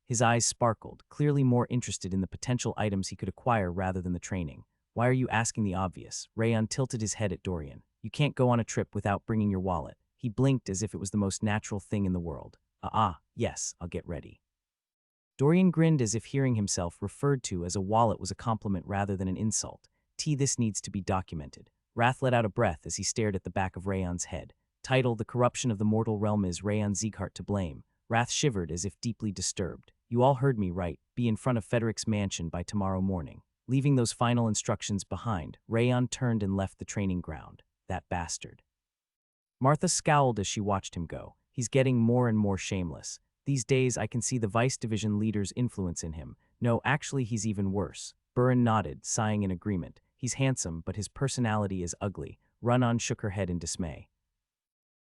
His eyes sparkled, clearly more interested in the potential items he could acquire rather than the training. Why are you asking the obvious? Rayon tilted his head at Dorian. You can't go on a trip without bringing your wallet. He blinked as if it was the most natural thing in the world. Yes, I'll get ready. Dorian grinned as if hearing himself referred to as a wallet was a compliment rather than an insult. This needs to be documented. Wrath let out a breath as he stared at the back of Rayon's head. Title: The corruption of the mortal realm is Rayon Zeekhart to blame. Wrath shivered as if deeply disturbed. You all heard me right. Be in front of Frederick's mansion by tomorrow morning. Leaving those final instructions behind, Rayon turned and left the training ground. That bastard. Martha scowled as she watched him go. He's getting more and more shameless. These days I can see the Vice Division leader's influence in him. No, actually he's even worse. Burin nodded, sighing in agreement. He's handsome, but his personality is ugly. Run-On shook her head in dismay.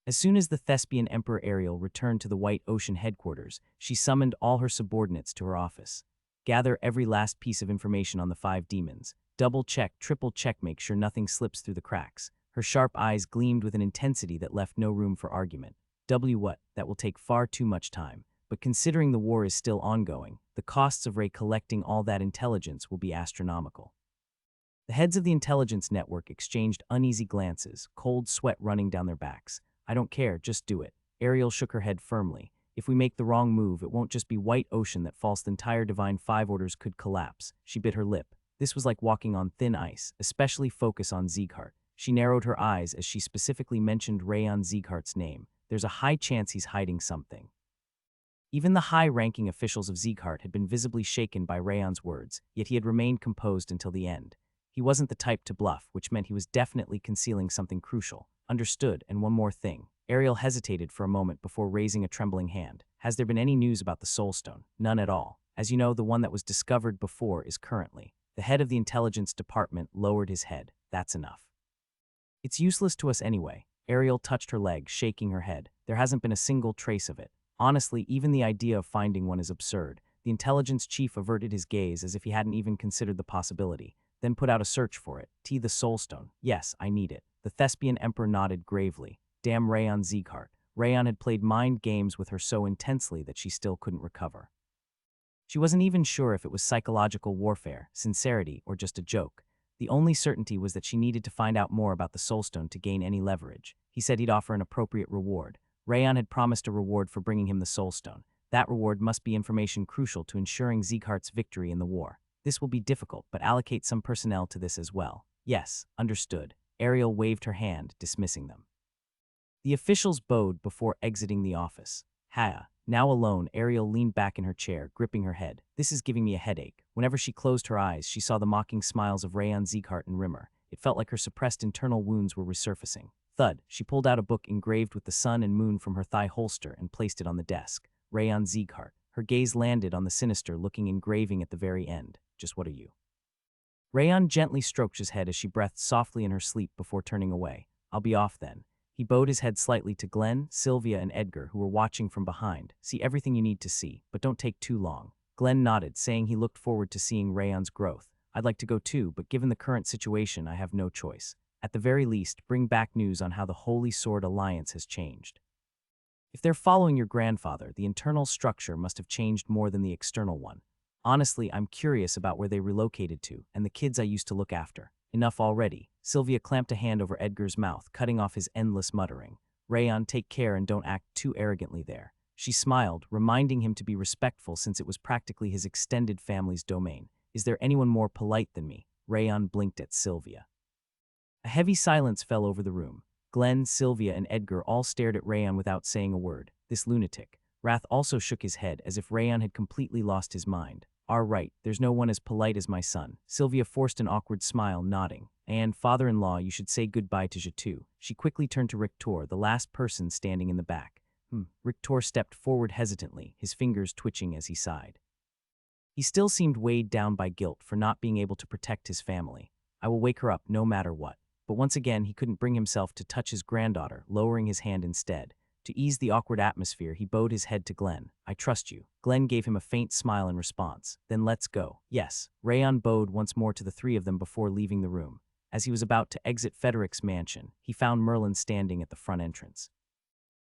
As soon as the thespian Emperor Ariel returned to the White Ocean headquarters, she summoned all her subordinates to her office. Gather every last piece of information on the 5 demons. Double-check, triple-check, make sure nothing slips through the cracks. Her sharp eyes gleamed with an intensity that left no room for argument. What? That will take far too much time. But considering the war is still ongoing, the costs of collecting all that intelligence will be astronomical. The heads of the intelligence network exchanged uneasy glances, cold sweat running down their backs. I don't care, just do it. Ariel shook her head firmly. If we make the wrong move, it won't just be White Ocean that falls. The entire Divine Five Orders could collapse. She bit her lip. This was like walking on thin ice, especially focus on Zeekhart. She narrowed her eyes as she specifically mentioned Rayon Zeekhart's name. There's a high chance he's hiding something. Even the high-ranking officials of Zeekhart had been visibly shaken by Rayon's words, yet he had remained composed until the end. He wasn't the type to bluff, which meant he was definitely concealing something crucial. Understood, and one more thing. Ariel hesitated for a moment before raising a trembling hand. Has there been any news about the Soulstone? None at all. As you know, the one that was discovered before is currently. The head of the intelligence department lowered his head. That's enough. It's useless to us anyway. Ariel touched her leg, shaking her head. There hasn't been a single trace of it. Honestly, even the idea of finding one is absurd. The intelligence chief averted his gaze as if he hadn't even considered the possibility, then put out a search for it. The Soulstone. Yes, I need it. The thespian emperor nodded gravely. Damn Rayon Zeekhart. Rayon had played mind games with her so intensely that she still couldn't recover. She wasn't even sure if it was psychological warfare, sincerity, or just a joke. The only certainty was that she needed to find out more about the Soulstone to gain any leverage. He said he'd offer an appropriate reward. Rayon had promised a reward for bringing him the Soulstone. That reward must be information crucial to ensuring Zeekhart's victory in the war. This will be difficult, but allocate some personnel to this as well. Yes, understood. Ariel waved her hand, dismissing them. The officials bowed before exiting the office. Now alone, Ariel leaned back in her chair, gripping her head. This is giving me a headache. Whenever she closed her eyes, she saw the mocking smiles of Rayon Zeekhart and Rimmer. It felt like her suppressed internal wounds were resurfacing. Thud, she pulled out a book engraved with the sun and moon from her thigh holster and placed it on the desk. Rayon Zeekhart. Her gaze landed on the sinister-looking engraving at the very end. Just what are you? Rayon gently stroked his head as she breathed softly in her sleep before turning away. I'll be off then. He bowed his head slightly to Glenn, Sylvia, and Edgar, who were watching from behind. See everything you need to see, but don't take too long. Glenn nodded, saying he looked forward to seeing Rayon's growth. I'd like to go too, but given the current situation, I have no choice. At the very least, bring back news on how the Holy Sword Alliance has changed. If they're following your grandfather, the internal structure must have changed more than the external one. Honestly, I'm curious about where they relocated to, and the kids I used to look after. Enough already. Sylvia clamped a hand over Edgar's mouth, cutting off his endless muttering. Rayon, take care and don't act too arrogantly there. She smiled, reminding him to be respectful since it was practically his extended family's domain. Is there anyone more polite than me? Rayon blinked at Sylvia. A heavy silence fell over the room. Glenn, Sylvia, and Edgar all stared at Rayon without saying a word. This lunatic. Wrath also shook his head as if Rayon had completely lost his mind. Right, there's no one as polite as my son. Sylvia forced an awkward smile, nodding. And, father-in-law, you should say goodbye to Jatou. She quickly turned to Rictor, the last person standing in the back. Rictor stepped forward hesitantly, his fingers twitching as he sighed. He still seemed weighed down by guilt for not being able to protect his family. I will wake her up no matter what. But once again, he couldn't bring himself to touch his granddaughter, lowering his hand instead. To ease the awkward atmosphere, he bowed his head to Glenn. I trust you. Glenn gave him a faint smile in response. Then let's go. Yes. Rayon bowed once more to the three of them before leaving the room. As he was about to exit Frederick's mansion, he found Merlin standing at the front entrance.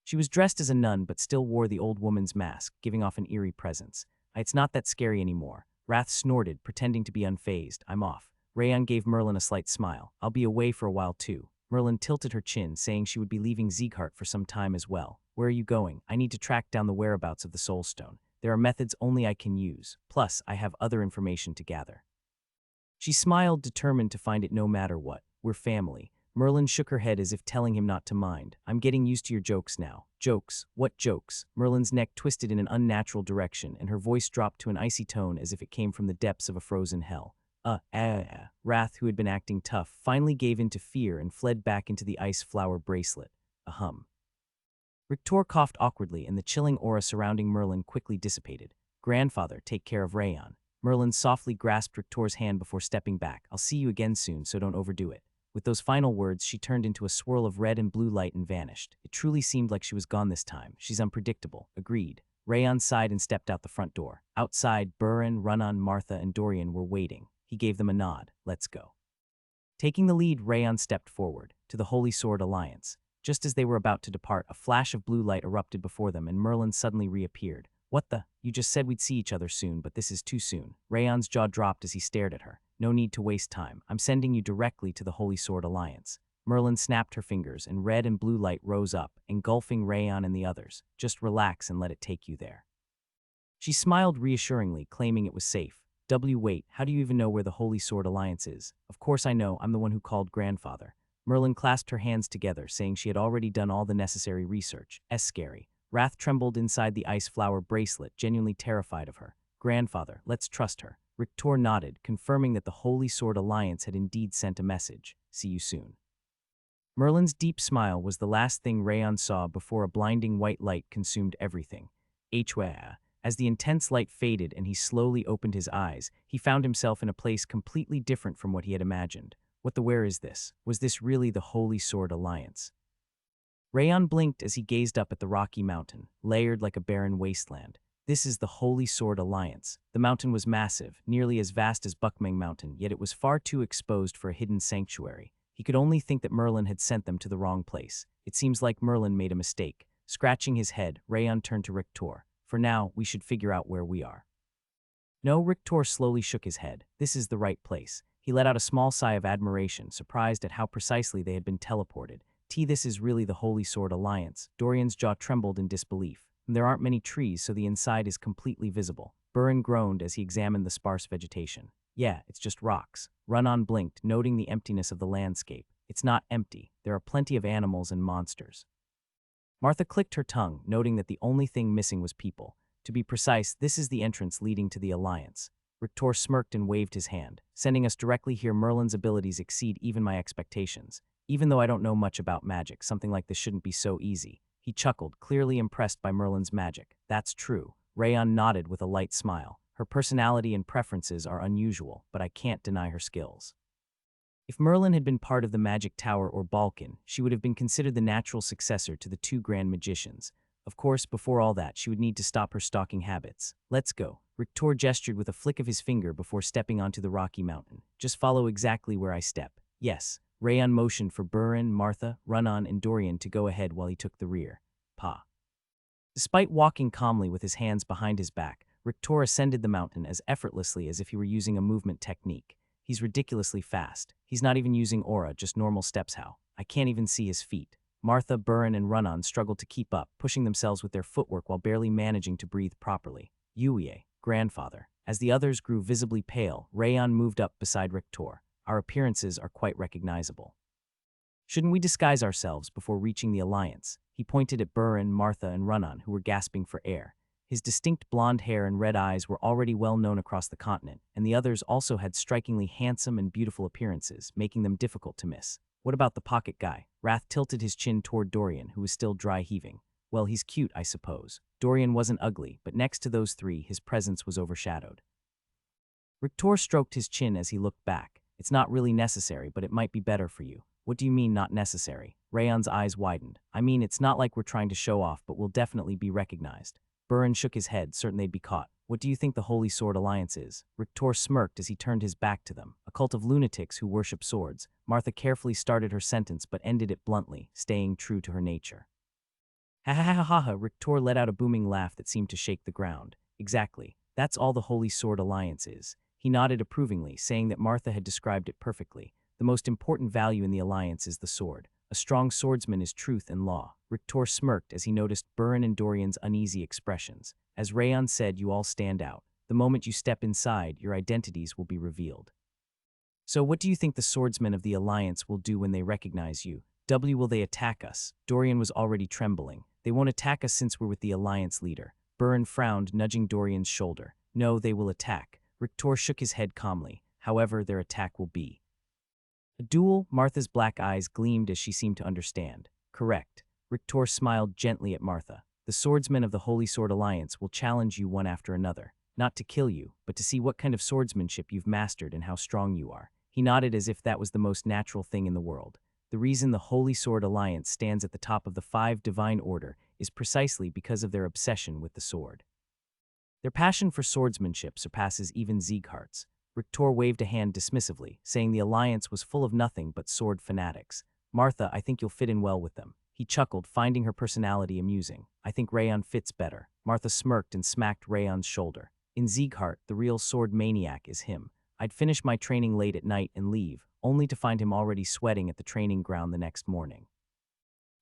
She was dressed as a nun but still wore the old woman's mask, giving off an eerie presence. It's not that scary anymore. Wrath snorted, pretending to be unfazed. I'm off. Rayon gave Merlin a slight smile. I'll be away for a while too. Merlin tilted her chin, saying she would be leaving Sieghart for some time as well. Where are you going? I need to track down the whereabouts of the Soul Stone. There are methods only I can use. Plus, I have other information to gather. She smiled, determined to find it no matter what. We're family. Merlin shook her head as if telling him not to mind. I'm getting used to your jokes now. Jokes? What jokes? Merlin's neck twisted in an unnatural direction, and her voice dropped to an icy tone as if it came from the depths of a frozen hell. Wrath, who had been acting tough, finally gave in to fear and fled back into the ice flower bracelet. Ahem. Rictor coughed awkwardly, and the chilling aura surrounding Merlin quickly dissipated. Grandfather, take care of Rayon. Merlin softly grasped Rictor's hand before stepping back. I'll see you again soon, so don't overdo it. With those final words, she turned into a swirl of red and blue light and vanished. It truly seemed like she was gone this time. She's unpredictable. Agreed. Rayon sighed and stepped out the front door. Outside, Burin, Runnan, Martha, and Dorian were waiting. He gave them a nod. Let's go. Taking the lead, Rayon stepped forward, to the Holy Sword Alliance. Just as they were about to depart, a flash of blue light erupted before them, and Merlin suddenly reappeared. What the? You just said we'd see each other soon, but this is too soon. Rayon's jaw dropped as he stared at her. No need to waste time. I'm sending you directly to the Holy Sword Alliance. Merlin snapped her fingers, and red and blue light rose up, engulfing Rayon and the others. Just relax and let it take you there. She smiled reassuringly, claiming it was safe. Wait, how do you even know where the Holy Sword Alliance is? Of course I know, I'm the one who called grandfather. Merlin clasped her hands together, saying she had already done all the necessary research. Scary. Wrath trembled inside the ice flower bracelet, genuinely terrified of her. Grandfather, let's trust her. Rictor nodded, confirming that the Holy Sword Alliance had indeed sent a message. See you soon. Merlin's deep smile was the last thing Rayon saw before a blinding white light consumed everything. As the intense light faded and he slowly opened his eyes, he found himself in a place completely different from what he had imagined. What the where is this? Was this really the Holy Sword Alliance? Rayon blinked as he gazed up at the rocky mountain, layered like a barren wasteland. This is the Holy Sword Alliance. The mountain was massive, nearly as vast as Bukmeng Mountain, yet it was far too exposed for a hidden sanctuary. He could only think that Merlin had sent them to the wrong place. It seems like Merlin made a mistake. Scratching his head, Rayon turned to Rictor. For now, we should figure out where we are. No, Rictor slowly shook his head. This is the right place. He let out a small sigh of admiration, surprised at how precisely they had been teleported. This is really the Holy Sword Alliance. Dorian's jaw trembled in disbelief. There aren't many trees, so the inside is completely visible. Burin groaned as he examined the sparse vegetation. Yeah, it's just rocks. Runnan blinked, noting the emptiness of the landscape. It's not empty. There are plenty of animals and monsters. Martha clicked her tongue, noting that the only thing missing was people. To be precise, this is the entrance leading to the Alliance. Rictor smirked and waved his hand. Sending us directly here, Merlin's abilities exceed even my expectations. Even though I don't know much about magic, something like this shouldn't be so easy. He chuckled, clearly impressed by Merlin's magic. That's true. Rayon nodded with a light smile. Her personality and preferences are unusual, but I can't deny her skills. If Merlin had been part of the Magic Tower or Balkan, she would have been considered the natural successor to the two Grand Magicians. Of course, before all that, she would need to stop her stalking habits. Let's go. Rictor gestured with a flick of his finger before stepping onto the rocky mountain. Just follow exactly where I step. Yes. Rayon motioned for Burin, Martha, Runnan, and Dorian to go ahead while he took the rear. Despite walking calmly with his hands behind his back, Rictor ascended the mountain as effortlessly as if he were using a movement technique. He's ridiculously fast. He's not even using aura, just normal steps. How? I can't even see his feet. Martha, Burin, and Runnan struggled to keep up, pushing themselves with their footwork while barely managing to breathe properly. Grandfather. As the others grew visibly pale, Rayon moved up beside Rictor. Our appearances are quite recognizable. Shouldn't we disguise ourselves before reaching the Alliance? He pointed at Burin, Martha, and Runnan, who were gasping for air. His distinct blonde hair and red eyes were already well known across the continent, and the others also had strikingly handsome and beautiful appearances, making them difficult to miss. What about the pocket guy? Wrath tilted his chin toward Dorian, who was still dry heaving. Well, he's cute, I suppose. Dorian wasn't ugly, but next to those three, his presence was overshadowed. Rictor stroked his chin as he looked back. It's not really necessary, but it might be better for you. What do you mean, not necessary? Rayon's eyes widened. I mean, it's not like we're trying to show off, but we'll definitely be recognized. Burin shook his head, certain they'd be caught. What do you think the Holy Sword Alliance is? Rictor smirked as he turned his back to them. A cult of lunatics who worship swords. Martha carefully started her sentence but ended it bluntly, staying true to her nature. Ha ha ha ha ha! Rictor let out a booming laugh that seemed to shake the ground. Exactly. That's all the Holy Sword Alliance is. He nodded approvingly, saying that Martha had described it perfectly. The most important value in the alliance is the sword. A strong swordsman is truth and law. Rictor smirked as he noticed Burin and Dorian's uneasy expressions. As Rayon said, you all stand out. The moment you step inside, your identities will be revealed. So what do you think the swordsmen of the alliance will do when they recognize you? Will they attack us? Dorian was already trembling. They won't attack us since we're with the alliance leader. Burin frowned, nudging Dorian's shoulder. No, they will attack. Rictor shook his head calmly. However, their attack will be a duel. Martha's black eyes gleamed as she seemed to understand. Correct. Rictor smiled gently at Martha. The swordsmen of the Holy Sword Alliance will challenge you one after another. Not to kill you, but to see what kind of swordsmanship you've mastered and how strong you are. He nodded as if that was the most natural thing in the world. The reason the Holy Sword Alliance stands at the top of the 5 divine order is precisely because of their obsession with the sword. Their passion for swordsmanship surpasses even Sieghart's. Rictor waved a hand dismissively, saying the alliance was full of nothing but sword fanatics. Martha, I think you'll fit in well with them. He chuckled, finding her personality amusing. I think Rayon fits better. Martha smirked and smacked Rayon's shoulder. In Sieghart, the real sword maniac is him. I'd finish my training late at night and leave, only to find him already sweating at the training ground the next morning.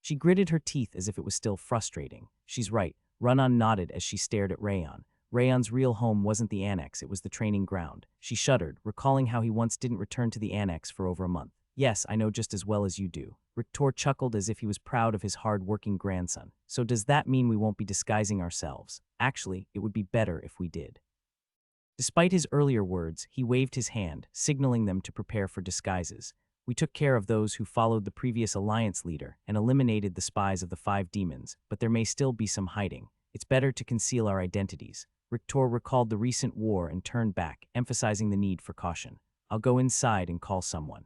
She gritted her teeth as if it was still frustrating. She's right. Runan nodded as she stared at Rayon. Rayon's real home wasn't the annex, it was the training ground. She shuddered, recalling how he once didn't return to the annex for over a month. Yes, I know just as well as you do. Rictor chuckled as if he was proud of his hard-working grandson. So does that mean we won't be disguising ourselves? Actually, it would be better if we did. Despite his earlier words, he waved his hand, signaling them to prepare for disguises. We took care of those who followed the previous alliance leader and eliminated the spies of the 5 demons, but there may still be some hiding. It's better to conceal our identities. Rictor recalled the recent war and turned back, emphasizing the need for caution. I'll go inside and call someone.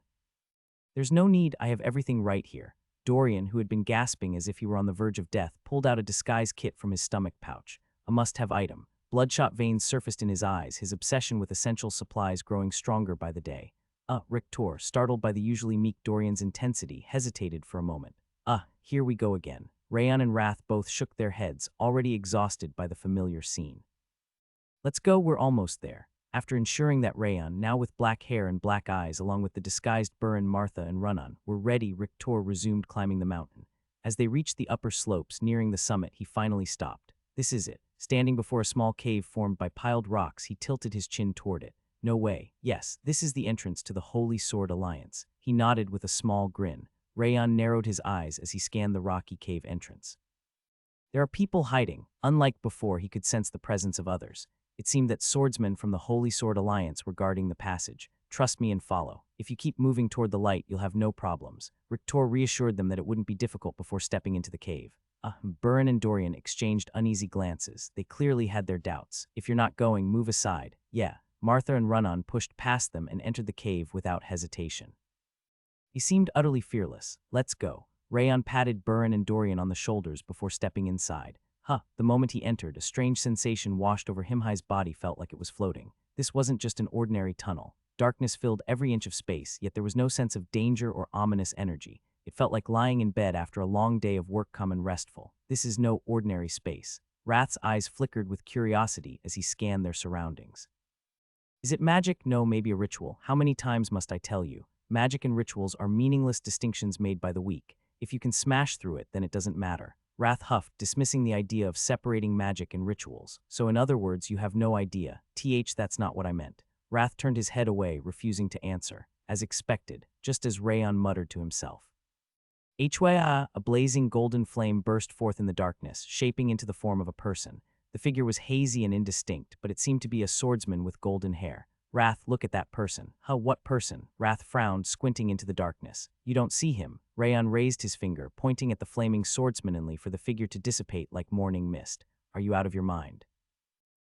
There's no need, I have everything right here. Dorian, who had been gasping as if he were on the verge of death, pulled out a disguise kit from his stomach pouch. A must-have item. Bloodshot veins surfaced in his eyes, his obsession with essential supplies growing stronger by the day. Rictor, startled by the usually meek Dorian's intensity, hesitated for a moment. Here we go again. Rayon and Wrath both shook their heads, already exhausted by the familiar scene. Let's go, we're almost there. After ensuring that Rayon, now with black hair and black eyes, along with the disguised Burin, Martha, and Runan, were ready, Rictor resumed climbing the mountain. As they reached the upper slopes, nearing the summit, he finally stopped. This is it. Standing before a small cave formed by piled rocks, he tilted his chin toward it. No way. Yes, this is the entrance to the Holy Sword Alliance. He nodded with a small grin. Rayon narrowed his eyes as he scanned the rocky cave entrance. There are people hiding. Unlike before, he could sense the presence of others. It seemed that swordsmen from the Holy Sword Alliance were guarding the passage. Trust me and follow. If you keep moving toward the light, you'll have no problems. Rictor reassured them that it wouldn't be difficult before stepping into the cave. Burin and Dorian exchanged uneasy glances. They clearly had their doubts. If you're not going, move aside. Yeah. Martha and Runan pushed past them and entered the cave without hesitation. He seemed utterly fearless. Let's go. Rayon patted Burin and Dorian on the shoulders before stepping inside. The moment he entered, a strange sensation washed over Himhai's body, felt like it was floating. This wasn't just an ordinary tunnel. Darkness filled every inch of space, yet there was no sense of danger or ominous energy. It felt like lying in bed after a long day of work come and restful. This is no ordinary space. Wrath's eyes flickered with curiosity as he scanned their surroundings. Is it magic? No, maybe a ritual. How many times must I tell you? Magic and rituals are meaningless distinctions made by the weak. If you can smash through it, then it doesn't matter. Wrath huffed, dismissing the idea of separating magic and rituals. So in other words, you have no idea. That's not what I meant. Wrath turned his head away, refusing to answer. As expected, just as Rayon muttered to himself. A blazing golden flame burst forth in the darkness, shaping into the form of a person. The figure was hazy and indistinct, but it seemed to be a swordsman with golden hair. Wrath, look at that person. What person? Wrath frowned, squinting into the darkness. You don't see him. Rayon raised his finger, pointing at the flaming swordsmanly for the figure to dissipate like morning mist. Are you out of your mind?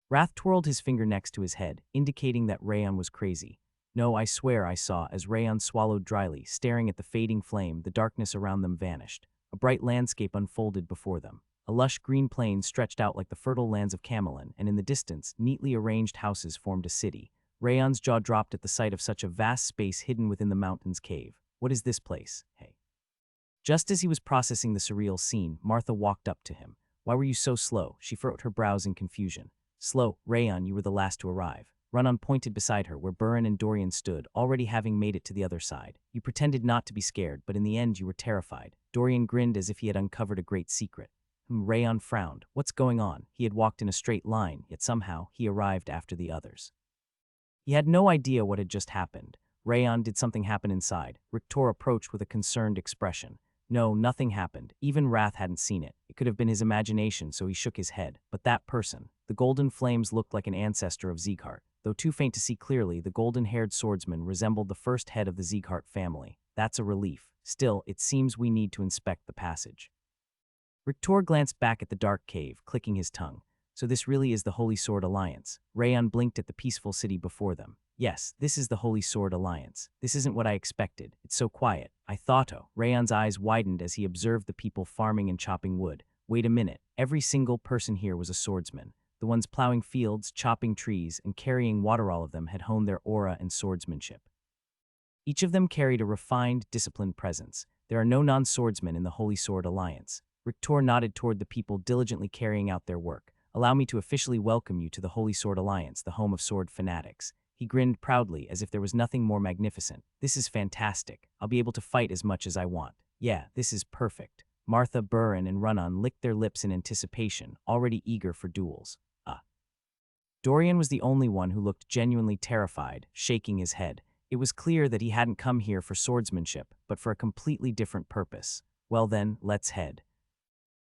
Wrath twirled his finger next to his head, indicating that Rayon was crazy. No, I swear I saw, as Rayon swallowed dryly, staring at the fading flame. The darkness around them vanished. A bright landscape unfolded before them. A lush green plain stretched out like the fertile lands of Camelin, and in the distance, neatly arranged houses formed a city. Rayon's jaw dropped at the sight of such a vast space hidden within the mountain's cave. What is this place? Hey. Just as he was processing the surreal scene, Martha walked up to him. Why were you so slow? She furrowed her brows in confusion. Slow, Rayon, you were the last to arrive. Run-on pointed beside her where Burin and Dorian stood, already having made it to the other side. You pretended not to be scared, but in the end you were terrified. Dorian grinned as if he had uncovered a great secret. Rayon frowned. What's going on? He had walked in a straight line, yet somehow he arrived after the others. He had no idea what had just happened. Rayon, did something happen inside? Rictor approached with a concerned expression. No, nothing happened. Even Wrath hadn't seen it. It could have been his imagination, so he shook his head. But that person, the golden flames, looked like an ancestor of Sieghart. Though too faint to see clearly, the golden-haired swordsman resembled the first head of the Sieghart family. That's a relief. Still, it seems we need to inspect the passage. Rictor glanced back at the dark cave, clicking his tongue. So this really is the Holy Sword Alliance. Rayon blinked at the peaceful city before them. Yes, this is the Holy Sword Alliance. This isn't what I expected. It's so quiet. I thought-o. Rayon's eyes widened as he observed the people farming and chopping wood. Wait a minute. Every single person here was a swordsman. The ones plowing fields, chopping trees, and carrying water, all of them had honed their aura and swordsmanship. Each of them carried a refined, disciplined presence. There are no non-swordsmen in the Holy Sword Alliance. Rictor nodded toward the people diligently carrying out their work. Allow me to officially welcome you to the Holy Sword Alliance, the home of sword fanatics. He grinned proudly as if there was nothing more magnificent. This is fantastic. I'll be able to fight as much as I want. Yeah, this is perfect. Martha, Burin, and Run-On licked their lips in anticipation, already eager for duels. Dorian was the only one who looked genuinely terrified, shaking his head. It was clear that he hadn't come here for swordsmanship, but for a completely different purpose. Well then, let's head.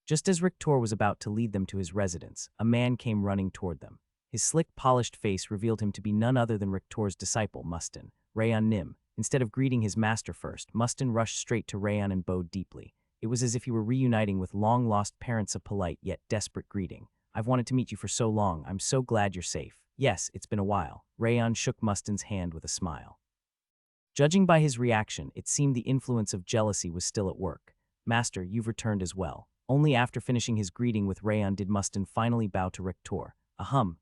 Just as Rictor was about to lead them to his residence, a man came running toward them. His slick, polished face revealed him to be none other than Rictor's disciple, Mustin, Rayon Nim. Instead of greeting his master first, Mustin rushed straight to Rayon and bowed deeply. It was as if he were reuniting with long-lost parents, a polite yet desperate greeting. I've wanted to meet you for so long. I'm so glad you're safe. Yes, it's been a while. Rayon shook Mustin's hand with a smile. Judging by his reaction, it seemed the influence of jealousy was still at work. Master, you've returned as well. Only after finishing his greeting with Rayon did Mustin finally bow to Rictor.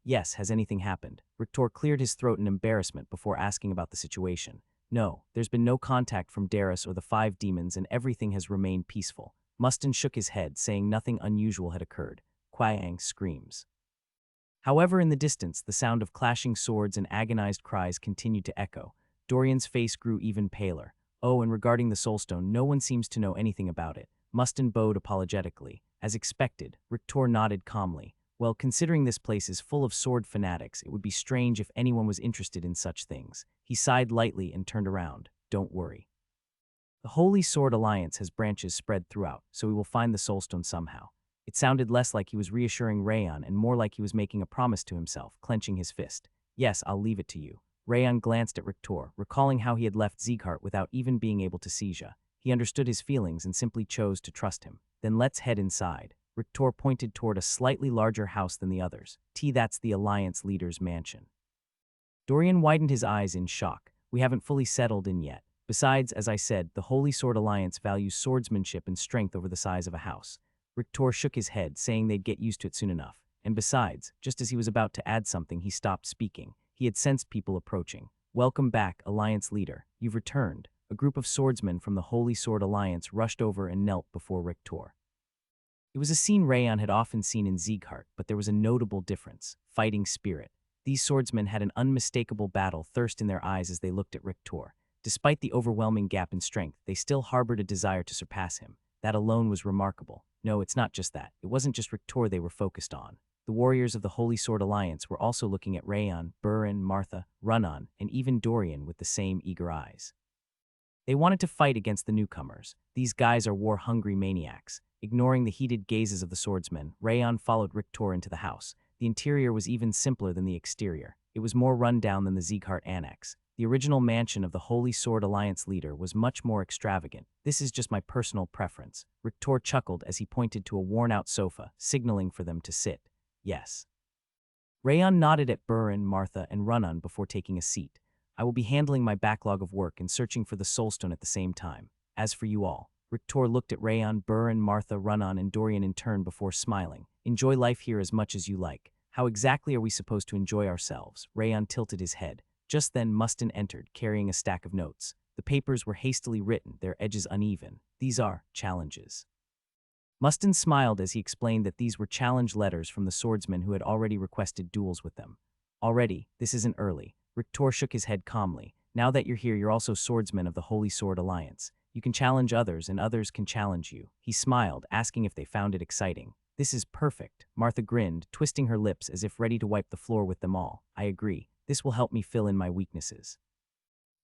Yes, has anything happened? Rictor cleared his throat in embarrassment before asking about the situation. No, there's been no contact from Darius or the 5 demons and everything has remained peaceful. Mustin shook his head, saying nothing unusual had occurred. Kwang screams. However, in the distance, the sound of clashing swords and agonized cries continued to echo. Dorian's face grew even paler. Oh, and regarding the soulstone, no one seems to know anything about it. Mustin bowed apologetically. As expected, Rictor nodded calmly. Well, considering this place is full of sword fanatics, it would be strange if anyone was interested in such things. He sighed lightly and turned around. Don't worry. The Holy Sword Alliance has branches spread throughout, so we will find the soulstone somehow. It sounded less like he was reassuring Rayon and more like he was making a promise to himself, clenching his fist. Yes, I'll leave it to you. Rayon glanced at Rictor, recalling how he had left Sieghart without even being able to see Ja. He understood his feelings and simply chose to trust him. Then let's head inside. Rictor pointed toward a slightly larger house than the others. That's the Alliance leader's mansion. Dorian widened his eyes in shock. We haven't fully settled in yet. Besides, as I said, the Holy Sword Alliance values swordsmanship and strength over the size of a house. Rictor shook his head, saying they'd get used to it soon enough. And besides, just as he was about to add something, he stopped speaking. He had sensed people approaching. Welcome back, Alliance leader. You've returned. A group of swordsmen from the Holy Sword Alliance rushed over and knelt before Rictor. It was a scene Rayon had often seen in Sieghart, but there was a notable difference: fighting spirit. These swordsmen had an unmistakable battle thirst in their eyes as they looked at Rictor. Despite the overwhelming gap in strength, they still harbored a desire to surpass him. That alone was remarkable. No, it's not just that. It wasn't just Rictor they were focused on. The warriors of the Holy Sword Alliance were also looking at Rayon, Burin, Martha, Run-On, and even Dorian with the same eager eyes. They wanted to fight against the newcomers. These guys are war-hungry maniacs. Ignoring the heated gazes of the swordsmen, Rayon followed Rictor into the house. The interior was even simpler than the exterior. It was more run-down than the Sieghart Annex. The original mansion of the Holy Sword Alliance leader was much more extravagant. This is just my personal preference. Rictor chuckled as he pointed to a worn-out sofa, signaling for them to sit. Yes. Rayon nodded at Burin, Martha, and Run-On before taking a seat. I will be handling my backlog of work and searching for the soulstone at the same time. As for you all, Rictor looked at Rayon, Burin, Martha, Run-On, and Dorian in turn before smiling. Enjoy life here as much as you like. How exactly are we supposed to enjoy ourselves? Rayon tilted his head. Just then Mustin entered, carrying a stack of notes. The papers were hastily written, their edges uneven. These are challenges. Mustin smiled as he explained that these were challenge letters from the swordsmen who had already requested duels with them. Already, this isn't early. Rictor shook his head calmly. Now that you're here, you're also swordsmen of the Holy Sword Alliance. You can challenge others, and others can challenge you. He smiled, asking if they found it exciting. This is perfect. Martha grinned, twisting her lips as if ready to wipe the floor with them all. I agree. This will help me fill in my weaknesses.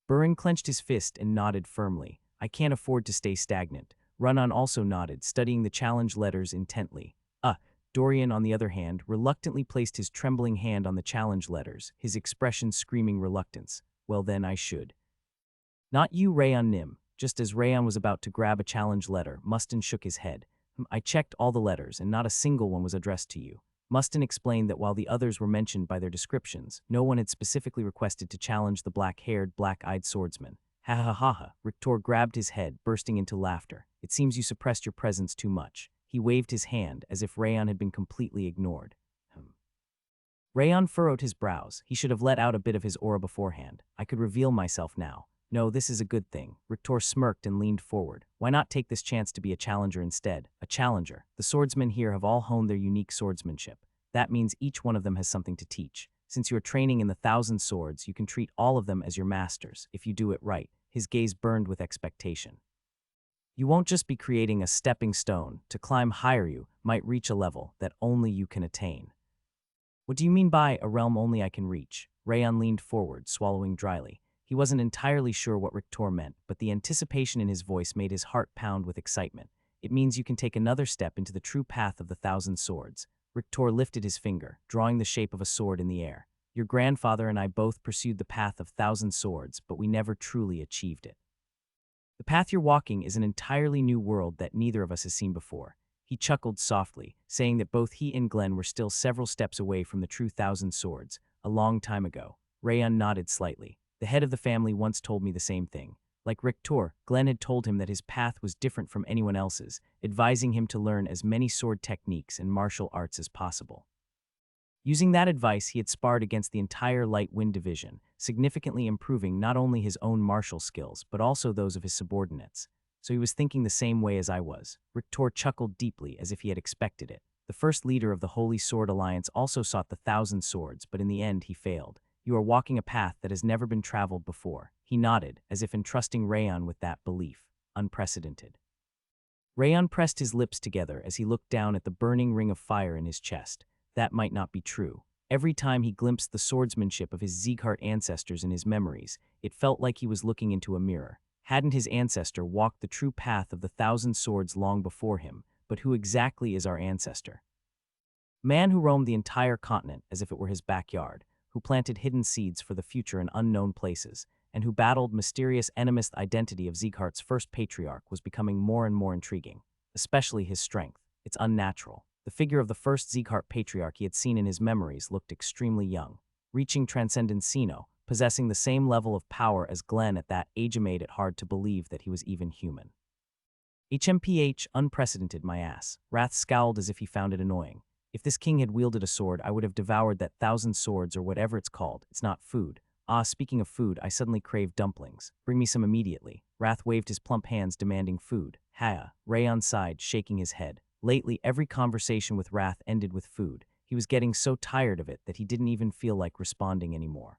Burin clenched his fist and nodded firmly. I can't afford to stay stagnant. Run-On also nodded, studying the challenge letters intently. Dorian, on the other hand, reluctantly placed his trembling hand on the challenge letters, his expression screaming reluctance. Well then, I should. Not you, Rayon Nim. Just as Rayon was about to grab a challenge letter, Mustin shook his head. I checked all the letters, and not a single one was addressed to you. Mustin explained that while the others were mentioned by their descriptions, no one had specifically requested to challenge the black-haired, black-eyed swordsman. Ha ha ha ha. Rictor grabbed his head, bursting into laughter. It seems you suppressed your presence too much. He waved his hand, as if Rayon had been completely ignored. Rayon furrowed his brows. He should have let out a bit of his aura beforehand. I could reveal myself now. No, this is a good thing. Rictor smirked and leaned forward. Why not take this chance to be a challenger instead? A challenger. The swordsmen here have all honed their unique swordsmanship. That means each one of them has something to teach. Since you are training in the 1,000 swords, you can treat all of them as your masters, if you do it right. His gaze burned with expectation. You won't just be creating a stepping stone. To climb higher, you might reach a level that only you can attain. What do you mean by a realm only I can reach? Rayon leaned forward, swallowing dryly. He wasn't entirely sure what Rictor meant, but the anticipation in his voice made his heart pound with excitement. It means you can take another step into the true path of the 1,000 swords. Rictor lifted his finger, drawing the shape of a sword in the air. Your grandfather and I both pursued the path of 1,000 swords, but we never truly achieved it. The path you're walking is an entirely new world that neither of us has seen before. He chuckled softly, saying that both he and Glenn were still several steps away from the true 1,000 swords, a long time ago. Rayon nodded slightly. The head of the family once told me the same thing. Like Rictor, Glenn had told him that his path was different from anyone else's, advising him to learn as many sword techniques and martial arts as possible. Using that advice, he had sparred against the entire Light Wind Division, significantly improving not only his own martial skills, but also those of his subordinates. So he was thinking the same way as I was. Rictor chuckled deeply, as if he had expected it. The first leader of the Holy Sword Alliance also sought the 1,000 swords, but in the end he failed. You are walking a path that has never been traveled before. He nodded, as if entrusting Rayon with that belief. Unprecedented. Rayon pressed his lips together as he looked down at the burning ring of fire in his chest. That might not be true. Every time he glimpsed the swordsmanship of his Sieghart ancestors in his memories, it felt like he was looking into a mirror. Hadn't his ancestor walked the true path of the 1,000 swords long before him? But who exactly is our ancestor? Man who roamed the entire continent as if it were his backyard, who planted hidden seeds for the future in unknown places, and who battled mysterious enemist identity of Sieghart's first patriarch was becoming more and more intriguing, especially his strength. It's unnatural. The figure of the first Sieghart patriarch he had seen in his memories looked extremely young, reaching Transcendencino, possessing the same level of power as Glenn at that age made it hard to believe that he was even human. HMPH, unprecedented, my ass. Wrath scowled as if he found it annoying. If this king had wielded a sword, I would have devoured that 1,000 swords or whatever it's called. It's not food. Speaking of food, I suddenly crave dumplings. Bring me some immediately. Wrath waved his plump hands demanding food. Rayon sighed, shaking his head. Lately, every conversation with Wrath ended with food. He was getting so tired of it that he didn't even feel like responding anymore.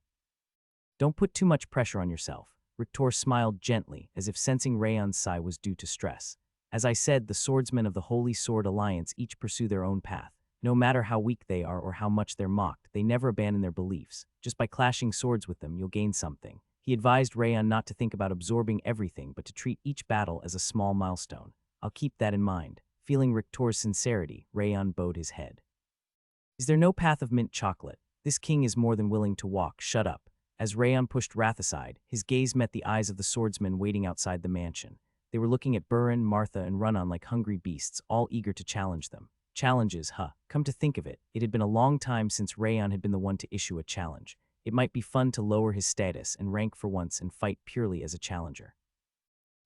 Don't put too much pressure on yourself. Rictor smiled gently, as if sensing Rayon's sigh was due to stress. As I said, the swordsmen of the Holy Sword Alliance each pursue their own path. No matter how weak they are or how much they're mocked, they never abandon their beliefs. Just by clashing swords with them, you'll gain something. He advised Rayon not to think about absorbing everything, but to treat each battle as a small milestone. I'll keep that in mind. Feeling Rictor's sincerity, Rayon bowed his head. Is there no path of mint chocolate? This king is more than willing to walk. Shut up. As Rayon pushed Wrath aside, his gaze met the eyes of the swordsmen waiting outside the mansion. They were looking at Burin, Martha, and Run-On like hungry beasts, all eager to challenge them. Challenges, huh? Come to think of it, it had been a long time since Rayon had been the one to issue a challenge. It might be fun to lower his status and rank for once and fight purely as a challenger.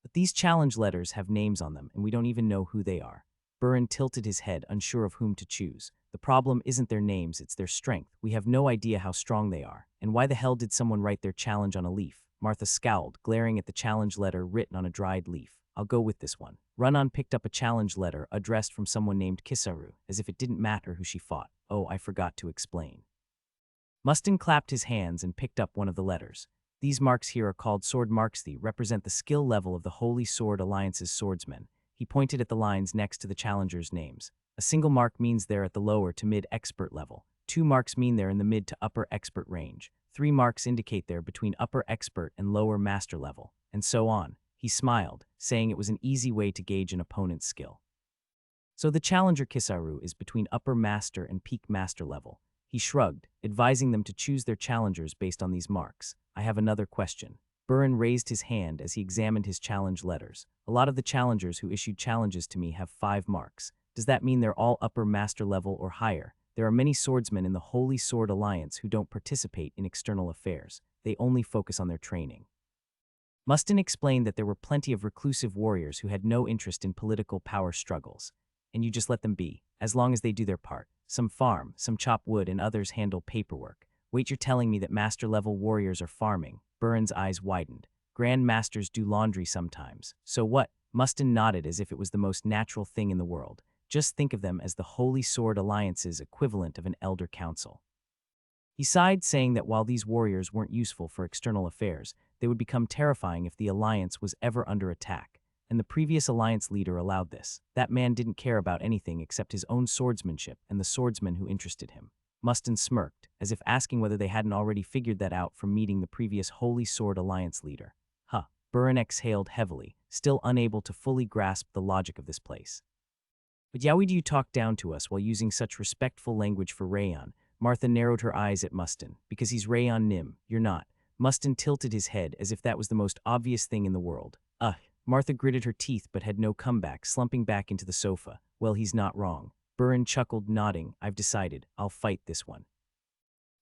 But these challenge letters have names on them, and we don't even know who they are. Burin tilted his head, unsure of whom to choose. The problem isn't their names, it's their strength. We have no idea how strong they are. And why the hell did someone write their challenge on a leaf? Martha scowled, glaring at the challenge letter written on a dried leaf. I'll go with this one. Run-on picked up a challenge letter addressed from someone named Kisaru, as if it didn't matter who she fought. Oh, I forgot to explain. Mustin clapped his hands and picked up one of the letters. These marks here are called sword marks. They represent the skill level of the Holy Sword Alliance's swordsmen. He pointed at the lines next to the challengers' names. A single mark means they're at the lower to mid-expert level. 2 marks mean they're in the mid to upper expert range. 3 marks indicate they're between upper expert and lower master level, and so on. He smiled, saying it was an easy way to gauge an opponent's skill. So the challenger Kisaru is between upper master and peak master level. He shrugged, advising them to choose their challengers based on these marks. I have another question. Burin raised his hand as he examined his challenge letters. A lot of the challengers who issued challenges to me have 5 marks. Does that mean they're all upper master level or higher? There are many swordsmen in the Holy Sword Alliance who don't participate in external affairs. They only focus on their training. Mustin explained that there were plenty of reclusive warriors who had no interest in political power struggles. And you just let them be, as long as they do their part. Some farm, some chop wood, and others handle paperwork. Wait, you're telling me that master-level warriors are farming? Burin's eyes widened. Grand masters do laundry sometimes. So what? Mustin nodded as if it was the most natural thing in the world. Just think of them as the Holy Sword Alliance's equivalent of an elder council. He sighed, saying that while these warriors weren't useful for external affairs, they would become terrifying if the alliance was ever under attack. And the previous alliance leader allowed this. That man didn't care about anything except his own swordsmanship and the swordsmen who interested him. Mustin smirked, as if asking whether they hadn't already figured that out from meeting the previous Holy Sword Alliance leader. Huh. Burin exhaled heavily, still unable to fully grasp the logic of this place. But Yaoi, do you talk down to us while using such respectful language for Rayon? Martha narrowed her eyes at Mustin. Because he's Rayon Nim, you're not. Mustin tilted his head as if that was the most obvious thing in the world. Martha gritted her teeth but had no comeback, slumping back into the sofa. Well, he's not wrong. Burin chuckled, nodding. I've decided. I'll fight this one.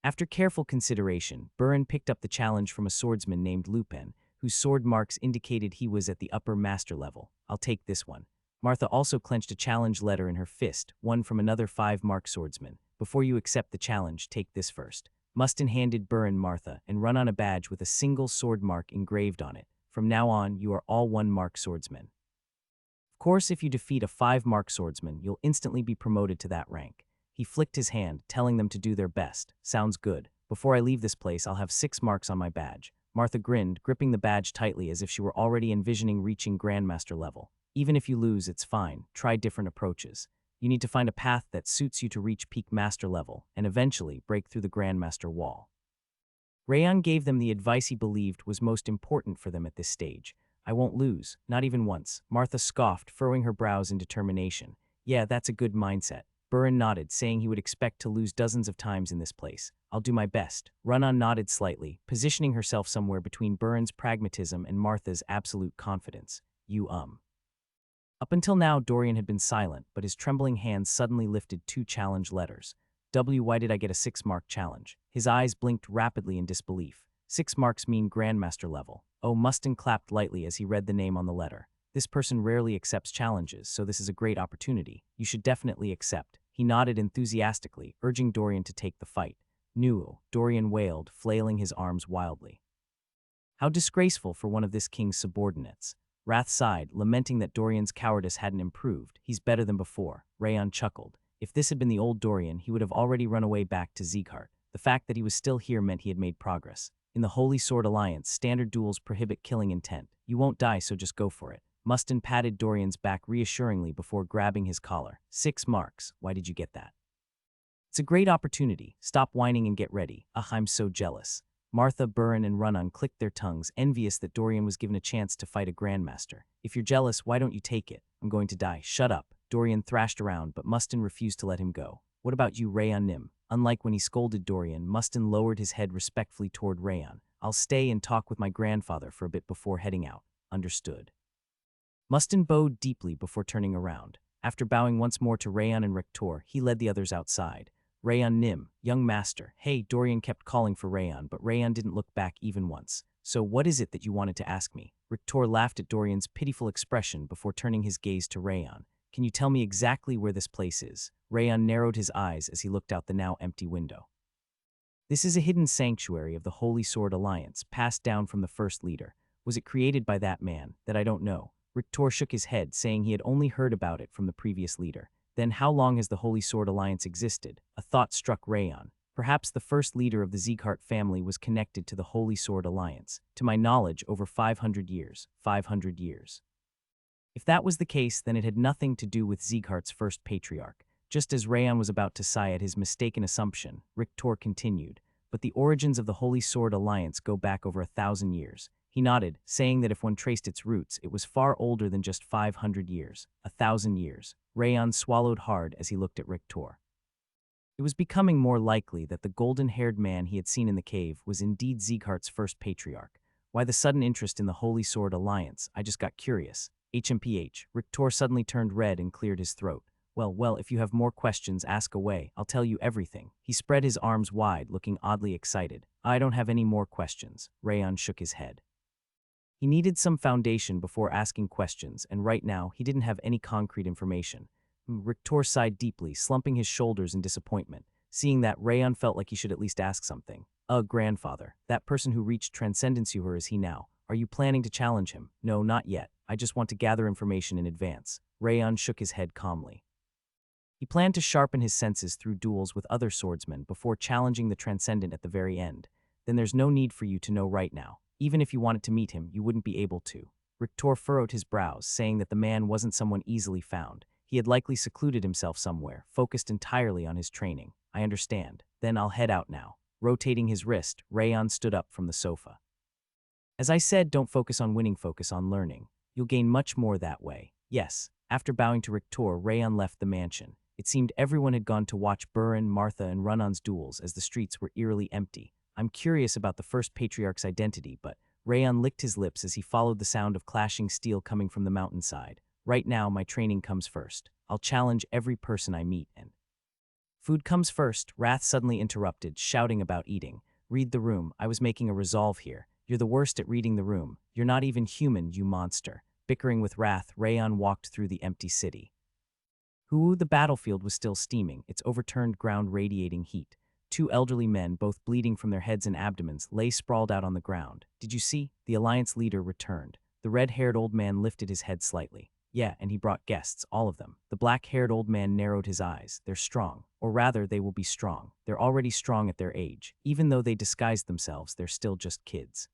After careful consideration, Burin picked up the challenge from a swordsman named Lupin, whose sword marks indicated he was at the upper master level. I'll take this one. Martha also clenched a challenge letter in her fist, one from another 5-mark swordsman. Before you accept the challenge, take this first. Mustin handed Burin Martha and run on a badge with a single sword mark engraved on it. From now on, you are all 1-mark swordsmen. Of course, if you defeat a 5-mark swordsman, you'll instantly be promoted to that rank. He flicked his hand, telling them to do their best. Sounds good. Before I leave this place, I'll have 6 marks on my badge. Martha grinned, gripping the badge tightly as if she were already envisioning reaching Grandmaster level. Even if you lose, it's fine. Try different approaches. You need to find a path that suits you to reach peak master level, and eventually break through the Grandmaster wall. Rayon gave them the advice he believed was most important for them at this stage. I won't lose, not even once. Martha scoffed, furrowing her brows in determination. Yeah, that's a good mindset. Burin nodded, saying he would expect to lose dozens of times in this place. I'll do my best. Run-on nodded slightly, positioning herself somewhere between Burin's pragmatism and Martha's absolute confidence. Up until now, Dorian had been silent, but his trembling hands suddenly lifted 2 challenge letters. Why did I get a 6-mark challenge? His eyes blinked rapidly in disbelief. 6 marks mean Grandmaster level. Oh, Mustin clapped lightly as he read the name on the letter. This person rarely accepts challenges, so this is a great opportunity. You should definitely accept. He nodded enthusiastically, urging Dorian to take the fight. No, Dorian wailed, flailing his arms wildly. How disgraceful for one of this king's subordinates. Wrath sighed, lamenting that Dorian's cowardice hadn't improved. He's better than before. Rayon chuckled. If this had been the old Dorian, he would have already run away back to Zeeghart. The fact that he was still here meant he had made progress. In the Holy Sword Alliance, standard duels prohibit killing intent. You won't die, so just go for it. Mustin patted Dorian's back reassuringly before grabbing his collar. 6 marks. Why did you get that? It's a great opportunity. Stop whining and get ready. I'm so jealous. Martha, Burin, and Run-on clicked their tongues, envious that Dorian was given a chance to fight a Grandmaster. If you're jealous, why don't you take it? I'm going to die. Shut up. Dorian thrashed around, but Mustin refused to let him go. What about you, Rayon Nim? Unlike when he scolded Dorian, Mustin lowered his head respectfully toward Rayon. I'll stay and talk with my grandfather for a bit before heading out. Understood. Mustin bowed deeply before turning around. After bowing once more to Rayon and Rector, he led the others outside. Rayon Nim, young master. Hey, Dorian kept calling for Rayon, but Rayon didn't look back even once. So what is it that you wanted to ask me? Rector laughed at Dorian's pitiful expression before turning his gaze to Rayon. Can you tell me exactly where this place is? Rayon narrowed his eyes as he looked out the now empty window. This is a hidden sanctuary of the Holy Sword Alliance, passed down from the first leader. Was it created by that man? That I don't know. Rictor shook his head, saying he had only heard about it from the previous leader. Then how long has the Holy Sword Alliance existed? A thought struck Rayon. Perhaps the first leader of the Zeekhart family was connected to the Holy Sword Alliance. To my knowledge, over 500 years. 500 years. If that was the case, then it had nothing to do with Zeeghart's first patriarch. Just as Rayon was about to sigh at his mistaken assumption, Rictor continued, but the origins of the Holy Sword Alliance go back over 1,000 years. He nodded, saying that if one traced its roots, it was far older than just 500 years. 1,000 years. Rayon swallowed hard as he looked at Rictor. It was becoming more likely that the golden-haired man he had seen in the cave was indeed Zeeghart's first patriarch. Why the sudden interest in the Holy Sword Alliance? I just got curious. HMPH. Rictor suddenly turned red and cleared his throat. Well, if you have more questions, ask away. I'll tell you everything. He spread his arms wide, looking oddly excited. I don't have any more questions. Rayon shook his head. He needed some foundation before asking questions, and right now, he didn't have any concrete information. Rictor sighed deeply, slumping his shoulders in disappointment. Seeing that, Rayon felt like he should at least ask something. Grandfather, that person who reached transcendency, where is he now? Are you planning to challenge him? No, not yet. I just want to gather information in advance. Rayon shook his head calmly. He planned to sharpen his senses through duels with other swordsmen before challenging the transcendent at the very end. Then there's no need for you to know right now. Even if you wanted to meet him, you wouldn't be able to. Rictor furrowed his brows, saying that the man wasn't someone easily found. He had likely secluded himself somewhere, focused entirely on his training. I understand. Then I'll head out now. Rotating his wrist, Rayon stood up from the sofa. As I said, don't focus on winning, focus on learning. You'll gain much more that way. Yes. After bowing to Rictor, Rayon left the mansion. It seemed everyone had gone to watch Burin, Martha, and Runon's duels as the streets were eerily empty. I'm curious about the first patriarch's identity, but Rayon licked his lips as he followed the sound of clashing steel coming from the mountainside. Right now, my training comes first. I'll challenge every person I meet, and food comes first. Wrath suddenly interrupted, shouting about eating. Read the room. I was making a resolve here. You're the worst at reading the room. You're not even human, you monster. Bickering with Wrath, Rayon walked through the empty city. The battlefield was still steaming, its overturned ground radiating heat. Two elderly men, both bleeding from their heads and abdomens, lay sprawled out on the ground. Did you see? The Alliance leader returned. The red-haired old man lifted his head slightly. Yeah, and he brought guests, all of them. The black-haired old man narrowed his eyes. They're strong. Or rather, they will be strong. They're already strong at their age. Even though they disguised themselves, they're still just kids.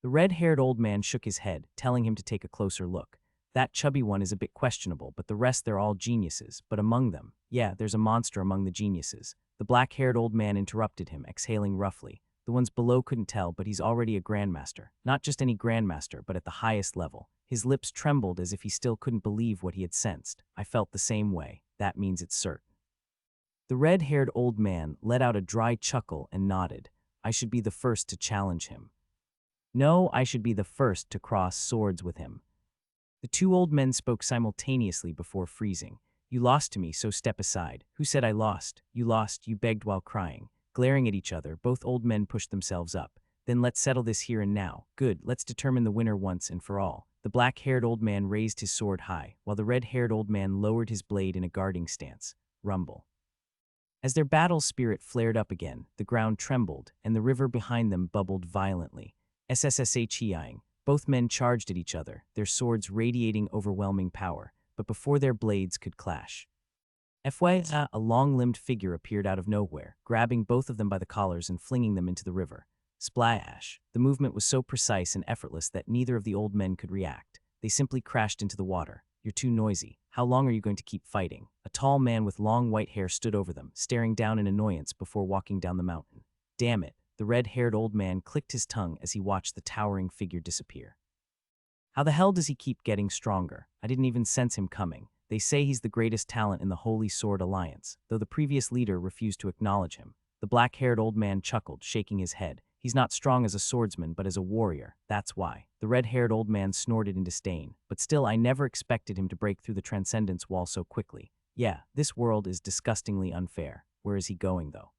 The red-haired old man shook his head, telling him to take a closer look. That chubby one is a bit questionable, but the rest, they're all geniuses. But among them, yeah, there's a monster among the geniuses. The black-haired old man interrupted him, exhaling roughly. The ones below couldn't tell, but he's already a grandmaster. Not just any grandmaster, but at the highest level. His lips trembled as if he still couldn't believe what he had sensed. I felt the same way. That means it's certain. The red-haired old man let out a dry chuckle and nodded. I should be the first to challenge him. No, I should be the first to cross swords with him. The two old men spoke simultaneously before freezing. You lost to me, so step aside. Who said I lost? You lost, you begged while crying. Glaring at each other, both old men pushed themselves up. Then let's settle this here and now. Good, let's determine the winner once and for all. The black-haired old man raised his sword high, while the red-haired old man lowered his blade in a guarding stance. Rumble. As their battle spirit flared up again, the ground trembled, and the river behind them bubbled violently. SSSHEing. Both men charged at each other, their swords radiating overwhelming power, but before their blades could clash, a long-limbed figure appeared out of nowhere, grabbing both of them by the collars and flinging them into the river. Splash! The movement was so precise and effortless that neither of the old men could react. They simply crashed into the water. You're too noisy. How long are you going to keep fighting? A tall man with long white hair stood over them, staring down in annoyance before walking down the mountain. Damn it! The red-haired old man clicked his tongue as he watched the towering figure disappear. How the hell does he keep getting stronger? I didn't even sense him coming. They say he's the greatest talent in the Holy Sword Alliance, though the previous leader refused to acknowledge him. The black-haired old man chuckled, shaking his head. He's not strong as a swordsman, but as a warrior. That's why. The red-haired old man snorted in disdain. But still, I never expected him to break through the transcendence wall so quickly. Yeah, this world is disgustingly unfair. Where is he going, though?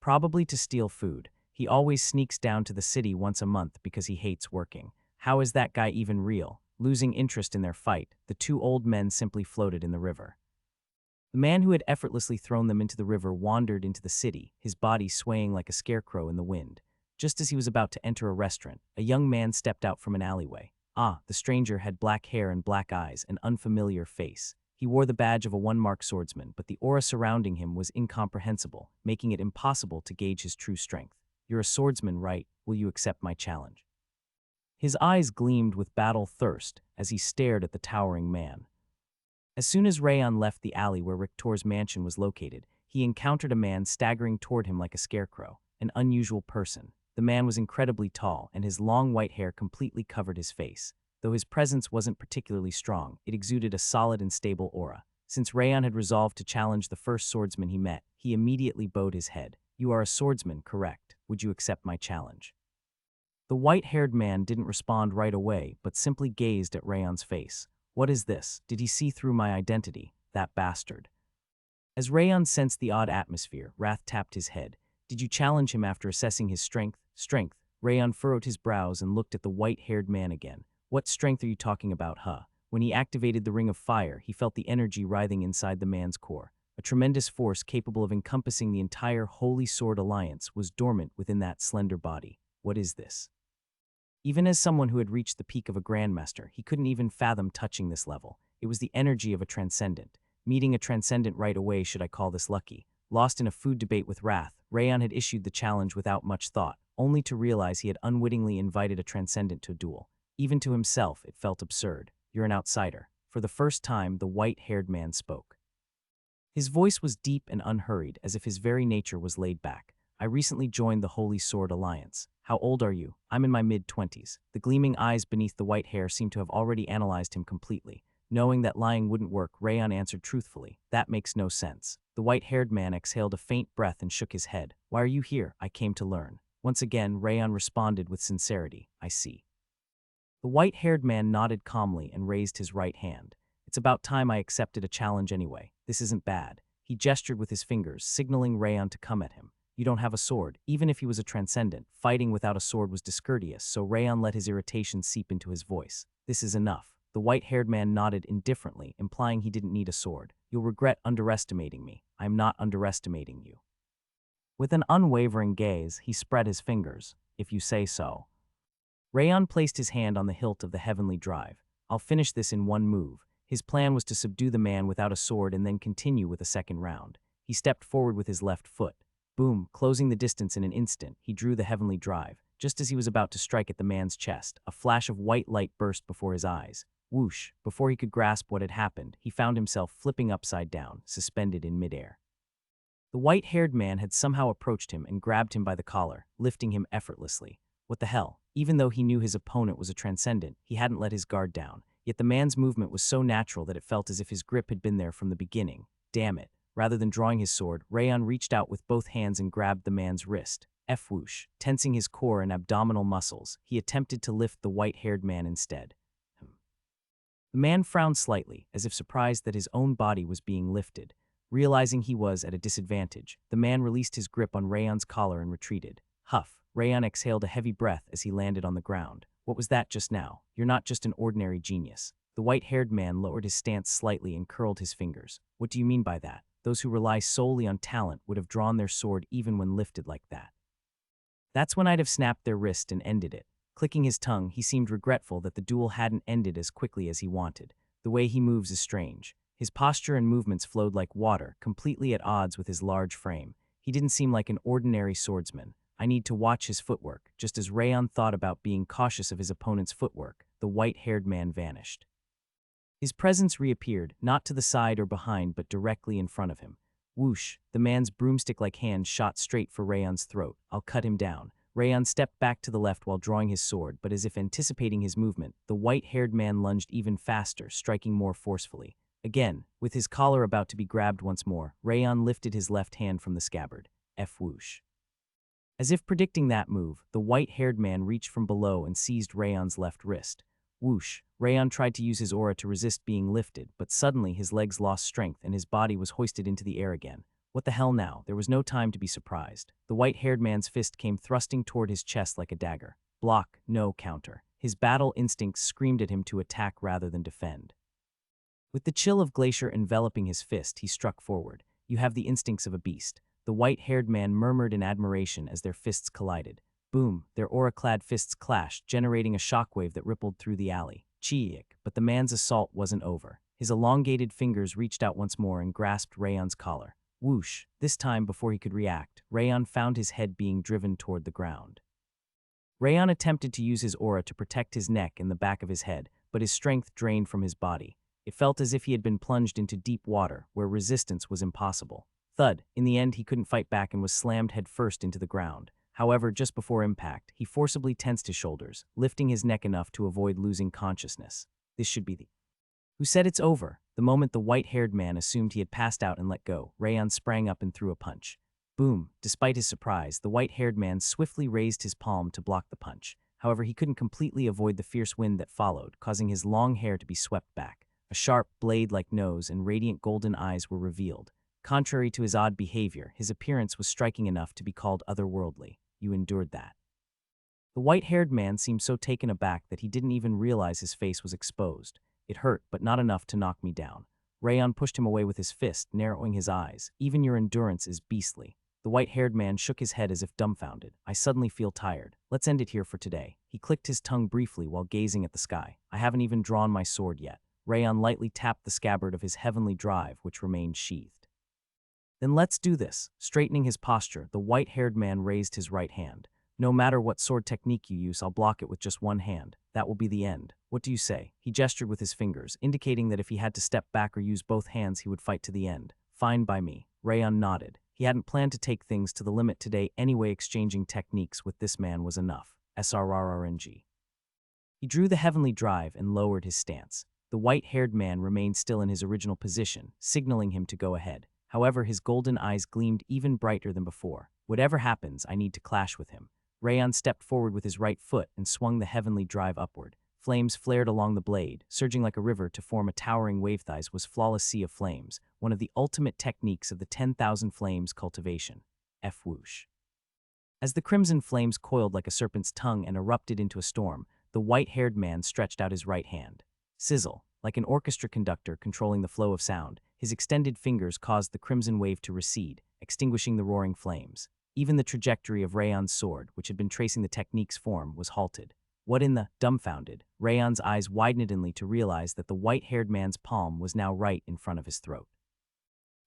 Probably to steal food. He always sneaks down to the city once a month because he hates working. How is that guy even real? Losing interest in their fight, the two old men simply floated in the river. The man who had effortlessly thrown them into the river wandered into the city, his body swaying like a scarecrow in the wind. Just as he was about to enter a restaurant, a young man stepped out from an alleyway. The stranger had black hair and black eyes, an unfamiliar face. He wore the badge of a one-mark swordsman, but the aura surrounding him was incomprehensible, making it impossible to gauge his true strength. You're a swordsman, right? Will you accept my challenge? His eyes gleamed with battle thirst as he stared at the towering man. As soon as Rayon left the alley where Rictor's mansion was located, he encountered a man staggering toward him like a scarecrow, an unusual person. The man was incredibly tall, and his long white hair completely covered his face. Though his presence wasn't particularly strong, it exuded a solid and stable aura. Since Rayon had resolved to challenge the first swordsman he met, he immediately bowed his head. You are a swordsman, correct? Would you accept my challenge? The white-haired man didn't respond right away, but simply gazed at Rayon's face. What is this? Did he see through my identity? That bastard. As Rayon sensed the odd atmosphere, Wrath tapped his head. Did you challenge him after assessing his strength? Strength. Rayon furrowed his brows and looked at the white-haired man again. What strength are you talking about, huh? When he activated the Ring of Fire, he felt the energy writhing inside the man's core. A tremendous force capable of encompassing the entire Holy Sword Alliance was dormant within that slender body. What is this? Even as someone who had reached the peak of a grandmaster, he couldn't even fathom touching this level. It was the energy of a transcendent. Meeting a transcendent right away, should I call this lucky? Lost in a food debate with Wrath, Rayon had issued the challenge without much thought, only to realize he had unwittingly invited a transcendent to a duel. Even to himself, it felt absurd. You're an outsider. For the first time, the white-haired man spoke. His voice was deep and unhurried, as if his very nature was laid back. I recently joined the Holy Sword Alliance. How old are you? I'm in my mid-20s. The gleaming eyes beneath the white hair seemed to have already analyzed him completely. Knowing that lying wouldn't work, Rayon answered truthfully. That makes no sense. The white-haired man exhaled a faint breath and shook his head. Why are you here? I came to learn. Once again, Rayon responded with sincerity. I see. The white-haired man nodded calmly and raised his right hand. It's about time I accepted a challenge anyway. This isn't bad. He gestured with his fingers, signaling Rayon to come at him. You don't have a sword. Even if he was a transcendent, fighting without a sword was discourteous, so Rayon let his irritation seep into his voice. This is enough. The white-haired man nodded indifferently, implying he didn't need a sword. You'll regret underestimating me. I am not underestimating you. With an unwavering gaze, he spread his fingers. If you say so. Rayon placed his hand on the hilt of the heavenly drive. I'll finish this in one move. His plan was to subdue the man without a sword and then continue with a second round. He stepped forward with his left foot. Boom, closing the distance in an instant, he drew the heavenly drive. Just as he was about to strike at the man's chest, a flash of white light burst before his eyes. Whoosh! Before he could grasp what had happened, he found himself flipping upside down, suspended in midair. The white-haired man had somehow approached him and grabbed him by the collar, lifting him effortlessly. What the hell? Even though he knew his opponent was a transcendent, he hadn't let his guard down. Yet the man's movement was so natural that it felt as if his grip had been there from the beginning. Damn it. Rather than drawing his sword, Rayon reached out with both hands and grabbed the man's wrist. Whoosh. Tensing his core and abdominal muscles, he attempted to lift the white-haired man instead. The man frowned slightly, as if surprised that his own body was being lifted. Realizing he was at a disadvantage, the man released his grip on Rayon's collar and retreated. Huff. Rayon exhaled a heavy breath as he landed on the ground. What was that just now? You're not just an ordinary genius. The white-haired man lowered his stance slightly and curled his fingers. What do you mean by that? Those who rely solely on talent would have drawn their sword even when lifted like that. That's when I'd have snapped their wrist and ended it. Clicking his tongue, he seemed regretful that the duel hadn't ended as quickly as he wanted. The way he moves is strange. His posture and movements flowed like water, completely at odds with his large frame. He didn't seem like an ordinary swordsman. I need to watch his footwork. Just as Rayon thought about being cautious of his opponent's footwork, the white-haired man vanished. His presence reappeared, not to the side or behind, but directly in front of him. Whoosh! The man's broomstick-like hand shot straight for Rayon's throat. I'll cut him down. Rayon stepped back to the left while drawing his sword, but as if anticipating his movement, the white-haired man lunged even faster, striking more forcefully. Again, with his collar about to be grabbed once more, Rayon lifted his left hand from the scabbard. Whoosh! As if predicting that move, the white-haired man reached from below and seized Rayon's left wrist. Whoosh! Rayon tried to use his aura to resist being lifted, but suddenly his legs lost strength and his body was hoisted into the air again. What the hell now? There was no time to be surprised. The white-haired man's fist came thrusting toward his chest like a dagger. Block, no counter. His battle instincts screamed at him to attack rather than defend. With the chill of glacier enveloping his fist, he struck forward. You have the instincts of a beast. The white-haired man murmured in admiration as their fists collided. Boom, their aura-clad fists clashed, generating a shockwave that rippled through the alley. Cheek, but the man's assault wasn't over. His elongated fingers reached out once more and grasped Rayon's collar. Whoosh, this time before he could react, Rayon found his head being driven toward the ground. Rayon attempted to use his aura to protect his neck and the back of his head, but his strength drained from his body. It felt as if he had been plunged into deep water, where resistance was impossible. Thud, in the end he couldn't fight back and was slammed headfirst into the ground. However, just before impact, he forcibly tensed his shoulders, lifting his neck enough to avoid losing consciousness. This should be the... Who said it's over? The moment the white-haired man assumed he had passed out and let go, Rayon sprang up and threw a punch. Boom! Despite his surprise, the white-haired man swiftly raised his palm to block the punch. However, he couldn't completely avoid the fierce wind that followed, causing his long hair to be swept back. A sharp, blade-like nose and radiant golden eyes were revealed. Contrary to his odd behavior, his appearance was striking enough to be called otherworldly. You endured that. The white-haired man seemed so taken aback that he didn't even realize his face was exposed. It hurt, but not enough to knock me down. Rayon pushed him away with his fist, narrowing his eyes. Even your endurance is beastly. The white-haired man shook his head as if dumbfounded. I suddenly feel tired. Let's end it here for today. He clicked his tongue briefly while gazing at the sky. I haven't even drawn my sword yet. Rayon lightly tapped the scabbard of his heavenly drive, which remained sheathed. Then let's do this. Straightening his posture, the white-haired man raised his right hand. No matter what sword technique you use, I'll block it with just one hand. That will be the end. What do you say? He gestured with his fingers, indicating that if he had to step back or use both hands, he would fight to the end. Fine by me. Rayon nodded. He hadn't planned to take things to the limit today anyway. Exchanging techniques with this man was enough. SRRNG. He drew the heavenly drive and lowered his stance. The white-haired man remained still in his original position, signaling him to go ahead. However, his golden eyes gleamed even brighter than before. Whatever happens, I need to clash with him. Rayon stepped forward with his right foot and swung the heavenly drive upward. Flames flared along the blade, surging like a river to form a towering wave. Thighs was flawless sea of flames, one of the ultimate techniques of the 10,000 flames cultivation. Whoosh. As the crimson flames coiled like a serpent's tongue and erupted into a storm, the white-haired man stretched out his right hand. Sizzle. Like an orchestra conductor controlling the flow of sound, his extended fingers caused the crimson wave to recede, extinguishing the roaring flames. Even the trajectory of Rayon's sword, which had been tracing the technique's form, was halted. What in the... Dumbfounded, Rayon's eyes widened instantly to realize that the white-haired man's palm was now right in front of his throat.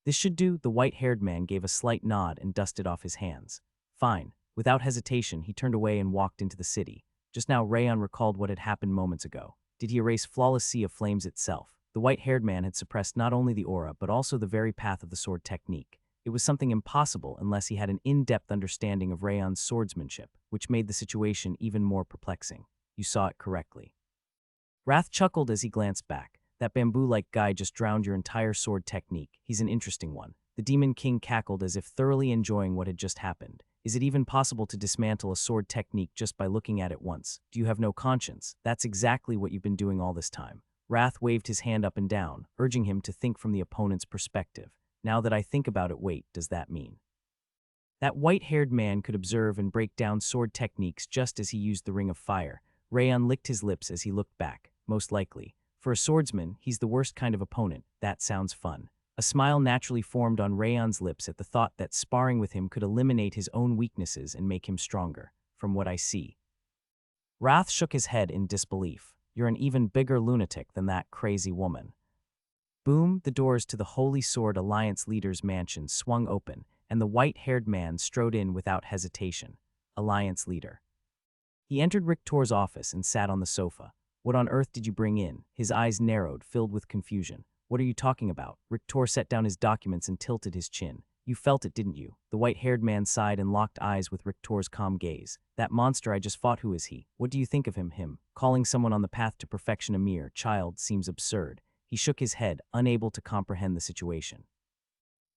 This should do. The white-haired man gave a slight nod and dusted off his hands. Fine. Without hesitation, he turned away and walked into the city. Just now, Rayon recalled what had happened moments ago. Did he erase flawless sea of flames itself? The white-haired man had suppressed not only the aura but also the very path of the sword technique. It was something impossible unless he had an in-depth understanding of Rayon's swordsmanship, which made the situation even more perplexing. You saw it correctly. Wrath chuckled as he glanced back. That bamboo-like guy just drowned your entire sword technique. He's an interesting one. The Demon King cackled as if thoroughly enjoying what had just happened. Is it even possible to dismantle a sword technique just by looking at it once? Do you have no conscience? That's exactly what you've been doing all this time. Wrath waved his hand up and down, urging him to think from the opponent's perspective. Now that I think about it, wait, does that mean that white-haired man could observe and break down sword techniques just as he used the Ring of Fire? Rayon licked his lips as he looked back. Most likely. For a swordsman, he's the worst kind of opponent. That sounds fun. A smile naturally formed on Rayon's lips at the thought that sparring with him could eliminate his own weaknesses and make him stronger, from what I see. Wrath shook his head in disbelief. You're an even bigger lunatic than that crazy woman. Boom, the doors to the Holy Sword Alliance leader's mansion swung open, and the white-haired man strode in without hesitation. Alliance leader. He entered Rictor's office and sat on the sofa. What on earth did you bring in? His eyes narrowed, filled with confusion. What are you talking about? Rictor set down his documents and tilted his chin. You felt it, didn't you? The white-haired man sighed and locked eyes with Rictor's calm gaze. That monster I just fought, who is he? What do you think of him? Calling someone on the path to perfection a mere child seems absurd. He shook his head, unable to comprehend the situation.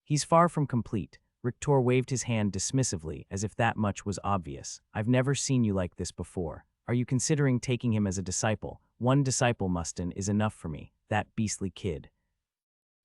He's far from complete. Rictor waved his hand dismissively, as if that much was obvious. I've never seen you like this before. Are you considering taking him as a disciple? One disciple, Mustin, is enough for me. That beastly kid.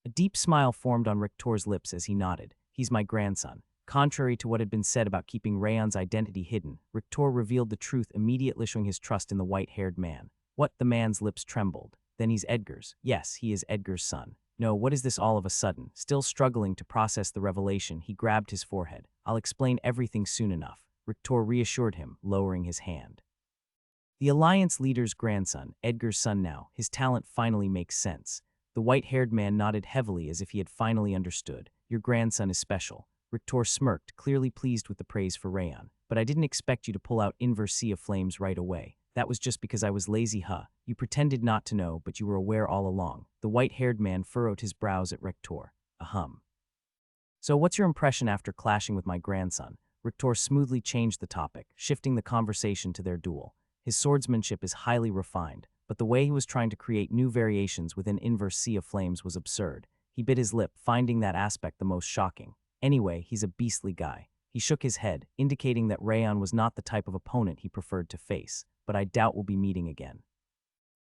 A deep smile formed on Rictor's lips as he nodded. He's my grandson. Contrary to what had been said about keeping Rayon's identity hidden, Rictor revealed the truth, immediately showing his trust in the white-haired man. What? The man's lips trembled. Then he's Edgar's. Yes, he is Edgar's son. No, what is this all of a sudden? Still struggling to process the revelation, he grabbed his forehead. I'll explain everything soon enough. Rictor reassured him, lowering his hand. The Alliance leader's grandson, Edgar's son now, his talent finally makes sense. The white-haired man nodded heavily as if he had finally understood. Your grandson is special. Rictor smirked, clearly pleased with the praise for Rayon. But I didn't expect you to pull out Inverse Sea of Flames right away. That was just because I was lazy, huh? You pretended not to know, but you were aware all along. The white-haired man furrowed his brows at Rictor. Ahem. So what's your impression after clashing with my grandson? Rictor smoothly changed the topic, shifting the conversation to their duel. His swordsmanship is highly refined, but the way he was trying to create new variations within Inverse Sea of Flames was absurd. He bit his lip, finding that aspect the most shocking. Anyway, he's a beastly guy. He shook his head, indicating that Rayon was not the type of opponent he preferred to face, but I doubt we'll be meeting again.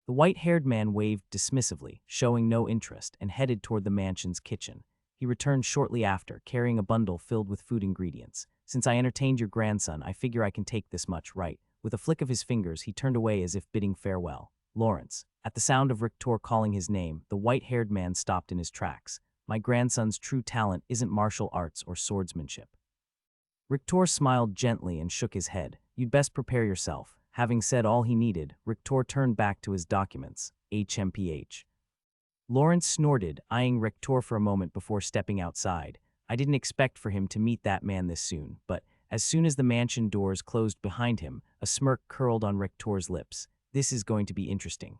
The white-haired man waved dismissively, showing no interest, and headed toward the mansion's kitchen. He returned shortly after, carrying a bundle filled with food ingredients. Since I entertained your grandson, I figure I can take this much, right? With a flick of his fingers, he turned away as if bidding farewell. Lawrence. At the sound of Rictor calling his name, the white-haired man stopped in his tracks. My grandson's true talent isn't martial arts or swordsmanship. Rictor smiled gently and shook his head. You'd best prepare yourself. Having said all he needed, Rictor turned back to his documents. HMPH. Lawrence snorted, eyeing Rictor for a moment before stepping outside. I didn't expect for him to meet that man this soon, but as soon as the mansion doors closed behind him, a smirk curled on Rictor's lips. This is going to be interesting.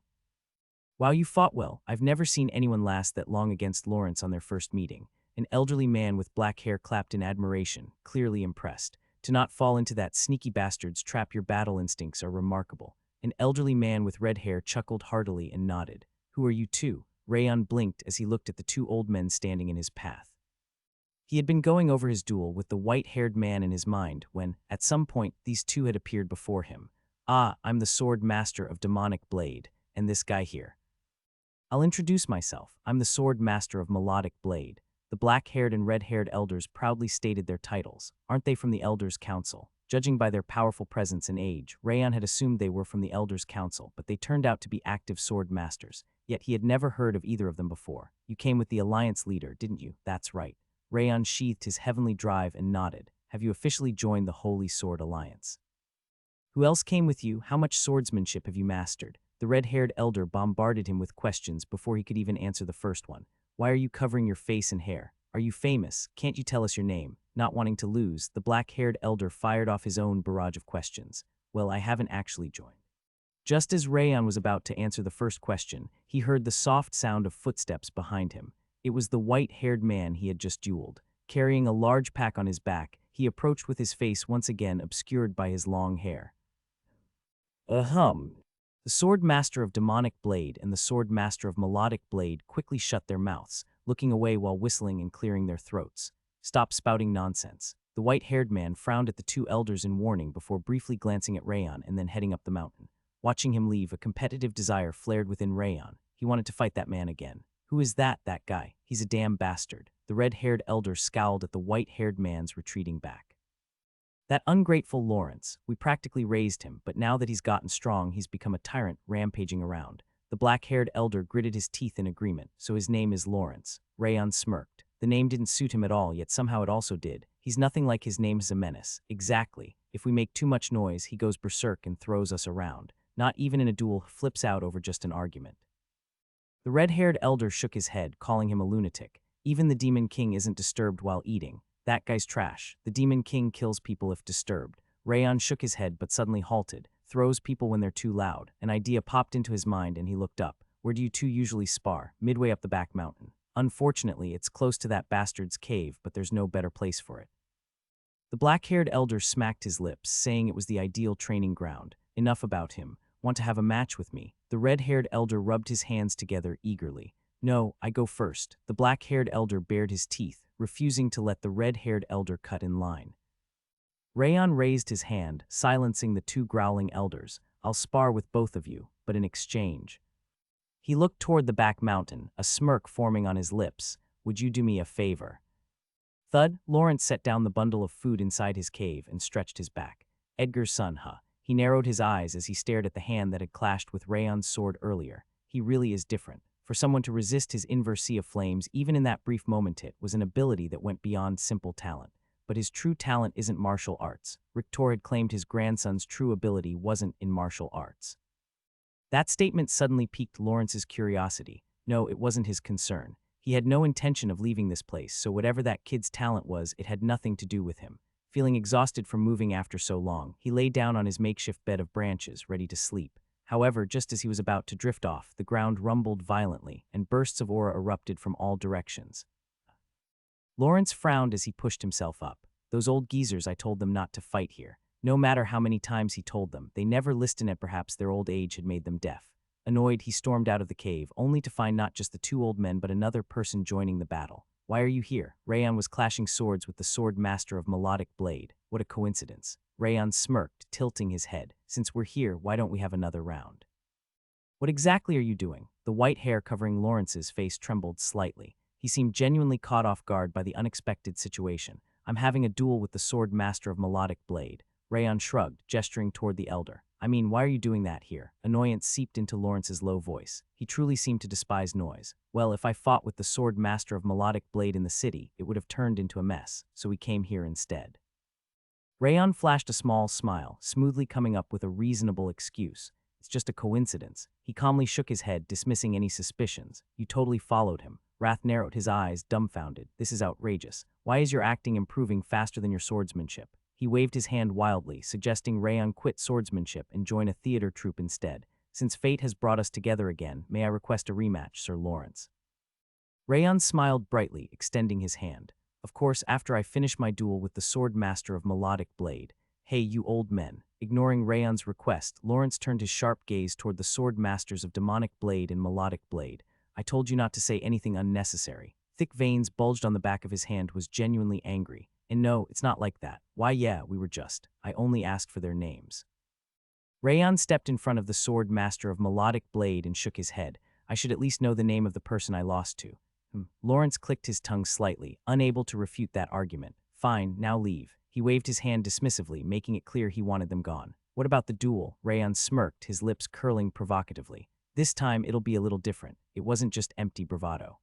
While you fought well, I've never seen anyone last that long against Lawrence on their first meeting. An elderly man with black hair clapped in admiration, clearly impressed. To not fall into that sneaky bastard's trap, your battle instincts are remarkable. An elderly man with red hair chuckled heartily and nodded. Who are you two? Rayon blinked as he looked at the two old men standing in his path. He had been going over his duel with the white-haired man in his mind when, at some point, these two had appeared before him. Ah, I'm the sword master of Demonic Blade, and this guy here. I'll introduce myself. I'm the sword master of Melodic Blade. The black-haired and red-haired elders proudly stated their titles. Aren't they from the Elders' Council? Judging by their powerful presence and age, Rayon had assumed they were from the Elders' Council, but they turned out to be active sword masters. Yet he had never heard of either of them before. You came with the Alliance leader, didn't you? That's right. Rayon sheathed his heavenly drive and nodded. Have you officially joined the Holy Sword Alliance? Who else came with you? How much swordsmanship have you mastered? The red-haired elder bombarded him with questions before he could even answer the first one. Why are you covering your face and hair? Are you famous? Can't you tell us your name? Not wanting to lose, the black-haired elder fired off his own barrage of questions. Well, I haven't actually joined. Just as Rayon was about to answer the first question, he heard the soft sound of footsteps behind him. It was the white-haired man he had just dueled. Carrying a large pack on his back, he approached with his face once again obscured by his long hair. Ahem. The sword master of Demonic Blade and the sword master of Melodic Blade quickly shut their mouths, looking away while whistling and clearing their throats. Stop spouting nonsense. The white-haired man frowned at the two elders in warning before briefly glancing at Rayon and then heading up the mountain. Watching him leave, a competitive desire flared within Rayon. He wanted to fight that man again. Who is that guy? He's a damn bastard. The red-haired elder scowled at the white-haired man's retreating back. That ungrateful Lawrence. We practically raised him, but now that he's gotten strong, he's become a tyrant, rampaging around. The black-haired elder gritted his teeth in agreement, so his name is Lawrence. Rayon smirked. The name didn't suit him at all, yet somehow it also did. He's nothing like his name is a menace. Exactly. If we make too much noise, he goes berserk and throws us around. Not even in a duel, flips out over just an argument. The red-haired elder shook his head, calling him a lunatic. Even the Demon King isn't disturbed while eating. That guy's trash. The Demon King kills people if disturbed. Rayon shook his head but suddenly halted. Throws people when they're too loud. An idea popped into his mind and he looked up. Where do you two usually spar? Midway up the back mountain. Unfortunately, it's close to that bastard's cave, but there's no better place for it. The black-haired elder smacked his lips, saying it was the ideal training ground. Enough about him. Want to have a match with me? The red-haired elder rubbed his hands together eagerly. No, I go first. The black-haired elder bared his teeth, refusing to let the red-haired elder cut in line. Rayon raised his hand, silencing the two growling elders. I'll spar with both of you, but in exchange. He looked toward the back mountain, a smirk forming on his lips. Would you do me a favor? Thud, Lawrence set down the bundle of food inside his cave and stretched his back. Edgar's son, huh? He narrowed his eyes as he stared at the hand that had clashed with Rayon's sword earlier. He really is different. For someone to resist his Inverse Sea of Flames, even in that brief moment, it was an ability that went beyond simple talent. but his true talent isn't martial arts. Rictor had claimed his grandson's true ability wasn't in martial arts. That statement suddenly piqued Lawrence's curiosity. No, it wasn't his concern. He had no intention of leaving this place, so whatever that kid's talent was, it had nothing to do with him. Feeling exhausted from moving after so long, he lay down on his makeshift bed of branches, ready to sleep. However, just as he was about to drift off, the ground rumbled violently, and bursts of aura erupted from all directions. Lawrence frowned as he pushed himself up. Those old geezers, I told them not to fight here. No matter how many times he told them, they never listened, and perhaps their old age had made them deaf. Annoyed, he stormed out of the cave, only to find not just the two old men but another person joining the battle. Why are you here? Rayon was clashing swords with the sword master of Melodic Blade. What a coincidence. Rayon smirked, tilting his head. Since we're here, why don't we have another round? What exactly are you doing? The white hair covering Lawrence's face trembled slightly. He seemed genuinely caught off guard by the unexpected situation. I'm having a duel with the sword master of Melodic Blade. Rayon shrugged, gesturing toward the elder. I mean, why are you doing that here? Annoyance seeped into Lawrence's low voice. He truly seemed to despise noise. Well, if I fought with the sword master of Melodic Blade in the city, it would have turned into a mess, so we came here instead. Rayon flashed a small smile, smoothly coming up with a reasonable excuse. It's just a coincidence. He calmly shook his head, dismissing any suspicions. You totally followed him. Wrath narrowed his eyes, dumbfounded. This is outrageous. Why is your acting improving faster than your swordsmanship? He waved his hand wildly, suggesting Rayon quit swordsmanship and join a theater troupe instead. Since fate has brought us together again, may I request a rematch, Sir Lawrence? Rayon smiled brightly, extending his hand. Of course, after I finish my duel with the sword master of Melodic Blade. Hey, you old men. Ignoring Rayon's request, Lawrence turned his sharp gaze toward the sword masters of Demonic Blade and Melodic Blade. I told you not to say anything unnecessary. Thick veins bulged on the back of his hand, was genuinely angry. And no, it's not like that. Why, yeah, we were just. I only asked for their names. Rayon stepped in front of the sword master of Melodic Blade and shook his head. I should at least know the name of the person I lost to. Lawrence clicked his tongue slightly, unable to refute that argument. Fine, now leave. He waved his hand dismissively, making it clear he wanted them gone. What about the duel? Rayon smirked, his lips curling provocatively. This time, it'll be a little different. It wasn't just empty bravado.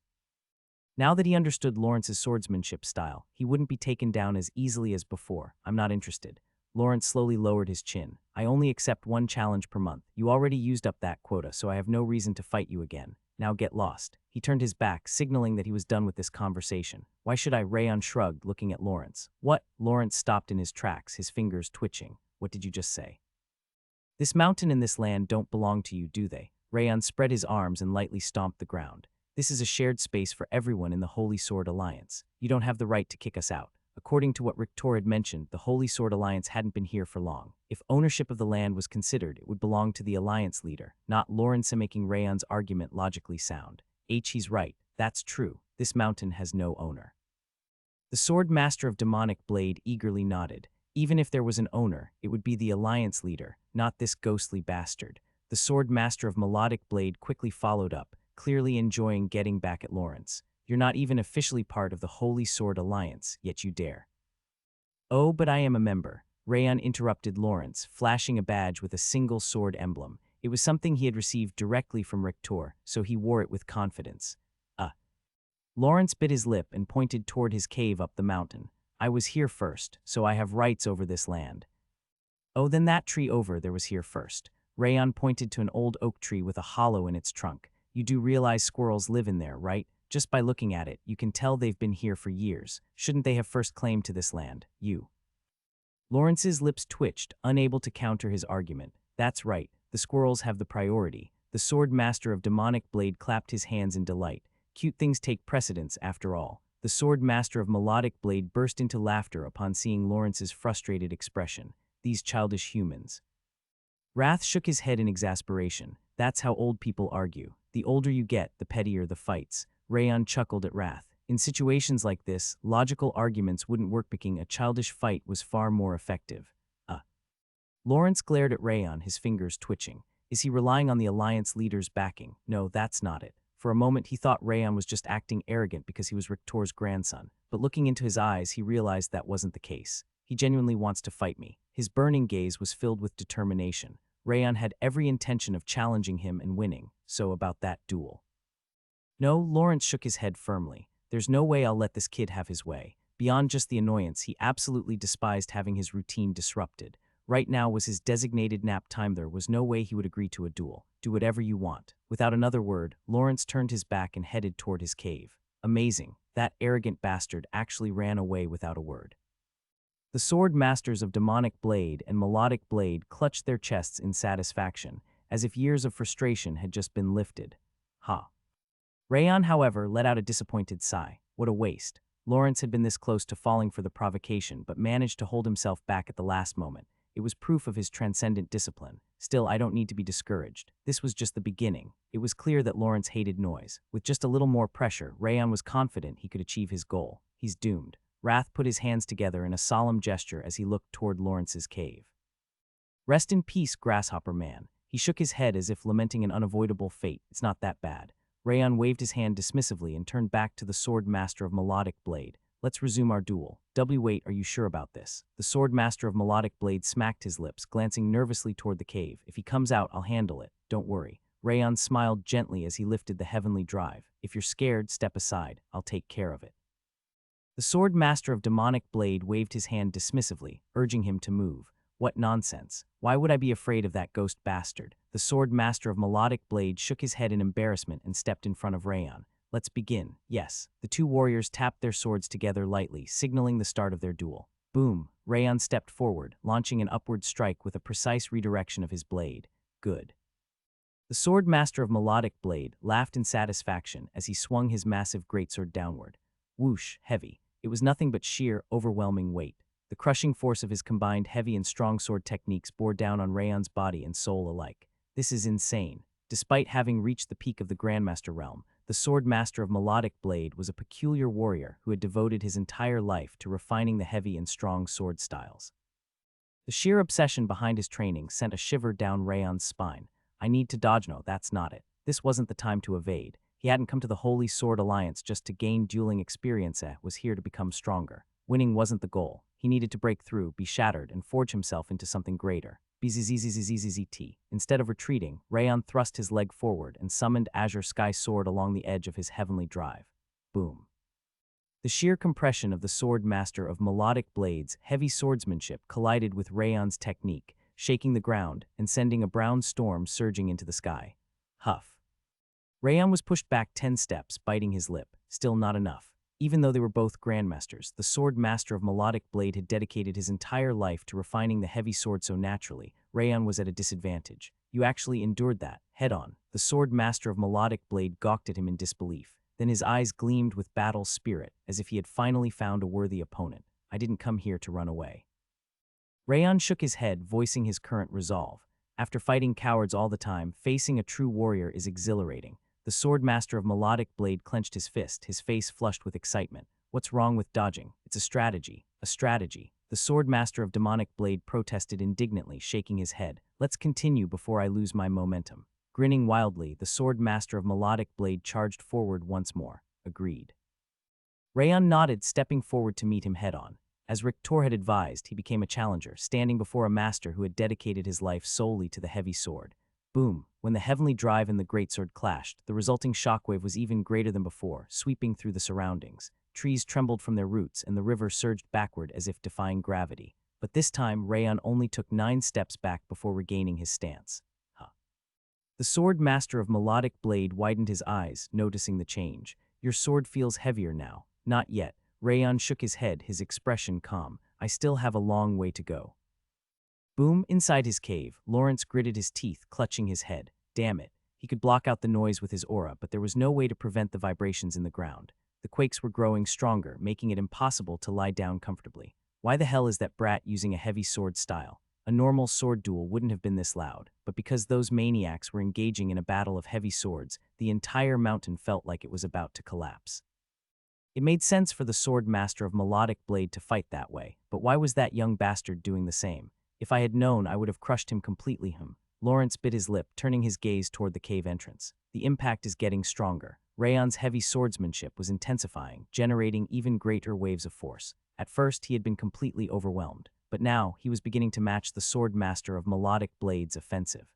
Now that he understood Lawrence's swordsmanship style, he wouldn't be taken down as easily as before. I'm not interested. Lawrence slowly lowered his chin. I only accept one challenge per month. You already used up that quota, so I have no reason to fight you again. Now get lost. He turned his back, signaling that he was done with this conversation. Why should I? Rayon shrugged, looking at Lawrence. What? Lawrence stopped in his tracks, his fingers twitching. What did you just say? This mountain and this land don't belong to you, do they? Rayon spread his arms and lightly stomped the ground. This is a shared space for everyone in the Holy Sword Alliance. You don't have the right to kick us out. According to what Rictor had mentioned, the Holy Sword Alliance hadn't been here for long. If ownership of the land was considered, it would belong to the Alliance leader, not Lawrence, making Rayon's argument logically sound. He's right. That's true. This mountain has no owner. The Sword Master of Demonic Blade eagerly nodded. Even if there was an owner, it would be the Alliance leader, not this ghostly bastard. The Sword Master of Melodic Blade quickly followed up, clearly enjoying getting back at Lawrence. You're not even officially part of the Holy Sword Alliance, yet you dare. Oh, but I am a member. Rayon interrupted Lawrence, flashing a badge with a single sword emblem. It was something he had received directly from Rictor, so he wore it with confidence. Lawrence bit his lip and pointed toward his cave up the mountain. I was here first, so I have rights over this land. Oh, then that tree over there was here first. Rayon pointed to an old oak tree with a hollow in its trunk. You do realize squirrels live in there, right? Just by looking at it, you can tell they've been here for years. Shouldn't they have first claim to this land? You. Lawrence's lips twitched, unable to counter his argument. That's right, the squirrels have the priority. The Sword Master of Demonic Blade clapped his hands in delight. Cute things take precedence, after all. The Sword Master of Melodic Blade burst into laughter upon seeing Lawrence's frustrated expression. These childish humans. Wrath shook his head in exasperation. That's how old people argue. The older you get, the pettier the fights. Rayon chuckled at Wrath. In situations like this, logical arguments wouldn't work. Picking a childish fight was far more effective. Lawrence glared at Rayon, his fingers twitching. Is he relying on the Alliance leader's backing? No, that's not it. For a moment, he thought Rayon was just acting arrogant because he was Rictor's grandson. But looking into his eyes, he realized that wasn't the case. He genuinely wants to fight me. His burning gaze was filled with determination. Rayon had every intention of challenging him and winning. So about that duel. No, Lawrence shook his head firmly. There's no way I'll let this kid have his way. Beyond just the annoyance, he absolutely despised having his routine disrupted. Right now was his designated nap time. There was no way he would agree to a duel. Do whatever you want. Without another word, Lawrence turned his back and headed toward his cave. Amazing. That arrogant bastard actually ran away without a word. The sword masters of Demonic Blade and Melodic Blade clutched their chests in satisfaction, as if years of frustration had just been lifted. Ha. Rayon, however, let out a disappointed sigh. What a waste. Lawrence had been this close to falling for the provocation, but managed to hold himself back at the last moment. It was proof of his transcendent discipline. Still, I don't need to be discouraged. This was just the beginning. It was clear that Lawrence hated noise. With just a little more pressure, Rayon was confident he could achieve his goal. He's doomed. Wrath put his hands together in a solemn gesture as he looked toward Lawrence's cave. Rest in peace, Grasshopper Man. He shook his head as if lamenting an unavoidable fate. It's not that bad. Rayon waved his hand dismissively and turned back to the sword master of Melodic Blade. Let's resume our duel. Wait, are you sure about this? The sword master of Melodic Blade smacked his lips, glancing nervously toward the cave. If he comes out, I'll handle it. Don't worry. Rayon smiled gently as he lifted the heavenly drive. If you're scared, step aside. I'll take care of it. The sword master of Demonic Blade waved his hand dismissively, urging him to move. What nonsense. Why would I be afraid of that ghost bastard? The sword master of Melodic Blade shook his head in embarrassment and stepped in front of Rayon. Let's begin. Yes. The two warriors tapped their swords together lightly, signaling the start of their duel. Boom. Rayon stepped forward, launching an upward strike with a precise redirection of his blade. Good. The sword master of Melodic Blade laughed in satisfaction as he swung his massive greatsword downward. Whoosh, heavy. It was nothing but sheer, overwhelming weight. The crushing force of his combined heavy and strong sword techniques bore down on Rayon's body and soul alike. This is insane. Despite having reached the peak of the Grandmaster realm, the sword master of Melodic Blade was a peculiar warrior who had devoted his entire life to refining the heavy and strong sword styles. The sheer obsession behind his training sent a shiver down Rayon's spine. I need to dodge. No, that's not it. This wasn't the time to evade. He hadn't come to the Holy Sword Alliance just to gain dueling experience. Was here to become stronger. Winning wasn't the goal. He needed to break through, be shattered, and forge himself into something greater. Bzzzzzzzt. Instead of retreating, Rayon thrust his leg forward and summoned Azure Sky Sword along the edge of his heavenly drive. Boom. The sheer compression of the sword master of Melodic Blade's heavy swordsmanship collided with Rayon's technique, shaking the ground and sending a brown storm surging into the sky. Huff. Rayon was pushed back 10 steps, biting his lip. Still not enough. Even though they were both grandmasters, the sword master of Melodic Blade had dedicated his entire life to refining the heavy sword so naturally, Rayon was at a disadvantage. You actually endured that, head-on. The sword master of Melodic Blade gawked at him in disbelief. Then his eyes gleamed with battle spirit, as if he had finally found a worthy opponent. I didn't come here to run away. Rayon shook his head, voicing his current resolve. After fighting cowards all the time, facing a true warrior is exhilarating. The sword master of Melodic Blade clenched his fist, his face flushed with excitement. What's wrong with dodging? It's a strategy. A strategy. The sword master of Demonic Blade protested indignantly, shaking his head. Let's continue before I lose my momentum. Grinning wildly, the sword master of Melodic Blade charged forward once more. Agreed. Rayon nodded, stepping forward to meet him head-on. As Rictor had advised, he became a challenger, standing before a master who had dedicated his life solely to the heavy sword. Boom. When the heavenly drive and the greatsword clashed, the resulting shockwave was even greater than before, sweeping through the surroundings. Trees trembled from their roots, and the river surged backward as if defying gravity. But this time, Rayon only took 9 steps back before regaining his stance. The sword master of Melodic Blade widened his eyes, noticing the change. Your sword feels heavier now. Not yet. Rayon shook his head, his expression calm. I still have a long way to go. Boom. Inside his cave, Lawrence gritted his teeth, clutching his head. Damn it. He could block out the noise with his aura, but there was no way to prevent the vibrations in the ground. The quakes were growing stronger, making it impossible to lie down comfortably. Why the hell is that brat using a heavy sword style? A normal sword duel wouldn't have been this loud, but because those maniacs were engaging in a battle of heavy swords, the entire mountain felt like it was about to collapse. It made sense for the sword master of Melodic Blade to fight that way, but why was that young bastard doing the same? If I had known, I would have crushed him completely. Lawrence bit his lip, turning his gaze toward the cave entrance. The impact is getting stronger. Rayon's heavy swordsmanship was intensifying, generating even greater waves of force. At first, he had been completely overwhelmed, but now he was beginning to match the sword master of Melodic Blade's offensive.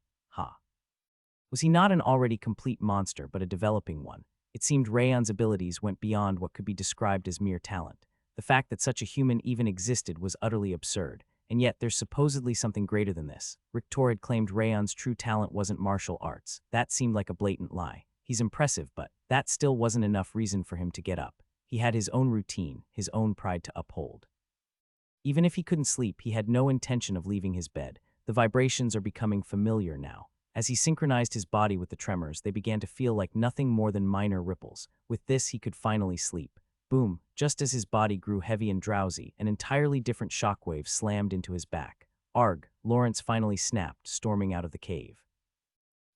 Was he not an already complete monster, but a developing one? It seemed Rayon's abilities went beyond what could be described as mere talent. The fact that such a human even existed was utterly absurd. And yet, there's supposedly something greater than this. Rictor had claimed Rayon's true talent wasn't martial arts. That seemed like a blatant lie. He's impressive, but that still wasn't enough reason for him to get up. He had his own routine, his own pride to uphold. Even if he couldn't sleep, he had no intention of leaving his bed. The vibrations are becoming familiar now. As he synchronized his body with the tremors, they began to feel like nothing more than minor ripples. With this, he could finally sleep. Boom, just as his body grew heavy and drowsy, an entirely different shockwave slammed into his back. Arg, Lawrence finally snapped, storming out of the cave.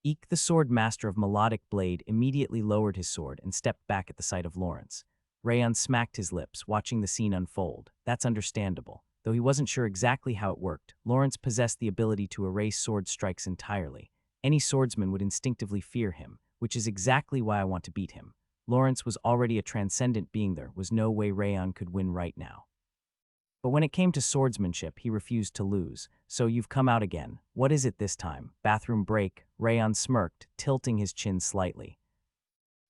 Eek, the sword master of Melodic Blade, immediately lowered his sword and stepped back at the sight of Lawrence. Rayon smacked his lips, watching the scene unfold. That's understandable. Though he wasn't sure exactly how it worked, Lawrence possessed the ability to erase sword strikes entirely. Any swordsman would instinctively fear him, which is exactly why I want to beat him. Lawrence was already a transcendent being. There was no way Rayon could win right now. But when it came to swordsmanship, he refused to lose. So you've come out again. What is it this time? Bathroom break? Rayon smirked, tilting his chin slightly.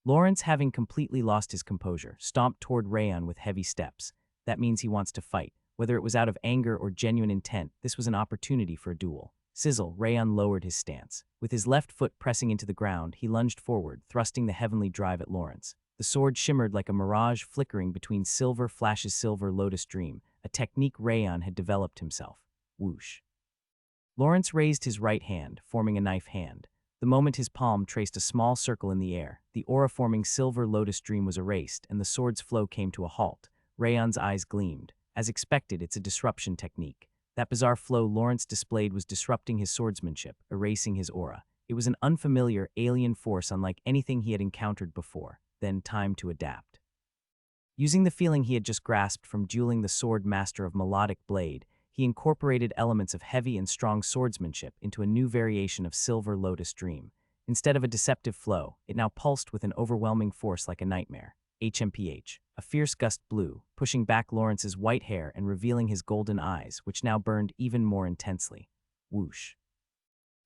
Lawrence, having completely lost his composure, stomped toward Rayon with heavy steps. That means he wants to fight. Whether it was out of anger or genuine intent, this was an opportunity for a duel. Sizzle, Rayon lowered his stance. With his left foot pressing into the ground, he lunged forward, thrusting the heavenly drive at Lawrence. The sword shimmered like a mirage, flickering between silver flashes. Silver Lotus Dream, a technique Rayon had developed himself. Whoosh. Lawrence raised his right hand, forming a knife hand. The moment his palm traced a small circle in the air, the aura-forming Silver Lotus Dream was erased, and the sword's flow came to a halt. Rayon's eyes gleamed. As expected, it's a disruption technique. That bizarre flow Lawrence displayed was disrupting his swordsmanship, erasing his aura. It was an unfamiliar, alien force unlike anything he had encountered before. Then time to adapt. Using the feeling he had just grasped from dueling the sword master of Melodic Blade, he incorporated elements of heavy and strong swordsmanship into a new variation of Silver Lotus Dream. Instead of a deceptive flow, it now pulsed with an overwhelming force like a nightmare. HMPH. A fierce gust blew, pushing back Lawrence's white hair and revealing his golden eyes, which now burned even more intensely. Whoosh.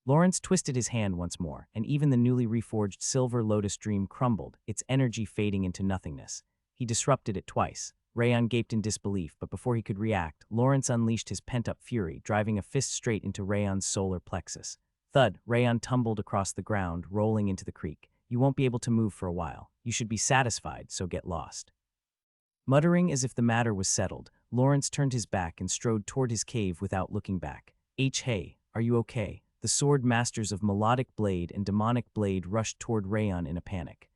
Lawrence twisted his hand once more, and even the newly reforged Silver Lotus Dream crumbled, its energy fading into nothingness. He disrupted it twice. Rayon gaped in disbelief, but before he could react, Lawrence unleashed his pent-up fury, driving a fist straight into Rayon's solar plexus. Thud, Rayon tumbled across the ground, rolling into the creek. You won't be able to move for a while. You should be satisfied, so get lost. Muttering as if the matter was settled, Lawrence turned his back and strode toward his cave without looking back. Hey, are you okay? The sword masters of Melodic Blade and Demonic Blade rushed toward Rayon in a panic.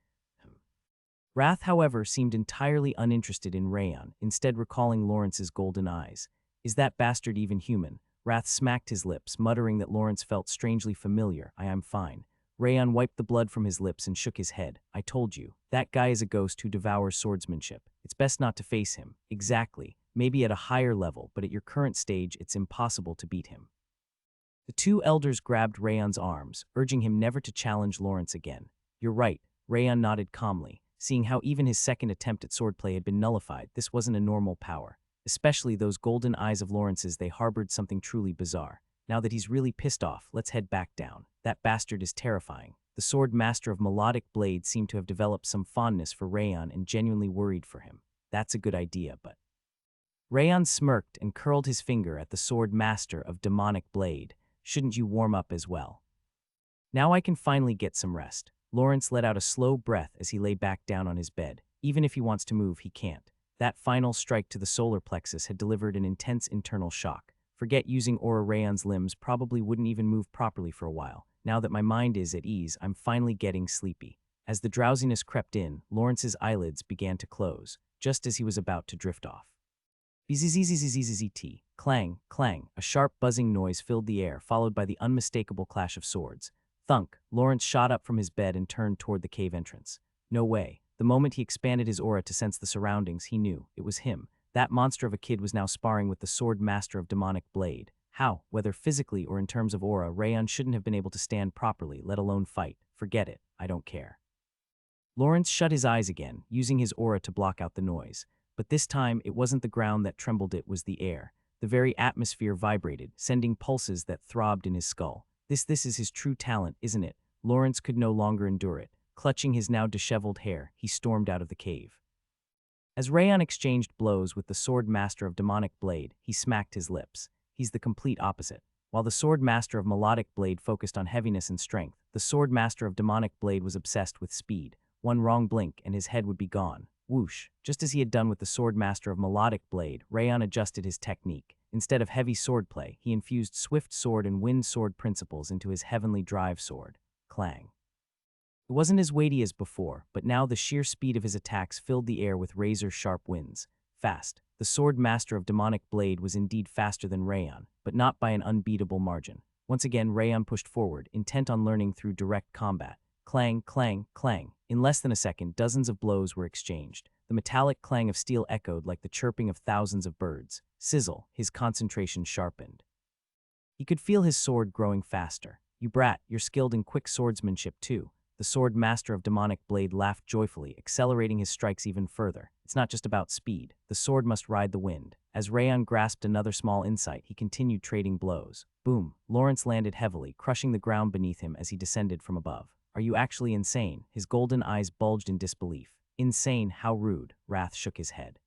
Wrath, however, seemed entirely uninterested in Rayon, instead recalling Lawrence's golden eyes. Is that bastard even human? Wrath smacked his lips, muttering that Lawrence felt strangely familiar. I'm fine. Rayon wiped the blood from his lips and shook his head. I told you, that guy is a ghost who devours swordsmanship. It's best not to face him. Exactly. Maybe at a higher level, but at your current stage, it's impossible to beat him. The two elders grabbed Rayon's arms, urging him never to challenge Lawrence again. You're right, Rayon nodded calmly. Seeing how even his second attempt at swordplay had been nullified, this wasn't a normal power. Especially those golden eyes of Lawrence's, they harbored something truly bizarre. Now that he's really pissed off, let's head back down. That bastard is terrifying. The sword master of Melodic Blade seemed to have developed some fondness for Rayon and genuinely worried for him. That's a good idea, but... Rayon smirked and curled his finger at the sword master of Demonic Blade. Shouldn't you warm up as well? Now I can finally get some rest. Lawrence let out a slow breath as he lay back down on his bed. Even if he wants to move, he can't. That final strike to the solar plexus had delivered an intense internal shock. Forget using aura. Rayon's limbs probably wouldn't even move properly for a while. Now that my mind is at ease, I'm finally getting sleepy. As the drowsiness crept in, Lawrence's eyelids began to close, just as he was about to drift off. Bzzzzzzzzzt. Clang, clang. A sharp buzzing noise filled the air, followed by the unmistakable clash of swords. Thunk. Lawrence shot up from his bed and turned toward the cave entrance. No way. The moment he expanded his aura to sense the surroundings, he knew. It was him. That monster of a kid was now sparring with the sword master of Demonic Blade. How, whether physically or in terms of aura, Rayon shouldn't have been able to stand properly, let alone fight. Forget it. I don't care. Lawrence shut his eyes again, using his aura to block out the noise. But this time, it wasn't the ground that trembled, it was the air. The very atmosphere vibrated, sending pulses that throbbed in his skull. This is his true talent, isn't it? Lawrence could no longer endure it. Clutching his now disheveled hair, he stormed out of the cave. As Rayon exchanged blows with the sword master of demonic blade, he smacked his lips. He's the complete opposite. While the sword master of melodic blade focused on heaviness and strength, the sword master of demonic blade was obsessed with speed. One wrong blink and his head would be gone. Whoosh. Just as he had done with the sword master of melodic blade, Rayon adjusted his technique. Instead of heavy swordplay, he infused swift sword and wind sword principles into his heavenly drive sword. Clang. It wasn't as weighty as before, but now the sheer speed of his attacks filled the air with razor-sharp winds. Fast. The sword master of demonic blade was indeed faster than Rayon, but not by an unbeatable margin. Once again, Rayon pushed forward, intent on learning through direct combat. Clang, clang, clang. In less than a second, dozens of blows were exchanged. The metallic clang of steel echoed like the chirping of thousands of birds. Sizzle, his concentration sharpened. He could feel his sword growing faster. You brat, you're skilled in quick swordsmanship too. The sword master of demonic blade laughed joyfully, accelerating his strikes even further. It's not just about speed. The sword must ride the wind. As Rayon grasped another small insight, he continued trading blows. Boom. Lawrence landed heavily, crushing the ground beneath him as he descended from above. Are you actually insane? His golden eyes bulged in disbelief. Insane? How rude. Wrath shook his head.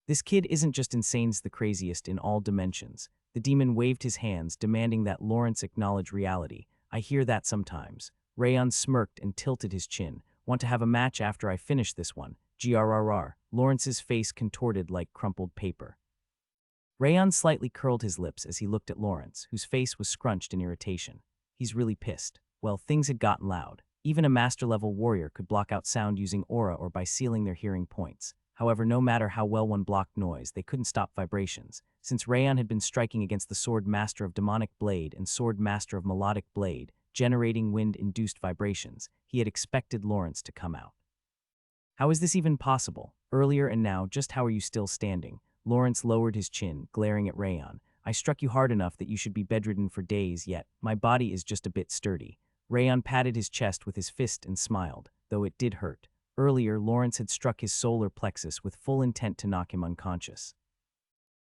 This kid isn't just insane's the craziest in all dimensions. The demon waved his hands, demanding that Lawrence acknowledge reality. I hear that sometimes. Rayon smirked and tilted his chin. Want to have a match after I finish this one? Grrr. Lawrence's face contorted like crumpled paper. Rayon slightly curled his lips as he looked at Lawrence, whose face was scrunched in irritation. He's really pissed. Well, things had gotten loud. Even a master-level warrior could block out sound using aura or by sealing their hearing points. However, no matter how well one blocked noise, they couldn't stop vibrations. Since Rayon had been striking against the sword master of demonic blade and sword master of melodic blade, generating wind-induced vibrations, he had expected Lawrence to come out. How is this even possible? Earlier and now, just how are you still standing? Lawrence lowered his chin, glaring at Rayon. I struck you hard enough that you should be bedridden for days, yet my body is just a bit sturdy. Rayon patted his chest with his fist and smiled, though it did hurt. Earlier, Lawrence had struck his solar plexus with full intent to knock him unconscious.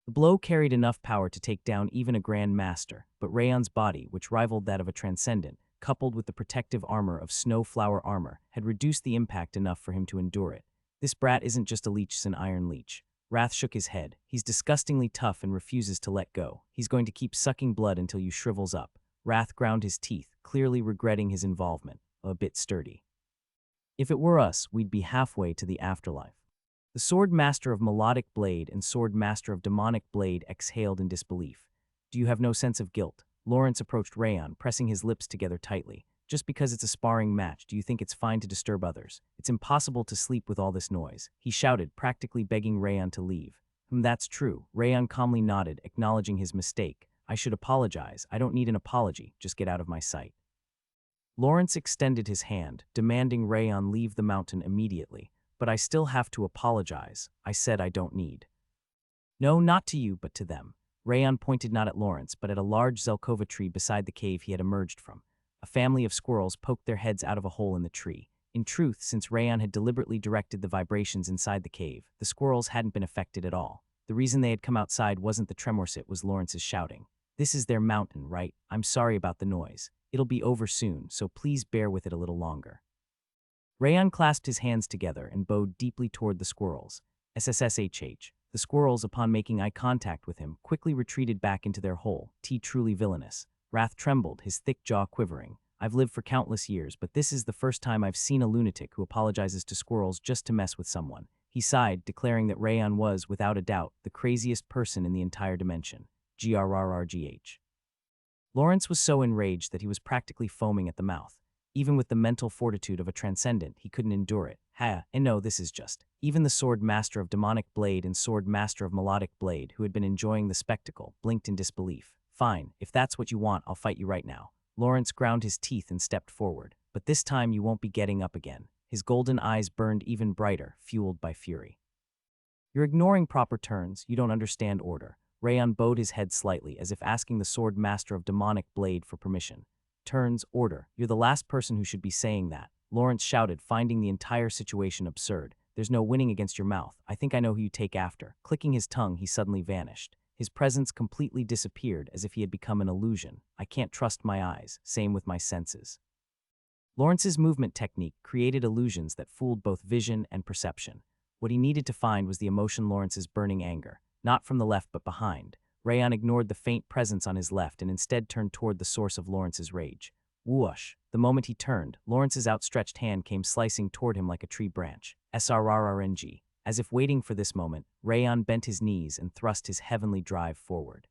The blow carried enough power to take down even a Grand Master, but Rayon's body, which rivaled that of a Transcendent, coupled with the protective armor of Snowflower armor, had reduced the impact enough for him to endure it. This brat isn't just a leech, it's an iron leech. Wrath shook his head. He's disgustingly tough and refuses to let go. He's going to keep sucking blood until you shrivels up. Wrath ground his teeth, clearly regretting his involvement. A bit sturdy. If it were us, we'd be halfway to the afterlife. The sword master of melodic blade and sword master of demonic blade exhaled in disbelief. Do you have no sense of guilt? Lawrence approached Rayon, pressing his lips together tightly. Just because it's a sparring match, do you think it's fine to disturb others? It's impossible to sleep with all this noise. He shouted, practically begging Rayon to leave. That's true. Rayon calmly nodded, acknowledging his mistake. I should apologize. I don't need an apology. Just get out of my sight. Lawrence extended his hand, demanding Rayon leave the mountain immediately. But I still have to apologize. I said I don't need. No, not to you, but to them. Rayon pointed not at Lawrence, but at a large Zelkova tree beside the cave he had emerged from. A family of squirrels poked their heads out of a hole in the tree. In truth, since Rayon had deliberately directed the vibrations inside the cave, the squirrels hadn't been affected at all. The reason they had come outside wasn't the tremors, it was Lawrence's shouting. This is their mountain, right? I'm sorry about the noise. It'll be over soon, so please bear with it a little longer. Rayon clasped his hands together and bowed deeply toward the squirrels. SSSHH. The squirrels, upon making eye contact with him, quickly retreated back into their hole. Truly villainous. Wrath trembled, his thick jaw quivering. I've lived for countless years, but this is the first time I've seen a lunatic who apologizes to squirrels just to mess with someone. He sighed, declaring that Rayon was, without a doubt, the craziest person in the entire dimension. Grrrgh. Lawrence was so enraged that he was practically foaming at the mouth. Even with the mental fortitude of a transcendent, he couldn't endure it. And no, this is just. Even the sword master of demonic blade and sword master of melodic blade, who had been enjoying the spectacle, blinked in disbelief. Fine, if that's what you want, I'll fight you right now. Lawrence ground his teeth and stepped forward. But this time you won't be getting up again. His golden eyes burned even brighter, fueled by fury. You're ignoring proper turns, you don't understand order. Rayon bowed his head slightly, as if asking the sword master of demonic blade for permission. Turns, order. You're the last person who should be saying that. Lawrence shouted, finding the entire situation absurd. There's no winning against your mouth. I think I know who you take after. Clicking his tongue, he suddenly vanished. His presence completely disappeared, as if he had become an illusion. I can't trust my eyes. Same with my senses. Lawrence's movement technique created illusions that fooled both vision and perception. What he needed to find was the emotion Lawrence's burning anger, not from the left but behind. Rayon ignored the faint presence on his left and instead turned toward the source of Lawrence's rage. Whoosh! The moment he turned, Lawrence's outstretched hand came slicing toward him like a tree branch. Srrng. As if waiting for this moment, Rayon bent his knees and thrust his heavenly drive forward.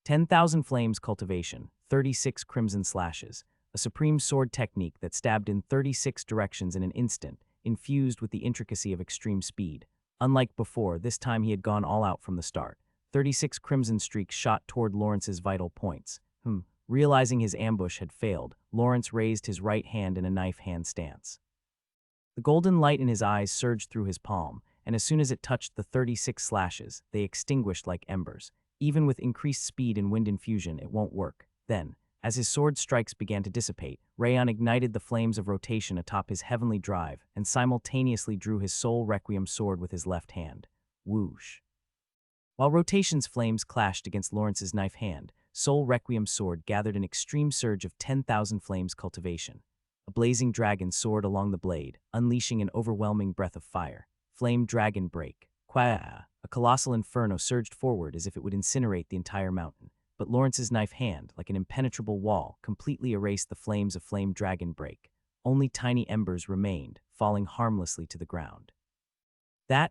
10,000 Flames Cultivation, 36 Crimson Slashes, a supreme sword technique that stabbed in 36 directions in an instant, infused with the intricacy of extreme speed. Unlike before, this time he had gone all out from the start. 36 crimson streaks shot toward Lawrence's vital points. Realizing his ambush had failed, Lawrence raised his right hand in a knife hand stance. The golden light in his eyes surged through his palm, and as soon as it touched the 36 slashes, they extinguished like embers. Even with increased speed and wind infusion, it won't work. Then, as his sword strikes began to dissipate, Rayon ignited the flames of rotation atop his heavenly drive and simultaneously drew his soul requiem sword with his left hand. Whoosh! While rotation's flames clashed against Lawrence's knife hand, Soul Requiem sword gathered an extreme surge of 10,000 Flames Cultivation. A blazing dragon soared along the blade, unleashing an overwhelming breath of fire. Flame Dragon Break. Quaa! A colossal inferno surged forward as if it would incinerate the entire mountain. But Lawrence's knife hand, like an impenetrable wall, completely erased the flames of Flame Dragon Break. Only tiny embers remained, falling harmlessly to the ground.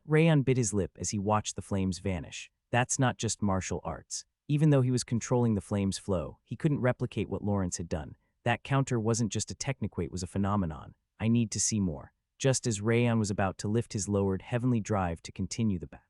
Rayon bit his lip as he watched the flames vanish. That's not just martial arts. Even though he was controlling the flame's flow, he couldn't replicate what Lawrence had done. That counter wasn't just a technique, it was a phenomenon. I need to see more. Just as Rayon was about to lift his lowered heavenly drive to continue the battle.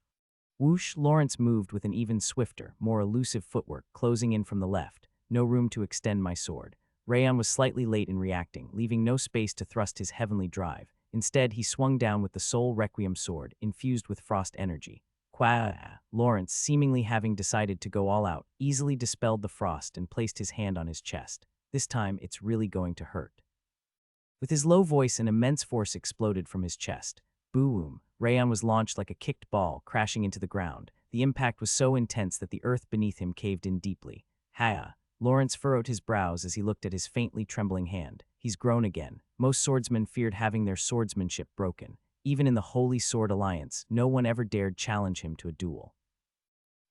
Whoosh! Lawrence moved with an even swifter, more elusive footwork, closing in from the left. No room to extend my sword. Rayon was slightly late in reacting, leaving no space to thrust his heavenly drive. Instead, he swung down with the Soul Requiem sword, infused with frost energy. Quaa! Lawrence, seemingly having decided to go all out, easily dispelled the frost and placed his hand on his chest. This time, it's really going to hurt. With his low voice, an immense force exploded from his chest. Boom! Rayon was launched like a kicked ball, crashing into the ground. The impact was so intense that the earth beneath him caved in deeply. Haya! Lawrence furrowed his brows as he looked at his faintly trembling hand. He's grown again. Most swordsmen feared having their swordsmanship broken. Even in the Holy Sword Alliance, no one ever dared challenge him to a duel.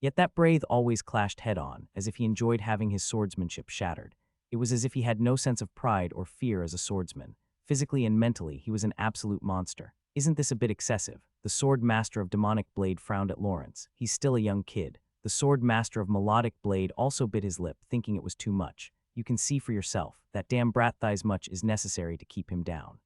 Yet that Braith always clashed head-on, as if he enjoyed having his swordsmanship shattered. It was as if he had no sense of pride or fear as a swordsman. Physically and mentally, he was an absolute monster. Isn't this a bit excessive? The Sword Master of Demonic Blade frowned at Lawrence. He's still a young kid. The Sword Master of Melodic Blade also bit his lip, thinking it was too much. You can see for yourself. That damn brat thighs much is necessary to keep him down.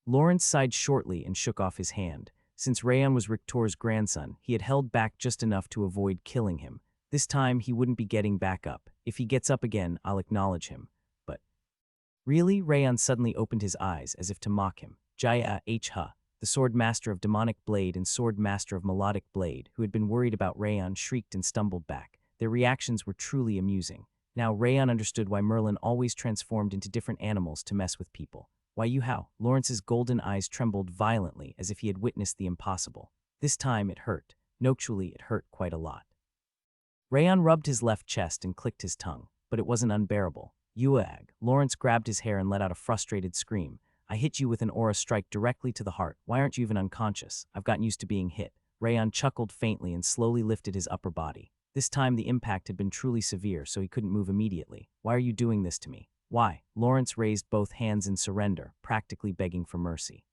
Lawrence sighed shortly and shook off his hand. Since Rayon was Rictor's grandson, he had held back just enough to avoid killing him. This time, he wouldn't be getting back up. If he gets up again, I'll acknowledge him. But really? Rayon suddenly opened his eyes as if to mock him. Jaya H.Ha, the Sword Master of Demonic Blade and Sword Master of Melodic Blade, who had been worried about Rayon, shrieked and stumbled back. Their reactions were truly amusing. Now Rayon understood why Merlin always transformed into different animals to mess with people. Why you how? Lawrence's golden eyes trembled violently as if he had witnessed the impossible. This time it hurt. Noctually, it hurt quite a lot. Rayon rubbed his left chest and clicked his tongue, but it wasn't unbearable. Uag! Lawrence grabbed his hair and let out a frustrated scream. I hit you with an aura strike directly to the heart. Why aren't you even unconscious? I've gotten used to being hit. Rayon chuckled faintly and slowly lifted his upper body. This time the impact had been truly severe, so he couldn't move immediately. Why are you doing this to me? Why? Lawrence raised both hands in surrender, practically begging for mercy.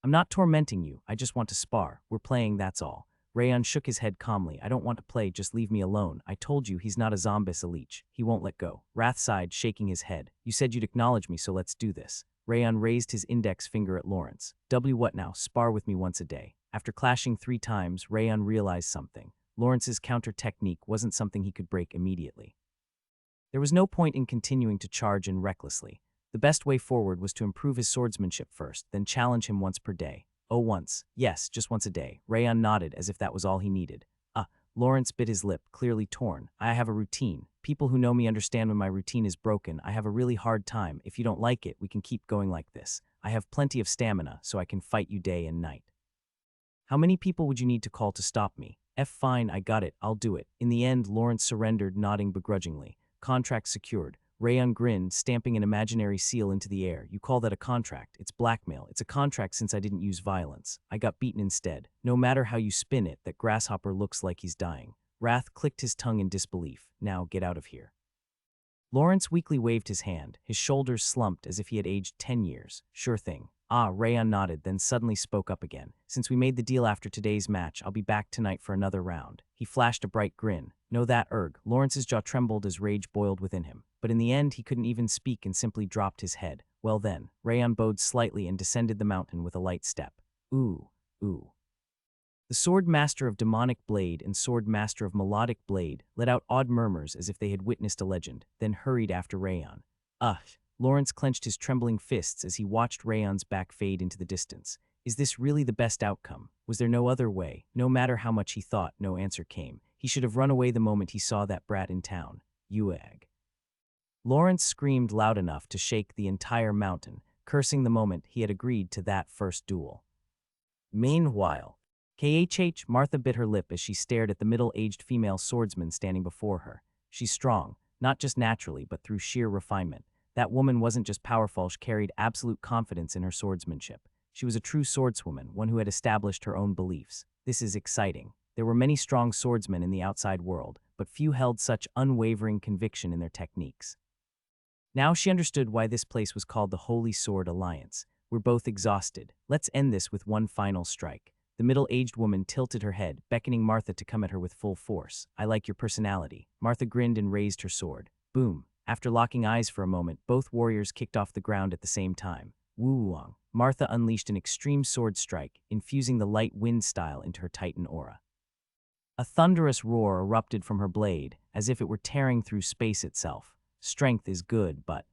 I'm not tormenting you, I just want to spar. We're playing, that's all. Rayon shook his head calmly. I don't want to play, just leave me alone. I told you he's not a zombis a leech. He won't let go. Wrath sighed, shaking his head. You said you'd acknowledge me, so let's do this. Rayon raised his index finger at Lawrence. What now? Spar with me once a day. After clashing 3 times, Rayon realized something. Lawrence's counter technique wasn't something he could break immediately. There was no point in continuing to charge in recklessly. The best way forward was to improve his swordsmanship first, then challenge him once per day. Oh, once. Yes, just once a day. Rayon nodded as if that was all he needed. Lawrence bit his lip, clearly torn. I have a routine. People who know me understand when my routine is broken. I have a really hard time. If you don't like it, we can keep going like this. I have plenty of stamina, so I can fight you day and night. How many people would you need to call to stop me? Fine, I got it. I'll do it. In the end, Lawrence surrendered, nodding begrudgingly. Contract secured. Rayon grinned, stamping an imaginary seal into the air. You call that a contract? It's blackmail. It's a contract since I didn't use violence. I got beaten instead. No matter how you spin it, that grasshopper looks like he's dying. Wrath clicked his tongue in disbelief. Now get out of here. Lawrence weakly waved his hand. His shoulders slumped as if he had aged 10 years. Sure thing. Rayon nodded, then suddenly spoke up again. Since we made the deal after today's match, I'll be back tonight for another round. He flashed a bright grin. Know that, Erg. Lawrence's jaw trembled as rage boiled within him. But in the end, he couldn't even speak and simply dropped his head. Well then, Rayon bowed slightly and descended the mountain with a light step. Ooh, ooh. The Sword Master of Demonic Blade and Sword Master of Melodic Blade let out odd murmurs as if they had witnessed a legend, then hurried after Rayon. Ugh! Lawrence clenched his trembling fists as he watched Rayon's back fade into the distance. Is this really the best outcome? Was there no other way? No matter how much he thought, no answer came. He should have run away the moment he saw that brat in town. Uag. Lawrence screamed loud enough to shake the entire mountain, cursing the moment he had agreed to that first duel. Meanwhile, Martha bit her lip as she stared at the middle-aged female swordsman standing before her. She's strong, not just naturally, but through sheer refinement. That woman wasn't just powerful, she carried absolute confidence in her swordsmanship. She was a true swordswoman, one who had established her own beliefs. This is exciting. There were many strong swordsmen in the outside world, but few held such unwavering conviction in their techniques. Now she understood why this place was called the Holy Sword Alliance. We're both exhausted. Let's end this with one final strike. The middle-aged woman tilted her head, beckoning Martha to come at her with full force. I like your personality. Martha grinned and raised her sword. Boom. After locking eyes for a moment, both warriors kicked off the ground at the same time. Woo-wong. Martha unleashed an extreme sword strike, infusing the light wind style into her titan aura. A thunderous roar erupted from her blade, as if it were tearing through space itself. Strength is good, but...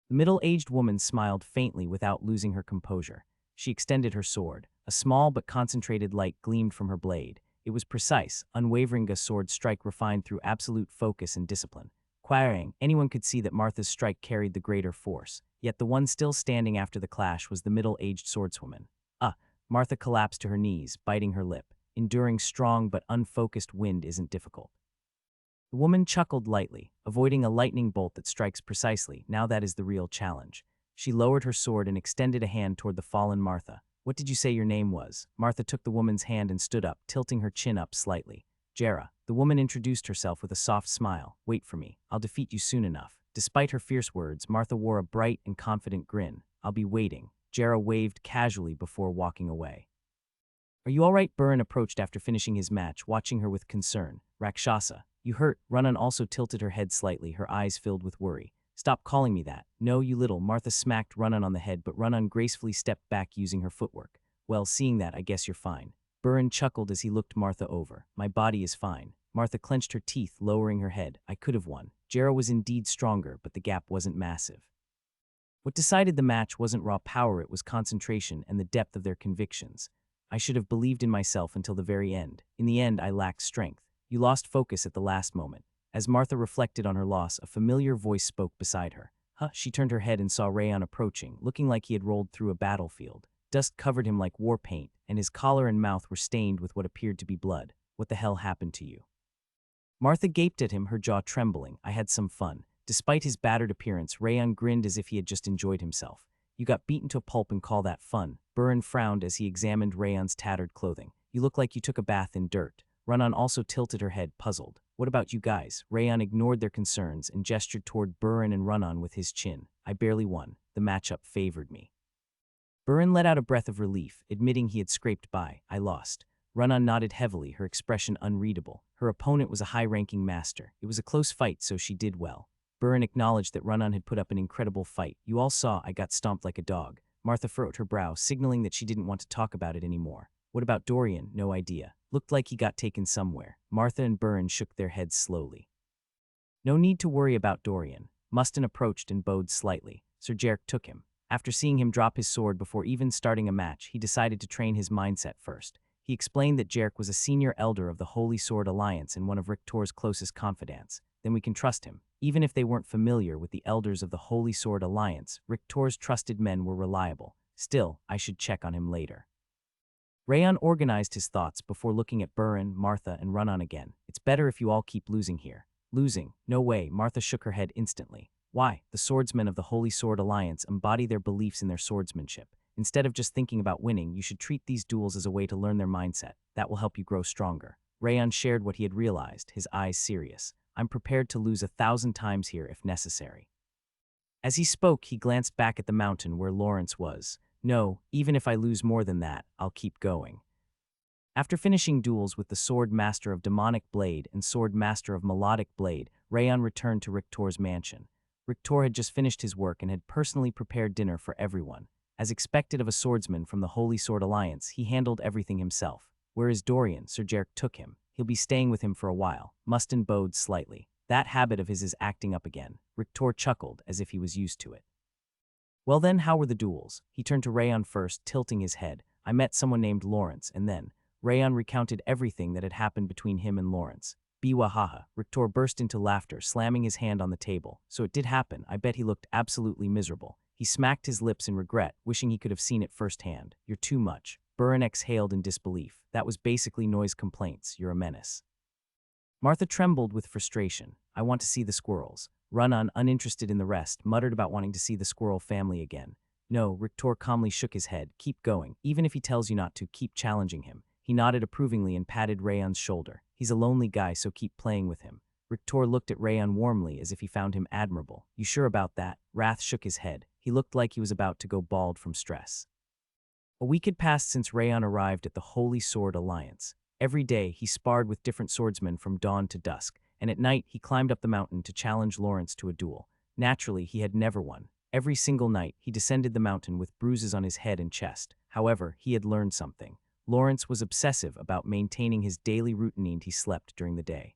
The middle-aged woman smiled faintly without losing her composure. She extended her sword. A small but concentrated light gleamed from her blade. It was precise, unwavering, a sword strike refined through absolute focus and discipline. Quarrying, anyone could see that Martha's strike carried the greater force. Yet the one still standing after the clash was the middle-aged swordswoman. Martha collapsed to her knees, biting her lip. Enduring strong but unfocused wind isn't difficult. The woman chuckled lightly, avoiding a lightning bolt that strikes precisely. Now that is the real challenge. She lowered her sword and extended a hand toward the fallen Martha. What did you say your name was? Martha took the woman's hand and stood up, tilting her chin up slightly. Jera. The woman introduced herself with a soft smile. Wait for me. I'll defeat you soon enough. Despite her fierce words, Martha wore a bright and confident grin. I'll be waiting. Jera waved casually before walking away. Are you all right? Burin approached after finishing his match, watching her with concern. Rakshasa. You hurt? Ranan also tilted her head slightly, her eyes filled with worry. Stop calling me that. No, you little. Martha smacked Ranan on the head, but Ranan gracefully stepped back using her footwork. Well, seeing that, I guess you're fine. Burin chuckled as he looked Martha over. My body is fine. Martha clenched her teeth, lowering her head. I could have won. Jera was indeed stronger, but the gap wasn't massive. What decided the match wasn't raw power, it was concentration and the depth of their convictions. I should have believed in myself until the very end. In the end, I lacked strength. You lost focus at the last moment. As Martha reflected on her loss, a familiar voice spoke beside her. She turned her head and saw Rayon approaching, looking like he had rolled through a battlefield. Dust covered him like war paint, and his collar and mouth were stained with what appeared to be blood. What the hell happened to you? Martha gaped at him, her jaw trembling. I had some fun. Despite his battered appearance, Rayon grinned as if he had just enjoyed himself. You got beaten to a pulp and call that fun? Burin frowned as he examined Rayon's tattered clothing. You look like you took a bath in dirt. Ranan also tilted her head, puzzled. What about you guys? Rayon ignored their concerns and gestured toward Burin and Ranan with his chin. I barely won. The matchup favored me. Burin let out a breath of relief, admitting he had scraped by. I lost. Ranan nodded heavily, her expression unreadable. Her opponent was a high-ranking master. It was a close fight, so she did well. Burin acknowledged that Ranan had put up an incredible fight. You all saw I got stomped like a dog. Martha furrowed her brow, signaling that she didn't want to talk about it anymore. What about Dorian? No idea. Looked like he got taken somewhere. Martha and Burin shook their heads slowly. No need to worry about Dorian. Mustin approached and bowed slightly. Sir Jarek took him. After seeing him drop his sword before even starting a match, he decided to train his mindset first. He explained that Jarek was a senior elder of the Holy Sword Alliance and one of Riktor's closest confidants. Then we can trust him. Even if they weren't familiar with the elders of the Holy Sword Alliance, Riktor's trusted men were reliable. Still, I should check on him later. Rayon organized his thoughts before looking at Burin, Martha, and Ranan again. It's better if you all keep losing here. Losing? No way. Martha shook her head instantly. Why? The swordsmen of the Holy Sword Alliance embody their beliefs in their swordsmanship. Instead of just thinking about winning, you should treat these duels as a way to learn their mindset. That will help you grow stronger. Rayon shared what he had realized, his eyes serious. I'm prepared to lose 1,000 times here if necessary. As he spoke, he glanced back at the mountain where Lawrence was. No, even if I lose more than that, I'll keep going. After finishing duels with the Sword Master of Demonic Blade and Sword Master of Melodic Blade, Rayon returned to Rictor's mansion. Rictor had just finished his work and had personally prepared dinner for everyone. As expected of a swordsman from the Holy Sword Alliance, he handled everything himself. Where is Dorian? Sir Jerk took him. He'll be staying with him for a while. Mustin bowed slightly. That habit of his is acting up again. Rictor chuckled as if he was used to it. Well then, how were the duels? He turned to Rayon first, tilting his head. I met someone named Lawrence, and then Rayon recounted everything that had happened between him and Lawrence. Biwahaha. Rictor burst into laughter, slamming his hand on the table. So it did happen. I bet he looked absolutely miserable. He smacked his lips in regret, wishing he could have seen it firsthand. You're too much. Burin exhaled in disbelief. That was basically noise complaints. You're a menace. Martha trembled with frustration. I want to see the squirrels. Run-on, uninterested in the rest, muttered about wanting to see the squirrel family again. No, Rictor calmly shook his head. Keep going. Even if he tells you not to, keep challenging him. He nodded approvingly and patted Rayon's shoulder. He's a lonely guy, so keep playing with him. Rictor looked at Rayon warmly as if he found him admirable. You sure about that? Wrath shook his head. He looked like he was about to go bald from stress. A week had passed since Rayon arrived at the Holy Sword Alliance. Every day, he sparred with different swordsmen from dawn to dusk, and at night, he climbed up the mountain to challenge Lawrence to a duel. Naturally, he had never won. Every single night, he descended the mountain with bruises on his head and chest. However, he had learned something. Lawrence was obsessive about maintaining his daily routine and he slept during the day.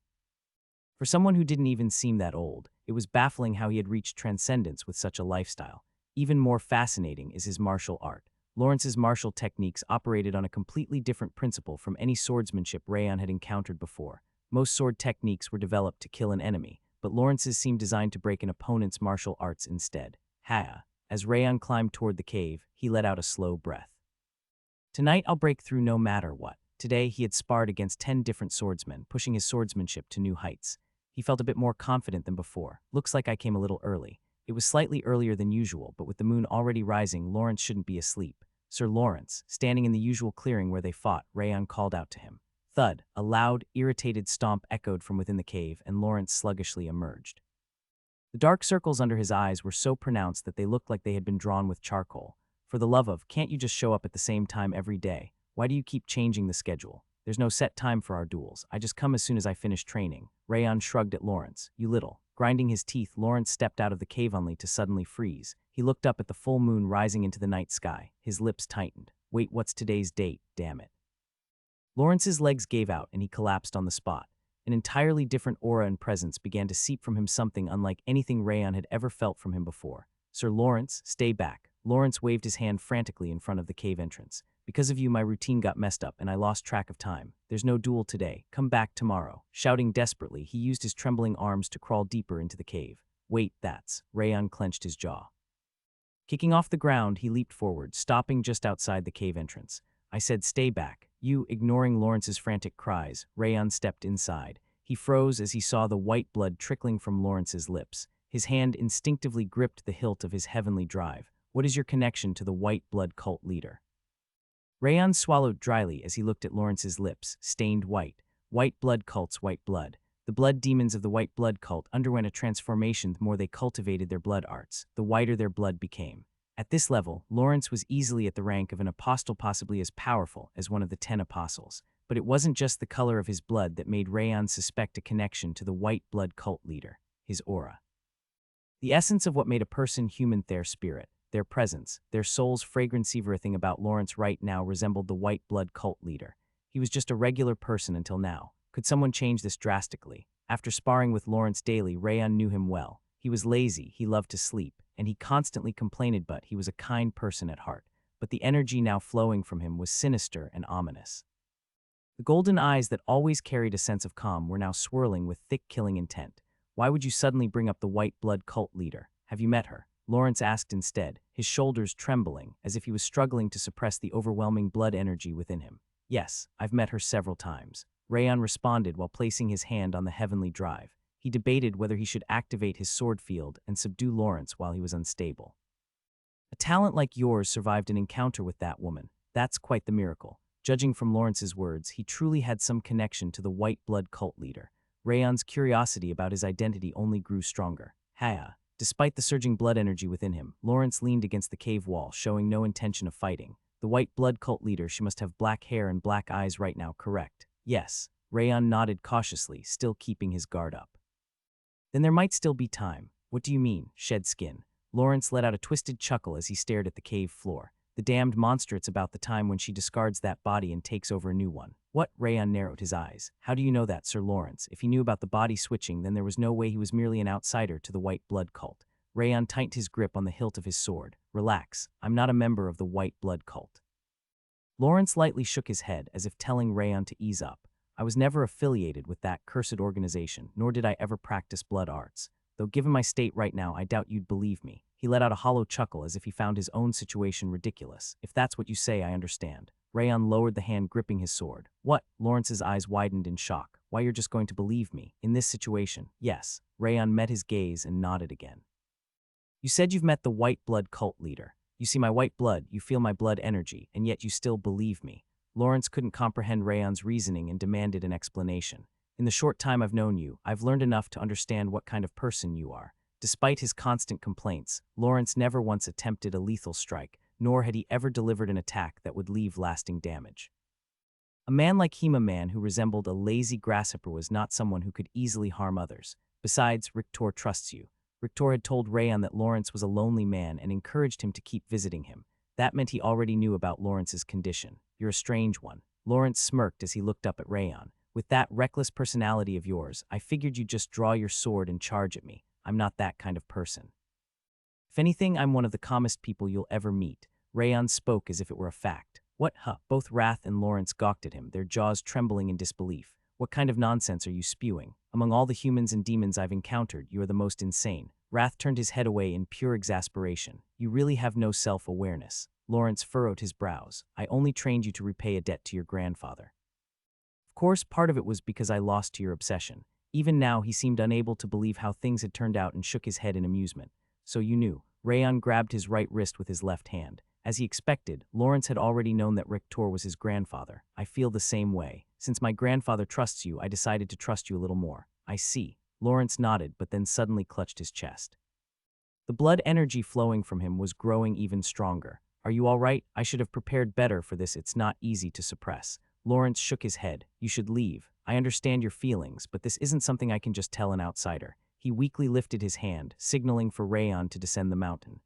For someone who didn't even seem that old, it was baffling how he had reached transcendence with such a lifestyle. Even more fascinating is his martial art. Lawrence's martial techniques operated on a completely different principle from any swordsmanship Rayon had encountered before. Most sword techniques were developed to kill an enemy, but Lawrence's seemed designed to break an opponent's martial arts instead. Ha! As Rayon climbed toward the cave, he let out a slow breath. Tonight I'll break through no matter what. Today he had sparred against 10 different swordsmen, pushing his swordsmanship to new heights. He felt a bit more confident than before. Looks like I came a little early. It was slightly earlier than usual, but with the moon already rising, Lawrence shouldn't be asleep. Sir Lawrence, standing in the usual clearing where they fought, Rayon called out to him. Thud, a loud, irritated stomp echoed from within the cave, and Lawrence sluggishly emerged. The dark circles under his eyes were so pronounced that they looked like they had been drawn with charcoal. For the love of, can't you just show up at the same time every day? Why do you keep changing the schedule? There's no set time for our duels. I just come as soon as I finish training. Rayon shrugged at Lawrence. You little. Grinding his teeth, Lawrence stepped out of the cave only to suddenly freeze. He looked up at the full moon rising into the night sky. His lips tightened. Wait, what's today's date? Damn it. Lawrence's legs gave out and he collapsed on the spot. An entirely different aura and presence began to seep from him, something unlike anything Rayon had ever felt from him before. Sir Lawrence, stay back. Lawrence waved his hand frantically in front of the cave entrance. Because of you, my routine got messed up and I lost track of time. There's no duel today. Come back tomorrow. Shouting desperately, he used his trembling arms to crawl deeper into the cave. Wait, that's. Rayon clenched his jaw. Kicking off the ground, he leaped forward, stopping just outside the cave entrance. I said, stay back. You, ignoring Lawrence's frantic cries, Rayon stepped inside. He froze as he saw the white blood trickling from Lawrence's lips. His hand instinctively gripped the hilt of his heavenly drive. What is your connection to the white blood cult leader? Rayon swallowed dryly as he looked at Lawrence's lips, stained white. White blood cult's white blood. The blood demons of the white blood cult underwent a transformation the more they cultivated their blood arts, the whiter their blood became. At this level, Lawrence was easily at the rank of an apostle, possibly as powerful as one of the 10 apostles. But it wasn't just the color of his blood that made Rayon suspect a connection to the white blood cult leader, his aura. The essence of what made a person human, their spirit, their presence, their soul's fragrance. Everything about Lawrence right now resembled the white blood cult leader. He was just a regular person until now. Could someone change this drastically? After sparring with Lawrence daily, Rayon knew him well. He was lazy, he loved to sleep, and he constantly complained, but he was a kind person at heart. But the energy now flowing from him was sinister and ominous. The golden eyes that always carried a sense of calm were now swirling with thick killing intent. Why would you suddenly bring up the white blood cult leader? Have you met her? Lawrence asked instead, his shoulders trembling, as if he was struggling to suppress the overwhelming blood energy within him. Yes, I've met her several times. Rayon responded while placing his hand on the heavenly drive. He debated whether he should activate his sword field and subdue Lawrence while he was unstable. A talent like yours survived an encounter with that woman. That's quite the miracle. Judging from Lawrence's words, he truly had some connection to the white blood cult leader. Rayon's curiosity about his identity only grew stronger. Heir. Despite the surging blood energy within him, Lawrence leaned against the cave wall, showing no intention of fighting. The white blood cult leader, she must have black hair and black eyes right now, correct? Yes. Rayon nodded cautiously, still keeping his guard up. Then there might still be time. What do you mean, shed skin? Lawrence let out a twisted chuckle as he stared at the cave floor. The damned monster, it's about the time when she discards that body and takes over a new one. What? Rayon narrowed his eyes. How do you know that, Sir Lawrence? If he knew about the body switching, then there was no way he was merely an outsider to the white blood cult. Rayon tightened his grip on the hilt of his sword. Relax, I'm not a member of the white blood cult. Lawrence lightly shook his head as if telling Rayon to ease up. I was never affiliated with that cursed organization, nor did I ever practice blood arts. Though given my state right now, I doubt you'd believe me. He let out a hollow chuckle as if he found his own situation ridiculous. If that's what you say, I understand. Rayon lowered the hand gripping his sword. What? Lawrence's eyes widened in shock. Why, you're just going to believe me? In this situation? Yes. Rayon met his gaze and nodded again. You said you've met the white blood cult leader. You see my white blood, you feel my blood energy, and yet you still believe me. Lawrence couldn't comprehend Rayon's reasoning and demanded an explanation. In the short time I've known you, I've learned enough to understand what kind of person you are. Despite his constant complaints, Lawrence never once attempted a lethal strike, nor had he ever delivered an attack that would leave lasting damage. A man like him, a man who resembled a lazy grasshopper, was not someone who could easily harm others. Besides, Rictor trusts you. Rictor had told Rayon that Lawrence was a lonely man and encouraged him to keep visiting him. That meant he already knew about Lawrence's condition. You're a strange one. Lawrence smirked as he looked up at Rayon. With that reckless personality of yours, I figured you'd just draw your sword and charge at me. I'm not that kind of person. If anything, I'm one of the calmest people you'll ever meet. Rayon spoke as if it were a fact. What? Huh? Both Wrath and Lawrence gawked at him, their jaws trembling in disbelief. What kind of nonsense are you spewing? Among all the humans and demons I've encountered, you are the most insane. Wrath turned his head away in pure exasperation. You really have no self-awareness. Lawrence furrowed his brows. I only trained you to repay a debt to your grandfather. Of course, part of it was because I lost to your obsession. Even now, he seemed unable to believe how things had turned out and shook his head in amusement. So you knew. Rayon grabbed his right wrist with his left hand. As he expected, Lawrence had already known that Rictor was his grandfather. I feel the same way. Since my grandfather trusts you, I decided to trust you a little more. I see. Lawrence nodded, but then suddenly clutched his chest. The blood energy flowing from him was growing even stronger. Are you all right? I should have prepared better for this. It's not easy to suppress. Lawrence shook his head. You should leave. I understand your feelings, but this isn't something I can just tell an outsider. He weakly lifted his hand, signaling for Rayon to descend the mountain.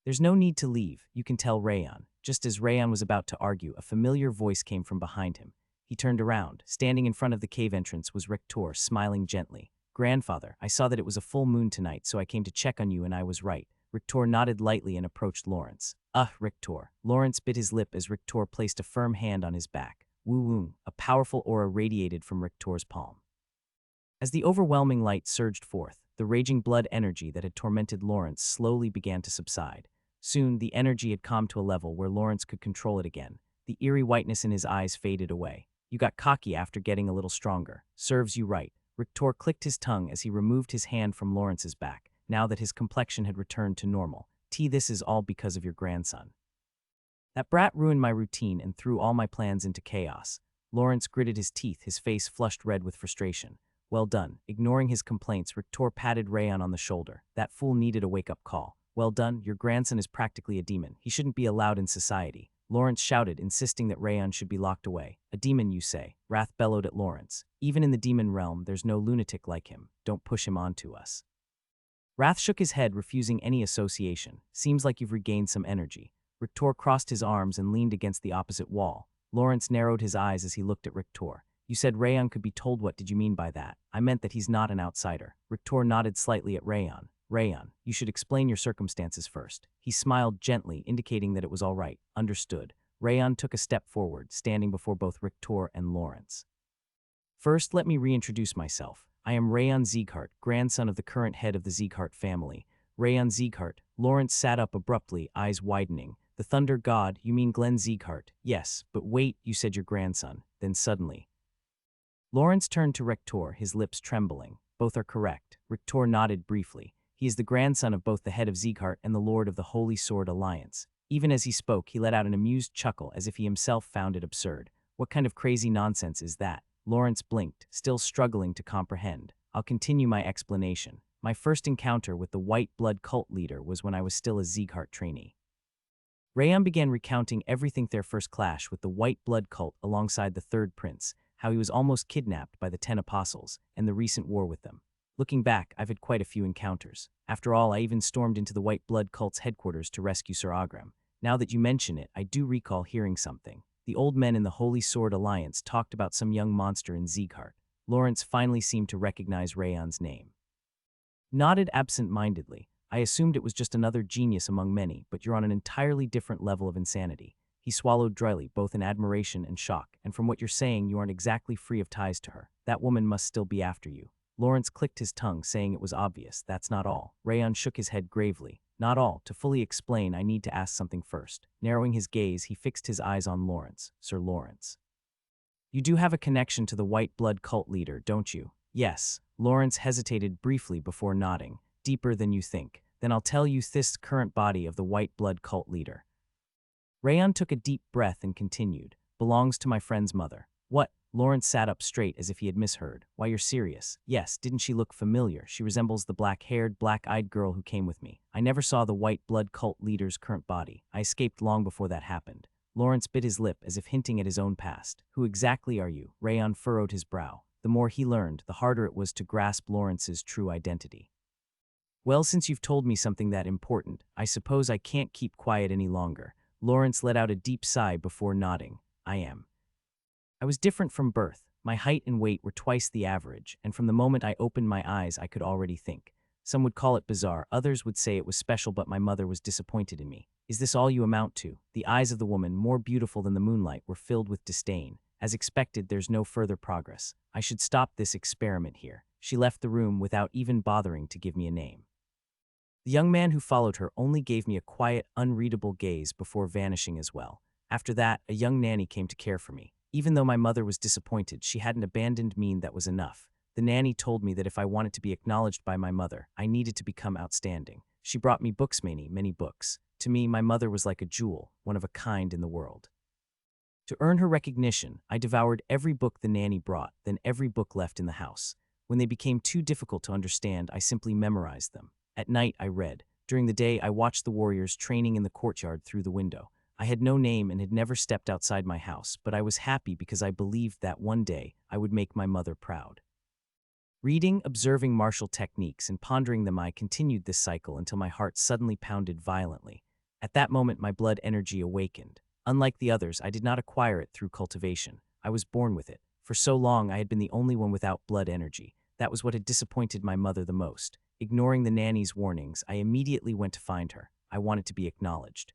There's no need to leave, you can tell Rayon. Just as Rayon was about to argue, a familiar voice came from behind him. He turned around. Standing in front of the cave entrance was Rictor, smiling gently. Grandfather, I saw that it was a full moon tonight, so I came to check on you, and I was right. Rictor nodded lightly and approached Lawrence. Rictor. Lawrence bit his lip as Rictor placed a firm hand on his back. Woo-woo. A powerful aura radiated from Rictor's palm. As the overwhelming light surged forth, the raging blood energy that had tormented Lawrence slowly began to subside. Soon, the energy had calmed to a level where Lawrence could control it again. The eerie whiteness in his eyes faded away. You got cocky after getting a little stronger. Serves you right. Rictor clicked his tongue as he removed his hand from Lawrence's back, now that his complexion had returned to normal. This is all because of your grandson. That brat ruined my routine and threw all my plans into chaos. Lawrence gritted his teeth, his face flushed red with frustration. Well done. Ignoring his complaints, Rictor patted Rayon on the shoulder. That fool needed a wake-up call. Well done. Your grandson is practically a demon. He shouldn't be allowed in society. Lawrence shouted, insisting that Rayon should be locked away. A demon, you say? Wrath bellowed at Lawrence. Even in the demon realm, there's no lunatic like him. Don't push him onto us. Wrath shook his head, refusing any association. Seems like you've regained some energy. Rictor crossed his arms and leaned against the opposite wall. Lawrence narrowed his eyes as he looked at Rictor. You said Rayon could be told. What did you mean by that? I meant that he's not an outsider. Rictor nodded slightly at Rayon. Rayon, you should explain your circumstances first. He smiled gently, indicating that it was all right. Understood. Rayon took a step forward, standing before both Rictor and Lawrence. First, let me reintroduce myself. I am Rayon Sieghart, grandson of the current head of the Sieghart family. Rayon Sieghart. Lawrence sat up abruptly, eyes widening. The thunder god, you mean Glenn Sieghart? Yes, but wait, you said your grandson. Then suddenly. Lawrence turned to Rictor, his lips trembling. both are correct. Rictor nodded briefly. He is the grandson of both the head of Sieghart and the lord of the Holy Sword Alliance. Even as he spoke, he let out an amused chuckle as if he himself found it absurd. What kind of crazy nonsense is that? Lawrence blinked, still struggling to comprehend. I'll continue my explanation. My first encounter with the white blood cult leader was when I was still a Sieghart trainee. Rayon began recounting everything their first clash with the white blood cult alongside the third prince, how he was almost kidnapped by the 10 apostles, and the recent war with them. Looking back, I've had quite a few encounters. After all, I even stormed into the white blood cult's headquarters to rescue Sir Agram. Now that you mention it, I do recall hearing something. The old men in the Holy Sword Alliance talked about some young monster in Sieghart. Lawrence finally seemed to recognize Rayon's name. Nodded absent-mindedly. I assumed it was just another genius among many, but you're on an entirely different level of insanity. He swallowed dryly, both in admiration and shock, and from what you're saying, you aren't exactly free of ties to her. That woman must still be after you. Lawrence clicked his tongue, saying it was obvious. That's not all. Rayon shook his head gravely. Not all. To fully explain, I need to ask something first. Narrowing his gaze, he fixed his eyes on Lawrence. Sir Lawrence. You do have a connection to the white blood cult leader, don't you? Yes. Lawrence hesitated briefly before nodding. Deeper than you think. Then I'll tell you this current body of the white blood cult leader. Rayon took a deep breath and continued. Belongs to my friend's mother. What? Lawrence sat up straight as if he had misheard. Why, you're serious. Yes, didn't she look familiar? She resembles the black-haired, black-eyed girl who came with me. I never saw the white blood cult leader's current body. I escaped long before that happened. Lawrence bit his lip as if hinting at his own past. Who exactly are you? Rayon furrowed his brow. The more he learned, the harder it was to grasp Lawrence's true identity. Well, since you've told me something that important, I suppose I can't keep quiet any longer. Lawrence let out a deep sigh before nodding. I was different from birth. My height and weight were twice the average, and from the moment I opened my eyes, I could already think. Some would call it bizarre, others would say it was special, but my mother was disappointed in me. Is this all you amount to? The eyes of the woman, more beautiful than the moonlight, were filled with disdain. As expected, there's no further progress. I should stop this experiment here. She left the room without even bothering to give me a name. The young man who followed her only gave me a quiet, unreadable gaze before vanishing as well. After that, a young nanny came to care for me. Even though my mother was disappointed, she hadn't abandoned me. That was enough. The nanny told me that if I wanted to be acknowledged by my mother, I needed to become outstanding. She brought me books, many books. To me, my mother was like a jewel, one of a kind in the world. To earn her recognition, I devoured every book the nanny brought, then every book left in the house. When they became too difficult to understand, I simply memorized them. At night, I read. During the day, I watched the warriors training in the courtyard through the window. I had no name and had never stepped outside my house, but I was happy because I believed that one day I would make my mother proud. Reading, observing martial techniques, and pondering them, I continued this cycle until my heart suddenly pounded violently. At that moment, my blood energy awakened. Unlike the others, I did not acquire it through cultivation. I was born with it. For so long, I had been the only one without blood energy. That was what had disappointed my mother the most. Ignoring the nanny's warnings, I immediately went to find her. I wanted to be acknowledged.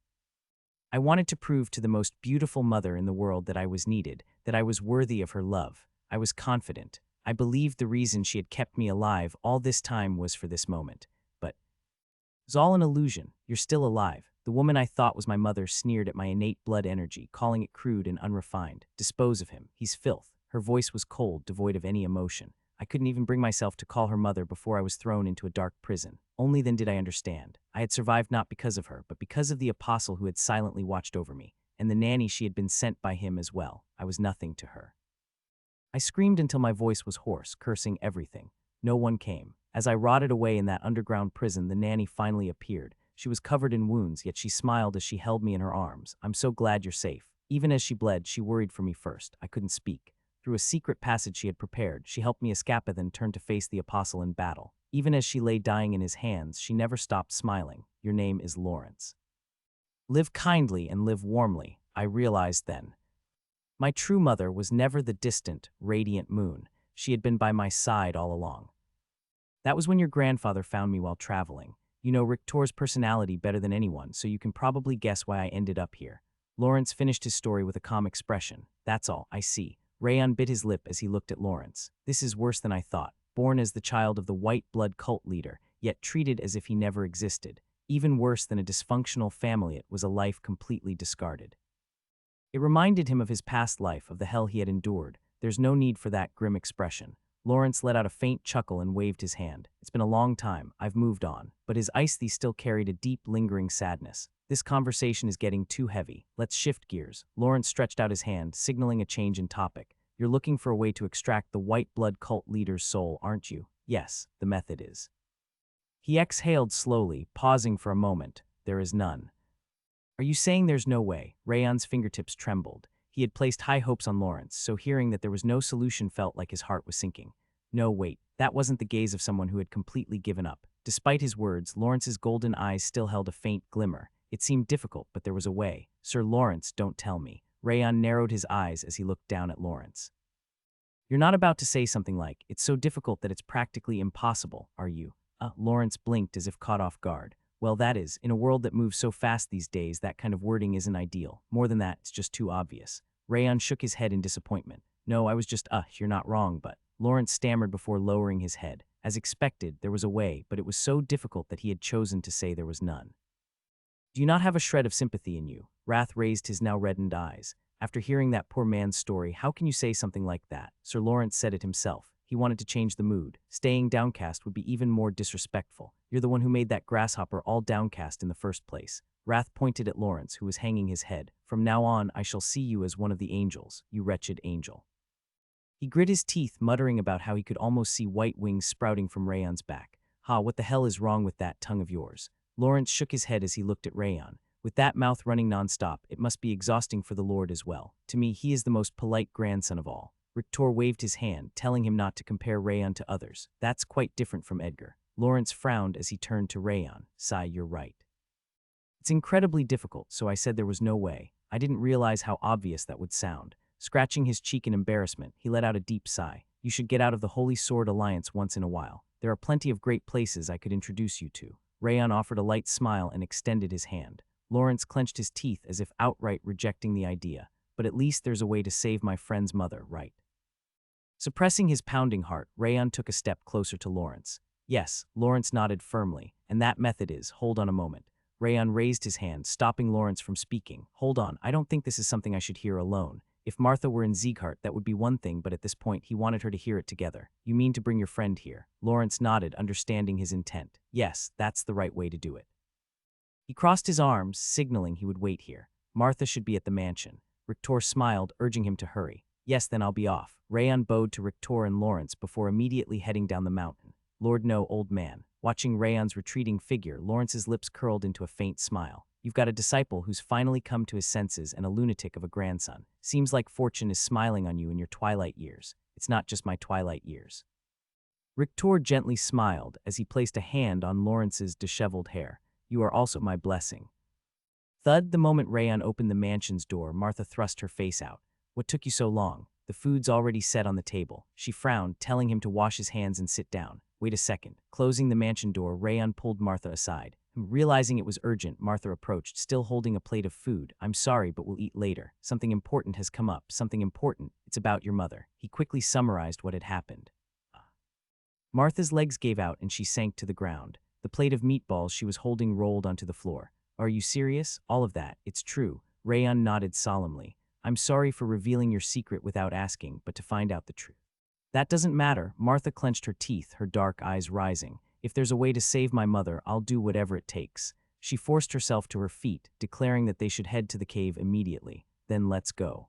I wanted to prove to the most beautiful mother in the world that I was needed, that I was worthy of her love. I was confident. I believed the reason she had kept me alive all this time was for this moment. But it was all an illusion. You're still alive. The woman I thought was my mother sneered at my innate blood energy, calling it crude and unrefined. Dispose of him. He's filth. Her voice was cold, devoid of any emotion. I couldn't even bring myself to call her mother before I was thrown into a dark prison. Only then did I understand. I had survived not because of her, but because of the apostle who had silently watched over me, and the nanny she had been sent by him as well. I was nothing to her. I screamed until my voice was hoarse, cursing everything. No one came. As I rotted away in that underground prison, the nanny finally appeared. She was covered in wounds, yet she smiled as she held me in her arms. I'm so glad you're safe. Even as she bled, she worried for me first. I couldn't speak. Through a secret passage she had prepared, she helped me escape, then turned to face the apostle in battle. Even as she lay dying in his hands, she never stopped smiling. Your name is Lawrence. Live kindly and live warmly, I realized then. My true mother was never the distant, radiant moon. She had been by my side all along. That was when your grandfather found me while traveling. You know Rictor's personality better than anyone, so you can probably guess why I ended up here. Lawrence finished his story with a calm expression. That's all, I see. Rayon bit his lip as he looked at Lawrence. This is worse than I thought. Born as the child of the white blood cult leader, yet treated as if he never existed. Even worse than a dysfunctional family, it was a life completely discarded. It reminded him of his past life, of the hell he had endured. There's no need for that grim expression. Lawrence let out a faint chuckle and waved his hand. It's been a long time, I've moved on. But his ice still carried a deep, lingering sadness. This conversation is getting too heavy. Let's shift gears. Lawrence stretched out his hand, signaling a change in topic. You're looking for a way to extract the white blood cult leader's soul, aren't you? Yes, the method is. He exhaled slowly, pausing for a moment. There is none. Are you saying there's no way? Rayon's fingertips trembled. He had placed high hopes on Lawrence, so hearing that there was no solution felt like his heart was sinking. No, wait, that wasn't the gaze of someone who had completely given up. Despite his words, Lawrence's golden eyes still held a faint glimmer. It seemed difficult, but there was a way. Sir Lawrence, don't tell me. Rayon narrowed his eyes as he looked down at Lawrence. You're not about to say something like, it's so difficult that it's practically impossible, are you? Lawrence blinked as if caught off guard. Well, that is, in a world that moves so fast these days, that kind of wording isn't ideal. More than that, it's just too obvious. Rayon shook his head in disappointment. No, I was just, you're not wrong, but... Lawrence stammered before lowering his head. As expected, there was a way, but it was so difficult that he had chosen to say there was none. Do you not have a shred of sympathy in you? Wrath raised his now reddened eyes. After hearing that poor man's story, how can you say something like that? Sir Lawrence said it himself. He wanted to change the mood. Staying downcast would be even more disrespectful. You're the one who made that grasshopper all downcast in the first place. Wrath pointed at Lawrence, who was hanging his head. From now on, I shall see you as one of the angels, you wretched angel. He grit his teeth, muttering about how he could almost see white wings sprouting from Rayon's back. What the hell is wrong with that tongue of yours? Lawrence shook his head as he looked at Rayon. With that mouth running nonstop, it must be exhausting for the Lord as well. To me, he is the most polite grandson of all. Rictor waved his hand, telling him not to compare Rayon to others. That's quite different from Edgar. Lawrence frowned as he turned to Rayon. Sigh, you're right. It's incredibly difficult, so I said there was no way. I didn't realize how obvious that would sound. Scratching his cheek in embarrassment, he let out a deep sigh. You should get out of the Holy Sword Alliance once in a while. There are plenty of great places I could introduce you to. Rayon offered a light smile and extended his hand. Lawrence clenched his teeth as if outright rejecting the idea. But at least there's a way to save my friend's mother, right? Suppressing his pounding heart, Rayon took a step closer to Lawrence. Yes, Lawrence nodded firmly, and that method is, hold on a moment. Rayon raised his hand, stopping Lawrence from speaking. Hold on, I don't think this is something I should hear alone. If Martha were in Sieghart, that would be one thing, but at this point, he wanted her to hear it together. You mean to bring your friend here? Lawrence nodded, understanding his intent. Yes, that's the right way to do it. He crossed his arms, signaling he would wait here. Martha should be at the mansion. Rictor smiled, urging him to hurry. Yes, then I'll be off. Rayon bowed to Rictor and Lawrence before immediately heading down the mountain. Lord no, old man. Watching Rayon's retreating figure, Lawrence's lips curled into a faint smile. You've got a disciple who's finally come to his senses and a lunatic of a grandson. Seems like fortune is smiling on you in your twilight years. It's not just my twilight years. Rictor gently smiled as he placed a hand on Lawrence's disheveled hair. You are also my blessing. Thud, the moment Rayon opened the mansion's door, Martha thrust her face out. What took you so long? The food's already set on the table. She frowned, telling him to wash his hands and sit down. Wait a second. Closing the mansion door, Rayon pulled Martha aside. Realizing it was urgent, Martha approached, still holding a plate of food. I'm sorry, but we'll eat later. Something important has come up. Something important. It's about your mother. He quickly summarized what had happened. Martha's legs gave out and she sank to the ground. The plate of meatballs she was holding rolled onto the floor. Are you serious? All of that. It's true. Rayon nodded solemnly. I'm sorry for revealing your secret without asking, but to find out the truth. That doesn't matter. Martha clenched her teeth, her dark eyes rising. If there's a way to save my mother, I'll do whatever it takes. She forced herself to her feet, declaring that they should head to the cave immediately. Then let's go.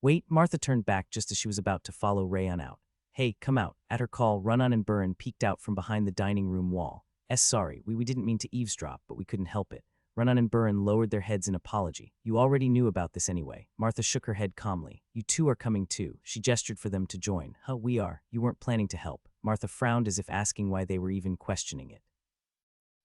Wait, Martha turned back just as she was about to follow Rayon out. Hey, come out. At her call, Run-On and Burren peeked out from behind the dining room wall. Sorry, we didn't mean to eavesdrop, but we couldn't help it. Run-On and Burren lowered their heads in apology. You already knew about this anyway. Martha shook her head calmly. You two are coming too. She gestured for them to join. We are. You weren't planning to help. Martha frowned as if asking why they were even questioning it.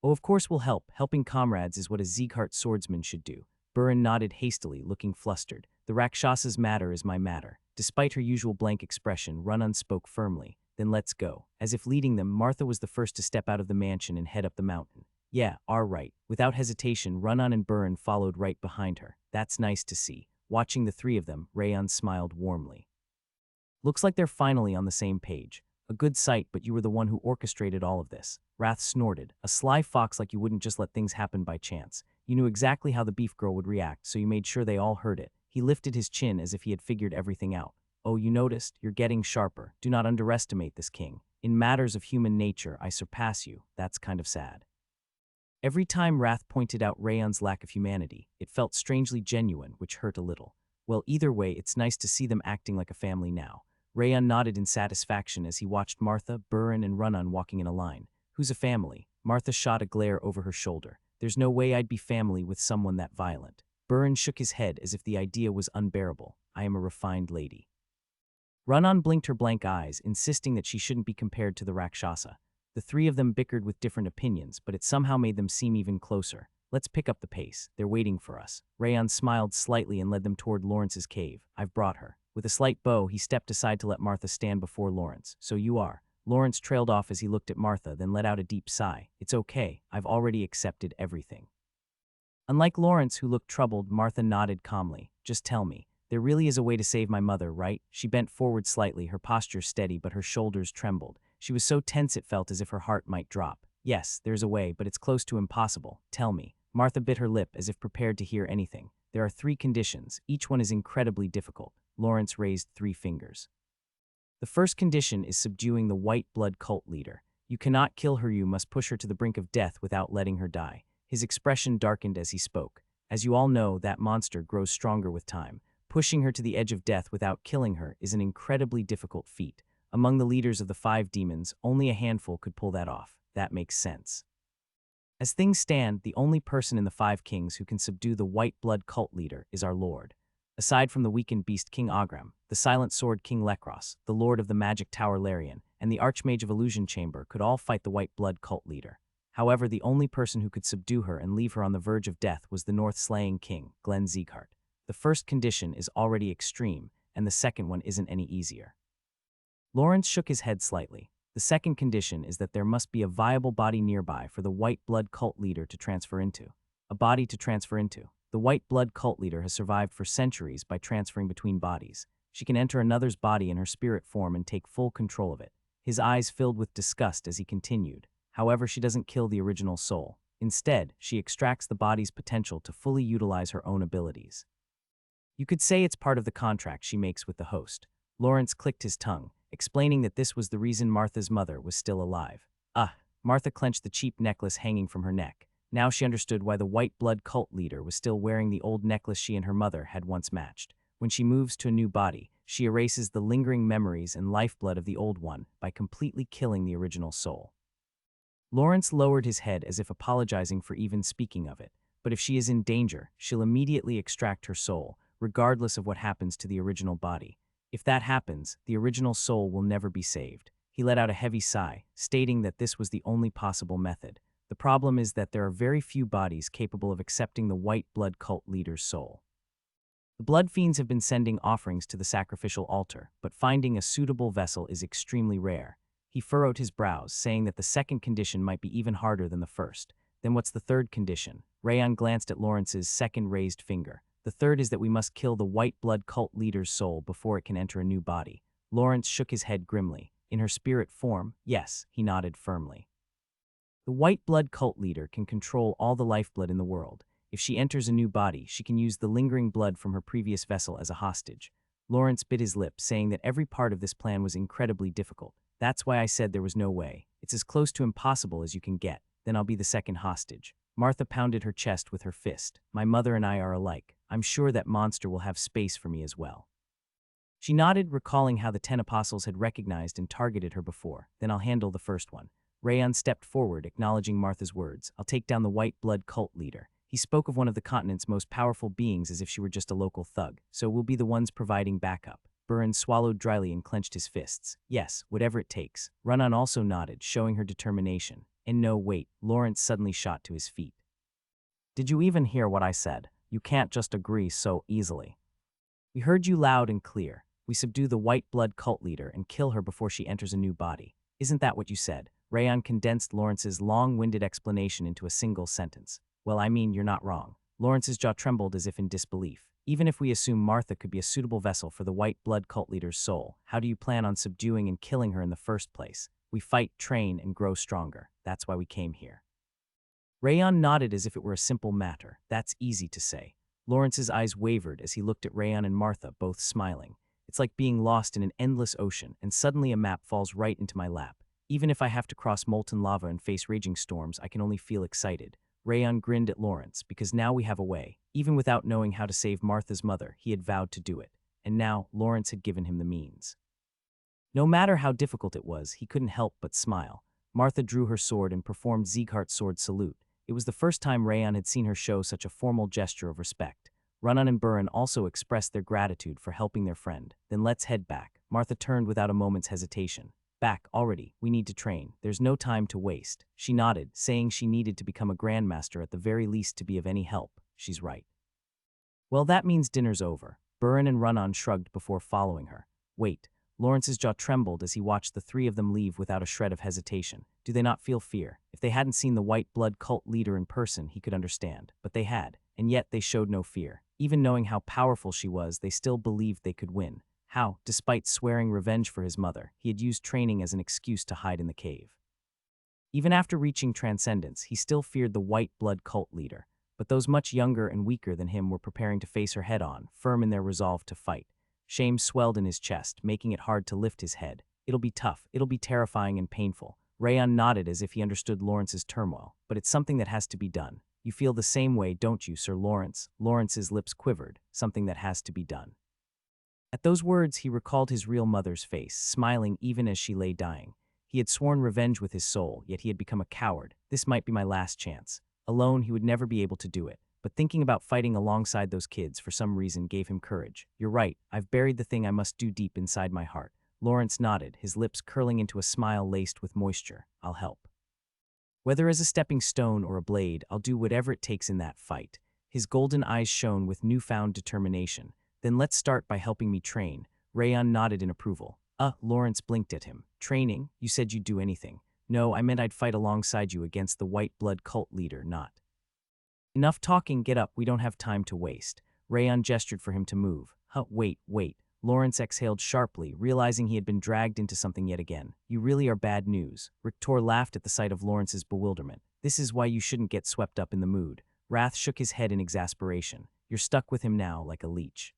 Oh, of course we'll help. Helping comrades is what a Sieghart swordsman should do. Burren nodded hastily, looking flustered. The Rakshasa's matter is my matter. Despite her usual blank expression, Run-On spoke firmly. Then let's go. As if leading them, Martha was the first to step out of the mansion and head up the mountain. Yeah, all right. Without hesitation, Run-On and Burren followed right behind her. That's nice to see. Watching the three of them, Rayon smiled warmly. Looks like they're finally on the same page. A good sight, but you were the one who orchestrated all of this. Wrath snorted. A sly fox like you wouldn't just let things happen by chance. You knew exactly how the beef girl would react, so you made sure they all heard it. He lifted his chin as if he had figured everything out. Oh, you noticed? You're getting sharper. Do not underestimate this king. In matters of human nature, I surpass you. That's kind of sad. Every time Wrath pointed out Rayon's lack of humanity, it felt strangely genuine, which hurt a little. Well, either way, it's nice to see them acting like a family now. Rayon nodded in satisfaction as he watched Martha, Burin, and Runun walking in a line. Who's a family? Martha shot a glare over her shoulder. There's no way I'd be family with someone that violent. Burin shook his head as if the idea was unbearable. I am a refined lady. Runun blinked her blank eyes, insisting that she shouldn't be compared to the Rakshasa. The three of them bickered with different opinions, but it somehow made them seem even closer. Let's pick up the pace. They're waiting for us. Rayon smiled slightly and led them toward Lawrence's cave. I've brought her. With a slight bow, he stepped aside to let Martha stand before Lawrence. So you are. Lawrence trailed off as he looked at Martha, then let out a deep sigh. It's okay. I've already accepted everything. Unlike Lawrence, who looked troubled, Martha nodded calmly. Just tell me. There really is a way to save my mother, right? She bent forward slightly, her posture steady, but her shoulders trembled. She was so tense it felt as if her heart might drop. Yes, there's a way, but it's close to impossible. Tell me. Martha bit her lip as if prepared to hear anything. There are 3 conditions. Each one is incredibly difficult. Lawrence raised 3 fingers. The first condition is subduing the white blood cult leader. You cannot kill her, you must push her to the brink of death without letting her die. His expression darkened as he spoke. As you all know, that monster grows stronger with time. Pushing her to the edge of death without killing her is an incredibly difficult feat. Among the leaders of the 5 demons, only a handful could pull that off. That makes sense. As things stand, the only person in the 5 kings who can subdue the white blood cult leader is our lord. Aside from the weakened beast King Agram, the silent sword King Lekros, the lord of the magic tower Larian, and the archmage of Illusion Chamber could all fight the white blood cult leader. However, the only person who could subdue her and leave her on the verge of death was the North-slaying king, Glenn Sieghart. The first condition is already extreme, and the second one isn't any easier. Lawrence shook his head slightly. The second condition is that there must be a viable body nearby for the white blood cult leader to transfer into. A body to transfer into. The white blood cult leader has survived for centuries by transferring between bodies. She can enter another's body in her spirit form and take full control of it. His eyes filled with disgust as he continued. However, she doesn't kill the original soul. Instead, she extracts the body's potential to fully utilize her own abilities. You could say it's part of the contract she makes with the host. Lawrence clicked his tongue, explaining that this was the reason Martha's mother was still alive. Martha clenched the cheap necklace hanging from her neck. Now she understood why the white blood cult leader was still wearing the old necklace she and her mother had once matched. When she moves to a new body, she erases the lingering memories and lifeblood of the old one by completely killing the original soul. Lawrence lowered his head as if apologizing for even speaking of it. But if she is in danger, she'll immediately extract her soul, regardless of what happens to the original body. If that happens, the original soul will never be saved. He let out a heavy sigh, stating that this was the only possible method. The problem is that there are very few bodies capable of accepting the white blood cult leader's soul. The blood fiends have been sending offerings to the sacrificial altar, but finding a suitable vessel is extremely rare. He furrowed his brows, saying that the second condition might be even harder than the first. Then what's the third condition? Rayon glanced at Lawrence's second raised finger. The third is that we must kill the white blood cult leader's soul before it can enter a new body. Lawrence shook his head grimly. In her spirit form, yes, he nodded firmly. The white blood cult leader can control all the lifeblood in the world. If she enters a new body, she can use the lingering blood from her previous vessel as a hostage. Lawrence bit his lip, saying that every part of this plan was incredibly difficult. That's why I said there was no way. It's as close to impossible as you can get. Then I'll be the second hostage. Martha pounded her chest with her fist. My mother and I are alike. I'm sure that monster will have space for me as well. She nodded, recalling how the 10 apostles had recognized and targeted her before. Then I'll handle the first one. Rayon stepped forward, acknowledging Martha's words. I'll take down the white blood cult leader. He spoke of one of the continent's most powerful beings as if she were just a local thug, so we'll be the ones providing backup. Burin swallowed dryly and clenched his fists. Yes, whatever it takes. Runun also nodded, showing her determination. And no, wait, Lawrence suddenly shot to his feet. Did you even hear what I said? You can't just agree so easily. We heard you loud and clear. We subdue the white blood cult leader and kill her before she enters a new body. Isn't that what you said? Rayon condensed Lawrence's long-winded explanation into a single sentence. Well, I mean, you're not wrong. Lawrence's jaw trembled as if in disbelief. Even if we assume Martha could be a suitable vessel for the white blood cult leader's soul, how do you plan on subduing and killing her in the first place? We fight, train, and grow stronger. That's why we came here. Rayon nodded as if it were a simple matter. That's easy to say. Lawrence's eyes wavered as he looked at Rayon and Martha, both smiling. It's like being lost in an endless ocean, and suddenly a map falls right into my lap. Even if I have to cross molten lava and face raging storms, I can only feel excited. Rayon grinned at Lawrence, because now we have a way. Even without knowing how to save Martha's mother, he had vowed to do it. And now, Lawrence had given him the means. No matter how difficult it was, he couldn't help but smile. Martha drew her sword and performed Sieghart's sword salute. It was the first time Rayon had seen her show such a formal gesture of respect. Run-On and Buran also expressed their gratitude for helping their friend. Then let's head back. Martha turned without a moment's hesitation. Back, already. We need to train. There's no time to waste. She nodded, saying she needed to become a grandmaster at the very least to be of any help. She's right. Well, that means dinner's over. Buran and Run-On shrugged before following her. Wait. Lawrence's jaw trembled as he watched the three of them leave without a shred of hesitation. Do they not feel fear? If they hadn't seen the white blood cult leader in person, he could understand. But they had, and yet they showed no fear. Even knowing how powerful she was, they still believed they could win. How, despite swearing revenge for his mother, he had used training as an excuse to hide in the cave. Even after reaching transcendence, he still feared the white blood cult leader. But those much younger and weaker than him were preparing to face her head-on, firm in their resolve to fight. Shame swelled in his chest, making it hard to lift his head. It'll be tough, it'll be terrifying and painful. Rayon nodded as if he understood Lawrence's turmoil, but it's something that has to be done. You feel the same way, don't you, Sir Lawrence? Lawrence's lips quivered, something that has to be done. At those words, he recalled his real mother's face, smiling even as she lay dying. He had sworn revenge with his soul, yet he had become a coward. This might be my last chance. Alone, he would never be able to do it. But thinking about fighting alongside those kids for some reason gave him courage. You're right, I've buried the thing I must do deep inside my heart. Lawrence nodded, his lips curling into a smile laced with moisture. I'll help. Whether as a stepping stone or a blade, I'll do whatever it takes in that fight. His golden eyes shone with newfound determination. Then let's start by helping me train. Rayon nodded in approval. Lawrence blinked at him. Training? You said you'd do anything. No, I meant I'd fight alongside you against the white blood cult leader, not. Enough talking, get up, we don't have time to waste. Rayon gestured for him to move. Wait. Lawrence exhaled sharply, realizing he had been dragged into something yet again. You really are bad news. Rictor laughed at the sight of Lawrence's bewilderment. This is why you shouldn't get swept up in the mood. Wrath shook his head in exasperation. You're stuck with him now like a leech.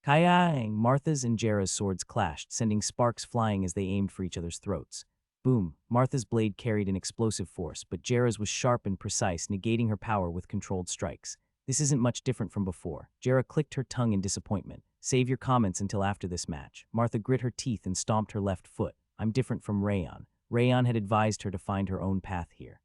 Kayang! Martha's and Jera's swords clashed, sending sparks flying as they aimed for each other's throats. Boom! Martha's blade carried an explosive force, but Jera's was sharp and precise, negating her power with controlled strikes. This isn't much different from before. Jera clicked her tongue in disappointment. Save your comments until after this match. Martha grit her teeth and stomped her left foot. I'm different from Rayon. Rayon had advised her to find her own path here.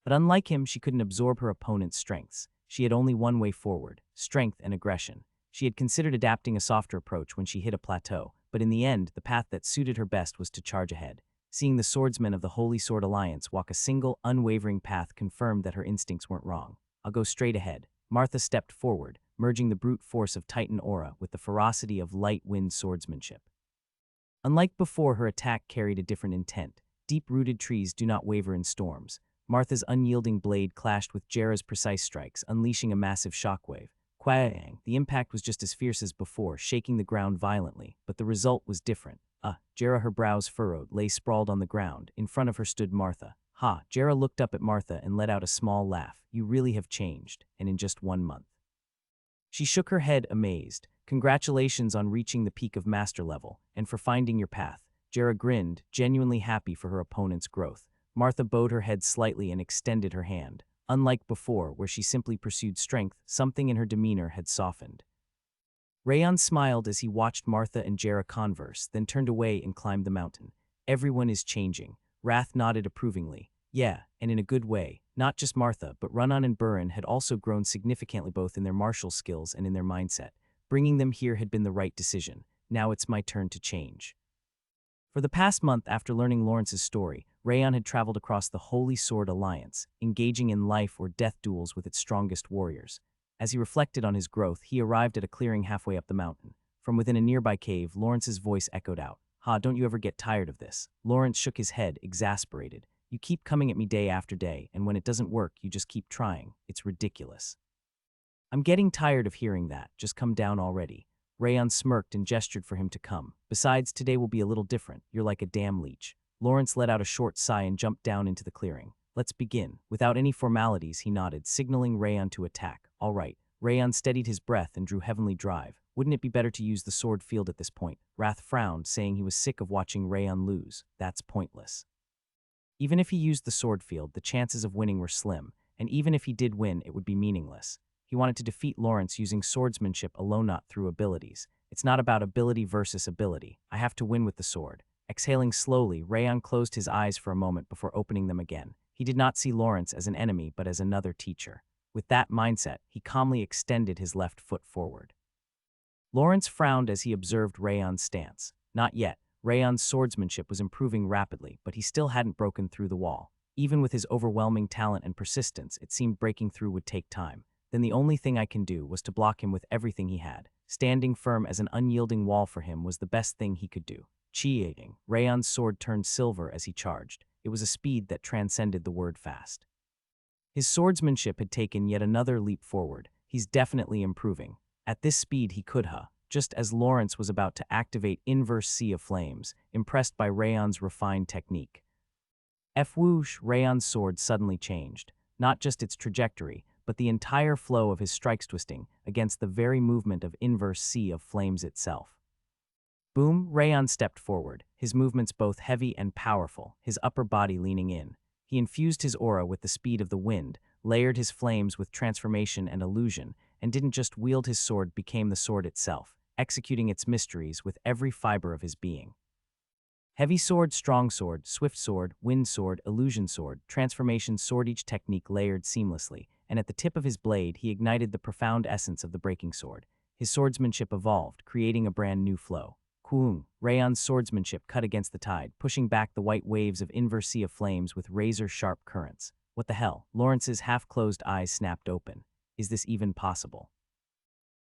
But unlike him, she couldn't absorb her opponent's strengths. She had only one way forward: strength and aggression. She had considered adapting a softer approach when she hit a plateau, but in the end, the path that suited her best was to charge ahead. Seeing the swordsmen of the Holy Sword Alliance walk a single, unwavering path confirmed that her instincts weren't wrong. I'll go straight ahead. Martha stepped forward, merging the brute force of Titan aura with the ferocity of light-wind swordsmanship. Unlike before, her attack carried a different intent. Deep-rooted trees do not waver in storms. Martha's unyielding blade clashed with Jera's precise strikes, unleashing a massive shockwave. Quang! The impact was just as fierce as before, shaking the ground violently, but the result was different. Jera, her brows furrowed, lay sprawled on the ground. In front of her stood Martha. Jera looked up at Martha and let out a small laugh. You really have changed, and in just 1 month. She shook her head, amazed. Congratulations on reaching the peak of master level, and for finding your path. Jera grinned, genuinely happy for her opponent's growth. Martha bowed her head slightly and extended her hand. Unlike before, where she simply pursued strength, something in her demeanor had softened. Rayon smiled as he watched Martha and Jera converse, then turned away and climbed the mountain. Everyone is changing. Wrath nodded approvingly. Yeah, and in a good way. Not just Martha, but Run-On and Buran had also grown significantly both in their martial skills and in their mindset. Bringing them here had been the right decision. Now it's my turn to change. For the past month after learning Lawrence's story, Rayon had traveled across the Holy Sword Alliance, engaging in life or death duels with its strongest warriors. As he reflected on his growth, he arrived at a clearing halfway up the mountain. From within a nearby cave, Lawrence's voice echoed out. Don't you ever get tired of this? Lawrence shook his head, exasperated. You keep coming at me day after day, and when it doesn't work, you just keep trying. It's ridiculous. I'm getting tired of hearing that. Just come down already. Rayon smirked and gestured for him to come. Besides, today will be a little different. You're like a damn leech. Lawrence let out a short sigh and jumped down into the clearing. Let's begin. Without any formalities, he nodded, signaling Rayon to attack. All right. Rayon steadied his breath and drew Heavenly Drive. Wouldn't it be better to use the sword field at this point? Wrath frowned, saying he was sick of watching Rayon lose. That's pointless. Even if he used the sword field, the chances of winning were slim, and even if he did win, it would be meaningless. He wanted to defeat Lawrence using swordsmanship alone, not through abilities. It's not about ability versus ability. I have to win with the sword. Exhaling slowly, Rayon closed his eyes for a moment before opening them again. He did not see Lawrence as an enemy, but as another teacher. With that mindset, he calmly extended his left foot forward. Lawrence frowned as he observed Rayon's stance. Not yet. Rayon's swordsmanship was improving rapidly, but he still hadn't broken through the wall. Even with his overwhelming talent and persistence, it seemed breaking through would take time. Then the only thing I can do was to block him with everything he had. Standing firm as an unyielding wall for him was the best thing he could do. Chi-ating, Rayon's sword turned silver as he charged. It was a speed that transcended the word fast. His swordsmanship had taken yet another leap forward. He's definitely improving. At this speed he could just as Lawrence was about to activate Inverse Sea of Flames, impressed by Rayon's refined technique. Whoosh, Rayon's sword suddenly changed. Not just its trajectory, but the entire flow of his strikes, twisting against the very movement of Inverse Sea of Flames itself. Boom, Rayon stepped forward, his movements both heavy and powerful, his upper body leaning in. He infused his aura with the speed of the wind, layered his flames with transformation and illusion, and didn't just wield his sword, became the sword itself, executing its mysteries with every fiber of his being. Heavy sword, strong sword, swift sword, wind sword, illusion sword, transformation sword, each technique layered seamlessly, and at the tip of his blade he ignited the profound essence of the breaking sword. His swordsmanship evolved, creating a brand new flow. Kuung, Rayon's swordsmanship cut against the tide, pushing back the white waves of Inverse Sea of Flames with razor-sharp currents. What the hell? Lawrence's half-closed eyes snapped open. Is this even possible?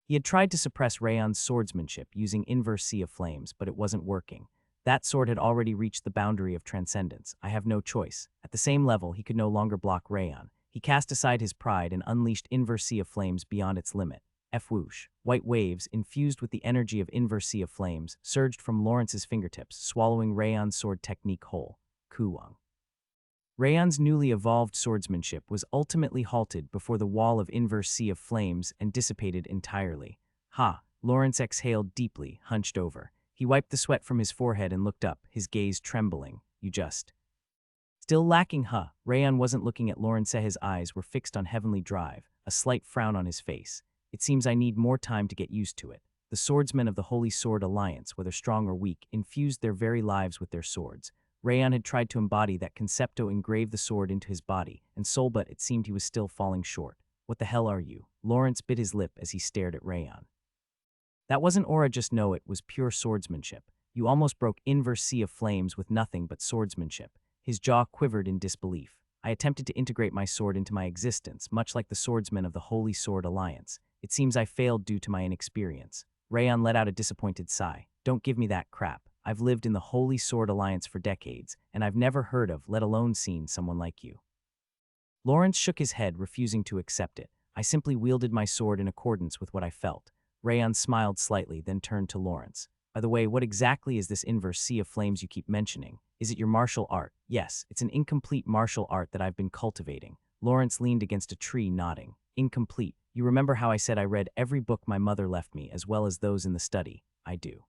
He had tried to suppress Rayon's swordsmanship using Inverse Sea of Flames, but it wasn't working. That sword had already reached the boundary of transcendence. I have no choice. At the same level, he could no longer block Rayon. He cast aside his pride and unleashed Inverse Sea of Flames beyond its limit. Whoosh. White waves, infused with the energy of Inverse Sea of Flames, surged from Lawrence's fingertips, swallowing Rayon's sword technique whole. Kuwang. Rayon's newly evolved swordsmanship was ultimately halted before the wall of Inverse Sea of Flames and dissipated entirely. Lawrence exhaled deeply, hunched over. He wiped the sweat from his forehead and looked up, his gaze trembling. You just... Still lacking, Rayon wasn't looking at Lawrence. His eyes were fixed on Heavenly Drive, a slight frown on his face. It seems I need more time to get used to it. The swordsmen of the Holy Sword Alliance, whether strong or weak, infused their very lives with their swords. Rayon had tried to embody that concepto, engrave the sword into his body and soul, but it seemed he was still falling short. What the hell are you? Lawrence bit his lip as he stared at Rayon. That wasn't aura, just know it was pure swordsmanship. You almost broke Inverse Sea of Flames with nothing but swordsmanship. His jaw quivered in disbelief. I attempted to integrate my sword into my existence, much like the swordsmen of the Holy Sword Alliance. It seems I failed due to my inexperience. Rayon let out a disappointed sigh. Don't give me that crap. I've lived in the Holy Sword Alliance for decades, and I've never heard of, let alone seen, someone like you. Lawrence shook his head, refusing to accept it. I simply wielded my sword in accordance with what I felt. Rayon smiled slightly, then turned to Lawrence. By the way, what exactly is this Inverse Sea of Flames you keep mentioning? Is it your martial art? Yes, it's an incomplete martial art that I've been cultivating. Lawrence leaned against a tree, nodding. Incomplete. You remember how I said I read every book my mother left me, as well as those in the study? I do.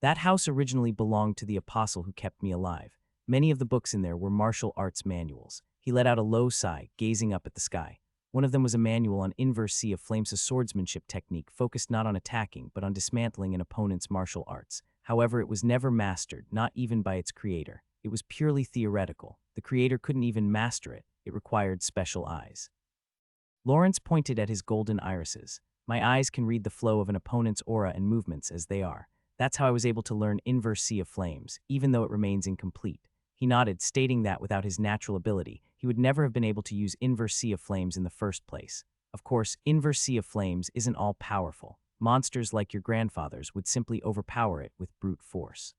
That house originally belonged to the apostle who kept me alive. Many of the books in there were martial arts manuals. He let out a low sigh, gazing up at the sky. One of them was a manual on Inverse Sea of Flames, a swordsmanship technique focused not on attacking, but on dismantling an opponent's martial arts. However, it was never mastered, not even by its creator. It was purely theoretical. The creator couldn't even master it. It required special eyes. Lawrence pointed at his golden irises. My eyes can read the flow of an opponent's aura and movements as they are. That's how I was able to learn Inverse Sea of Flames, even though it remains incomplete. He nodded, stating that without his natural ability, he would never have been able to use Inverse Sea of Flames in the first place. Of course, Inverse Sea of Flames isn't all powerful. Monsters like your grandfather's would simply overpower it with brute force.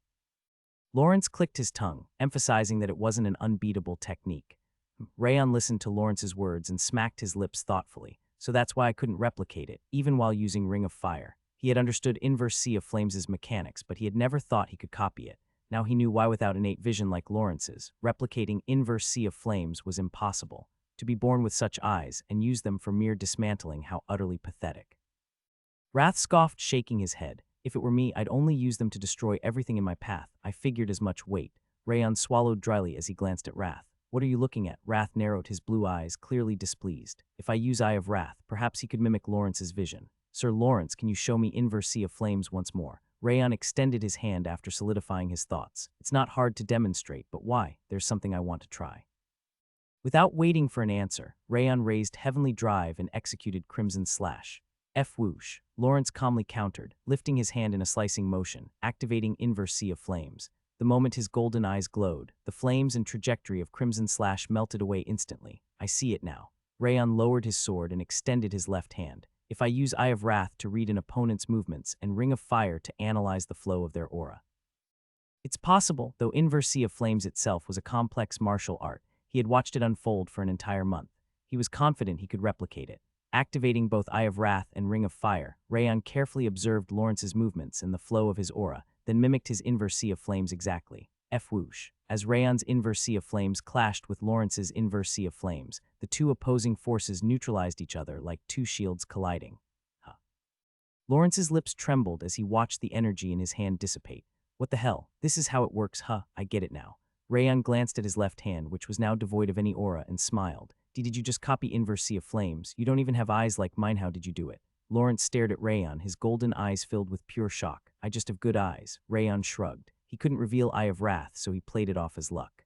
Lawrence clicked his tongue, emphasizing that it wasn't an unbeatable technique. Rayon listened to Lawrence's words and smacked his lips thoughtfully. So that's why I couldn't replicate it, even while using Ring of Fire. He had understood Inverse Sea of Flames' mechanics, but he had never thought he could copy it. Now he knew why, without innate vision like Lawrence's, replicating Inverse Sea of Flames was impossible. To be born with such eyes and use them for mere dismantling, how utterly pathetic. Wrath scoffed, shaking his head. If it were me, I'd only use them to destroy everything in my path. I figured as much. Wait. Rayon swallowed dryly as he glanced at Wrath. What are you looking at? Wrath narrowed his blue eyes, clearly displeased. If I use Eye of Wrath, perhaps he could mimic Lawrence's vision. Sir Lawrence, can you show me Inverse Sea of Flames once more? Rayon extended his hand after solidifying his thoughts. It's not hard to demonstrate, but why? There's something I want to try. Without waiting for an answer, Rayon raised Heavenly Drive and executed Crimson Slash. F whoosh. Lawrence calmly countered, lifting his hand in a slicing motion, activating Inverse Sea of Flames. The moment his golden eyes glowed, the flames and trajectory of Crimson Slash melted away instantly. I see it now. Rayon lowered his sword and extended his left hand. If I use Eye of Wrath to read an opponent's movements and Ring of Fire to analyze the flow of their aura. It's possible, though Inverse Sea of Flames itself was a complex martial art. He had watched it unfold for an entire month. He was confident he could replicate it. Activating both Eye of Wrath and Ring of Fire, Rayon carefully observed Lawrence's movements and the flow of his aura, then mimicked his Inverse Sea of Flames exactly. F whoosh. As Rayon's Inverse Sea of Flames clashed with Lawrence's Inverse Sea of Flames, the two opposing forces neutralized each other like two shields colliding. Lawrence's lips trembled as he watched the energy in his hand dissipate. What the hell? This is how it works, huh? I get it now. Rayon glanced at his left hand, which was now devoid of any aura, and smiled. Did you just copy Inverse Sea of Flames? You don't even have eyes like mine. How did you do it? Lawrence stared at Rayon, his golden eyes filled with pure shock. I just have good eyes. Rayon shrugged. He couldn't reveal Eye of Wrath, so he played it off as luck.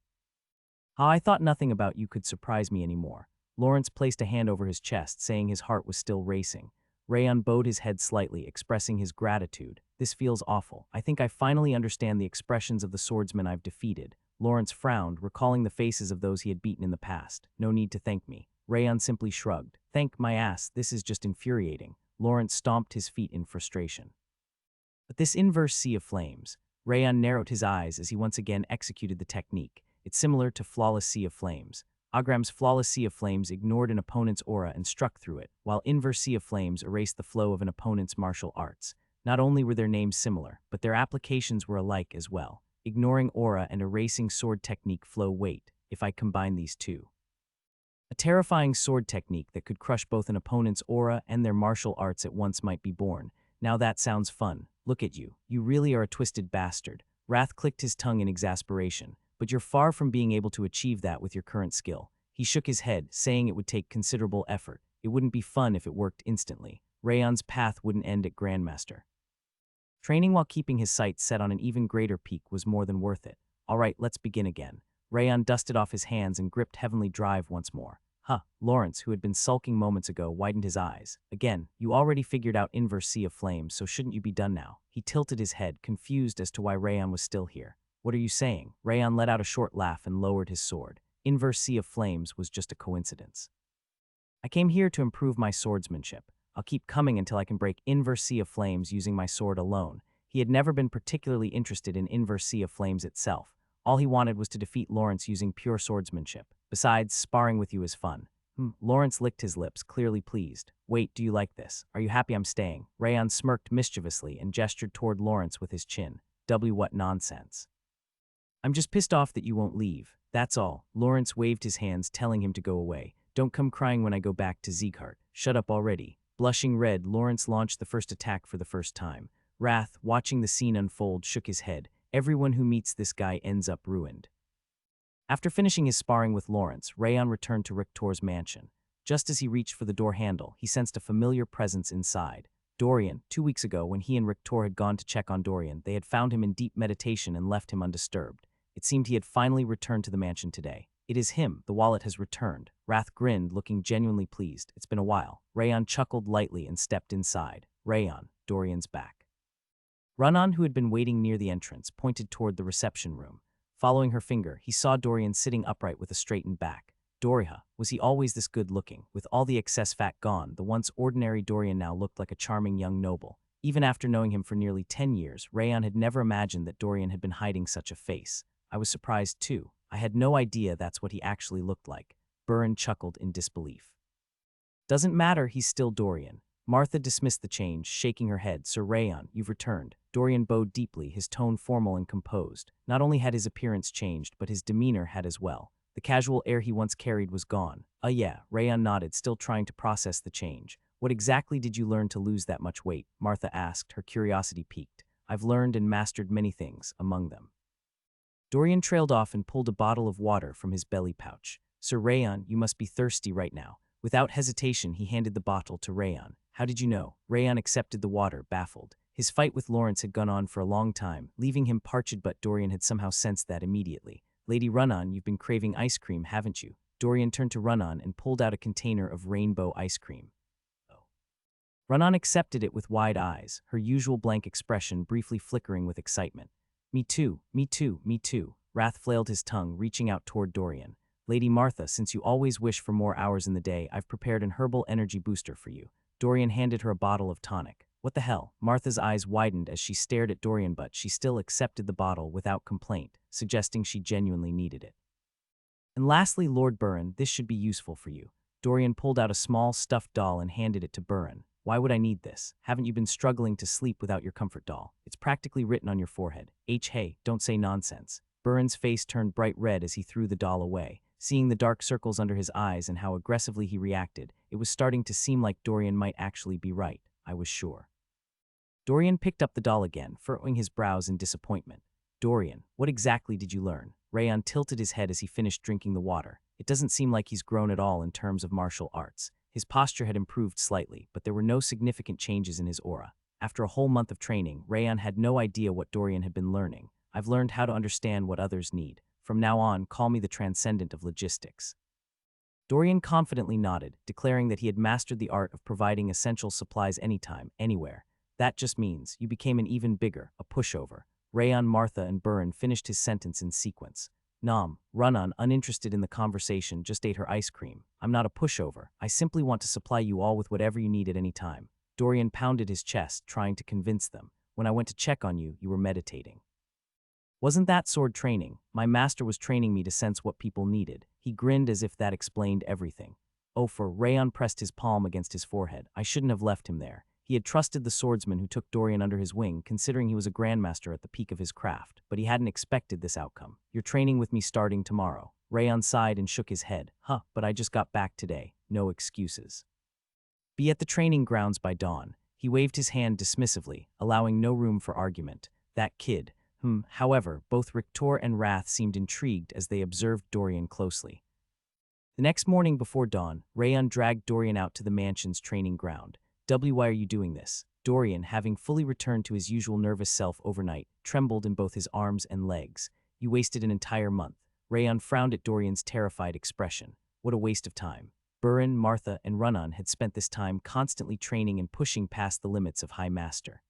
I thought nothing about you could surprise me anymore. Lawrence placed a hand over his chest, saying his heart was still racing. Rayon bowed his head slightly, expressing his gratitude. This feels awful. I think I finally understand the expressions of the swordsmen I've defeated. Lawrence frowned, recalling the faces of those he had beaten in the past. No need to thank me. Rayon simply shrugged. Thank my ass, this is just infuriating. Lawrence stomped his feet in frustration. But this Inverse Sea of Flames. Rayon narrowed his eyes as he once again executed the technique. It's similar to Flawless Sea of Flames. Agram's Flawless Sea of Flames ignored an opponent's aura and struck through it, while Inverse Sea of Flames erased the flow of an opponent's martial arts. Not only were their names similar, but their applications were alike as well. Ignoring aura and erasing sword technique flow. Wait, if I combine these two. A terrifying sword technique that could crush both an opponent's aura and their martial arts at once might be born. Now that sounds fun. Look at you. You really are a twisted bastard. Wrath clicked his tongue in exasperation. But you're far from being able to achieve that with your current skill. He shook his head, saying it would take considerable effort. It wouldn't be fun if it worked instantly. Rayon's path wouldn't end at Grandmaster. Training while keeping his sights set on an even greater peak was more than worth it. All right, let's begin again. Rayon dusted off his hands and gripped Heavenly Drive once more. Lawrence, who had been sulking moments ago, widened his eyes. Again, you already figured out Inverse Sea of Flames, so shouldn't you be done now? He tilted his head, confused as to why Rayon was still here. What are you saying? Rayon let out a short laugh and lowered his sword. Inverse Sea of Flames was just a coincidence. I came here to improve my swordsmanship. I'll keep coming until I can break Inverse Sea of Flames using my sword alone. He had never been particularly interested in Inverse Sea of Flames itself. All he wanted was to defeat Lawrence using pure swordsmanship. Besides, sparring with you is fun. Lawrence licked his lips, clearly pleased. Wait, do you like this? Are you happy I'm staying? Rayon smirked mischievously and gestured toward Lawrence with his chin. What nonsense. I'm just pissed off that you won't leave. That's all. Lawrence waved his hands, telling him to go away. Don't come crying when I go back to Sieghart. Shut up already. Blushing red, Lawrence launched the first attack for the first time. Wrath, watching the scene unfold, shook his head. Everyone who meets this guy ends up ruined. After finishing his sparring with Lawrence, Rayon returned to Rictor's mansion. Just as he reached for the door handle, he sensed a familiar presence inside. Dorian. 2 weeks ago, when he and Rictor had gone to check on Dorian, they had found him in deep meditation and left him undisturbed. It seemed he had finally returned to the mansion today. It is him. The wallet has returned. Wrath grinned, looking genuinely pleased. It's been a while. Rayon chuckled lightly and stepped inside. Rayon, Dorian's back. Runan, who had been waiting near the entrance, pointed toward the reception room. Following her finger, he saw Dorian sitting upright with a straightened back. Doriha, was he always this good-looking? With all the excess fat gone, the once ordinary Dorian now looked like a charming young noble. Even after knowing him for nearly 10 years, Rayon had never imagined that Dorian had been hiding such a face. I was surprised too. I had no idea that's what he actually looked like. Burin chuckled in disbelief. Doesn't matter, he's still Dorian. Martha dismissed the change, shaking her head. Sir Rayon, you've returned. Dorian bowed deeply, his tone formal and composed. Not only had his appearance changed, but his demeanor had as well. The casual air he once carried was gone. Yeah, Rayon nodded, still trying to process the change. What exactly did you learn to lose that much weight? Martha asked, her curiosity piqued. I've learned and mastered many things, among them. Dorian trailed off and pulled a bottle of water from his belly pouch. Sir Rayon, you must be thirsty right now. Without hesitation, he handed the bottle to Rayon. How did you know? Rayon accepted the water, baffled. His fight with Lawrence had gone on for a long time, leaving him parched, but Dorian had somehow sensed that immediately. Lady Run-On, you've been craving ice cream, haven't you? Dorian turned to Run-On and pulled out a container of rainbow ice cream. Run-On accepted it with wide eyes, her usual blank expression briefly flickering with excitement. Me too, me too, me too. Wrath flailed his tongue, reaching out toward Dorian. Lady Martha, since you always wish for more hours in the day, I've prepared an herbal energy booster for you. Dorian handed her a bottle of tonic. What the hell? Martha's eyes widened as she stared at Dorian, but she still accepted the bottle without complaint, suggesting she genuinely needed it. And lastly, Lord Burren, this should be useful for you. Dorian pulled out a small stuffed doll and handed it to Burren. Why would I need this? Haven't you been struggling to sleep without your comfort doll? It's practically written on your forehead. Hey, don't say nonsense. Burren's face turned bright red as he threw the doll away. Seeing the dark circles under his eyes and how aggressively he reacted, it was starting to seem like Dorian might actually be right. I was sure. Dorian picked up the doll again, furrowing his brows in disappointment. Dorian, what exactly did you learn? Rayon tilted his head as he finished drinking the water. It doesn't seem like he's grown at all in terms of martial arts. His posture had improved slightly, but there were no significant changes in his aura. After a whole month of training, Rayon had no idea what Dorian had been learning. I've learned how to understand what others need. From now on, call me the transcendent of logistics. Dorian confidently nodded, declaring that he had mastered the art of providing essential supplies anytime, anywhere. That just means you became an even bigger, a pushover. Rayon, Martha, and Burren finished his sentence in sequence. Run-On, uninterested in the conversation, just ate her ice cream. I'm not a pushover. I simply want to supply you all with whatever you need at any time. Dorian pounded his chest, trying to convince them. When I went to check on you, you were meditating. Wasn't that sword training? My master was training me to sense what people needed. He grinned as if that explained everything. Rayon pressed his palm against his forehead. I shouldn't have left him there. He had trusted the swordsman who took Dorian under his wing, considering he was a grandmaster at the peak of his craft, but he hadn't expected this outcome. You're training with me starting tomorrow. Rayon sighed and shook his head. But I just got back today. No excuses. Be at the training grounds by dawn. He waved his hand dismissively, allowing no room for argument. That kid. However, both Rictor and Wrath seemed intrigued as they observed Dorian closely. The next morning before dawn, Rayon dragged Dorian out to the mansion's training ground. Why are you doing this? Dorian, having fully returned to his usual nervous self overnight, trembled in both his arms and legs. You wasted an entire month. Rayon frowned at Dorian's terrified expression. What a waste of time. Burren, Martha, and Run-On had spent this time constantly training and pushing past the limits of High Master.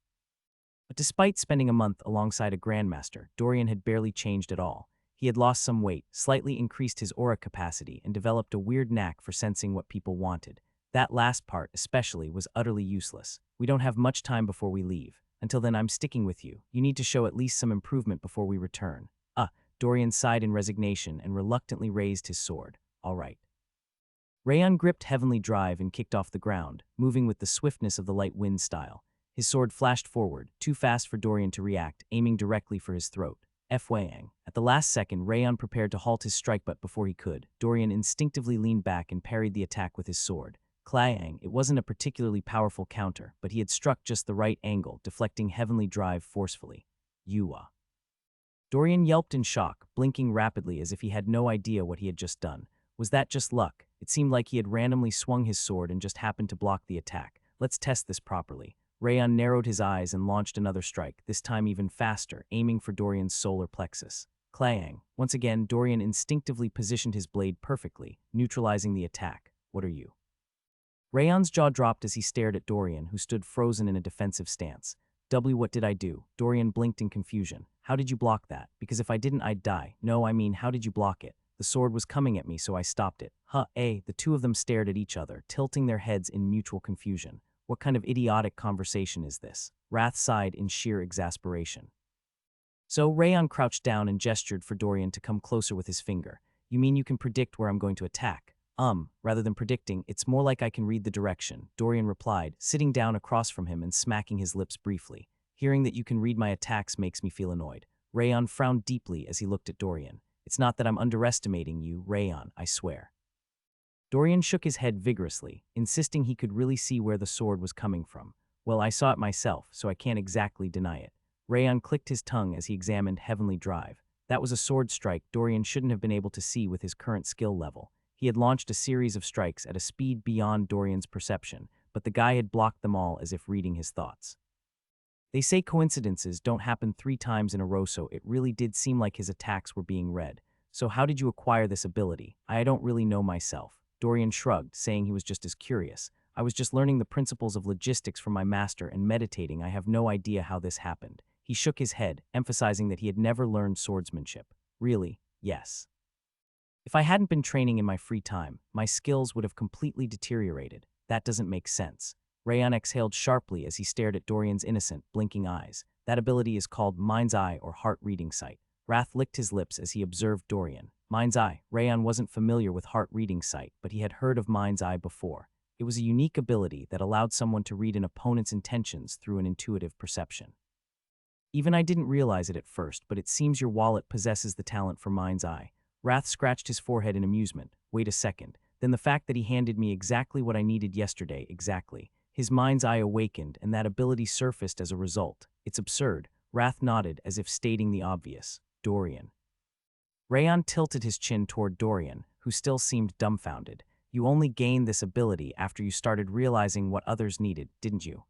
But despite spending a month alongside a Grandmaster, Dorian had barely changed at all. He had lost some weight, slightly increased his aura capacity, and developed a weird knack for sensing what people wanted. That last part, especially, was utterly useless. We don't have much time before we leave. Until then, I'm sticking with you. You need to show at least some improvement before we return. Dorian sighed in resignation and reluctantly raised his sword. All right. Rayon gripped Heavenly Drive and kicked off the ground, moving with the swiftness of the light wind style. His sword flashed forward, too fast for Dorian to react, aiming directly for his throat. F-Wang. At the last second, Rayon prepared to halt his strike, but before he could, Dorian instinctively leaned back and parried the attack with his sword. Clang. It wasn't a particularly powerful counter, but he had struck just the right angle, deflecting Heavenly Drive forcefully. Yuwa. Dorian yelped in shock, blinking rapidly as if he had no idea what he had just done. Was that just luck? It seemed like he had randomly swung his sword and just happened to block the attack. Let's test this properly. Rayon narrowed his eyes and launched another strike, this time even faster, aiming for Dorian's solar plexus. Clang. Once again, Dorian instinctively positioned his blade perfectly, neutralizing the attack. What are you? Rayon's jaw dropped as he stared at Dorian, who stood frozen in a defensive stance. What did I do? Dorian blinked in confusion. How did you block that? Because if I didn't, I'd die. No, I mean, how did you block it? The sword was coming at me, so I stopped it. The two of them stared at each other, tilting their heads in mutual confusion. What kind of idiotic conversation is this? Wrath sighed in sheer exasperation. So Rayon crouched down and gestured for Dorian to come closer with his finger. You mean you can predict where I'm going to attack? Rather than predicting, it's more like I can read the direction, Dorian replied, sitting down across from him and smacking his lips briefly. Hearing that you can read my attacks makes me feel annoyed. Rayon frowned deeply as he looked at Dorian. It's not that I'm underestimating you, Rayon, I swear. Dorian shook his head vigorously, insisting he could really see where the sword was coming from. Well, I saw it myself, so I can't exactly deny it. Rayon clicked his tongue as he examined Heavenly Drive. That was a sword strike Dorian shouldn't have been able to see with his current skill level. He had launched a series of strikes at a speed beyond Dorian's perception, but the guy had blocked them all as if reading his thoughts. They say coincidences don't happen 3 times in a row, so it really did seem like his attacks were being read. So how did you acquire this ability? I don't really know myself. Dorian shrugged, saying he was just as curious. I was just learning the principles of logistics from my master and meditating. I have no idea how this happened. He shook his head, emphasizing that he had never learned swordsmanship. Really? Yes. If I hadn't been training in my free time, my skills would have completely deteriorated. That doesn't make sense. Rayon exhaled sharply as he stared at Dorian's innocent, blinking eyes. That ability is called Mind's Eye or Heart Reading Sight. Wrath licked his lips as he observed Dorian. Mind's Eye. Rayon wasn't familiar with Heart Reading Sight, but he had heard of Mind's Eye before. It was a unique ability that allowed someone to read an opponent's intentions through an intuitive perception. Even I didn't realize it at first, but it seems your wallet possesses the talent for Mind's Eye. Wrath scratched his forehead in amusement. Wait a second. Then the fact that he handed me exactly what I needed yesterday, exactly. His mind's eye awakened, and that ability surfaced as a result. It's absurd. Wrath nodded, as if stating the obvious. Dorian. Rayon tilted his chin toward Dorian, who still seemed dumbfounded. You only gained this ability after you started realizing what others needed, didn't you?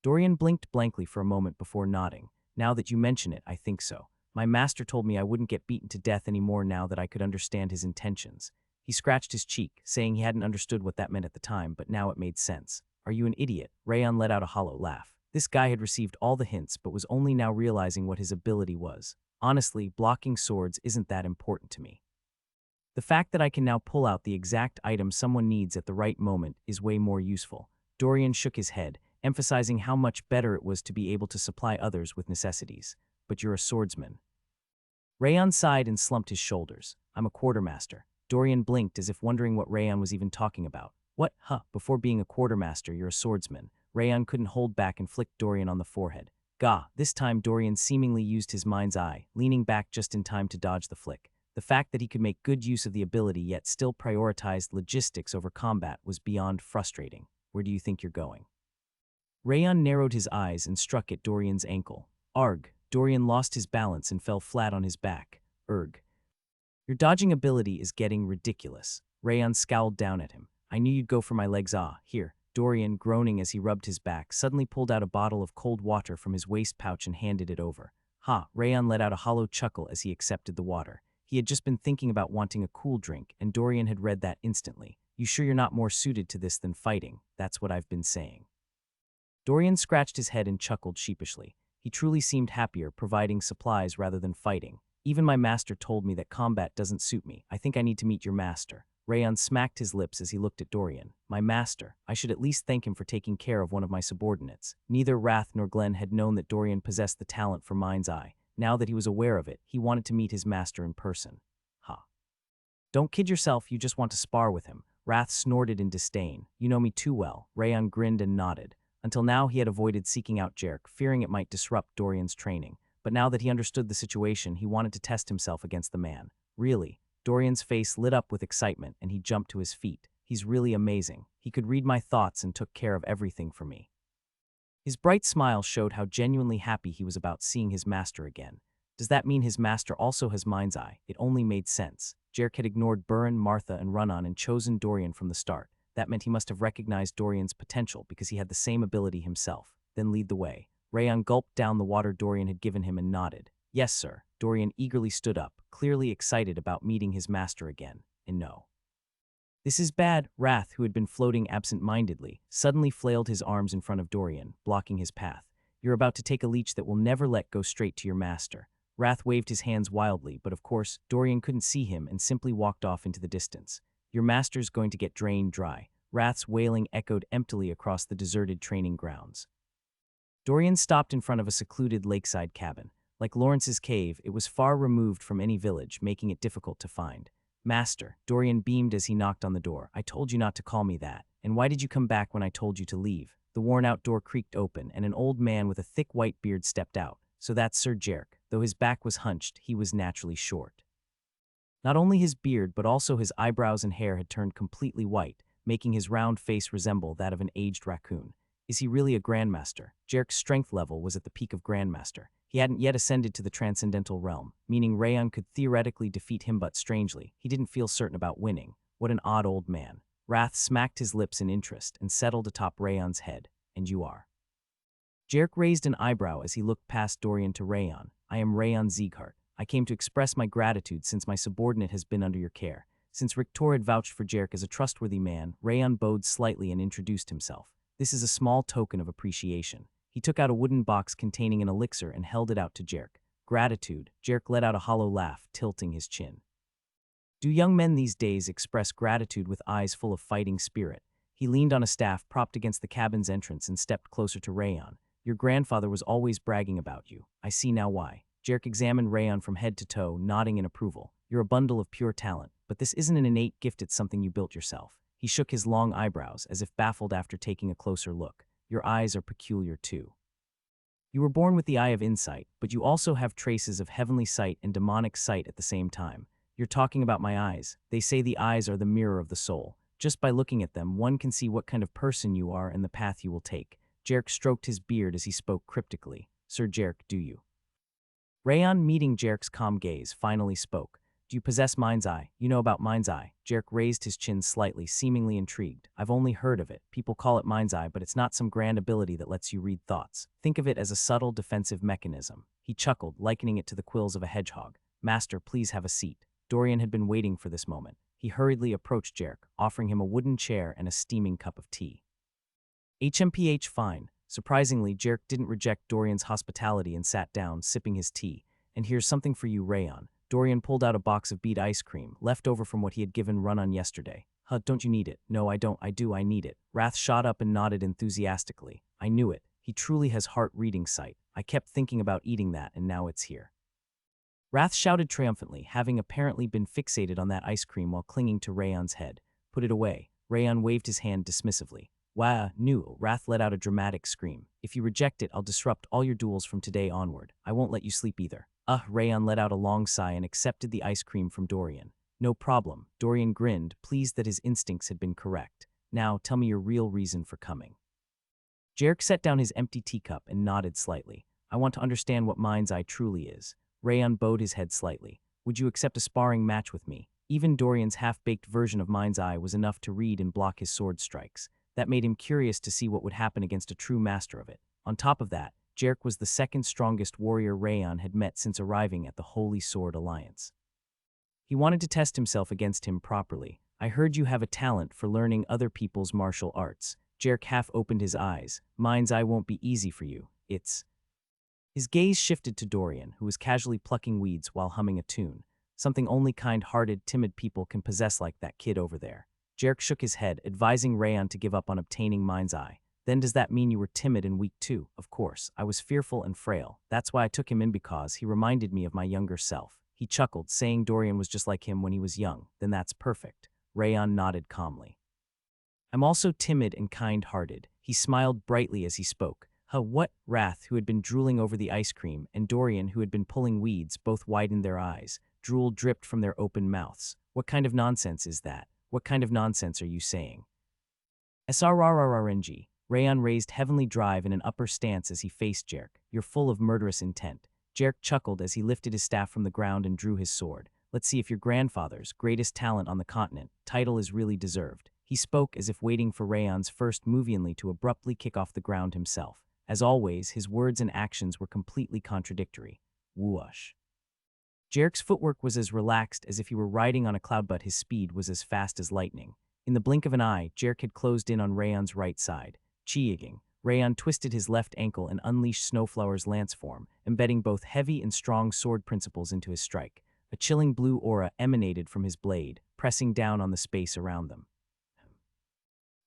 Dorian blinked blankly for a moment before nodding. Now that you mention it, I think so. My master told me I wouldn't get beaten to death anymore now that I could understand his intentions. He scratched his cheek, saying he hadn't understood what that meant at the time, but now it made sense. Are you an idiot? Rayon let out a hollow laugh. This guy had received all the hints, but was only now realizing what his ability was. Honestly, blocking swords isn't that important to me. The fact that I can now pull out the exact item someone needs at the right moment is way more useful. Dorian shook his head, emphasizing how much better it was to be able to supply others with necessities. But you're a swordsman. Rayon sighed and slumped his shoulders. I'm a quartermaster. Dorian blinked as if wondering what Rayon was even talking about. What? Huh, before being a quartermaster, you're a swordsman. Rayon couldn't hold back and flicked Dorian on the forehead. Gah, this time Dorian seemingly used his mind's eye, leaning back just in time to dodge the flick. The fact that he could make good use of the ability yet still prioritized logistics over combat was beyond frustrating. Where do you think you're going? Rayon narrowed his eyes and struck at Dorian's ankle. Arg! Dorian lost his balance and fell flat on his back. Erg. Your dodging ability is getting ridiculous. Rayon scowled down at him. I knew you'd go for my legs. Here. Dorian, groaning as he rubbed his back, suddenly pulled out a bottle of cold water from his waist pouch and handed it over. Ha! Rayon let out a hollow chuckle as he accepted the water. He had just been thinking about wanting a cool drink, and Dorian had read that instantly. You sure you're not more suited to this than fighting? That's what I've been saying. Dorian scratched his head and chuckled sheepishly. He truly seemed happier providing supplies rather than fighting. Even my master told me that combat doesn't suit me. I think I need to meet your master. Rayon smacked his lips as he looked at Dorian. My master. I should at least thank him for taking care of one of my subordinates. Neither Wrath nor Glenn had known that Dorian possessed the talent for Mind's Eye. Now that he was aware of it, he wanted to meet his master in person. Ha. Don't kid yourself, you just want to spar with him. Wrath snorted in disdain. You know me too well. Rayon grinned and nodded. Until now he had avoided seeking out Jerk, fearing it might disrupt Dorian's training. But now that he understood the situation, he wanted to test himself against the man. Really? Dorian's face lit up with excitement, and he jumped to his feet. He's really amazing. He could read my thoughts and took care of everything for me. His bright smile showed how genuinely happy he was about seeing his master again. Does that mean his master also has Mind's Eye? It only made sense. Jerk had ignored Burin, Martha, and Run-On and chosen Dorian from the start. That meant he must have recognized Dorian's potential because he had the same ability himself. Then lead the way. Rayon gulped down the water Dorian had given him and nodded. Yes, sir. Dorian eagerly stood up, clearly excited about meeting his master again. And no. This is bad. Wrath, who had been floating absent-mindedly, suddenly flailed his arms in front of Dorian, blocking his path. You're about to take a leech that will never let go straight to your master. Wrath waved his hands wildly, but of course, Dorian couldn't see him and simply walked off into the distance. Your master's going to get drained dry. Wrath's wailing echoed emptily across the deserted training grounds. Dorian stopped in front of a secluded lakeside cabin. Like Lawrence's cave, it was far removed from any village, making it difficult to find. Master, Dorian beamed as he knocked on the door. I told you not to call me that. And why did you come back when I told you to leave? The worn-out door creaked open, and an old man with a thick white beard stepped out. So that's Sir Jerk. Though his back was hunched, he was naturally short. Not only his beard but also his eyebrows and hair had turned completely white, making his round face resemble that of an aged raccoon. Is he really a grandmaster? Jarrek's strength level was at the peak of grandmaster. He hadn't yet ascended to the transcendental realm, meaning Rayon could theoretically defeat him, but strangely, he didn't feel certain about winning. What an odd old man. Wrath smacked his lips in interest and settled atop Rayon's head. And you are? Jarek raised an eyebrow as he looked past Dorian to Rayon. I am Rayon Sieghart. I came to express my gratitude since my subordinate has been under your care. Since Rictor had vouched for Jarek as a trustworthy man, Rayon bowed slightly and introduced himself. This is a small token of appreciation. He took out a wooden box containing an elixir and held it out to Jarek. Gratitude. Jarek let out a hollow laugh, tilting his chin. Do young men these days express gratitude with eyes full of fighting spirit? He leaned on a staff propped against the cabin's entrance and stepped closer to Rayon. Your grandfather was always bragging about you. I see now why. Jarek examined Rayon from head to toe, nodding in approval. You're a bundle of pure talent, but this isn't an innate gift, it's something you built yourself. He shook his long eyebrows, as if baffled after taking a closer look. Your eyes are peculiar too. You were born with the eye of insight, but you also have traces of heavenly sight and demonic sight at the same time. You're talking about my eyes. They say the eyes are the mirror of the soul. Just by looking at them, one can see what kind of person you are and the path you will take. Jarek stroked his beard as he spoke cryptically. Sir Jarek, do you? Rayon, meeting Jarek's calm gaze, finally spoke. Do you possess Mind's Eye? You know about Mind's Eye. Jarek raised his chin slightly, seemingly intrigued. I've only heard of it. People call it Mind's Eye, but it's not some grand ability that lets you read thoughts. Think of it as a subtle defensive mechanism. He chuckled, likening it to the quills of a hedgehog. Master, please have a seat. Dorian had been waiting for this moment. He hurriedly approached Jarek, offering him a wooden chair and a steaming cup of tea. HMPH fine. Surprisingly, Jarek didn't reject Dorian's hospitality and sat down, sipping his tea. And here's something for you, Rayon. Dorian pulled out a box of beet ice cream, left over from what he had given Run-On yesterday. Huh, don't you need it? No, I don't. I do, I need it. Wrath shot up and nodded enthusiastically. I knew it. He truly has heart-reading sight. I kept thinking about eating that, and now it's here. Wrath shouted triumphantly, having apparently been fixated on that ice cream while clinging to Rayon's head. Put it away. Rayon waved his hand dismissively. Wah, no, Wrath let out a dramatic scream. If you reject it, I'll disrupt all your duels from today onward. I won't let you sleep either. Rayon let out a long sigh and accepted the ice cream from Dorian. No problem. Dorian grinned, pleased that his instincts had been correct. Now, tell me your real reason for coming. Jarek set down his empty teacup and nodded slightly. I want to understand what Mind's Eye truly is. Rayon bowed his head slightly. Would you accept a sparring match with me? Even Dorian's half-baked version of Mind's Eye was enough to read and block his sword strikes. That made him curious to see what would happen against a true master of it. On top of that, Jarek was the second strongest warrior Rayon had met since arriving at the Holy Sword Alliance. He wanted to test himself against him properly. I heard you have a talent for learning other people's martial arts. Jarek half opened his eyes. Mind's Eye won't be easy for you. It's... His gaze shifted to Dorian, who was casually plucking weeds while humming a tune. Something only kind-hearted, timid people can possess like that kid over there. Jarek shook his head, advising Rayon to give up on obtaining Mind's Eye. Then does that mean you were timid and weak too? Of course, I was fearful and frail. That's why I took him in, because he reminded me of my younger self. He chuckled, saying Dorian was just like him when he was young. Then that's perfect. Rayon nodded calmly. I'm also timid and kind-hearted. He smiled brightly as he spoke. What? Wrath, who had been drooling over the ice cream, and Dorian, who had been pulling weeds, both widened their eyes. Drool dripped from their open mouths. What kind of nonsense is that? What kind of nonsense are you saying? SRRRRNG. Rayon raised Heavenly Drive in an upper stance as he faced Jarek. You're full of murderous intent. Jarek chuckled as he lifted his staff from the ground and drew his sword. Let's see if your grandfather's greatest talent on the continent title is really deserved. He spoke as if waiting for Rayon's first movianly to abruptly kick off the ground himself. As always, his words and actions were completely contradictory. Whoosh. Jarek's footwork was as relaxed as if he were riding on a cloud, but his speed was as fast as lightning. In the blink of an eye, Jarek had closed in on Rayon's right side. Cheeing, Rayon twisted his left ankle and unleashed Snowflower's lance form, embedding both heavy and strong sword principles into his strike. A chilling blue aura emanated from his blade, pressing down on the space around them.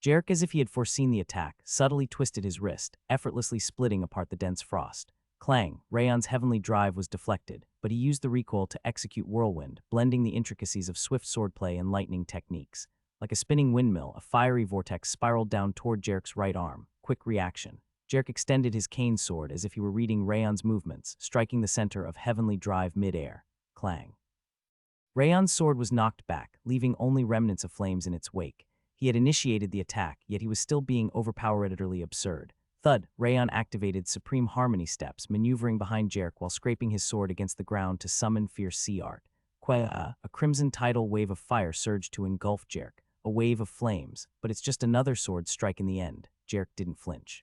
Jarek, as if he had foreseen the attack, subtly twisted his wrist, effortlessly splitting apart the dense frost. Clang, Rayon's Heavenly Drive was deflected, but he used the recoil to execute Whirlwind, blending the intricacies of swift swordplay and lightning techniques. Like a spinning windmill, a fiery vortex spiraled down toward Jarek's right arm. Quick reaction. Jarek extended his cane sword as if he were reading Rayon's movements, striking the center of Heavenly Drive mid-air. Clang. Rayon's sword was knocked back, leaving only remnants of flames in its wake. He had initiated the attack, yet he was still being utterly absurd. Thud, Rayon activated Supreme Harmony steps, maneuvering behind Jarek while scraping his sword against the ground to summon fierce sea art. A crimson tidal wave of fire surged to engulf Jarek, a wave of flames, but it's just another sword strike in the end. Jarek didn't flinch.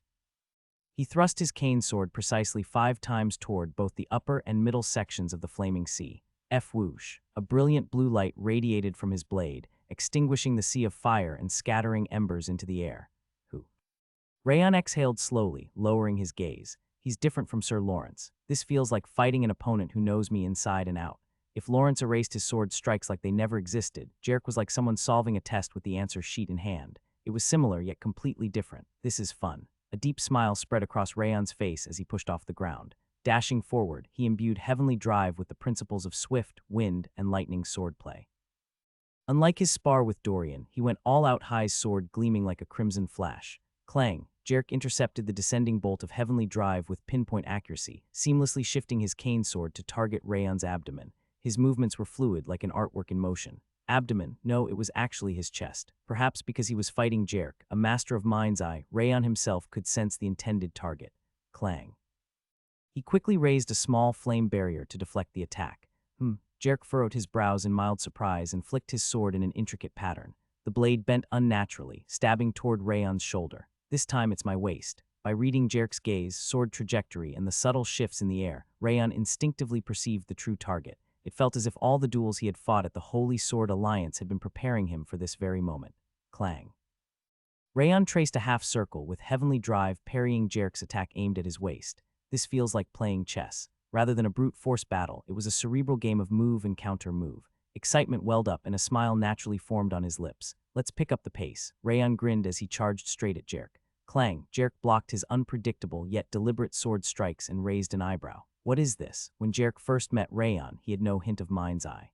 He thrust his cane sword precisely 5 times toward both the upper and middle sections of the flaming sea. Whoosh! A brilliant blue light radiated from his blade, extinguishing the sea of fire and scattering embers into the air. Rayon exhaled slowly, lowering his gaze. He's different from Sir Lawrence. This feels like fighting an opponent who knows me inside and out. If Lawrence erased his sword strikes like they never existed, Jarek was like someone solving a test with the answer sheet in hand. It was similar yet completely different. This is fun. A deep smile spread across Rayon's face as he pushed off the ground. Dashing forward, he imbued Heavenly Drive with the principles of swift, wind, and lightning swordplay. Unlike his spar with Dorian, he went all out, High's sword gleaming like a crimson flash. Clang! Jarek intercepted the descending bolt of Heavenly Drive with pinpoint accuracy, seamlessly shifting his cane sword to target Rayon's abdomen. His movements were fluid, like an artwork in motion. Abdomen? No, it was actually his chest. Perhaps because he was fighting Jarek, a master of mind's eye, Rayon himself could sense the intended target. Clang. He quickly raised a small flame barrier to deflect the attack. Jarek furrowed his brows in mild surprise and flicked his sword in an intricate pattern. The blade bent unnaturally, stabbing toward Rayon's shoulder. This time it's my waist. By reading Jarek's gaze, sword trajectory, and the subtle shifts in the air, Rayon instinctively perceived the true target. It felt as if all the duels he had fought at the Holy Sword Alliance had been preparing him for this very moment. Clang. Rayon traced a half circle with Heavenly Drive parrying Jarek's attack aimed at his waist. This feels like playing chess. Rather than a brute force battle, it was a cerebral game of move and counter move. Excitement welled up and a smile naturally formed on his lips. Let's pick up the pace. Rayon grinned as he charged straight at Jarek. Clang! Jarek blocked his unpredictable yet deliberate sword strikes and raised an eyebrow. What is this? When Jarek first met Rayon, he had no hint of mind's eye.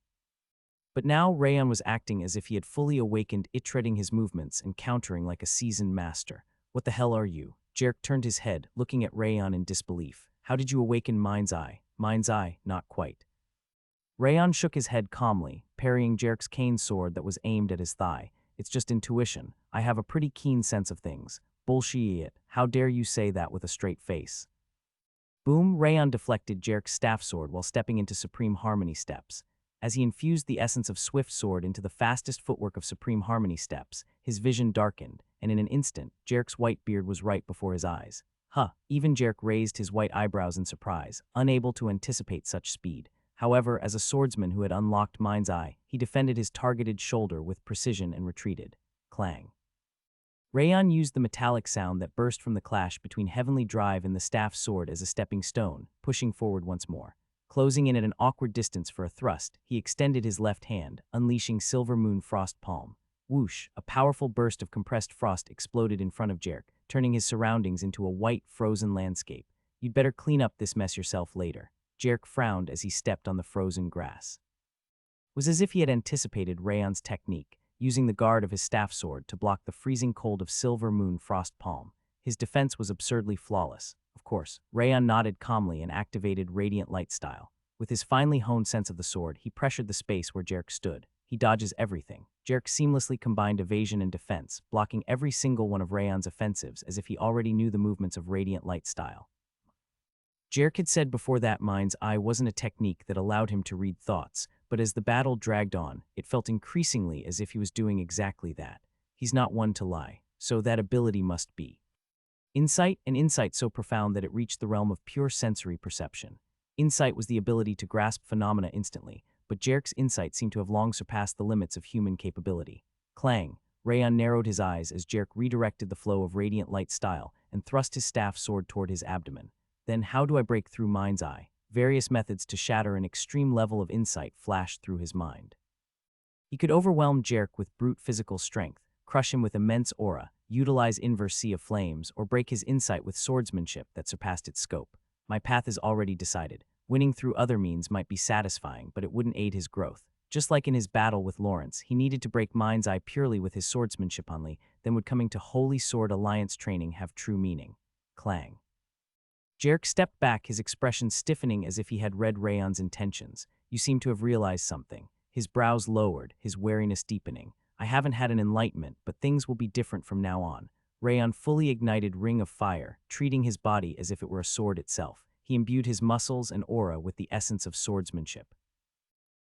But now Rayon was acting as if he had fully awakened, treading his movements and countering like a seasoned master. What the hell are you? Jarek turned his head, looking at Rayon in disbelief. How did you awaken mind's eye? Mind's eye? Not quite. Rayon shook his head calmly, parrying Jarek's cane sword that was aimed at his thigh. It's just intuition. I have a pretty keen sense of things. Bullshit. How dare you say that with a straight face? Boom! Rayon deflected Jarek's staff sword while stepping into Supreme Harmony steps. As he infused the essence of Swift Sword into the fastest footwork of Supreme Harmony steps, his vision darkened, and in an instant, Jarek's white beard was right before his eyes. Even Jarek raised his white eyebrows in surprise, unable to anticipate such speed. However, as a swordsman who had unlocked mind's eye, he defended his targeted shoulder with precision and retreated. Clang. Rayon used the metallic sound that burst from the clash between Heavenly Drive and the staff sword as a stepping stone, pushing forward once more. Closing in at an awkward distance for a thrust, he extended his left hand, unleashing Silver Moon Frost Palm. Whoosh! A powerful burst of compressed frost exploded in front of Jarek, turning his surroundings into a white, frozen landscape. You'd better clean up this mess yourself later. Jarek frowned as he stepped on the frozen grass. It was as if he had anticipated Rayon's technique, using the guard of his staff sword to block the freezing cold of Silver Moon Frost Palm. His defense was absurdly flawless. Of course, Rayon nodded calmly and activated Radiant Light style. With his finely honed sense of the sword, he pressured the space where Jarek stood. He dodges everything. Jarek seamlessly combined evasion and defense, blocking every single one of Rayon's offensives as if he already knew the movements of Radiant Light style. Jarek had said before that mind's eye wasn't a technique that allowed him to read thoughts, but as the battle dragged on, it felt increasingly as if he was doing exactly that. He's not one to lie, so that ability must be insight, an insight so profound that it reached the realm of pure sensory perception. Insight was the ability to grasp phenomena instantly, but Jarek's insight seemed to have long surpassed the limits of human capability. Clang! Rayon narrowed his eyes as Jarek redirected the flow of Radiant Light style and thrust his staff sword toward his abdomen. Then how do I break through mind's eye? Various methods to shatter an extreme level of insight flashed through his mind. He could overwhelm Jarek with brute physical strength, crush him with immense aura, utilize inverse sea of flames, or break his insight with swordsmanship that surpassed its scope. My path is already decided. Winning through other means might be satisfying, but it wouldn't aid his growth. Just like in his battle with Lawrence, he needed to break mind's eye purely with his swordsmanship only, then would coming to Holy Sword Alliance training have true meaning. Clang. Jarek stepped back, his expression stiffening as if he had read Rayon's intentions. You seem to have realized something. His brows lowered, his wariness deepening. I haven't had an enlightenment, but things will be different from now on. Rayon fully ignited Ring of Fire, treating his body as if it were a sword itself. He imbued his muscles and aura with the essence of swordsmanship.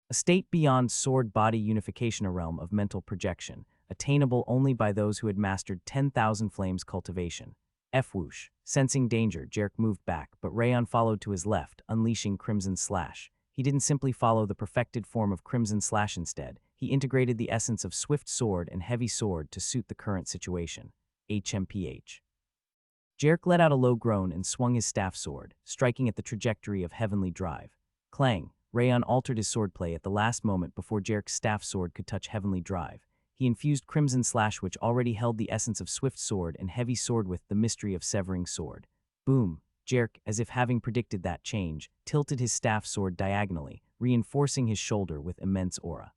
A state beyond sword-body unification, a realm of mental projection, attainable only by those who had mastered 10,000 flames cultivation. F-whoosh. Sensing danger, Jarek moved back, but Rayon followed to his left, unleashing Crimson Slash. He didn't simply follow the perfected form of Crimson Slash instead. He integrated the essence of Swift Sword and Heavy Sword to suit the current situation. HMPH. Jarek let out a low groan and swung his staff sword, striking at the trajectory of Heavenly Drive. Clang. Rayon altered his swordplay at the last moment before Jarek's staff sword could touch Heavenly Drive. He infused Crimson Slash, which already held the essence of Swift Sword, and Heavy Sword with the mystery of Severing Sword. Boom! Jarek, as if having predicted that change, tilted his staff sword diagonally, reinforcing his shoulder with immense aura.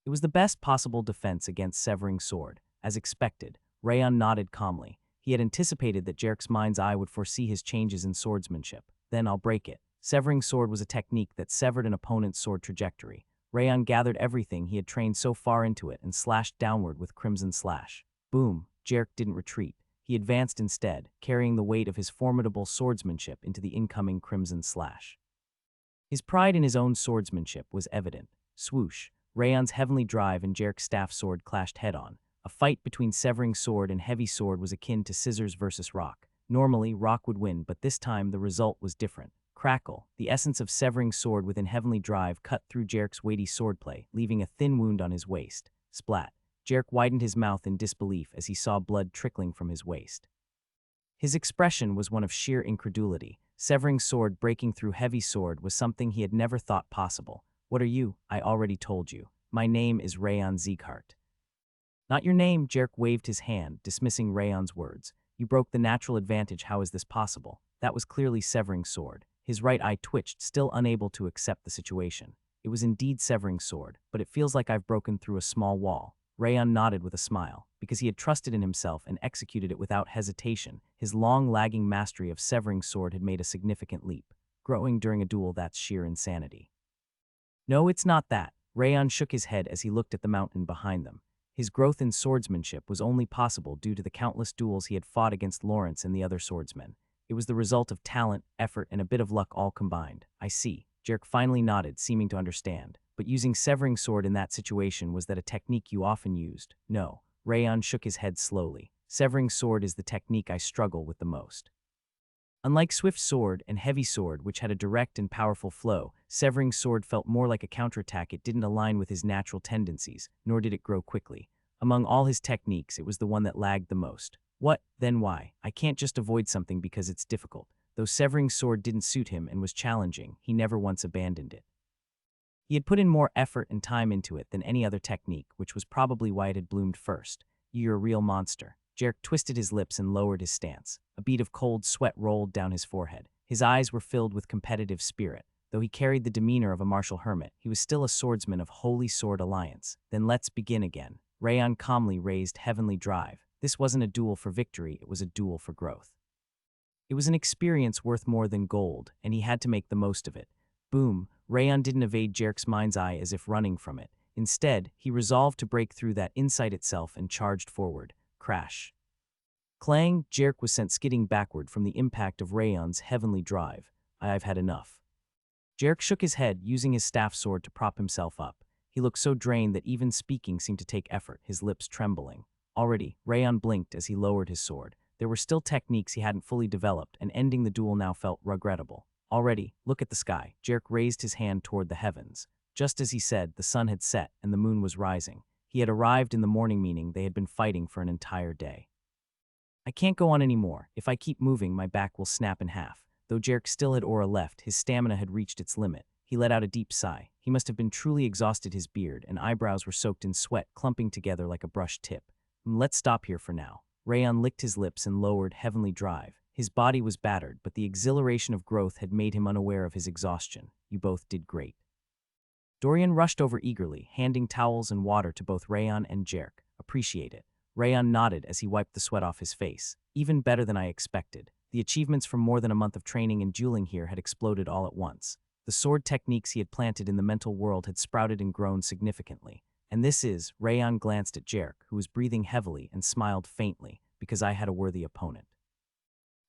It was the best possible defense against Severing Sword. As expected, Rayon nodded calmly. He had anticipated that Jarek's mind's eye would foresee his changes in swordsmanship. Then I'll break it. Severing Sword was a technique that severed an opponent's sword trajectory. Rayon gathered everything he had trained so far into it and slashed downward with Crimson Slash. Boom! Jarek didn't retreat. He advanced instead, carrying the weight of his formidable swordsmanship into the incoming Crimson Slash. His pride in his own swordsmanship was evident. Swoosh! Rayon's Heavenly Drive and Jarek's staff sword clashed head-on. A fight between Severing Sword and Heavy Sword was akin to scissors versus rock. Normally, rock would win, but this time the result was different. Crackle. The essence of Severing Sword within Heavenly Drive cut through Jarek's weighty swordplay, leaving a thin wound on his waist. Splat. Jarek widened his mouth in disbelief as he saw blood trickling from his waist. His expression was one of sheer incredulity. Severing Sword breaking through Heavy Sword was something he had never thought possible. What are you? I already told you. My name is Rayon Sieghart. Not your name, Jarek waved his hand, dismissing Rayon's words. You broke the natural advantage. How is this possible? That was clearly Severing Sword. His right eye twitched, still unable to accept the situation. It was indeed Severing Sword, but it feels like I've broken through a small wall. Rayon nodded with a smile. Because he had trusted in himself and executed it without hesitation, his long-lagging mastery of Severing Sword had made a significant leap. Growing during a duel, that's sheer insanity. No, it's not that. Rayon shook his head as he looked at the mountain behind them. His growth in swordsmanship was only possible due to the countless duels he had fought against Lawrence and the other swordsmen. It was the result of talent, effort, and a bit of luck all combined. I see. Jarek finally nodded, seeming to understand. But using Severing Sword in that situation, was that a technique you often used? No. Rayon shook his head slowly. Severing Sword is the technique I struggle with the most. Unlike Swift Sword and Heavy Sword, which had a direct and powerful flow, Severing Sword felt more like a counterattack. It didn't align with his natural tendencies, nor did it grow quickly. Among all his techniques, it was the one that lagged the most. What, then why? I can't just avoid something because it's difficult. Though Severing Sword didn't suit him and was challenging, he never once abandoned it. He had put in more effort and time into it than any other technique, which was probably why it had bloomed first. You're a real monster. Jarek twisted his lips and lowered his stance. A bead of cold sweat rolled down his forehead. His eyes were filled with competitive spirit. Though he carried the demeanor of a martial hermit, he was still a swordsman of Holy Sword Alliance. Then let's begin again. Rayon calmly raised Heavenly Drive. This wasn't a duel for victory, it was a duel for growth. It was an experience worth more than gold, and he had to make the most of it. Boom! Rayon didn't evade Jarek's mind's eye as if running from it. Instead, he resolved to break through that insight itself and charged forward. Crash. Clang! Jarek was sent skidding backward from the impact of Rayon's Heavenly Drive. I've had enough. Jarek shook his head, using his staff sword to prop himself up. He looked so drained that even speaking seemed to take effort, his lips trembling. Already, Rayon blinked as he lowered his sword. There were still techniques he hadn't fully developed, and ending the duel now felt regrettable. Already, look at the sky. Jarek raised his hand toward the heavens. Just as he said, the sun had set and the moon was rising. He had arrived in the morning, meaning they had been fighting for an entire day. I can't go on anymore. If I keep moving, my back will snap in half. Though Jarek still had aura left, his stamina had reached its limit. He let out a deep sigh. He must have been truly exhausted. His beard and eyebrows were soaked in sweat, clumping together like a brush tip. Let's stop here for now. Rayon licked his lips and lowered Heavenly Drive. His body was battered, but the exhilaration of growth had made him unaware of his exhaustion. You both did great. Dorian rushed over eagerly, handing towels and water to both Rayon and Jarek. Appreciate it. Rayon nodded as he wiped the sweat off his face. Even better than I expected. The achievements from more than a month of training and dueling here had exploded all at once. The sword techniques he had planted in the mental world had sprouted and grown significantly. And this is, Rayon glanced at Jerk, who was breathing heavily and smiled faintly, because I had a worthy opponent.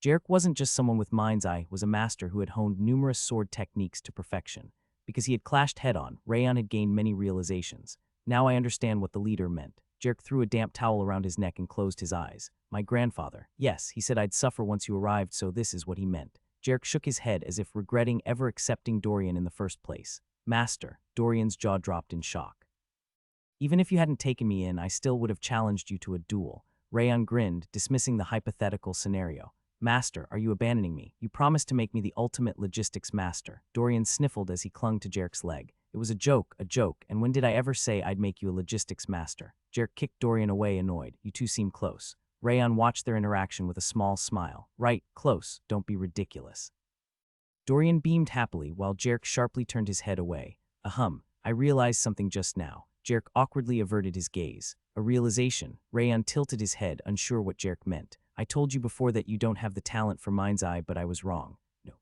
Jerk wasn't just someone with mind's eye, was a master who had honed numerous sword techniques to perfection. Because he had clashed head-on, Rayon had gained many realizations. Now I understand what the leader meant. Jerk threw a damp towel around his neck and closed his eyes. My grandfather. Yes, he said I'd suffer once you arrived, so this is what he meant. Jerk shook his head as if regretting ever accepting Dorian in the first place. Master. Dorian's jaw dropped in shock. Even if you hadn't taken me in, I still would have challenged you to a duel. Rayon grinned, dismissing the hypothetical scenario. Master, are you abandoning me? You promised to make me the ultimate logistics master. Dorian sniffled as he clung to Jerk's leg. It was a joke, and when did I ever say I'd make you a logistics master? Jerk kicked Dorian away, annoyed. You two seem close. Rayon watched their interaction with a small smile. Right, close, don't be ridiculous. Dorian beamed happily while Jerk sharply turned his head away. Ahem, I realized something just now. Jerk awkwardly averted his gaze. A realization. Rayon tilted his head, unsure what Jerk meant. I told you before that you don't have the talent for mind's eye, but I was wrong. No.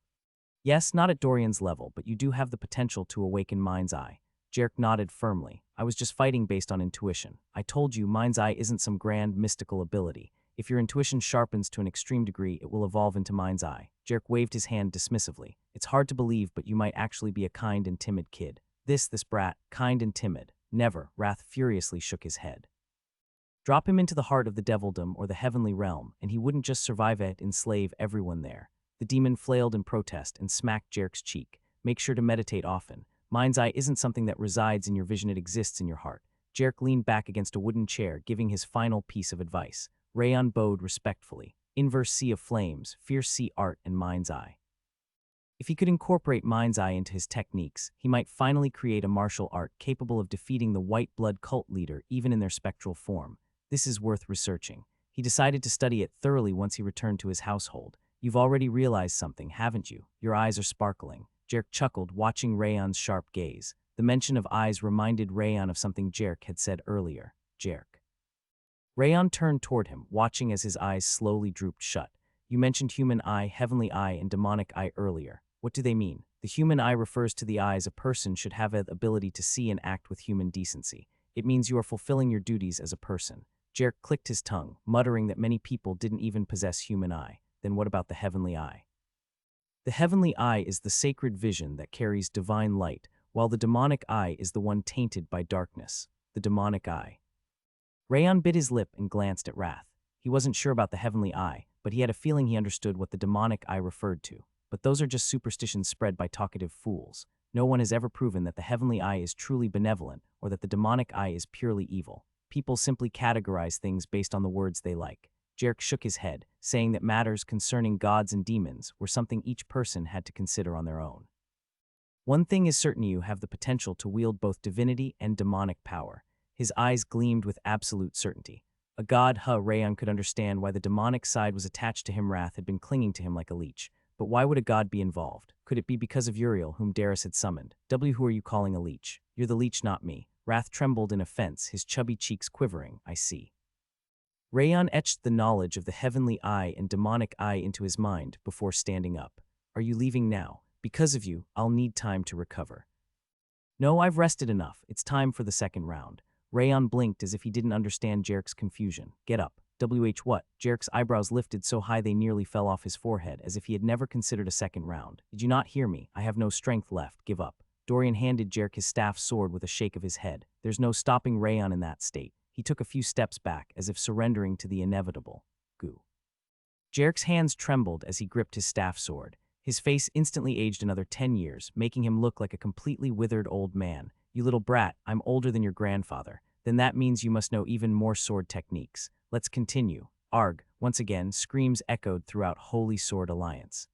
Yes, not at Dorian's level, but you do have the potential to awaken mind's eye. Jerk nodded firmly. I was just fighting based on intuition. I told you mind's eye isn't some grand mystical ability. If your intuition sharpens to an extreme degree, it will evolve into mind's eye. Jerk waved his hand dismissively. It's hard to believe, but you might actually be a kind and timid kid. This brat, kind and timid. Never. Wrath furiously shook his head. Drop him into the heart of the devildom or the heavenly realm, and he wouldn't just survive it, enslave everyone there. The demon flailed in protest and smacked Jerk's cheek. Make sure to meditate often. Mind's eye isn't something that resides in your vision, it exists in your heart. Jerk leaned back against a wooden chair, giving his final piece of advice. Rayon bowed respectfully. Inverse sea of flames, fierce sea art, and mind's eye. If he could incorporate mind's eye into his techniques, he might finally create a martial art capable of defeating the white blood cult leader even in their spectral form. This is worth researching. He decided to study it thoroughly once he returned to his household. You've already realized something, haven't you? Your eyes are sparkling. Jerk chuckled, watching Rayon's sharp gaze. The mention of eyes reminded Rayon of something Jerk had said earlier. Jerk. Rayon turned toward him, watching as his eyes slowly drooped shut. You mentioned human eye, heavenly eye, and demonic eye earlier. What do they mean? The human eye refers to the eyes a person should have the ability to see and act with human decency. It means you are fulfilling your duties as a person. Jerk clicked his tongue, muttering that many people didn't even possess human eye. Then what about the heavenly eye? The heavenly eye is the sacred vision that carries divine light, while the demonic eye is the one tainted by darkness. The demonic eye. Rayon bit his lip and glanced at Wrath. He wasn't sure about the heavenly eye, but he had a feeling he understood what the demonic eye referred to. But those are just superstitions spread by talkative fools. No one has ever proven that the heavenly eye is truly benevolent or that the demonic eye is purely evil. People simply categorize things based on the words they like. Jerk shook his head, saying that matters concerning gods and demons were something each person had to consider on their own. One thing is certain, you have the potential to wield both divinity and demonic power. His eyes gleamed with absolute certainty. A god, Rayon could understand why the demonic side was attached to him. Wrath had been clinging to him like a leech. But why would a god be involved? Could it be because of Uriel, whom Darius had summoned? Who are you calling a leech? You're the leech, not me. Wrath trembled in offense, his chubby cheeks quivering. I see. Rayon etched the knowledge of the heavenly eye and demonic eye into his mind before standing up. Are you leaving now? Because of you, I'll need time to recover. No, I've rested enough. It's time for the second round. Rayon blinked as if he didn't understand Jerk's confusion. Get up. What? Jerk's eyebrows lifted so high they nearly fell off his forehead, as if he had never considered a second round. Did you not hear me? I have no strength left. Give up. Dorian handed Jerk his staff sword with a shake of his head. There's no stopping Rayon in that state. He took a few steps back, as if surrendering to the inevitable. Goo. Jerk's hands trembled as he gripped his staff sword. His face instantly aged another 10 years, making him look like a completely withered old man. You little brat, I'm older than your grandfather. Then that means you must know even more sword techniques. Let's continue. Arg, once again, screams echoed throughout Holy Sword Alliance.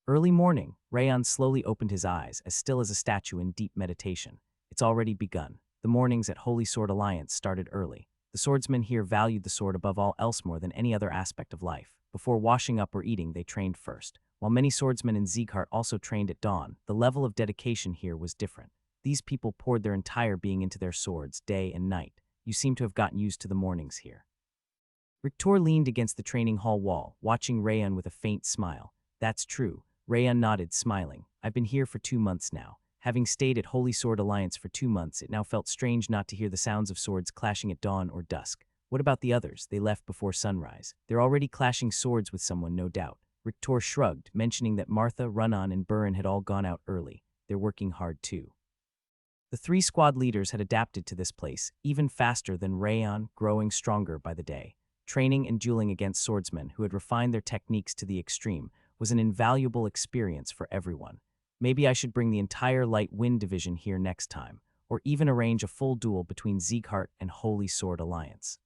Early morning, Rayon slowly opened his eyes, as still as a statue in deep meditation. It's already begun. The mornings at Holy Sword Alliance started early. The swordsmen here valued the sword above all else more than any other aspect of life. Before washing up or eating, they trained first. While many swordsmen in Zeeghart also trained at dawn, the level of dedication here was different. These people poured their entire being into their swords, day and night. You seem to have gotten used to the mornings here. Rictor leaned against the training hall wall, watching Rayon with a faint smile. That's true. Rayan nodded, smiling. I've been here for 2 months now. Having stayed at Holy Sword Alliance for 2 months, it now felt strange not to hear the sounds of swords clashing at dawn or dusk. What about the others? They left before sunrise. They're already clashing swords with someone, no doubt. Rictor shrugged, mentioning that Martha, Runnan, and Burin had all gone out early. They're working hard too. The 3 squad leaders had adapted to this place, even faster than Rayan, growing stronger by the day. Training and dueling against swordsmen who had refined their techniques to the extreme was an invaluable experience for everyone. Maybe I should bring the entire Light Wind division here next time, or even arrange a full duel between Sieghart and Holy Sword Alliance.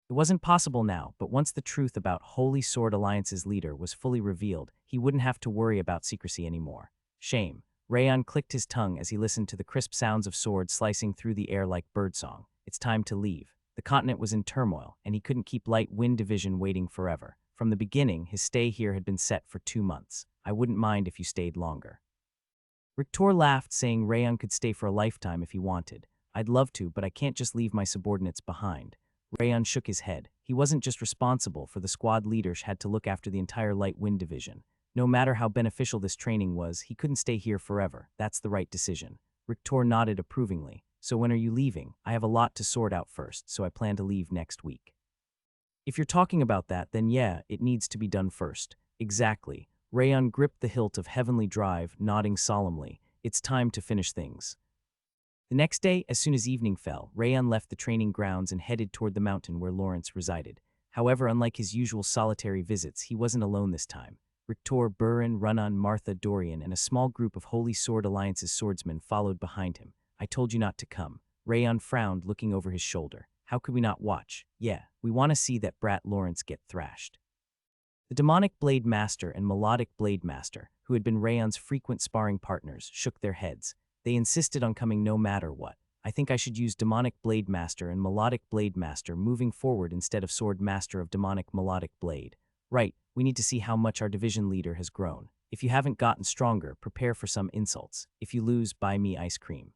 It wasn't possible now, but once the truth about Holy Sword Alliance's leader was fully revealed, he wouldn't have to worry about secrecy anymore. Shame. Rayan clicked his tongue as he listened to the crisp sounds of swords slicing through the air like birdsong. It's time to leave. The continent was in turmoil, and he couldn't keep Light Wind Division waiting forever. From the beginning, his stay here had been set for 2 months. I wouldn't mind if you stayed longer. Rictor laughed, saying Rayan could stay for a lifetime if he wanted. I'd love to, but I can't just leave my subordinates behind. Rayan shook his head. He wasn't just responsible for the squad leaders, had to look after the entire Light Wind Division. No matter how beneficial this training was, he couldn't stay here forever. That's the right decision. Rictor nodded approvingly. So when are you leaving? I have a lot to sort out first, so I plan to leave next week. If you're talking about that, then yeah, it needs to be done first. Exactly. Rayan gripped the hilt of Heavenly Drive, nodding solemnly. It's time to finish things. The next day, as soon as evening fell, Rayan left the training grounds and headed toward the mountain where Lawrence resided. However, unlike his usual solitary visits, he wasn't alone this time. Rictor, Burin, Runnan, Martha, Dorian, and a small group of Holy Sword Alliance's swordsmen followed behind him. I told you not to come. Rayan frowned, looking over his shoulder. How could we not watch? Yeah, we want to see that brat Lawrence get thrashed. The demonic Blade Master and melodic Blade Master, who had been Rayan's frequent sparring partners, shook their heads. They insisted on coming no matter what. I think I should use Demonic Blade Master and Melodic Blade Master moving forward instead of Sword Master of Demonic Melodic Blade. Right, we need to see how much our division leader has grown. If you haven't gotten stronger, prepare for some insults. If you lose, buy me ice cream.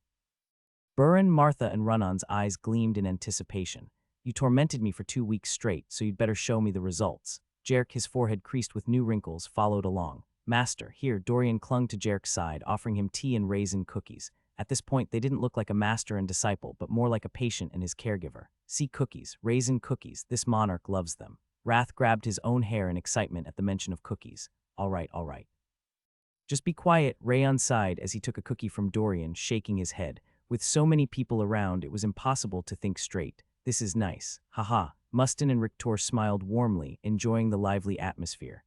Burin, Martha, and Runnan's eyes gleamed in anticipation. You tormented me for 2 weeks straight, so you'd better show me the results. Jerk, his forehead creased with new wrinkles, followed along. Master, here, Dorian clung to Jerk's side, offering him tea and raisin cookies. At this point, they didn't look like a master and disciple, but more like a patient and his caregiver. See, cookies, raisin cookies, this monarch loves them. Wrath grabbed his own hair in excitement at the mention of cookies. All right, all right. Just be quiet, Rayan sighed as he took a cookie from Dorian, shaking his head. With so many people around, it was impossible to think straight. This is nice. Haha. Mustin and Rictor smiled warmly, enjoying the lively atmosphere.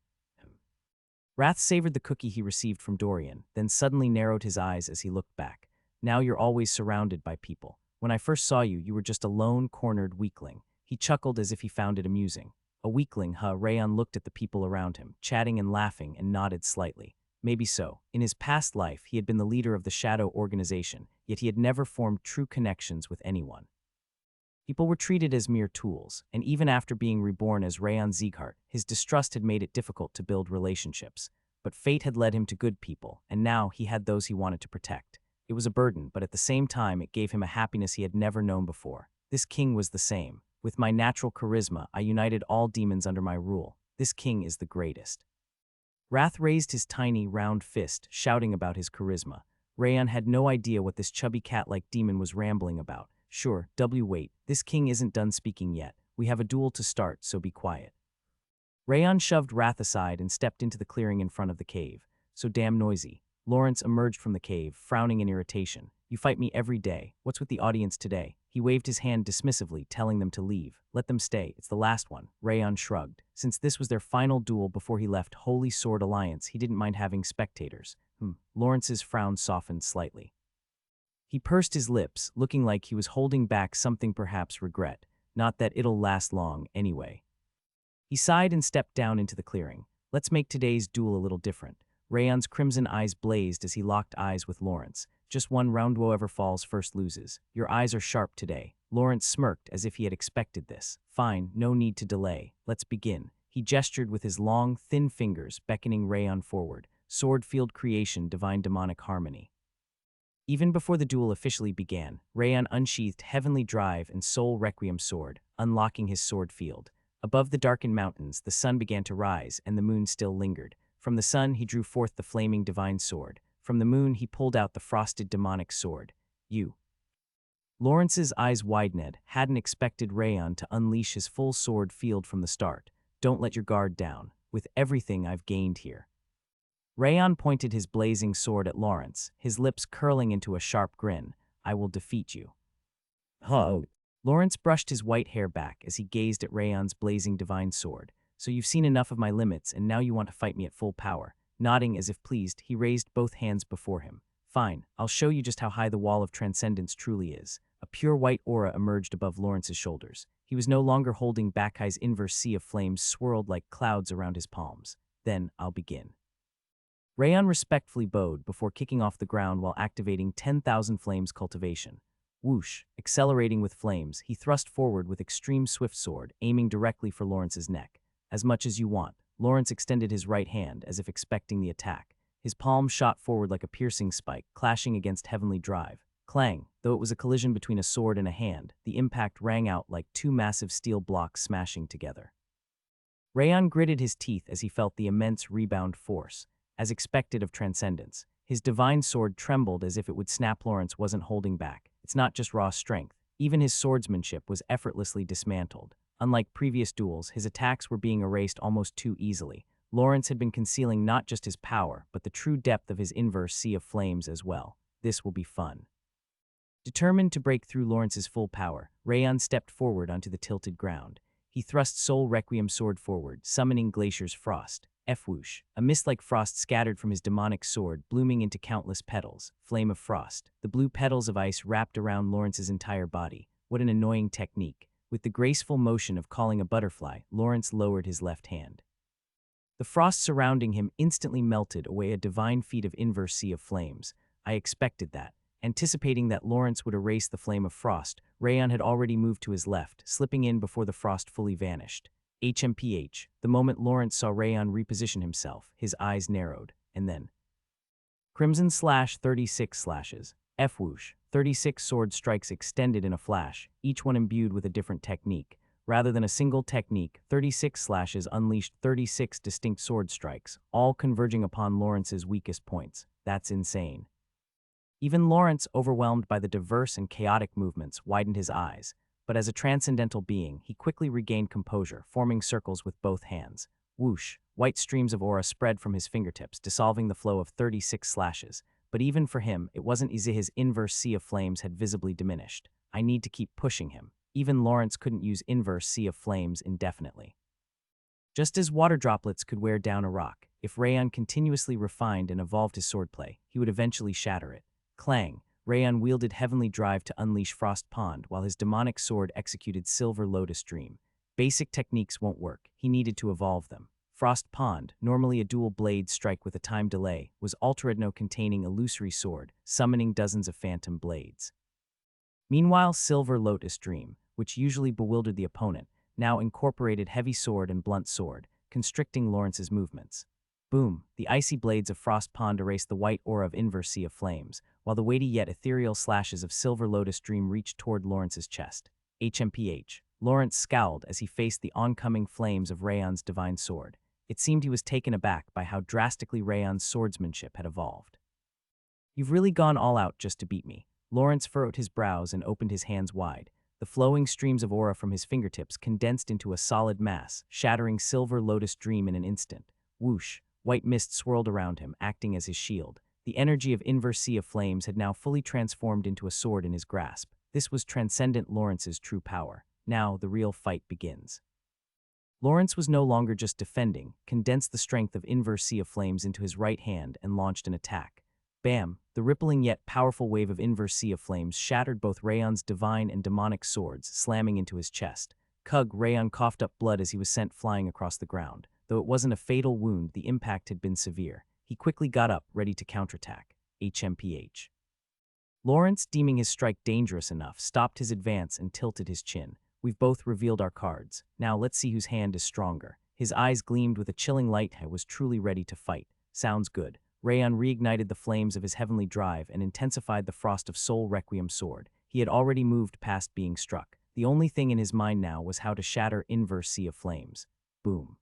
Wrath savored the cookie he received from Dorian, then suddenly narrowed his eyes as he looked back. Now you're always surrounded by people. When I first saw you, you were just a lone, cornered weakling. He chuckled as if he found it amusing. A weakling, huh? Rayan looked at the people around him, chatting and laughing, and nodded slightly. Maybe so. In his past life, he had been the leader of the Shadow Organization, yet he had never formed true connections with anyone. People were treated as mere tools, and even after being reborn as Rayan Sieghart, his distrust had made it difficult to build relationships. But fate had led him to good people, and now he had those he wanted to protect. It was a burden, but at the same time, it gave him a happiness he had never known before. This king was the same. With my natural charisma, I united all demons under my rule. This king is the greatest. Wrath raised his tiny, round fist, shouting about his charisma. Rayan had no idea what this chubby cat-like demon was rambling about. Sure, wait, this king isn't done speaking yet. We have a duel to start, so be quiet. Rayan shoved Wrath aside and stepped into the clearing in front of the cave. So damn noisy. Lawrence emerged from the cave, frowning in irritation. You fight me every day. What's with the audience today? He waved his hand dismissively, telling them to leave. Let them stay. It's the last one. Rayan shrugged. Since this was their final duel before he left Holy Sword Alliance, he didn't mind having spectators. Lawrence's frown softened slightly. He pursed his lips, looking like he was holding back something, perhaps regret. Not that it'll last long, anyway. He sighed and stepped down into the clearing. Let's make today's duel a little different. Rayan's crimson eyes blazed as he locked eyes with Lawrence. Just one round, whoever falls first loses. Your eyes are sharp today. Lawrence smirked as if he had expected this. Fine, no need to delay. Let's begin. He gestured with his long, thin fingers, beckoning Rayan forward. Sword field creation, divine demonic harmony. Even before the duel officially began, Rayan unsheathed Heavenly Drive and Soul Requiem sword, unlocking his sword field. Above the darkened mountains, the sun began to rise and the moon still lingered. From the sun, he drew forth the flaming divine sword. From the moon, he pulled out the frosted demonic sword. You. Lawrence's eyes widened, hadn't expected Rayon to unleash his full sword field from the start. Don't let your guard down, with everything I've gained here. Rayon pointed his blazing sword at Lawrence, his lips curling into a sharp grin. I will defeat you. Huh. Lawrence brushed his white hair back as he gazed at Rayon's blazing divine sword. So you've seen enough of my limits and now you want to fight me at full power. Nodding as if pleased, he raised both hands before him. Fine, I'll show you just how high the wall of transcendence truly is. A pure white aura emerged above Lawrence's shoulders. He was no longer holding back. His inverse sea of flames swirled like clouds around his palms. Then I'll begin. Rayon respectfully bowed before kicking off the ground while activating 10,000 flames cultivation. Whoosh, accelerating with flames, he thrust forward with extreme swift sword, aiming directly for Lawrence's neck. As much as you want. Lawrence extended his right hand as if expecting the attack. His palm shot forward like a piercing spike, clashing against heavenly drive. Clang, though it was a collision between a sword and a hand, the impact rang out like two massive steel blocks smashing together. Rayon gritted his teeth as he felt the immense rebound force. As expected of transcendence, his divine sword trembled as if it would snap. Lawrence wasn't holding back. It's not just raw strength. Even his swordsmanship was effortlessly dismantled. Unlike previous duels, his attacks were being erased almost too easily. Lawrence had been concealing not just his power, but the true depth of his inverse sea of flames as well. This will be fun. Determined to break through Lawrence's full power, Rayon stepped forward onto the tilted ground. He thrust Soul Requiem sword forward, summoning Glacier's Frost. F-whoosh, a mist like frost scattered from his demonic sword, blooming into countless petals. Flame of frost. The blue petals of ice wrapped around Lawrence's entire body. What an annoying technique. With the graceful motion of calling a butterfly, Lawrence lowered his left hand. The frost surrounding him instantly melted away, a divine feat of inverse sea of flames. I expected that. Anticipating that Lawrence would erase the flame of frost, Rayon had already moved to his left, slipping in before the frost fully vanished. HMPH. The moment Lawrence saw Rayon reposition himself, his eyes narrowed, and then Crimson slash 36 slashes. F-whoosh. 36 sword strikes extended in a flash, each one imbued with a different technique. Rather than a single technique, 36 slashes unleashed 36 distinct sword strikes, all converging upon Lawrence's weakest points. That's insane. Even Lawrence, overwhelmed by the diverse and chaotic movements, widened his eyes. But as a transcendental being, he quickly regained composure, forming circles with both hands. Whoosh, white streams of aura spread from his fingertips, dissolving the flow of 36 slashes. But even for him, it wasn't easy. His inverse sea of flames had visibly diminished. I need to keep pushing him. Even Lawrence couldn't use inverse sea of flames indefinitely. Just as water droplets could wear down a rock, if Rayon continuously refined and evolved his swordplay, he would eventually shatter it. Clang. Rayon wielded Heavenly Drive to unleash Frost Pond while his demonic sword executed Silver Lotus Dream. Basic techniques won't work. He needed to evolve them. Frost Pond, normally a dual blade strike with a time delay, was Alteredno containing illusory sword, summoning dozens of phantom blades. Meanwhile, Silver Lotus Dream, which usually bewildered the opponent, now incorporated heavy sword and blunt sword, constricting Lawrence's movements. Boom, the icy blades of Frost Pond erased the white aura of inverse sea of flames, while the weighty yet ethereal slashes of Silver Lotus Dream reached toward Lawrence's chest. HMPH. Lawrence scowled as he faced the oncoming flames of Rayon's divine sword. It seemed he was taken aback by how drastically Rayon's swordsmanship had evolved. You've really gone all out just to beat me. Lawrence furrowed his brows and opened his hands wide. The flowing streams of aura from his fingertips condensed into a solid mass, shattering Silver Lotus Dream in an instant. Whoosh. White mist swirled around him, acting as his shield. The energy of inverse sea of flames had now fully transformed into a sword in his grasp. This was transcendent Lawrence's true power. Now, the real fight begins. Lawrence was no longer just defending, condensed the strength of inverse sea of flames into his right hand and launched an attack. Bam! The rippling yet powerful wave of inverse sea of flames shattered both Rayon's divine and demonic swords, slamming into his chest. Cug, Rayon coughed up blood as he was sent flying across the ground. Though it wasn't a fatal wound, the impact had been severe. He quickly got up, ready to counterattack. HMPH. Lawrence, deeming his strike dangerous enough, stopped his advance and tilted his chin. We've both revealed our cards. Now let's see whose hand is stronger. His eyes gleamed with a chilling light. He was truly ready to fight. Sounds good. Rayon reignited the flames of his heavenly drive and intensified the frost of Soul Requiem sword. He had already moved past being struck. The only thing in his mind now was how to shatter inverse sea of flames. Boom.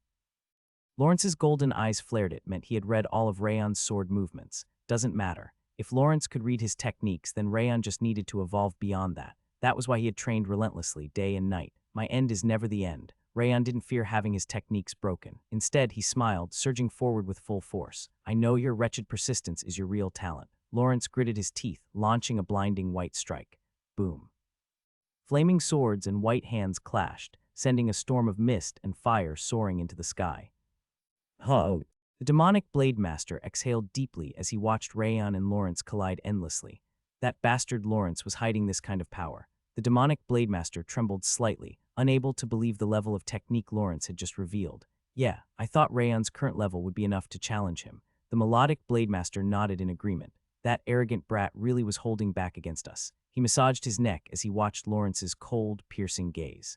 Lawrence's golden eyes flared. It meant he had read all of Rayon's sword movements. Doesn't matter. If Lawrence could read his techniques, then Rayon just needed to evolve beyond that. That was why he had trained relentlessly, day and night. My end is never the end. Rayon didn't fear having his techniques broken. Instead, he smiled, surging forward with full force. I know your wretched persistence is your real talent. Lawrence gritted his teeth, launching a blinding white strike. Boom. Flaming swords and white hands clashed, sending a storm of mist and fire soaring into the sky. Huh. The demonic blade master exhaled deeply as he watched Rayon and Lawrence collide endlessly. That bastard Lawrence was hiding this kind of power. The demonic blade master trembled slightly, unable to believe the level of technique Lawrence had just revealed. Yeah, I thought Rayon's current level would be enough to challenge him. The melodic blade master nodded in agreement. That arrogant brat really was holding back against us. He massaged his neck as he watched Lawrence's cold, piercing gaze.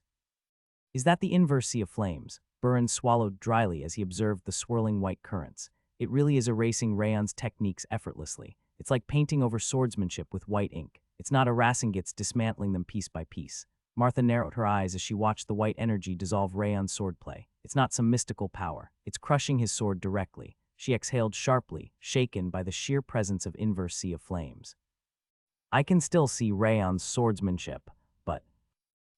Is that the inverse sea of flames? Buran swallowed dryly as he observed the swirling white currents. It really is erasing Rayon's techniques effortlessly. It's like painting over swordsmanship with white ink. It's not Arasengit's dismantling them piece by piece. Martha narrowed her eyes as she watched the white energy dissolve Rayon's swordplay. It's not some mystical power. It's crushing his sword directly. She exhaled sharply, shaken by the sheer presence of inverse sea of flames. I can still see Rayon's swordsmanship, but...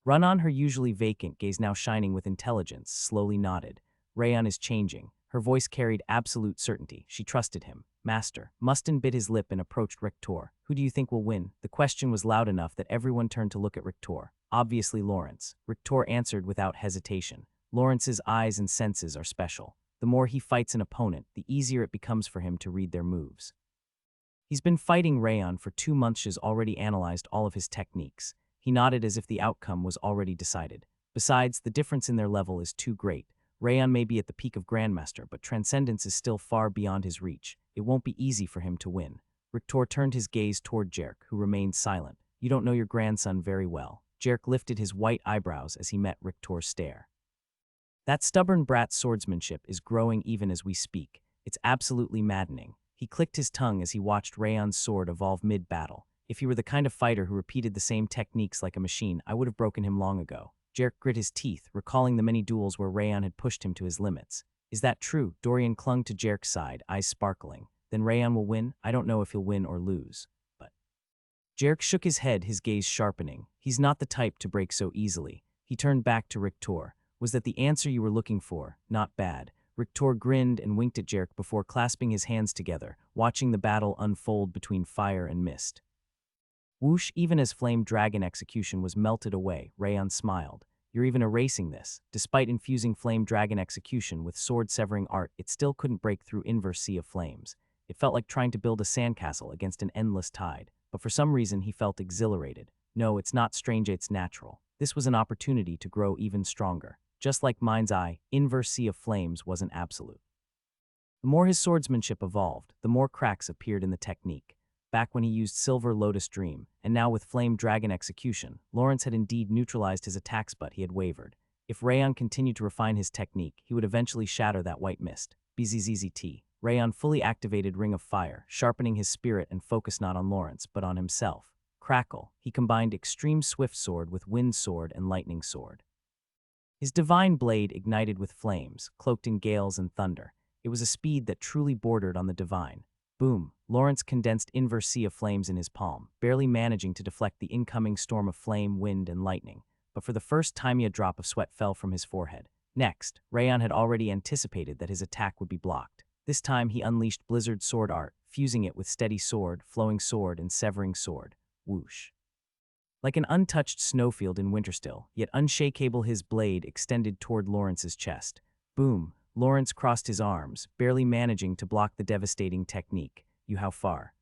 Run-On, her usually vacant gaze now shining with intelligence, slowly nodded. Rayon is changing. Her voice carried absolute certainty. She trusted him. Master. Mustin bit his lip and approached Rictor. Who do you think will win? The question was loud enough that everyone turned to look at Rictor. Obviously Lawrence. Rictor answered without hesitation. Lawrence's eyes and senses are special. The more he fights an opponent, the easier it becomes for him to read their moves. He's been fighting Rayon for 2 months. She's already analyzed all of his techniques. He nodded as if the outcome was already decided. Besides, the difference in their level is too great. Rayon may be at the peak of Grandmaster, but Transcendence is still far beyond his reach. It won't be easy for him to win. Rictor turned his gaze toward Jerk, who remained silent. You don't know your grandson very well. Jerk lifted his white eyebrows as he met Rictor's stare. That stubborn brat's swordsmanship is growing even as we speak. It's absolutely maddening. He clicked his tongue as he watched Rayon's sword evolve mid-battle. If he were the kind of fighter who repeated the same techniques like a machine, I would have broken him long ago. Jerk grit his teeth, recalling the many duels where Rayon had pushed him to his limits. Is that true? Dorian clung to Jerk's side, eyes sparkling. Then Rayon will win? I don't know if he'll win or lose. But... Jerk shook his head, his gaze sharpening. He's not the type to break so easily. He turned back to Rictor. Was that the answer you were looking for? Not bad. Rictor grinned and winked at Jerk before clasping his hands together, watching the battle unfold between fire and mist. Whoosh, even as Flame Dragon Execution was melted away, Rayon smiled. You're even erasing this. Despite infusing Flame Dragon Execution with sword-severing art, it still couldn't break through inverse sea of flames. It felt like trying to build a sandcastle against an endless tide, but for some reason he felt exhilarated. No, it's not strange, it's natural. This was an opportunity to grow even stronger. Just like Mind's Eye, inverse sea of flames wasn't absolute. The more his swordsmanship evolved, the more cracks appeared in the technique. Back when he used Silver Lotus Dream, and now with Flame Dragon Execution, Lawrence had indeed neutralized his attacks, but he had wavered. If Rayon continued to refine his technique, he would eventually shatter that white mist. BZZZT. Rayon fully activated Ring of Fire, sharpening his spirit and focus not on Lawrence, but on himself. Crackle. He combined Extreme Swift Sword with Wind Sword and Lightning Sword. His divine blade ignited with flames, cloaked in gales and thunder. It was a speed that truly bordered on the divine. Boom! Lawrence condensed inverse sea of flames in his palm, barely managing to deflect the incoming storm of flame, wind, and lightning. But for the first time, a drop of sweat fell from his forehead. Next, Rayon had already anticipated that his attack would be blocked. This time, he unleashed Blizzard Sword Art, fusing it with Steady Sword, Flowing Sword, and Severing Sword. Whoosh! Like an untouched snowfield in Winterstill, yet unshakable, his blade extended toward Lawrence's chest. Boom! Lawrence crossed his arms, barely managing to block the devastating technique. How far?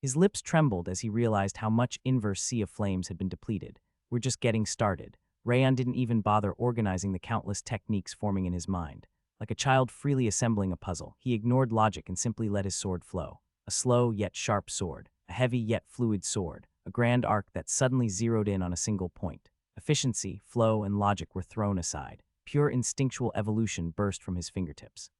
His lips trembled as he realized how much inverse sea of flames had been depleted. We're just getting started. Rayon didn't even bother organizing the countless techniques forming in his mind. Like a child freely assembling a puzzle, he ignored logic and simply let his sword flow. A slow yet sharp sword, a heavy yet fluid sword, a grand arc that suddenly zeroed in on a single point. Efficiency, flow, and logic were thrown aside. Pure instinctual evolution burst from his fingertips.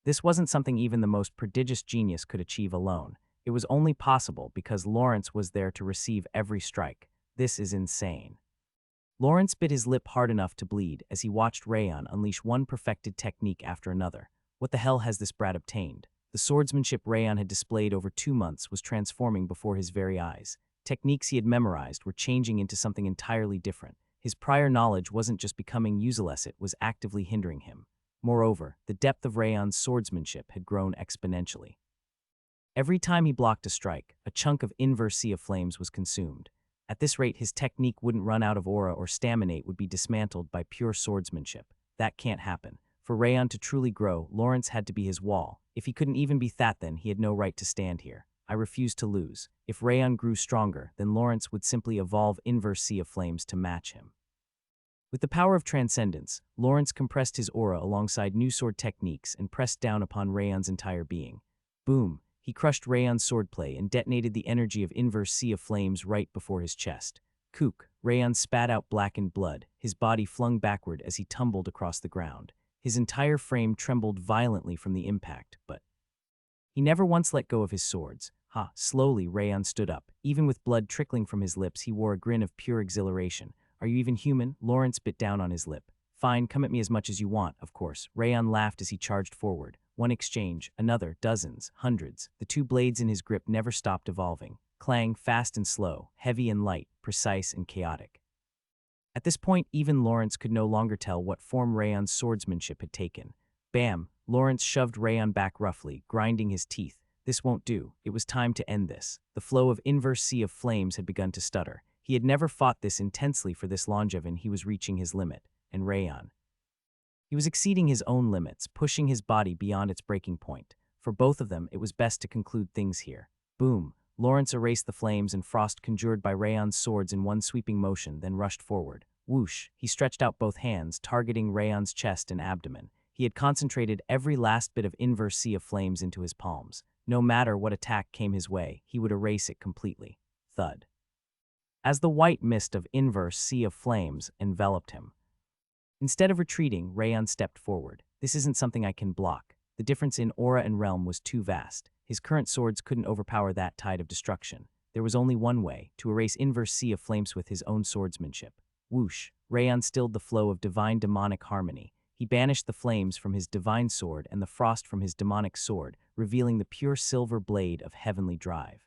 This wasn't something even the most prodigious genius could achieve alone. It was only possible because Lawrence was there to receive every strike. This is insane. Lawrence bit his lip hard enough to bleed as he watched Rayon unleash one perfected technique after another. What the hell has this brat obtained? The swordsmanship Rayon had displayed over 2 months was transforming before his very eyes. Techniques he had memorized were changing into something entirely different. His prior knowledge wasn't just becoming useless, it was actively hindering him. Moreover, the depth of Rayon's swordsmanship had grown exponentially. Every time he blocked a strike, a chunk of inverse sea of flames was consumed. At this rate, his technique wouldn't run out of aura or staminate would be dismantled by pure swordsmanship. That can't happen. For Rayon to truly grow, Lawrence had to be his wall. If he couldn't even be that, then he had no right to stand here. I refused to lose. If Rayon grew stronger, then Lawrence would simply evolve inverse sea of flames to match him. With the power of transcendence, Lawrence compressed his aura alongside new sword techniques and pressed down upon Rayon's entire being. Boom! He crushed Rayon's swordplay and detonated the energy of inverse sea of flames right before his chest. Kook! Rayon spat out blackened blood, his body flung backward as he tumbled across the ground. His entire frame trembled violently from the impact, but he never once let go of his swords. Slowly, Rayon stood up. Even with blood trickling from his lips, he wore a grin of pure exhilaration. Are you even human? Lawrence bit down on his lip. Fine, come at me as much as you want, of course. Rayon laughed as he charged forward. One exchange, another, dozens, hundreds. The two blades in his grip never stopped evolving. Clang, fast and slow, heavy and light, precise and chaotic. At this point, even Lawrence could no longer tell what form Rayon's swordsmanship had taken. Bam! Lawrence shoved Rayon back roughly, grinding his teeth. This won't do. It was time to end this. The flow of inverse sea of flames had begun to stutter. He had never fought this intensely for this longevin. He was reaching his limit. And Rayon, he was exceeding his own limits, pushing his body beyond its breaking point. For both of them, it was best to conclude things here. Boom! Lawrence erased the flames and frost conjured by Rayon's swords in one sweeping motion, then rushed forward. Whoosh! He stretched out both hands, targeting Rayon's chest and abdomen. He had concentrated every last bit of inverse sea of flames into his palms. No matter what attack came his way, he would erase it completely. Thud. As the white mist of inverse sea of flames enveloped him. Instead of retreating, Rayon stepped forward. This isn't something I can block. The difference in aura and realm was too vast. His current swords couldn't overpower that tide of destruction. There was only one way, to erase inverse sea of flames with his own swordsmanship. Whoosh! Rayon stilled the flow of divine demonic harmony. He banished the flames from his divine sword and the frost from his demonic sword, revealing the pure silver blade of heavenly drive.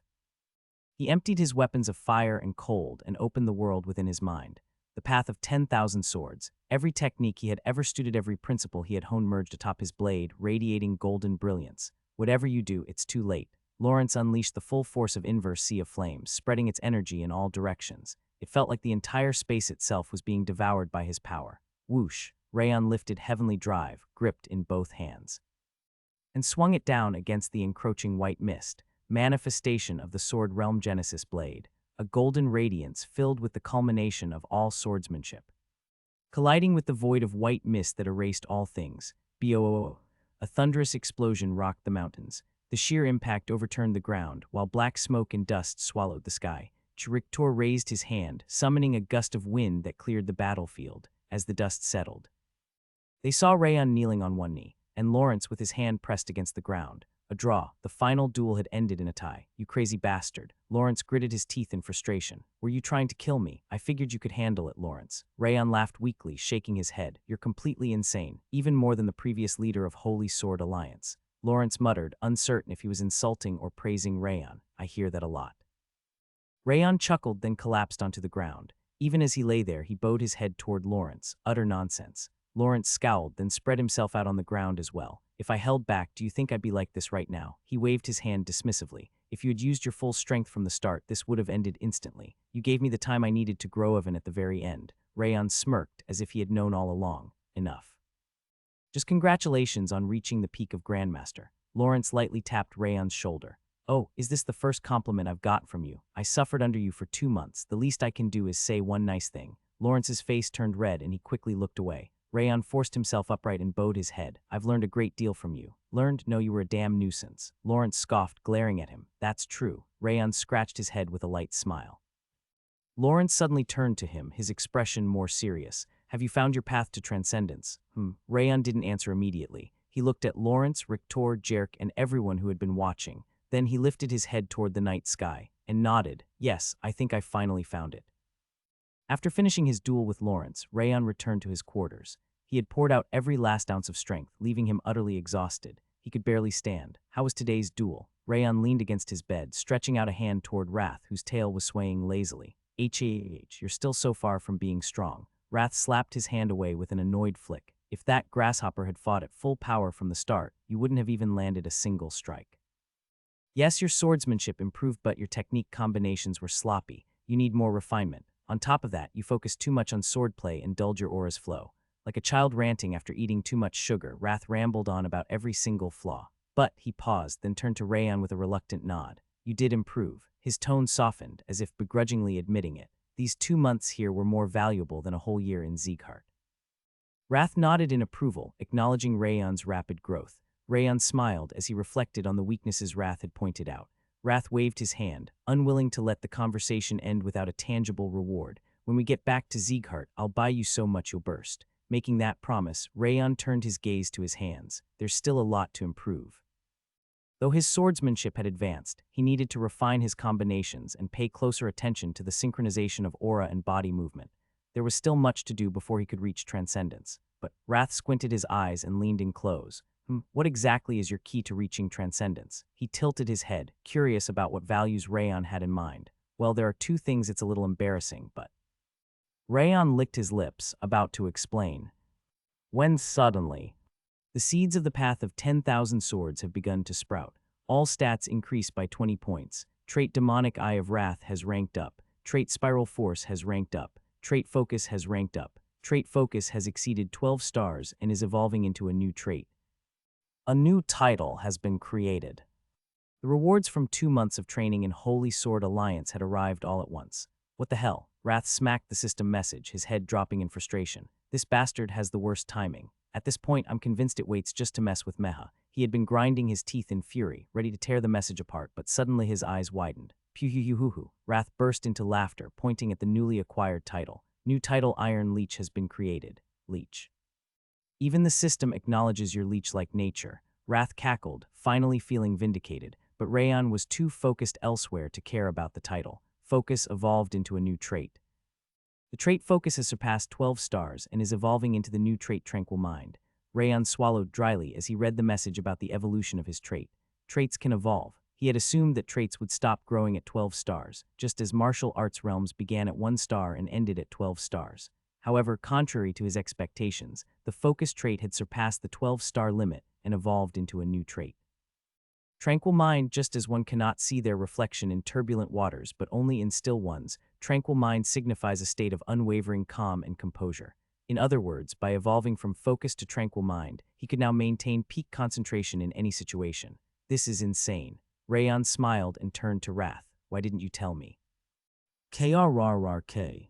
He emptied his weapons of fire and cold and opened the world within his mind. The path of 10,000 swords. Every technique he had ever studied, every principle he had honed merged atop his blade, radiating golden brilliance. Whatever you do, it's too late. Lawrence unleashed the full force of inverse sea of flames, spreading its energy in all directions. It felt like the entire space itself was being devoured by his power. Whoosh! Rayon lifted heavenly drive, gripped in both hands, and swung it down against the encroaching white mist, manifestation of the sword realm Genesis blade, a golden radiance filled with the culmination of all swordsmanship. Colliding with the void of white mist that erased all things, BOOO, a thunderous explosion rocked the mountains. The sheer impact overturned the ground, while black smoke and dust swallowed the sky. Chirictor raised his hand, summoning a gust of wind that cleared the battlefield. As the dust settled, they saw Rayon kneeling on one knee, and Lawrence with his hand pressed against the ground. A draw. The final duel had ended in a tie. You crazy bastard. Lawrence gritted his teeth in frustration. Were you trying to kill me? I figured you could handle it, Lawrence. Rayon laughed weakly, shaking his head. You're completely insane, even more than the previous leader of Holy Sword Alliance. Lawrence muttered, uncertain if he was insulting or praising Rayon. I hear that a lot. Rayon chuckled, then collapsed onto the ground. Even as he lay there, he bowed his head toward Lawrence. Utter nonsense. Lawrence scowled, then spread himself out on the ground as well. If I held back, do you think I'd be like this right now? He waved his hand dismissively. If you had used your full strength from the start, this would have ended instantly. You gave me the time I needed to grow even at the very end. Rayon smirked, as if he had known all along. Enough. Just congratulations on reaching the peak of Grandmaster. Lawrence lightly tapped Rayon's shoulder. Oh, is this the first compliment I've got from you? I suffered under you for 2 months. The least I can do is say one nice thing. Lawrence's face turned red and he quickly looked away. Rayon forced himself upright and bowed his head. I've learned a great deal from you. Learned? No, you were a damn nuisance. Lawrence scoffed, glaring at him. That's true. Rayon scratched his head with a light smile. Lawrence suddenly turned to him, his expression more serious. Have you found your path to transcendence? Rayon didn't answer immediately. He looked at Lawrence, Rictor, Jerk, and everyone who had been watching. Then he lifted his head toward the night sky and nodded. Yes, I think I finally found it. After finishing his duel with Lawrence, Rayon returned to his quarters. He had poured out every last ounce of strength, leaving him utterly exhausted. He could barely stand. How was today's duel? Rayon leaned against his bed, stretching out a hand toward Wrath, whose tail was swaying lazily. You're still so far from being strong. Wrath slapped his hand away with an annoyed flick. If that grasshopper had fought at full power from the start, you wouldn't have even landed a single strike. Yes, your swordsmanship improved, but your technique combinations were sloppy. You need more refinement. On top of that, you focus too much on swordplay and dulled your aura's flow. Like a child ranting after eating too much sugar, Wrath rambled on about every single flaw. But he paused, then turned to Rayon with a reluctant nod. You did improve. His tone softened, as if begrudgingly admitting it. These 2 months here were more valuable than a whole year in Sieghart. Wrath nodded in approval, acknowledging Rayon's rapid growth. Rayon smiled as he reflected on the weaknesses Wrath had pointed out. Wrath waved his hand, unwilling to let the conversation end without a tangible reward. When we get back to Sieghart, I'll buy you so much you'll burst. Making that promise, Rayon turned his gaze to his hands. There's still a lot to improve. Though his swordsmanship had advanced, he needed to refine his combinations and pay closer attention to the synchronization of aura and body movement. There was still much to do before he could reach transcendence. But Wrath squinted his eyes and leaned in close. What exactly is your key to reaching transcendence? He tilted his head, curious about what values Rayon had in mind. Well, there are 2 things it's a little embarrassing, but... Rayon licked his lips, about to explain. When suddenly, the seeds of the path of 10,000 swords have begun to sprout. All stats increase by 20 points. Trait Demonic Eye of Wrath has ranked up. Trait Spiral Force has ranked up. Trait Focus has ranked up. Trait Focus has exceeded 12 stars and is evolving into a new trait. A new title has been created. The rewards from 2 months of training in Holy Sword Alliance had arrived all at once. What the hell? Wrath smacked the system message, his head dropping in frustration. This bastard has the worst timing. At this point, I'm convinced it waits just to mess with Meha. He had been grinding his teeth in fury, ready to tear the message apart, but suddenly his eyes widened. Puhuhuhuhu. Wrath burst into laughter, pointing at the newly acquired title. New title Iron Leech has been created. Leech. Even the system acknowledges your leech-like nature. Wrath cackled, finally feeling vindicated, but Rayon was too focused elsewhere to care about the title. Focus evolved into a new trait. The trait Focus has surpassed 12 stars and is evolving into the new trait Tranquil Mind. Rayon swallowed dryly as he read the message about the evolution of his trait. Traits can evolve. He had assumed that traits would stop growing at 12 stars, just as martial arts realms began at 1 star and ended at 12 stars. However, contrary to his expectations, the Focus trait had surpassed the 12-star limit and evolved into a new trait. Tranquil Mind, just as one cannot see their reflection in turbulent waters but only in still ones, Tranquil Mind signifies a state of unwavering calm and composure. In other words, by evolving from Focus to Tranquil Mind, he could now maintain peak concentration in any situation. This is insane. Rayon smiled and turned to Wrath. Why didn't you tell me? KRRRK.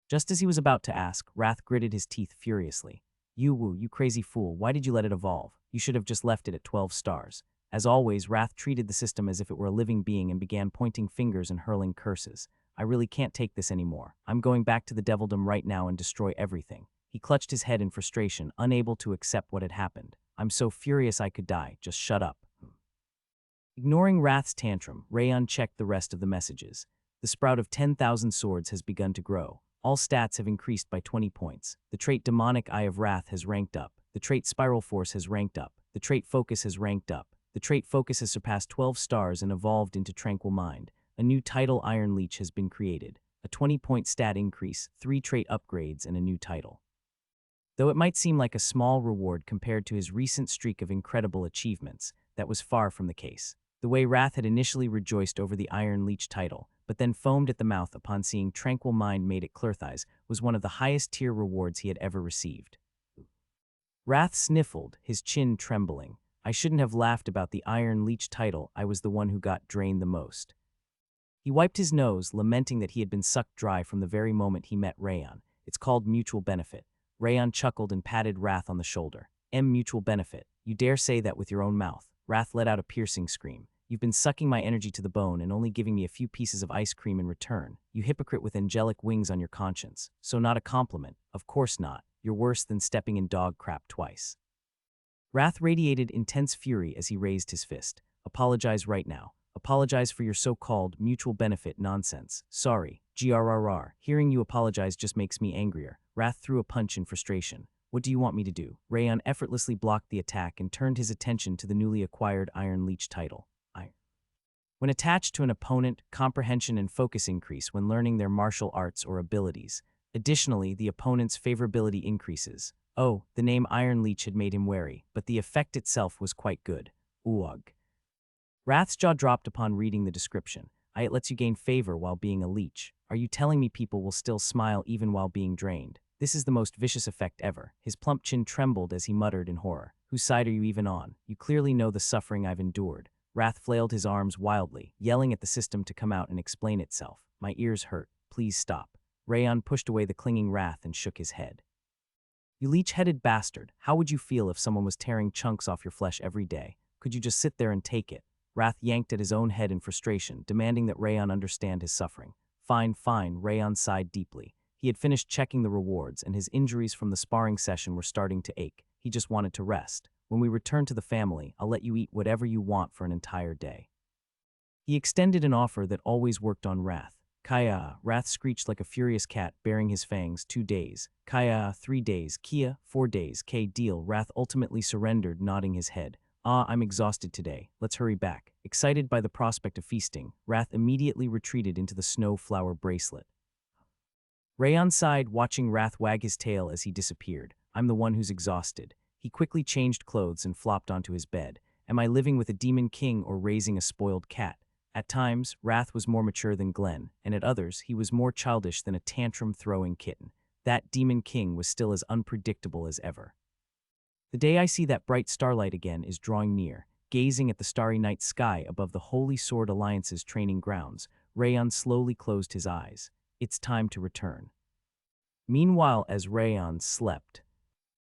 Just as he was about to ask, Wrath gritted his teeth furiously. You crazy fool, why did you let it evolve? You should have just left it at 12 stars. As always, Wrath treated the system as if it were a living being and began pointing fingers and hurling curses. I really can't take this anymore. I'm going back to the Devildom right now and destroy everything. He clutched his head in frustration, unable to accept what had happened. I'm so furious I could die. Just shut up. Ignoring Wrath's tantrum, Rayon checked the rest of the messages. The sprout of 10,000 swords has begun to grow. All stats have increased by 20 points. The trait Demonic Eye of Wrath has ranked up. The trait Spiral Force has ranked up. The trait Focus has ranked up. The trait Focus has surpassed 12 stars and evolved into Tranquil Mind. A new title Iron Leech has been created. A 20-point stat increase, 3 trait upgrades, and a new title. Though it might seem like a small reward compared to his recent streak of incredible achievements, that was far from the case. The way Wrath had initially rejoiced over the Iron Leech title, but then foamed at the mouth upon seeing Tranquil Mind made at Clerthize, was one of the highest-tier rewards he had ever received. Wrath sniffled, his chin trembling. I shouldn't have laughed about the Iron Leech title. I was the one who got drained the most. He wiped his nose, lamenting that he had been sucked dry from the very moment he met Rayon. It's called mutual benefit. Rayon chuckled and patted Wrath on the shoulder. Mutual benefit. You dare say that with your own mouth. Wrath let out a piercing scream. You've been sucking my energy to the bone and only giving me a few pieces of ice cream in return. You hypocrite with angelic wings on your conscience. So not a compliment. Of course not. You're worse than stepping in dog crap twice. Wrath radiated intense fury as he raised his fist. Apologize right now. Apologize for your so-called mutual benefit nonsense. Sorry. Grrr. Hearing you apologize just makes me angrier. Wrath threw a punch in frustration. What do you want me to do? Rayon effortlessly blocked the attack and turned his attention to the newly acquired Iron Leech title. When attached to an opponent, comprehension and focus increase when learning their martial arts or abilities. Additionally, the opponent's favorability increases. Oh, the name Iron Leech had made him wary, but the effect itself was quite good. Uog. Wrath's jaw dropped upon reading the description. It lets you gain favor while being a leech. Are you telling me people will still smile even while being drained? This is the most vicious effect ever. His plump chin trembled as he muttered in horror. Whose side are you even on? You clearly know the suffering I've endured. Wrath flailed his arms wildly, yelling at the system to come out and explain itself. My ears hurt. Please stop. Rayon pushed away the clinging Wrath and shook his head. You leech-headed bastard, how would you feel if someone was tearing chunks off your flesh every day? Could you just sit there and take it? Wrath yanked at his own head in frustration, demanding that Rayon understand his suffering. Fine, Rayon sighed deeply. He had finished checking the rewards, and his injuries from the sparring session were starting to ache. He just wanted to rest. When we return to the family, I'll let you eat whatever you want for an entire day. He extended an offer that always worked on Wrath. Kaya, Wrath screeched like a furious cat, baring his fangs. 2 days. Kaya, 3 days. Kia, 4 days. K, deal. Wrath ultimately surrendered, nodding his head. I'm exhausted today. Let's hurry back. Excited by the prospect of feasting, Wrath immediately retreated into the snow flower bracelet. Rayon sighed, watching Wrath wag his tail as he disappeared. I'm the one who's exhausted. He quickly changed clothes and flopped onto his bed. Am I living with a demon king or raising a spoiled cat? At times, Wrath was more mature than Glenn, and at others, he was more childish than a tantrum-throwing kitten. That demon king was still as unpredictable as ever. The day I see that bright starlight again is drawing near. Gazing at the starry night sky above the Holy Sword Alliance's training grounds, Rayon slowly closed his eyes. It's time to return. Meanwhile, as Rayon slept,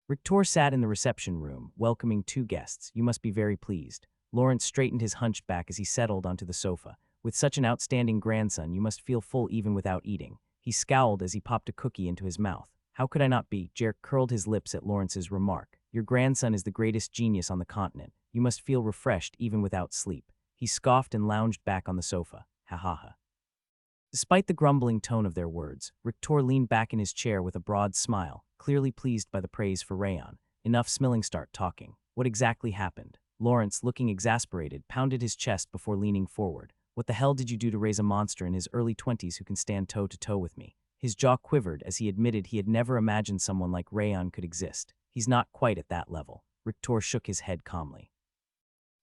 Rictor sat in the reception room, welcoming 2 guests. You must be very pleased. Lawrence straightened his hunched back as he settled onto the sofa. With such an outstanding grandson, you must feel full even without eating. He scowled as he popped a cookie into his mouth. How could I not be? Jarek curled his lips at Lawrence's remark. Your grandson is the greatest genius on the continent. You must feel refreshed even without sleep. He scoffed and lounged back on the sofa. Ha ha ha. Despite the grumbling tone of their words, Rictor leaned back in his chair with a broad smile, clearly pleased by the praise for Rayon. Enough smilling, start talking. What exactly happened? Lawrence, looking exasperated, pounded his chest before leaning forward. What the hell did you do to raise a monster in his early 20s who can stand toe-to-toe with me? His jaw quivered as he admitted he had never imagined someone like Rayon could exist. He's not quite at that level. Rictor shook his head calmly.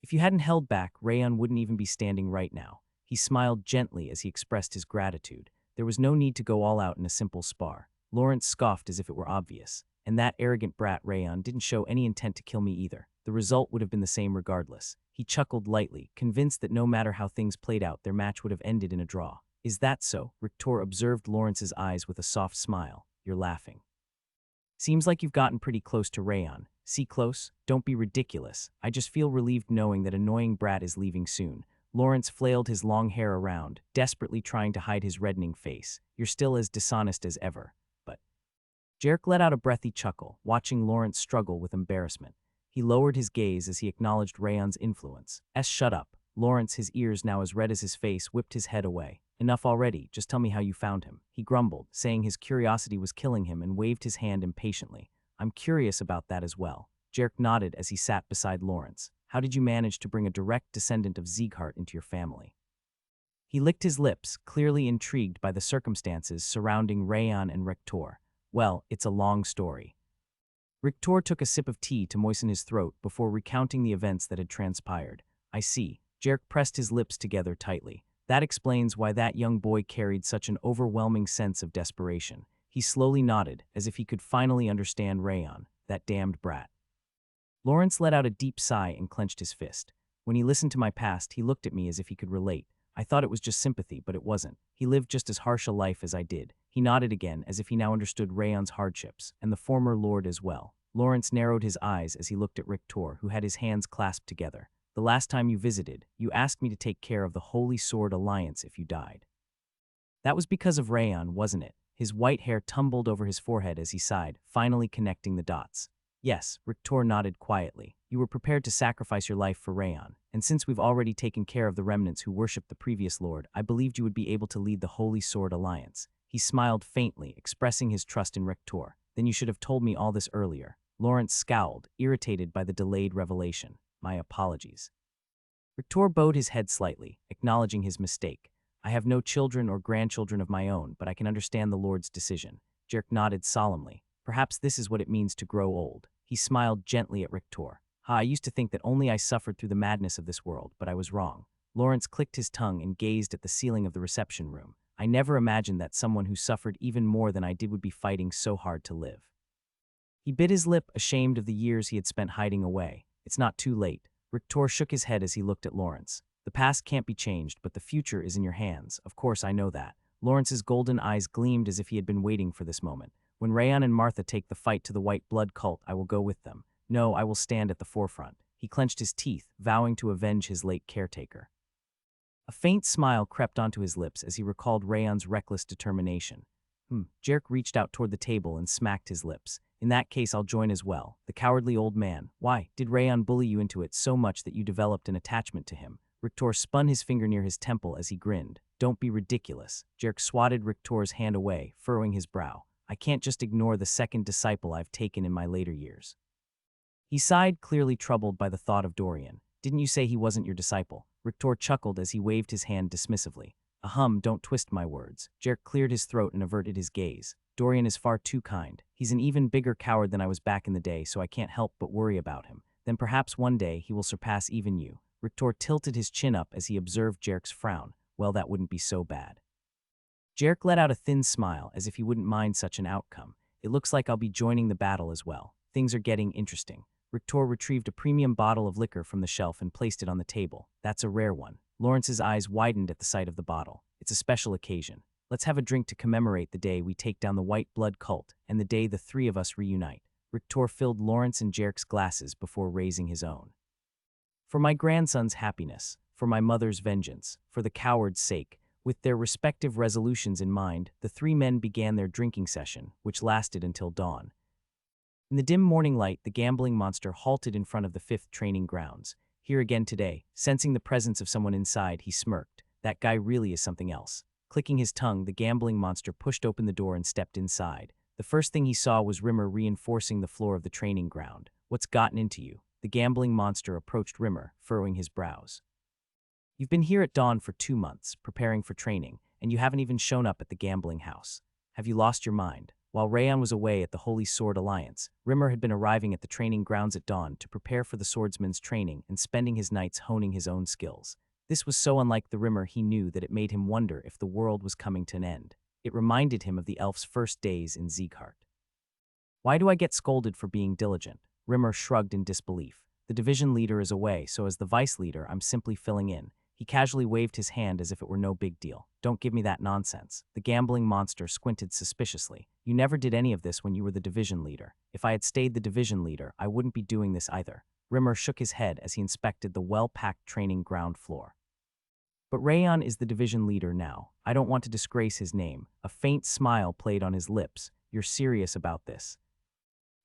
If you hadn't held back, Rayon wouldn't even be standing right now. He smiled gently as he expressed his gratitude. There was no need to go all out in a simple spar. Lawrence scoffed as if it were obvious. And that arrogant brat Rayon didn't show any intent to kill me either. The result would have been the same regardless. He chuckled lightly, convinced that no matter how things played out, their match would have ended in a draw. Is that so? Rictor observed Lawrence's eyes with a soft smile. You're laughing. Seems like you've gotten pretty close to Rayon. See close? Don't be ridiculous. I just feel relieved knowing that annoying brat is leaving soon. Lawrence flailed his long hair around, desperately trying to hide his reddening face. You're still as dishonest as ever. But Jarek let out a breathy chuckle, watching Lawrence struggle with embarrassment. He lowered his gaze as he acknowledged Rayon's influence. Shut up. Lawrence, his ears now as red as his face, whipped his head away. Enough already, just tell me how you found him. He grumbled, saying his curiosity was killing him and waved his hand impatiently. I'm curious about that as well. Jarek nodded as he sat beside Lawrence. How did you manage to bring a direct descendant of Sieghart into your family? He licked his lips, clearly intrigued by the circumstances surrounding Rayon and Rictor. Well, it's a long story. Rictor took a sip of tea to moisten his throat before recounting the events that had transpired. I see. Jarek pressed his lips together tightly. That explains why that young boy carried such an overwhelming sense of desperation. He slowly nodded, as if he could finally understand Rayon, that damned brat. Lawrence let out a deep sigh and clenched his fist. When he listened to my past, he looked at me as if he could relate. I thought it was just sympathy, but it wasn't. He lived just as harsh a life as I did. He nodded again, as if he now understood Rayon's hardships, and the former lord as well. Lawrence narrowed his eyes as he looked at Rictor, who had his hands clasped together. The last time you visited, you asked me to take care of the Holy Sword Alliance if you died. That was because of Rayon, wasn't it? His white hair tumbled over his forehead as he sighed, finally connecting the dots. Yes, Rictor nodded quietly. You were prepared to sacrifice your life for Rayon, and since we've already taken care of the remnants who worshipped the previous lord, I believed you would be able to lead the Holy Sword Alliance. He smiled faintly, expressing his trust in Rictor. Then you should have told me all this earlier. Lawrence scowled, irritated by the delayed revelation. My apologies. Rictor bowed his head slightly, acknowledging his mistake. I have no children or grandchildren of my own, but I can understand the Lord's decision. Jerk nodded solemnly. Perhaps this is what it means to grow old. He smiled gently at Rictor. I used to think that only I suffered through the madness of this world, but I was wrong. Lawrence clicked his tongue and gazed at the ceiling of the reception room. I never imagined that someone who suffered even more than I did would be fighting so hard to live. He bit his lip, ashamed of the years he had spent hiding away. It's not too late. Rictor shook his head as he looked at Lawrence. The past can't be changed, but the future is in your hands. Of course, I know that. Lawrence's golden eyes gleamed as if he had been waiting for this moment. When Rayon and Martha take the fight to the White Blood cult, I will go with them. No, I will stand at the forefront. He clenched his teeth, vowing to avenge his late caretaker. A faint smile crept onto his lips as he recalled Rayon's reckless determination. Jerk reached out toward the table and smacked his lips. In that case, I'll join as well. The cowardly old man. Why, did Rayon bully you into it so much that you developed an attachment to him? Rictor spun his finger near his temple as he grinned. Don't be ridiculous. Jerk swatted Rictor's hand away, furrowing his brow. I can't just ignore the second disciple I've taken in my later years. He sighed, clearly troubled by the thought of Dorian. Didn't you say he wasn't your disciple? Rictor chuckled as he waved his hand dismissively. Don't twist my words. Jerk cleared his throat and averted his gaze. Dorian is far too kind. He's an even bigger coward than I was back in the day, so I can't help but worry about him. Then perhaps one day he will surpass even you. Rictor tilted his chin up as he observed Jerk's frown. Well, that wouldn't be so bad. Jerk let out a thin smile, as if he wouldn't mind such an outcome. It looks like I'll be joining the battle as well. Things are getting interesting. Rictor retrieved a premium bottle of liquor from the shelf and placed it on the table. That's a rare one. Lawrence's eyes widened at the sight of the bottle. It's a special occasion. Let's have a drink to commemorate the day we take down the White Blood cult and the day the three of us reunite. Rictor filled Lawrence and Jerk's glasses before raising his own. For my grandson's happiness, for my mother's vengeance, for the coward's sake, with their respective resolutions in mind, the three men began their drinking session, which lasted until dawn. In the dim morning light, the gambling monster halted in front of the 5th training grounds. Here again today, sensing the presence of someone inside, he smirked. That guy really is something else. Clicking his tongue, the gambling monster pushed open the door and stepped inside. The first thing he saw was Rimmer reinforcing the floor of the training ground. What's gotten into you? The gambling monster approached Rimmer, furrowing his brows. You've been here at dawn for 2 months, preparing for training, and you haven't even shown up at the gambling house. Have you lost your mind? While Rayon was away at the Holy Sword Alliance, Rimmer had been arriving at the training grounds at dawn to prepare for the swordsman's training and spending his nights honing his own skills. This was so unlike the Rimmer he knew that it made him wonder if the world was coming to an end. It reminded him of the elf's first days in Sieghart. Why do I get scolded for being diligent? Rimmer shrugged in disbelief. The division leader is away, so as the vice leader, I'm simply filling in. He casually waved his hand as if it were no big deal. Don't give me that nonsense. The gambling monster squinted suspiciously. You never did any of this when you were the division leader. If I had stayed the division leader, I wouldn't be doing this either. Rimmer shook his head as he inspected the well-packed training ground floor. But Rayon is the division leader now. I don't want to disgrace his name. A faint smile played on his lips. You're serious about this?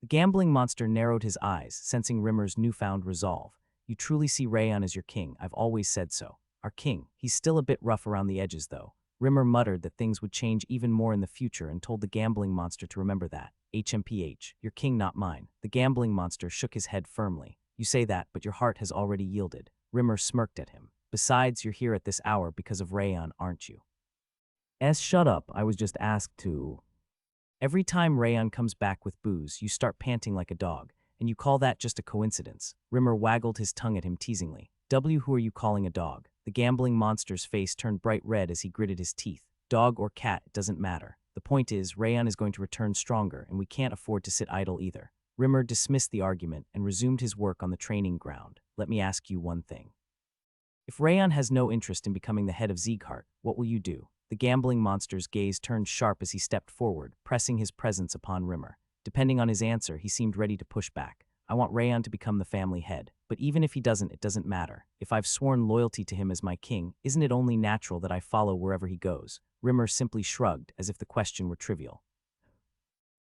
The gambling monster narrowed his eyes, sensing Rimmer's newfound resolve. You truly see Rayon as your king. I've always said so. Our king. He's still a bit rough around the edges, though. Rimmer muttered that things would change even more in the future and told the gambling monster to remember that. HMPH, your king, not mine. The gambling monster shook his head firmly. You say that, but your heart has already yielded. Rimmer smirked at him. Besides, you're here at this hour because of Rayon, aren't you? Shut up. I was just asked to. Every time Rayon comes back with booze, you start panting like a dog, and you call that just a coincidence. Rimmer waggled his tongue at him teasingly. Who are you calling a dog? The gambling monster's face turned bright red as he gritted his teeth. Dog or cat, it doesn't matter. The point is, Rayon is going to return stronger, and we can't afford to sit idle either. Rimmer dismissed the argument and resumed his work on the training ground. Let me ask you one thing. If Rayon has no interest in becoming the head of Sieghart, what will you do? The gambling monster's gaze turned sharp as he stepped forward, pressing his presence upon Rimmer. Depending on his answer, he seemed ready to push back. I want Rayon to become the family head. But even if he doesn't, it doesn't matter. If I've sworn loyalty to him as my king, isn't it only natural that I follow wherever he goes? Rimmer simply shrugged, as if the question were trivial.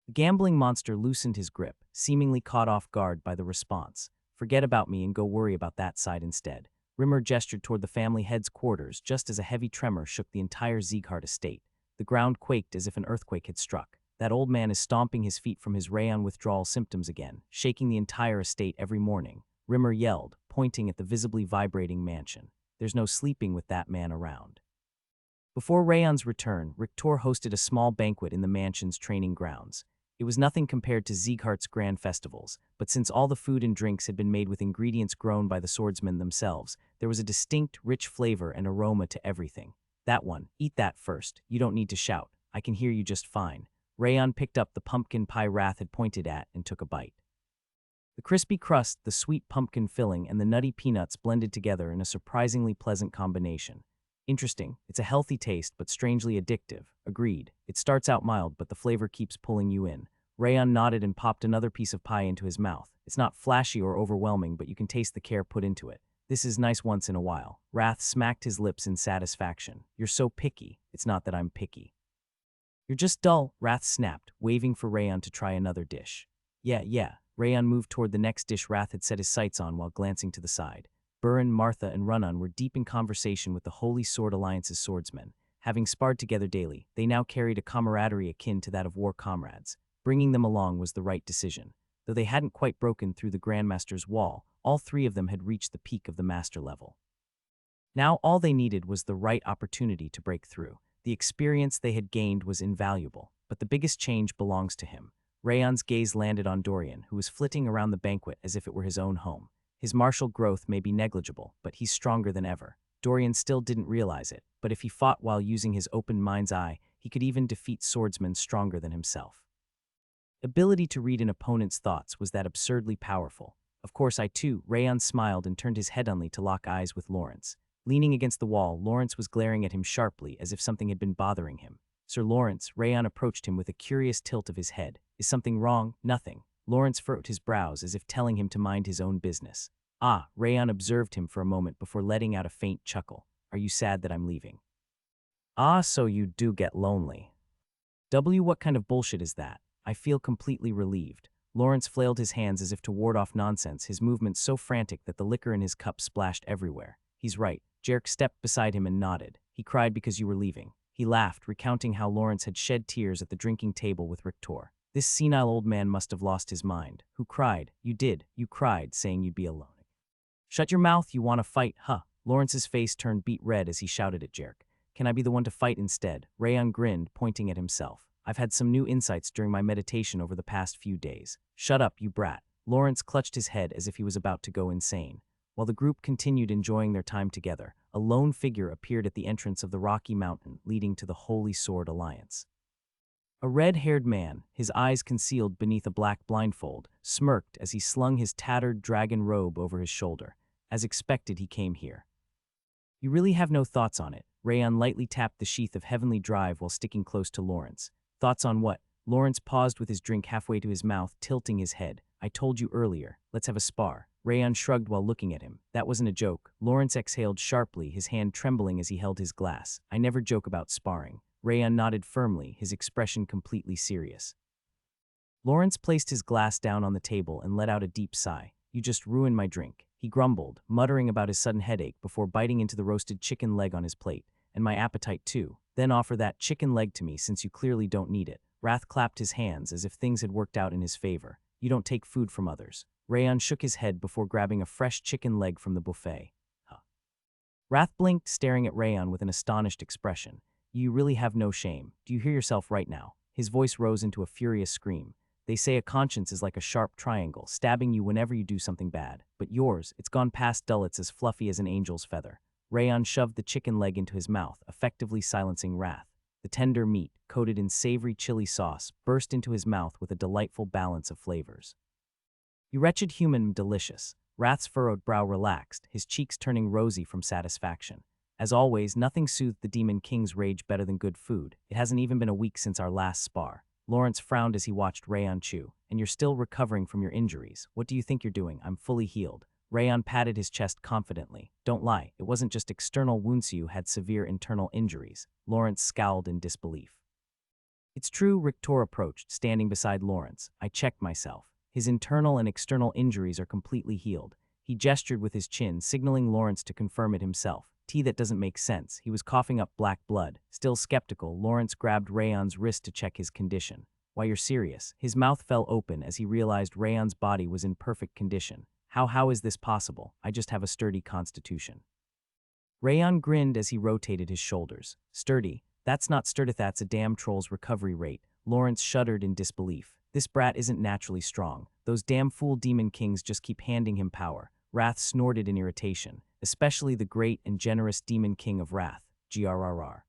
The gambling monster loosened his grip, seemingly caught off guard by the response. Forget about me and go worry about that side instead. Rimmer gestured toward the family head's quarters just as a heavy tremor shook the entire Sieghart estate. The ground quaked as if an earthquake had struck. That old man is stomping his feet from his rayon withdrawal symptoms again, shaking the entire estate every morning. Rimmer yelled, pointing at the visibly vibrating mansion. There's no sleeping with that man around. Before Rayon's return, Rictor hosted a small banquet in the mansion's training grounds. It was nothing compared to Sieghart's grand festivals, but since all the food and drinks had been made with ingredients grown by the swordsmen themselves, there was a distinct, rich flavor and aroma to everything. That one, eat that first, you don't need to shout, I can hear you just fine. Rayon picked up the pumpkin pie Wrath had pointed at and took a bite. The crispy crust, the sweet pumpkin filling, and the nutty peanuts blended together in a surprisingly pleasant combination. Interesting, it's a healthy taste but strangely addictive. Agreed. It starts out mild but the flavor keeps pulling you in. Rayon nodded and popped another piece of pie into his mouth. It's not flashy or overwhelming, but you can taste the care put into it. This is nice once in a while. Wrath smacked his lips in satisfaction. You're so picky. It's not that I'm picky. You're just dull, Wrath snapped, waving for Rayon to try another dish. Yeah. Rayon moved toward the next dish Wrath had set his sights on while glancing to the side. Burin, Martha, and Runnan were deep in conversation with the Holy Sword Alliance's swordsmen. Having sparred together daily, they now carried a camaraderie akin to that of war comrades. Bringing them along was the right decision. Though they hadn't quite broken through the Grandmaster's wall, all three of them had reached the peak of the master level. Now all they needed was the right opportunity to break through. The experience they had gained was invaluable, but the biggest change belongs to him. Rayon's gaze landed on Dorian, who was flitting around the banquet as if it were his own home. His martial growth may be negligible, but he's stronger than ever. Dorian still didn't realize it, but if he fought while using his open mind's eye, he could even defeat swordsmen stronger than himself. Ability to read an opponent's thoughts was that absurdly powerful. Of course I too, Rayon smiled and turned his head only to lock eyes with Lawrence. Leaning against the wall, Lawrence was glaring at him sharply as if something had been bothering him. Sir Lawrence, Rayon approached him with a curious tilt of his head. Is something wrong? Nothing. Lawrence furrowed his brows as if telling him to mind his own business. Ah, Rayon observed him for a moment before letting out a faint chuckle. Are you sad that I'm leaving? Ah, so you do get lonely. What kind of bullshit is that? I feel completely relieved. Lawrence flailed his hands as if to ward off nonsense, his movements so frantic that the liquor in his cup splashed everywhere. He's right. Jerk stepped beside him and nodded. He cried because you were leaving. He laughed, recounting how Lawrence had shed tears at the drinking table with Rictor. This senile old man must have lost his mind. Who cried? You did. You cried, saying you'd be alone. Shut your mouth, you want to fight, huh? Lawrence's face turned beet red as he shouted at Jerk. Can I be the one to fight instead? Rayon grinned, pointing at himself. I've had some new insights during my meditation over the past few days. Shut up, you brat. Lawrence clutched his head as if he was about to go insane. While the group continued enjoying their time together, a lone figure appeared at the entrance of the rocky mountain leading to the Holy Sword Alliance. A red-haired man, his eyes concealed beneath a black blindfold, smirked as he slung his tattered dragon robe over his shoulder. As expected, he came here. You really have no thoughts on it. Rayon lightly tapped the sheath of Heavenly Drive while sticking close to Lawrence. Thoughts on what? Lawrence paused with his drink halfway to his mouth, tilting his head. I told you earlier. Let's have a spar. Rayon shrugged while looking at him. That wasn't a joke. Lawrence exhaled sharply, his hand trembling as he held his glass. I never joke about sparring. Rayon nodded firmly, his expression completely serious. Lawrence placed his glass down on the table and let out a deep sigh. You just ruined my drink. He grumbled, muttering about his sudden headache before biting into the roasted chicken leg on his plate. And my appetite too. Then offer that chicken leg to me since you clearly don't need it. Wrath clapped his hands as if things had worked out in his favor. You don't take food from others. Rayon shook his head before grabbing a fresh chicken leg from the buffet. Huh. Wrath blinked, staring at Rayon with an astonished expression. You really have no shame. Do you hear yourself right now? His voice rose into a furious scream. They say a conscience is like a sharp triangle, stabbing you whenever you do something bad. But yours, it's gone past dull, it's as fluffy as an angel's feather. Rayon shoved the chicken leg into his mouth, effectively silencing Wrath. The tender meat, coated in savory chili sauce, burst into his mouth with a delightful balance of flavors. You wretched human, delicious. Wrath's furrowed brow relaxed, his cheeks turning rosy from satisfaction. As always, nothing soothed the Demon King's rage better than good food. It hasn't even been a week since our last spar. Lawrence frowned as he watched Rayon chew. And you're still recovering from your injuries. What do you think you're doing? I'm fully healed. Rayon patted his chest confidently. Don't lie, it wasn't just external wounds, you had severe internal injuries. Lawrence scowled in disbelief. It's true, Rictor approached, standing beside Lawrence. I checked myself. His internal and external injuries are completely healed. He gestured with his chin, signaling Lawrence to confirm it himself. That doesn't make sense. He was coughing up black blood. Still skeptical, Lawrence grabbed Rayon's wrist to check his condition. Why, you're serious? His mouth fell open as he realized Rayon's body was in perfect condition. How is this possible? I just have a sturdy constitution. Rayon grinned as he rotated his shoulders. Sturdy? That's not sturdy, that's a damn troll's recovery rate. Lawrence shuddered in disbelief. This brat isn't naturally strong. Those damn fool demon kings just keep handing him power. Wrath snorted in irritation, especially the great and generous demon king of Wrath, GRRR.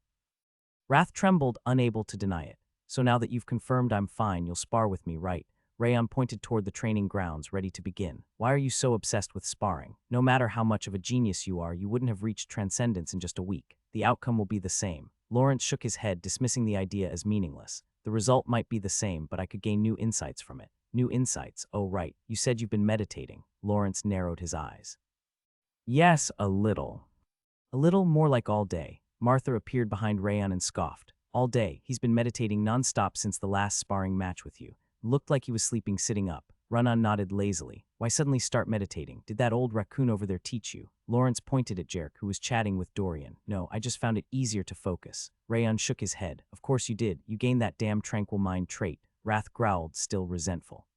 Wrath trembled, unable to deny it. So now that you've confirmed I'm fine, you'll spar with me, right? Rayon pointed toward the training grounds, ready to begin. Why are you so obsessed with sparring? No matter how much of a genius you are, you wouldn't have reached transcendence in just a week. The outcome will be the same. Lawrence shook his head, dismissing the idea as meaningless. The result might be the same, but I could gain new insights from it. New insights? Oh, right. You said you've been meditating. Lawrence narrowed his eyes. Yes, a little. A little, more like all day. Martha appeared behind Rayon and scoffed. All day. He's been meditating nonstop since the last sparring match with you. Looked like he was sleeping sitting up. Run-On nodded lazily. Why suddenly start meditating? Did that old raccoon over there teach you? Lawrence pointed at Jerk, who was chatting with Dorian. No, I just found it easier to focus. Rayon shook his head. Of course you did. You gained that damn tranquil mind trait. Wrath growled, still resentful.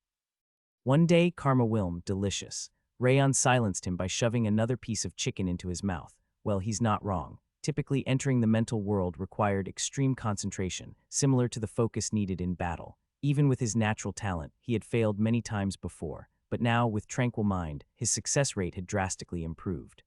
One day, Karma Wilm, delicious. Rayon silenced him by shoving another piece of chicken into his mouth. Well, he's not wrong. Typically, entering the mental world required extreme concentration, similar to the focus needed in battle. Even with his natural talent, he had failed many times before, but now, with tranquil mind, his success rate had drastically improved.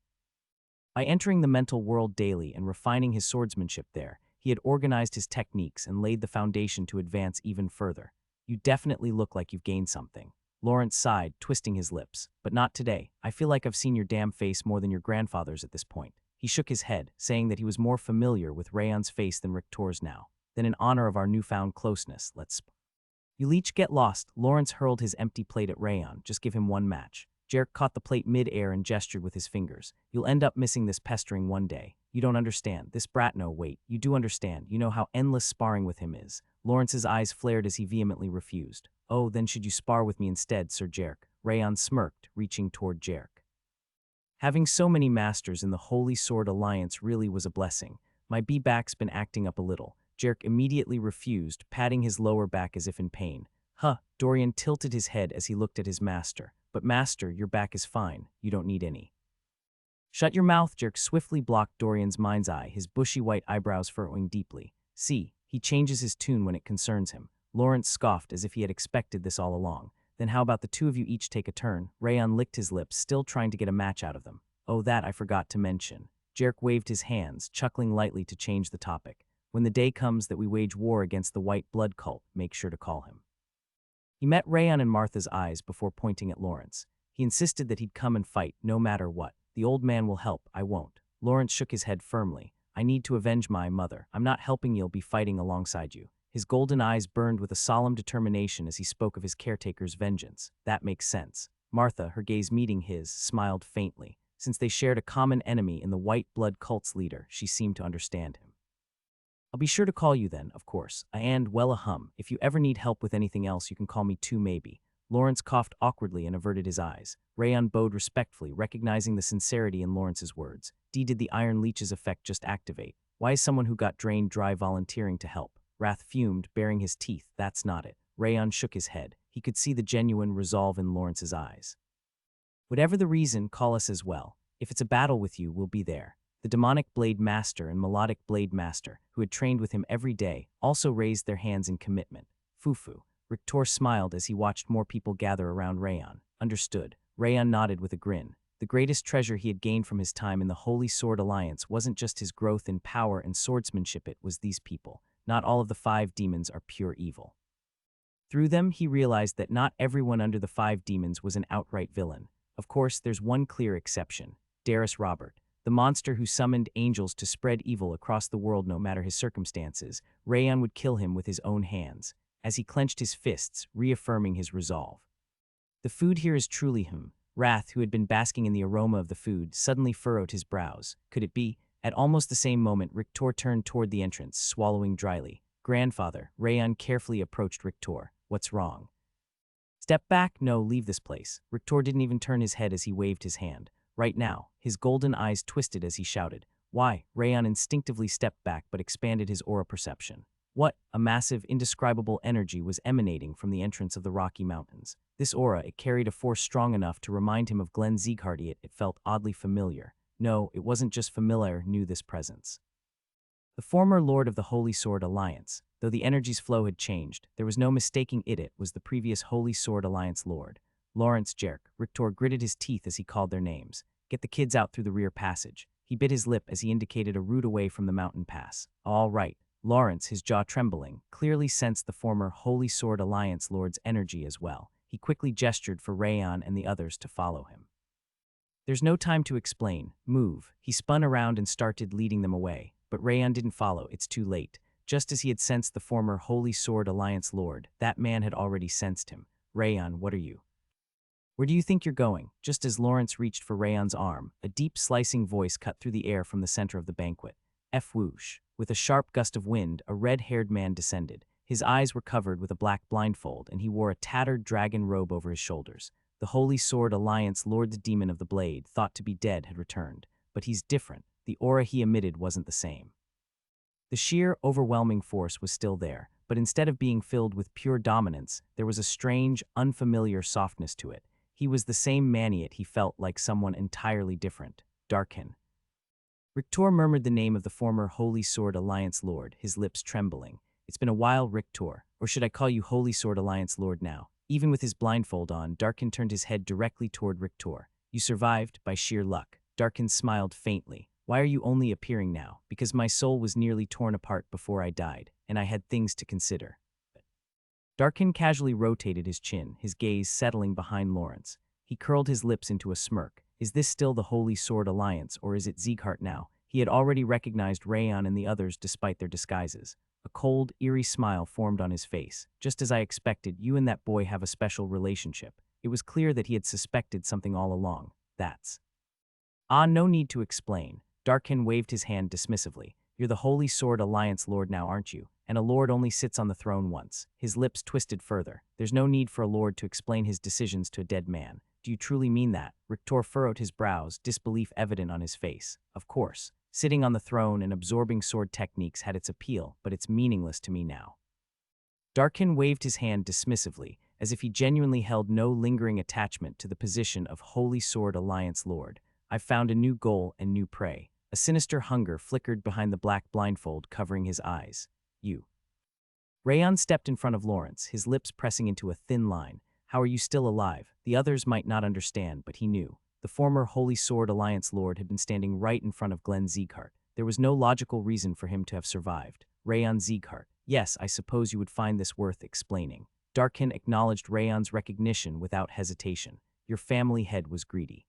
By entering the mental world daily and refining his swordsmanship there, he had organized his techniques and laid the foundation to advance even further. You definitely look like you've gained something. Lawrence sighed, twisting his lips. But not today. I feel like I've seen your damn face more than your grandfather's at this point. He shook his head, saying that he was more familiar with Rayon's face than Rictor's now. Then in honor of our newfound closeness, let's... You'll each get lost. Lawrence hurled his empty plate at Rayon. Just give him one match. Jerk caught the plate mid-air and gestured with his fingers. You'll end up missing this pestering one day. You don't understand. This brat, no, wait. You do understand. You know how endless sparring with him is. Lawrence's eyes flared as he vehemently refused. Oh, then should you spar with me instead, Sir Jerk? Rayon smirked, reaching toward Jerk. Having so many masters in the Holy Sword Alliance really was a blessing. My B-back's been acting up a little. Jerk immediately refused, patting his lower back as if in pain. Huh, Dorian tilted his head as he looked at his master. But master, your back is fine. You don't need any. Shut your mouth, Jerk swiftly blocked Dorian's mind's eye, his bushy white eyebrows furrowing deeply. See, he changes his tune when it concerns him. Lawrence scoffed as if he had expected this all along. Then how about the two of you each take a turn? Rayon licked his lips, still trying to get a match out of them. Oh, that I forgot to mention. Jerk waved his hands, chuckling lightly to change the topic. When the day comes that we wage war against the white blood cult, make sure to call him. He met Rayon and Martha's eyes before pointing at Lawrence. He insisted that he'd come and fight, no matter what. The old man will help, I won't. Lawrence shook his head firmly. I need to avenge my mother. I'm not helping you'll be fighting alongside you. His golden eyes burned with a solemn determination as he spoke of his caretaker's vengeance. That makes sense. Martha, her gaze meeting his, smiled faintly. Since they shared a common enemy in the white blood cult's leader, she seemed to understand him. I'll be sure to call you then, of course. And, well, if you ever need help with anything else, you can call me too, maybe. Lawrence coughed awkwardly and averted his eyes. Rayon bowed respectfully, recognizing the sincerity in Lawrence's words. Did the Iron Leech's effect just activate? Why is someone who got drained dry volunteering to help? Wrath fumed, baring his teeth. That's not it. Rayon shook his head. He could see the genuine resolve in Lawrence's eyes. Whatever the reason, call us as well. If it's a battle with you, we'll be there. The demonic blade master and melodic blade master, who had trained with him every day, also raised their hands in commitment. Fufu. Rictor smiled as he watched more people gather around Rayon. Understood. Rayon nodded with a grin. The greatest treasure he had gained from his time in the Holy Sword Alliance wasn't just his growth in power and swordsmanship, it was these people. Not all of the 5 demons are pure evil. Through them, he realized that not everyone under the 5 demons was an outright villain. Of course, there's one clear exception. Darius Robert. The monster who summoned angels to spread evil across the world no matter his circumstances. Rayon would kill him with his own hands, as he clenched his fists, reaffirming his resolve. The food here is truly him. Wrath, who had been basking in the aroma of the food, suddenly furrowed his brows. Could it be? At almost the same moment, Rictor turned toward the entrance, swallowing dryly. Grandfather, Rayon carefully approached Rictor. What's wrong? Step back, no, leave this place. Rictor didn't even turn his head as he waved his hand. Right now, his golden eyes twisted as he shouted. Why? Rayon instinctively stepped back but expanded his aura perception. What? A massive, indescribable energy was emanating from the entrance of the Rocky Mountains. This aura, it carried a force strong enough to remind him of Glenn Zeighardt. It felt oddly familiar. No, it wasn't just familiar, knew this presence. The former Lord of the Holy Sword Alliance. Though the energy's flow had changed, there was no mistaking it was the previous Holy Sword Alliance Lord. Lawrence Jerk. Rictor gritted his teeth as he called their names. Get the kids out through the rear passage. He bit his lip as he indicated a route away from the mountain pass. All right. Lawrence, his jaw trembling, clearly sensed the former Holy Sword Alliance Lord's energy as well. He quickly gestured for Rayon and the others to follow him. There's no time to explain. Move. He spun around and started leading them away. But Rayon didn't follow. It's too late. Just as he had sensed the former Holy Sword Alliance Lord, that man had already sensed him. Rayon, what are you? Where do you think you're going? Just as Lawrence reached for Rayon's arm, a deep slicing voice cut through the air from the center of the banquet. Whoosh. With a sharp gust of wind, a red-haired man descended. His eyes were covered with a black blindfold, and he wore a tattered dragon robe over his shoulders. The Holy Sword Alliance Lord, the Demon of the Blade, thought to be dead, had returned. But he's different. The aura he emitted wasn't the same. The sheer, overwhelming force was still there, but instead of being filled with pure dominance, there was a strange, unfamiliar softness to it. He was the same manhwaedit. He felt like someone entirely different. Darkin. Rictor murmured the name of the former Holy Sword Alliance Lord, his lips trembling. It's been a while, Rictor. Or should I call you Holy Sword Alliance Lord now? Even with his blindfold on, Darkin turned his head directly toward Rictor. You survived, by sheer luck. Darkin smiled faintly. Why are you only appearing now? Because my soul was nearly torn apart before I died, and I had things to consider. Darkin casually rotated his chin, his gaze settling behind Lawrence. He curled his lips into a smirk. Is this still the Holy Sword Alliance, or is it Zeighardt now? He had already recognized Rayon and the others despite their disguises. A cold, eerie smile formed on his face. Just as I expected, you and that boy have a special relationship. It was clear that he had suspected something all along. That's... no need to explain. Darkin waved his hand dismissively. You're the Holy Sword Alliance Lord now, aren't you? And a lord only sits on the throne once. His lips twisted further. There's no need for a lord to explain his decisions to a dead man. Do you truly mean that? Rictor furrowed his brows, disbelief evident on his face. Of course. Sitting on the throne and absorbing sword techniques had its appeal, but it's meaningless to me now. Darkin waved his hand dismissively, as if he genuinely held no lingering attachment to the position of Holy Sword Alliance Lord. I've found a new goal and new prey. A sinister hunger flickered behind the black blindfold covering his eyes. You. Rayon stepped in front of Lawrence, his lips pressing into a thin line. How are you still alive? The others might not understand, but he knew. The former Holy Sword Alliance Lord had been standing right in front of Glenn Zeighardt. There was no logical reason for him to have survived. Rayon Zeighardt. Yes, I suppose you would find this worth explaining. Darkin acknowledged Rayon's recognition without hesitation. Your family head was greedy.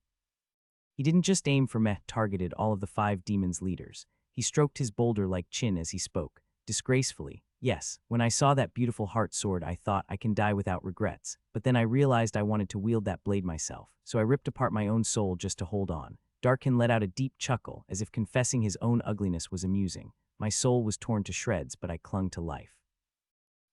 He didn't just aim for targeted all of the 5 demons' leaders. He stroked his boulder-like chin as he spoke. Disgracefully, yes, when I saw that beautiful heart sword I thought I can die without regrets, but then I realized I wanted to wield that blade myself, so I ripped apart my own soul just to hold on. Darkin let out a deep chuckle, as if confessing his own ugliness was amusing. My soul was torn to shreds, but I clung to life.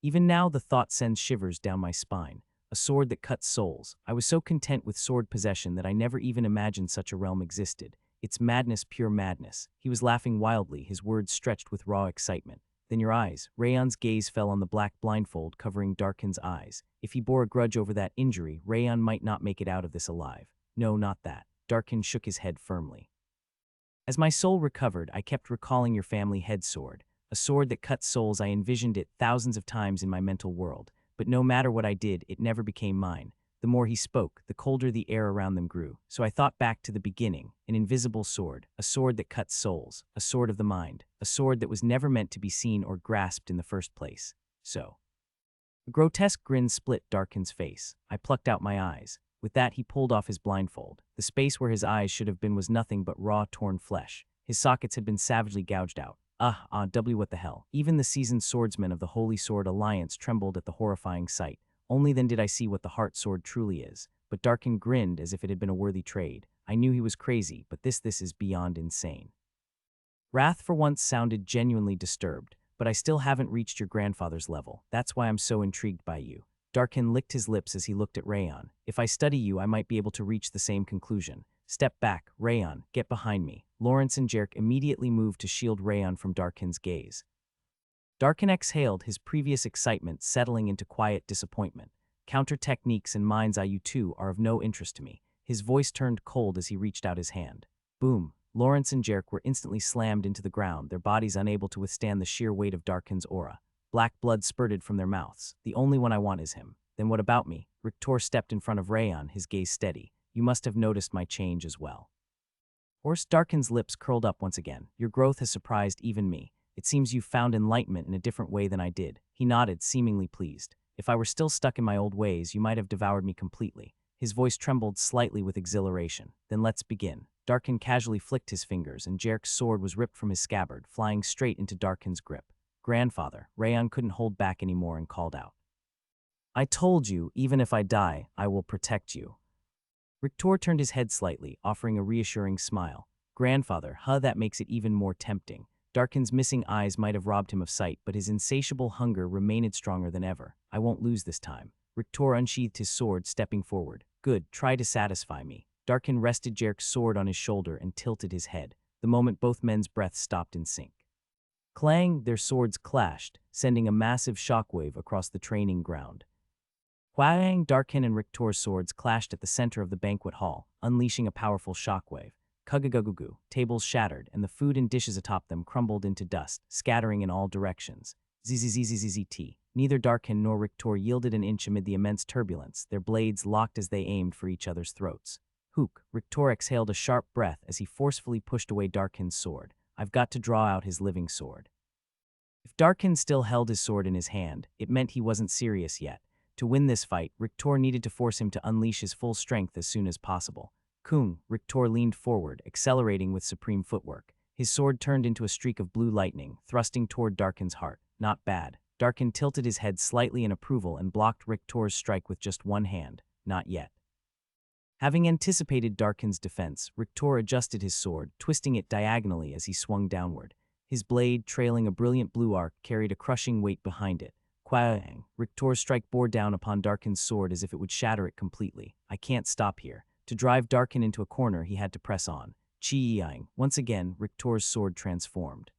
Even now the thought sends shivers down my spine. A sword that cuts souls. I was so content with sword possession that I never even imagined such a realm existed. It's madness, pure madness. He was laughing wildly, his words stretched with raw excitement. Then your eyes. Rayon's gaze fell on the black blindfold covering Darkin's eyes. If he bore a grudge over that injury, Rayon might not make it out of this alive. No, not that. Darkin shook his head firmly. As my soul recovered, I kept recalling your family head sword. A sword that cuts souls. I envisioned it thousands of times in my mental world. But no matter what I did, it never became mine. The more he spoke, the colder the air around them grew. So I thought back to the beginning, an invisible sword, a sword that cuts souls, a sword of the mind, a sword that was never meant to be seen or grasped in the first place. So. A grotesque grin split Darkin's face. I plucked out my eyes. With that, he pulled off his blindfold. The space where his eyes should have been was nothing but raw, torn flesh. His sockets had been savagely gouged out. What the hell. Even the seasoned swordsmen of the Holy Sword Alliance trembled at the horrifying sight. Only then did I see what the heart sword truly is. But Darkin grinned as if it had been a worthy trade. I knew he was crazy, but this is beyond insane. Wrath for once sounded genuinely disturbed, but I still haven't reached your grandfather's level. That's why I'm so intrigued by you. Darkin licked his lips as he looked at Rayon. If I study you, I might be able to reach the same conclusion. Step back, Rayon, get behind me. Lawrence and Jerk immediately moved to shield Rayon from Darkin's gaze. Darkin exhaled, his previous excitement settling into quiet disappointment. Counter techniques and mind's eye, you two are of no interest to me. His voice turned cold as he reached out his hand. Boom. Lawrence and Jerk were instantly slammed into the ground, their bodies unable to withstand the sheer weight of Darkin's aura. Black blood spurted from their mouths. The only one I want is him. Then what about me? Rictor stepped in front of Rayon, his gaze steady. You must have noticed my change as well. Horse Darkin's lips curled up once again. Your growth has surprised even me. It seems you found enlightenment in a different way than I did. He nodded, seemingly pleased. If I were still stuck in my old ways, you might have devoured me completely. His voice trembled slightly with exhilaration. Then let's begin. Darkin casually flicked his fingers, and Jerk's sword was ripped from his scabbard, flying straight into Darkin's grip. Grandfather, Rayon couldn't hold back anymore and called out. I told you, even if I die, I will protect you. Rictor turned his head slightly, offering a reassuring smile. Grandfather, that makes it even more tempting. Darkin's missing eyes might have robbed him of sight, but his insatiable hunger remained stronger than ever. I won't lose this time. Rictor unsheathed his sword, stepping forward. Good, try to satisfy me. Darkin rested Jerk's sword on his shoulder and tilted his head. The moment both men's breaths stopped in sync. Clang, their swords clashed, sending a massive shockwave across the training ground. Whang, Darkin and Rictor's swords clashed at the center of the banquet hall, unleashing a powerful shockwave. Kugagugugu, tables shattered, and the food and dishes atop them crumbled into dust, scattering in all directions. Zzzzzzzt. Neither Darkin nor Rictor yielded an inch amid the immense turbulence, their blades locked as they aimed for each other's throats. Hook, Rictor exhaled a sharp breath as he forcefully pushed away Darkin's sword. I've got to draw out his living sword. If Darkin still held his sword in his hand, it meant he wasn't serious yet. To win this fight, Rictor needed to force him to unleash his full strength as soon as possible. Kung, Rictor leaned forward, accelerating with supreme footwork. His sword turned into a streak of blue lightning, thrusting toward Darkin's heart. Not bad. Darkin tilted his head slightly in approval and blocked Rictor's strike with just one hand. Not yet. Having anticipated Darkin's defense, Rictor adjusted his sword, twisting it diagonally as he swung downward. His blade, trailing a brilliant blue arc, carried a crushing weight behind it. Quang! Rictor's strike bore down upon Darkin's sword as if it would shatter it completely. I can't stop here. To drive Darkin into a corner, he had to press on. Chi-yang. Once again, Rictor's sword transformed.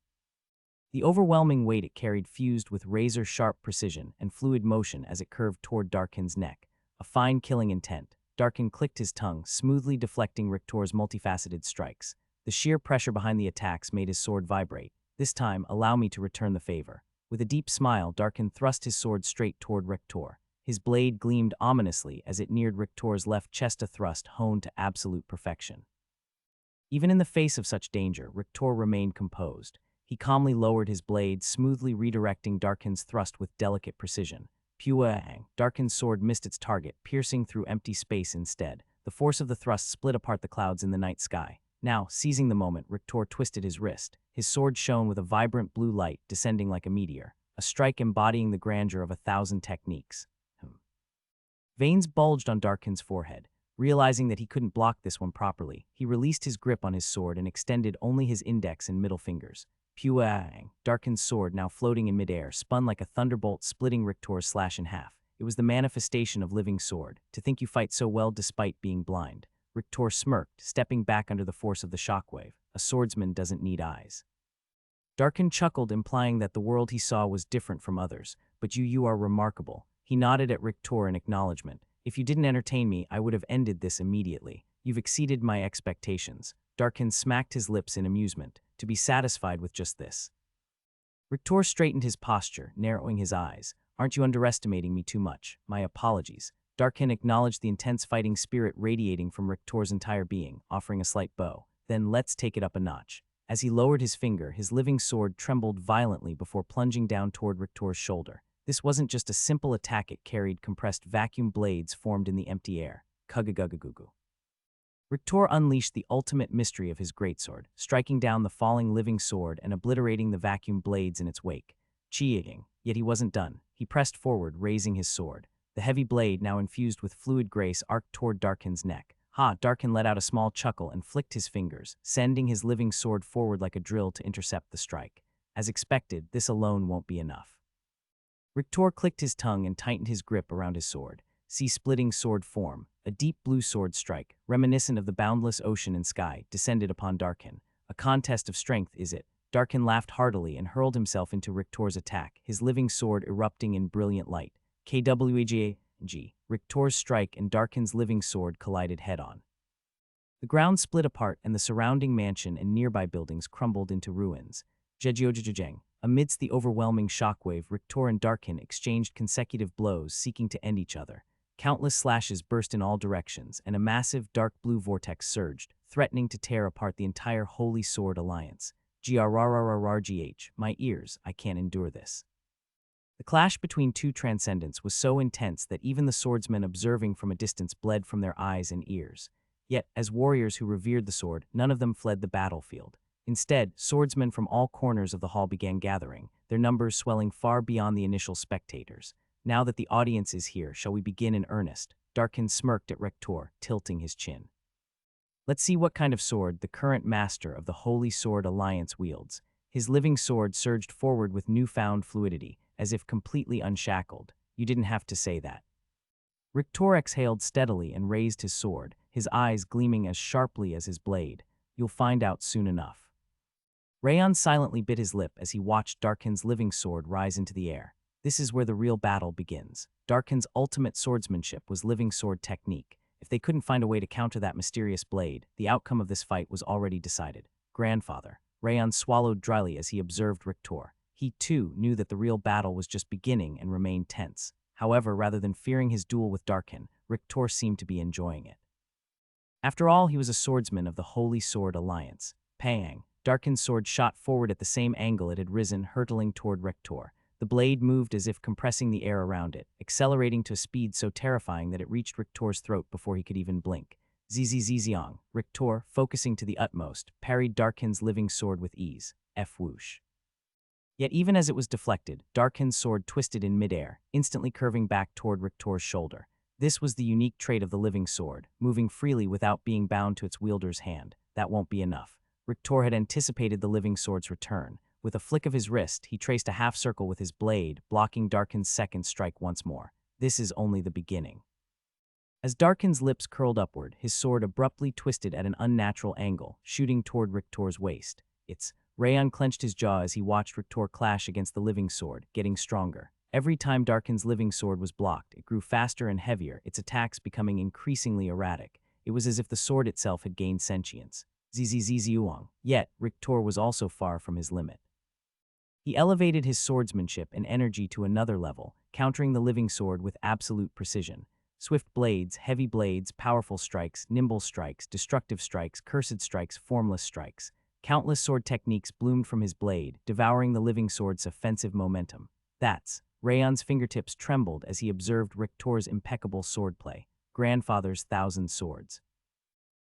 The overwhelming weight it carried fused with razor-sharp precision and fluid motion as it curved toward Darkin's neck. A fine killing intent. Darkin clicked his tongue, smoothly deflecting Rictor's multifaceted strikes. The sheer pressure behind the attacks made his sword vibrate. This time, allow me to return the favor. With a deep smile, Darkin thrust his sword straight toward Rictor. His blade gleamed ominously as it neared Rictor's left chest, a thrust honed to absolute perfection. Even in the face of such danger, Rictor remained composed. He calmly lowered his blade, smoothly redirecting Darkin's thrust with delicate precision. Puang! Darkin's sword missed its target, piercing through empty space instead. The force of the thrust split apart the clouds in the night sky. Now, seizing the moment, Rictor twisted his wrist. His sword shone with a vibrant blue light, descending like a meteor, a strike embodying the grandeur of 1,000 techniques. Veins bulged on Darkin's forehead. Realizing that he couldn't block this one properly, he released his grip on his sword and extended only his index and middle fingers. Puang! Darkin's sword, now floating in midair, spun like a thunderbolt, splitting Rictor's slash in half. It was the manifestation of living sword. To think you fight so well despite being blind. Rictor smirked, stepping back under the force of the shockwave. A swordsman doesn't need eyes. Darkin chuckled, implying that the world he saw was different from others. But you are remarkable. He nodded at Rictor in acknowledgement. If you didn't entertain me, I would have ended this immediately. You've exceeded my expectations. Darkin smacked his lips in amusement, to be satisfied with just this. Rictor straightened his posture, narrowing his eyes. Aren't you underestimating me too much? My apologies. Darkin acknowledged the intense fighting spirit radiating from Rictor's entire being, offering a slight bow. Then let's take it up a notch. As he lowered his finger, his living sword trembled violently before plunging down toward Rictor's shoulder. This wasn't just a simple attack, it carried compressed vacuum blades formed in the empty air. Kugagugugugu. Rictor unleashed the ultimate mystery of his greatsword, striking down the falling living sword and obliterating the vacuum blades in its wake. Chi-yang. Yet he wasn't done. He pressed forward, raising his sword. The heavy blade, now infused with fluid grace, arced toward Darkin's neck. Darkin let out a small chuckle and flicked his fingers, sending his living sword forward like a drill to intercept the strike. As expected, this alone won't be enough. Rictor clicked his tongue and tightened his grip around his sword. See splitting sword form, a deep blue sword strike, reminiscent of the boundless ocean and sky, descended upon Darkin. A contest of strength, is it? Darkin laughed heartily and hurled himself into Rictor's attack, his living sword erupting in brilliant light. KWAG. Rictor's strike and Darkin's living sword collided head-on. The ground split apart and the surrounding mansion and nearby buildings crumbled into ruins. Jejiojajajang. Amidst the overwhelming shockwave, Rictor and Darkin exchanged consecutive blows, seeking to end each other. Countless slashes burst in all directions, and a massive dark blue vortex surged, threatening to tear apart the entire Holy Sword Alliance. Grrrrrgh, my ears, I can't endure this. The clash between two transcendents was so intense that even the swordsmen observing from a distance bled from their eyes and ears. Yet, as warriors who revered the sword, none of them fled the battlefield. Instead, swordsmen from all corners of the hall began gathering, their numbers swelling far beyond the initial spectators. Now that the audience is here, shall we begin in earnest? Darkin smirked at Rictor, tilting his chin. Let's see what kind of sword the current master of the Holy Sword Alliance wields. His living sword surged forward with newfound fluidity, as if completely unshackled. You didn't have to say that. Rictor exhaled steadily and raised his sword, his eyes gleaming as sharply as his blade. You'll find out soon enough. Rayon silently bit his lip as he watched Darkin's living sword rise into the air. This is where the real battle begins. Darkin's ultimate swordsmanship was living sword technique. If they couldn't find a way to counter that mysterious blade, the outcome of this fight was already decided. Grandfather. Rayon swallowed dryly as he observed Rictor. He, too, knew that the real battle was just beginning and remained tense. However, rather than fearing his duel with Darkin, Rictor seemed to be enjoying it. After all, he was a swordsman of the Holy Sword Alliance. Pang. Darkin's sword shot forward at the same angle it had risen, hurtling toward Rictor. The blade moved as if compressing the air around it, accelerating to a speed so terrifying that it reached Rictor's throat before he could even blink. Zzzziong. Rictor, focusing to the utmost, parried Darkin's living sword with ease. Whoosh. Yet even as it was deflected, Darkin's sword twisted in midair, instantly curving back toward Rictor's shoulder. This was the unique trait of the living sword, moving freely without being bound to its wielder's hand. That won't be enough. Rictor had anticipated the living sword's return. With a flick of his wrist, he traced a half circle with his blade, blocking Darkin's second strike once more. This is only the beginning. As Darkin's lips curled upward, his sword abruptly twisted at an unnatural angle, shooting toward Rictor's waist. Rayon clenched his jaw as he watched Rictor clash against the living sword, getting stronger. Every time Darkin's living sword was blocked, it grew faster and heavier, its attacks becoming increasingly erratic. It was as if the sword itself had gained sentience. Zzzzzuang. Yet, Rictor was also far from his limit. He elevated his swordsmanship and energy to another level, countering the living sword with absolute precision. Swift blades, heavy blades, powerful strikes, nimble strikes, destructive strikes, cursed strikes, formless strikes. Countless sword techniques bloomed from his blade, devouring the living sword's offensive momentum. Rayon's fingertips trembled as he observed Rictor's impeccable swordplay. Grandfather's thousand swords.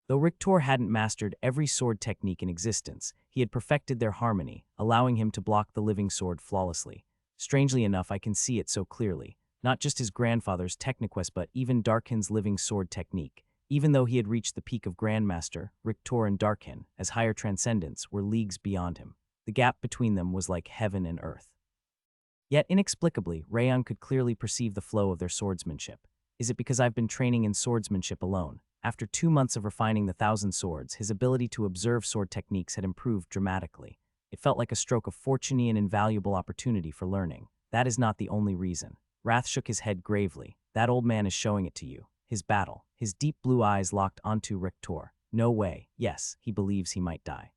Though Rictor hadn't mastered every sword technique in existence, he had perfected their harmony, allowing him to block the living sword flawlessly. Strangely enough, I can see it so clearly. Not just his grandfather's techniquest, but even Darkin's living sword technique. Even though he had reached the peak of Grandmaster, Rictor and Darkin, as higher transcendents, were leagues beyond him. The gap between them was like heaven and earth. Yet, inexplicably, Rayon could clearly perceive the flow of their swordsmanship. Is it because I've been training in swordsmanship alone? After 2 months of refining the 1,000 swords, his ability to observe sword techniques had improved dramatically. It felt like a stroke of fortune and invaluable opportunity for learning. That is not the only reason. Wrath shook his head gravely. That old man is showing it to you. His battle. His deep blue eyes locked onto Rictor. No way. Yes, he believes he might die.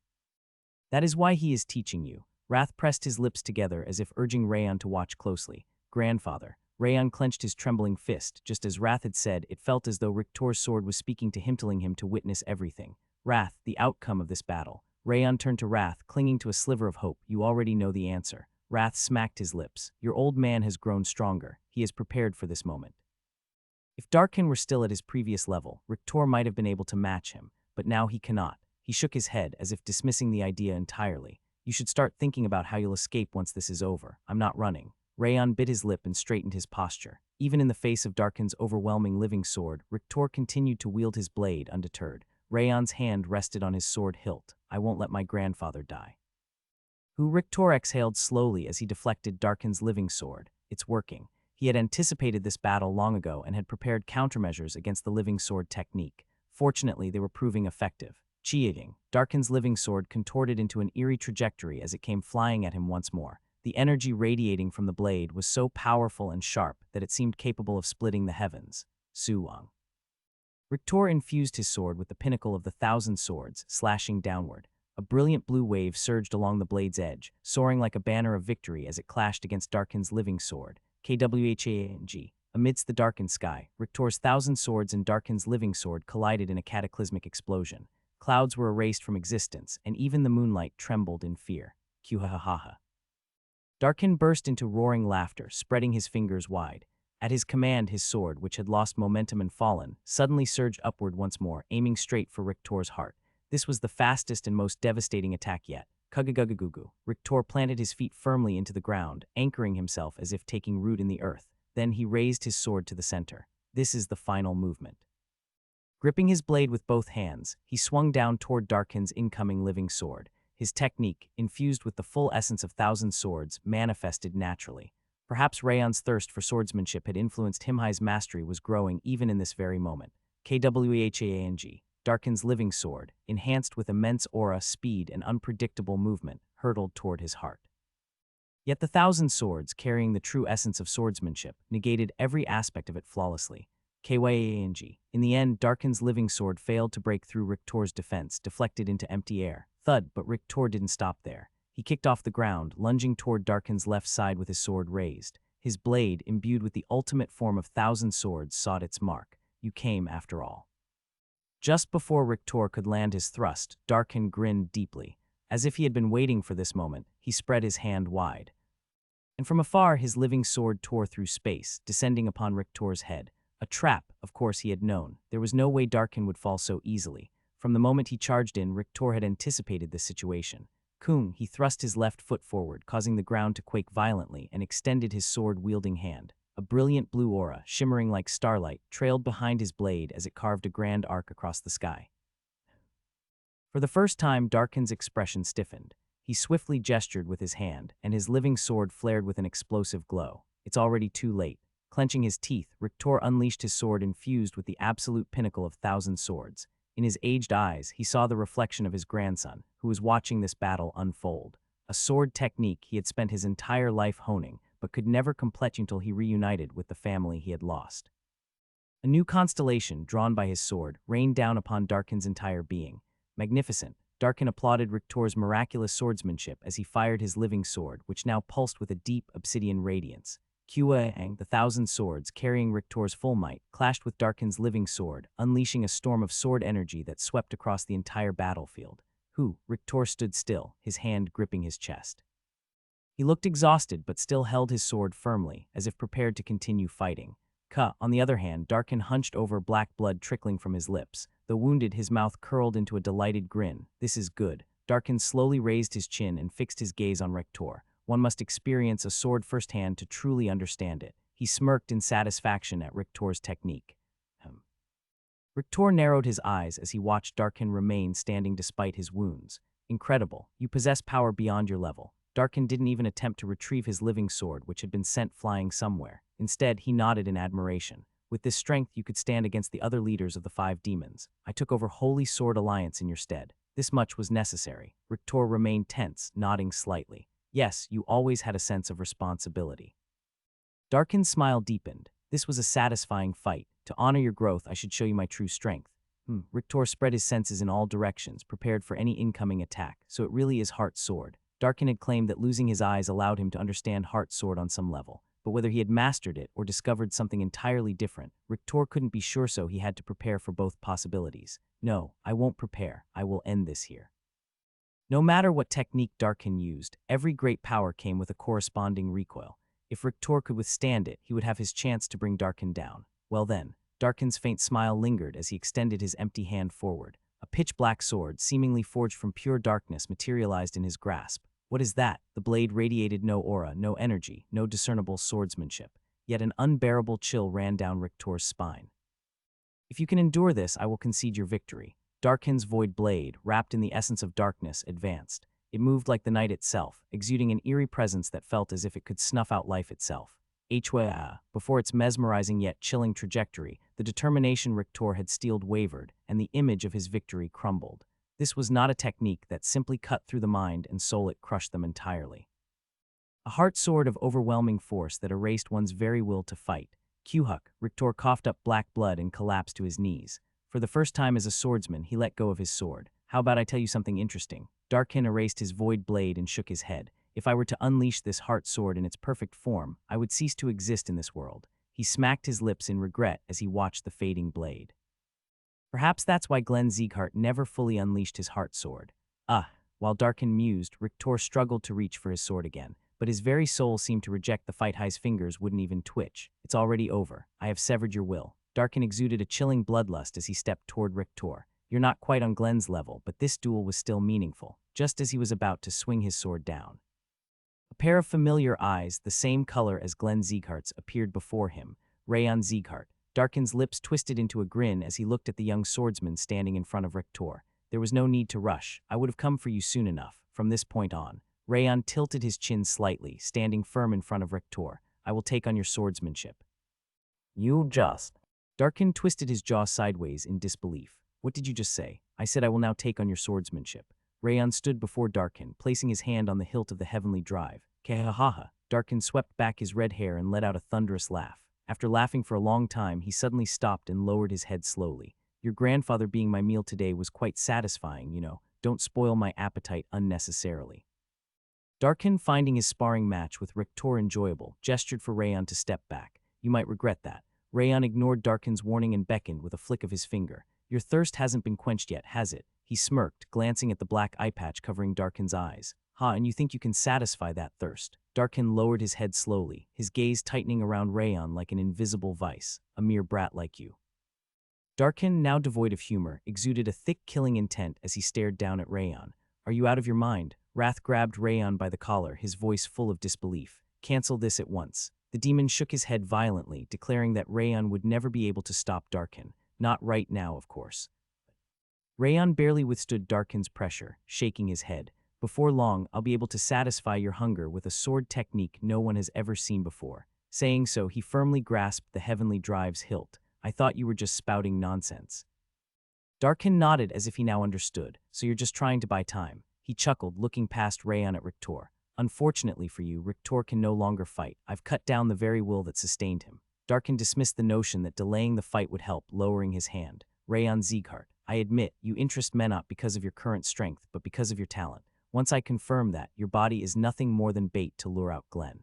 That is why he is teaching you. Wrath pressed his lips together as if urging Rayon to watch closely. Grandfather. Rayon clenched his trembling fist. Just as Wrath had said, it felt as though Rictor's sword was speaking to him, telling him to witness everything. Wrath, the outcome of this battle. Rayon turned to Wrath, clinging to a sliver of hope. You already know the answer. Wrath smacked his lips. Your old man has grown stronger. He is prepared for this moment. If Darkin were still at his previous level, Rictor might have been able to match him, but now he cannot. He shook his head, as if dismissing the idea entirely. You should start thinking about how you'll escape once this is over. I'm not running. Rayon bit his lip and straightened his posture. Even in the face of Darkin's overwhelming living sword, Rictor continued to wield his blade undeterred. Rayon's hand rested on his sword hilt. I won't let my grandfather die. Who Rictor exhaled slowly as he deflected Darkin's living sword. It's working. He had anticipated this battle long ago and had prepared countermeasures against the living sword technique. Fortunately, they were proving effective. Cheating, Darkin's living sword contorted into an eerie trajectory as it came flying at him once more. The energy radiating from the blade was so powerful and sharp that it seemed capable of splitting the heavens. Suwang. Rictor infused his sword with the pinnacle of the thousand swords, slashing downward. A brilliant blue wave surged along the blade's edge, soaring like a banner of victory as it clashed against Darkin's living sword. Kwhang. Amidst the darkened sky, Rictor's thousand swords and Darkin's living sword collided in a cataclysmic explosion. Clouds were erased from existence, and even the moonlight trembled in fear. Qhahaha. Darkin burst into roaring laughter, spreading his fingers wide. At his command, his sword, which had lost momentum and fallen, suddenly surged upward once more, aiming straight for Rictor's heart. This was the fastest and most devastating attack yet. Kugagagugugu. Rictor planted his feet firmly into the ground, anchoring himself as if taking root in the earth. Then he raised his sword to the center. This is the final movement. Gripping his blade with both hands, he swung down toward Darkin's incoming living sword. His technique, infused with the full essence of thousand swords, manifested naturally. Perhaps Rayon's thirst for swordsmanship had influenced Himhai's mastery was growing even in this very moment. Kwhang. Darkin's living sword, enhanced with immense aura, speed, and unpredictable movement, hurtled toward his heart. Yet the thousand swords, carrying the true essence of swordsmanship, negated every aspect of it flawlessly. Kwhang. In the end, Darkin's living sword failed to break through Rictor's defense, deflected into empty air. Thud, but Rictor didn't stop there. He kicked off the ground, lunging toward Darkin's left side with his sword raised. His blade, imbued with the ultimate form of thousand swords, sought its mark. You came, after all. Just before Rictor could land his thrust, Darkin grinned deeply. As if he had been waiting for this moment, he spread his hand wide. And from afar, his living sword tore through space, descending upon Rictor's head. A trap, of course he had known. There was no way Darkin would fall so easily. From the moment he charged in, Rictor had anticipated this situation. Kung, he thrust his left foot forward, causing the ground to quake violently, and extended his sword-wielding hand. A brilliant blue aura, shimmering like starlight, trailed behind his blade as it carved a grand arc across the sky. For the first time, Darkin's expression stiffened. He swiftly gestured with his hand, and his living sword flared with an explosive glow. It's already too late. Clenching his teeth, Rictor unleashed his sword infused with the absolute pinnacle of thousand swords. In his aged eyes, he saw the reflection of his grandson, who was watching this battle unfold. A sword technique he had spent his entire life honing, but could never complete until he reunited with the family he had lost. A new constellation, drawn by his sword, rained down upon Darkin's entire being. Magnificent, Darkin applauded Rictor's miraculous swordsmanship as he fired his living sword, which now pulsed with a deep obsidian radiance. Kwhang, the thousand swords, carrying Rictor's full might, clashed with Darkin's living sword, unleashing a storm of sword energy that swept across the entire battlefield. Rictor stood still, his hand gripping his chest. He looked exhausted but still held his sword firmly, as if prepared to continue fighting. On the other hand, Darkin hunched over, black blood trickling from his lips. Though wounded, his mouth curled into a delighted grin. This is good. Darkin slowly raised his chin and fixed his gaze on Rictor. One must experience a sword firsthand to truly understand it. He smirked in satisfaction at Rictor's technique. Rictor narrowed his eyes as he watched Darkin remain standing despite his wounds. Incredible. You possess power beyond your level. Darkin didn't even attempt to retrieve his living sword, which had been sent flying somewhere. Instead, he nodded in admiration. With this strength, you could stand against the other leaders of the 5 demons. I took over Holy Sword Alliance in your stead. This much was necessary. Rictor remained tense, nodding slightly. Yes, you always had a sense of responsibility. Darkin's smile deepened. This was a satisfying fight. To honor your growth, I should show you my true strength. Rictor spread his senses in all directions, prepared for any incoming attack. So it really is Heart's sword. Darkin had claimed that losing his eyes allowed him to understand Heart's sword on some level. But whether he had mastered it or discovered something entirely different, Rictor couldn't be sure, so he had to prepare for both possibilities. No, I won't prepare. I will end this here. No matter what technique Darkin used, every great power came with a corresponding recoil. If Rictor could withstand it, he would have his chance to bring Darkin down. Well then, Darkin's faint smile lingered as he extended his empty hand forward. A pitch-black sword, seemingly forged from pure darkness, materialized in his grasp. What is that? The blade radiated no aura, no energy, no discernible swordsmanship. Yet an unbearable chill ran down Rictor's spine. If you can endure this, I will concede your victory. Darkin's void blade, wrapped in the essence of darkness, advanced. It moved like the night itself, exuding an eerie presence that felt as if it could snuff out life itself. Before its mesmerizing yet chilling trajectory, the determination Rictor had steeled wavered, and the image of his victory crumbled. This was not a technique that simply cut through the mind and soul, it crushed them entirely. A heart sword of overwhelming force that erased one's very will to fight. Q-Huck, Rictor coughed up black blood and collapsed to his knees. For the first time as a swordsman, he let go of his sword. How about I tell you something interesting? Darkin erased his void blade and shook his head. If I were to unleash this heart sword in its perfect form, I would cease to exist in this world. He smacked his lips in regret as he watched the fading blade. Perhaps that's why Glenn Sieghart never fully unleashed his heart sword. While Darkin mused, Rictor struggled to reach for his sword again, but his very soul seemed to reject the fight. His fingers wouldn't even twitch. It's already over. I have severed your will. Darkin exuded a chilling bloodlust as he stepped toward Rictor. You're not quite on Glenn's level, but this duel was still meaningful, just as he was about to swing his sword down. A pair of familiar eyes, the same color as Glenn Sieghart's, appeared before him. Rayon Sieghart. Darkin's lips twisted into a grin as he looked at the young swordsman standing in front of Rictor. There was no need to rush. I would have come for you soon enough. From this point on, Rayon tilted his chin slightly, standing firm in front of Rictor. I will take on your swordsmanship. You just... Darkin twisted his jaw sideways in disbelief. What did you just say? I said I will now take on your swordsmanship. Rayon stood before Darkin, placing his hand on the hilt of the heavenly drive. Kehahaha. Darkin swept back his red hair and let out a thunderous laugh. After laughing for a long time, he suddenly stopped and lowered his head slowly. Your grandfather being my meal today was quite satisfying, you know. Don't spoil my appetite unnecessarily. Darkin, finding his sparring match with Rictor enjoyable, gestured for Rayon to step back. You might regret that. Rayon ignored Darkin's warning and beckoned with a flick of his finger. Your thirst hasn't been quenched yet, has it? He smirked, glancing at the black eye patch covering Darkin's eyes. And you think you can satisfy that thirst? Darkin lowered his head slowly, his gaze tightening around Rayon like an invisible vice. A mere brat like you. Darkin, now devoid of humor, exuded a thick killing intent as he stared down at Rayon. Are you out of your mind? Wrath grabbed Rayon by the collar, his voice full of disbelief. Cancel this at once. The demon shook his head violently, declaring that Rayon would never be able to stop Darkin. Not right now, of course. Rayon barely withstood Darkin's pressure, shaking his head. Before long, I'll be able to satisfy your hunger with a sword technique no one has ever seen before. Saying so, he firmly grasped the heavenly drive's hilt. I thought you were just spouting nonsense. Darkin nodded as if he now understood. So you're just trying to buy time. He chuckled, looking past Rayon at Rictor. Unfortunately for you, Rictor can no longer fight. I've cut down the very will that sustained him. Darkin dismissed the notion that delaying the fight would help, lowering his hand. Rayon Sieghart, I admit, you interest me not because of your current strength, but because of your talent. Once I confirm that, your body is nothing more than bait to lure out Glenn.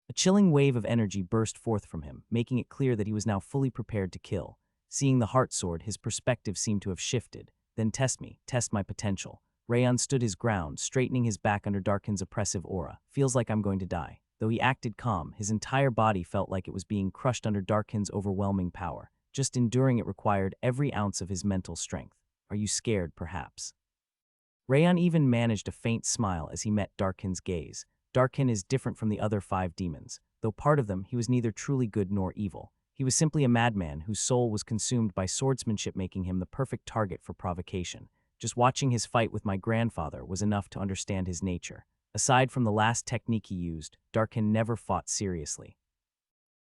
A chilling wave of energy burst forth from him, making it clear that he was now fully prepared to kill. Seeing the heart sword, his perspective seemed to have shifted. Then test me, test my potential. Rayon stood his ground, straightening his back under Darkin's oppressive aura. Feels like I'm going to die. Though he acted calm, his entire body felt like it was being crushed under Darkin's overwhelming power. Just enduring it required every ounce of his mental strength. Are you scared, perhaps? Rayon even managed a faint smile as he met Darkin's gaze. Darkin is different from the other 5 demons. Though part of them, he was neither truly good nor evil. He was simply a madman whose soul was consumed by swordsmanship, making him the perfect target for provocation. Just watching his fight with my grandfather was enough to understand his nature. Aside from the last technique he used, Darkin never fought seriously.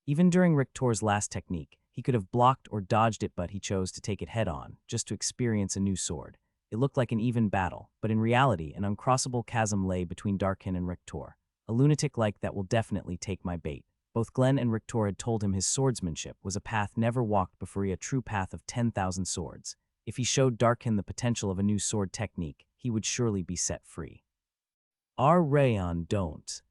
Even during Rictor's last technique, he could have blocked or dodged it, but he chose to take it head-on, just to experience a new sword. It looked like an even battle, but in reality, an uncrossable chasm lay between Darkin and Rictor. A lunatic like that will definitely take my bait. Both Glenn and Rictor had told him his swordsmanship was a path never walked before, a true path of 10,000 swords. If he showed Darkin the potential of a new sword technique, he would surely be set free. Rayon, don't.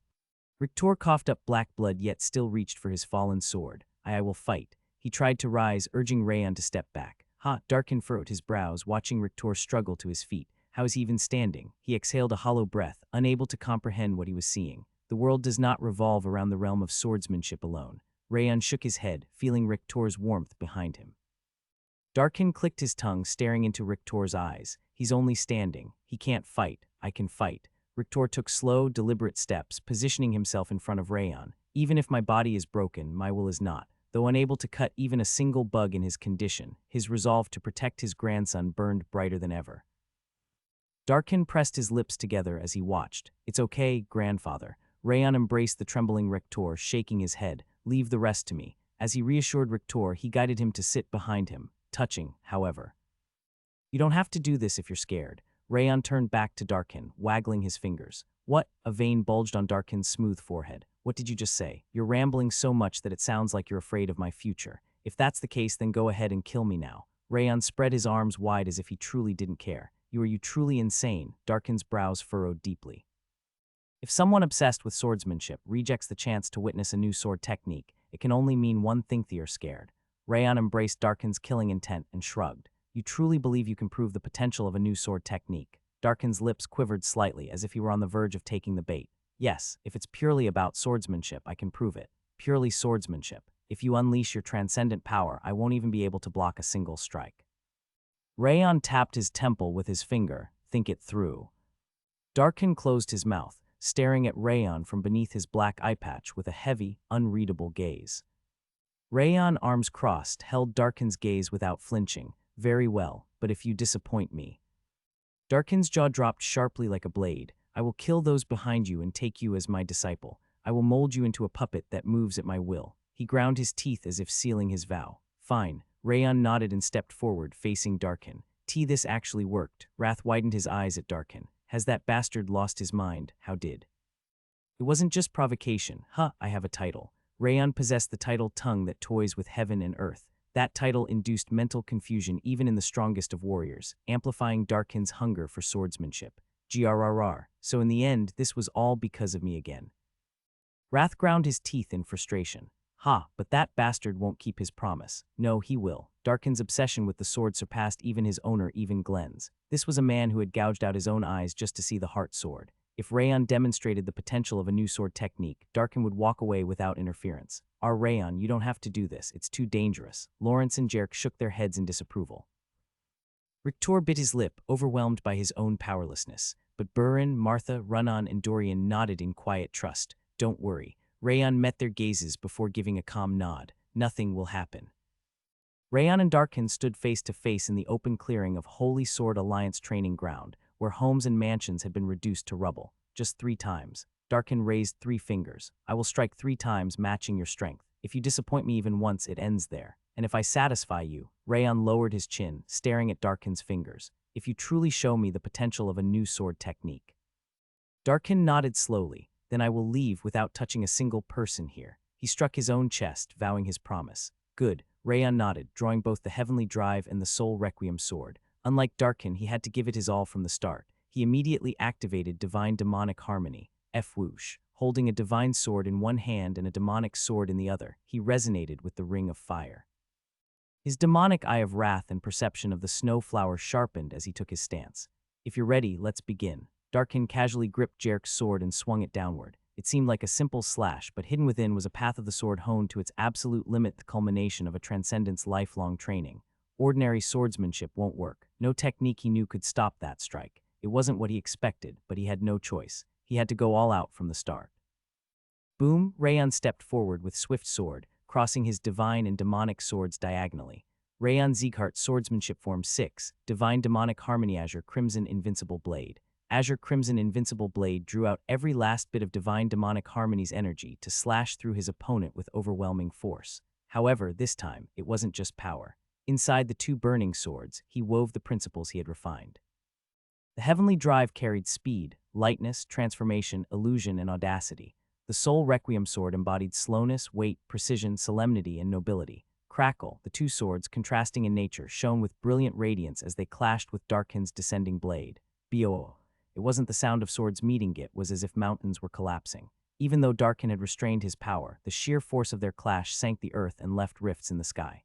Rictor coughed up black blood yet still reached for his fallen sword. I will fight. He tried to rise, urging Rayon to step back. Darkin furrowed his brows, watching Rictor struggle to his feet. How is he even standing? He exhaled a hollow breath, unable to comprehend what he was seeing. The world does not revolve around the realm of swordsmanship alone. Rayon shook his head, feeling Rictor's warmth behind him. Darkin clicked his tongue, staring into Rictor's eyes. He's only standing. He can't fight. I can fight. Rictor took slow, deliberate steps, positioning himself in front of Rayon. Even if my body is broken, my will is not. Though unable to cut even a single bug in his condition, his resolve to protect his grandson burned brighter than ever. Darkin pressed his lips together as he watched. "It's okay, grandfather." Rayon embraced the trembling Rictor, shaking his head. "Leave the rest to me." As he reassured Rictor, he guided him to sit behind him, touching, however. "You don't have to do this if you're scared." Rayon turned back to Darkin, waggling his fingers. "What?" A vein bulged on Darkin's smooth forehead. "What did you just say? You're rambling so much that it sounds like you're afraid of my future. If that's the case, then go ahead and kill me now." Rayon spread his arms wide as if he truly didn't care. Are you truly insane?" Darkin's brows furrowed deeply. If someone obsessed with swordsmanship rejects the chance to witness a new sword technique, it can only mean one thing: they are scared. Rayon embraced Darkin's killing intent and shrugged. "You truly believe you can prove the potential of a new sword technique?" Darkin's lips quivered slightly, as if he were on the verge of taking the bait. "Yes, if it's purely about swordsmanship, I can prove it. Purely swordsmanship. If you unleash your transcendent power, I won't even be able to block a single strike." Rayon tapped his temple with his finger. "Think it through." Darkin closed his mouth, staring at Rayon from beneath his black eye patch with a heavy, unreadable gaze. Rayon, arms crossed, held Darkin's gaze without flinching. "Very well, but if you disappoint me." Darkin's jaw dropped sharply like a blade. "I will kill those behind you and take you as my disciple. I will mold you into a puppet that moves at my will." He ground his teeth as if sealing his vow. "Fine." Rayon nodded and stepped forward, facing Darkin. This actually worked." Wrath widened his eyes at Darkin. "Has that bastard lost his mind?" "How did?" "It wasn't just provocation. I have a title." Rayon possessed the title "Tongue that toys with heaven and earth." That title induced mental confusion even in the strongest of warriors, amplifying Darkin's hunger for swordsmanship. "Grrr. So in the end, this was all because of me again." Wrath ground his teeth in frustration. But that bastard won't keep his promise." "No, he will." Darkin's obsession with the sword surpassed even his owner, even Glenn's. This was a man who had gouged out his own eyes just to see the heart sword. If Rayon demonstrated the potential of a new sword technique, Darkin would walk away without interference. Rayon, you don't have to do this. It's too dangerous." Lawrence and Jerk shook their heads in disapproval. Rictor bit his lip, overwhelmed by his own powerlessness. But Burin, Martha, Runnan, and Dorian nodded in quiet trust. "Don't worry." Rayon met their gazes before giving a calm nod. "Nothing will happen." Rayon and Darkin stood face to face in the open clearing of Holy Sword Alliance training ground, where homes and mansions had been reduced to rubble. "Just 3 times." Darkin raised 3 fingers. "I will strike 3 times, matching your strength. If you disappoint me even once, it ends there. And if I satisfy you," Rayon lowered his chin, staring at Darkin's fingers, "if you truly show me the potential of a new sword technique." Darkin nodded slowly. "Then I will leave without touching a single person here." He struck his own chest, vowing his promise. "Good." Rayon nodded, drawing both the Heavenly Drive and the Soul Requiem sword. Unlike Darkin, he had to give it his all from the start. He immediately activated Divine Demonic Harmony, F-whoosh. Holding a divine sword in one hand and a demonic sword in the other, he resonated with the Ring of Fire. His demonic eye of wrath and perception of the snowflower sharpened as he took his stance. "If you're ready, let's begin." Darkin casually gripped Jerk's sword and swung it downward. It seemed like a simple slash, but hidden within was a path of the sword honed to its absolute limit, the culmination of a transcendent's lifelong training. Ordinary swordsmanship won't work. No technique he knew could stop that strike. It wasn't what he expected, but he had no choice. He had to go all out from the start. Boom! Rayon stepped forward with swift sword, crossing his divine and demonic swords diagonally. Rayon Zeighardt Swordsmanship Form 6, Divine Demonic Harmony Azure Crimson Invincible Blade. Azure Crimson Invincible Blade drew out every last bit of Divine Demonic Harmony's energy to slash through his opponent with overwhelming force. However, this time, it wasn't just power. Inside the 2 burning swords, he wove the principles he had refined. The Heavenly Drive carried speed, lightness, transformation, illusion, and audacity. The Soul Requiem sword embodied slowness, weight, precision, solemnity, and nobility. Crackle, the 2 swords, contrasting in nature, shone with brilliant radiance as they clashed with Darkin's descending blade. Bo! It wasn't the sound of swords meeting, it was as if mountains were collapsing. Even though Darkin had restrained his power, the sheer force of their clash sank the earth and left rifts in the sky.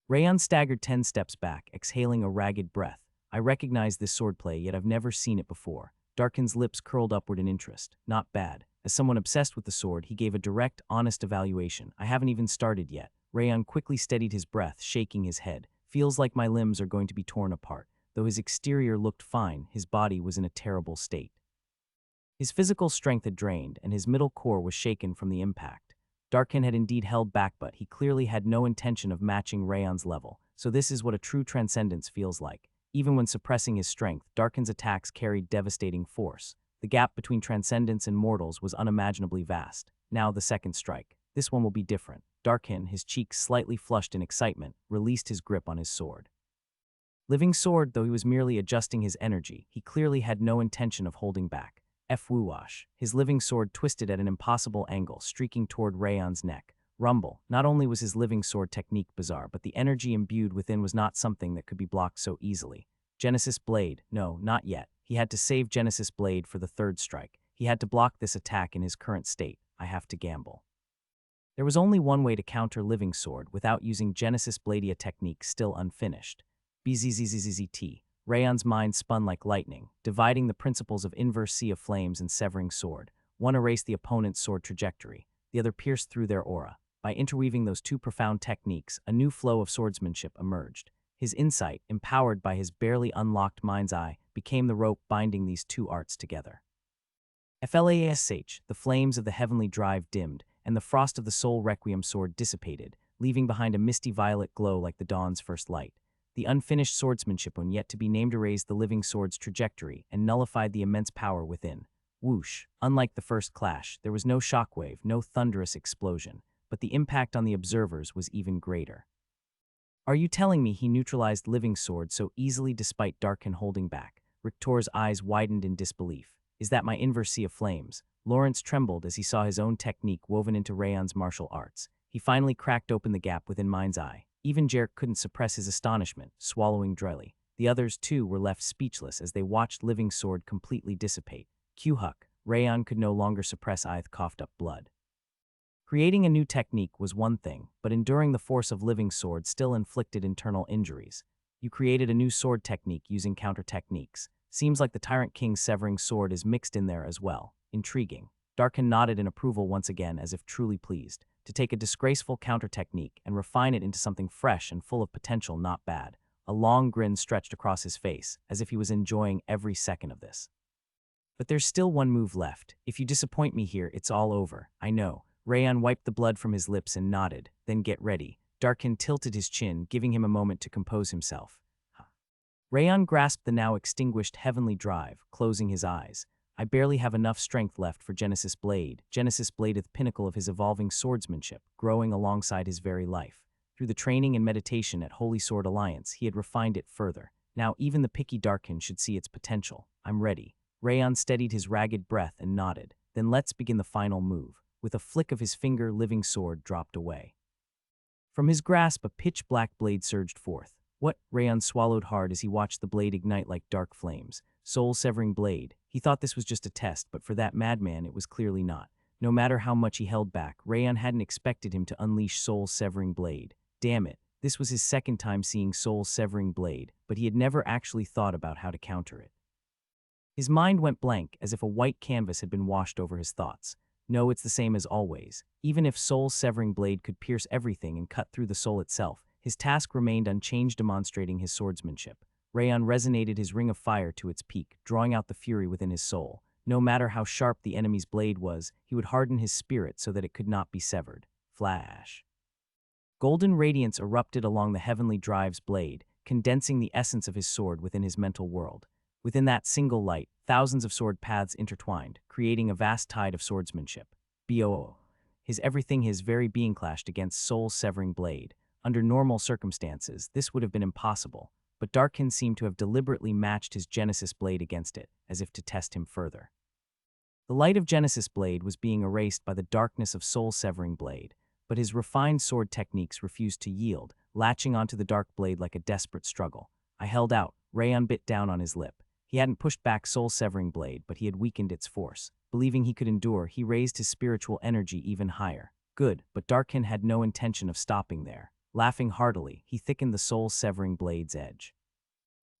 Rayon staggered 10 steps back, exhaling a ragged breath. "I recognize this swordplay, yet I've never seen it before." Darkin's lips curled upward in interest. "Not bad." As someone obsessed with the sword, he gave a direct, honest evaluation. "I haven't even started yet." Rayon quickly steadied his breath, shaking his head. "Feels like my limbs are going to be torn apart." Though his exterior looked fine, his body was in a terrible state. His physical strength had drained, and his middle core was shaken from the impact. Darkin had indeed held back, but he clearly had no intention of matching Rayon's level. So this is what a true transcendence feels like. Even when suppressing his strength, Darkin's attacks carried devastating force. The gap between transcendence and mortals was unimaginably vast. Now the second strike. This one will be different. Darkin, his cheeks slightly flushed in excitement, released his grip on his sword. Living sword, though he was merely adjusting his energy, he clearly had no intention of holding back. F-woo-wash. His living sword twisted at an impossible angle, streaking toward Rayon's neck. Rumble. Not only was his living sword technique bizarre, but the energy imbued within was not something that could be blocked so easily. Genesis Blade. No, not yet. He had to save Genesis Blade for the third strike. He had to block this attack in his current state. I have to gamble. There was only one way to counter Living Sword without using Genesis Bladia technique still unfinished. BZZZZT. Rayon's mind spun like lightning, dividing the principles of inverse sea of flames and severing sword. One erased the opponent's sword trajectory, the other pierced through their aura. By interweaving those two profound techniques, a new flow of swordsmanship emerged. His insight, empowered by his barely unlocked mind's eye, became the rope binding these two arts together. FLASH, the flames of the heavenly drive dimmed, and the frost of the soul requiem sword dissipated, leaving behind a misty violet glow like the dawn's first light. The unfinished swordsmanship on yet to be named erased the living sword's trajectory and nullified the immense power within. Whoosh. Unlike the first clash, there was no shockwave, no thunderous explosion, but the impact on the observers was even greater. Are you telling me he neutralized Living Sword so easily despite Darkin holding back? Rictor's eyes widened in disbelief. Is that my inverse sea of flames? Lawrence trembled as he saw his own technique woven into Rayon's martial arts. He finally cracked open the gap within Mind's eye. Even Jarek couldn't suppress his astonishment, swallowing dryly. The others, too, were left speechless as they watched Living Sword completely dissipate. Q-Huck. Rayon could no longer suppress coughed-up blood. Creating a new technique was one thing, but enduring the force of Living Sword still inflicted internal injuries. You created a new sword technique using counter techniques. Seems like the Tyrant King's severing sword is mixed in there as well. Intriguing. Darkin nodded in approval once again as if truly pleased. To take a disgraceful counter technique and refine it into something fresh and full of potential, not bad. A long grin stretched across his face, as if he was enjoying every second of this. But there's still one move left. If you disappoint me here, it's all over. I know. Rayon wiped the blood from his lips and nodded. Then get ready. Darkin tilted his chin, giving him a moment to compose himself. Rayon grasped the now extinguished heavenly drive, closing his eyes. I barely have enough strength left for Genesis Blade. Genesis Bladeth pinnacle of his evolving swordsmanship, growing alongside his very life. Through the training and meditation at Holy Sword Alliance, he had refined it further. Now even the picky Darkin should see its potential. I'm ready. Rayon steadied his ragged breath and nodded. Then let's begin the final move. With a flick of his finger, Living Sword dropped away. From his grasp, a pitch-black blade surged forth. What? Rayon swallowed hard as he watched the blade ignite like dark flames. Soul-severing blade. He thought this was just a test, but for that madman it was clearly not. No matter how much he held back, Rayon hadn't expected him to unleash soul-severing blade. Damn it. This was his second time seeing soul-severing blade, but he had never actually thought about how to counter it. His mind went blank, as if a white canvas had been washed over his thoughts. No, it's the same as always. Even if soul-severing blade could pierce everything and cut through the soul itself, his task remained unchanged, demonstrating his swordsmanship. Rayon resonated his ring of fire to its peak, drawing out the fury within his soul. No matter how sharp the enemy's blade was, he would harden his spirit so that it could not be severed. Flash. Golden radiance erupted along the heavenly drive's blade, condensing the essence of his sword within his mental world. Within that single light, thousands of sword paths intertwined, creating a vast tide of swordsmanship. BOO. His very being clashed against soul-severing blade. Under normal circumstances, this would have been impossible, but Darkin seemed to have deliberately matched his Genesis Blade against it, as if to test him further. The light of Genesis Blade was being erased by the darkness of soul-severing blade, but his refined sword techniques refused to yield, latching onto the dark blade like a desperate struggle. I held out. Rayon bit down on his lip. He hadn't pushed back soul-severing blade, but he had weakened its force. Believing he could endure, he raised his spiritual energy even higher. Good, but Darkin had no intention of stopping there. Laughing heartily, he thickened the soul-severing blade's edge.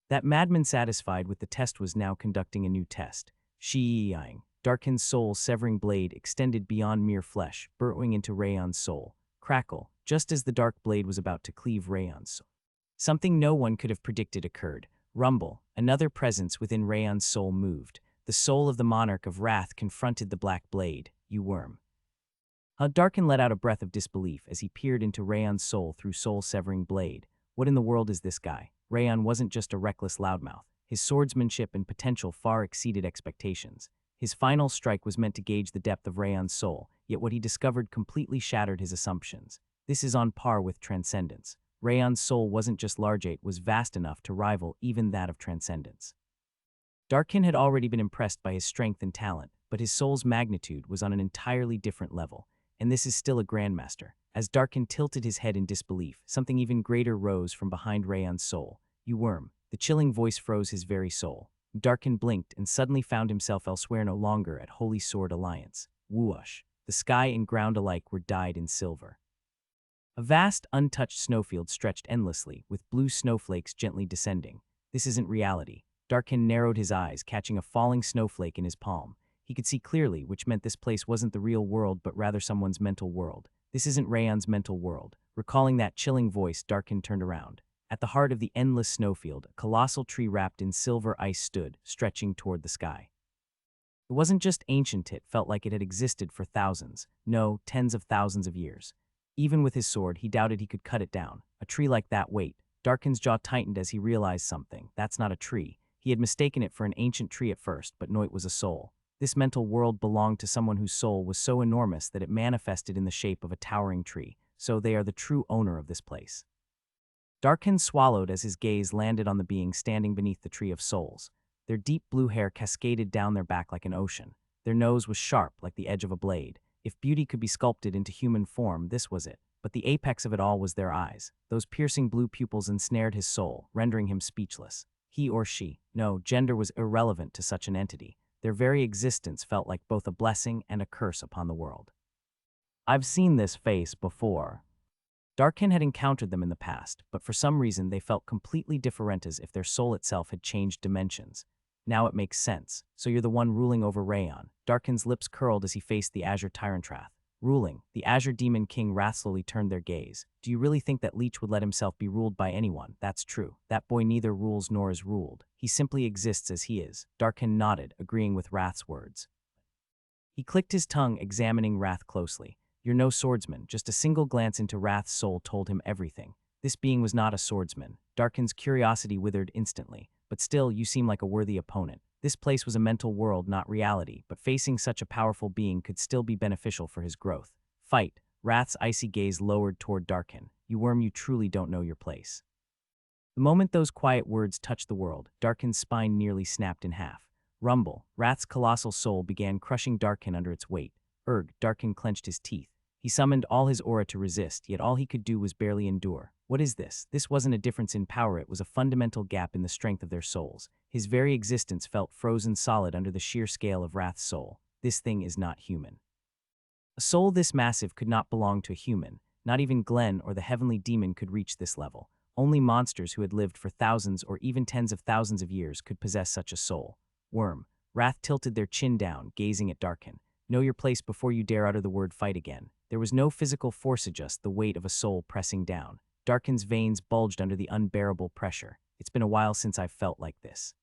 That madman satisfied with the test was now conducting a new test. Shi-ying. Darkin's soul-severing blade extended beyond mere flesh, burrowing into Rayon's soul. Crackle, just as the dark blade was about to cleave Rayon's soul. Something no one could have predicted occurred. Rumble, another presence within Rayon's soul moved. The soul of the monarch of wrath confronted the black blade. You worm. Darkin let out a breath of disbelief as he peered into Rayon's soul through soul-severing blade. What in the world is this guy? Rayon wasn't just a reckless loudmouth. His swordsmanship and potential far exceeded expectations. His final strike was meant to gauge the depth of Rayon's soul, yet what he discovered completely shattered his assumptions. This is on par with transcendence. Rayon's soul wasn't just large, it was vast enough to rival even that of transcendence. Darkin had already been impressed by his strength and talent, but his soul's magnitude was on an entirely different level, and this is still a grandmaster. As Darkin tilted his head in disbelief, something even greater rose from behind Rayon's soul. "You worm." The chilling voice froze his very soul. Darkin blinked and suddenly found himself elsewhere, no longer at Holy Sword Alliance. Whoosh. The sky and ground alike were dyed in silver. A vast, untouched snowfield stretched endlessly, with blue snowflakes gently descending. This isn't reality. Darkin narrowed his eyes, catching a falling snowflake in his palm. He could see clearly, which meant this place wasn't the real world but rather someone's mental world. This isn't Rayon's mental world. Recalling that chilling voice, Darkin turned around. At the heart of the endless snowfield, a colossal tree wrapped in silver ice stood, stretching toward the sky. It wasn't just ancient, it felt like it had existed for thousands, no, tens of thousands of years. Even with his sword, he doubted he could cut it down. A tree like that, wait. Darkin's jaw tightened as he realized something. That's not a tree. He had mistaken it for an ancient tree at first, but no, it was a soul. This mental world belonged to someone whose soul was so enormous that it manifested in the shape of a towering tree, so they are the true owner of this place. Darkin swallowed as his gaze landed on the being standing beneath the Tree of Souls. Their deep blue hair cascaded down their back like an ocean. Their nose was sharp like the edge of a blade. If beauty could be sculpted into human form, this was it. But the apex of it all was their eyes. Those piercing blue pupils ensnared his soul, rendering him speechless. He or she, no, gender was irrelevant to such an entity. Their very existence felt like both a blessing and a curse upon the world. "I've seen this face before." Darkin had encountered them in the past, but for some reason they felt completely different, as if their soul itself had changed dimensions. Now it makes sense. So you're the one ruling over Rayon. Darkin's lips curled as he faced the Azure Tyrant Wrath. Ruling, the Azure Demon King Wrath slowly turned their gaze. "Do you really think that Leech would let himself be ruled by anyone?" "That's true. That boy neither rules nor is ruled. He simply exists as he is." Darkin nodded, agreeing with Wrath's words. He clicked his tongue, examining Wrath closely. "You're no swordsman." Just a single glance into Wrath's soul told him everything. This being was not a swordsman. Darkin's curiosity withered instantly. "But still, you seem like a worthy opponent." This place was a mental world, not reality, but facing such a powerful being could still be beneficial for his growth. "Fight." Wrath's icy gaze lowered toward Darkin. "You worm, you truly don't know your place." The moment those quiet words touched the world, Darkin's spine nearly snapped in half. Rumble. Wrath's colossal soul began crushing Darkin under its weight. Urgh. Darkin clenched his teeth. He summoned all his aura to resist, yet all he could do was barely endure. What is this? This wasn't a difference in power, it was a fundamental gap in the strength of their souls. His very existence felt frozen solid under the sheer scale of Wrath's soul. This thing is not human. A soul this massive could not belong to a human. Not even Glenn or the heavenly demon could reach this level. Only monsters who had lived for thousands or even tens of thousands of years could possess such a soul. Worm. Wrath tilted their chin down, gazing at Darkin. "Know your place before you dare utter the word fight again." There was no physical force, just the weight of a soul pressing down. Darkin's veins bulged under the unbearable pressure. "It's been a while since I've felt like this."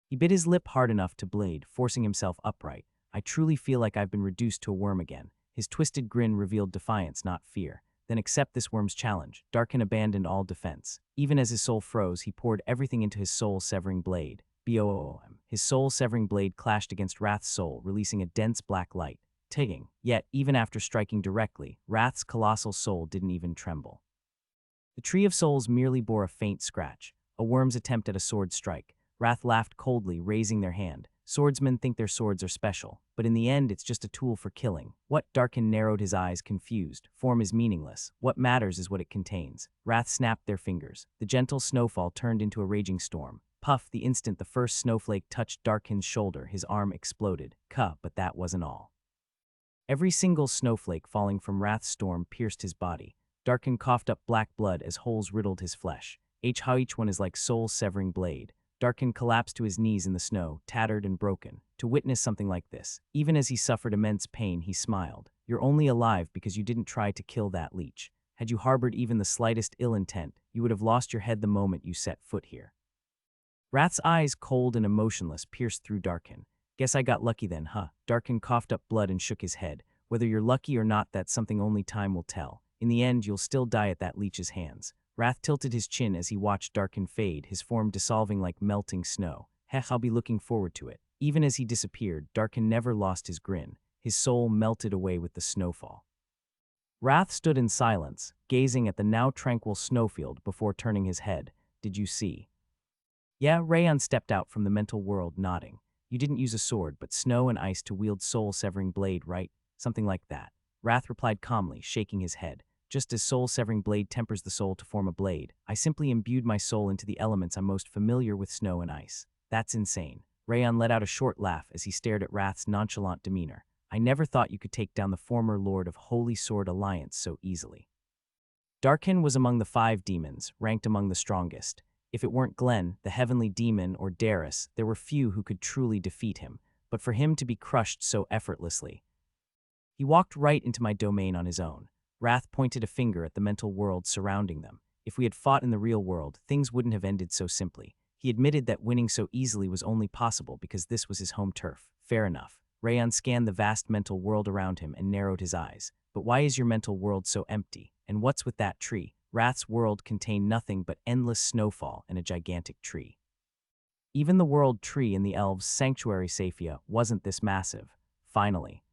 He bit his lip hard enough to blade, forcing himself upright. "I truly feel like I've been reduced to a worm again." His twisted grin revealed defiance, not fear. "Then accept this worm's challenge." Darkin abandoned all defense. Even as his soul froze, he poured everything into his soul-severing blade. Boom. His soul-severing blade clashed against Wrath's soul, releasing a dense black light. Tigging. Yet, even after striking directly, Wrath's colossal soul didn't even tremble. The Tree of Souls merely bore a faint scratch, a worm's attempt at a sword strike. Wrath laughed coldly, raising their hand. Swordsmen think their swords are special, but in the end it's just a tool for killing. What? Darkin narrowed his eyes, confused. Form is meaningless. What matters is what it contains. Wrath snapped their fingers. The gentle snowfall turned into a raging storm. Puff, the instant the first snowflake touched Darkin's shoulder, his arm exploded. But that wasn't all. Every single snowflake falling from Wrath's storm pierced his body. Darkin coughed up black blood as holes riddled his flesh. How each one is like soul-severing blade. Darkin collapsed to his knees in the snow, tattered and broken. To witness something like this, even as he suffered immense pain, he smiled. "You're only alive because you didn't try to kill that leech. Had you harbored even the slightest ill intent, you would have lost your head the moment you set foot here." Wrath's eyes, cold and emotionless, pierced through Darkin. "Guess I got lucky then, huh?" Darkin coughed up blood and shook his head. "Whether you're lucky or not, that's something only time will tell. In the end, you'll still die at that leech's hands." Wrath tilted his chin as he watched Darkin fade, his form dissolving like melting snow. Heh, I'll be looking forward to it. Even as he disappeared, Darkin never lost his grin. His soul melted away with the snowfall. Wrath stood in silence, gazing at the now tranquil snowfield before turning his head. Did you see? Yeah, Rayon stepped out from the mental world, nodding. You didn't use a sword, but snow and ice to wield soul-severing blade, right? Something like that. Wrath replied calmly, shaking his head. Just as soul-severing blade tempers the soul to form a blade, I simply imbued my soul into the elements I'm most familiar with, snow and ice. That's insane. Rayon let out a short laugh as he stared at Wrath's nonchalant demeanor. I never thought you could take down the former Lord of Holy Sword Alliance so easily. Darkin was among the 5 demons, ranked among the strongest. If it weren't Glenn, the heavenly demon, or Darius, there were few who could truly defeat him, but for him to be crushed so effortlessly. He walked right into my domain on his own. Wrath pointed a finger at the mental world surrounding them. If we had fought in the real world, things wouldn't have ended so simply. He admitted that winning so easily was only possible because this was his home turf. Fair enough. Rayon scanned the vast mental world around him and narrowed his eyes. But why is your mental world so empty? And what's with that tree? Wrath's world contained nothing but endless snowfall and a gigantic tree. Even the world tree in the elves' sanctuary Saphia wasn't this massive. Finally.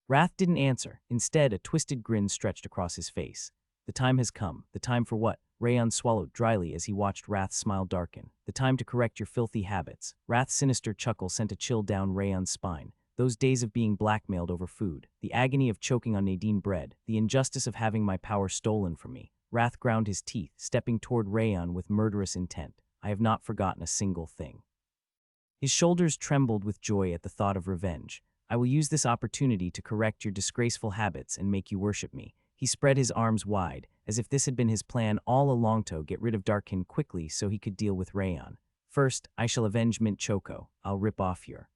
Wrath didn't answer. Instead, a twisted grin stretched across his face. The time has come. The time for what? Rayon swallowed dryly as he watched Wrath's smile darken. The time to correct your filthy habits. Wrath's sinister chuckle sent a chill down Rayon's spine. Those days of being blackmailed over food, the agony of choking on Nadine bread, the injustice of having my power stolen from me. Wrath ground his teeth, stepping toward Rayon with murderous intent. I have not forgotten a single thing. His shoulders trembled with joy at the thought of revenge. I will use this opportunity to correct your disgraceful habits and make you worship me. He spread his arms wide, as if this had been his plan all along to get rid of Darkin quickly so he could deal with Rayon. First, I shall avenge Mint Choco. I'll rip off your...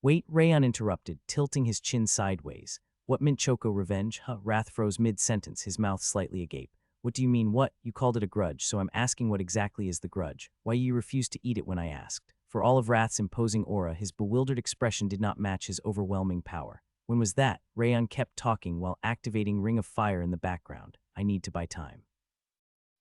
Wait, Rayon interrupted, tilting his chin sideways. What Mint Choco revenge? Huh? Wrath froze mid-sentence, his mouth slightly agape. What do you mean, what? You called it a grudge, so I'm asking what exactly is the grudge? Why you refused to eat it when I asked? For all of Wrath's imposing aura, his bewildered expression did not match his overwhelming power. When was that? Rayon kept talking while activating Ring of Fire in the background. I need to buy time.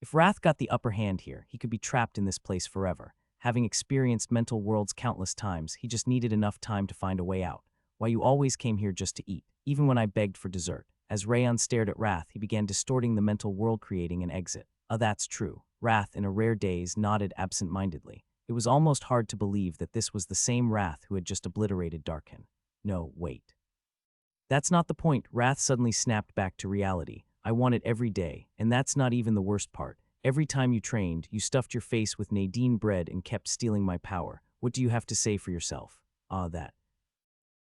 If Wrath got the upper hand here, he could be trapped in this place forever. Having experienced mental worlds countless times, he just needed enough time to find a way out. Why you always came here just to eat, even when I begged for dessert. As Rayon stared at Wrath, he began distorting the mental world, creating an exit. That's true. Wrath, in a rare daze, nodded absent-mindedly. It was almost hard to believe that this was the same Wrath who had just obliterated Darkin. No, wait. That's not the point. Wrath suddenly snapped back to reality. I want it every day, and that's not even the worst part. Every time you trained, you stuffed your face with Nadine bread and kept stealing my power. What do you have to say for yourself? That.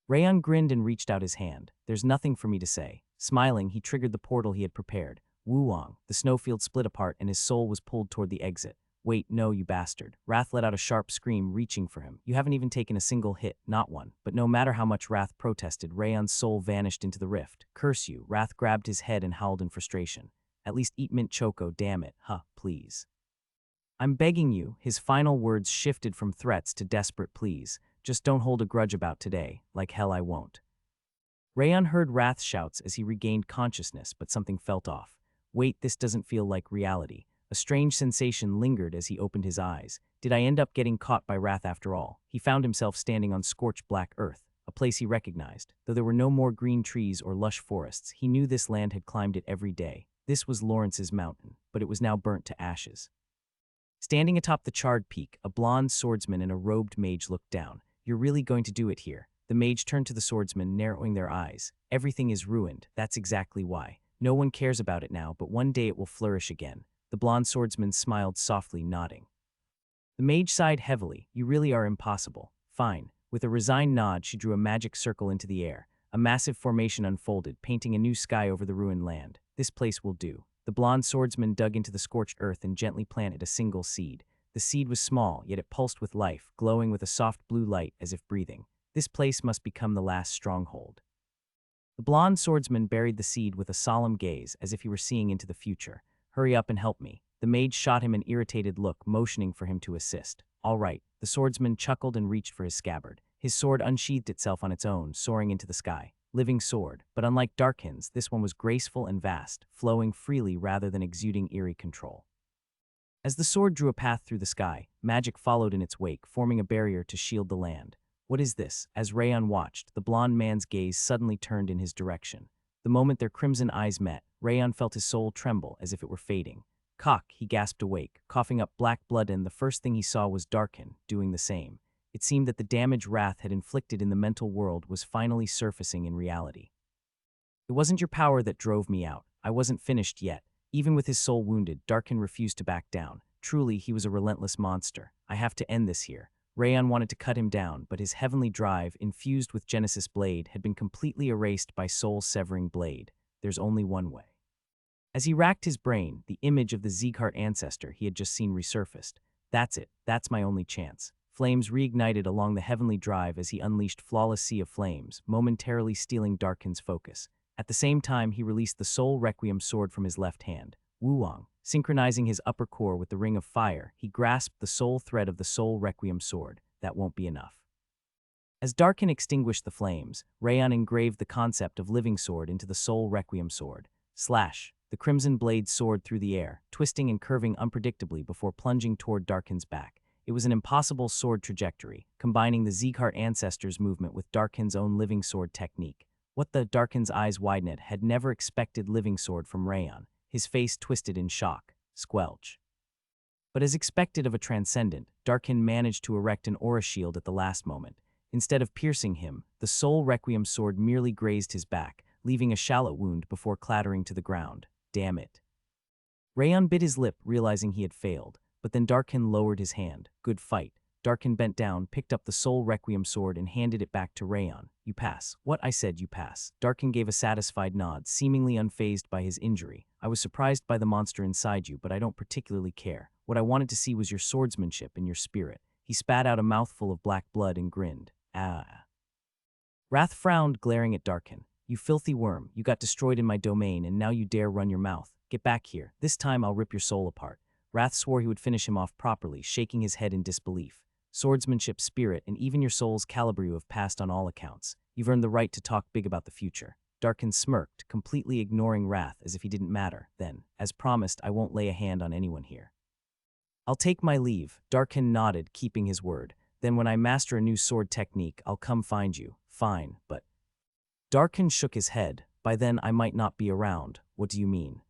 Rayon grinned and reached out his hand. There's nothing for me to say. Smiling, he triggered the portal he had prepared. Woo-wong. The snowfield split apart and his soul was pulled toward the exit. Wait, no, you bastard. Wrath let out a sharp scream, reaching for him. You haven't even taken a single hit, not one. But no matter how much Wrath protested, Rayon's soul vanished into the rift. Curse you. Wrath grabbed his head and howled in frustration. At least eat Mint Choco, damn it. Please. I'm begging you. His final words shifted from threats to desperate pleas. Just don't hold a grudge about today. Like hell I won't. Rayon heard Wrath's shouts as he regained consciousness, but something felt off. Wait, this doesn't feel like reality. A strange sensation lingered as he opened his eyes. Did I end up getting caught by Wrath after all? He found himself standing on scorched black earth, a place he recognized. Though there were no more green trees or lush forests, he knew this land had climbed it every day. This was Lawrence's mountain, but it was now burnt to ashes. Standing atop the charred peak, a blonde swordsman and a robed mage looked down. You're really going to do it here? The mage turned to the swordsman, narrowing their eyes. Everything is ruined. That's exactly why. No one cares about it now, but one day it will flourish again. The blonde swordsman smiled softly, nodding. The mage sighed heavily. You really are impossible. Fine. With a resigned nod, she drew a magic circle into the air. A massive formation unfolded, painting a new sky over the ruined land. This place will do. The blonde swordsman dug into the scorched earth and gently planted a single seed. The seed was small, yet it pulsed with life, glowing with a soft blue light as if breathing. This place must become the last stronghold. The blonde swordsman buried the seed with a solemn gaze, as if he were seeing into the future. Hurry up and help me. The mage shot him an irritated look, motioning for him to assist. All right. The swordsman chuckled and reached for his scabbard. His sword unsheathed itself on its own, soaring into the sky. living sword, but unlike Darkin's, this one was graceful and vast, flowing freely rather than exuding eerie control. As the sword drew a path through the sky, magic followed in its wake, forming a barrier to shield the land. What is this? As Rayon watched, the blond man's gaze suddenly turned in his direction. The moment their crimson eyes met, Rayon felt his soul tremble as if it were fading. Cock, he gasped awake, coughing up black blood, and the first thing he saw was Darkin, doing the same. It seemed that the damage Wrath had inflicted in the mental world was finally surfacing in reality. It wasn't your power that drove me out. I wasn't finished yet. Even with his soul wounded, Darkin refused to back down. Truly, he was a relentless monster. I have to end this here. Rayon wanted to cut him down, but his heavenly drive, infused with Genesis Blade, had been completely erased by soul-severing Blade. There's only one way. As he racked his brain, the image of the Zeeghart ancestor he had just seen resurfaced. That's it. That's my only chance. Flames reignited along the heavenly drive as he unleashed flawless sea of flames, momentarily stealing Darkin's focus. At the same time, he released the Soul Requiem sword from his left hand. Wuwang, synchronizing his upper core with the ring of fire, he grasped the soul thread of the Soul Requiem sword. That won't be enough. As Darkin extinguished the flames, Rayon engraved the concept of living sword into the Soul Requiem sword. Slash! The crimson blade soared through the air, twisting and curving unpredictably before plunging toward Darkin's back. It was an impossible sword trajectory, combining the Zeeghart ancestor's movement with Darkin's own living sword technique. What the Darkin's eyes widened had never expected living sword from Rayon. His face twisted in shock. Squelch. But as expected of a transcendent, Darkin managed to erect an aura shield at the last moment. Instead of piercing him, the Soul Requiem sword merely grazed his back, leaving a shallow wound before clattering to the ground. Damn it. Rayon bit his lip, realizing he had failed, but then Darkin lowered his hand. Good fight. Darkin bent down, picked up the Soul Requiem sword, and handed it back to Rayon. You pass. What? I said you pass. Darkin gave a satisfied nod, seemingly unfazed by his injury. I was surprised by the monster inside you, but I don't particularly care. What I wanted to see was your swordsmanship and your spirit. He spat out a mouthful of black blood and grinned. Ah. Wrath frowned, glaring at Darkin. You filthy worm, you got destroyed in my domain, and now you dare run your mouth. Get back here. This time I'll rip your soul apart. Wrath swore he would finish him off properly, shaking his head in disbelief. Swordsmanship, spirit, and even your soul's caliber you have passed on all accounts. You've earned the right to talk big about the future. Darkin smirked, completely ignoring Wrath as if he didn't matter. Then, as promised, I won't lay a hand on anyone here. I'll take my leave. Darkin nodded, keeping his word. Then when I master a new sword technique, I'll come find you. Fine, but... Darkin shook his head. By then, I might not be around. What do you mean?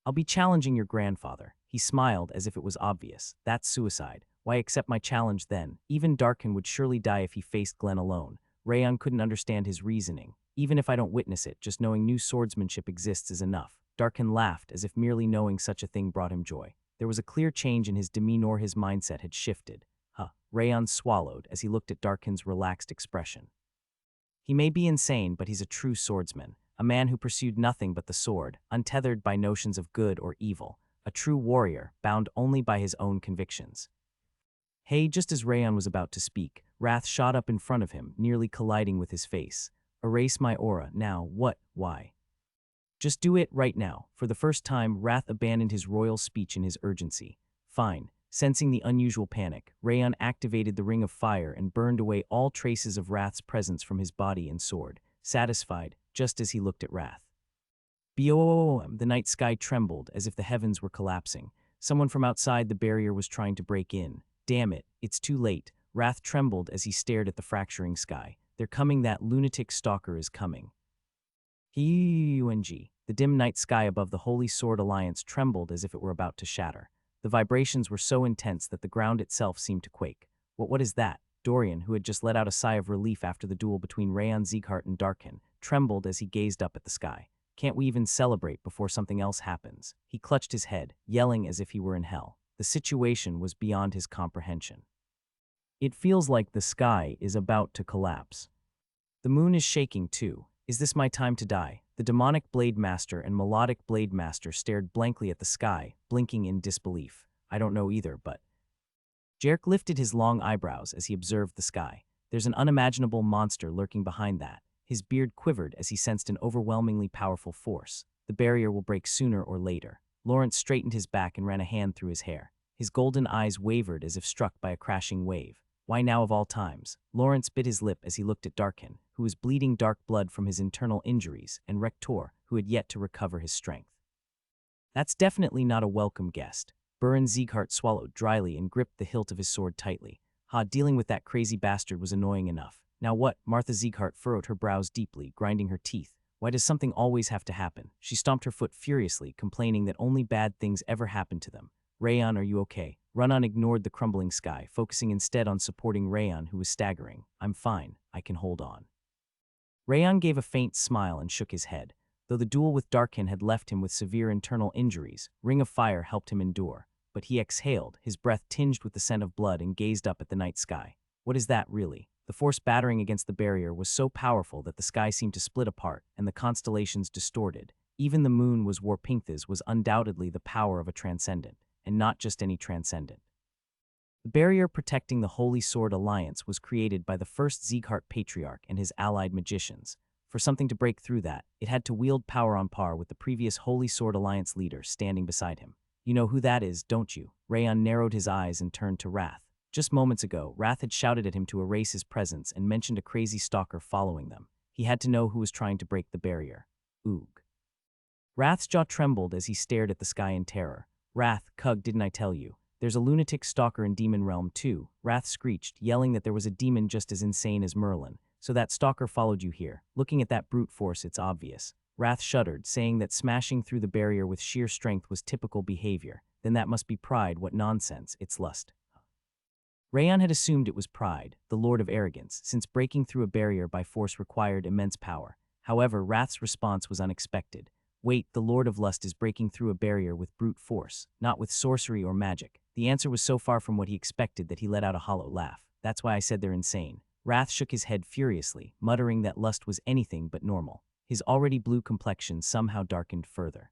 I'll be challenging your grandfather. He smiled as if it was obvious. That's suicide. Why accept my challenge then? Even Darkin would surely die if he faced Glenn alone. Rayon couldn't understand his reasoning. Even if I don't witness it, just knowing new swordsmanship exists is enough. Darkin laughed, as if merely knowing such a thing brought him joy. There was a clear change in his demeanor. His mindset had shifted. Rayon swallowed as he looked at Darkin's relaxed expression. He may be insane, but he's a true swordsman, a man who pursued nothing but the sword, untethered by notions of good or evil, a true warrior, bound only by his own convictions. Hey, just as Rayon was about to speak, Wrath shot up in front of him, nearly colliding with his face. Erase my aura, now, what, why? Just do it right now. For the first time, Wrath abandoned his royal speech in his urgency. Fine. Sensing the unusual panic, Rayon activated the Ring of Fire and burned away all traces of Wrath's presence from his body and sword, satisfied, just as he looked at Wrath. Boom! The night sky trembled as if the heavens were collapsing. Someone from outside the barrier was trying to break in. Damn it, it's too late. Wrath trembled as he stared at the fracturing sky. They're coming, that lunatic stalker is coming. The dim night sky above the Holy Sword Alliance trembled as if it were about to shatter. The vibrations were so intense that the ground itself seemed to quake. What is that? Dorian, who had just let out a sigh of relief after the duel between Rayon Zeeghart and Darkin, trembled as he gazed up at the sky. Can't we even celebrate before something else happens? He clutched his head, yelling as if he were in hell. The situation was beyond his comprehension. It feels like the sky is about to collapse. The moon is shaking too. Is this my time to die? The demonic Blade Master and melodic Blade Master stared blankly at the sky, blinking in disbelief. I don't know either, but... Jerk lifted his long eyebrows as he observed the sky. There's an unimaginable monster lurking behind that. His beard quivered as he sensed an overwhelmingly powerful force. The barrier will break sooner or later. Lawrence straightened his back and ran a hand through his hair. His golden eyes wavered as if struck by a crashing wave. Why now of all times? Lawrence bit his lip as he looked at Darkin, who was bleeding dark blood from his internal injuries, and Rektor, who had yet to recover his strength. That's definitely not a welcome guest. Buren Sieghart swallowed dryly and gripped the hilt of his sword tightly. Dealing with that crazy bastard was annoying enough. Now what? Martha Sieghart furrowed her brows deeply, grinding her teeth. Why does something always have to happen? She stomped her foot furiously, complaining that only bad things ever happen to them. Rayon, are you okay? Runan ignored the crumbling sky, focusing instead on supporting Rayon, who was staggering. I'm fine. I can hold on. Rayon gave a faint smile and shook his head. Though the duel with Darkin had left him with severe internal injuries, Ring of Fire helped him endure. But he exhaled, his breath tinged with the scent of blood, and gazed up at the night sky. What is that, really? The force battering against the barrier was so powerful that the sky seemed to split apart, and the constellations distorted. Even the moon was Warpinthas was undoubtedly the power of a transcendent, and not just any transcendent. The barrier protecting the Holy Sword Alliance was created by the first Sieghart Patriarch and his allied magicians. For something to break through that, it had to wield power on par with the previous Holy Sword Alliance leader standing beside him. You know who that is, don't you? Rayon narrowed his eyes and turned to Wrath. Just moments ago, Wrath had shouted at him to erase his presence and mentioned a crazy stalker following them. He had to know who was trying to break the barrier. Oog. Wrath's jaw trembled as he stared at the sky in terror. Wrath, Cug, didn't I tell you? There's a lunatic stalker in Demon Realm too, Wrath screeched, yelling that there was a demon just as insane as Merlin. So that stalker followed you here. Looking at that brute force, it's obvious. Wrath shuddered, saying that smashing through the barrier with sheer strength was typical behavior. Then that must be pride. What nonsense, it's lust. Rayon had assumed it was pride, the lord of arrogance, since breaking through a barrier by force required immense power. However, Wrath's response was unexpected. Wait, the lord of lust is breaking through a barrier with brute force, not with sorcery or magic. The answer was so far from what he expected that he let out a hollow laugh. That's why I said they're insane. Wrath shook his head furiously, muttering that lust was anything but normal. His already blue complexion somehow darkened further.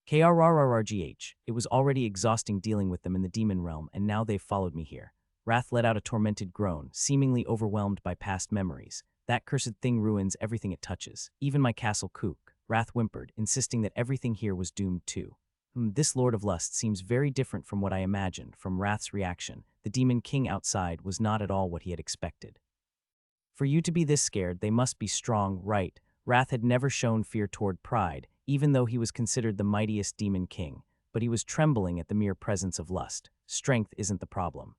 KRRRRGH, it was already exhausting dealing with them in the demon realm, and now they've followed me here. Wrath let out a tormented groan, seemingly overwhelmed by past memories. That cursed thing ruins everything it touches, even my castle Kook. Wrath whimpered, insisting that everything here was doomed too. This Lord of Lust seems very different from what I imagined. From Wrath's reaction, the Demon King outside was not at all what he had expected. For you to be this scared, they must be strong, right? Wrath had never shown fear toward pride, even though he was considered the mightiest Demon King, but he was trembling at the mere presence of lust. Strength isn't the problem.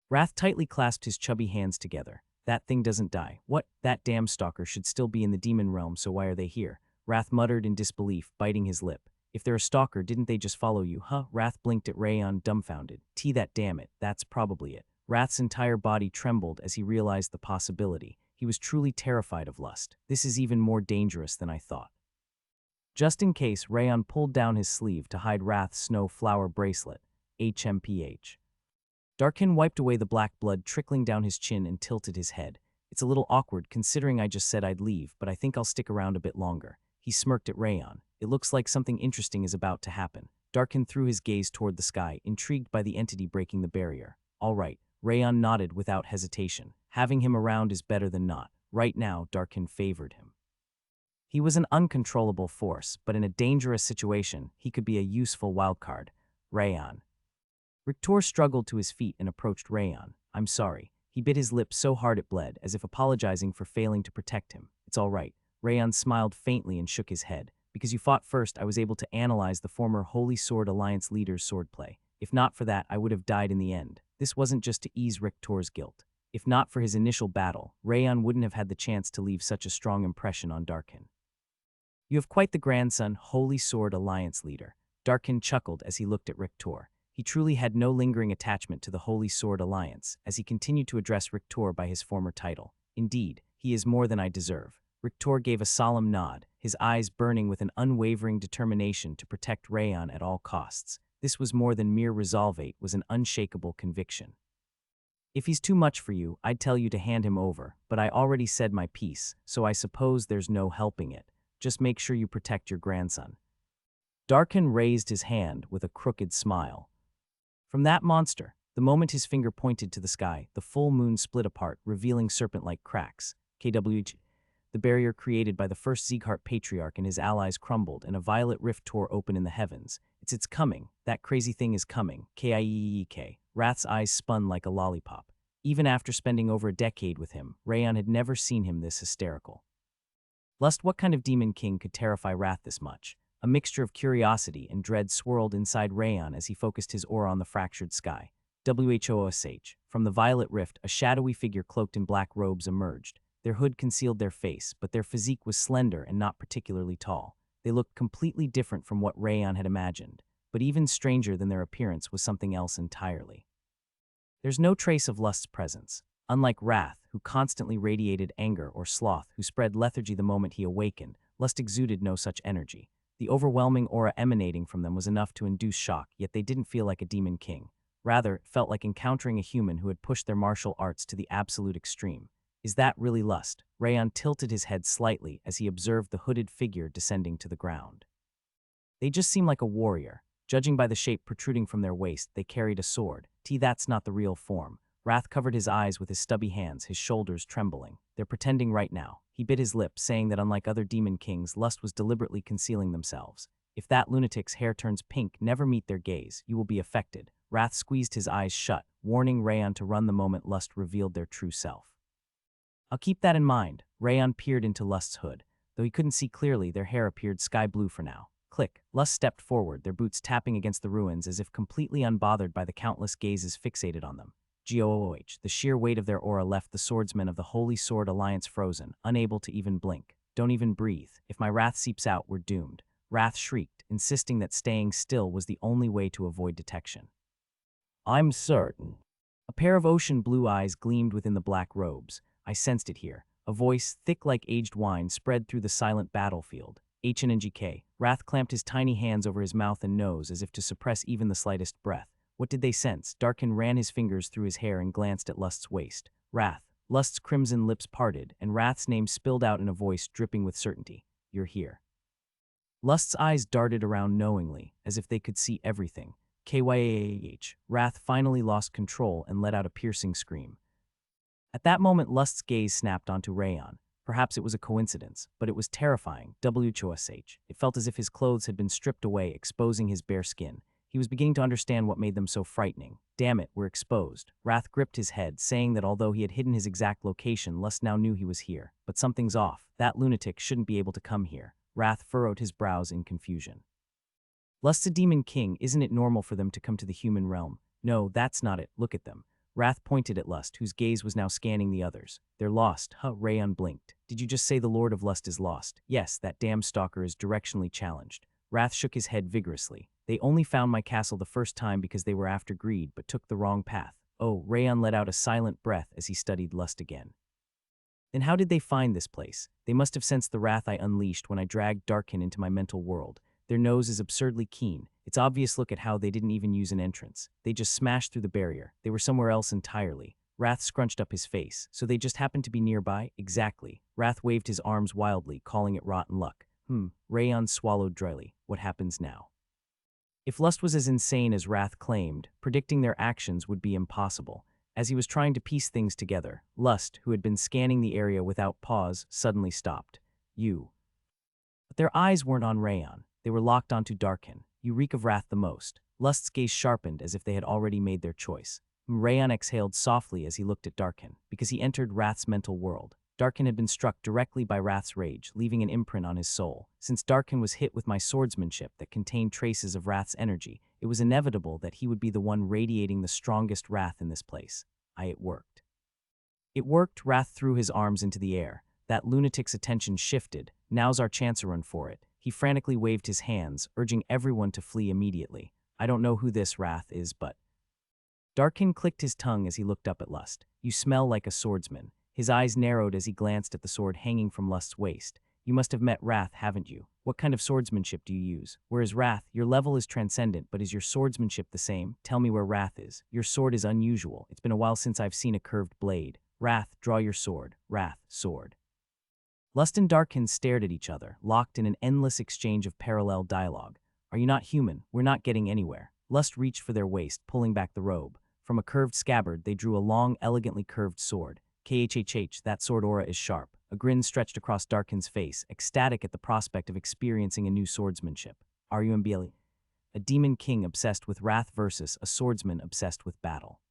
Wrath tightly clasped his chubby hands together. That thing doesn't die. What? That damn stalker should still be in the demon realm, so why are they here? Wrath muttered in disbelief, biting his lip. If they're a stalker, didn't they just follow you, huh? Wrath blinked at Rayon, dumbfounded. That damn it, that's probably it. Wrath's entire body trembled as he realized the possibility. He was truly terrified of lust. This is even more dangerous than I thought. Just in case, Rayon pulled down his sleeve to hide Wrath's snow flower bracelet. HMPH. Darkin wiped away the black blood trickling down his chin and tilted his head. It's a little awkward considering I just said I'd leave, but I think I'll stick around a bit longer. He smirked at Rayon. It looks like something interesting is about to happen. Darkin threw his gaze toward the sky, intrigued by the entity breaking the barrier. All right. Rayon nodded without hesitation. Having him around is better than not. Right now, Darkin favored him. He was an uncontrollable force, but in a dangerous situation, he could be a useful wildcard. Rayon. Rictor struggled to his feet and approached Rayon. I'm sorry. He bit his lip so hard it bled, as if apologizing for failing to protect him. It's all right. Rayon smiled faintly and shook his head. Because you fought first, I was able to analyze the former Holy Sword Alliance leader's swordplay. If not for that, I would have died in the end. This wasn't just to ease Rictor's guilt. If not for his initial battle, Rayon wouldn't have had the chance to leave such a strong impression on Darkin. You have quite the grandson, Holy Sword Alliance leader. Darkin chuckled as he looked at Rictor. He truly had no lingering attachment to the Holy Sword Alliance, as he continued to address Rictor by his former title. Indeed, he is more than I deserve. Rictor gave a solemn nod, his eyes burning with an unwavering determination to protect Rayon at all costs. This was more than mere resolve, it was an unshakable conviction. If he's too much for you, I'd tell you to hand him over, but I already said my piece, so I suppose there's no helping it. Just make sure you protect your grandson. Darkin raised his hand with a crooked smile. From that monster, the moment his finger pointed to the sky, the full moon split apart, revealing serpent-like cracks. KWG. The barrier created by the first Sieghart Patriarch and his allies crumbled, and a violet rift tore open in the heavens. It's coming. That crazy thing is coming. KIEEK. Wrath's eyes spun like a lollipop. Even after spending over a decade with him, Rayon had never seen him this hysterical. Lust, what kind of demon king could terrify Wrath this much? A mixture of curiosity and dread swirled inside Rayon as he focused his aura on the fractured sky. WHOSH. From the violet rift, a shadowy figure cloaked in black robes emerged. Their hood concealed their face, but their physique was slender and not particularly tall. They looked completely different from what Rayon had imagined, but even stranger than their appearance was something else entirely. There's no trace of Lust's presence. Unlike Wrath, who constantly radiated anger, or Sloth, who spread lethargy the moment he awakened, Lust exuded no such energy. The overwhelming aura emanating from them was enough to induce shock, yet they didn't feel like a demon king. Rather, it felt like encountering a human who had pushed their martial arts to the absolute extreme. Is that really Lust? Rayon tilted his head slightly as he observed the hooded figure descending to the ground. They just seem like a warrior. Judging by the shape protruding from their waist, they carried a sword. That's not the real form. Wrath covered his eyes with his stubby hands, his shoulders trembling. They're pretending right now. He bit his lip, saying that unlike other demon kings, Lust was deliberately concealing themselves. If that lunatic's hair turns pink, never meet their gaze. You will be affected. Wrath squeezed his eyes shut, warning Rayon to run the moment Lust revealed their true self. I'll keep that in mind. Rayon peered into Lust's hood. Though he couldn't see clearly, their hair appeared sky blue for now. Click. Lust stepped forward, their boots tapping against the ruins as if completely unbothered by the countless gazes fixated on them. GOOH. The sheer weight of their aura left the swordsmen of the Holy Sword Alliance frozen, unable to even blink. Don't even breathe. If my wrath seeps out, we're doomed. Wrath shrieked, insisting that staying still was the only way to avoid detection. I'm certain. A pair of ocean blue eyes gleamed within the black robes. I sensed it here. A voice, thick like aged wine, spread through the silent battlefield. HNNGK. Wrath clamped his tiny hands over his mouth and nose as if to suppress even the slightest breath. What did they sense? Darkin ran his fingers through his hair and glanced at Lust's waist. Wrath. Lust's crimson lips parted, and Wrath's name spilled out in a voice dripping with certainty. You're here. Lust's eyes darted around knowingly, as if they could see everything. KYAH. Wrath finally lost control and let out a piercing scream. At that moment, Lust's gaze snapped onto Rayon. Perhaps it was a coincidence, but it was terrifying. WHOSH. It felt as if his clothes had been stripped away, exposing his bare skin. He was beginning to understand what made them so frightening. Damn it, we're exposed. Wrath gripped his head, saying that although he had hidden his exact location, Lust now knew he was here. But something's off. That lunatic shouldn't be able to come here. Wrath furrowed his brows in confusion. Lust's a demon king. Isn't it normal for them to come to the human realm? No, that's not it. Look at them. Wrath pointed at Lust, whose gaze was now scanning the others. They're lost. Rayon blinked. Did you just say the Lord of Lust is lost? Yes, that damn stalker is directionally challenged. Wrath shook his head vigorously. They only found my castle the first time because they were after greed, but took the wrong path. Oh, Rayon let out a silent breath as he studied Lust again. Then how did they find this place? They must have sensed the wrath I unleashed when I dragged Darkin into my mental world. Their nose is absurdly keen. It's obvious. Look at how they didn't even use an entrance. They just smashed through the barrier. They were somewhere else entirely. Wrath scrunched up his face. So they just happened to be nearby? Exactly. Wrath waved his arms wildly, calling it rotten luck. Rayon swallowed dryly. What happens now? If Lust was as insane as Wrath claimed, predicting their actions would be impossible. As he was trying to piece things together, Lust, who had been scanning the area without pause, suddenly stopped. You. But their eyes weren't on Rayon. They were locked onto Darkin. You reek of wrath the most. Lust's gaze sharpened as if they had already made their choice. Rayon exhaled softly as he looked at Darkin, because he entered Wrath's mental world. Darkin had been struck directly by Wrath's rage, leaving an imprint on his soul. Since Darkin was hit with my swordsmanship that contained traces of Wrath's energy, it was inevitable that he would be the one radiating the strongest wrath in this place. It worked. It worked. Wrath threw his arms into the air. That lunatic's attention shifted. Now's our chance to run for it. He frantically waved his hands, urging everyone to flee immediately. I don't know who this Wrath is, but... Darkin clicked his tongue as he looked up at Lust. You smell like a swordsman. His eyes narrowed as he glanced at the sword hanging from Lust's waist. You must have met Wrath, haven't you? What kind of swordsmanship do you use? Whereas Wrath, your level is transcendent, but is your swordsmanship the same? Tell me where Wrath is. Your sword is unusual. It's been a while since I've seen a curved blade. Wrath, draw your sword. Wrath, sword. Lust and Darkin stared at each other, locked in an endless exchange of parallel dialogue. Are you not human? We're not getting anywhere. Lust reached for their waist, pulling back the robe. From a curved scabbard, they drew a long, elegantly curved sword. KHHH, that sword aura is sharp. A grin stretched across Darkin's face, ecstatic at the prospect of experiencing a new swordsmanship. Are you Mbieli? A demon king obsessed with wrath versus a swordsman obsessed with battle.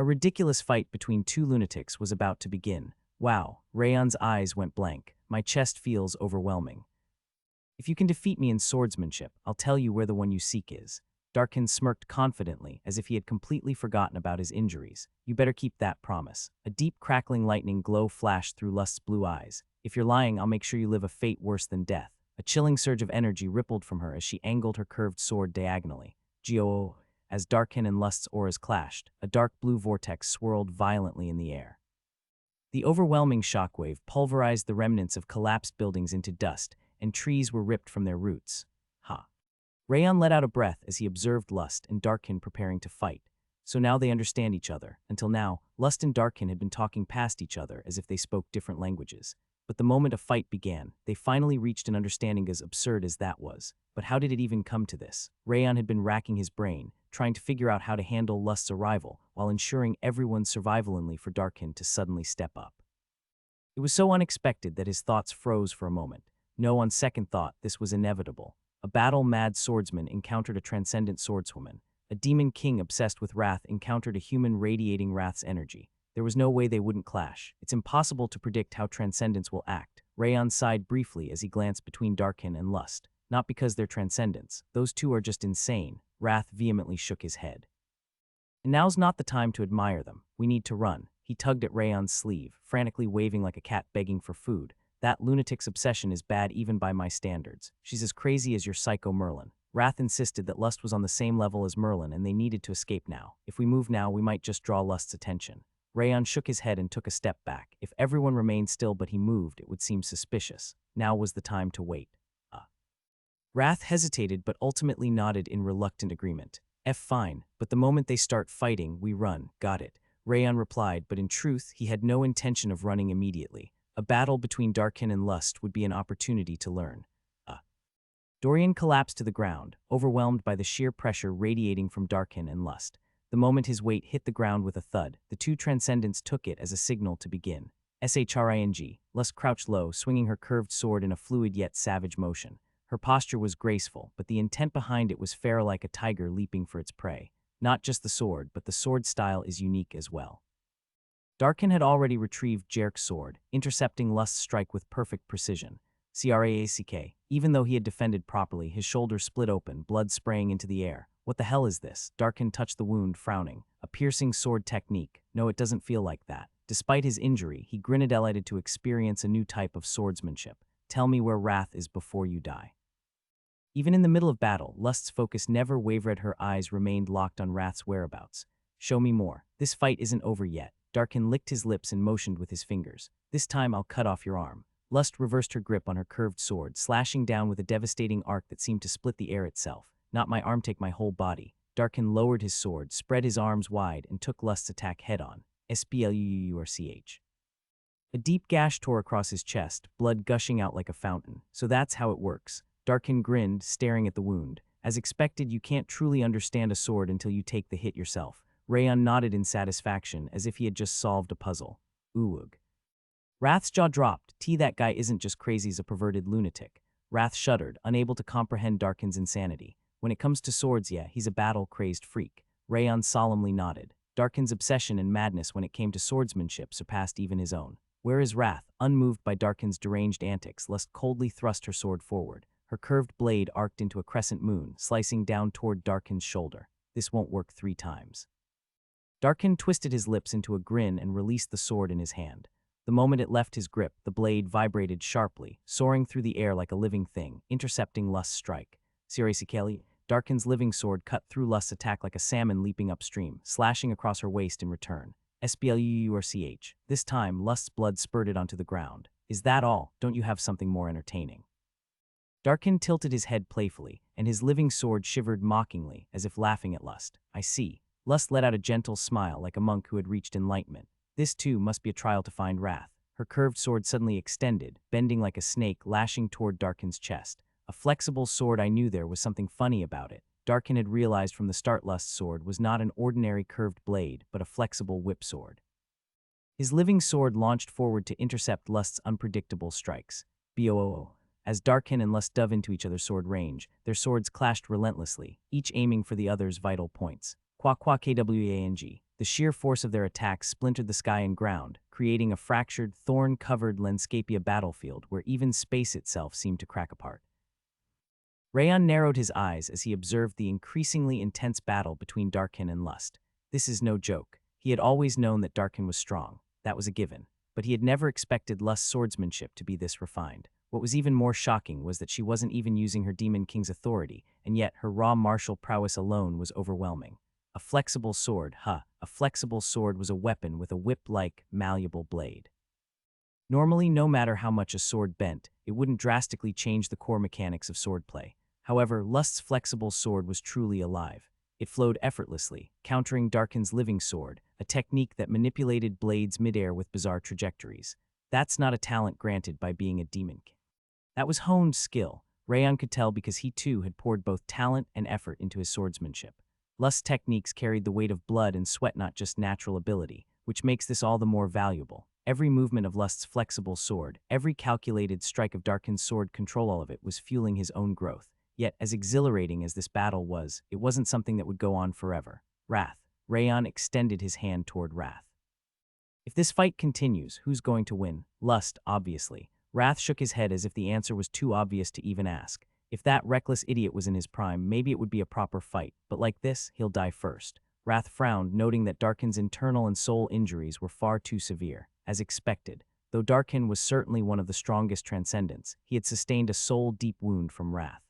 A ridiculous fight between two lunatics was about to begin. Wow, Rayon's eyes went blank. My chest feels overwhelming. If you can defeat me in swordsmanship, I'll tell you where the one you seek is. Darkin smirked confidently, as if he had completely forgotten about his injuries. You better keep that promise. A deep crackling lightning glow flashed through Lust's blue eyes. If you're lying, I'll make sure you live a fate worse than death. A chilling surge of energy rippled from her as she angled her curved sword diagonally. Geo, as Darkin and Lust's auras clashed, a dark blue vortex swirled violently in the air. The overwhelming shockwave pulverized the remnants of collapsed buildings into dust, and trees were ripped from their roots. Ha! Rayon let out a breath as he observed Lust and Darkin preparing to fight. So now they understand each other. Until now, Lust and Darkin had been talking past each other as if they spoke different languages. But the moment a fight began, they finally reached an understanding as absurd as that was. But how did it even come to this? Rayon had been racking his brain, trying to figure out how to handle Lust's arrival, while ensuring everyone's survival only for Darkin to suddenly step up. It was so unexpected that his thoughts froze for a moment. No, on second thought, this was inevitable. A battle-mad swordsman encountered a transcendent swordswoman. A demon king obsessed with wrath encountered a human radiating wrath's energy. There was no way they wouldn't clash. It's impossible to predict how transcendence will act. Rayon sighed briefly as he glanced between Darkin and Lust. Not because they're transcendents. Those two are just insane. Wrath vehemently shook his head. And now's not the time to admire them. We need to run. He tugged at Rayon's sleeve, frantically waving like a cat begging for food. That lunatic's obsession is bad even by my standards. She's as crazy as your psycho Merlin. Wrath insisted that Lust was on the same level as Merlin and they needed to escape now. If we move now, we might just draw Lust's attention. Rayon shook his head and took a step back. If everyone remained still but he moved, it would seem suspicious. Now was the time to wait. Wrath hesitated but ultimately nodded in reluctant agreement. Fine, but the moment they start fighting, we run. Got it. Rayon replied, but in truth, he had no intention of running immediately. A battle between Darkin and Lust would be an opportunity to learn. Dorian collapsed to the ground, overwhelmed by the sheer pressure radiating from Darkin and Lust. The moment his weight hit the ground with a thud, the two transcendents took it as a signal to begin. Shring, Lust crouched low, swinging her curved sword in a fluid yet savage motion. Her posture was graceful, but the intent behind it was feral like a tiger leaping for its prey. Not just the sword, but the sword style is unique as well. Darkin had already retrieved Jerk's sword, intercepting Lust's strike with perfect precision. Crack, even though he had defended properly, his shoulder split open, blood spraying into the air. What the hell is this? Darkin touched the wound, frowning. A piercing sword technique. No, it doesn't feel like that. Despite his injury, he grinned, delighted to experience a new type of swordsmanship. Tell me where Wrath is before you die. Even in the middle of battle, Lust's focus never wavered. Her eyes remained locked on Wrath's whereabouts. Show me more. This fight isn't over yet. Darkin licked his lips and motioned with his fingers. This time I'll cut off your arm. Lust reversed her grip on her curved sword, slashing down with a devastating arc that seemed to split the air itself. Not my arm, take my whole body. Darkin lowered his sword, spread his arms wide, and took Lust's attack head-on. Spluurch. A deep gash tore across his chest, blood gushing out like a fountain. So that's how it works. Darkin grinned, staring at the wound. As expected, you can't truly understand a sword until you take the hit yourself. Rayon nodded in satisfaction, as if he had just solved a puzzle. Oog. Wrath's jaw dropped. That guy isn't just crazy, he's a perverted lunatic. Wrath shuddered, unable to comprehend Darkin's insanity. When it comes to swords, yeah, he's a battle-crazed freak. Rayon solemnly nodded. Darkin's obsession and madness when it came to swordsmanship surpassed even his own. Where is Wrath? Unmoved by Darkin's deranged antics, Lust coldly thrust her sword forward. Her curved blade arced into a crescent moon, slicing down toward Darkin's shoulder. This won't work 3 times. Darkin twisted his lips into a grin and released the sword in his hand. The moment it left his grip, the blade vibrated sharply, soaring through the air like a living thing, intercepting Lust's strike. Crack, Darkin's living sword cut through Lust's attack like a salmon leaping upstream, slashing across her waist in return. Spluurch. This time, Lust's blood spurted onto the ground. Is that all? Don't you have something more entertaining? Darkin tilted his head playfully, and his living sword shivered mockingly, as if laughing at Lust. I see. Lust let out a gentle smile like a monk who had reached enlightenment. This, too, must be a trial to find Wrath. Her curved sword suddenly extended, bending like a snake, lashing toward Darkin's chest. A flexible sword. I knew there was something funny about it. Darkin had realized from the start Lust's sword was not an ordinary curved blade, but a flexible whip sword. His living sword launched forward to intercept Lust's unpredictable strikes. Boo. As Darkin and Lust dove into each other's sword range, their swords clashed relentlessly, each aiming for the other's vital points. Kwang. The sheer force of their attacks splintered the sky and ground, creating a fractured, thorn-covered Landscapia battlefield where even space itself seemed to crack apart. Rayon narrowed his eyes as he observed the increasingly intense battle between Darkin and Lust. This is no joke. He had always known that Darkin was strong. That was a given. But he had never expected Lust's swordsmanship to be this refined. What was even more shocking was that she wasn't even using her Demon King's authority, and yet her raw martial prowess alone was overwhelming. A flexible sword, a flexible sword was a weapon with a whip-like, malleable blade. Normally, no matter how much a sword bent, it wouldn't drastically change the core mechanics of swordplay. However, Lust's flexible sword was truly alive. It flowed effortlessly, countering Darkin's living sword, a technique that manipulated blades midair with bizarre trajectories. That's not a talent granted by being a demon king. That was honed skill. Rayon could tell because he too had poured both talent and effort into his swordsmanship. Lust's techniques carried the weight of blood and sweat, not just natural ability, which makes this all the more valuable. Every movement of Lust's flexible sword, every calculated strike of Darkin's sword control, all of it was fueling his own growth. Yet, as exhilarating as this battle was, it wasn't something that would go on forever. Wrath. Rayon extended his hand toward Wrath. If this fight continues, who's going to win? Lust, obviously. Wrath shook his head as if the answer was too obvious to even ask. If that reckless idiot was in his prime, maybe it would be a proper fight, but like this, he'll die first. Wrath frowned, noting that Darkin's internal and soul injuries were far too severe. As expected, though Darkin was certainly one of the strongest transcendents, he had sustained a soul-deep wound from Wrath.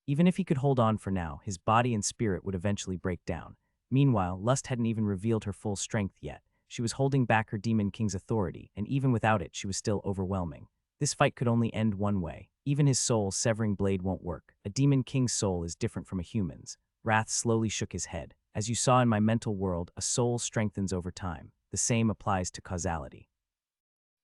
Even if he could hold on for now, his body and spirit would eventually break down. Meanwhile, Lust hadn't even revealed her full strength yet. She was holding back her Demon King's authority, and even without it, she was still overwhelming. This fight could only end one way. Even his soul-severing blade won't work. A Demon King's soul is different from a human's. Wrath slowly shook his head. As you saw in my mental world, a soul strengthens over time. The same applies to causality.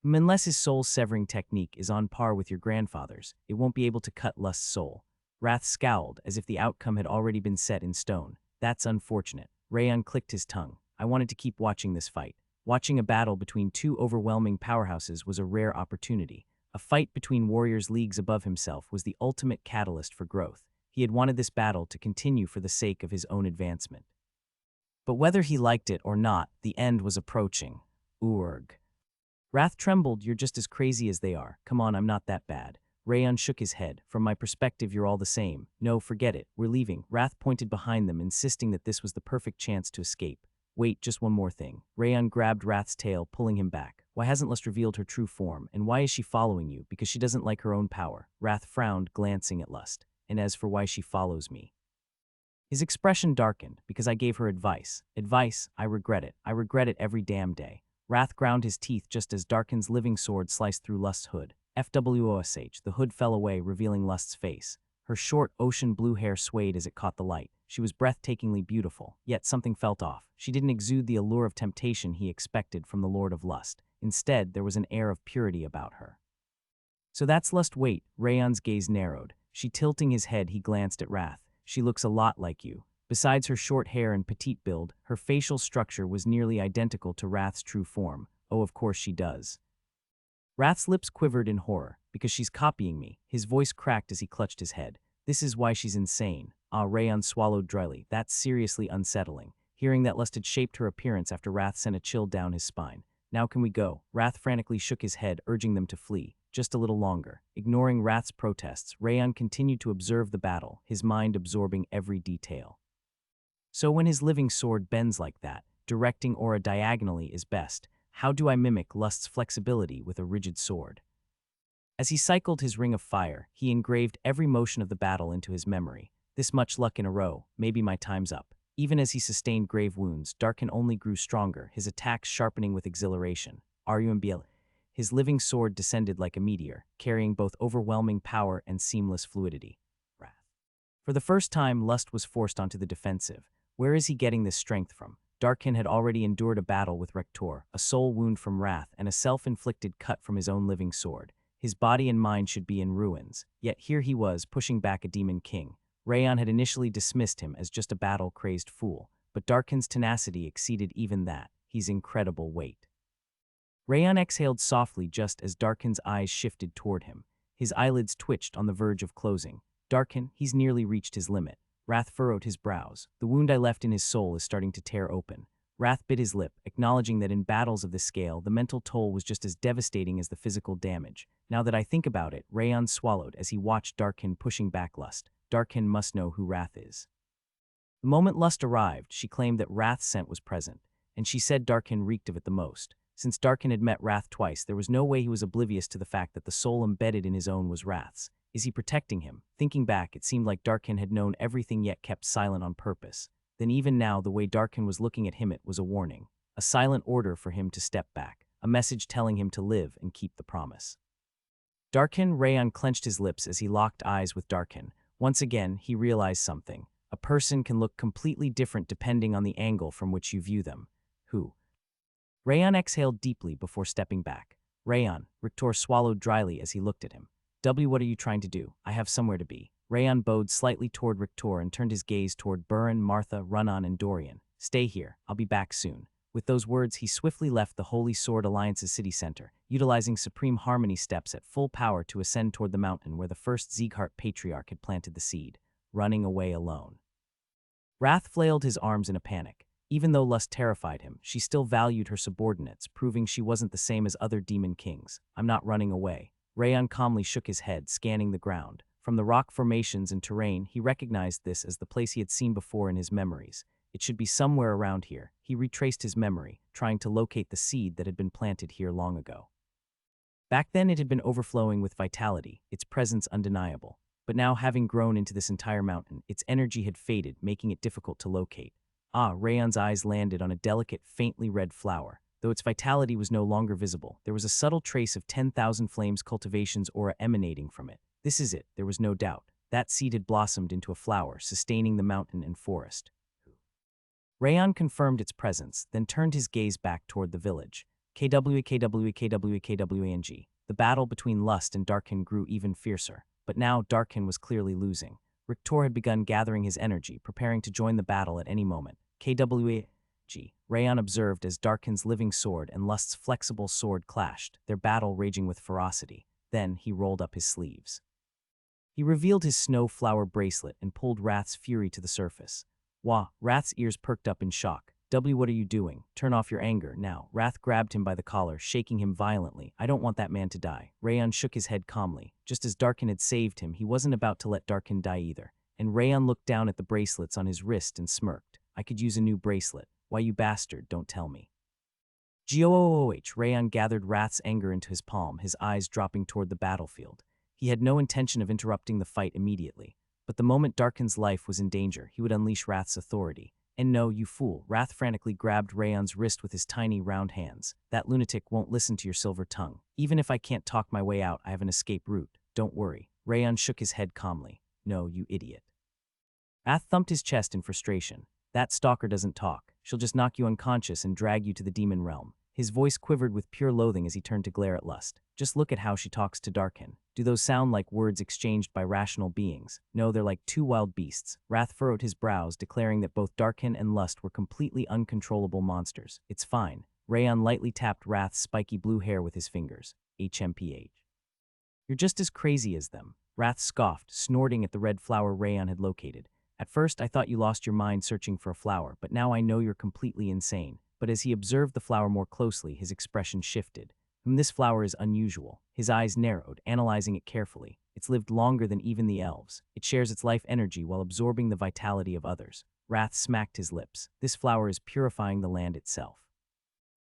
Unless his soul-severing technique is on par with your grandfather's, it won't be able to cut Lust's soul. Wrath scowled, as if the outcome had already been set in stone. That's unfortunate. Rayon clicked his tongue. I wanted to keep watching this fight. Watching a battle between two overwhelming powerhouses was a rare opportunity. A fight between warriors leagues above himself was the ultimate catalyst for growth. He had wanted this battle to continue for the sake of his own advancement. But whether he liked it or not, the end was approaching. Urg. Wrath trembled. You're just as crazy as they are. Come on, I'm not that bad. Rayon shook his head. From my perspective, you're all the same. No, forget it. We're leaving. Wrath pointed behind them, insisting that this was the perfect chance to escape. Wait, just one more thing. Rayon grabbed Wrath's tail, pulling him back. Why hasn't Lust revealed her true form, and why is she following you? Because she doesn't like her own power. Wrath frowned, glancing at Lust. And as for why she follows me. His expression darkened. Because I gave her advice. Advice? I regret it. I regret it every damn day. Wrath ground his teeth just as Darkin's living sword sliced through Lust's hood. FWOSH, the hood fell away, revealing Lust's face. Her short, ocean blue hair swayed as it caught the light. She was breathtakingly beautiful, yet something felt off. She didn't exude the allure of temptation he expected from the Lord of Lust. Instead, there was an air of purity about her. So that's Lust. Wait, Rayon's gaze narrowed. She tilting his head, he glanced at Wrath. She looks a lot like you. Besides her short hair and petite build, her facial structure was nearly identical to Wrath's true form. Oh, of course she does. Wrath's lips quivered in horror. Because she's copying me. His voice cracked as he clutched his head. This is why she's insane. Rayon swallowed dryly. That's seriously unsettling. Hearing that Lust had shaped her appearance after Wrath sent a chill down his spine. Now can we go? Wrath frantically shook his head, urging them to flee. Just a little longer. Ignoring Wrath's protests, Rayon continued to observe the battle, his mind absorbing every detail. So when his living sword bends like that, directing aura diagonally is best. How do I mimic Lust's flexibility with a rigid sword? As he cycled his ring of fire, he engraved every motion of the battle into his memory. This much luck in a row, maybe my time's up. Even as he sustained grave wounds, Darkin only grew stronger, his attacks sharpening with exhilaration. RUMBL. His living sword descended like a meteor, carrying both overwhelming power and seamless fluidity. Wrath. For the first time, Lust was forced onto the defensive. Where is he getting this strength from? Darkin had already endured a battle with Rector, a soul wound from Wrath, and a self-inflicted cut from his own living sword. His body and mind should be in ruins, yet here he was, pushing back a demon king. Rayon had initially dismissed him as just a battle-crazed fool, but Darkin's tenacity exceeded even that, his incredible weight. Rayon exhaled softly just as Darkin's eyes shifted toward him. His eyelids twitched on the verge of closing. Darkin, he's nearly reached his limit. Wrath furrowed his brows. The wound I left in his soul is starting to tear open. Wrath bit his lip, acknowledging that in battles of this scale, the mental toll was just as devastating as the physical damage. Now that I think about it, Rayon swallowed as he watched Darkin pushing back Lust. Darkin must know who Wrath is. The moment Lust arrived, she claimed that Wrath's scent was present, and she said Darkin reeked of it the most. Since Darkin had met Wrath twice, there was no way he was oblivious to the fact that the soul embedded in his own was Wrath's. Is he protecting him? Thinking back, it seemed like Darkin had known everything yet kept silent on purpose. Then even now, the way Darkin was looking at him, it was a warning. A silent order for him to step back. A message telling him to live and keep the promise. Rayon clenched his lips as he locked eyes with Darkin. Once again, he realized something. A person can look completely different depending on the angle from which you view them. Who? Rayon exhaled deeply before stepping back. Rayon, Rictor swallowed dryly as he looked at him. What are you trying to do? I have somewhere to be. Rayon bowed slightly toward Rictor and turned his gaze toward Buran, Martha, Runnan, and Dorian. Stay here. I'll be back soon. With those words, he swiftly left the Holy Sword Alliance's city center, utilizing Supreme Harmony steps at full power to ascend toward the mountain where the first Sieghart Patriarch had planted the seed, running away alone. Wrath flailed his arms in a panic. Even though Lust terrified him, she still valued her subordinates, proving she wasn't the same as other demon kings. I'm not running away. Rayon calmly shook his head, scanning the ground. From the rock formations and terrain, he recognized this as the place he had seen before in his memories. It should be somewhere around here. He retraced his memory, trying to locate the seed that had been planted here long ago. Back then it had been overflowing with vitality, its presence undeniable. But now, having grown into this entire mountain, its energy had faded, making it difficult to locate. Rayon's eyes landed on a delicate, faintly red flower. Though its vitality was no longer visible, there was a subtle trace of 10,000 Flames cultivation's aura emanating from it. This is it, there was no doubt. That seed had blossomed into a flower, sustaining the mountain and forest. Rayon confirmed its presence, then turned his gaze back toward the village. KWKWKWKWANG. The battle between Lust and Darkin grew even fiercer. But now Darkin was clearly losing. Rictor had begun gathering his energy, preparing to join the battle at any moment. KWAG. Rayon observed as Darkin's living sword and Lust's flexible sword clashed, their battle raging with ferocity. Then he rolled up his sleeves. He revealed his snow flower bracelet and pulled Wrath's fury to the surface. Wah! Wrath's ears perked up in shock. What are you doing? Turn off your anger, now. Wrath grabbed him by the collar, shaking him violently. I don't want that man to die. Rayon shook his head calmly. Just as Darkin had saved him, he wasn't about to let Darkin die either. And Rayon looked down at the bracelets on his wrist and smirked. I could use a new bracelet. Why, you bastard, don't tell me. Gooh! Rayon gathered Wrath's anger into his palm, his eyes dropping toward the battlefield. He had no intention of interrupting the fight immediately. But the moment Darkin's life was in danger, he would unleash Wrath's authority. And no, you fool, Wrath frantically grabbed Rayon's wrist with his tiny, round hands. That lunatic won't listen to your silver tongue. Even if I can't talk my way out, I have an escape route. Don't worry. Rayon shook his head calmly. No, you idiot. Wrath thumped his chest in frustration. That stalker doesn't talk. She'll just knock you unconscious and drag you to the demon realm. His voice quivered with pure loathing as he turned to glare at Lust. Just look at how she talks to Darkin. Do those sound like words exchanged by rational beings? No, they're like two wild beasts. Wrath furrowed his brows, declaring that both Darkin and Lust were completely uncontrollable monsters. It's fine. Rayon lightly tapped Wrath's spiky blue hair with his fingers. HMPH. You're just as crazy as them. Wrath scoffed, snorting at the red flower Rayon had located. At first, I thought you lost your mind searching for a flower, but now I know you're completely insane. But as he observed the flower more closely, his expression shifted. This flower is unusual. His eyes narrowed, analyzing it carefully. It's lived longer than even the elves. It shares its life energy while absorbing the vitality of others. Wrath smacked his lips. This flower is purifying the land itself.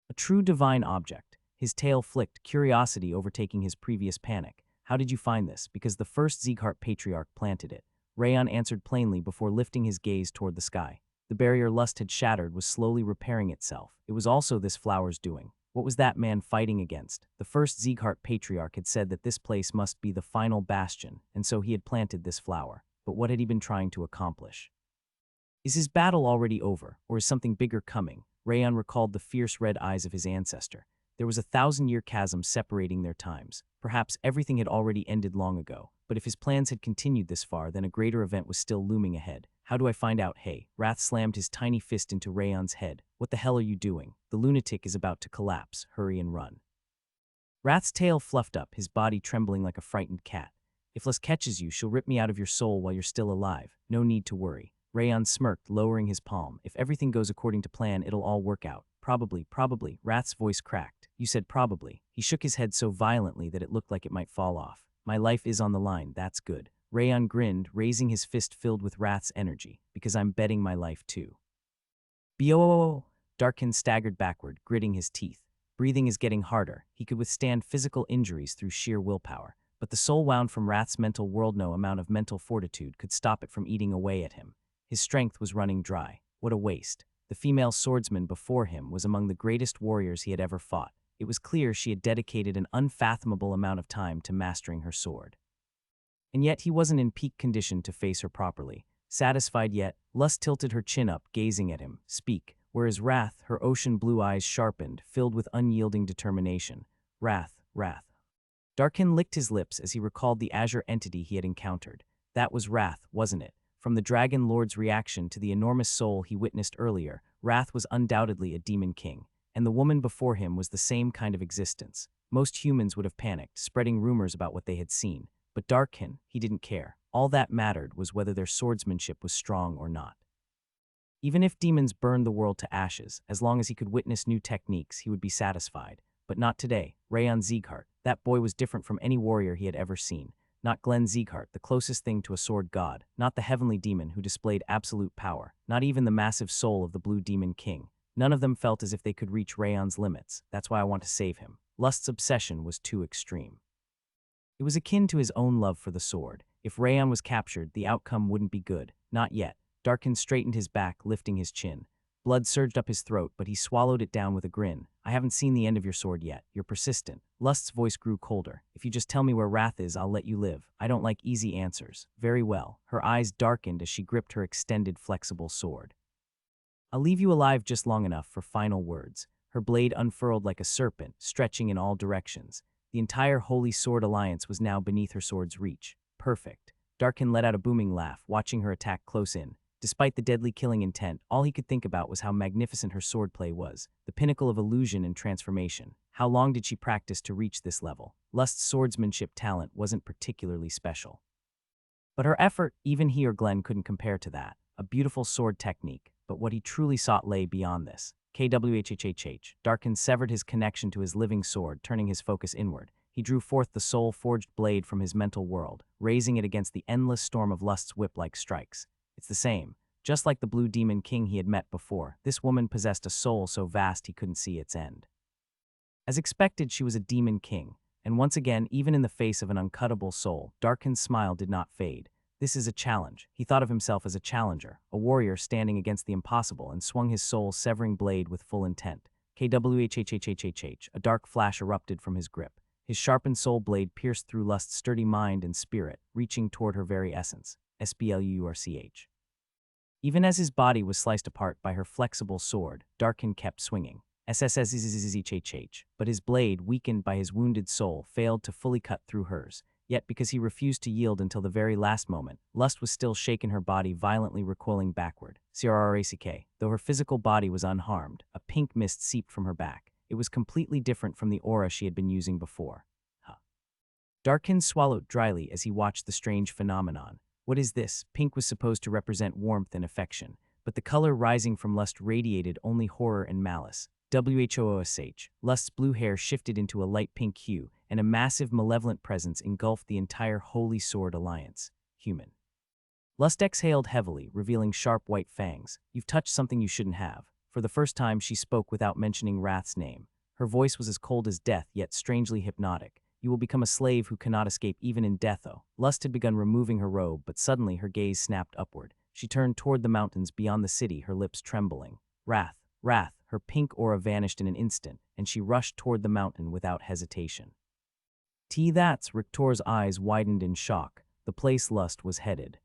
A true divine object. His tail flicked, curiosity overtaking his previous panic. How did you find this? Because the first Sieghart Patriarch planted it. Rayon answered plainly before lifting his gaze toward the sky. The barrier Lust had shattered was slowly repairing itself. It was also this flower's doing. What was that man fighting against? The first Sieghart Patriarch had said that this place must be the final bastion, and so he had planted this flower. But what had he been trying to accomplish? Is his battle already over, or is something bigger coming? Rayon recalled the fierce red eyes of his ancestor. There was a 1,000-year chasm separating their times. Perhaps everything had already ended long ago. But if his plans had continued this far, then a greater event was still looming ahead. How do I find out? Hey, Wrath slammed his tiny fist into Rayon's head. What the hell are you doing? The lunatic is about to collapse. Hurry and run. Wrath's tail fluffed up, his body trembling like a frightened cat. If Lust catches you, she'll rip me out of your soul while you're still alive. No need to worry. Rayon smirked, lowering his palm. If everything goes according to plan, it'll all work out. Probably. Rath's voice cracked. You said probably. He shook his head so violently that it looked like it might fall off. My life is on the line, that's good. Rayon grinned, raising his fist filled with Rath's energy, because I'm betting my life too. Bo! Darkin staggered backward, gritting his teeth. Breathing is getting harder. He could withstand physical injuries through sheer willpower, but the soul wound from Rath's mental world, no amount of mental fortitude could stop it from eating away at him. His strength was running dry. What a waste. The female swordsman before him was among the greatest warriors he had ever fought. It was clear she had dedicated an unfathomable amount of time to mastering her sword. And yet he wasn't in peak condition to face her properly. Satisfied yet, Lust tilted her chin up, gazing at him. Speak. Whereas Wrath, her ocean blue eyes sharpened, filled with unyielding determination. Wrath. Darkin licked his lips as he recalled the azure entity he had encountered. That was Wrath, wasn't it? From the Dragon Lord's reaction to the enormous soul he witnessed earlier, Wrath was undoubtedly a demon king, and the woman before him was the same kind of existence. Most humans would have panicked, spreading rumors about what they had seen. But Darkin, he didn't care. All that mattered was whether their swordsmanship was strong or not. Even if demons burned the world to ashes, as long as he could witness new techniques, he would be satisfied. But not today. Rayon Sieghart, that boy was different from any warrior he had ever seen. Not Glenn Sieghart, the closest thing to a sword god. Not the heavenly demon who displayed absolute power. Not even the massive soul of the Blue Demon King. None of them felt as if they could reach Rayon's limits. That's why I want to save him. Lust's obsession was too extreme. It was akin to his own love for the sword. If Rayon was captured, the outcome wouldn't be good. Not yet. Darkin straightened his back, lifting his chin. Blood surged up his throat, but he swallowed it down with a grin. I haven't seen the end of your sword yet. You're persistent. Lust's voice grew colder. If you just tell me where Wrath is, I'll let you live. I don't like easy answers. Very well. Her eyes darkened as she gripped her extended, flexible sword. I'll leave you alive just long enough for final words. Her blade unfurled like a serpent, stretching in all directions. The entire Holy Sword Alliance was now beneath her sword's reach. Perfect. Darkin let out a booming laugh, watching her attack close in. Despite the deadly killing intent, all he could think about was how magnificent her swordplay was, the pinnacle of illusion and transformation. How long did she practice to reach this level? Lust's swordsmanship talent wasn't particularly special. But her effort, even he or Glenn couldn't compare to that. A beautiful sword technique, but what he truly sought lay beyond this. KWHHHH. Darkin severed his connection to his living sword, turning his focus inward. He drew forth the soul-forged blade from his mental world, raising it against the endless storm of Lust's whip-like strikes. It's the same. Just like the Blue Demon King he had met before, this woman possessed a soul so vast he couldn't see its end. As expected, she was a demon king, and once again, even in the face of an uncuttable soul, Darkin's smile did not fade. This is a challenge. He thought of himself as a challenger, a warrior standing against the impossible, and swung his soul-severing blade with full intent. KWHHHHHH. A dark flash erupted from his grip. His sharpened soul blade pierced through Lust's sturdy mind and spirit, reaching toward her very essence. SBLURCH. Even as his body was sliced apart by her flexible sword, Darkin kept swinging. SSSZZZHH. But his blade, weakened by his wounded soul, failed to fully cut through hers. Yet because he refused to yield until the very last moment, Lust was still shaking her body, violently recoiling backward. CRRACK. Though her physical body was unharmed, a pink mist seeped from her back. It was completely different from the aura she had been using before. Darkin swallowed dryly as he watched the strange phenomenon. What is this? Pink was supposed to represent warmth and affection, but the color rising from Lust radiated only horror and malice. WHOOSH. Lust's blue hair shifted into a light pink hue, and a massive malevolent presence engulfed the entire Holy Sword Alliance. Human. Lust exhaled heavily, revealing sharp white fangs. You've touched something you shouldn't have. For the first time, she spoke without mentioning Wrath's name. Her voice was as cold as death, yet strangely hypnotic. You will become a slave who cannot escape even in death, oh. Lust had begun removing her robe, but suddenly her gaze snapped upward. She turned toward the mountains beyond the city, her lips trembling. Wrath. Her pink aura vanished in an instant, and she rushed toward the mountain without hesitation. That's Rictor's eyes widened in shock. The place Lust was headed.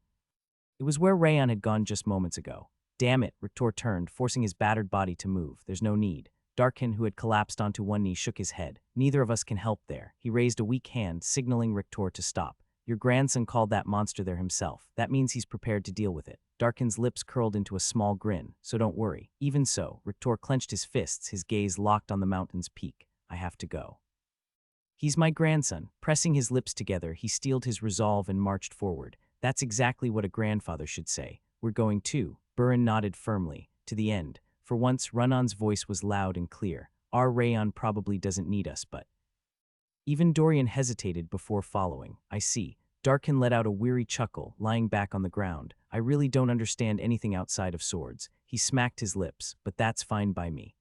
It was where Rayon had gone just moments ago. Damn it, Rictor turned, forcing his battered body to move. There's no need. Darkin, who had collapsed onto one knee, shook his head. Neither of us can help there. He raised a weak hand, signaling Rictor to stop. Your grandson called that monster there himself. That means he's prepared to deal with it. Darkin's lips curled into a small grin, so don't worry. Even so, Rictor clenched his fists, his gaze locked on the mountain's peak. I have to go. He's my grandson. Pressing his lips together, he steeled his resolve and marched forward. That's exactly what a grandfather should say. We're going too. Burin nodded firmly. To the end. For once, Runon's voice was loud and clear. Our Rayon probably doesn't need us, but... Even Dorian hesitated before following. I see. Darkin let out a weary chuckle, lying back on the ground. I really don't understand anything outside of swords. He smacked his lips, but that's fine by me.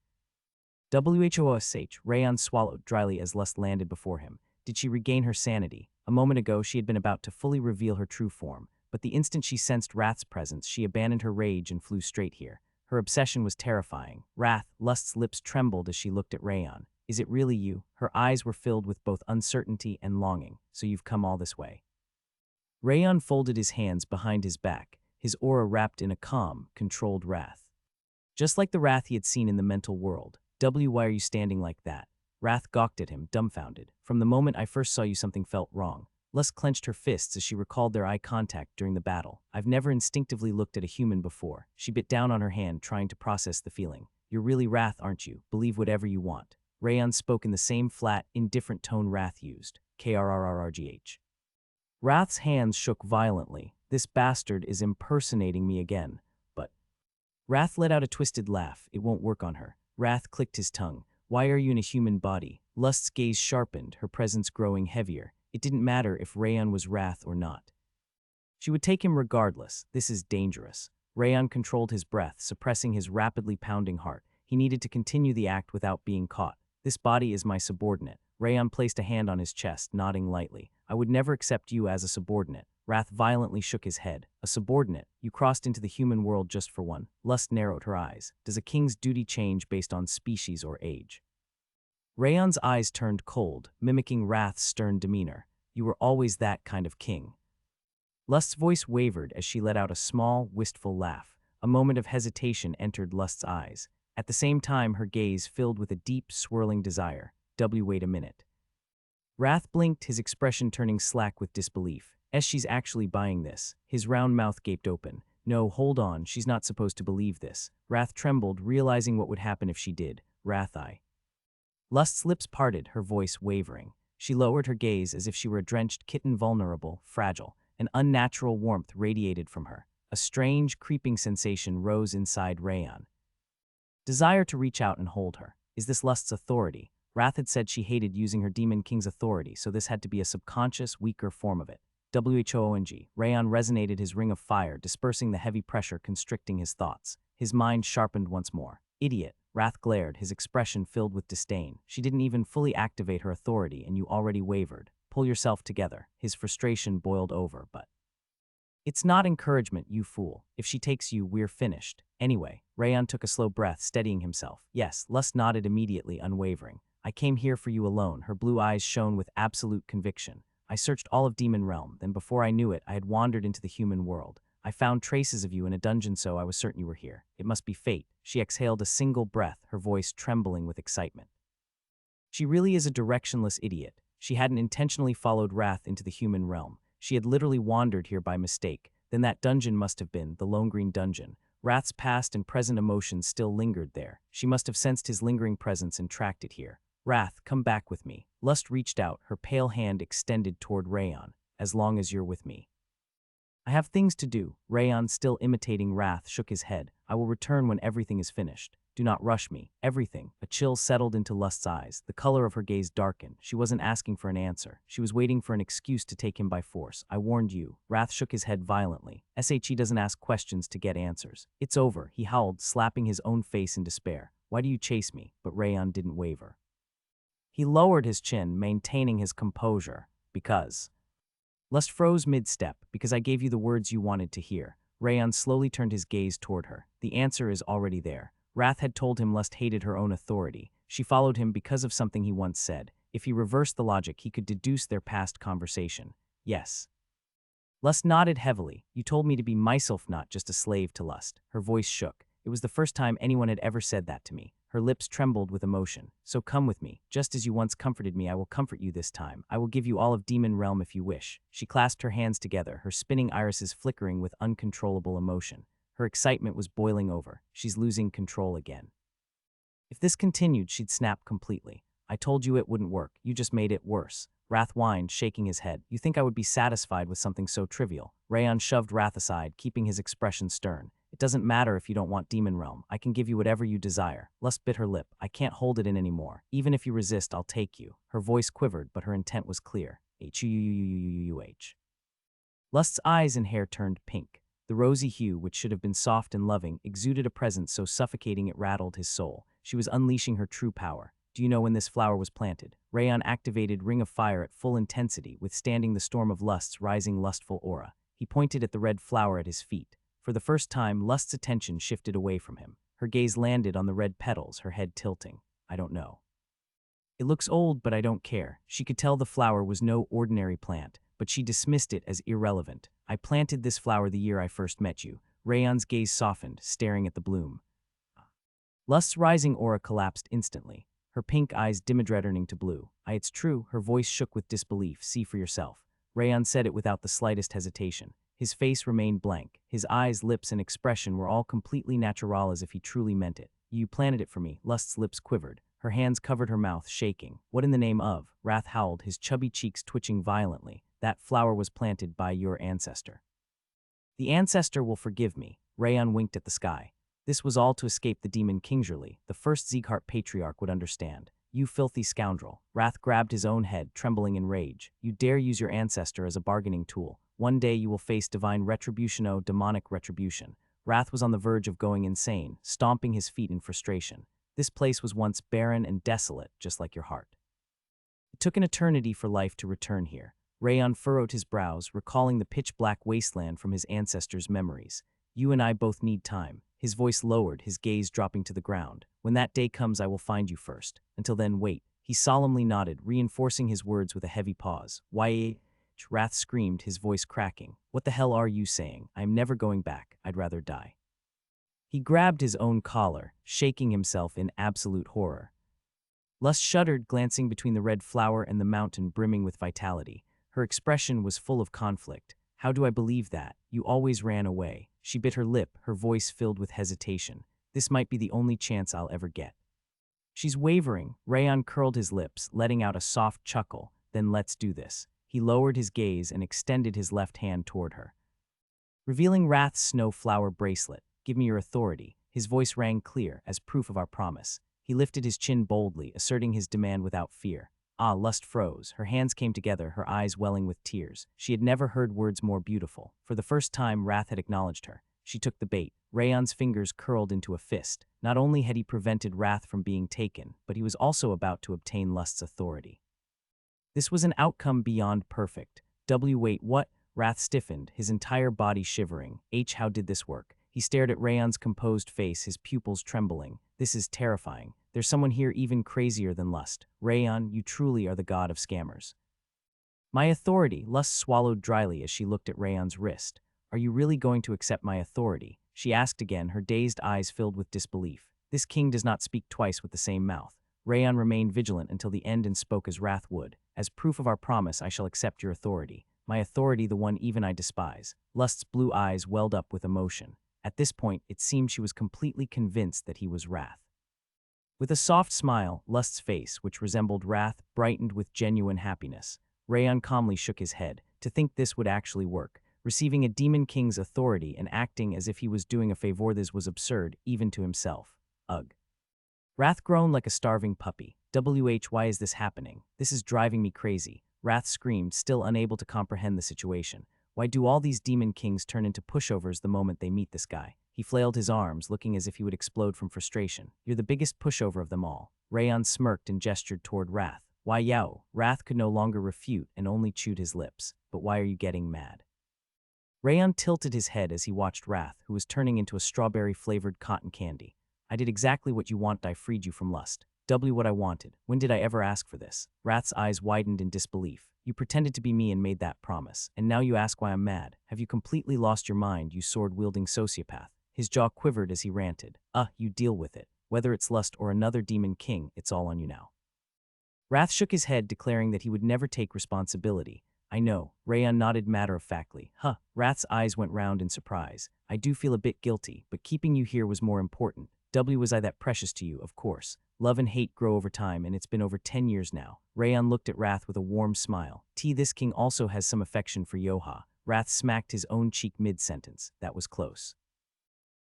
WHOSH, Rayon swallowed dryly as Lust landed before him. Did she regain her sanity? A moment ago, she had been about to fully reveal her true form, but the instant she sensed Wrath's presence, she abandoned her rage and flew straight here. Her obsession was terrifying. Wrath, Lust's lips trembled as she looked at Rayon. Is it really you? Her eyes were filled with both uncertainty and longing. So you've come all this way. Rayon folded his hands behind his back, his aura wrapped in a calm, controlled wrath. Just like the wrath he had seen in the mental world. Why are you standing like that? Wrath gawked at him, dumbfounded. From the moment I first saw you, something felt wrong. Lust clenched her fists as she recalled their eye contact during the battle. I've never instinctively looked at a human before. She bit down on her hand, trying to process the feeling. You're really Wrath, aren't you? Believe whatever you want. Rayon spoke in the same flat, indifferent tone Wrath used. KRRRGH. Wrath's hands shook violently. This bastard is impersonating me again. But... Wrath let out a twisted laugh. It won't work on her. Wrath clicked his tongue. Why are you in a human body? Lust's gaze sharpened, her presence growing heavier. It didn't matter if Rayon was Wrath or not. She would take him regardless. This is dangerous. Rayon controlled his breath, suppressing his rapidly pounding heart. He needed to continue the act without being caught. This body is my subordinate. Rayon placed a hand on his chest, nodding lightly. I would never accept you as a subordinate. Wrath violently shook his head. A subordinate? You crossed into the human world just for one. Lust narrowed her eyes. Does a king's duty change based on species or age? Rayon's eyes turned cold, mimicking Wrath's stern demeanor. You were always that kind of king. Lust's voice wavered as she let out a small, wistful laugh. A moment of hesitation entered Lust's eyes. At the same time, her gaze filled with a deep, swirling desire. Wait a minute. Wrath blinked, his expression turning slack with disbelief. She's actually buying this. His round mouth gaped open. No, hold on, she's not supposed to believe this. Wrath trembled, realizing what would happen if she did. Wrath, Lust's lips parted, her voice wavering. She lowered her gaze as if she were a drenched kitten, vulnerable, fragile. An unnatural warmth radiated from her. A strange, creeping sensation rose inside Rayon. Desire to reach out and hold her. Is this Lust's authority? Wrath had said she hated using her demon king's authority, so this had to be a subconscious, weaker form of it. WHONG. Rayon resonated his ring of fire, dispersing the heavy pressure constricting his thoughts. His mind sharpened once more. Idiot. Wrath glared, his expression filled with disdain. She didn't even fully activate her authority, and you already wavered. Pull yourself together. His frustration boiled over, but... It's not encouragement, you fool. If she takes you, we're finished. Anyway, Rayon took a slow breath, steadying himself. Yes, Lust nodded immediately, unwavering. I came here for you alone. Her blue eyes shone with absolute conviction. I searched all of Demon Realm, then before I knew it, I had wandered into the human world. I found traces of you in a dungeon, so I was certain you were here. It must be fate. She exhaled a single breath, her voice trembling with excitement. She really is a directionless idiot. She hadn't intentionally followed Wrath into the human realm. She had literally wandered here by mistake. Then that dungeon must have been the Lone Green Dungeon. Wrath's past and present emotions still lingered there. She must have sensed his lingering presence and tracked it here. Wrath, come back with me. Lust reached out, her pale hand extended toward Rayon. As long as you're with me. I have things to do. Rayon, still imitating Wrath, shook his head. I will return when everything is finished. Do not rush me. Everything. A chill settled into Lust's eyes. The color of her gaze darkened. She wasn't asking for an answer. She was waiting for an excuse to take him by force. I warned you. Wrath shook his head violently. SHE doesn't ask questions to get answers. It's over, he howled, slapping his own face in despair. Why do you chase me? But Rayon didn't waver. He lowered his chin, maintaining his composure. Because. Lust froze mid-step. Because I gave you the words you wanted to hear. Rayon slowly turned his gaze toward her. The answer is already there. Wrath had told him Lust hated her own authority. She followed him because of something he once said. If he reversed the logic, he could deduce their past conversation. Yes. Lust nodded heavily. You told me to be myself, not just a slave to Lust. Her voice shook. It was the first time anyone had ever said that to me. Her lips trembled with emotion. So come with me. Just as you once comforted me, I will comfort you this time. I will give you all of Demon Realm if you wish. She clasped her hands together, her spinning irises flickering with uncontrollable emotion. Her excitement was boiling over. She's losing control again. If this continued, she'd snap completely. I told you it wouldn't work. You just made it worse. Wrath whined, shaking his head. You think I would be satisfied with something so trivial? Rayon shoved Wrath aside, keeping his expression stern. It doesn't matter if you don't want Demon Realm. I can give you whatever you desire. Lust bit her lip. I can't hold it in anymore. Even if you resist, I'll take you. Her voice quivered, but her intent was clear. H-U-U-U-U-U-U-H. Lust's eyes and hair turned pink. The rosy hue, which should have been soft and loving, exuded a presence so suffocating it rattled his soul. She was unleashing her true power. Do you know when this flower was planted? Rayon activated Ring of Fire at full intensity, withstanding the storm of Lust's rising lustful aura. He pointed at the red flower at his feet. For the first time, Lust's attention shifted away from him. Her gaze landed on the red petals, her head tilting. I don't know. It looks old, but I don't care. She could tell the flower was no ordinary plant, but she dismissed it as irrelevant. I planted this flower the year I first met you. Rayon's gaze softened, staring at the bloom. Lust's rising aura collapsed instantly, her pink eyes dimmed to blue. It's true, her voice shook with disbelief. See for yourself. Rayon said it without the slightest hesitation. His face remained blank. His eyes, lips, and expression were all completely natural, as if he truly meant it. You planted it for me. Lust's lips quivered. Her hands covered her mouth, shaking. What in the name of? Wrath howled, his chubby cheeks twitching violently. That flower was planted by your ancestor. The ancestor will forgive me. Rayon winked at the sky. This was all to escape the demon Kingsley. The first Zeeghart patriarch would understand. You filthy scoundrel. Wrath grabbed his own head, trembling in rage. You dare use your ancestor as a bargaining tool. One day you will face divine retribution, oh, demonic retribution. Wrath was on the verge of going insane, stomping his feet in frustration. This place was once barren and desolate, just like your heart. It took an eternity for life to return here. Rayon furrowed his brows, recalling the pitch-black wasteland from his ancestors' memories. You and I both need time. His voice lowered, his gaze dropping to the ground. When that day comes, I will find you first. Until then, wait. He solemnly nodded, reinforcing his words with a heavy pause. Why? Wrath screamed, his voice cracking. What the hell are you saying? I am never going back. I'd rather die. He grabbed his own collar, shaking himself in absolute horror. Lust shuddered, glancing between the red flower and the mountain brimming with vitality. Her expression was full of conflict. How do I believe that? You always ran away. She bit her lip, her voice filled with hesitation. This might be the only chance I'll ever get. She's wavering. Rayon curled his lips, letting out a soft chuckle. Then let's do this. He lowered his gaze and extended his left hand toward her, revealing Wrath's snow flower bracelet. Give me your authority. His voice rang clear, as proof of our promise. He lifted his chin boldly, asserting his demand without fear. Lust froze. Her hands came together, her eyes welling with tears. She had never heard words more beautiful. For the first time, Wrath had acknowledged her. She took the bait. Rayon's fingers curled into a fist. Not only had he prevented Wrath from being taken, but he was also about to obtain Lust's authority. This was an outcome beyond perfect. Wait, what? Wrath stiffened, his entire body shivering. How did this work? He stared at Rayon's composed face, his pupils trembling. This is terrifying. There's someone here even crazier than Lust. Rayon, you truly are the god of scammers. My authority, Lust swallowed dryly as she looked at Rayon's wrist. Are you really going to accept my authority? She asked again, her dazed eyes filled with disbelief. This king does not speak twice with the same mouth. Rayon remained vigilant until the end and spoke as Wrath would. As proof of our promise, I shall accept your authority. My authority, the one even I despise. Lust's blue eyes welled up with emotion. At this point, it seemed she was completely convinced that he was Wrath. With a soft smile, Lust's face, which resembled Wrath, brightened with genuine happiness. Rayon calmly shook his head. To think this would actually work. Receiving a demon king's authority and acting as if he was doing a favor, this was absurd, even to himself. Ugh. Wrath groaned like a starving puppy. Why is this happening? This is driving me crazy. Wrath screamed, still unable to comprehend the situation. Why do all these demon kings turn into pushovers the moment they meet this guy? He flailed his arms, looking as if he would explode from frustration. You're the biggest pushover of them all. Rayon smirked and gestured toward Wrath. Why yow? Wrath could no longer refute and only chewed his lips. But why are you getting mad? Rayon tilted his head as he watched Wrath, who was turning into a strawberry-flavored cotton candy. I did exactly what you want. I freed you from Lust. What I wanted. When did I ever ask for this? Wrath's eyes widened in disbelief. You pretended to be me and made that promise, and now you ask why I'm mad. Have you completely lost your mind, you sword-wielding sociopath? His jaw quivered as he ranted. You deal with it. Whether it's Lust or another demon king, it's all on you now. Wrath shook his head, declaring that he would never take responsibility. I know. Rayon nodded matter-of-factly. Wrath's eyes went round in surprise. I do feel a bit guilty, but keeping you here was more important. Was I that precious to you? Of course. Love and hate grow over time, and it's been over 10 years now. Rayon looked at Wrath with a warm smile. This king also has some affection for Yoha. Wrath smacked his own cheek mid-sentence. That was close.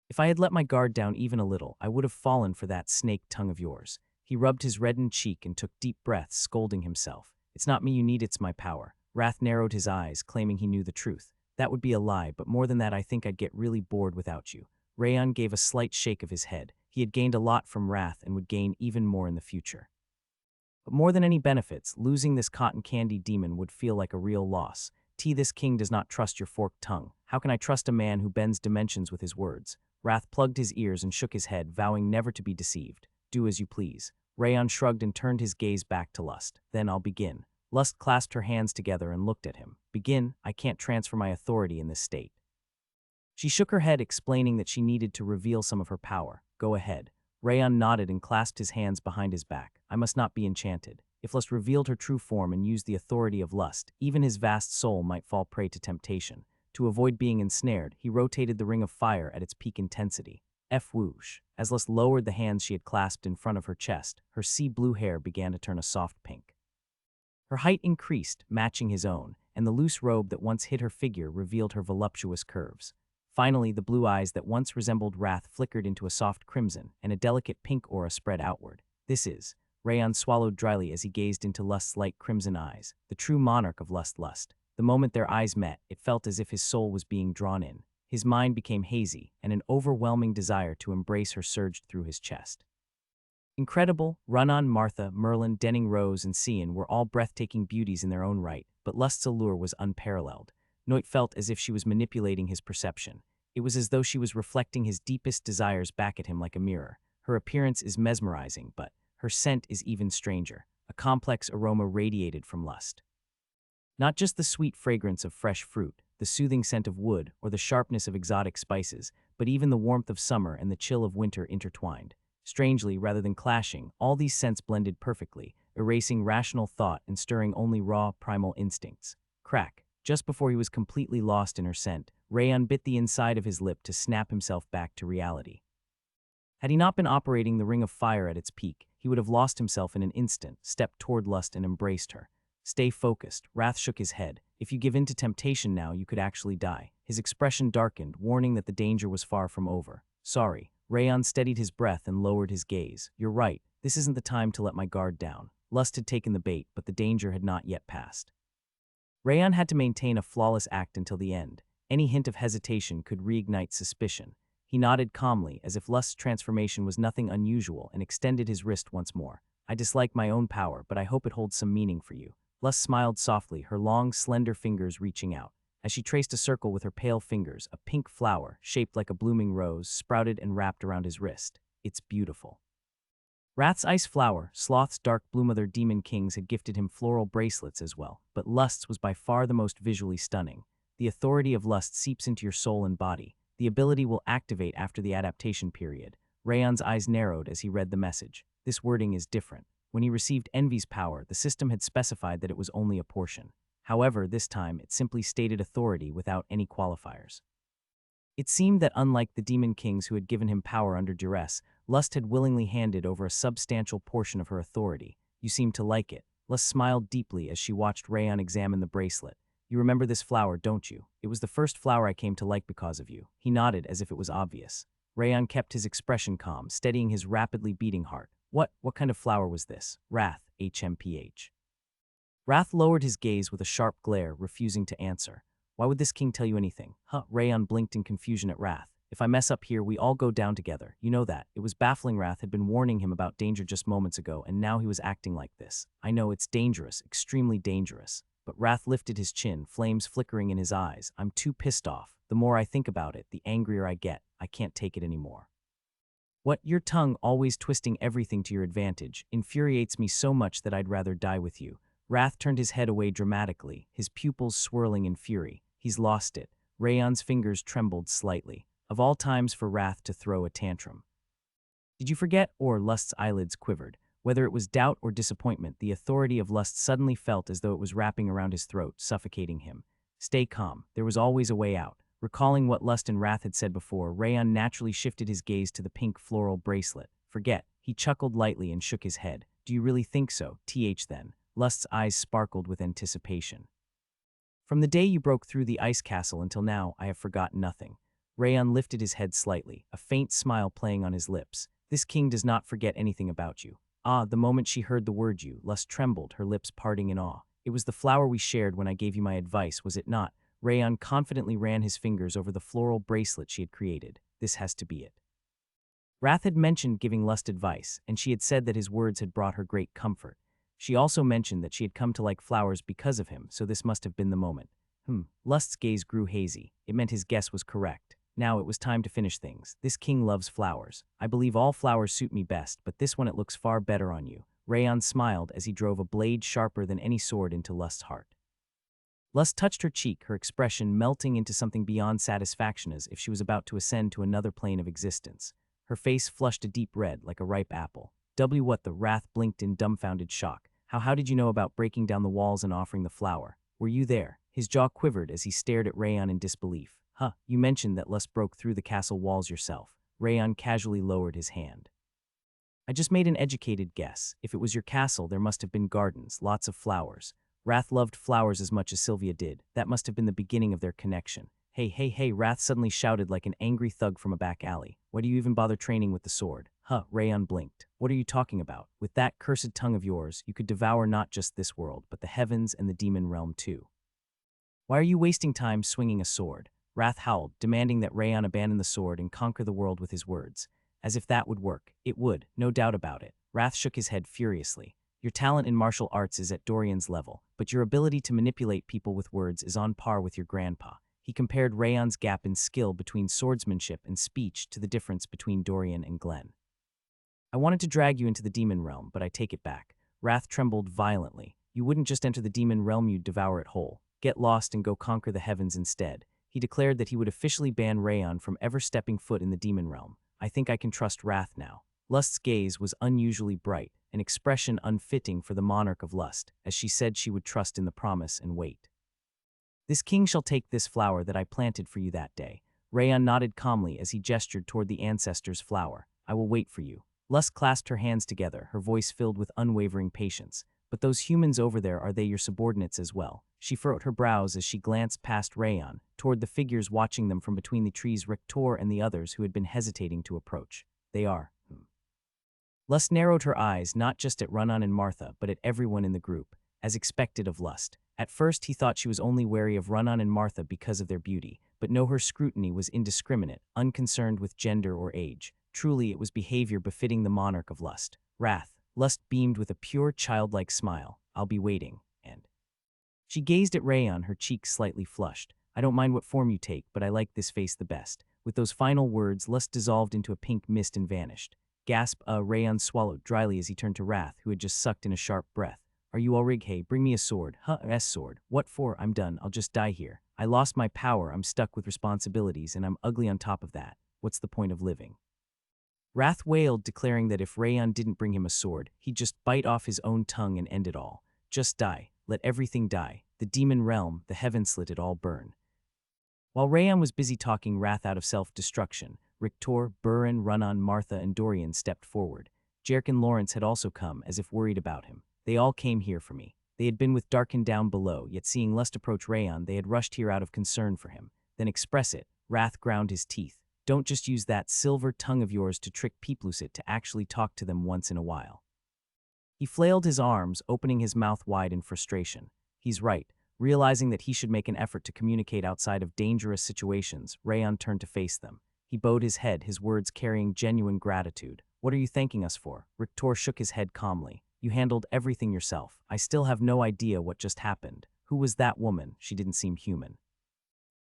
If I had let my guard down even a little, I would have fallen for that snake tongue of yours. He rubbed his reddened cheek and took deep breaths, scolding himself. It's not me you need, it's my power. Wrath narrowed his eyes, claiming he knew the truth. That would be a lie, but more than that, I think I'd get really bored without you. Rayon gave a slight shake of his head. He had gained a lot from Wrath and would gain even more in the future. But more than any benefits, losing this cotton candy demon would feel like a real loss. This king does not trust your forked tongue. How can I trust a man who bends dimensions with his words? Wrath plugged his ears and shook his head, vowing never to be deceived. Do as you please. Rayon shrugged and turned his gaze back to Lust. Then I'll begin. Lust clasped her hands together and looked at him. Begin? I can't transfer my authority in this state. She shook her head, explaining that she needed to reveal some of her power. Go ahead. Rayon nodded and clasped his hands behind his back. I must not be enchanted. If Lust revealed her true form and used the authority of Lust, even his vast soul might fall prey to temptation. To avoid being ensnared, he rotated the ring of fire at its peak intensity. Whoosh. As Lust lowered the hands she had clasped in front of her chest, her sea blue hair began to turn a soft pink. Her height increased, matching his own, and the loose robe that once hid her figure revealed her voluptuous curves. Finally, the blue eyes that once resembled Wrath flickered into a soft crimson, and a delicate pink aura spread outward. This is. Rayon swallowed dryly as he gazed into Lust's light crimson eyes, the true monarch of Lust. The moment their eyes met, it felt as if his soul was being drawn in. His mind became hazy, and an overwhelming desire to embrace her surged through his chest. Incredible, Run-On, Martha, Merlin, Denning Rose, and Cian were all breathtaking beauties in their own right, but Lust's allure was unparalleled. Noit felt as if she was manipulating his perception. It was as though she was reflecting his deepest desires back at him like a mirror. Her appearance is mesmerizing, but her scent is even stranger. A complex aroma radiated from Lust. Not just the sweet fragrance of fresh fruit, the soothing scent of wood, or the sharpness of exotic spices, but even the warmth of summer and the chill of winter intertwined. Strangely, rather than clashing, all these scents blended perfectly, erasing rational thought and stirring only raw, primal instincts. Crack. Just before he was completely lost in her scent, Rayon bit the inside of his lip to snap himself back to reality. Had he not been operating the ring of fire at its peak, he would have lost himself in an instant, stepped toward Lust and embraced her. Stay focused. Wrath shook his head. If you give in to temptation now, you could actually die. His expression darkened, warning that the danger was far from over. Sorry. Rayon steadied his breath and lowered his gaze. You're right. This isn't the time to let my guard down. Lust had taken the bait, but the danger had not yet passed. Rayon had to maintain a flawless act until the end. Any hint of hesitation could reignite suspicion. He nodded calmly, as if Lust's transformation was nothing unusual, and extended his wrist once more. I dislike my own power, but I hope it holds some meaning for you. Lust smiled softly, her long, slender fingers reaching out. As she traced a circle with her pale fingers, a pink flower, shaped like a blooming rose, sprouted and wrapped around his wrist. It's beautiful. Wrath's ice flower, Sloth's dark blue mother demon kings had gifted him floral bracelets as well, but Lust's was by far the most visually stunning. The authority of Lust seeps into your soul and body. The ability will activate after the adaptation period. Rayon's eyes narrowed as he read the message. This wording is different. When he received Envy's power, the system had specified that it was only a portion. However, this time, it simply stated authority without any qualifiers. It seemed that unlike the demon kings who had given him power under duress, Lust had willingly handed over a substantial portion of her authority. You seem to like it. Lust smiled deeply as she watched Rayon examine the bracelet. You remember this flower, don't you? It was the first flower I came to like because of you. He nodded as if it was obvious. Rayon kept his expression calm, steadying his rapidly beating heart. What kind of flower was this? Wrath, HMPH. Wrath lowered his gaze with a sharp glare, refusing to answer. Why would this king tell you anything? Rayon blinked in confusion at Wrath. If I mess up here, we all go down together. You know that. It was baffling. Wrath had been warning him about danger just moments ago, and now he was acting like this. I know it's dangerous, extremely dangerous. But Wrath lifted his chin, flames flickering in his eyes. I'm too pissed off. The more I think about it, the angrier I get. I can't take it anymore. What, your tongue always twisting everything to your advantage, infuriates me so much that I'd rather die with you. Wrath turned his head away dramatically, his pupils swirling in fury. He's lost it. Rayon's fingers trembled slightly. Of all times for Wrath to throw a tantrum. Did you forget? Or Lust's eyelids quivered. Whether it was doubt or disappointment, the authority of Lust suddenly felt as though it was wrapping around his throat, suffocating him. Stay calm. There was always a way out. Recalling what Lust and Wrath had said before, Rayon naturally shifted his gaze to the pink floral bracelet. Forget. He chuckled lightly and shook his head. Do you really think so? Then. Lust's eyes sparkled with anticipation. From the day you broke through the ice castle until now, I have forgotten nothing. Rayon lifted his head slightly, a faint smile playing on his lips. This king does not forget anything about you. Ah, the moment she heard the word you, Lust trembled, her lips parting in awe. It was the flower we shared when I gave you my advice, was it not? Rayon confidently ran his fingers over the floral bracelet she had created. This has to be it. Wrath had mentioned giving Lust advice, and she had said that his words had brought her great comfort. She also mentioned that she had come to like flowers because of him, so this must have been the moment. Lust's gaze grew hazy. It meant his guess was correct. Now it was time to finish things. This king loves flowers. I believe all flowers suit me best, but this one it looks far better on you. Rayon smiled as he drove a blade sharper than any sword into Lust's heart. Lust touched her cheek, her expression melting into something beyond satisfaction as if she was about to ascend to another plane of existence. Her face flushed a deep red like a ripe apple. What the Wrath blinked in dumbfounded shock. How did you know about breaking down the walls and offering the flower? Were you there? His jaw quivered as he stared at Rayon in disbelief. You mentioned that Lust broke through the castle walls yourself. Rayon casually lowered his hand. I just made an educated guess. If it was your castle, there must have been gardens, lots of flowers. Wrath loved flowers as much as Sylvia did. That must have been the beginning of their connection. Hey, Wrath suddenly shouted like an angry thug from a back alley. Why do you even bother training with the sword? Rayon blinked. What are you talking about? With that cursed tongue of yours, you could devour not just this world, but the heavens and the demon realm too. Why are you wasting time swinging a sword? Wrath howled, demanding that Rayon abandon the sword and conquer the world with his words. As if that would work. It would, no doubt about it. Wrath shook his head furiously. Your talent in martial arts is at Dorian's level, but your ability to manipulate people with words is on par with your grandpa. He compared Rayon's gap in skill between swordsmanship and speech to the difference between Dorian and Glenn. I wanted to drag you into the demon realm, but I take it back. Wrath trembled violently. You wouldn't just enter the demon realm, you'd devour it whole. Get lost and go conquer the heavens instead. He declared that he would officially ban Rayon from ever stepping foot in the demon realm. I think I can trust Wrath now. Lust's gaze was unusually bright, an expression unfitting for the monarch of lust, as she said she would trust in the promise and wait. This king shall take this flower that I planted for you that day. Rayon nodded calmly as he gestured toward the ancestor's flower. I will wait for you. Lust clasped her hands together, her voice filled with unwavering patience. But those humans over there, are they your subordinates as well? She furrowed her brows as she glanced past Rayon, toward the figures watching them from between the trees, Rictor and the others who had been hesitating to approach. They are. Lust narrowed her eyes not just at Runan and Martha, but at everyone in the group, as expected of Lust. At first he thought she was only wary of Runan and Martha because of their beauty, but no, her scrutiny was indiscriminate, unconcerned with gender or age. Truly it was behavior befitting the monarch of lust. Wrath. Lust beamed with a pure childlike smile. I'll be waiting. And she gazed at Rayon, her cheeks slightly flushed. I don't mind what form you take, but I like this face the best. With those final words, Lust dissolved into a pink mist and vanished. Gasp, Rayon swallowed dryly as he turned to Wrath, who had just sucked in a sharp breath. Are you all rig? Hey, bring me a sword. Sword. What for? I'm done. I'll just die here. I lost my power. I'm stuck with responsibilities, and I'm ugly on top of that. What's the point of living? Wrath wailed, declaring that if Rayon didn't bring him a sword, he'd just bite off his own tongue and end it all. Just die. Let everything die. The demon realm, the heaven slit, it all burn. While Rayon was busy talking Wrath out of self-destruction, Rictor, Burin, Runan, Martha, and Dorian stepped forward. Jerk and Lawrence had also come, as if worried about him. They all came here for me. They had been with Darkin down below, yet seeing Lust approach Rayon, they had rushed here out of concern for him. Then express it. Wrath ground his teeth. Don't just use that silver tongue of yours to trick Peeplusit, to actually talk to them once in a while. He flailed his arms, opening his mouth wide in frustration. He's right. Realizing that he should make an effort to communicate outside of dangerous situations, Rayon turned to face them. He bowed his head, his words carrying genuine gratitude. What are you thanking us for? Rictor shook his head calmly. You handled everything yourself. I still have no idea what just happened. Who was that woman? She didn't seem human.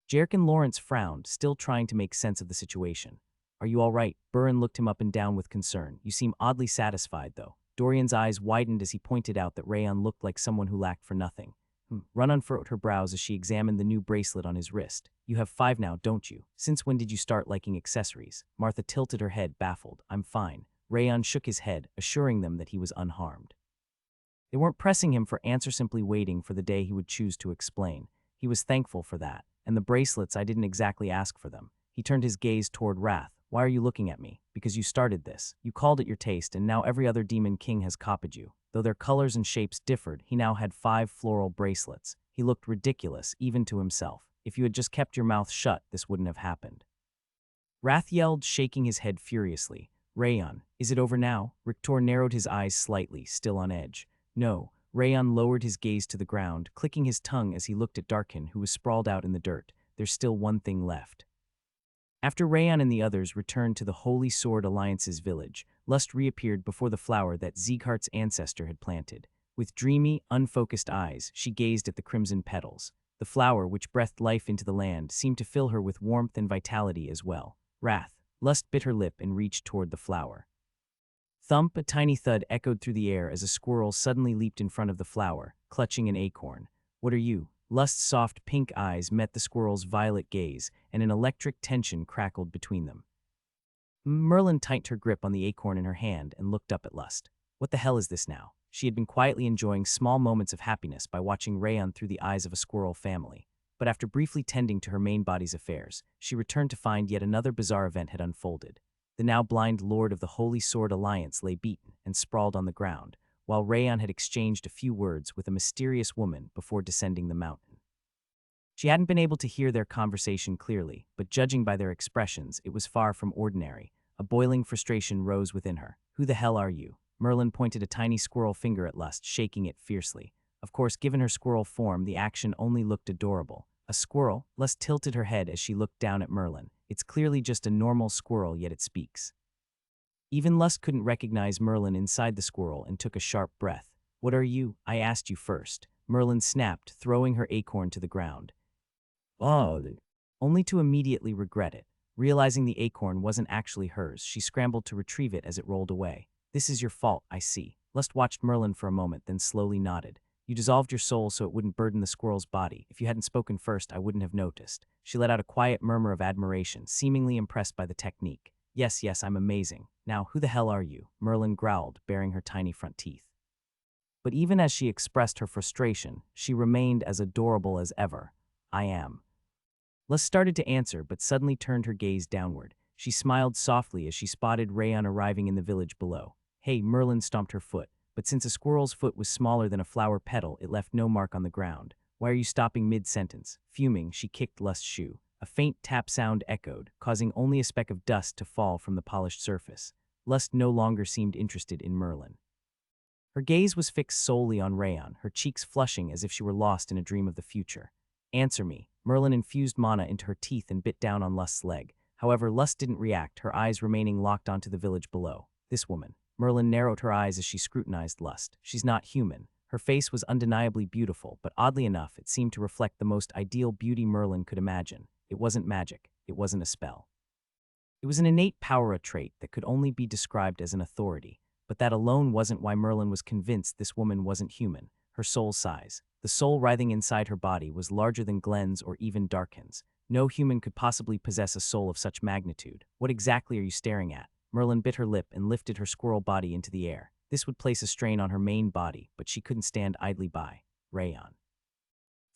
Jerk and Lawrence frowned, still trying to make sense of the situation. Are you all right? Burin looked him up and down with concern. You seem oddly satisfied, though. Dorian's eyes widened as he pointed out that Rayon looked like someone who lacked for nothing. Runan furrowed her brows as she examined the new bracelet on his wrist. You have 5 now, don't you? Since when did you start liking accessories? Martha tilted her head, baffled. I'm fine. Rayon shook his head, assuring them that he was unharmed. They weren't pressing him for answer, simply waiting for the day he would choose to explain. He was thankful for that. And the bracelets, I didn't exactly ask for them. He turned his gaze toward Wrath. Why are you looking at me? Because you started this. You called it your taste, and now every other demon king has copied you. Though their colors and shapes differed, he now had 5 floral bracelets. He looked ridiculous, even to himself. If you had just kept your mouth shut, this wouldn't have happened. Wrath yelled, shaking his head furiously. Rayon, is it over now? Rictor narrowed his eyes slightly, still on edge. No. Rayon lowered his gaze to the ground, clicking his tongue as he looked at Darkin, who was sprawled out in the dirt. There's still one thing left. After Rayon and the others returned to the Holy Sword Alliance's village, Lust reappeared before the flower that Sieghart's ancestor had planted. With dreamy, unfocused eyes, she gazed at the crimson petals. The flower, which breathed life into the land, seemed to fill her with warmth and vitality as well. Wrath. Lust bit her lip and reached toward the flower. Thump, a tiny thud echoed through the air as a squirrel suddenly leaped in front of the flower, clutching an acorn. What are you? Lust's soft pink eyes met the squirrel's violet gaze, and an electric tension crackled between them. Merlin tightened her grip on the acorn in her hand and looked up at Lust. What the hell is this now? She had been quietly enjoying small moments of happiness by watching Rayon through the eyes of a squirrel family. But after briefly tending to her main body's affairs, she returned to find yet another bizarre event had unfolded. The now blind lord of the Holy Sword Alliance lay beaten and sprawled on the ground, while Rayon had exchanged a few words with a mysterious woman before descending the mountain. She hadn't been able to hear their conversation clearly, but judging by their expressions, it was far from ordinary. A boiling frustration rose within her. Who the hell are you? Merlin pointed a tiny squirrel finger at Lust, shaking it fiercely. Of course, given her squirrel form, the action only looked adorable. A squirrel? Lust tilted her head as she looked down at Merlin. It's clearly just a normal squirrel, yet it speaks. Even Lust couldn't recognize Merlin inside the squirrel and took a sharp breath. What are you? I asked you first. Merlin snapped, throwing her acorn to the ground. Oh, only to immediately regret it. Realizing the acorn wasn't actually hers, she scrambled to retrieve it as it rolled away. This is your fault, I see. Lust watched Merlin for a moment, then slowly nodded. You dissolved your soul so it wouldn't burden the squirrel's body. If you hadn't spoken first, I wouldn't have noticed. She let out a quiet murmur of admiration, seemingly impressed by the technique. Yes, I'm amazing. Now, who the hell are you? Merlin growled, baring her tiny front teeth. But even as she expressed her frustration, she remained as adorable as ever. I am. Lust started to answer, but suddenly turned her gaze downward. She smiled softly as she spotted Rayon arriving in the village below. Hey, Merlin stomped her foot, but since a squirrel's foot was smaller than a flower petal, it left no mark on the ground. Why are you stopping mid-sentence? Fuming, she kicked Lust's shoe. A faint tap sound echoed, causing only a speck of dust to fall from the polished surface. Lust no longer seemed interested in Merlin. Her gaze was fixed solely on Rayon, her cheeks flushing as if she were lost in a dream of the future. Answer me. Merlin infused mana into her teeth and bit down on Lust's leg. However, Lust didn't react, her eyes remaining locked onto the village below. This woman. Merlin narrowed her eyes as she scrutinized Lust. She's not human. Her face was undeniably beautiful, but oddly enough, it seemed to reflect the most ideal beauty Merlin could imagine. It wasn't magic. It wasn't a spell. It was an innate power, a trait that could only be described as an authority. But that alone wasn't why Merlin was convinced this woman wasn't human. Her soul's size. The soul writhing inside her body was larger than Glenn's or even Darkin's. No human could possibly possess a soul of such magnitude. What exactly are you staring at? Merlin bit her lip and lifted her squirrel body into the air. This would place a strain on her main body, but she couldn't stand idly by. Rayon.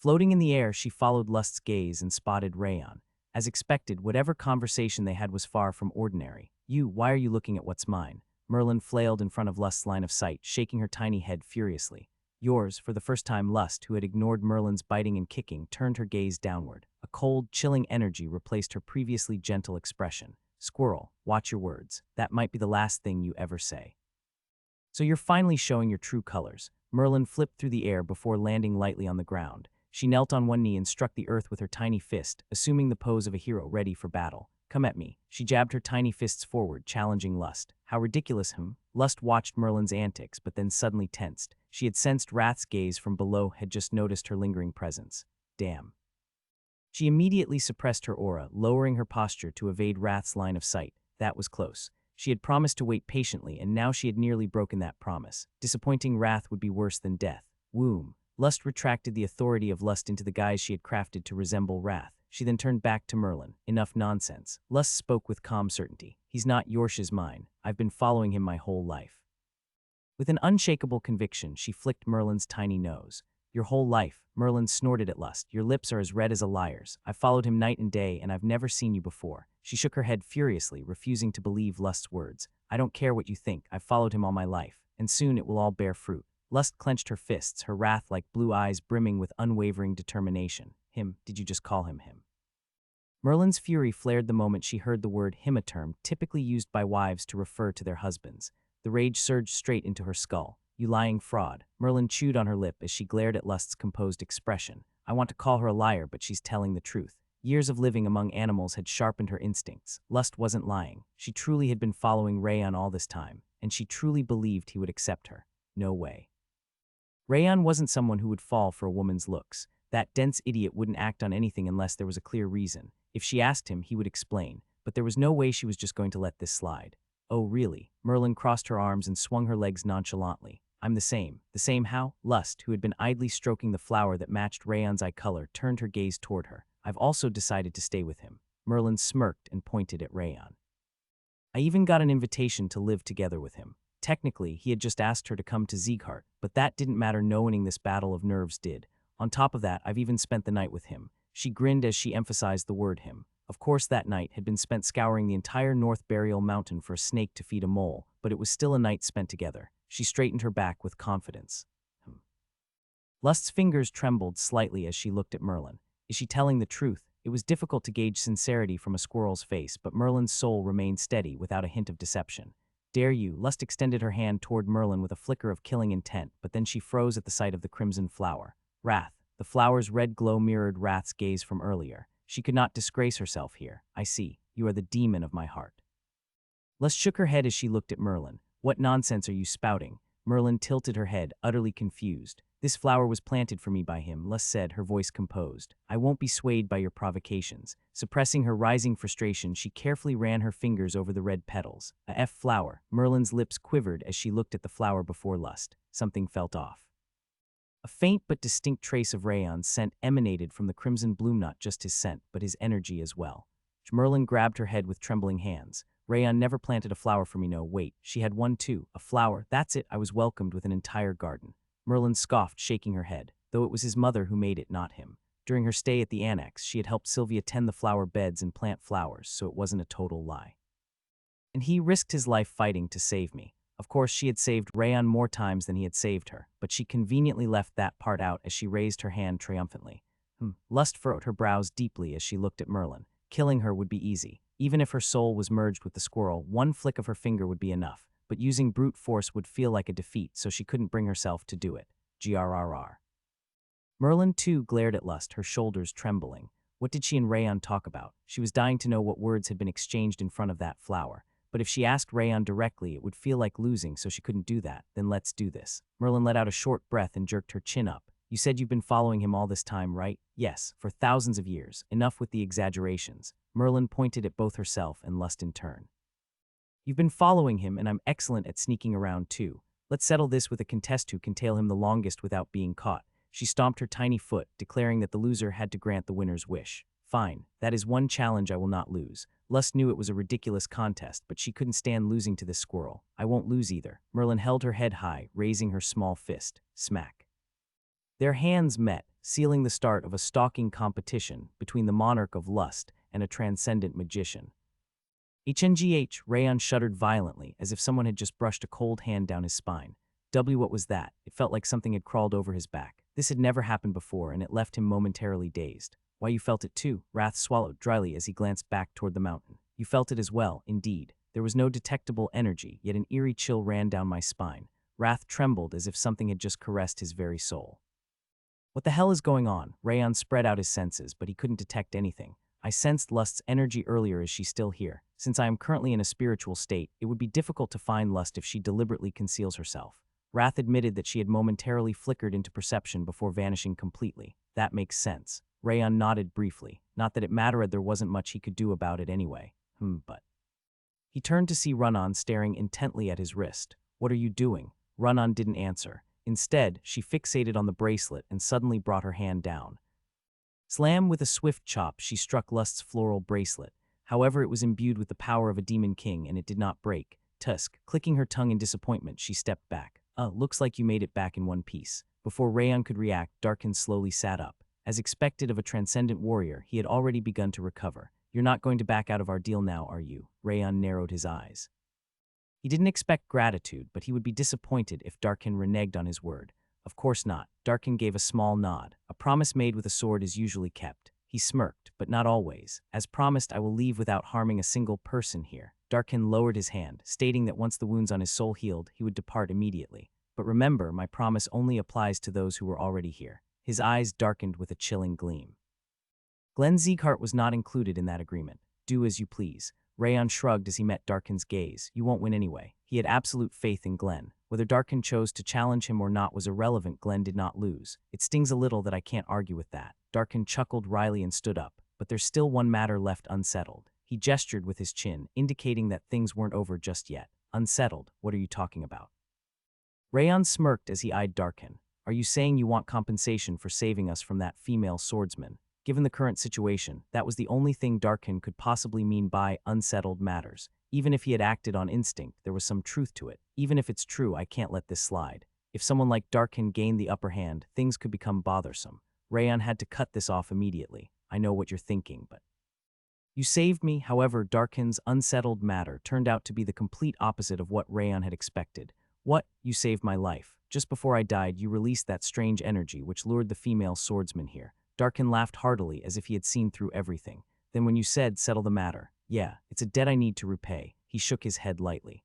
Floating in the air, she followed Lust's gaze and spotted Rayon. As expected, whatever conversation they had was far from ordinary. Why are you looking at what's mine? Merlin flailed in front of Lust's line of sight, shaking her tiny head furiously. Yours. For the first time, Lust, who had ignored Merlin's biting and kicking, turned her gaze downward. A cold, chilling energy replaced her previously gentle expression. Squirrel, watch your words. That might be the last thing you ever say. So you're finally showing your true colors. Merlin flipped through the air before landing lightly on the ground. She knelt on one knee and struck the earth with her tiny fist, assuming the pose of a hero ready for battle. Come at me. She jabbed her tiny fists forward, challenging Lust. How ridiculous, Lust watched Merlin's antics, but then suddenly tensed. She had sensed Wrath's gaze from below, had just noticed her lingering presence. Damn. She immediately suppressed her aura, lowering her posture to evade Wrath's line of sight. That was close. She had promised to wait patiently, and now she had nearly broken that promise. Disappointing Wrath would be worse than death. Womb. Lust retracted the authority of Lust into the guise she had crafted to resemble Wrath. She then turned back to Merlin. Enough nonsense. Lust spoke with calm certainty. He's not yours, she's mine. I've been following him my whole life. With an unshakable conviction, she flicked Merlin's tiny nose. Your whole life, Merlin snorted at Lust. Your lips are as red as a liar's. I've followed him night and day, and I've never seen you before. She shook her head furiously, refusing to believe Lust's words. I don't care what you think. I've followed him all my life, and soon it will all bear fruit. Lust clenched her fists, her wrath like blue eyes brimming with unwavering determination. Him? Did you just call him him? Merlin's fury flared the moment she heard the word him, a term typically used by wives to refer to their husbands. The rage surged straight into her skull. You lying fraud. Merlin chewed on her lip as she glared at Lust's composed expression. I want to call her a liar, but she's telling the truth. Years of living among animals had sharpened her instincts. Lust wasn't lying. She truly had been following Rayon all this time, and she truly believed he would accept her. No way. Rayon wasn't someone who would fall for a woman's looks. That dense idiot wouldn't act on anything unless there was a clear reason. If she asked him, he would explain, but there was no way she was just going to let this slide. Oh, really? Merlin crossed her arms and swung her legs nonchalantly. I'm the same. The same how? Lust, who had been idly stroking the flower that matched Rayon's eye color, turned her gaze toward her. I've also decided to stay with him. Merlin smirked and pointed at Rayon. I even got an invitation to live together with him. Technically, he had just asked her to come to Sieghart, but that didn't matter. Knowing this battle of nerves did. On top of that, I've even spent the night with him. She grinned as she emphasized the word him. Of course, that night had been spent scouring the entire North Burial Mountain for a snake to feed a mole, but it was still a night spent together. She straightened her back with confidence. Lust's fingers trembled slightly as she looked at Merlin. Is she telling the truth? It was difficult to gauge sincerity from a squirrel's face, but Merlin's soul remained steady without a hint of deception. Dare you? Lust extended her hand toward Merlin with a flicker of killing intent, but then she froze at the sight of the crimson flower. Wrath. The flower's red glow mirrored Wrath's gaze from earlier. She could not disgrace herself here. I see. You are the demon of my heart. Lust shook her head as she looked at Merlin. What nonsense are you spouting? Merlin tilted her head, utterly confused. This flower was planted for me by him, Lust said, her voice composed. I won't be swayed by your provocations. Suppressing her rising frustration, she carefully ran her fingers over the red petals. A F flower. Merlin's lips quivered as she looked at the flower before Lust. Something felt off. A faint but distinct trace of Rayon's scent emanated from the crimson bloom, not just his scent, but his energy as well. Merlin grabbed her head with trembling hands. Rayon never planted a flower for me. No, wait, she had one too. A flower, that's it. I was welcomed with an entire garden. Merlin scoffed, shaking her head, though it was his mother who made it, not him. During her stay at the annex, she had helped Sylvia tend the flower beds and plant flowers, so it wasn't a total lie. And he risked his life fighting to save me. Of course, she had saved Rayon more times than he had saved her, but she conveniently left that part out as she raised her hand triumphantly. Lust furrowed her brows deeply as she looked at Merlin. Killing her would be easy. Even if her soul was merged with the squirrel, one flick of her finger would be enough, but using brute force would feel like a defeat, so she couldn't bring herself to do it. Grrr. Merlin, too, glared at Lust, her shoulders trembling. What did she and Rayon talk about? She was dying to know what words had been exchanged in front of that flower. But if she asked Rayon directly, it would feel like losing, so she couldn't do that. Then let's do this. Merlin let out a short breath and jerked her chin up. You said you've been following him all this time, right? Yes, for thousands of years. Enough with the exaggerations. Merlin pointed at both herself and Lust in turn. You've been following him, and I'm excellent at sneaking around too. Let's settle this with a contest who can tail him the longest without being caught. She stomped her tiny foot, declaring that the loser had to grant the winner's wish. Fine, that is one challenge I will not lose. Lust knew it was a ridiculous contest, but she couldn't stand losing to this squirrel. I won't lose either. Merlin held her head high, raising her small fist. Smack. Their hands met, sealing the start of a stalking competition between the monarch of lust and a transcendent magician. HNGH, Rayon shuddered violently, as if someone had just brushed a cold hand down his spine. What was that? It felt like something had crawled over his back. This had never happened before, and it left him momentarily dazed. Why, you felt it too? Wrath swallowed dryly as he glanced back toward the mountain. You felt it as well, indeed. There was no detectable energy, yet an eerie chill ran down my spine. Wrath trembled as if something had just caressed his very soul. What the hell is going on? Rayon spread out his senses, but he couldn't detect anything. I sensed Lust's energy earlier. Is she still here? Since I am currently in a spiritual state, it would be difficult to find Lust if she deliberately conceals herself. Wrath admitted that she had momentarily flickered into perception before vanishing completely. That makes sense. Rayon nodded briefly. Not that it mattered, there wasn't much he could do about it anyway. But... He turned to see Run-On staring intently at his wrist. What are you doing? Run-On didn't answer. Instead, she fixated on the bracelet and suddenly brought her hand down. Slam! With a swift chop, she struck Lust's floral bracelet. However, it was imbued with the power of a demon king, and it did not break. Tusk, clicking her tongue in disappointment, she stepped back. Looks like you made it back in one piece. Before Rayon could react, Darkin slowly sat up. As expected of a transcendent warrior, he had already begun to recover. You're not going to back out of our deal now, are you? Rayon narrowed his eyes. He didn't expect gratitude, but he would be disappointed if Darkin reneged on his word. Of course not. Darkin gave a small nod. A promise made with a sword is usually kept. He smirked, but not always. As promised, I will leave without harming a single person here. Darkin lowered his hand, stating that once the wounds on his soul healed, he would depart immediately. But remember, my promise only applies to those who were already here. His eyes darkened with a chilling gleam. Glenn Sieghart was not included in that agreement. Do as you please. Rayon shrugged as he met Darkin's gaze. You won't win anyway. He had absolute faith in Glenn. Whether Darkin chose to challenge him or not was irrelevant. Glenn did not lose. It stings a little that I can't argue with that. Darkin chuckled wryly and stood up. But there's still one matter left unsettled. He gestured with his chin, indicating that things weren't over just yet. Unsettled? What are you talking about? Rayon smirked as he eyed Darkin. Are you saying you want compensation for saving us from that female swordsman? Given the current situation, that was the only thing Darkin could possibly mean by unsettled matters. Even if he had acted on instinct, there was some truth to it. Even if it's true, I can't let this slide. If someone like Darkin gained the upper hand, things could become bothersome. Rayon had to cut this off immediately. I know what you're thinking, but... You saved me. However, Darkin's unsettled matter turned out to be the complete opposite of what Rayon had expected. What? You saved my life. Just before I died, you released that strange energy which lured the female swordsman here. Darkin laughed heartily as if he had seen through everything. Then when you said, settle the matter. Yeah, it's a debt I need to repay. He shook his head lightly.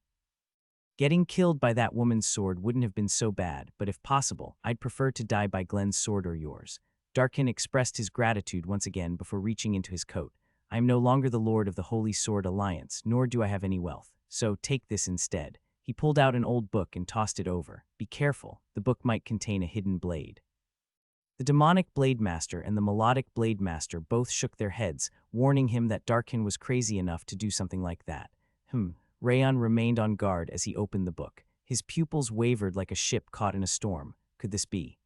Getting killed by that woman's sword wouldn't have been so bad, but if possible, I'd prefer to die by Glenn's sword or yours. Darkin expressed his gratitude once again before reaching into his coat. I am no longer the lord of the Holy Sword Alliance, nor do I have any wealth. So take this instead. He pulled out an old book and tossed it over. Be careful, the book might contain a hidden blade. The demonic Blade Master and the melodic Blade Master both shook their heads, warning him that Darkin was crazy enough to do something like that. Rayon remained on guard as he opened the book. His pupils wavered like a ship caught in a storm. Could this be?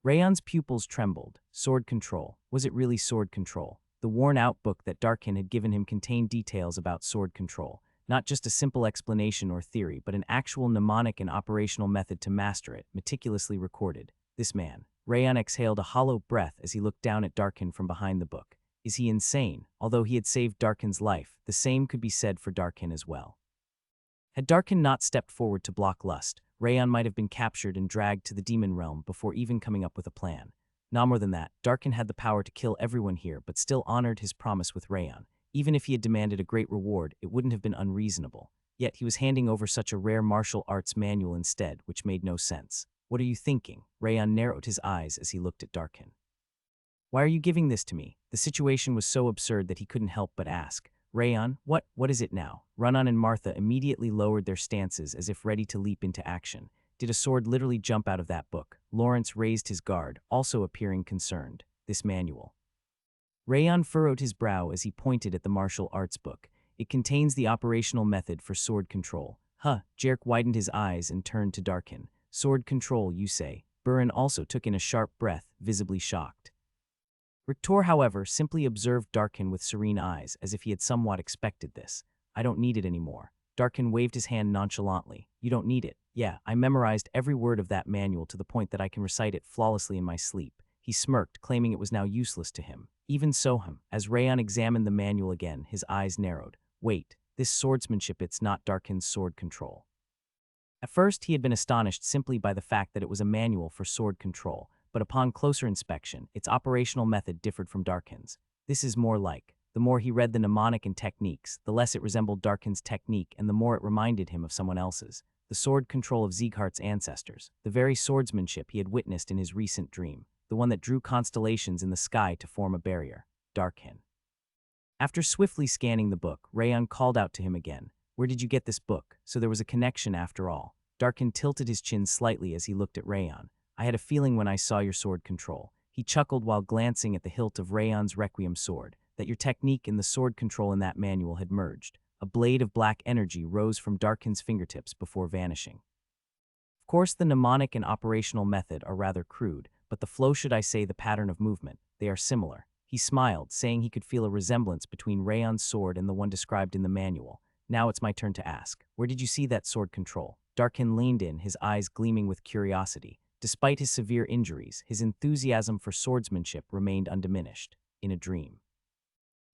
Rayon's pupils trembled. Sword control. Was it really sword control? The worn-out book that Darkin had given him contained details about sword control. Not just a simple explanation or theory, but an actual mnemonic and operational method to master it, meticulously recorded. This man. Rayon exhaled a hollow breath as he looked down at Darkin from behind the book. Is he insane? Although he had saved Darkin's life, the same could be said for Darkin as well. Had Darkin not stepped forward to block lust, Rayon might have been captured and dragged to the demon realm before even coming up with a plan. Not more than that, Darkin had the power to kill everyone here but still honored his promise with Rayon. Even if he had demanded a great reward, it wouldn't have been unreasonable. Yet he was handing over such a rare martial arts manual instead, which made no sense. What are you thinking? Rayon narrowed his eyes as he looked at Darkin. Why are you giving this to me? The situation was so absurd that he couldn't help but ask. Rayon, what is it now? Runan and Martha immediately lowered their stances as if ready to leap into action. Did a sword literally jump out of that book? Lawrence raised his guard, also appearing concerned. This manual. Rayon furrowed his brow as he pointed at the martial arts book. It contains the operational method for sword control. Jerk widened his eyes and turned to Darkin. Sword control, you say? Burin also took in a sharp breath, visibly shocked. Rictor, however, simply observed Darkin with serene eyes, as if he had somewhat expected this. I don't need it anymore. Darkin waved his hand nonchalantly. You don't need it. Yeah, I memorized every word of that manual to the point that I can recite it flawlessly in my sleep. He smirked, claiming it was now useless to him. Even so, as Rayon examined the manual again, his eyes narrowed. Wait, this swordsmanship, it's not Darkin's sword control. At first, he had been astonished simply by the fact that it was a manual for sword control, but upon closer inspection, its operational method differed from Darkin's. This is more like. The more he read the mnemonic and techniques, the less it resembled Darkin's technique and the more it reminded him of someone else's. The sword control of Sieghart's ancestors, the very swordsmanship he had witnessed in his recent dream, the one that drew constellations in the sky to form a barrier. Darkin. After swiftly scanning the book, Rayon called out to him again. Where did you get this book? So there was a connection after all. Darkin tilted his chin slightly as he looked at Rayon. I had a feeling when I saw your sword control. He chuckled while glancing at the hilt of Rayon's Requiem sword, that your technique and the sword control in that manual had merged. A blade of black energy rose from Darkin's fingertips before vanishing. Of course, the mnemonic and operational method are rather crude, but the flow, should I say the pattern of movement, they are similar. He smiled, saying he could feel a resemblance between Rayon's sword and the one described in the manual. Now it's my turn to ask. Where did you see that sword control? Darkin leaned in, his eyes gleaming with curiosity. Despite his severe injuries, his enthusiasm for swordsmanship remained undiminished. In a dream.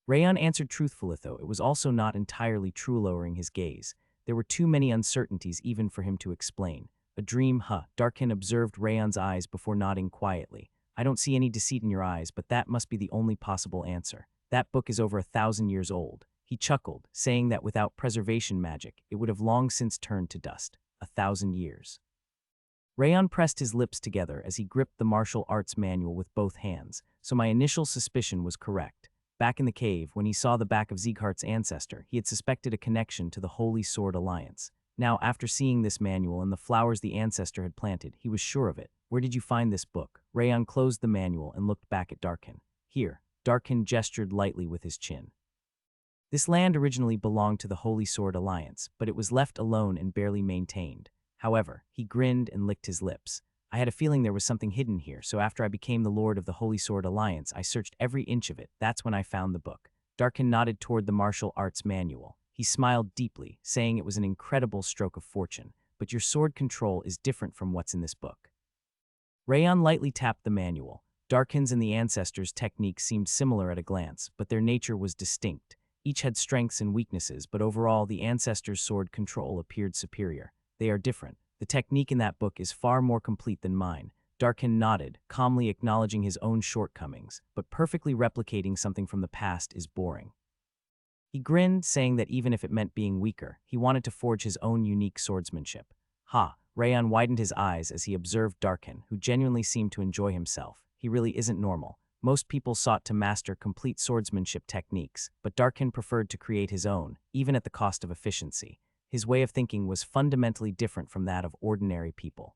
Rayon answered truthfully, though it was also not entirely true, lowering his gaze. There were too many uncertainties even for him to explain. A dream, huh? Darkin observed Rayon's eyes before nodding quietly. I don't see any deceit in your eyes, but that must be the only possible answer. That book is over 1,000 years old. He chuckled, saying that without preservation magic, it would have long since turned to dust. 1,000 years. Rayon pressed his lips together as he gripped the martial arts manual with both hands, so my initial suspicion was correct. Back in the cave, when he saw the back of Sieghart's ancestor, he had suspected a connection to the Holy Sword Alliance. Now, after seeing this manual and the flowers the ancestor had planted, he was sure of it. Where did you find this book? Rayon closed the manual and looked back at Darkin. Here. Darkin gestured lightly with his chin. This land originally belonged to the Holy Sword Alliance, but it was left alone and barely maintained. However, he grinned and licked his lips. I had a feeling there was something hidden here, so after I became the Lord of the Holy Sword Alliance, I searched every inch of it. That's when I found the book. Darkin nodded toward the martial arts manual. He smiled deeply, saying it was an incredible stroke of fortune, but your sword control is different from what's in this book. Rayon lightly tapped the manual. Darkin's and the ancestors' techniques seemed similar at a glance, but their nature was distinct. Each had strengths and weaknesses, but overall the ancestors' sword control appeared superior. They are different. The technique in that book is far more complete than mine. Darkin nodded, calmly acknowledging his own shortcomings, but perfectly replicating something from the past is boring. He grinned, saying that even if it meant being weaker, he wanted to forge his own unique swordsmanship. Ha! Rayon widened his eyes as he observed Darkin, who genuinely seemed to enjoy himself. He really isn't normal. Most people sought to master complete swordsmanship techniques, but Darkin preferred to create his own, even at the cost of efficiency. His way of thinking was fundamentally different from that of ordinary people.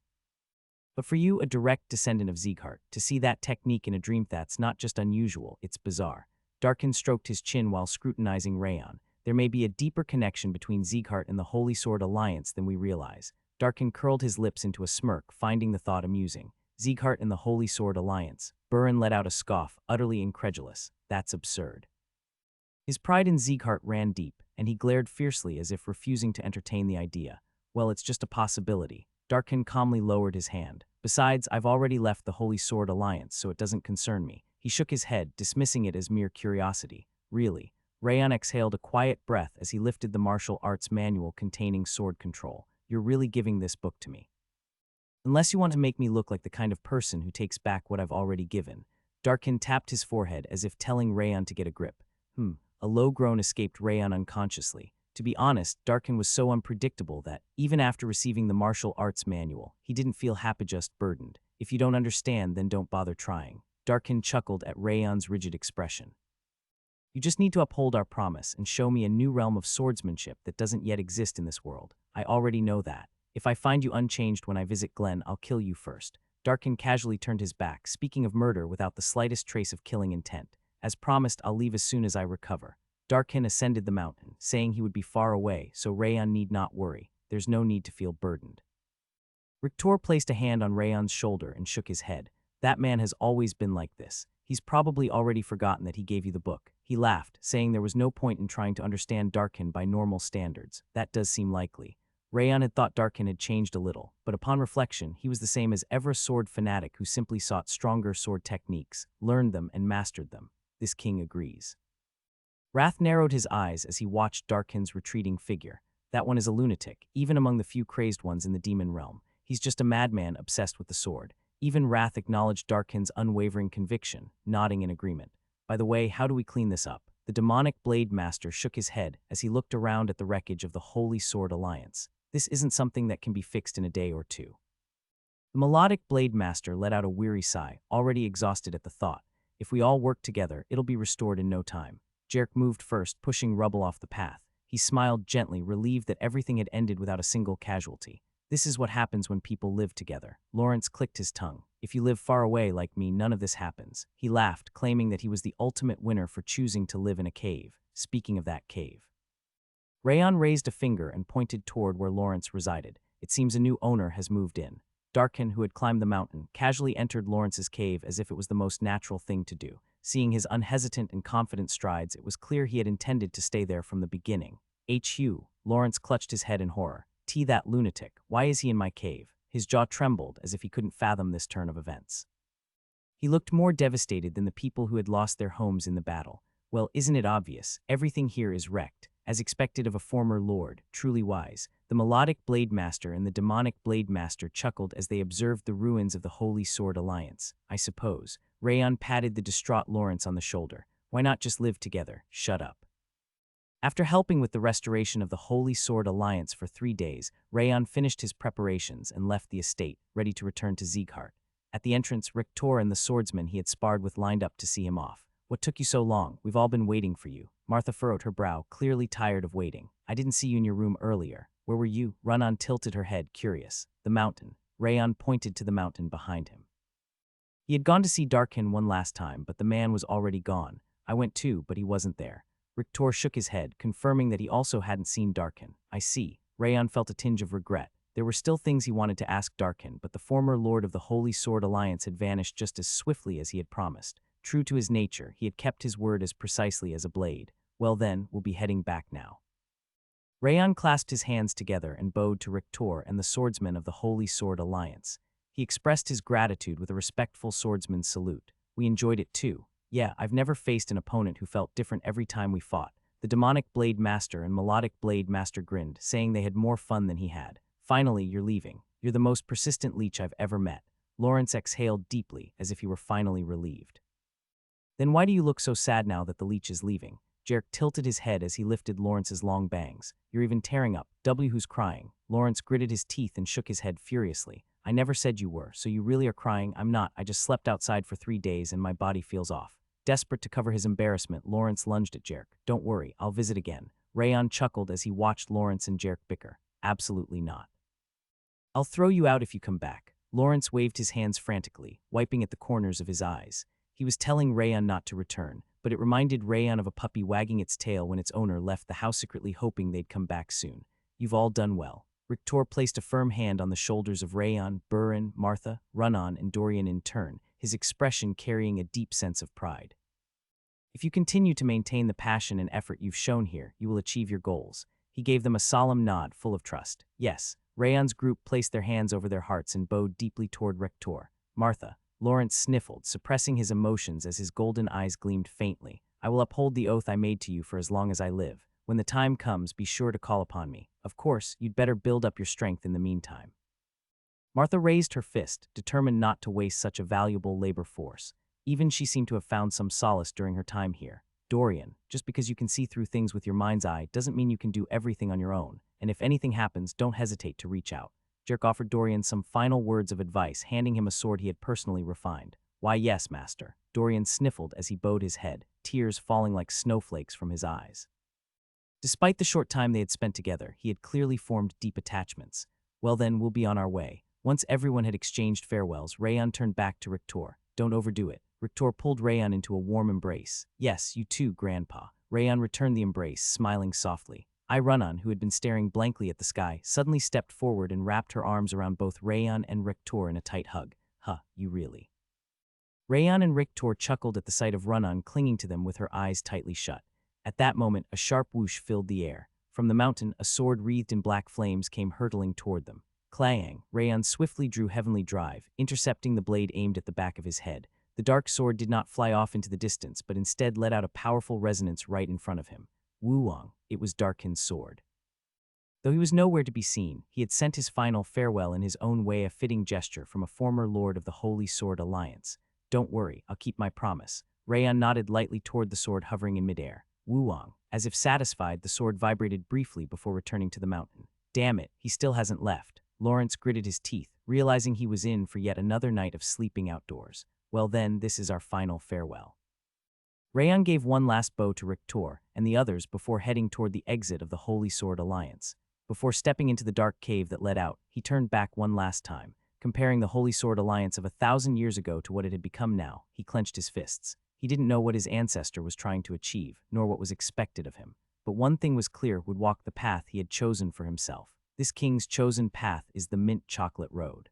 But for you, a direct descendant of Sieghart, to see that technique in a dream, that's not just unusual, it's bizarre. Darkin stroked his chin while scrutinizing Rayon. There may be a deeper connection between Sieghart and the Holy Sword Alliance than we realize. Darkin curled his lips into a smirk, finding the thought amusing. Sieghart and the Holy Sword Alliance. Burin let out a scoff, utterly incredulous. That's absurd. His pride in Sieghart ran deep, and he glared fiercely as if refusing to entertain the idea. Well, it's just a possibility. Darkin calmly lowered his hand. Besides, I've already left the Holy Sword Alliance, so it doesn't concern me. He shook his head, dismissing it as mere curiosity. Really? Rayon exhaled a quiet breath as he lifted the martial arts manual containing sword control. You're really giving this book to me. Unless you want to make me look like the kind of person who takes back what I've already given. Darkin tapped his forehead as if telling Rayon to get a grip. A low groan escaped Rayon unconsciously. To be honest, Darkin was so unpredictable that, even after receiving the martial arts manual, he didn't feel happy, just burdened. If you don't understand, then don't bother trying. Darkin chuckled at Rayon's rigid expression. You just need to uphold our promise and show me a new realm of swordsmanship that doesn't yet exist in this world. I already know that. If I find you unchanged when I visit Glen, I'll kill you first. Darkin casually turned his back, speaking of murder without the slightest trace of killing intent. As promised, I'll leave as soon as I recover. Darkin ascended the mountain, saying he would be far away, so Rayon need not worry. There's no need to feel burdened. Rictor placed a hand on Rayon's shoulder and shook his head. That man has always been like this. He's probably already forgotten that he gave you the book. He laughed, saying there was no point in trying to understand Darkin by normal standards. That does seem likely. Rayon had thought Darkin had changed a little, but upon reflection, he was the same as ever a sword fanatic who simply sought stronger sword techniques, learned them, and mastered them. This king agrees. Wrath narrowed his eyes as he watched Darkin's retreating figure. That one is a lunatic, even among the few crazed ones in the demon realm. He's just a madman obsessed with the sword. Even Wrath acknowledged Darkin's unwavering conviction, nodding in agreement. By the way, how do we clean this up? The demonic blade master shook his head as he looked around at the wreckage of the Holy Sword Alliance. This isn't something that can be fixed in a day or two. The melodic blade master let out a weary sigh, already exhausted at the thought. If we all work together, it'll be restored in no time. Jerk moved first, pushing rubble off the path. He smiled gently, relieved that everything had ended without a single casualty. This is what happens when people live together. Lawrence clicked his tongue. If you live far away like me, none of this happens. He laughed, claiming that he was the ultimate winner for choosing to live in a cave. Speaking of that cave. Rayon raised a finger and pointed toward where Lawrence resided. It seems a new owner has moved in. Darkin, who had climbed the mountain, casually entered Lawrence's cave as if it was the most natural thing to do. Seeing his unhesitant and confident strides, it was clear he had intended to stay there from the beginning. HU, Lawrence clutched his head in horror. That lunatic, why is he in my cave? His jaw trembled as if he couldn't fathom this turn of events. He looked more devastated than the people who had lost their homes in the battle. Well, isn't it obvious? Everything here is wrecked, as expected of a former lord, truly wise. The melodic Blade Master and the demonic Blade Master chuckled as they observed the ruins of the Holy Sword Alliance. I suppose. Rayon patted the distraught Lawrence on the shoulder. Why not just live together? Shut up. After helping with the restoration of the Holy Sword Alliance for 3 days, Rayon finished his preparations and left the estate, ready to return to Sieghart. At the entrance, Rictor and the swordsman he had sparred with lined up to see him off. What took you so long? We've all been waiting for you. Martha furrowed her brow, clearly tired of waiting. I didn't see you in your room earlier. Where were you? Runan tilted her head, curious. The mountain. Rayon pointed to the mountain behind him. He had gone to see Darkin one last time, but the man was already gone. I went too, but he wasn't there. Rictor shook his head, confirming that he also hadn't seen Darkin. I see. Rayon felt a tinge of regret. There were still things he wanted to ask Darkin, but the former lord of the Holy Sword Alliance had vanished just as swiftly as he had promised. True to his nature, he had kept his word as precisely as a blade. Well then, we'll be heading back now. Rayon clasped his hands together and bowed to Rictor and the swordsmen of the Holy Sword Alliance. He expressed his gratitude with a respectful swordsman's salute. We enjoyed it too. Yeah, I've never faced an opponent who felt different every time we fought. The demonic Blade Master and melodic Blade Master grinned, saying they had more fun than he had. Finally, you're leaving. You're the most persistent leech I've ever met. Lawrence exhaled deeply, as if he were finally relieved. Then why do you look so sad now that the leech is leaving? Jarek tilted his head as he lifted Lawrence's long bangs. You're even tearing up. Who's crying? Lawrence gritted his teeth and shook his head furiously. I never said you were, so you really are crying? I'm not. I just slept outside for 3 days and my body feels off. Desperate to cover his embarrassment, Lawrence lunged at Jarek. Don't worry, I'll visit again. Rayon chuckled as he watched Lawrence and Jarek bicker. Absolutely not. I'll throw you out if you come back. Lawrence waved his hands frantically, wiping at the corners of his eyes. He was telling Rayon not to return, but it reminded Rayon of a puppy wagging its tail when its owner left the house secretly hoping they'd come back soon. You've all done well. Rictor placed a firm hand on the shoulders of Rayon, Burin, Martha, Runan, and Dorian in turn, his expression carrying a deep sense of pride. If you continue to maintain the passion and effort you've shown here, you will achieve your goals. He gave them a solemn nod full of trust. Yes. Rayon's group placed their hands over their hearts and bowed deeply toward Rictor. Martha. Lawrence sniffled, suppressing his emotions as his golden eyes gleamed faintly. I will uphold the oath I made to you for as long as I live. When the time comes, be sure to call upon me. Of course, you'd better build up your strength in the meantime. Martha raised her fist, determined not to waste such a valuable labor force. Even she seemed to have found some solace during her time here. Dorian, just because you can see through things with your mind's eye doesn't mean you can do everything on your own, and if anything happens, don't hesitate to reach out. Jerk offered Dorian some final words of advice, handing him a sword he had personally refined. Why, yes, master. Dorian sniffled as he bowed his head, tears falling like snowflakes from his eyes. Despite the short time they had spent together, he had clearly formed deep attachments. Well then, we'll be on our way. Once everyone had exchanged farewells, Rayon turned back to Rictor. Don't overdo it. Rictor pulled Rayon into a warm embrace. Yes, you too, Grandpa. Rayon returned the embrace, smiling softly. Runan, who had been staring blankly at the sky, suddenly stepped forward and wrapped her arms around both Rayon and Rictor in a tight hug. Huh, you really. Rayon and Rictor chuckled at the sight of Runan clinging to them with her eyes tightly shut. At that moment, a sharp whoosh filled the air. From the mountain, a sword wreathed in black flames came hurtling toward them. Clang! Rayon swiftly drew Heavenly Drive, intercepting the blade aimed at the back of his head. The dark sword did not fly off into the distance, but instead let out a powerful resonance right in front of him. Wuong, it was Darkin's sword. Though he was nowhere to be seen, he had sent his final farewell in his own way, a fitting gesture from a former lord of the Holy Sword Alliance. Don't worry, I'll keep my promise. Rayon nodded lightly toward the sword hovering in midair. Wuong. As if satisfied, the sword vibrated briefly before returning to the mountain. Damn it, he still hasn't left. Lawrence gritted his teeth, realizing he was in for yet another night of sleeping outdoors. Well then, this is our final farewell. Rayon gave one last bow to Rictor and the others before heading toward the exit of the Holy Sword Alliance. Before stepping into the dark cave that led out, he turned back one last time. Comparing the Holy Sword Alliance of 1,000 years ago to what it had become now, he clenched his fists. He didn't know what his ancestor was trying to achieve, nor what was expected of him. But one thing was clear: would walk the path he had chosen for himself. This king's chosen path is the Mint Chocolate Road.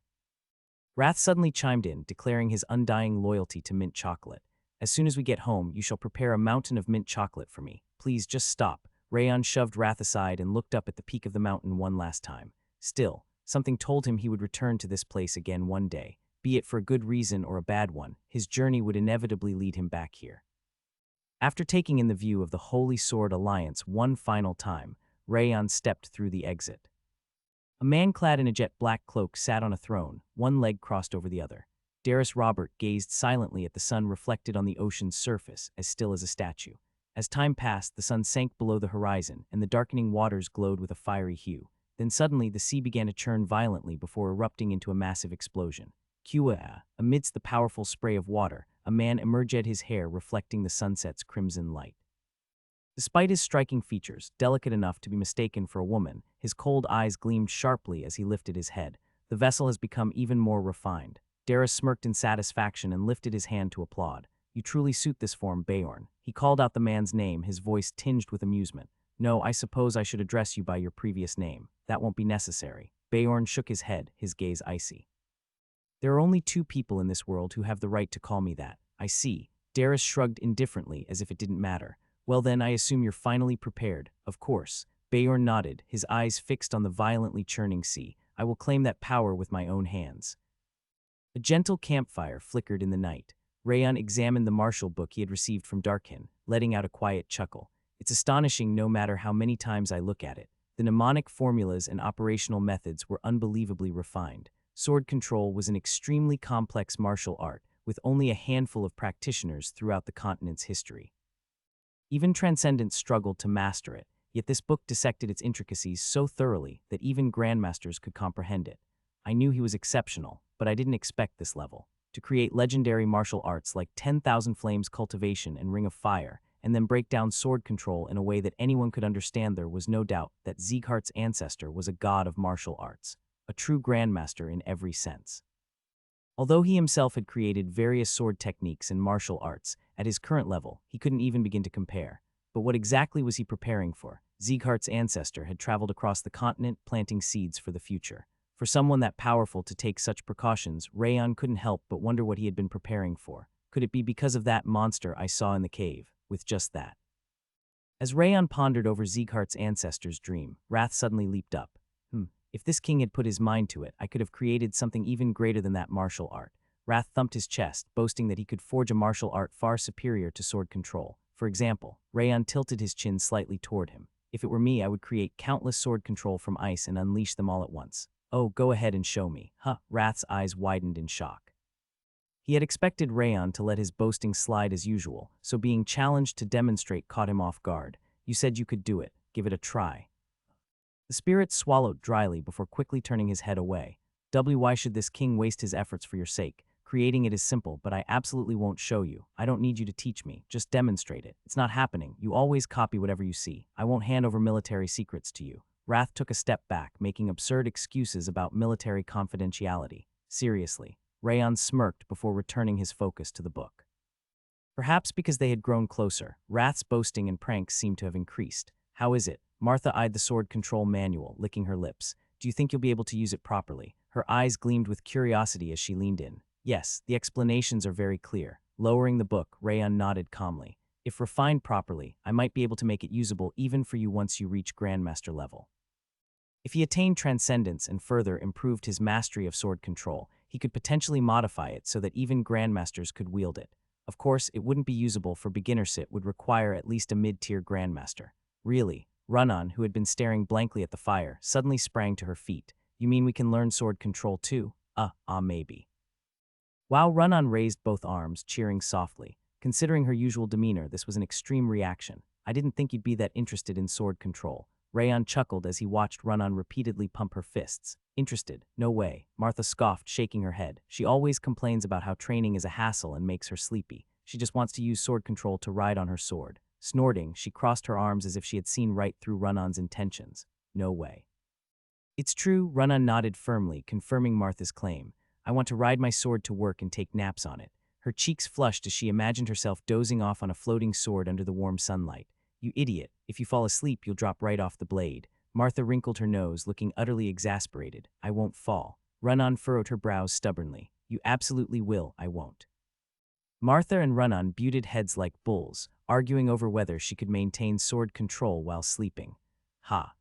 Wrath suddenly chimed in, declaring his undying loyalty to mint chocolate. As soon as we get home, you shall prepare a mountain of mint chocolate for me. Please, just stop. Rayon shoved Wrath aside and looked up at the peak of the mountain one last time. Still, something told him he would return to this place again one day. Be it for a good reason or a bad one, his journey would inevitably lead him back here. After taking in the view of the Holy Sword Alliance one final time, Rayon stepped through the exit. A man clad in a jet black cloak sat on a throne, one leg crossed over the other. Darius Robert gazed silently at the sun reflected on the ocean's surface, as still as a statue. As time passed, the sun sank below the horizon, and the darkening waters glowed with a fiery hue. Then suddenly the sea began to churn violently before erupting into a massive explosion. Amidst the powerful spray of water, a man emerged, his hair reflecting the sunset's crimson light. Despite his striking features, delicate enough to be mistaken for a woman, his cold eyes gleamed sharply as he lifted his head. The vessel has become even more refined. Darius smirked in satisfaction and lifted his hand to applaud. You truly suit this form, Beorn. He called out the man's name, his voice tinged with amusement. No, I suppose I should address you by your previous name. That won't be necessary. Beorn shook his head, his gaze icy. There are only two people in this world who have the right to call me that. I see. Darius shrugged indifferently as if it didn't matter. Well then, I assume you're finally prepared. Of course. Beorn nodded, his eyes fixed on the violently churning sea. I will claim that power with my own hands. A gentle campfire flickered in the night. Rayon examined the martial book he had received from Darkin, letting out a quiet chuckle. It's astonishing no matter how many times I look at it. The mnemonic formulas and operational methods were unbelievably refined. Sword control was an extremely complex martial art, with only a handful of practitioners throughout the continent's history. Even Transcendents struggled to master it, yet this book dissected its intricacies so thoroughly that even grandmasters could comprehend it. I knew he was exceptional, but I didn't expect this level. To create legendary martial arts like 10,000 Flames Cultivation and Ring of Fire, and then break down sword control in a way that anyone could understand, there was no doubt that Sieghart's ancestor was a god of martial arts, a true grandmaster in every sense. Although he himself had created various sword techniques and martial arts, at his current level, he couldn't even begin to compare. But what exactly was he preparing for? Sieghart's ancestor had traveled across the continent, planting seeds for the future. For someone that powerful to take such precautions, Rayon couldn't help but wonder what he had been preparing for. Could it be because of that monster I saw in the cave? With just that. As Rayon pondered over Sieghart's ancestor's dream, wrath suddenly leaped up. If this king had put his mind to it, I could have created something even greater than that martial art. Wrath thumped his chest, boasting that he could forge a martial art far superior to sword control. For example, Rayon tilted his chin slightly toward him. If it were me, I would create countless sword control from ice and unleash them all at once. Oh, go ahead and show me. Wrath's eyes widened in shock. He had expected Rayon to let his boasting slide as usual, so being challenged to demonstrate caught him off guard. You said you could do it. Give it a try. The spirit swallowed dryly before quickly turning his head away. Why should this king waste his efforts for your sake? Creating it is simple, but I absolutely won't show you. I don't need you to teach me. Just demonstrate it. It's not happening. You always copy whatever you see. I won't hand over military secrets to you. Wrath took a step back, making absurd excuses about military confidentiality. Seriously. Rayon smirked before returning his focus to the book. Perhaps because they had grown closer, Wrath's boasting and pranks seemed to have increased. How is it? Martha eyed the sword control manual, licking her lips. Do you think you'll be able to use it properly? Her eyes gleamed with curiosity as she leaned in. Yes, the explanations are very clear. Lowering the book, Rayon nodded calmly. If refined properly, I might be able to make it usable even for you once you reach Grandmaster level. If he attained Transcendence and further improved his mastery of sword control, he could potentially modify it so that even Grandmasters could wield it. Of course, it wouldn't be usable for beginners. It would require at least a mid-tier Grandmaster. Really? Run-On, who had been staring blankly at the fire, suddenly sprang to her feet. You mean we can learn sword control too? Maybe. Wow, Run-On raised both arms, cheering softly. Considering her usual demeanor, this was an extreme reaction. I didn't think you'd be that interested in sword control. Rayon chuckled as he watched Run-On repeatedly pump her fists. Interested? No way. Martha scoffed, shaking her head. She always complains about how training is a hassle and makes her sleepy. She just wants to use sword control to ride on her sword. Snorting, she crossed her arms as if she had seen right through Run-On's intentions. No way. It's true, Run-On nodded firmly, confirming Martha's claim. I want to ride my sword to work and take naps on it. Her cheeks flushed as she imagined herself dozing off on a floating sword under the warm sunlight. You idiot. If you fall asleep, you'll drop right off the blade. Martha wrinkled her nose, looking utterly exasperated. I won't fall. Run-On furrowed her brows stubbornly. You absolutely will, I won't. Martha and Run-On butted heads like bulls, arguing over whether she could maintain sword control while sleeping. Ha.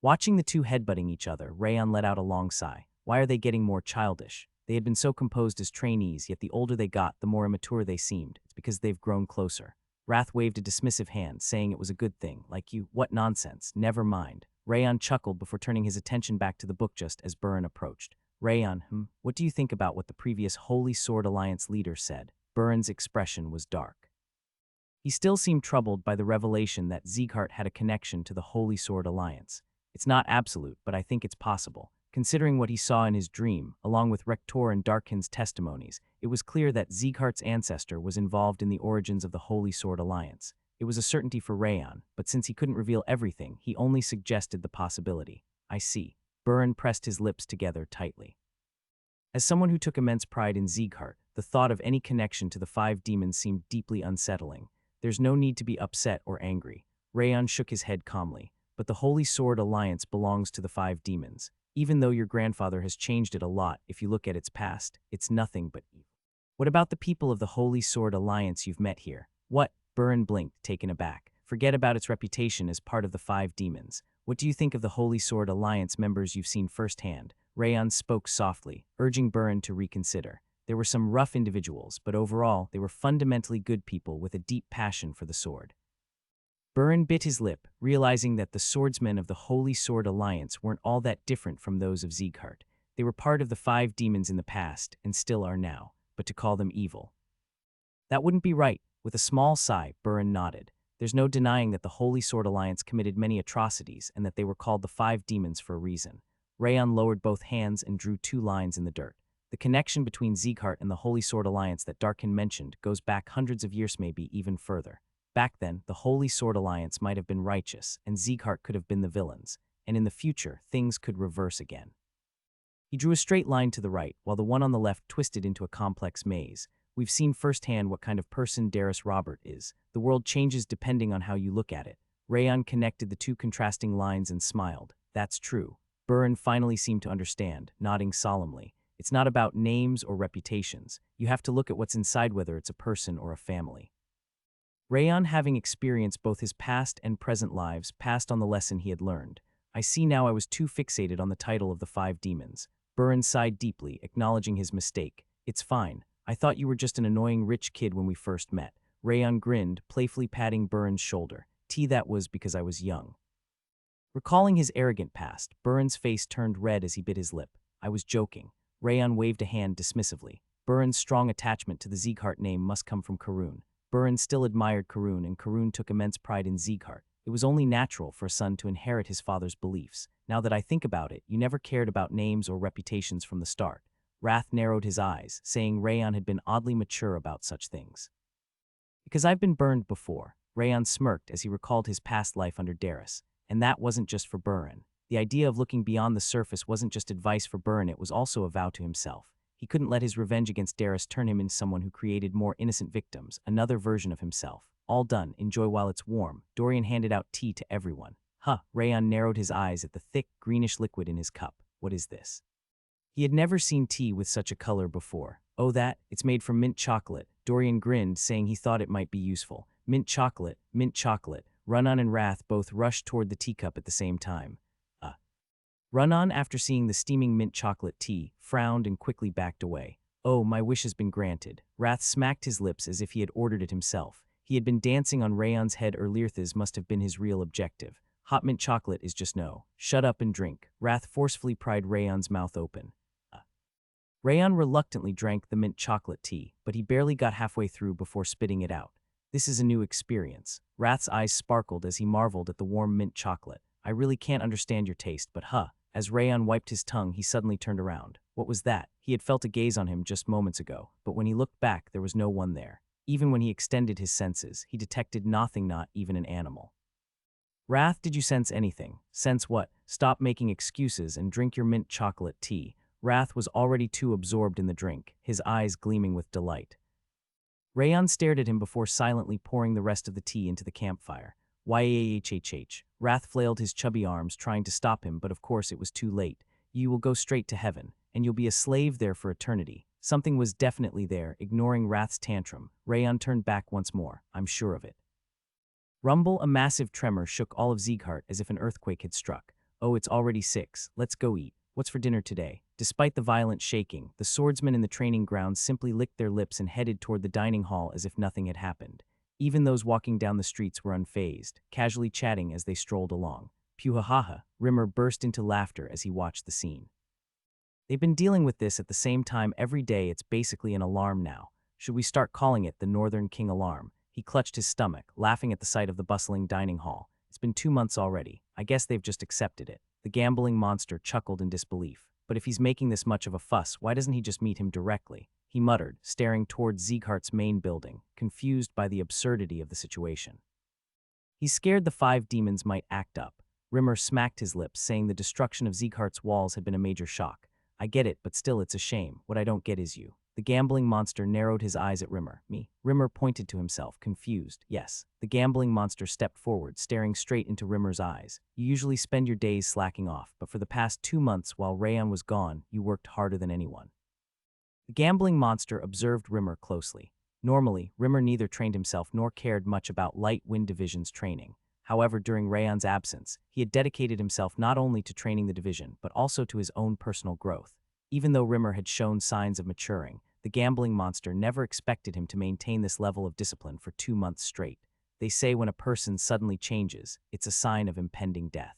Watching the two headbutting each other, Rayon let out a long sigh. Why are they getting more childish? They had been so composed as trainees, yet the older they got, the more immature they seemed. It's because they've grown closer. Wrath waved a dismissive hand, saying it was a good thing. Like you, what nonsense, never mind. Rayon chuckled before turning his attention back to the book just as Burin approached. Rayon, what do you think about what the previous Holy Sword Alliance leader said? Burin's expression was dark. He still seemed troubled by the revelation that Sieghart had a connection to the Holy Sword Alliance. It's not absolute, but I think it's possible. Considering what he saw in his dream, along with Rektor and Darkin's testimonies, it was clear that Sieghart's ancestor was involved in the origins of the Holy Sword Alliance. It was a certainty for Rayon, but since he couldn't reveal everything, he only suggested the possibility. I see. Burin pressed his lips together tightly. As someone who took immense pride in Sieghart, the thought of any connection to the five demons seemed deeply unsettling. There's no need to be upset or angry. Rayon shook his head calmly. But the Holy Sword Alliance belongs to the five demons. Even though your grandfather has changed it a lot, if you look at its past, it's nothing but evil. What about the people of the Holy Sword Alliance you've met here? What? Burin blinked, taken aback. Forget about its reputation as part of the five demons. What do you think of the Holy Sword Alliance members you've seen firsthand? Rayon spoke softly, urging Burin to reconsider. There were some rough individuals, but overall, they were fundamentally good people with a deep passion for the sword. Burin bit his lip, realizing that the swordsmen of the Holy Sword Alliance weren't all that different from those of Sieghart. They were part of the five demons in the past, and still are now, but to call them evil. That wouldn't be right. With a small sigh, Burin nodded. There's no denying that the Holy Sword Alliance committed many atrocities, and that they were called the five demons for a reason. Rayon lowered both hands and drew two lines in the dirt. The connection between Sieghart and the Holy Sword Alliance that Darkin mentioned goes back hundreds of years, maybe even further. Back then, the Holy Sword Alliance might have been righteous, and Sieghart could have been the villains, and in the future, things could reverse again. He drew a straight line to the right, while the one on the left twisted into a complex maze. We've seen firsthand what kind of person Darius Robert is. The world changes depending on how you look at it. Rayon connected the two contrasting lines and smiled. That's true. Burin finally seemed to understand, nodding solemnly. It's not about names or reputations. You have to look at what's inside, whether it's a person or a family. Rayon, having experienced both his past and present lives, passed on the lesson he had learned. I see now I was too fixated on the title of the five demons. Burin sighed deeply, acknowledging his mistake. It's fine. I thought you were just an annoying rich kid when we first met. Rayon grinned, playfully patting Burin's shoulder. That was because I was young. Recalling his arrogant past, Burin's face turned red as he bit his lip. I was joking. Rayon waved a hand dismissively. Burin's strong attachment to the Sieghart name must come from Karun. Burin still admired Karun, and Karun took immense pride in Sieghart. It was only natural for a son to inherit his father's beliefs. Now that I think about it, you never cared about names or reputations from the start. Wrath narrowed his eyes, saying Rayon had been oddly mature about such things. Because I've been burned before. Rayon smirked as he recalled his past life under Darius. And that wasn't just for Burin. The idea of looking beyond the surface wasn't just advice for Burin, it was also a vow to himself. He couldn't let his revenge against Darius turn him into someone who created more innocent victims, another version of himself. All done, enjoy while it's warm. Dorian handed out tea to everyone. Rayon narrowed his eyes at the thick, greenish liquid in his cup. What is this? He had never seen tea with such a color before. Oh, it's made from mint chocolate. Dorian grinned, saying he thought it might be useful. Mint chocolate, mint chocolate. Run-On and Wrath both rushed toward the teacup at the same time. Run-On, after seeing the steaming mint chocolate tea, frowned and quickly backed away. Oh, my wish has been granted. Wrath smacked his lips as if he had ordered it himself. He had been dancing on Rayon's head earlier. This must have been his real objective. Hot mint chocolate is just no. Shut up and drink. Wrath forcefully pried Rayon's mouth open. Rayon reluctantly drank the mint chocolate tea, but he barely got halfway through before spitting it out. This is a new experience. Wrath's eyes sparkled as he marveled at the warm mint chocolate. I really can't understand your taste, but As Rayon wiped his tongue, he suddenly turned around. What was that? He had felt a gaze on him just moments ago, but when he looked back, there was no one there. Even when he extended his senses, he detected nothing, not even an animal. Wrath, did you sense anything? Sense what? Stop making excuses and drink your mint chocolate tea. Wrath was already too absorbed in the drink, his eyes gleaming with delight. Rayon stared at him before silently pouring the rest of the tea into the campfire. Yahhhh. Wrath flailed his chubby arms, trying to stop him, but of course it was too late. You will go straight to heaven, and you'll be a slave there for eternity. Something was definitely there, ignoring Wrath's tantrum. Rayon turned back once more. I'm sure of it. Rumble, a massive tremor shook all of Sieghart as if an earthquake had struck. Oh, it's already 6. Let's go eat. What's for dinner today? Despite the violent shaking, the swordsmen in the training grounds simply licked their lips and headed toward the dining hall as if nothing had happened. Even those walking down the streets were unfazed, casually chatting as they strolled along. Puhahaha, Rimmer burst into laughter as he watched the scene. They've been dealing with this at the same time every day. It's basically an alarm now. Should we start calling it the Northern King Alarm? He clutched his stomach, laughing at the sight of the bustling dining hall. It's been 2 months already. I guess they've just accepted it. The gambling monster chuckled in disbelief. But if he's making this much of a fuss, why doesn't he just meet him directly? He muttered, staring toward Sieghart's main building, confused by the absurdity of the situation. He's scared the 5 demons might act up. Rimmer smacked his lips, saying the destruction of Sieghart's walls had been a major shock. I get it, but still it's a shame. What I don't get is you. The gambling monster narrowed his eyes at Rimmer. Me? Rimmer pointed to himself, confused. Yes. The gambling monster stepped forward, staring straight into Rimmer's eyes. You usually spend your days slacking off, but for the past 2 months while Rayon was gone, you worked harder than anyone. The gambling monster observed Rimmer closely. Normally, Rimmer neither trained himself nor cared much about Light Wind Division's training. However, during Rayon's absence, he had dedicated himself not only to training the division, but also to his own personal growth. Even though Rimmer had shown signs of maturing, the gambling monster never expected him to maintain this level of discipline for 2 months straight. They say when a person suddenly changes, it's a sign of impending death.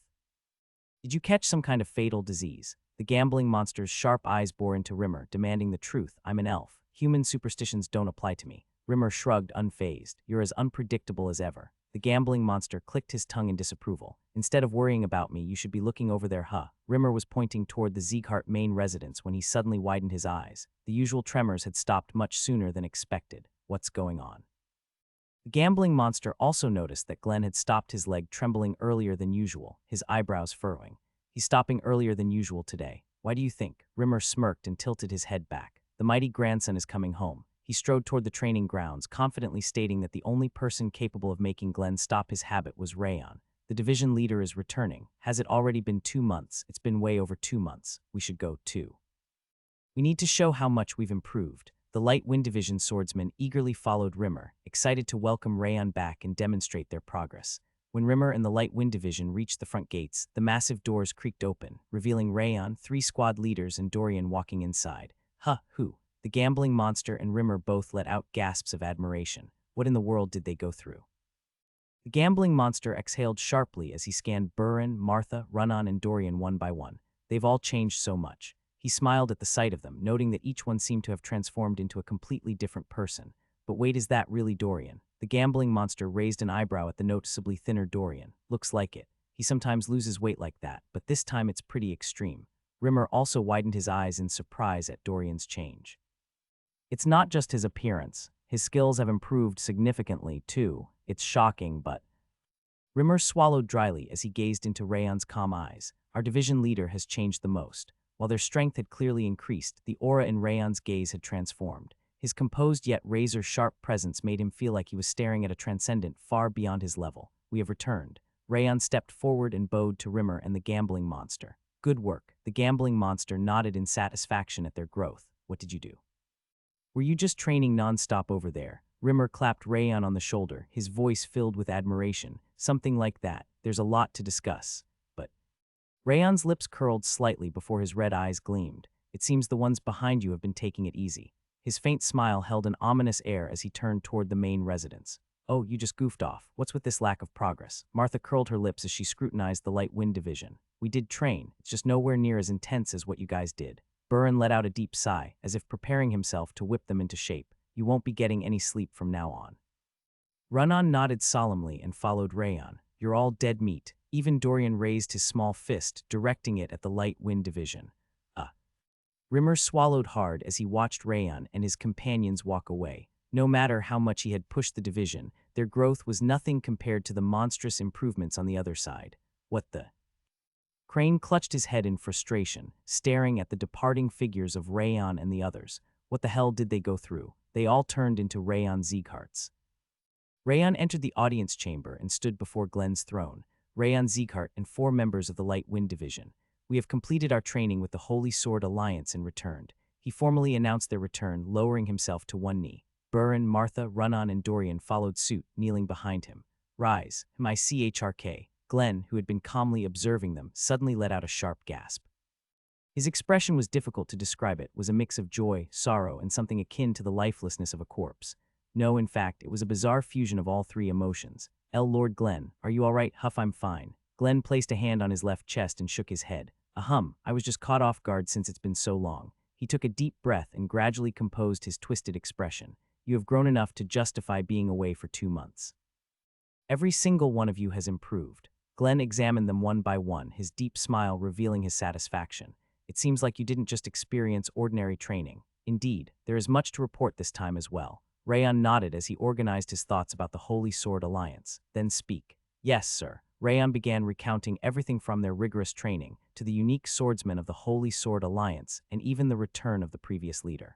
Did you catch some kind of fatal disease? The gambling monster's sharp eyes bore into Rimmer, demanding the truth. I'm an elf. Human superstitions don't apply to me. Rimmer shrugged, unfazed. You're as unpredictable as ever. The gambling monster clicked his tongue in disapproval. Instead of worrying about me, you should be looking over there, huh? Rimmer was pointing toward the Sieghart main residence when he suddenly widened his eyes. The usual tremors had stopped much sooner than expected. What's going on? The gambling monster also noticed that Glenn had stopped his leg trembling earlier than usual, his eyebrows furrowing. He's stopping earlier than usual today. Why do you think? Rimmer smirked and tilted his head back. The mighty grandson is coming home. He strode toward the training grounds, confidently stating that the only person capable of making Glenn stop his habit was Rayon. The division leader is returning. Has it already been 2 months? It's been way over 2 months. We should go too. We need to show how much we've improved. The Light Wind Division swordsmen eagerly followed Rimmer, excited to welcome Rayon back and demonstrate their progress. When Rimmer and the Light Wind Division reached the front gates, the massive doors creaked open, revealing Rayon, 3 squad leaders, and Dorian walking inside. Who? The gambling monster and Rimmer both let out gasps of admiration. What in the world did they go through? The gambling monster exhaled sharply as he scanned Burin, Martha, Runnan, and Dorian one by one. They've all changed so much. He smiled at the sight of them, noting that each one seemed to have transformed into a completely different person. But wait, is that really Dorian? The gambling monster raised an eyebrow at the noticeably thinner Dorian. Looks like it. He sometimes loses weight like that, but this time it's pretty extreme. Rimmer also widened his eyes in surprise at Dorian's change. It's not just his appearance. His skills have improved significantly, too. It's shocking, but... Rimmer swallowed dryly as he gazed into Rayon's calm eyes. Our division leader has changed the most. While their strength had clearly increased, the aura in Rayon's gaze had transformed. His composed yet razor-sharp presence made him feel like he was staring at a transcendent far beyond his level. We have returned. Rayon stepped forward and bowed to Rimmer and the gambling monster. Good work. The gambling monster nodded in satisfaction at their growth. What did you do? Were you just training non-stop over there? Rimmer clapped Rayon on the shoulder, his voice filled with admiration. Something like that. There's a lot to discuss. But Rayon's lips curled slightly before his red eyes gleamed. It seems the ones behind you have been taking it easy. His faint smile held an ominous air as he turned toward the main residence. Oh, you just goofed off. What's with this lack of progress? Martha curled her lips as she scrutinized the Light Wind Division. We did train. It's just nowhere near as intense as what you guys did. Burin let out a deep sigh, as if preparing himself to whip them into shape. You won't be getting any sleep from now on. Runnan nodded solemnly and followed Rayon. You're all dead meat. Even Dorian raised his small fist, directing it at the Light Wind Division. Rimmer swallowed hard as he watched Rayon and his companions walk away. No matter how much he had pushed the division, their growth was nothing compared to the monstrous improvements on the other side. What the... Crane clutched his head in frustration, staring at the departing figures of Rayon and the others. What the hell did they go through? They all turned into Rayon Siegharts. Rayon entered the audience chamber and stood before Glenn's throne. Rayon Sieghart and 4 members of the Light Wind Division. We have completed our training with the Holy Sword Alliance and returned. He formally announced their return, lowering himself to one knee. Burin, Martha, Runnan, and Dorian followed suit, kneeling behind him. Rise, my CHRK. Glenn, who had been calmly observing them, suddenly let out a sharp gasp. His expression was difficult to describe. It was a mix of joy, sorrow, and something akin to the lifelessness of a corpse. No, in fact, it was a bizarre fusion of all three emotions. Lord Glenn, are you all right? Huff, I'm fine. Glenn placed a hand on his left chest and shook his head. Ahem, I was just caught off guard since it's been so long. He took a deep breath and gradually composed his twisted expression. You have grown enough to justify being away for 2 months. Every single one of you has improved. Glenn examined them one by one, his deep smile revealing his satisfaction. It seems like you didn't just experience ordinary training. Indeed, there is much to report this time as well. Rayon nodded as he organized his thoughts about the Holy Sword Alliance. Then speak. Yes, sir. Rayon began recounting everything from their rigorous training to the unique swordsmen of the Holy Sword Alliance and even the return of the previous leader.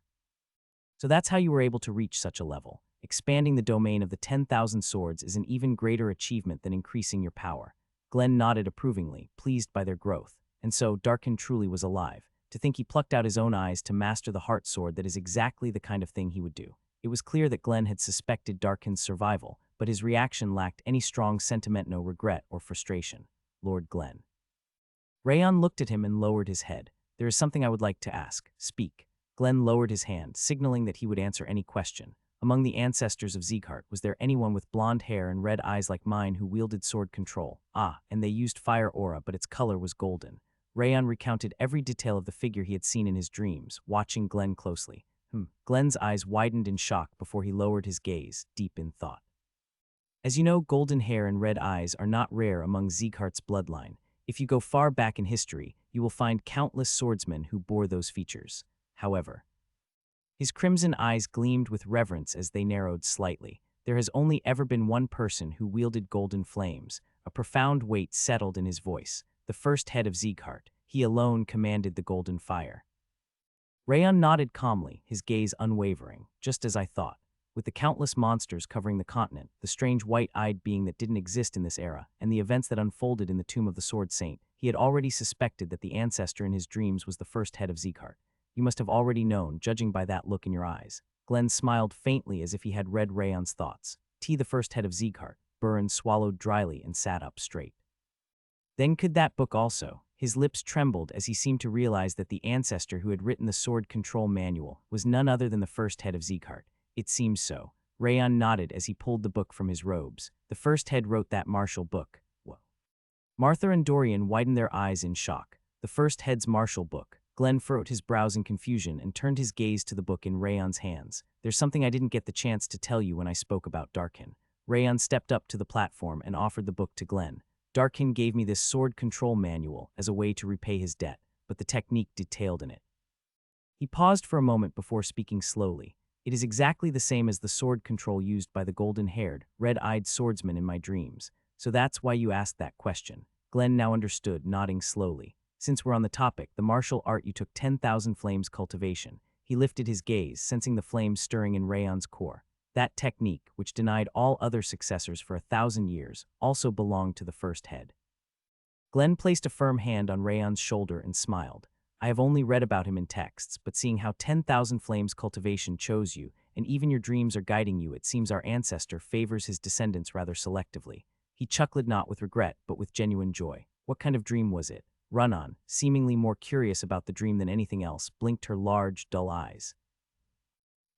So that's how you were able to reach such a level. Expanding the domain of the 10,000 swords is an even greater achievement than increasing your power. Glenn nodded approvingly, pleased by their growth. And so Darkin truly was alive. To think he plucked out his own eyes to master the heart sword, that is exactly the kind of thing he would do. It was clear that Glenn had suspected Darkin's survival, but his reaction lacked any strong sentiment, no regret or frustration. Lord Glenn. Rayon looked at him and lowered his head. There is something I would like to ask. Speak. Glenn lowered his hand, signaling that he would answer any question. Among the ancestors of Sieghart, was there anyone with blonde hair and red eyes like mine who wielded sword control? Ah, and they used fire aura, but its color was golden. Rayon recounted every detail of the figure he had seen in his dreams, watching Glenn closely. Glenn's eyes widened in shock before he lowered his gaze, deep in thought. As you know, golden hair and red eyes are not rare among Sieghart's bloodline. If you go far back in history, you will find countless swordsmen who bore those features. However, his crimson eyes gleamed with reverence as they narrowed slightly. There has only ever been one person who wielded golden flames. A profound weight settled in his voice. The first head of Sieghart. He alone commanded the golden fire. Rayon nodded calmly, his gaze unwavering, just as I thought. With the countless monsters covering the continent, the strange white-eyed being that didn't exist in this era, and the events that unfolded in the tomb of the Sword Saint, he had already suspected that the ancestor in his dreams was the first head of Sieghart. You must have already known, judging by that look in your eyes. Glenn smiled faintly as if he had read Rayon's thoughts. The first head of Sieghart. Burin swallowed dryly and sat up straight. Then could that book also? His lips trembled as he seemed to realize that the ancestor who had written the sword control manual was none other than the first head of Sieghart. It seems so. Rayon nodded as he pulled the book from his robes. The first head wrote that martial book. Whoa. Martha and Dorian widened their eyes in shock. The first head's martial book. Glenn furrowed his brows in confusion and turned his gaze to the book in Rayon's hands. There's something I didn't get the chance to tell you when I spoke about Darkin. Rayon stepped up to the platform and offered the book to Glenn. Darkin gave me this sword control manual as a way to repay his debt, but the technique detailed in it. He paused for a moment before speaking slowly. It is exactly the same as the sword control used by the golden-haired, red-eyed swordsman in my dreams. So that's why you asked that question. Glenn now understood, nodding slowly. Since we're on the topic, the martial art you took 10,000 flames cultivation. He lifted his gaze, sensing the flames stirring in Rayon's core. That technique, which denied all other successors for 1,000 years, also belonged to the first head. Glenn placed a firm hand on Rayon's shoulder and smiled. I have only read about him in texts, but seeing how 10,000 flames cultivation chose you, and even your dreams are guiding you, it seems our ancestor favors his descendants rather selectively. He chuckled not with regret, but with genuine joy. What kind of dream was it? Run-On, seemingly more curious about the dream than anything else, blinked her large, dull eyes.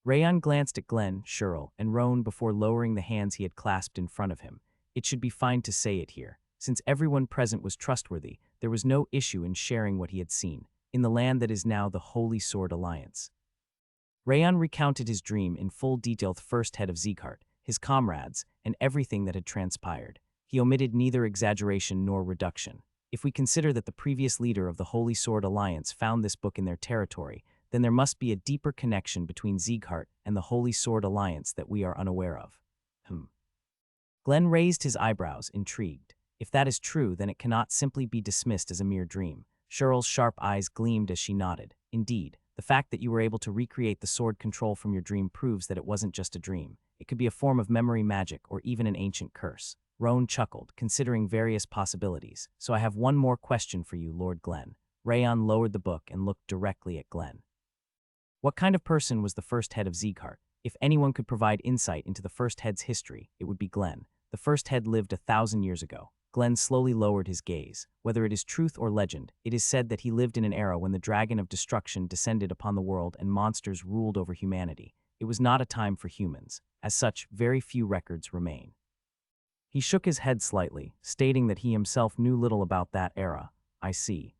Rayon glanced at Glenn, Shirl, and Roan before lowering the hands he had clasped in front of him. It should be fine to say it here. Since everyone present was trustworthy, there was no issue in sharing what he had seen, in the land that is now the Holy Sword Alliance. Rayon recounted his dream in full detail, the first head of Sieghart, his comrades, and everything that had transpired. He omitted neither exaggeration nor reduction. If we consider that the previous leader of the Holy Sword Alliance found this book in their territory, then there must be a deeper connection between Sieghart and the Holy Sword Alliance that we are unaware of. Glenn raised his eyebrows, intrigued. If that is true, then it cannot simply be dismissed as a mere dream. Cheryl's sharp eyes gleamed as she nodded. Indeed, the fact that you were able to recreate the sword control from your dream proves that it wasn't just a dream. It could be a form of memory magic or even an ancient curse. Roan chuckled, considering various possibilities. So I have one more question for you, Lord Glenn. Rayon lowered the book and looked directly at Glenn. What kind of person was the first head of Sieghart? If anyone could provide insight into the first head's history, it would be Glenn. The first head lived 1,000 years ago. Glenn slowly lowered his gaze. Whether it is truth or legend, it is said that he lived in an era when the dragon of destruction descended upon the world and monsters ruled over humanity. It was not a time for humans. As such, very few records remain. He shook his head slightly, stating that he himself knew little about that era. I see.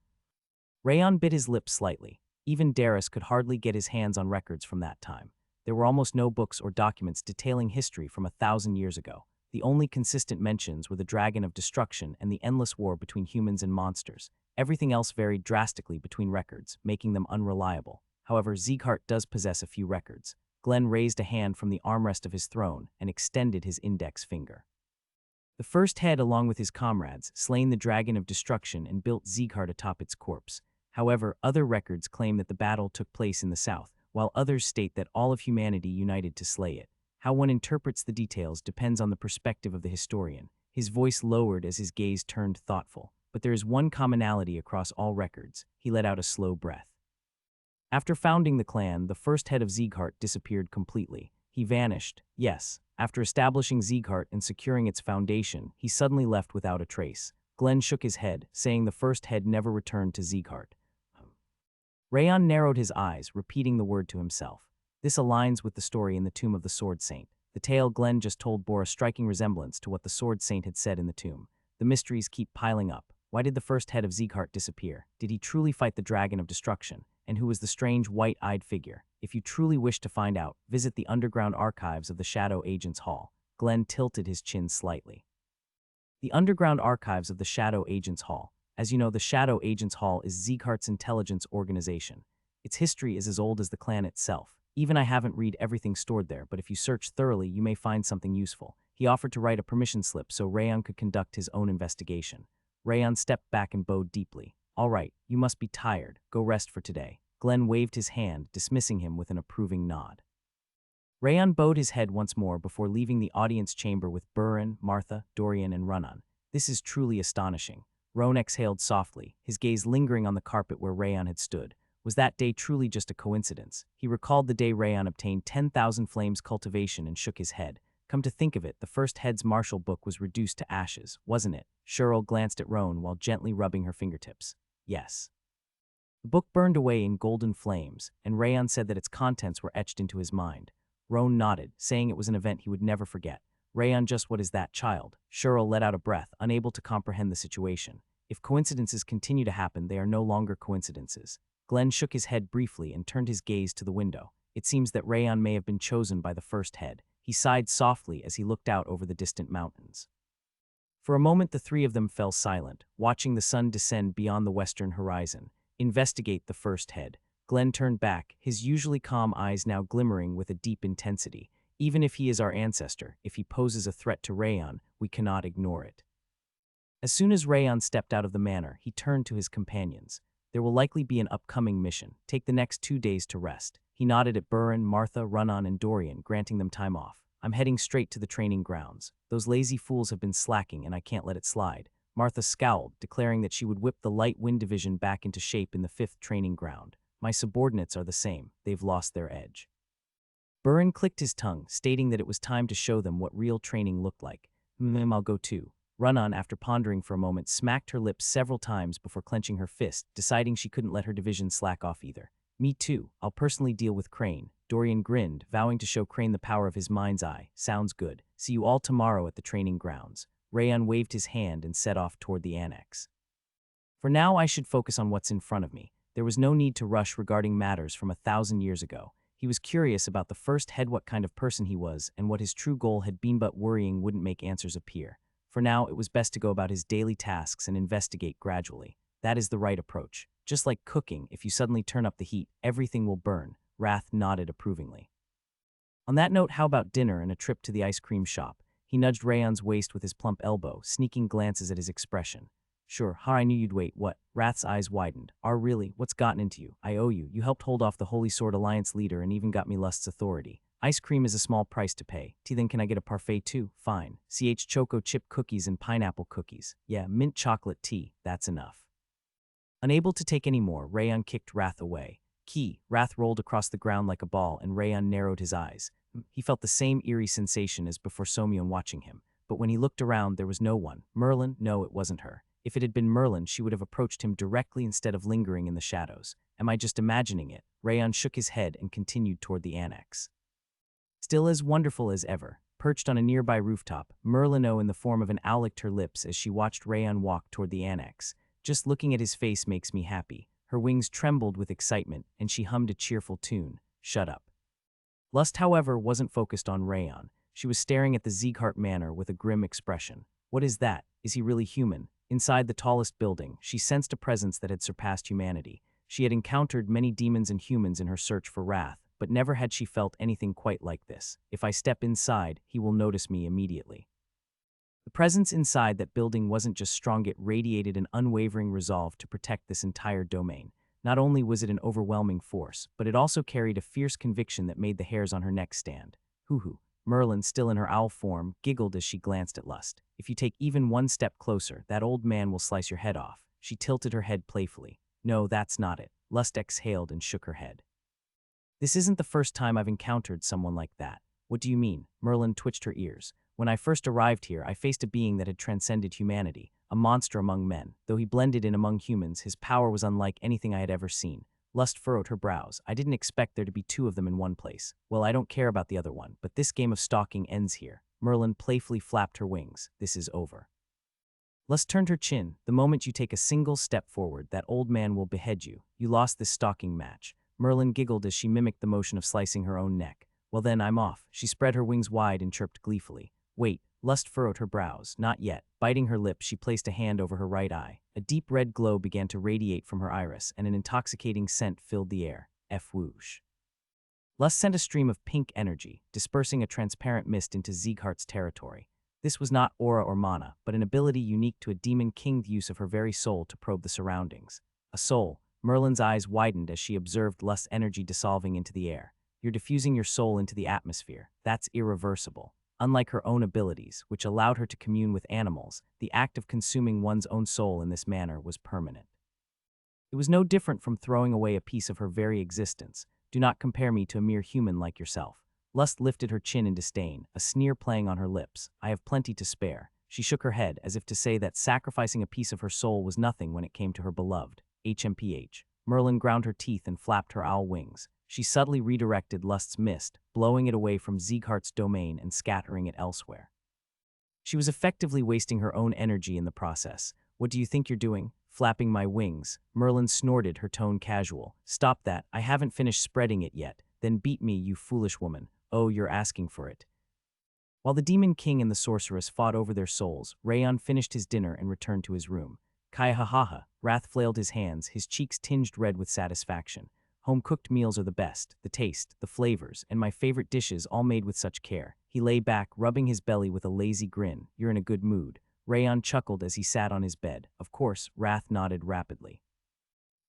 Rayon bit his lip slightly. Even Darius could hardly get his hands on records from that time. There were almost no books or documents detailing history from 1,000 years ago. The only consistent mentions were the dragon of destruction and the endless war between humans and monsters. Everything else varied drastically between records, making them unreliable. However, Sieghart does possess a few records. Glenn raised a hand from the armrest of his throne and extended his index finger. The first had, along with his comrades, slain the dragon of destruction and built Sieghart atop its corpse. However, other records claim that the battle took place in the south, while others state that all of humanity united to slay it. How one interprets the details depends on the perspective of the historian. His voice lowered as his gaze turned thoughtful. But there is one commonality across all records. He let out a slow breath. After founding the clan, the first head of Sieghart disappeared completely. He vanished, yes. After establishing Sieghart and securing its foundation, he suddenly left without a trace. Glenn shook his head, saying the first head never returned to Sieghart. Rayon narrowed his eyes, repeating the word to himself. This aligns with the story in the Tomb of the Sword Saint. The tale Glenn just told bore a striking resemblance to what the Sword Saint had said in the tomb. The mysteries keep piling up. Why did the first head of Sieghart disappear? Did he truly fight the dragon of destruction? And who was the strange white-eyed figure? If you truly wish to find out, visit the underground archives of the Shadow Agents Hall. Glenn tilted his chin slightly. The underground archives of the Shadow Agents Hall. As you know, the Shadow Agents Hall is Sieghart's intelligence organization. Its history is as old as the clan itself. Even I haven't read everything stored there, but if you search thoroughly, you may find something useful. He offered to write a permission slip so Rayon could conduct his own investigation. Rayon stepped back and bowed deeply. All right, you must be tired. Go rest for today. Glenn waved his hand, dismissing him with an approving nod. Rayon bowed his head once more before leaving the audience chamber with Burin, Martha, Dorian, and Runnan. This is truly astonishing. Roan exhaled softly, his gaze lingering on the carpet where Rayon had stood. Was that day truly just a coincidence? He recalled the day Rayon obtained 10,000 flames cultivation and shook his head. Come to think of it, the first head's martial book was reduced to ashes, wasn't it? Cheryl glanced at Roan while gently rubbing her fingertips. Yes. The book burned away in golden flames, and Rayon said that its contents were etched into his mind. Roan nodded, saying it was an event he would never forget. Rayon, just what is that, child? Cheryl let out a breath, unable to comprehend the situation. If coincidences continue to happen, they are no longer coincidences. Glenn shook his head briefly and turned his gaze to the window. It seems that Rayon may have been chosen by the first head. He sighed softly as he looked out over the distant mountains. For a moment the three of them fell silent, watching the sun descend beyond the western horizon. Investigate the first head. Glenn turned back, his usually calm eyes now glimmering with a deep intensity. Even if he is our ancestor, if he poses a threat to Rayon, we cannot ignore it. As soon as Rayon stepped out of the manor, he turned to his companions. There will likely be an upcoming mission. Take the next 2 days to rest. He nodded at Burin, Martha, Runnan, and Dorian, granting them time off. I'm heading straight to the training grounds. Those lazy fools have been slacking, and I can't let it slide. Martha scowled, declaring that she would whip the Light Wind Division back into shape in the 5th training ground. My subordinates are the same. They've lost their edge. Burin clicked his tongue, stating that it was time to show them what real training looked like. I'll go too. Runnan, after pondering for a moment, smacked her lips several times before clenching her fist, deciding she couldn't let her division slack off either. Me too. I'll personally deal with Crane. Dorian grinned, vowing to show Crane the power of his mind's eye. Sounds good. See you all tomorrow at the training grounds. Rayon waved his hand and set off toward the annex. For now, I should focus on what's in front of me. There was no need to rush regarding matters from 1,000 years ago. He was curious about the first head, what kind of person he was, and what his true goal had been, but worrying wouldn't make answers appear. For now, it was best to go about his daily tasks and investigate gradually. That is the right approach. Just like cooking, if you suddenly turn up the heat, everything will burn. Wrath nodded approvingly. On that note, how about dinner and a trip to the ice cream shop? He nudged Rayon's waist with his plump elbow, sneaking glances at his expression. Sure, I knew you'd wait. What? Wrath's eyes widened. Really? What's gotten into you? I owe you. You helped hold off the Holy Sword Alliance leader and even got me Lust's authority. Ice cream is a small price to pay. Then can I get a parfait too? Fine. Choco chip cookies and pineapple cookies. Yeah, mint chocolate tea. That's enough. Unable to take any more, Rayon kicked Wrath away. Wrath rolled across the ground like a ball, and Rayon narrowed his eyes. He felt the same eerie sensation as before Somyeon watching him. but when he looked around, there was no one. Merlin? No, it wasn't her. If it had been Merlin, she would have approached him directly instead of lingering in the shadows. Am I just imagining it? Rayon shook his head and continued toward the annex. Still as wonderful as ever, perched on a nearby rooftop, Merlino in the form of an owl licked her lips as she watched Rayon walk toward the annex. Just looking at his face makes me happy. Her wings trembled with excitement, and she hummed a cheerful tune. Shut up. Lust, however, wasn't focused on Rayon. She was staring at the Sieghart Manor with a grim expression. What is that? Is he really human? Inside the tallest building, she sensed a presence that had surpassed humanity. She had encountered many demons and humans in her search for wrath, but never had she felt anything quite like this. If I step inside, he will notice me immediately. The presence inside that building wasn't just strong, it radiated an unwavering resolve to protect this entire domain. Not only was it an overwhelming force, but it also carried a fierce conviction that made the hairs on her neck stand. Hoo-hoo. Merlin, still in her owl form, giggled as she glanced at Lust. If you take even one step closer, that old man will slice your head off. She tilted her head playfully. No, that's not it. Lust exhaled and shook her head. This isn't the first time I've encountered someone like that. What do you mean? Merlin twitched her ears. When I first arrived here, I faced a being that had transcended humanity, a monster among men. Though he blended in among humans, his power was unlike anything I had ever seen. Lust furrowed her brows. I didn't expect there to be two of them in one place. Well, I don't care about the other one, but this game of stalking ends here. Merlin playfully flapped her wings. This is over. Lust turned her chin. The moment you take a single step forward, that old man will behead you. You lost this stalking match. Merlin giggled as she mimicked the motion of slicing her own neck. Well then, I'm off. She spread her wings wide and chirped gleefully. Wait. Lust furrowed her brows. Not yet. Biting her lip, she placed a hand over her right eye. A deep red glow began to radiate from her iris, and an intoxicating scent filled the air. Whoosh. Lust sent a stream of pink energy, dispersing a transparent mist into Sieghart's territory. This was not aura or mana, but an ability unique to a demon king's use of her very soul to probe the surroundings. A soul. Merlin's eyes widened as she observed Lust's energy dissolving into the air. You're diffusing your soul into the atmosphere. That's irreversible. Unlike her own abilities, which allowed her to commune with animals, the act of consuming one's own soul in this manner was permanent. It was no different from throwing away a piece of her very existence. Do not compare me to a mere human like yourself. Lust lifted her chin in disdain, a sneer playing on her lips. I have plenty to spare. She shook her head, as if to say that sacrificing a piece of her soul was nothing when it came to her beloved. HMPH. Merlin ground her teeth and flapped her owl wings. She subtly redirected Lust's mist, blowing it away from Sieghart's domain and scattering it elsewhere. She was effectively wasting her own energy in the process. What do you think you're doing? Flapping my wings. Merlin snorted, her tone casual. Stop that. I haven't finished spreading it yet. Then beat me, you foolish woman. Oh, you're asking for it. While the Demon King and the Sorceress fought over their souls, Rayon finished his dinner and returned to his room. Kai ha ha ha. Wrath flailed his hands, his cheeks tinged red with satisfaction. Home-cooked meals are the best, the taste, the flavors, and my favorite dishes all made with such care. He lay back, rubbing his belly with a lazy grin. You're in a good mood. Rayon chuckled as he sat on his bed. Of course, Wrath nodded rapidly.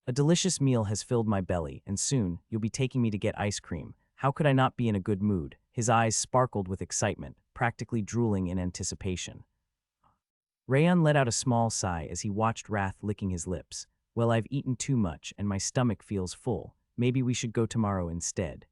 A delicious meal has filled my belly, and soon, you'll be taking me to get ice cream. How could I not be in a good mood? His eyes sparkled with excitement, practically drooling in anticipation. Rayon let out a small sigh as he watched Wrath licking his lips. Well, I've eaten too much, and my stomach feels full. Maybe we should go tomorrow instead.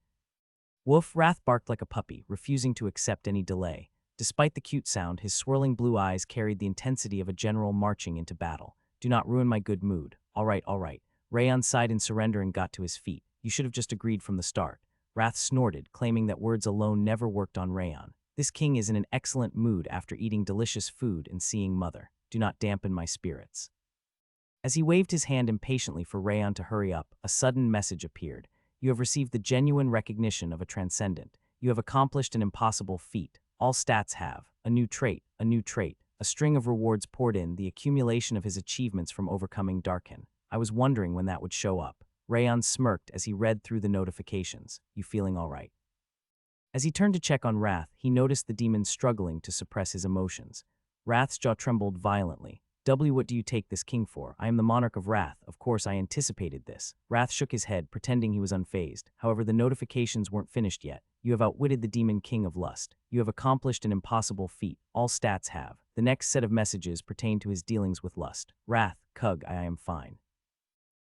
Woof, Wrath barked like a puppy, refusing to accept any delay. Despite the cute sound, his swirling blue eyes carried the intensity of a general marching into battle. Do not ruin my good mood. All right, all right. Rayon sighed in surrender and got to his feet. You should have just agreed from the start. Wrath snorted, claiming that words alone never worked on Rayon. This king is in an excellent mood after eating delicious food and seeing Mother. Do not dampen my spirits. As he waved his hand impatiently for Rayon to hurry up, a sudden message appeared. You have received the genuine recognition of a transcendent. You have accomplished an impossible feat. All stats have. A new trait, a new trait. A string of rewards poured in, the accumulation of his achievements from overcoming Darkin. I was wondering when that would show up. Rayon smirked as he read through the notifications. You feeling all right? As he turned to check on Wrath, he noticed the demon struggling to suppress his emotions. Wrath's jaw trembled violently. What do you take this king for? I am the monarch of Wrath. Of course, I anticipated this. Wrath shook his head, pretending he was unfazed. However, the notifications weren't finished yet. You have outwitted the demon king of lust. You have accomplished an impossible feat. All stats have. The next set of messages pertain to his dealings with lust. Wrath, Cug, I am fine.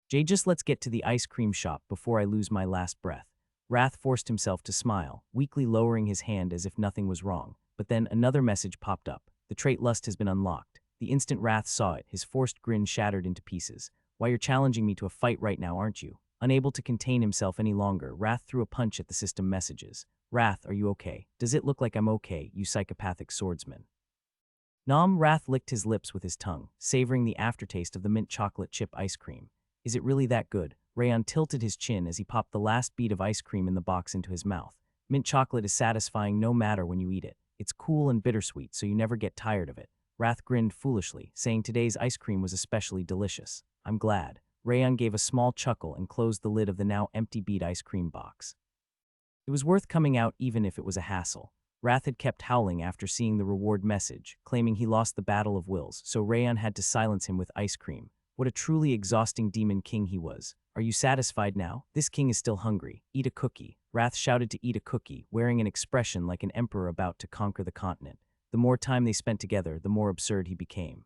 Jay, just let's get to the ice cream shop before I lose my last breath. Wrath forced himself to smile, weakly lowering his hand as if nothing was wrong. But then another message popped up. The trait lust has been unlocked. The instant Wrath saw it, his forced grin shattered into pieces. Why, you're challenging me to a fight right now, aren't you? Unable to contain himself any longer, Wrath threw a punch at the system messages. Wrath, are you okay? Does it look like I'm okay, you psychopathic swordsman? Wrath licked his lips with his tongue, savoring the aftertaste of the mint chocolate chip ice cream. Is it really that good? Rayon tilted his chin as he popped the last bead of ice cream in the box into his mouth. Mint chocolate is satisfying no matter when you eat it. It's cool and bittersweet, so you never get tired of it. Wrath grinned foolishly, saying today's ice cream was especially delicious. I'm glad. Rayon gave a small chuckle and closed the lid of the now empty bead ice cream box. It was worth coming out even if it was a hassle. Wrath had kept howling after seeing the reward message, claiming he lost the battle of wills, so Rayon had to silence him with ice cream. What a truly exhausting demon king he was. Are you satisfied now? This king is still hungry. Eat a cookie. Wrath shouted to eat a cookie, wearing an expression like an emperor about to conquer the continent. The more time they spent together, the more absurd he became.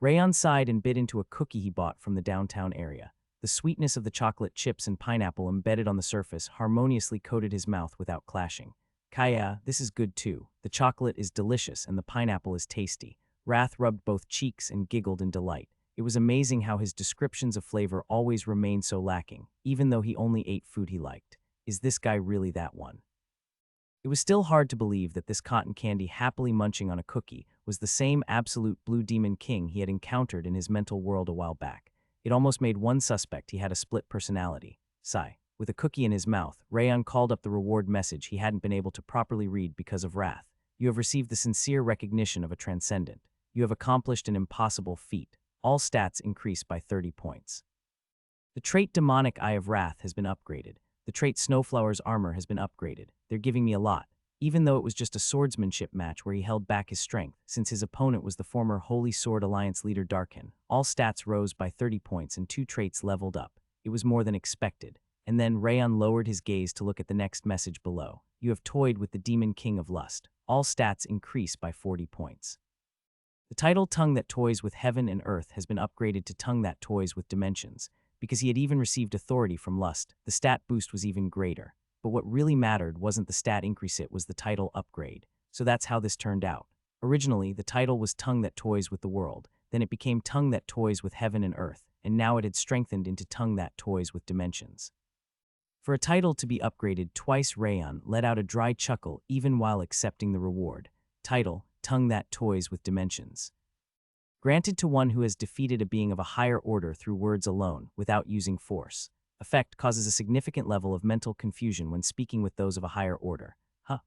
Rayon sighed and bit into a cookie he bought from the downtown area. The sweetness of the chocolate chips and pineapple embedded on the surface harmoniously coated his mouth without clashing. Kaya, this is good too. The chocolate is delicious and the pineapple is tasty. Wrath rubbed both cheeks and giggled in delight. It was amazing how his descriptions of flavor always remained so lacking, even though he only ate food he liked. Is this guy really that one? It was still hard to believe that this cotton candy happily munching on a cookie was the same absolute blue demon king he had encountered in his mental world a while back. It almost made one suspect he had a split personality. Sigh. With a cookie in his mouth, Rayon called up the reward message he hadn't been able to properly read because of Wrath. You have received the sincere recognition of a transcendent. You have accomplished an impossible feat. All stats increase by 30 points. The trait Demonic Eye of Wrath has been upgraded. The trait Snowflower's Armor has been upgraded. They're giving me a lot. Even though it was just a swordsmanship match where he held back his strength, since his opponent was the former Holy Sword Alliance leader Darkin, all stats rose by 30 points and 2 traits leveled up. It was more than expected. And then Rayon lowered his gaze to look at the next message below. You have toyed with the Demon King of Lust. All stats increase by 40 points. The title Tongue That Toys with Heaven and Earth has been upgraded to Tongue That Toys with Dimensions. Because he had even received authority from Lust, the stat boost was even greater. But what really mattered wasn't the stat increase, it was the title upgrade. So that's how this turned out. Originally, the title was Tongue That Toys with the World, then it became Tongue That Toys with Heaven and Earth, and now it had strengthened into Tongue That Toys with Dimensions. For a title to be upgraded twice, Rayon let out a dry chuckle even while accepting the reward. Title, Tongue That Toys with Dimensions. Granted to one who has defeated a being of a higher order through words alone, without using force. Effect causes a significant level of mental confusion when speaking with those of a higher order.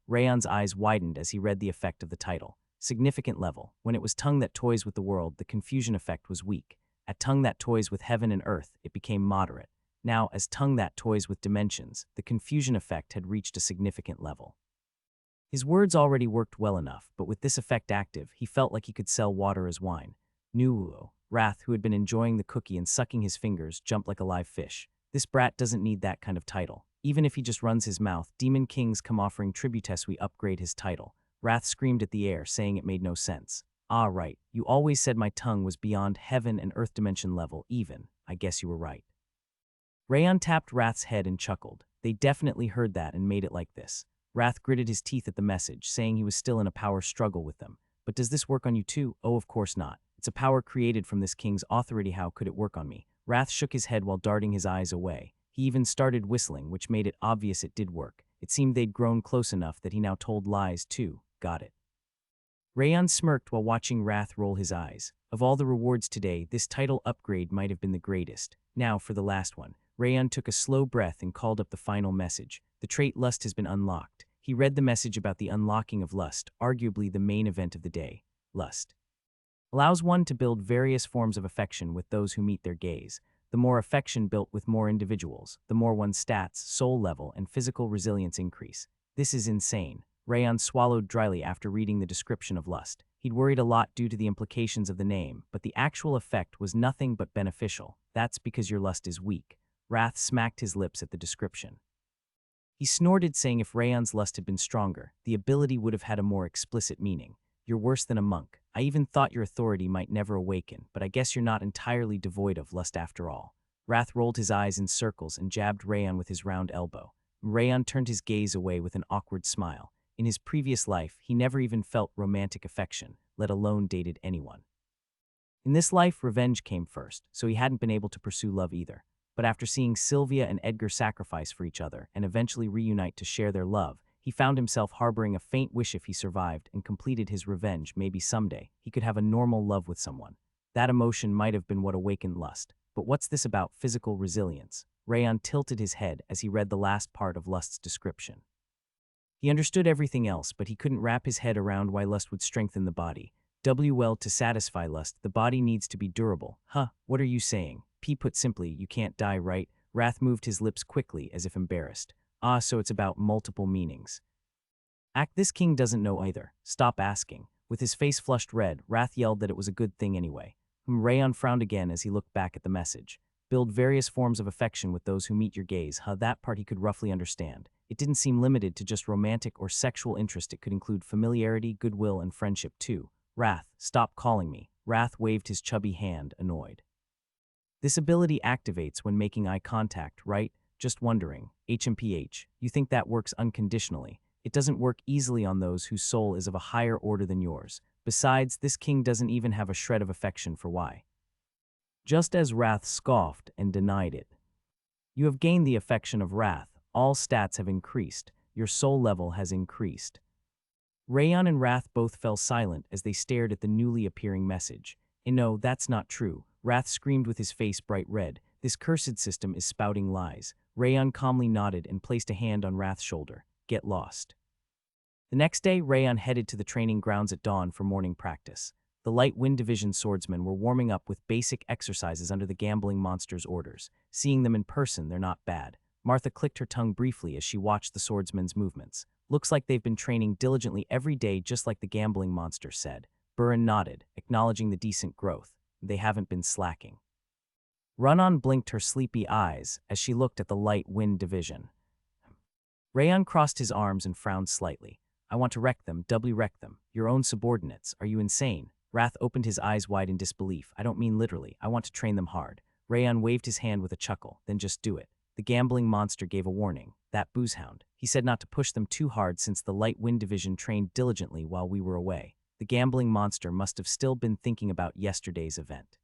Rayon's eyes widened as he read the effect of the title. Significant level. When it was Tongue That Toys with the World, the confusion effect was weak. At Tongue That Toys with Heaven and Earth, it became moderate. Now, as Tongue That Toys with Dimensions, the confusion effect had reached a significant level. His words already worked well enough, but with this effect active, he felt like he could sell water as wine. Wrath, who had been enjoying the cookie and sucking his fingers, jumped like a live fish. This brat doesn't need that kind of title. Even if he just runs his mouth, Demon Kings come offering tributes we upgrade his title. Wrath screamed at the air, saying it made no sense. Ah, right. You always said my tongue was beyond heaven and earth dimension level, even. I guess you were right. Rayon tapped Wrath's head and chuckled. They definitely heard that and made it like this. Wrath gritted his teeth at the message, saying he was still in a power struggle with them. But does this work on you too? Oh, of course not. It's a power created from this king's authority. How could it work on me? Wrath shook his head while darting his eyes away. He even started whistling, which made it obvious it did work. It seemed they'd grown close enough that he now told lies too. Got it. Rayon smirked while watching Wrath roll his eyes. Of all the rewards today, this title upgrade might have been the greatest. Now for the last one. Rayon took a slow breath and called up the final message. The trait Lust has been unlocked. He read the message about the unlocking of Lust, arguably the main event of the day. Lust allows one to build various forms of affection with those who meet their gaze. The more affection built with more individuals, the more one's stats, soul level, and physical resilience increase. This is insane. Rayon swallowed dryly after reading the description of Lust. He'd worried a lot due to the implications of the name, but the actual effect was nothing but beneficial. That's because your lust is weak. Wrath smacked his lips at the description. He snorted, saying if Rayon's lust had been stronger, the ability would have had a more explicit meaning. You're worse than a monk. I even thought your authority might never awaken, but I guess you're not entirely devoid of lust after all. Wrath rolled his eyes in circles and jabbed Rayon with his round elbow. Rayon turned his gaze away with an awkward smile. In his previous life, he never even felt romantic affection, let alone dated anyone. In this life, revenge came first, so he hadn't been able to pursue love either. But after seeing Sylvia and Edgar sacrifice for each other and eventually reunite to share their love, he found himself harboring a faint wish if he survived and completed his revenge, maybe someday he could have a normal love with someone. That emotion might have been what awakened lust. But what's this about physical resilience? Rayon tilted his head as he read the last part of lust's description. He understood everything else, but he couldn't wrap his head around why lust would strengthen the body. Well, to satisfy lust, the body needs to be durable. Huh, what are you saying? P put simply, you can't die, right? Wrath moved his lips quickly, as if embarrassed. Ah, so it's about multiple meanings. This king doesn't know either. Stop asking. With his face flushed red, Wrath yelled that it was a good thing anyway. Rayon frowned again as he looked back at the message. Build various forms of affection with those who meet your gaze. That part he could roughly understand. It didn't seem limited to just romantic or sexual interest. It could include familiarity, goodwill, and friendship too. Wrath, stop calling me. Wrath waved his chubby hand, annoyed. This ability activates when making eye contact, right? Just wondering. HMPH, you think that works unconditionally. It doesn't work easily on those whose soul is of a higher order than yours. Besides, this king doesn't even have a shred of affection for why. Just as Wrath scoffed and denied it. You have gained the affection of Wrath. All stats have increased. Your soul level has increased. Rayon and Wrath both fell silent as they stared at the newly appearing message. And no, that's not true. Wrath screamed with his face bright red. This cursed system is spouting lies. Rayon calmly nodded and placed a hand on Wrath's shoulder. Get lost. The next day, Rayon headed to the training grounds at dawn for morning practice. The Light Wind Division swordsmen were warming up with basic exercises under the gambling monster's orders. Seeing them in person, they're not bad. Martha clicked her tongue briefly as she watched the swordsmen's movements. Looks like they've been training diligently every day, just like the gambling monster said. Burin nodded, acknowledging the decent growth. They haven't been slacking. Run-On blinked her sleepy eyes as she looked at the Light Wind Division. Rayon crossed his arms and frowned slightly. I want to wreck them, doubly wreck them. Your own subordinates. Are you insane? Wrath opened his eyes wide in disbelief. I don't mean literally. I want to train them hard. Rayon waved his hand with a chuckle. Then just do it. The gambling monster gave a warning. That boozehound. He said not to push them too hard since the Light Wind Division trained diligently while we were away. The gambling monster must have still been thinking about yesterday's event.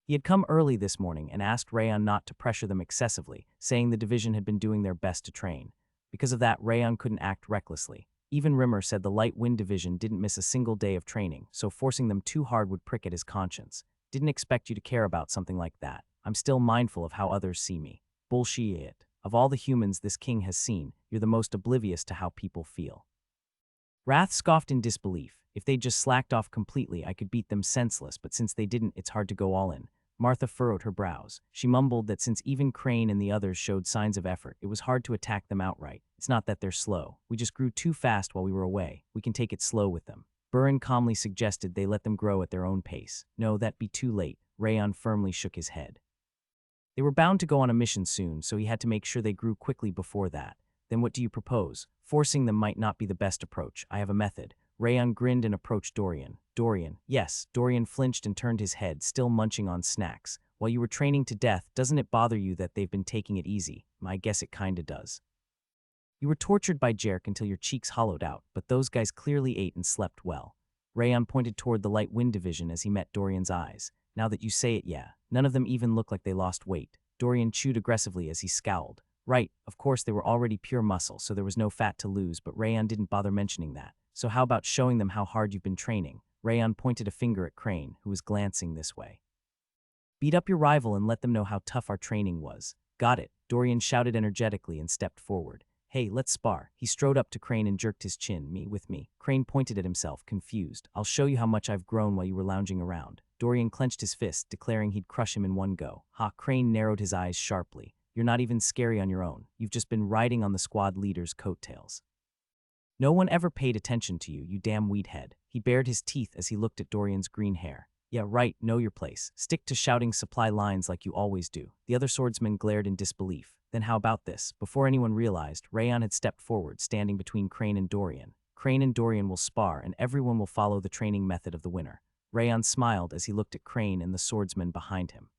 He had come early this morning and asked Rayon not to pressure them excessively, saying the division had been doing their best to train. Because of that, Rayon couldn't act recklessly. Even Rimmer said the Light Wind Division didn't miss a single day of training, so forcing them too hard would prick at his conscience. Didn't expect you to care about something like that. I'm still mindful of how others see me. Bullshit. Of all the humans this king has seen, you're the most oblivious to how people feel. Wrath scoffed in disbelief. If they'd just slacked off completely, I could beat them senseless, but since they didn't, it's hard to go all in. Martha furrowed her brows. She mumbled that since even Crane and the others showed signs of effort, it was hard to attack them outright. It's not that they're slow. We just grew too fast while we were away. We can take it slow with them. Burin calmly suggested they let them grow at their own pace. No, that'd be too late. Rayon firmly shook his head. They were bound to go on a mission soon, so he had to make sure they grew quickly before that. Then what do you propose? Forcing them might not be the best approach. I have a method. Rayon grinned and approached Dorian. Dorian, yes. Dorian flinched and turned his head, still munching on snacks. While you were training to death, doesn't it bother you that they've been taking it easy? I guess it kinda does. You were tortured by Jerk until your cheeks hollowed out, but those guys clearly ate and slept well. Rayon pointed toward the Light Wind Division as he met Dorian's eyes. Now that you say it, yeah. None of them even look like they lost weight. Dorian chewed aggressively as he scowled. Right, of course they were already pure muscle, so there was no fat to lose, but Rayon didn't bother mentioning that. So how about showing them how hard you've been training? Rayon pointed a finger at Crane, who was glancing this way. Beat up your rival and let them know how tough our training was. Got it, Dorian shouted energetically and stepped forward. Hey, let's spar. He strode up to Crane and jerked his chin. With me. Crane pointed at himself, confused. I'll show you how much I've grown while you were lounging around. Dorian clenched his fist, declaring he'd crush him in one go. Crane narrowed his eyes sharply. You're not even scary on your own. You've just been riding on the squad leader's coattails. No one ever paid attention to you, you damn weedhead. He bared his teeth as he looked at Dorian's green hair. Yeah, right, know your place. Stick to shouting supply lines like you always do. The other swordsmen glared in disbelief. Then how about this? Before anyone realized, Rayon had stepped forward, standing between Crane and Dorian. Crane and Dorian will spar, and everyone will follow the training method of the winner. Rayon smiled as he looked at Crane and the swordsman behind him.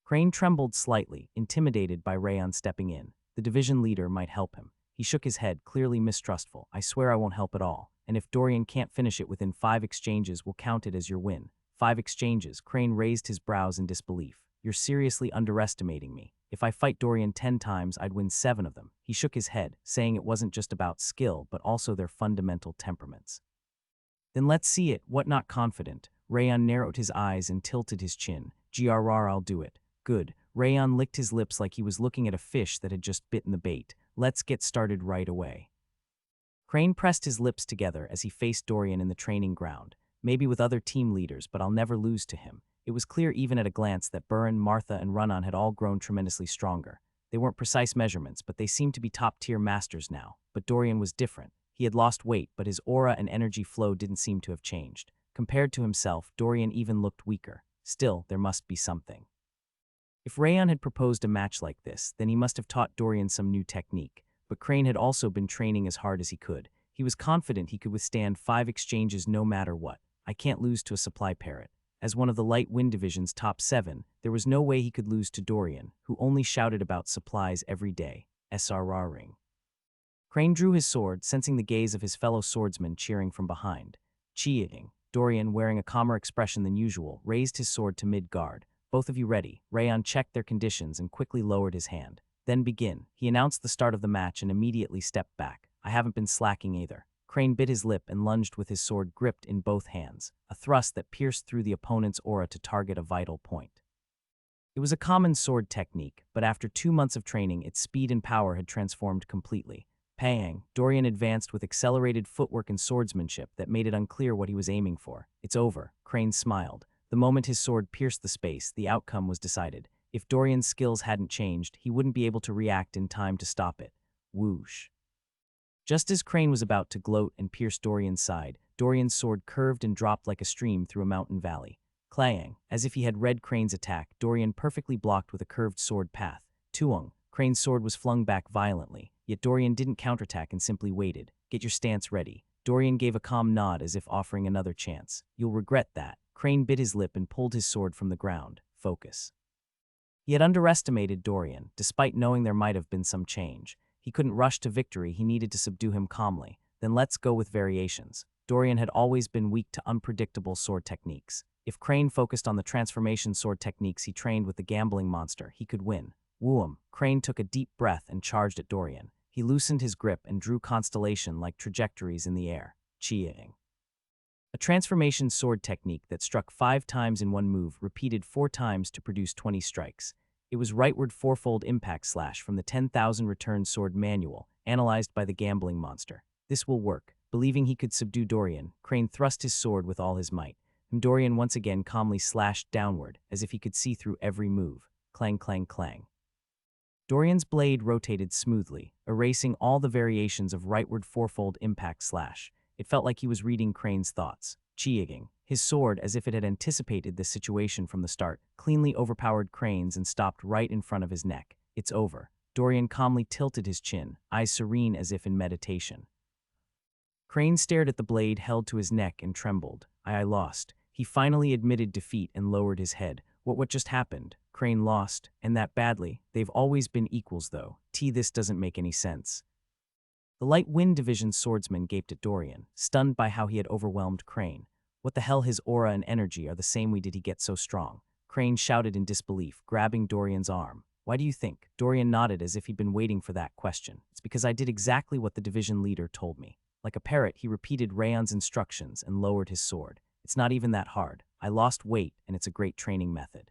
Crane trembled slightly, intimidated by Rayon stepping in. The division leader might help him. He shook his head, clearly mistrustful. I swear I won't help at all. And if Dorian can't finish it within 5 exchanges, we'll count it as your win. 5 exchanges. Crane raised his brows in disbelief. You're seriously underestimating me. If I fight Dorian 10 times, I'd win 7 of them. He shook his head, saying it wasn't just about skill, but also their fundamental temperaments. Then let's see it. What, not confident? Rayon narrowed his eyes and tilted his chin. GRR, I'll do it. Good. Rayon licked his lips like he was looking at a fish that had just bitten the bait. Let's get started right away. Crane pressed his lips together as he faced Dorian in the training ground. Maybe with other team leaders, but I'll never lose to him. It was clear even at a glance that Buran, Martha, and Runnan had all grown tremendously stronger. They weren't precise measurements, but they seemed to be top-tier masters now. But Dorian was different. He had lost weight, but his aura and energy flow didn't seem to have changed. Compared to himself, Dorian even looked weaker. Still, there must be something. If Rayon had proposed a match like this, then he must have taught Dorian some new technique. But Crane had also been training as hard as he could. He was confident he could withstand 5 exchanges no matter what. I can't lose to a supply parrot. As one of the Light Wind Division's top 7, there was no way he could lose to Dorian, who only shouted about supplies every day. SRR ring. Crane drew his sword, sensing the gaze of his fellow swordsman cheering from behind. Cheating. Dorian, wearing a calmer expression than usual, raised his sword to mid-guard. Both of you ready? Rayon checked their conditions and quickly lowered his hand. Then begin. He announced the start of the match and immediately stepped back. I haven't been slacking either. Crane bit his lip and lunged with his sword gripped in both hands, a thrust that pierced through the opponent's aura to target a vital point. It was a common sword technique, but after 2 months of training, its speed and power had transformed completely. Payang, Dorian advanced with accelerated footwork and swordsmanship that made it unclear what he was aiming for. It's over. Crane smiled. The moment his sword pierced the space, the outcome was decided. If Dorian's skills hadn't changed, he wouldn't be able to react in time to stop it. Whoosh. Just as Crane was about to gloat and pierce Dorian's side, Dorian's sword curved and dropped like a stream through a mountain valley. Clang. As if he had read Crane's attack, Dorian perfectly blocked with a curved sword path. Tuong. Crane's sword was flung back violently, yet Dorian didn't counterattack and simply waited. Get your stance ready. Dorian gave a calm nod as if offering another chance. You'll regret that. Crane bit his lip and pulled his sword from the ground. Focus. He had underestimated Dorian, despite knowing there might have been some change. He couldn't rush to victory, he needed to subdue him calmly. Then let's go with variations. Dorian had always been weak to unpredictable sword techniques. If Crane focused on the transformation sword techniques he trained with the gambling monster, he could win. Wooum. Crane took a deep breath and charged at Dorian. He loosened his grip and drew constellation-like trajectories in the air. Chiang. A transformation sword technique that struck 5 times in one move, repeated 4 times to produce 20 strikes. It was rightward fourfold impact slash from the 10,000 return sword manual, analyzed by the gambling monster. This will work. Believing he could subdue Dorian, Crane thrust his sword with all his might, and Dorian once again calmly slashed downward, as if he could see through every move. Clang, clang, clang. Dorian's blade rotated smoothly, erasing all the variations of rightward fourfold impact slash. It felt like he was reading Crane's thoughts. Chiaging. His sword, as if it had anticipated this situation from the start, cleanly overpowered Crane's and stopped right in front of his neck. It's over. Dorian calmly tilted his chin, eyes serene as if in meditation. Crane stared at the blade held to his neck and trembled. I lost. He finally admitted defeat and lowered his head. What just happened? Crane lost, and that badly. They've always been equals, though. This doesn't make any sense. The Light Wind Division's swordsman gaped at Dorian, stunned by how he had overwhelmed Crane. What the hell, his aura and energy are the same way did he get so strong? Crane shouted in disbelief, grabbing Dorian's arm. Why do you think? Dorian nodded as if he'd been waiting for that question. It's because I did exactly what the division leader told me. Like a parrot, he repeated Rayon's instructions and lowered his sword. It's not even that hard. I lost weight, and it's a great training method.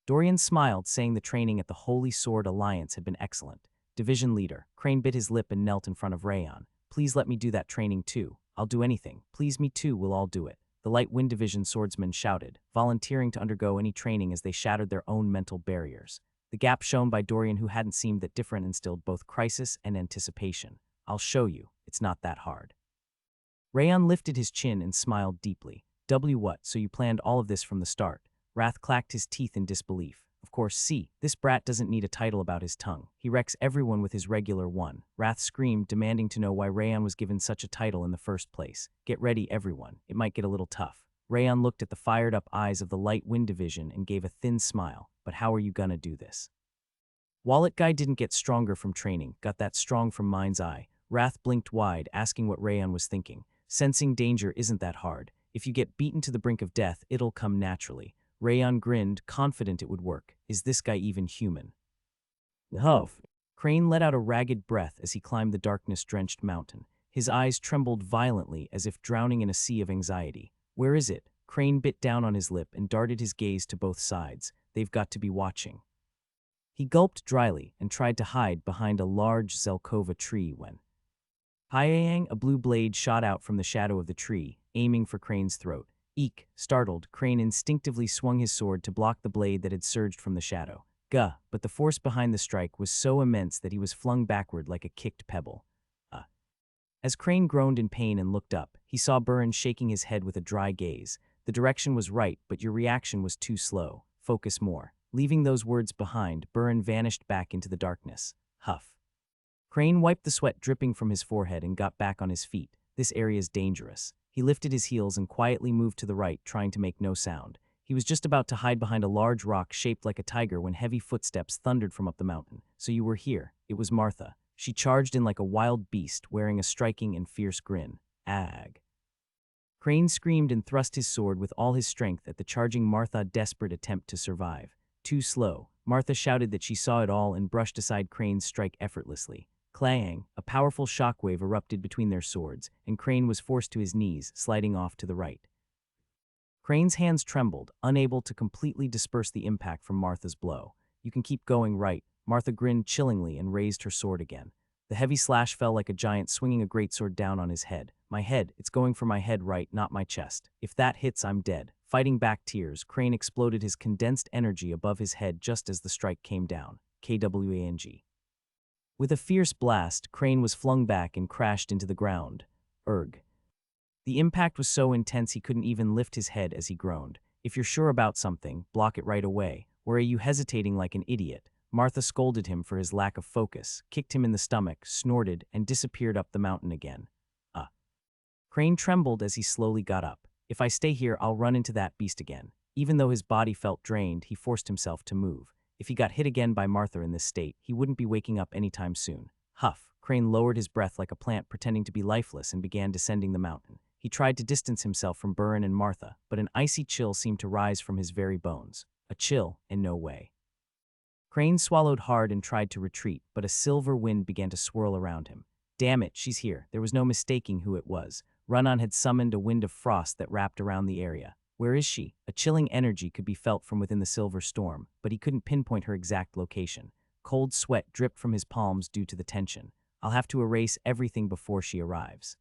Dorian smiled, saying the training at the Holy Sword Alliance had been excellent. Division leader, Crane bit his lip and knelt in front of Rayon. Please let me do that training too. I'll do anything. Please, me too, we'll all do it. The Light Wind Division swordsmen shouted, volunteering to undergo any training as they shattered their own mental barriers. The gap shown by Dorian, who hadn't seemed that different, instilled both crisis and anticipation. I'll show you. It's not that hard. Rayon lifted his chin and smiled deeply. What, so you planned all of this from the start? Wrath clacked his teeth in disbelief. Of course, see, this brat doesn't need a title about his tongue. He wrecks everyone with his regular one. Wrath screamed, demanding to know why Rayon was given such a title in the first place. Get ready, everyone. It might get a little tough. Rayon looked at the fired-up eyes of the Light Wind Division and gave a thin smile. But how are you gonna do this? Wallet Guy didn't get stronger from training, got that strong from mind's eye. Wrath blinked wide, asking what Rayon was thinking. Sensing danger isn't that hard. If you get beaten to the brink of death, it'll come naturally. Rayon grinned, confident it would work. Is this guy even human? Huff. Crane let out a ragged breath as he climbed the darkness-drenched mountain. His eyes trembled violently as if drowning in a sea of anxiety. Where is it? Crane bit down on his lip and darted his gaze to both sides. They've got to be watching. He gulped dryly and tried to hide behind a large Zelkova tree when Hyang, a blue blade shot out from the shadow of the tree, aiming for Crane's throat. Eek! Startled, Crane instinctively swung his sword to block the blade that had surged from the shadow. Gah! But the force behind the strike was so immense that he was flung backward like a kicked pebble. As Crane groaned in pain and looked up, he saw Burren shaking his head with a dry gaze. The direction was right, but your reaction was too slow. Focus more. Leaving those words behind, Burren vanished back into the darkness. Huff. Crane wiped the sweat dripping from his forehead and got back on his feet. This area's dangerous. He lifted his heels and quietly moved to the right, trying to make no sound. He was just about to hide behind a large rock shaped like a tiger when heavy footsteps thundered from up the mountain. So you were here. It was Martha. She charged in like a wild beast, wearing a striking and fierce grin. Ag. Crane screamed and thrust his sword with all his strength at the charging Martha, desperate attempt to survive. Too slow. Martha shouted that she saw it all and brushed aside Crane's strike effortlessly. Clang! A powerful shockwave erupted between their swords, and Crane was forced to his knees, sliding off to the right. Crane's hands trembled, unable to completely disperse the impact from Martha's blow. You can keep going, right? Martha grinned chillingly and raised her sword again. The heavy slash fell like a giant swinging a greatsword down on his head. My head, it's going for my head, right, not my chest. If that hits, I'm dead. Fighting back tears, Crane exploded his condensed energy above his head just as the strike came down. KWANG. With a fierce blast, Crane was flung back and crashed into the ground. Erg. The impact was so intense he couldn't even lift his head as he groaned. If you're sure about something, block it right away. Or are you hesitating like an idiot? Martha scolded him for his lack of focus, kicked him in the stomach, snorted, and disappeared up the mountain again. Crane trembled as he slowly got up. If I stay here, I'll run into that beast again. Even though his body felt drained, he forced himself to move. If he got hit again by Martha in this state, he wouldn't be waking up anytime soon. Huff. Crane lowered his breath like a plant pretending to be lifeless and began descending the mountain. He tried to distance himself from Burren and Martha, but an icy chill seemed to rise from his very bones. A chill, in no way. Crane swallowed hard and tried to retreat, but a silver wind began to swirl around him. Damn it, she's here. There was no mistaking who it was. Run-On had summoned a wind of frost that wrapped around the area. Where is she? A chilling energy could be felt from within the silver storm, but he couldn't pinpoint her exact location. Cold sweat dripped from his palms due to the tension. I'll have to erase everything before she arrives.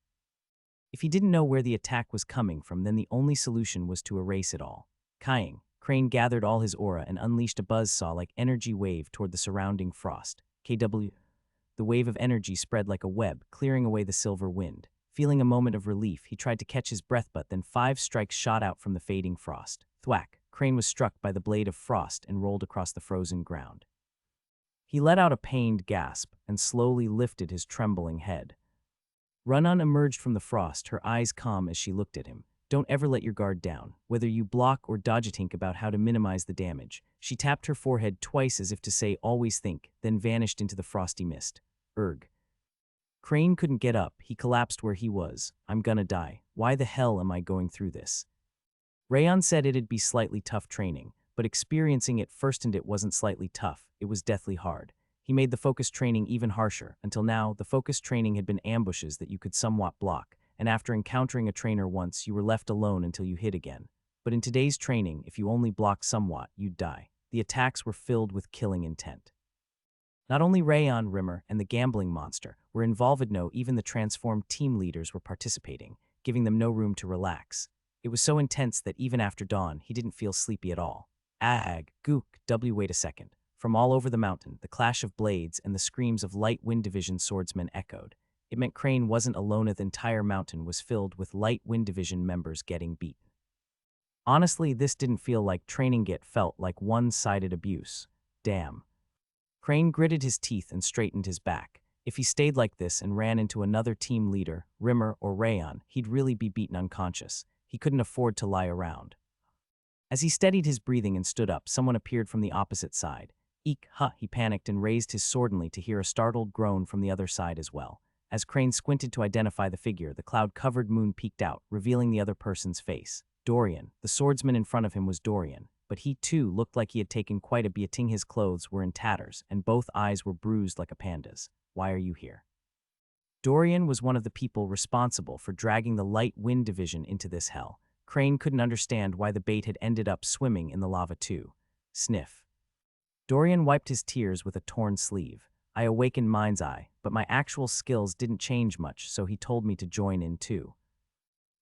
If he didn't know where the attack was coming from, then the only solution was to erase it all. Kying, Crane gathered all his aura and unleashed a buzzsaw-like energy wave toward the surrounding frost. KW. The wave of energy spread like a web, clearing away the silver wind. Feeling a moment of relief, he tried to catch his breath, but then 5 strikes shot out from the fading frost. Thwack! Crane was struck by the blade of frost and rolled across the frozen ground. He let out a pained gasp and slowly lifted his trembling head. Run-On emerged from the frost, her eyes calm as she looked at him. Don't ever let your guard down, whether you block or dodge, think about how to minimize the damage. She tapped her forehead twice as if to say, always think, then vanished into the frosty mist. Erg. Crane couldn't get up. He collapsed where he was. I'm gonna die. Why the hell am I going through this? Rayon said it'd be slightly tough training, but experiencing it first, and it wasn't slightly tough. It was deathly hard. He made the focus training even harsher. Until now, the focus training had been ambushes that you could somewhat block, and after encountering a trainer once, you were left alone until you hit again. But in today's training, if you only blocked somewhat, you'd die. The attacks were filled with killing intent. Not only Rayon, Rimmer, and the gambling monster were involved, no, even the transformed team leaders were participating, giving them no room to relax. It was so intense that even after dawn, he didn't feel sleepy at all. Ag, gook, wait a second. From all over the mountain, the clash of blades and the screams of Light Wind Division swordsmen echoed. It meant Crane wasn't alone. The entire mountain was filled with Light Wind Division members getting beaten. Honestly, this didn't feel like training. It felt like one-sided abuse. Damn. Crane gritted his teeth and straightened his back. If he stayed like this and ran into another team leader, Rimmer or Rayon, he'd really be beaten unconscious. He couldn't afford to lie around. As he steadied his breathing and stood up, someone appeared from the opposite side. Eek, huh, he panicked and raised his swordonly to hear a startled groan from the other side as well. As Crane squinted to identify the figure, the cloud-covered moon peeked out, revealing the other person's face. Dorian. The swordsman in front of him was Dorian, but he too looked like he had taken quite a beating. His clothes were in tatters, and both eyes were bruised like a panda's. Why are you here? Dorian was one of the people responsible for dragging the Light Wind Division into this hell. Crane couldn't understand why the bait had ended up swimming in the lava too. Sniff. Dorian wiped his tears with a torn sleeve. I awakened Mind's Eye, but my actual skills didn't change much, so he told me to join in too.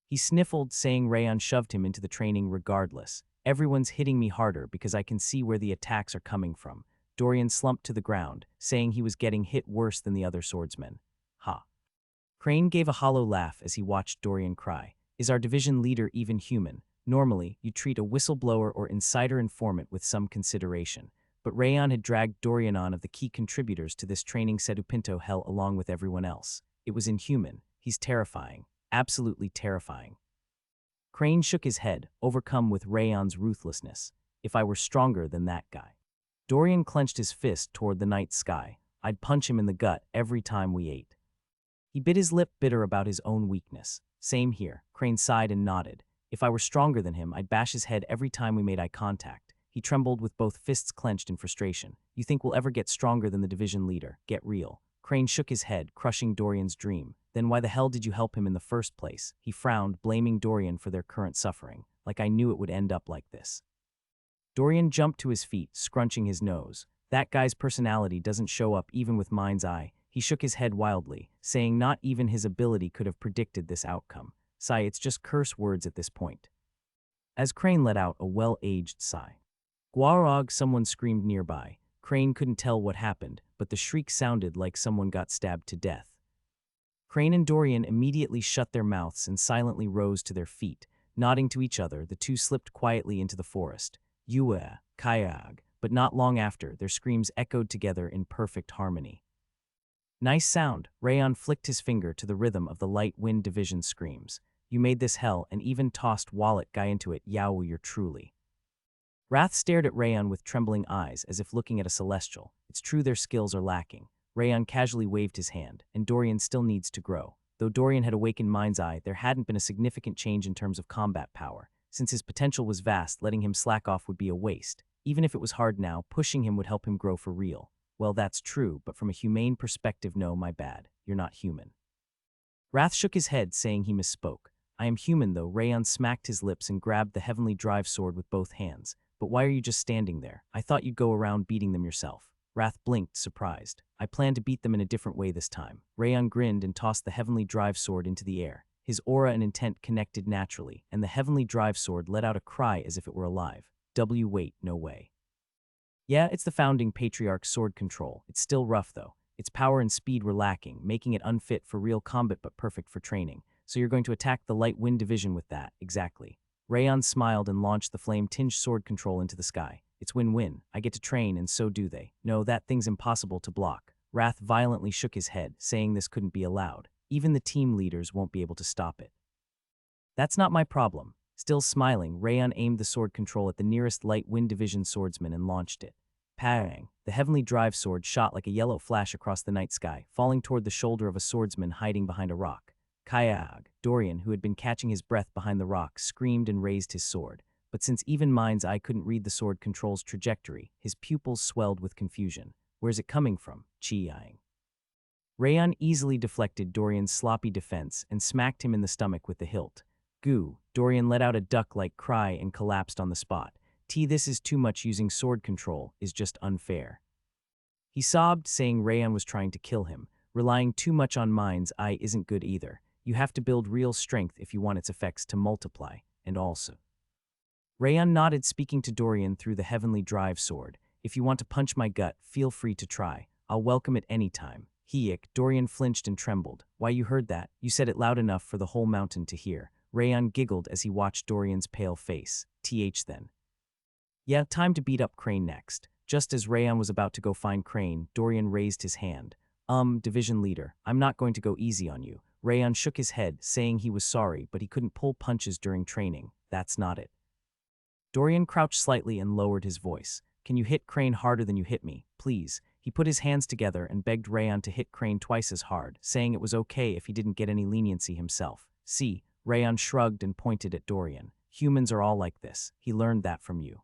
He sniffled, saying Rayon shoved him into the training regardless. Everyone's hitting me harder because I can see where the attacks are coming from. Dorian slumped to the ground, saying he was getting hit worse than the other swordsmen. Ha. Crane gave a hollow laugh as he watched Dorian cry. Is our division leader even human? Normally, you treat a whistleblower or insider informant with some consideration. But Rayon had dragged Dorian on of the key contributors to this training Sedupinto hell along with everyone else. It was inhuman. He's terrifying. Absolutely terrifying. Crane shook his head, overcome with Rayon's ruthlessness. If I were stronger than that guy. Dorian clenched his fist toward the night sky. I'd punch him in the gut every time we ate. He bit his lip, bitter about his own weakness. Same here. Crane sighed and nodded. If I were stronger than him, I'd bash his head every time we made eye contact. He trembled with both fists clenched in frustration. You think we'll ever get stronger than the division leader? Get real. Crane shook his head, crushing Dorian's dream. Then why the hell did you help him in the first place? He frowned, blaming Dorian for their current suffering. Like I knew it would end up like this. Dorian jumped to his feet, scrunching his nose. That guy's personality doesn't show up even with Mind's Eye. He shook his head wildly, saying not even his ability could have predicted this outcome. Sigh, it's just curse words at this point. As Crane let out a well-aged sigh. Guarog, someone screamed nearby. Crane couldn't tell what happened, but the shriek sounded like someone got stabbed to death. Crane and Dorian immediately shut their mouths and silently rose to their feet. Nodding to each other, the two slipped quietly into the forest. Yue, Kayag, but not long after, their screams echoed together in perfect harmony. Nice sound. Rayon flicked his finger to the rhythm of the Light Wind Division screams. You made this hell and even tossed Wallet Guy into it. Yao, you're truly. Wrath stared at Rayon with trembling eyes as if looking at a celestial. It's true their skills are lacking. Rayon casually waved his hand, and Dorian still needs to grow. Though Dorian had awakened Mind's Eye, there hadn't been a significant change in terms of combat power. Since his potential was vast, letting him slack off would be a waste. Even if it was hard now, pushing him would help him grow for real. Well, that's true, but from a humane perspective, no, my bad. You're not human. Wrath shook his head, saying he misspoke. I am human, though. Rayon smacked his lips and grabbed the heavenly drive sword with both hands. But why are you just standing there? I thought you'd go around beating them yourself. Wrath blinked, surprised. I plan to beat them in a different way this time. Rayon grinned and tossed the heavenly drive sword into the air. His aura and intent connected naturally, and the heavenly drive sword let out a cry as if it were alive. Wait, no way. Yeah, it's the founding patriarch's sword control. It's still rough, though. Its power and speed were lacking, making it unfit for real combat but perfect for training. So you're going to attack the Light Wind Division with that, exactly. Rayon smiled and launched the flame-tinged sword control into the sky. It's win-win. I get to train, and so do they. No, that thing's impossible to block. Wrath violently shook his head, saying this couldn't be allowed. Even the team leaders won't be able to stop it. That's not my problem. Still smiling, Rayon aimed the sword control at the nearest Light Wind Division swordsman and launched it. Pang! The heavenly drive sword shot like a yellow flash across the night sky, falling toward the shoulder of a swordsman hiding behind a rock. Kayag, Dorian, who had been catching his breath behind the rock, screamed and raised his sword. But since even Mind's Eye couldn't read the sword control's trajectory, his pupils swelled with confusion. Where's it coming from? Chi-eyeing. Rayon easily deflected Dorian's sloppy defense and smacked him in the stomach with the hilt. Goo! Dorian let out a duck-like cry and collapsed on the spot. This is too much. Using sword control is just unfair. He sobbed, saying Rayon was trying to kill him. Relying too much on Mind's Eye isn't good either. You have to build real strength if you want its effects to multiply, and also. Rayon nodded, speaking to Dorian through the heavenly drive sword. If you want to punch my gut, feel free to try. I'll welcome it any time. Dorian flinched and trembled. Why, you heard that? You said it loud enough for the whole mountain to hear. Rayon giggled as he watched Dorian's pale face. Then. Yeah, time to beat up Crane next. Just as Rayon was about to go find Crane, Dorian raised his hand. Division leader, I'm not going to go easy on you. Rayon shook his head, saying he was sorry, but he couldn't pull punches during training. That's not it. Dorian crouched slightly and lowered his voice. Can you hit Crane harder than you hit me, please? He put his hands together and begged Rayon to hit Crane twice as hard, saying it was okay if he didn't get any leniency himself. See, Rayon shrugged and pointed at Dorian. Humans are all like this. He learned that from you.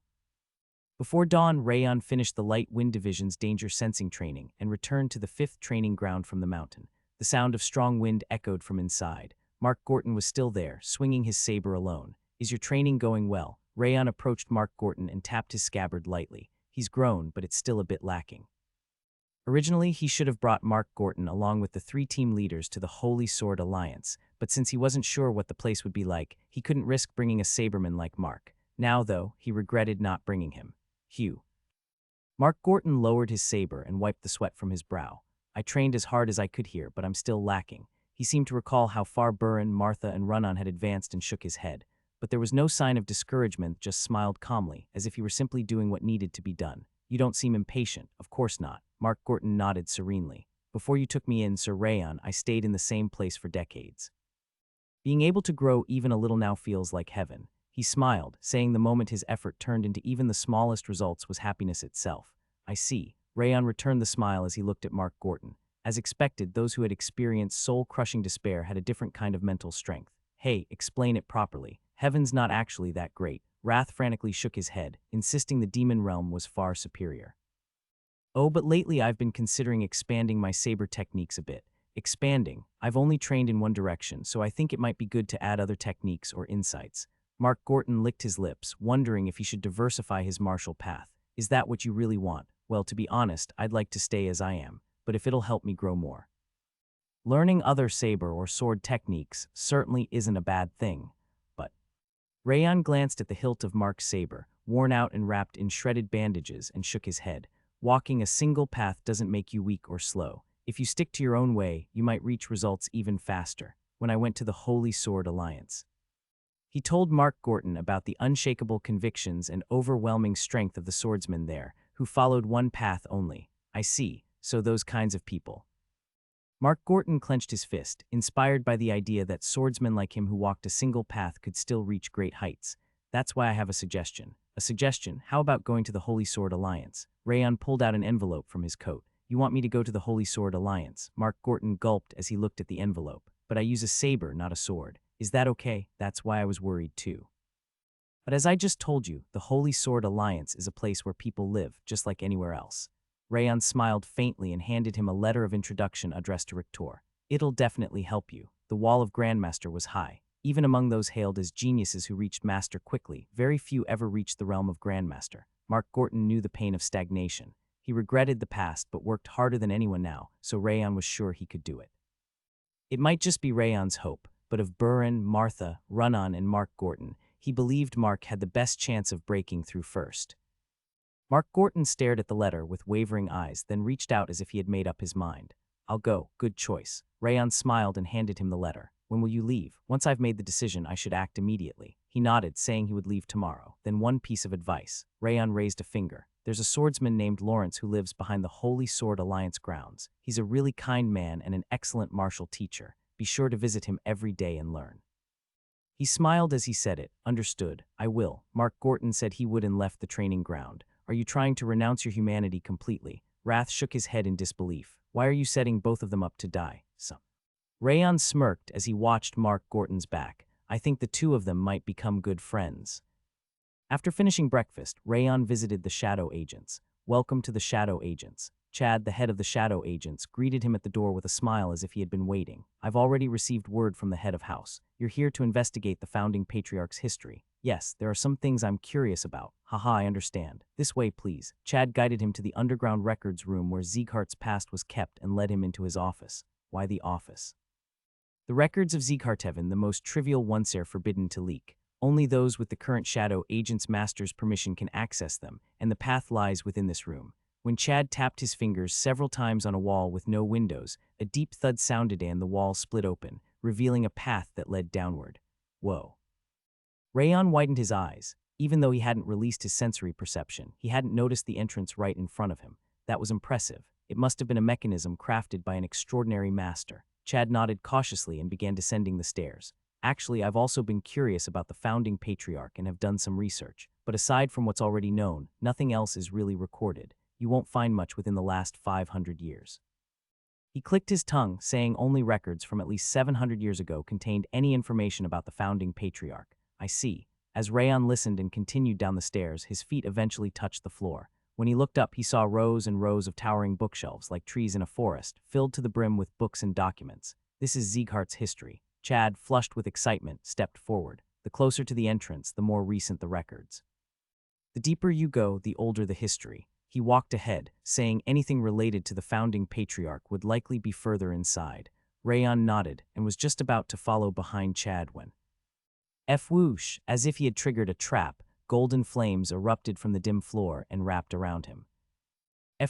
Before dawn, Rayon finished the Light Wind Division's danger sensing training and returned to the 5th training ground from the mountain. The sound of strong wind echoed from inside. Mark Gorton was still there, swinging his saber alone. Is your training going well? Rayon approached Mark Gorton and tapped his scabbard lightly. He's grown, but it's still a bit lacking. Originally, he should have brought Mark Gorton along with the 3 team leaders to the Holy Sword Alliance, but since he wasn't sure what the place would be like, he couldn't risk bringing a saberman like Mark. Now, though, he regretted not bringing him. Hugh. Mark Gorton lowered his saber and wiped the sweat from his brow. I trained as hard as I could here, but I'm still lacking. He seemed to recall how far Burin, Martha, and Run-On had advanced and shook his head. But there was no sign of discouragement, just smiled calmly, as if he were simply doing what needed to be done. You don't seem impatient. Of course not. Mark Gorton nodded serenely. Before you took me in, Sir Rayon, I stayed in the same place for decades. Being able to grow even a little now feels like heaven. He smiled, saying the moment his effort turned into even the smallest results was happiness itself. I see. Rayon returned the smile as he looked at Mark Gorton. As expected, those who had experienced soul-crushing despair had a different kind of mental strength. Hey, explain it properly. Heaven's not actually that great. Wrath frantically shook his head, insisting the demon realm was far superior. Oh, but lately I've been considering expanding my saber techniques a bit. Expanding? I've only trained in one direction, so I think it might be good to add other techniques or insights. Mark Gorton licked his lips, wondering if he should diversify his martial path. Is that what you really want? Well, to be honest, I'd like to stay as I am, but if it'll help me grow more. Learning other saber or sword techniques certainly isn't a bad thing, but... Rayon glanced at the hilt of Mark's saber, worn out and wrapped in shredded bandages, and shook his head. Walking a single path doesn't make you weak or slow. If you stick to your own way, you might reach results even faster. When I went to the Holy Sword Alliance. He told Mark Gorton about the unshakable convictions and overwhelming strength of the swordsmen there, who followed one path only. I see, so those kinds of people. Mark Gorton clenched his fist, inspired by the idea that swordsmen like him who walked a single path could still reach great heights. That's why I have a suggestion. A suggestion? How about going to the Holy Sword Alliance? Rayon pulled out an envelope from his coat. You want me to go to the Holy Sword Alliance? Mark Gorton gulped as he looked at the envelope. But I use a saber, not a sword. Is that okay? That's why I was worried too. But as I just told you, the Holy Sword Alliance is a place where people live, just like anywhere else. Rayon smiled faintly and handed him a letter of introduction addressed to Rictor. It'll definitely help you. The wall of Grandmaster was high. Even among those hailed as geniuses who reached Master quickly, very few ever reached the realm of Grandmaster. Mark Gorton knew the pain of stagnation. He regretted the past but worked harder than anyone now, so Rayon was sure he could do it. It might just be Rayon's hope, but of Burin, Martha, Run-On, and Mark Gorton, he believed Mark had the best chance of breaking through first. Mark Gorton stared at the letter with wavering eyes, then reached out as if he had made up his mind. I'll go. Good choice. Rayon smiled and handed him the letter. When will you leave? Once I've made the decision, I should act immediately. He nodded, saying he would leave tomorrow. Then one piece of advice. Rayon raised a finger. There's a swordsman named Lawrence who lives behind the Holy Sword Alliance grounds. He's a really kind man and an excellent martial teacher. Be sure to visit him every day and learn. He smiled as he said it. Understood. I will. Mark Gorton said he would and left the training ground. Are you trying to renounce your humanity completely? Wrath shook his head in disbelief. Why are you setting both of them up to die? Rayon smirked as he watched Mark Gorton's back. I think the two of them might become good friends. After finishing breakfast, Rayon visited the Shadow Agents. Welcome to the Shadow Agents. Chad, the head of the Shadow Agents, greeted him at the door with a smile as if he had been waiting. I've already received word from the head of house. You're here to investigate the founding patriarch's history. Yes, there are some things I'm curious about. Haha, I understand. This way, please. Chad guided him to the underground records room where Sieghart's past was kept and led him into his office. Why the office? The records of Siegharteven, the most trivial ones, are forbidden to leak. Only those with the current Shadow Agent's master's permission can access them, and the path lies within this room. When Chad tapped his fingers several times on a wall with no windows, a deep thud sounded and the wall split open, revealing a path that led downward. Whoa. Rayon widened his eyes. Even though he hadn't released his sensory perception, he hadn't noticed the entrance right in front of him. That was impressive. It must have been a mechanism crafted by an extraordinary master. Chad nodded cautiously and began descending the stairs. Actually, I've also been curious about the founding patriarch and have done some research. but aside from what's already known, nothing else is really recorded. You won't find much within the last 500 years. He clicked his tongue, saying only records from at least 700 years ago contained any information about the founding patriarch. I see. As Rayon listened and continued down the stairs, his feet eventually touched the floor. When he looked up, he saw rows and rows of towering bookshelves like trees in a forest, filled to the brim with books and documents. This is Sieghart's history. Chad, flushed with excitement, stepped forward. The closer to the entrance, the more recent the records. The deeper you go, the older the history. He walked ahead, saying anything related to the founding patriarch would likely be further inside. Rayon nodded and was just about to follow behind Chad when whoosh, as if he had triggered a trap, golden flames erupted from the dim floor and wrapped around him.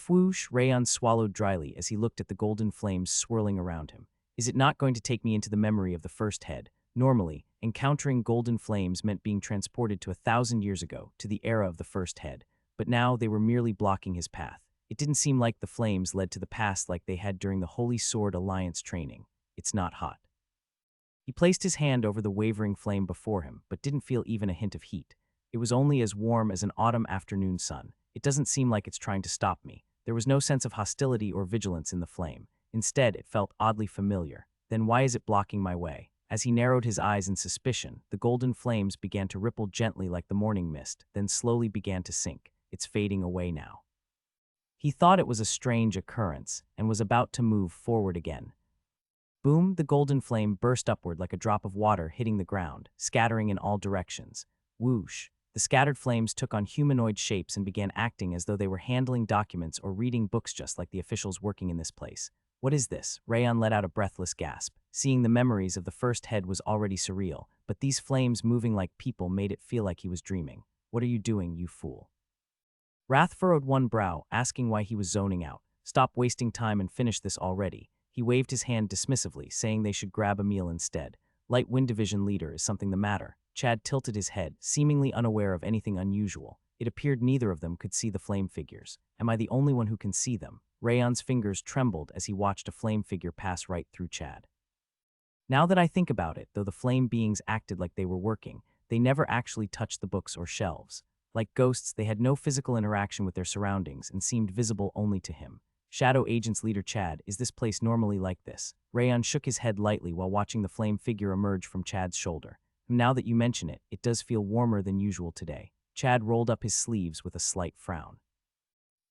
Whoosh, Rayon swallowed dryly as he looked at the golden flames swirling around him. Is it not going to take me into the memory of the first head? Normally, encountering golden flames meant being transported to 1,000 years ago, to the era of the first head. But now they were merely blocking his path. It didn't seem like the flames led to the past like they had during the Holy Sword Alliance training. It's not hot. He placed his hand over the wavering flame before him, but didn't feel even a hint of heat. It was only as warm as an autumn afternoon sun. It doesn't seem like it's trying to stop me. There was no sense of hostility or vigilance in the flame. Instead, it felt oddly familiar. Then why is it blocking my way? As he narrowed his eyes in suspicion, the golden flames began to ripple gently like the morning mist, then slowly began to sink. It's fading away now. He thought it was a strange occurrence and was about to move forward again. Boom, the golden flame burst upward like a drop of water hitting the ground, scattering in all directions. Whoosh. The scattered flames took on humanoid shapes and began acting as though they were handling documents or reading books just like the officials working in this place. What is this? Rayon let out a breathless gasp. Seeing the memories of the first head was already surreal, but these flames moving like people made it feel like he was dreaming. What are you doing, you fool? Wrath furrowed one brow, asking why he was zoning out. Stop wasting time and finish this already. He waved his hand dismissively, saying they should grab a meal instead. Light Wind Division leader, is something the matter? Chad tilted his head, seemingly unaware of anything unusual. It appeared neither of them could see the flame figures. Am I the only one who can see them? Rayon's fingers trembled as he watched a flame figure pass right through Chad. Now that I think about it, though the flame beings acted like they were working, they never actually touched the books or shelves. Like ghosts, they had no physical interaction with their surroundings and seemed visible only to him. Shadow Agents leader Chad, is this place normally like this? Rayon shook his head lightly while watching the flame figure emerge from Chad's shoulder. Now that you mention it, it does feel warmer than usual today. Chad rolled up his sleeves with a slight frown.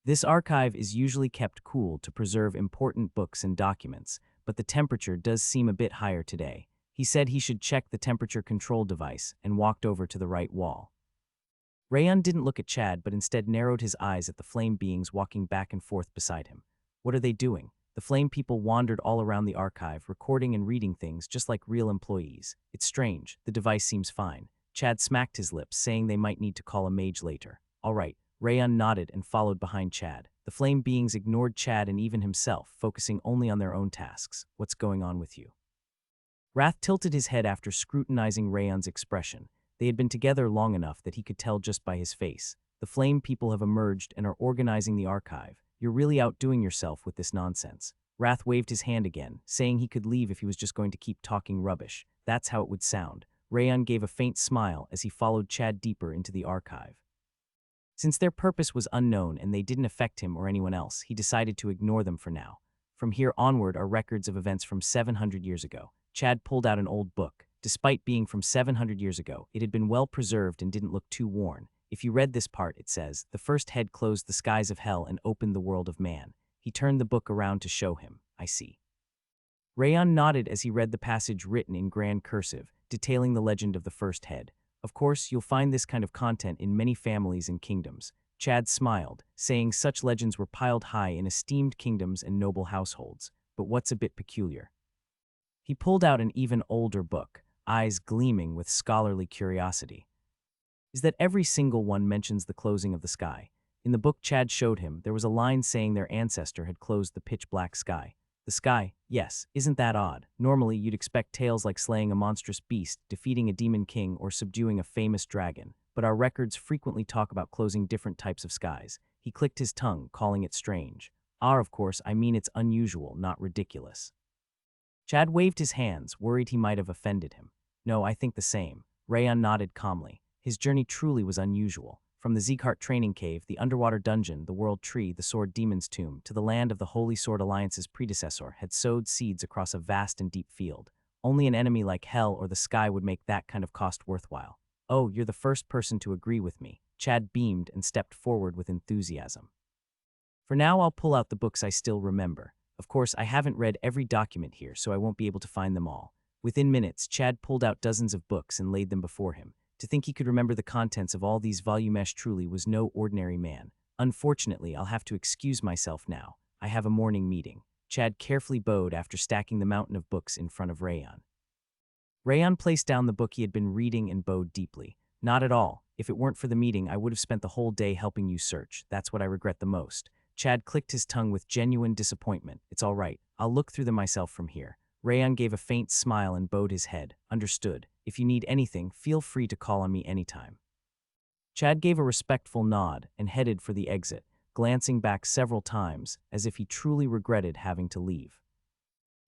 This archive is usually kept cool to preserve important books and documents, but the temperature does seem a bit higher today. He said he should check the temperature control device and walked over to the right wall. Rayon didn't look at Chad, but instead narrowed his eyes at the flame beings walking back and forth beside him. What are they doing? The flame people wandered all around the archive, recording and reading things just like real employees. It's strange. The device seems fine. Chad smacked his lips, saying they might need to call a mage later. All right. Rayon nodded and followed behind Chad. The flame beings ignored Chad and even himself, focusing only on their own tasks. What's going on with you? Wrath tilted his head after scrutinizing Rayon's expression. They had been together long enough that he could tell just by his face. The flame people have emerged and are organizing the archive. You're really outdoing yourself with this nonsense. Wrath waved his hand again, saying he could leave if he was just going to keep talking rubbish. That's how it would sound. Rayon gave a faint smile as he followed Chad deeper into the archive. Since their purpose was unknown and they didn't affect him or anyone else, he decided to ignore them for now. From here onward are records of events from 700 years ago. Chad pulled out an old book. Despite being from 700 years ago, it had been well preserved and didn't look too worn. If you read this part, it says, the first head closed the skies of hell and opened the world of man. He turned the book around to show him. I see. Rayon nodded as he read the passage written in grand cursive, detailing the legend of the first head. Of course, you'll find this kind of content in many families and kingdoms. Chad smiled, saying such legends were piled high in esteemed kingdoms and noble households. But what's a bit peculiar? He pulled out an even older book, eyes gleaming with scholarly curiosity. Is that every single one mentions the closing of the sky? In the book Chad showed him, there was a line saying their ancestor had closed the pitch-black sky. The sky, yes, isn't that odd? Normally, you'd expect tales like slaying a monstrous beast, defeating a demon king, or subduing a famous dragon, but our records frequently talk about closing different types of skies. He clicked his tongue, calling it strange. Of course, I mean it's unusual, not ridiculous. Chad waved his hands, worried he might have offended him. No, I think the same. Rayon nodded calmly. His journey truly was unusual. From the Zeekhart training cave, the underwater dungeon, the world tree, the sword demon's tomb, to the land of the Holy Sword Alliance's predecessor had sowed seeds across a vast and deep field. Only an enemy like hell or the sky would make that kind of cost worthwhile. Oh, you're the first person to agree with me. Chad beamed and stepped forward with enthusiasm. For now, I'll pull out the books I still remember. Of course, I haven't read every document here, so I won't be able to find them all. Within minutes, Chad pulled out dozens of books and laid them before him. To think he could remember the contents of all these volumes truly was no ordinary man. Unfortunately, I'll have to excuse myself now. I have a morning meeting. Chad carefully bowed after stacking the mountain of books in front of Rayon. Rayon placed down the book he had been reading and bowed deeply. Not at all. If it weren't for the meeting, I would have spent the whole day helping you search. That's what I regret the most. Chad clicked his tongue with genuine disappointment. It's all right. I'll look through them myself from here. Rayon gave a faint smile and bowed his head. Understood. If you need anything, feel free to call on me anytime. Chad gave a respectful nod and headed for the exit, glancing back several times as if he truly regretted having to leave.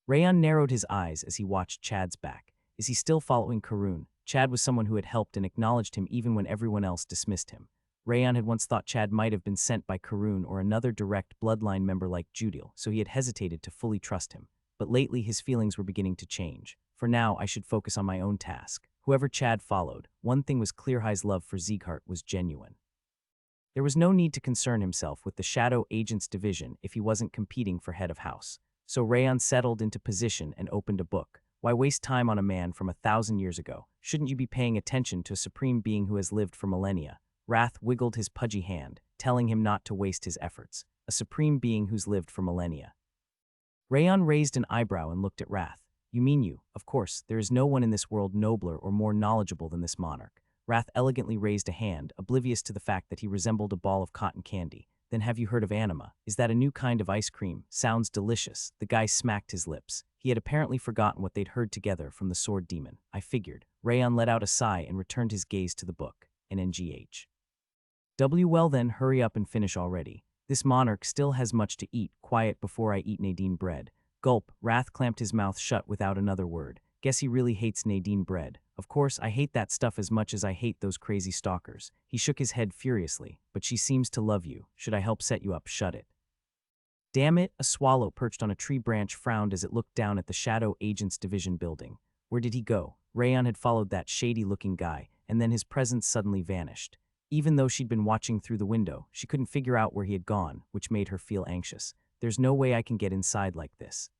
Rayon narrowed his eyes as he watched Chad's back. Is he still following Karun? Chad was someone who had helped and acknowledged him even when everyone else dismissed him. Rayon had once thought Chad might have been sent by Karun or another direct bloodline member like Judil, so he had hesitated to fully trust him. But lately his feelings were beginning to change. For now, I should focus on my own task. Whoever Chad followed, one thing was clear: High's love for Zeekhart was genuine. There was no need to concern himself with the Shadow Agents division if he wasn't competing for head of house. So Rayon settled into position and opened a book. Why waste time on a man from 1,000 years ago? Shouldn't you be paying attention to a supreme being who has lived for millennia? Wrath wiggled his pudgy hand, telling him not to waste his efforts. A supreme being who's lived for millennia. Rayon raised an eyebrow and looked at Wrath. You mean you? Of course, there is no one in this world nobler or more knowledgeable than this monarch. Wrath elegantly raised a hand, oblivious to the fact that he resembled a ball of cotton candy. Then have you heard of anima? Is that a new kind of ice cream? Sounds delicious. The guy smacked his lips. He had apparently forgotten what they'd heard together from the sword demon. I figured. Rayon let out a sigh and returned his gaze to the book. An NGH. Well then, hurry up and finish already. This monarch still has much to eat. Quiet before I eat Nadine bread. Gulp. Wrath clamped his mouth shut without another word. Guess he really hates Nadine bread. Of course, I hate that stuff as much as I hate those crazy stalkers. He shook his head furiously. But she seems to love you. Should I help set you up? Shut it. Damn it, a swallow perched on a tree branch frowned as it looked down at the Shadow Agents Division building. Where did he go? Rayon had followed that shady-looking guy, and then his presence suddenly vanished. Even though she'd been watching through the window, she couldn't figure out where he had gone, which made her feel anxious. There's no way I can get inside like this.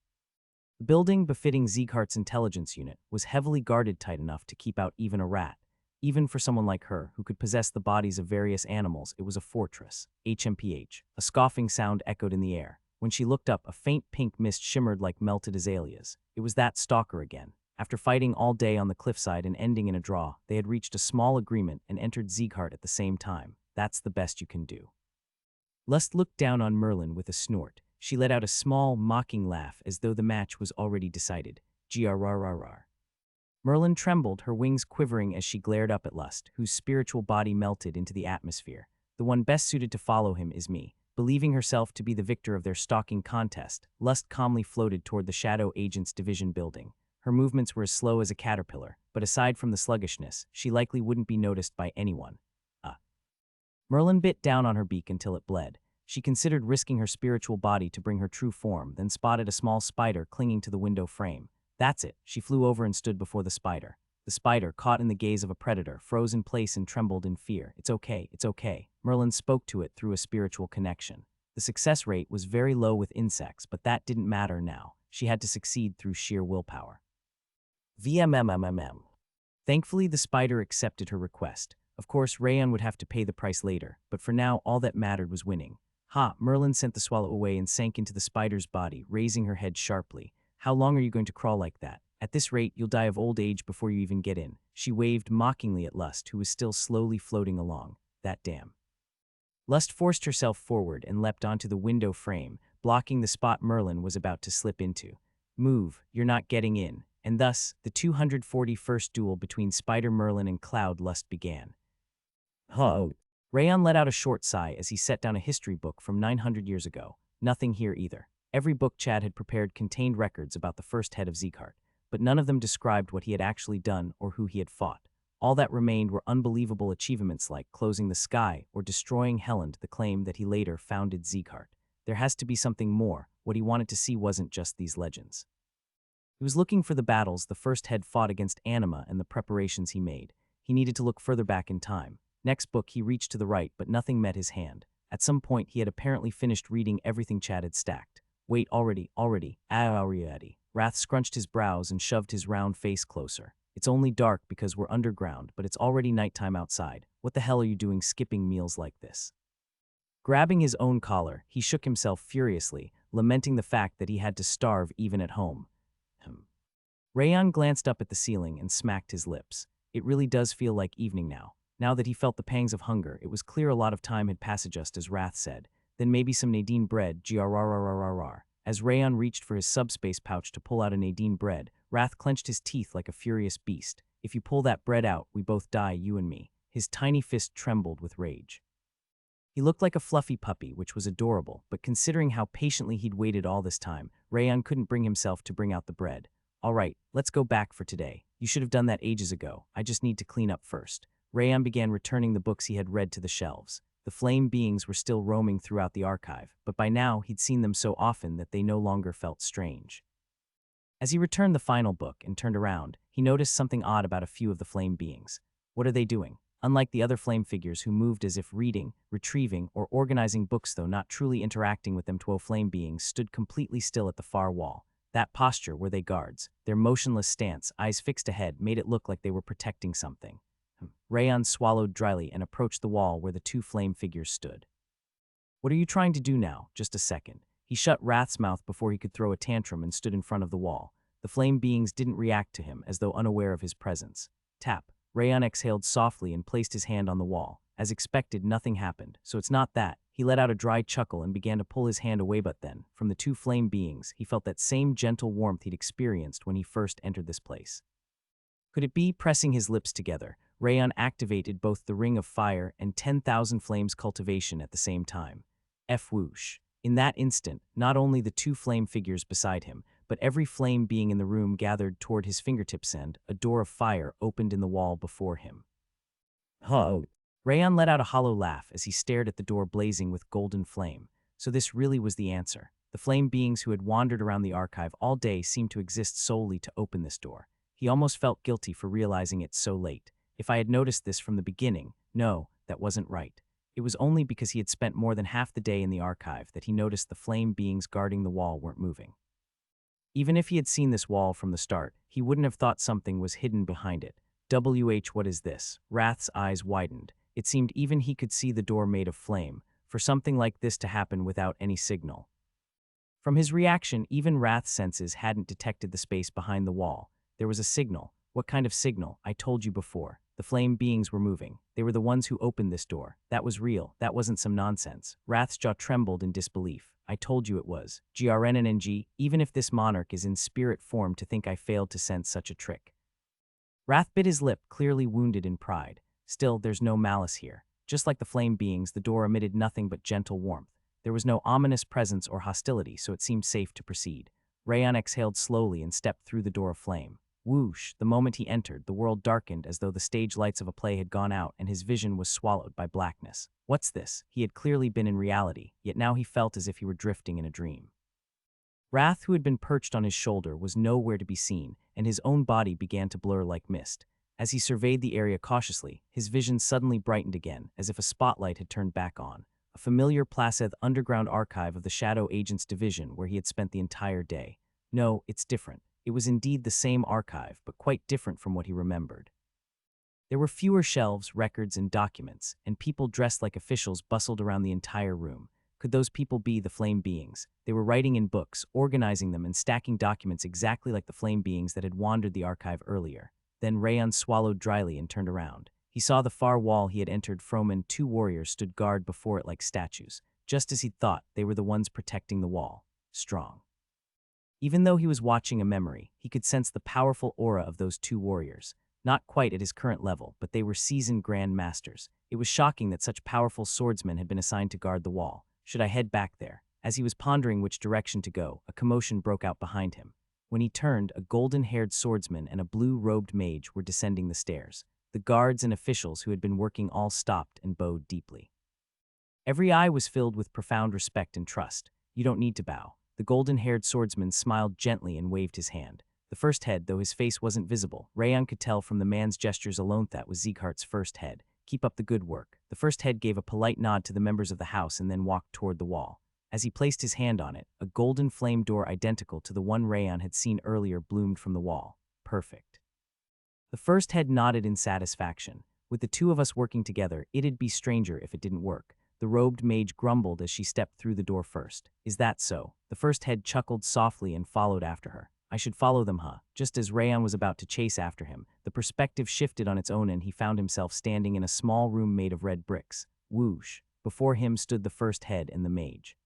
The building, befitting Zeekhart's intelligence unit, was heavily guarded tight enough to keep out even a rat. Even for someone like her, who could possess the bodies of various animals, it was a fortress. HMPH. A scoffing sound echoed in the air. When she looked up, a faint pink mist shimmered like melted azaleas. It was that stalker again. After fighting all day on the cliffside and ending in a draw, they had reached a small agreement and entered Zeekhart at the same time. That's the best you can do. Lust looked down on Merlin with a snort. She let out a small, mocking laugh as though the match was already decided. Grrrrrr. Merlin trembled, her wings quivering as she glared up at Lust, whose spiritual body melted into the atmosphere. The one best suited to follow him is me. Believing herself to be the victor of their stalking contest, Lust calmly floated toward the Shadow Agents Division building. Her movements were as slow as a caterpillar, but aside from the sluggishness, she likely wouldn't be noticed by anyone. Merlin bit down on her beak until it bled. She considered risking her spiritual body to bring her true form, then spotted a small spider clinging to the window frame. That's it. She flew over and stood before the spider. The spider, caught in the gaze of a predator, froze in place and trembled in fear. It's okay, it's okay. Merlin spoke to it through a spiritual connection. The success rate was very low with insects, but that didn't matter now. She had to succeed through sheer willpower. VMMMMM. Thankfully, the spider accepted her request. Of course, Rayon would have to pay the price later, but for now, all that mattered was winning. Ha! Merlin sent the swallow away and sank into the spider's body, raising her head sharply. How long are you going to crawl like that? At this rate, you'll die of old age before you even get in. She waved mockingly at Lust, who was still slowly floating along. That damn. Lust forced herself forward and leapt onto the window frame, blocking the spot Merlin was about to slip into. Move, you're not getting in. And thus, the 241st duel between Spider Merlin and Cloud Lust began. Oh. Rayon let out a short sigh as he set down a history book from 900 years ago. Nothing here either. Every book Chad had prepared contained records about the first head of Zeekhart, but none of them described what he had actually done or who he had fought. All that remained were unbelievable achievements like closing the sky or destroying Helland, the claim that he later founded Zeekart. There has to be something more. What he wanted to see wasn't just these legends. He was looking for the battles the first head fought against Anima and the preparations he made. He needed to look further back in time. Next book, he reached to the right, but nothing met his hand. At some point, he had apparently finished reading everything Chad had stacked. Wait, already. Wrath scrunched his brows and shoved his round face closer. It's only dark because we're underground, but it's already nighttime outside. What the hell are you doing skipping meals like this? Grabbing his own collar, he shook himself furiously, lamenting the fact that he had to starve even at home. Rayan glanced up at the ceiling and smacked his lips. It really does feel like evening now. Now that he felt the pangs of hunger, it was clear a lot of time had passed, just as Wrath said. Then maybe some Nadine bread, grrrrrrrr. As Rayan reached for his subspace pouch to pull out a Nadine bread, Wrath clenched his teeth like a furious beast. If you pull that bread out, we both die, you and me. His tiny fist trembled with rage. He looked like a fluffy puppy, which was adorable, but considering how patiently he'd waited all this time, Rayan couldn't bring himself to bring out the bread. All right, let's go back for today. You should have done that ages ago. I just need to clean up first. Rayan began returning the books he had read to the shelves. The flame beings were still roaming throughout the archive, but by now he'd seen them so often that they no longer felt strange. As he returned the final book and turned around, he noticed something odd about a few of the flame beings. What are they doing? Unlike the other flame figures who moved as if reading, retrieving, or organizing books though not truly interacting with them, 12 flame beings stood completely still at the far wall. That posture, were they guards? Their motionless stance, eyes fixed ahead, made it look like they were protecting something. Rayan swallowed dryly and approached the wall where the two flame figures stood. What are you trying to do now? Just a second. He shut Wrath's mouth before he could throw a tantrum and stood in front of the wall. The flame beings didn't react to him, as though unaware of his presence. Tap. Rayan exhaled softly and placed his hand on the wall. As expected, nothing happened, so it's not that. He let out a dry chuckle and began to pull his hand away, but then, from the two flame beings, he felt that same gentle warmth he'd experienced when he first entered this place. Could it be? Pressing his lips together, Rayan activated both the Ring of Fire and 10,000 Flames cultivation at the same time. Whoosh. In that instant, not only the two flame figures beside him, but every flame being in the room gathered toward his fingertips, and a door of fire opened in the wall before him. Ho! Rayan let out a hollow laugh as he stared at the door blazing with golden flame. So this really was the answer. The flame beings who had wandered around the archive all day seemed to exist solely to open this door. He almost felt guilty for realizing it so late. If I had noticed this from the beginning, no, that wasn't right. It was only because he had spent more than half the day in the archive that he noticed the flame beings guarding the wall weren't moving. Even if he had seen this wall from the start, he wouldn't have thought something was hidden behind it. What is this? Wrath's eyes widened. It seemed even he could see the door made of flame, for something like this to happen without any signal. From his reaction, even Wrath's senses hadn't detected the space behind the wall. There was a signal. What kind of signal? I told you before. The flame beings were moving. They were the ones who opened this door. That was real. That wasn't some nonsense. Wrath's jaw trembled in disbelief. I told you it was. GRNNNG, even if this monarch is in spirit form, to think I failed to sense such a trick. Wrath bit his lip, clearly wounded in pride. Still, there's no malice here. Just like the flame beings, the door emitted nothing but gentle warmth. There was no ominous presence or hostility, so it seemed safe to proceed. Rayan exhaled slowly and stepped through the door of flame. Whoosh! The moment he entered, the world darkened as though the stage lights of a play had gone out and his vision was swallowed by blackness. What's this? He had clearly been in reality, yet now he felt as if he were drifting in a dream. Wrath, who had been perched on his shoulder, was nowhere to be seen, and his own body began to blur like mist. As he surveyed the area cautiously, his vision suddenly brightened again, as if a spotlight had turned back on. A familiar placid underground archive of the Shadow Agents Division where he had spent the entire day. No, it's different. It was indeed the same archive, but quite different from what he remembered. There were fewer shelves, records, and documents, and people dressed like officials bustled around the entire room. Could those people be the flame beings? They were writing in books, organizing them, and stacking documents exactly like the flame beings that had wandered the archive earlier. Then Rayan swallowed dryly and turned around. He saw the far wall he had entered from, and two warriors stood guard before it like statues. Just as he'd thought, they were the ones protecting the wall. Strong. Even though he was watching a memory, he could sense the powerful aura of those two warriors. Not quite at his current level, but they were seasoned Grand Masters. It was shocking that such powerful swordsmen had been assigned to guard the wall. Should I head back there? As he was pondering which direction to go, a commotion broke out behind him. When he turned, a golden-haired swordsman and a blue-robed mage were descending the stairs. The guards and officials who had been working all stopped and bowed deeply. Every eye was filled with profound respect and trust. You don't need to bow. The golden-haired swordsman smiled gently and waved his hand. The first head, though his face wasn't visible, Rayan could tell from the man's gestures alone that was Sieghart's first head. Keep up the good work. The first head gave a polite nod to the members of the house and then walked toward the wall. As he placed his hand on it, a golden flame door identical to the one Rayan had seen earlier bloomed from the wall. Perfect. The first head nodded in satisfaction. With the two of us working together, it'd be stranger if it didn't work. The robed mage grumbled as she stepped through the door first. Is that so? The first head chuckled softly and followed after her. I should follow them, huh? Just as Rayan was about to chase after him, the perspective shifted on its own and he found himself standing in a small room made of red bricks. Whoosh. Before him stood the first head and the mage.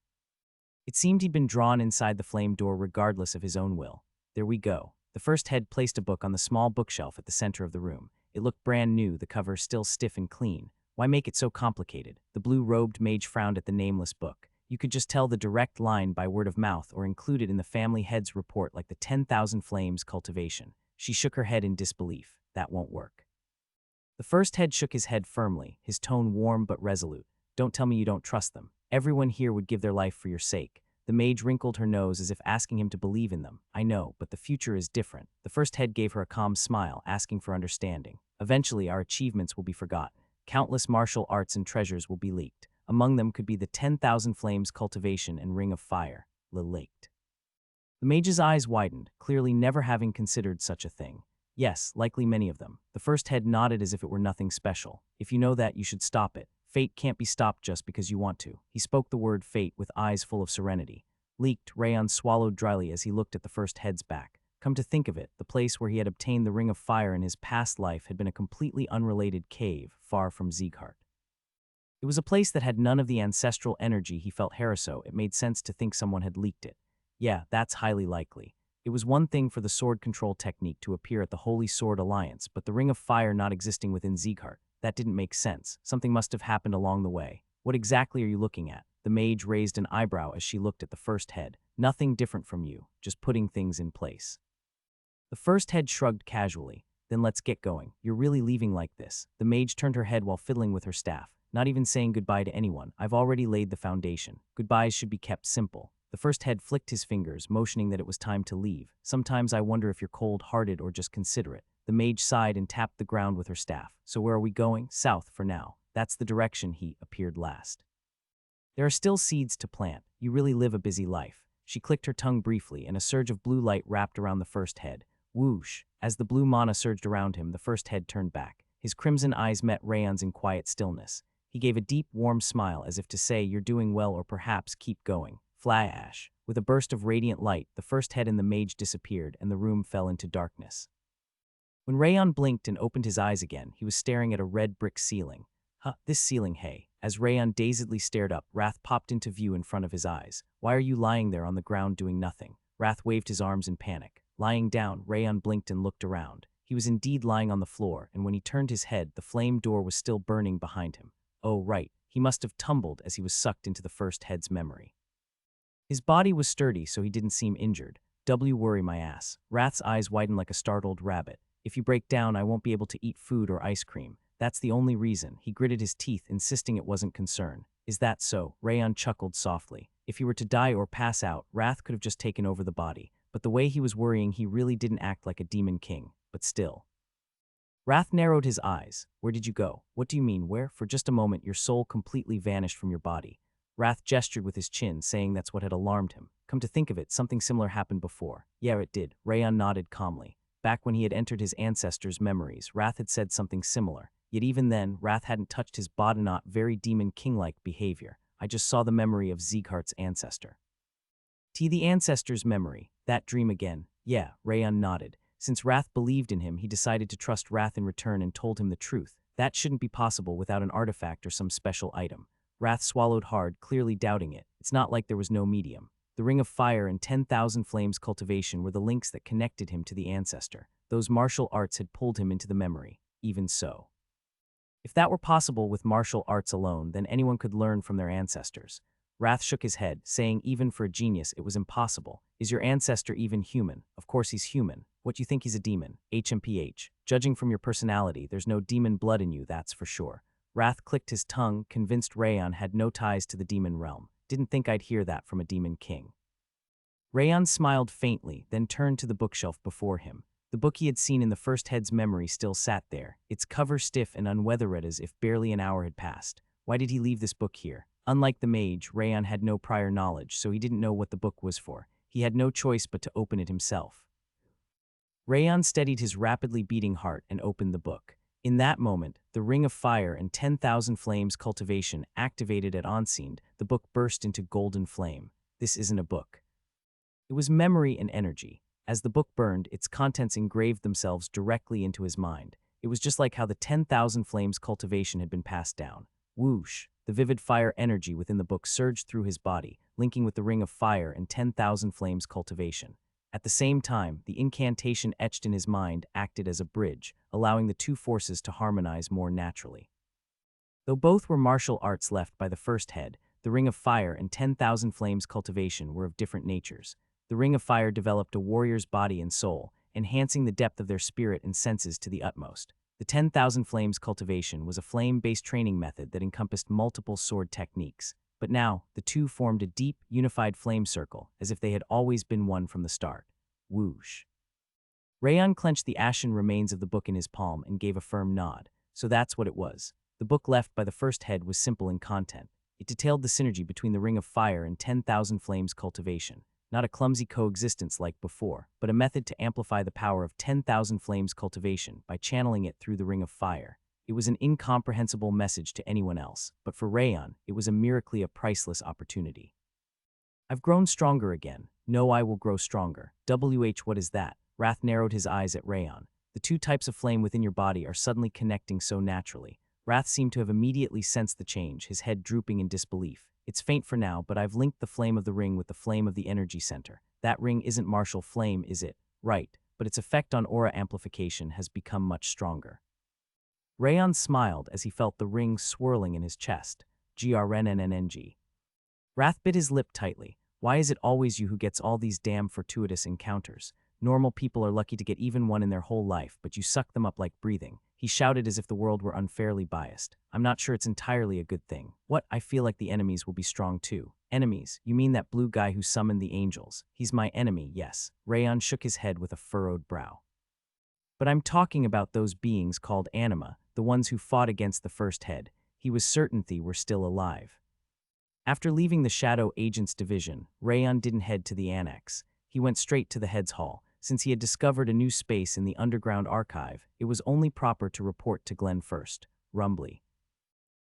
It seemed he'd been drawn inside the flame door regardless of his own will. There we go. The first head placed a book on the small bookshelf at the center of the room. It looked brand new, the cover still stiff and clean. Why make it so complicated? The blue-robed mage frowned at the nameless book. You could just tell the direct line by word of mouth or include it in the family head's report like the 10,000 Flames cultivation. She shook her head in disbelief. That won't work. The first head shook his head firmly, his tone warm but resolute. Don't tell me you don't trust them. Everyone here would give their life for your sake. The mage wrinkled her nose as if asking him to believe in them. I know, but the future is different. The first head gave her a calm smile, asking for understanding. Eventually, our achievements will be forgotten. Countless martial arts and treasures will be leaked. Among them could be the 10,000 Flames cultivation and Ring of Fire, leaked. The mage's eyes widened, clearly never having considered such a thing. Yes, likely many of them. The first head nodded as if it were nothing special. If you know that, you should stop it. Fate can't be stopped just because you want to. He spoke the word fate with eyes full of serenity. Leaked, Rayan swallowed dryly as he looked at the first head's back. Come to think of it, the place where he had obtained the Ring of Fire in his past life had been a completely unrelated cave, far from Sieghart. It was a place that had none of the ancestral energy he felt Heir, so it made sense to think someone had leaked it. Yeah, that's highly likely. It was one thing for the sword control technique to appear at the Holy Sword Alliance, but the Ring of Fire not existing within Sieghart, that didn't make sense. Something must have happened along the way. What exactly are you looking at? The mage raised an eyebrow as she looked at the first head. Nothing different from you, just putting things in place. The first head shrugged casually. Then let's get going. You're really leaving like this. The mage turned her head while fiddling with her staff, not even saying goodbye to anyone. I've already laid the foundation. Goodbyes should be kept simple. The first head flicked his fingers, motioning that it was time to leave. Sometimes I wonder if you're cold-hearted or just considerate. The mage sighed and tapped the ground with her staff. So where are we going? South for now. That's the direction he appeared last. There are still seeds to plant. You really live a busy life. She clicked her tongue briefly, and a surge of blue light wrapped around the first head. Whoosh! As the blue mana surged around him, the first head turned back. His crimson eyes met Rayan's in quiet stillness. He gave a deep, warm smile as if to say, you're doing well or perhaps keep going. Flash! With a burst of radiant light, the first head and the mage disappeared and the room fell into darkness. When Rayan blinked and opened his eyes again, he was staring at a red brick ceiling. This ceiling, hey. As Rayan dazedly stared up, Wrath popped into view in front of his eyes. Why are you lying there on the ground doing nothing? Wrath waved his arms in panic. Lying down, Rayan blinked and looked around. He was indeed lying on the floor, and when he turned his head, the flame door was still burning behind him. Oh, right. He must have tumbled as he was sucked into the first head's memory. His body was sturdy, so he didn't seem injured. Worry my ass. Wrath's eyes widened like a startled rabbit. If you break down, I won't be able to eat food or ice cream. That's the only reason. He gritted his teeth, insisting it wasn't concern. Is that so? Rayan chuckled softly. If he were to die or pass out, Wrath could have just taken over the body. But the way he was worrying, he really didn't act like a demon king. But still. Wrath narrowed his eyes. Where did you go? What do you mean, where? For just a moment, your soul completely vanished from your body. Wrath gestured with his chin, saying that's what had alarmed him. Come to think of it, something similar happened before. Yeah, it did. Rayan nodded calmly. Back when he had entered his ancestors' memories, Wrath had said something similar. Yet even then, Wrath hadn't touched his Bodinot very demon king-like behavior. I just saw the memory of Sieghart's ancestor. The ancestor's memory. That dream again. Yeah, Rayan nodded. Since Wrath believed in him, he decided to trust Wrath in return and told him the truth. That shouldn't be possible without an artifact or some special item. Wrath swallowed hard, clearly doubting it. It's not like there was no medium. The Ring of Fire and 10,000 Flames cultivation were the links that connected him to the ancestor. Those martial arts had pulled him into the memory. Even so. If that were possible with martial arts alone, then anyone could learn from their ancestors. Wrath shook his head, saying even for a genius it was impossible. Is your ancestor even human? Of course he's human. What, you think he's a demon? HMPH. Judging from your personality, there's no demon blood in you, that's for sure. Wrath clicked his tongue, convinced Rayon had no ties to the demon realm. Didn't think I'd hear that from a demon king. Rayon smiled faintly, then turned to the bookshelf before him. The book he had seen in the first head's memory still sat there, its cover stiff and unweathered as if barely an hour had passed. Why did he leave this book here? Unlike the mage, Rayon had no prior knowledge, so he didn't know what the book was for. He had no choice but to open it himself. Rayon steadied his rapidly beating heart and opened the book. In that moment, the Ring of Fire and 10,000 Flames cultivation activated at onset. The book burst into golden flame. This isn't a book. It was memory and energy. As the book burned, its contents engraved themselves directly into his mind. It was just like how the 10,000 Flames cultivation had been passed down. Whoosh! The vivid fire energy within the book surged through his body, linking with the Ring of Fire and 10,000 Flames cultivation. At the same time, the incantation etched in his mind acted as a bridge, allowing the two forces to harmonize more naturally. Though both were martial arts left by the first head, the Ring of Fire and 10,000 Flames cultivation were of different natures. The Ring of Fire developed a warrior's body and soul, enhancing the depth of their spirit and senses to the utmost. The 10,000 Flames cultivation was a flame-based training method that encompassed multiple sword techniques. But now, the two formed a deep, unified flame circle, as if they had always been one from the start. Whoosh! Rayon clenched the ashen remains of the book in his palm and gave a firm nod. So that's what it was. The book left by the first head was simple in content. It detailed the synergy between the Ring of Fire and 10,000 Flames cultivation. Not a clumsy coexistence like before, but a method to amplify the power of 10,000 Flames cultivation by channeling it through the Ring of Fire. It was an incomprehensible message to anyone else, but for Rayon, it was a priceless opportunity. I've grown stronger again. No, I will grow stronger. What is that? Wrath narrowed his eyes at Rayon. The two types of flame within your body are suddenly connecting so naturally. Wrath seemed to have immediately sensed the change, his head drooping in disbelief. It's faint for now, but I've linked the flame of the ring with the flame of the energy center. That ring isn't martial flame, is it? Right, but its effect on aura amplification has become much stronger. Rayon smiled as he felt the ring swirling in his chest. GRNNNNG. Wrath bit his lip tightly. Why is it always you who gets all these damn fortuitous encounters? Normal people are lucky to get even one in their whole life, but you suck them up like breathing. He shouted as if the world were unfairly biased. I'm not sure it's entirely a good thing. What? I feel like the enemies will be strong too. Enemies? You mean that blue guy who summoned the angels? He's my enemy, yes. Rayon shook his head with a furrowed brow. But I'm talking about those beings called anima, the ones who fought against the first head. He was certain they were still alive. After leaving the Shadow Agents Division, Rayon didn't head to the Annex. He went straight to the Head's Hall. Since he had discovered a new space in the underground archive, it was only proper to report to Glenn first. Rumbly.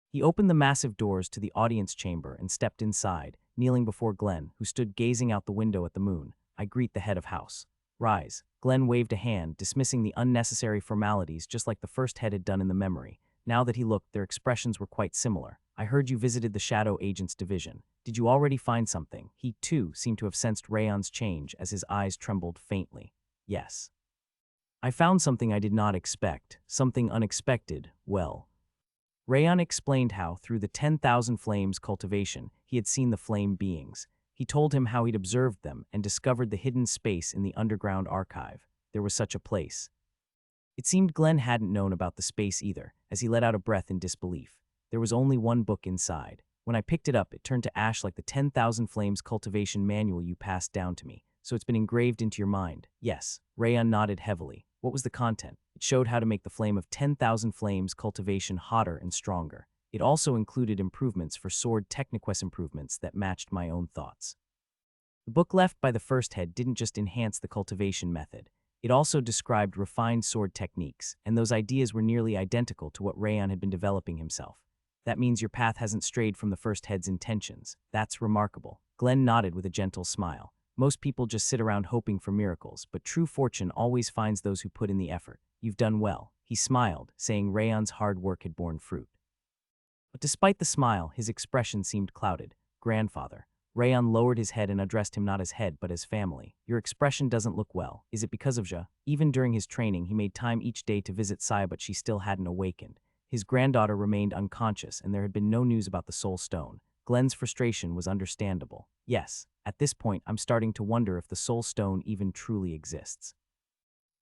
He opened the massive doors to the audience chamber and stepped inside, kneeling before Glenn, who stood gazing out the window at the moon. I greet the head of house. Rise. Glenn waved a hand, dismissing the unnecessary formalities just like the first head had done in the memory. Now that he looked, their expressions were quite similar. I heard you visited the Shadow Agents Division. Did you already find something? He, too, seemed to have sensed Rayon's change as his eyes trembled faintly. Yes. I found something I did not expect, something unexpected, well. Rayon explained how, through the 10,000 Flames cultivation, he had seen the flame beings. He told him how he'd observed them and discovered the hidden space in the underground archive. There was such a place. It seemed Glenn hadn't known about the space either, as he let out a breath in disbelief. There was only one book inside. When I picked it up, it turned to ash like the 10,000 Flames cultivation manual you passed down to me. So it's been engraved into your mind. Yes. Rayon nodded heavily. What was the content? It showed how to make the flame of 10,000 Flames cultivation hotter and stronger. It also included improvements for sword techniquest improvements that matched my own thoughts. The book left by the first head didn't just enhance the cultivation method. It also described refined sword techniques, and those ideas were nearly identical to what Rayon had been developing himself. That means your path hasn't strayed from the first head's intentions. That's remarkable. Glenn nodded with a gentle smile. Most people just sit around hoping for miracles, but true fortune always finds those who put in the effort. You've done well. He smiled, saying Rayon's hard work had borne fruit. But despite the smile, his expression seemed clouded. Grandfather. Rayon lowered his head and addressed him not as head but as family. Your expression doesn't look well. Is it because of Ja? Even during his training, he made time each day to visit Saya, but she still hadn't awakened. His granddaughter remained unconscious, and there had been no news about the Soul Stone. Glenn's frustration was understandable. Yes, at this point I'm starting to wonder if the Soul Stone even truly exists.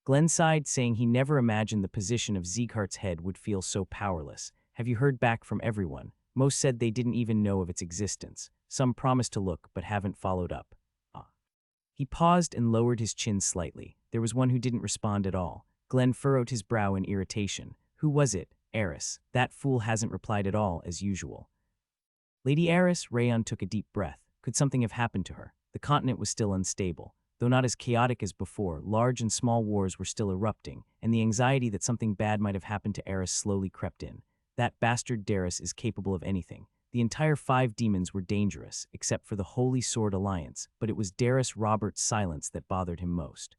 Glenn sighed, saying he never imagined the position of Sieghart's head would feel so powerless. Have you heard back from everyone? Most said they didn't even know of its existence. Some promised to look but haven't followed up. He paused and lowered his chin slightly. There was one who didn't respond at all. Glenn furrowed his brow in irritation. Who was it? Eris. That fool hasn't replied at all, as usual. Lady Eris, Rayon took a deep breath. Could something have happened to her? The continent was still unstable. Though not as chaotic as before, large and small wars were still erupting, and the anxiety that something bad might have happened to Eris slowly crept in. That bastard Darius is capable of anything. The entire 5 demons were dangerous, except for the Holy Sword Alliance, but it was Darius Roberts' silence that bothered him most.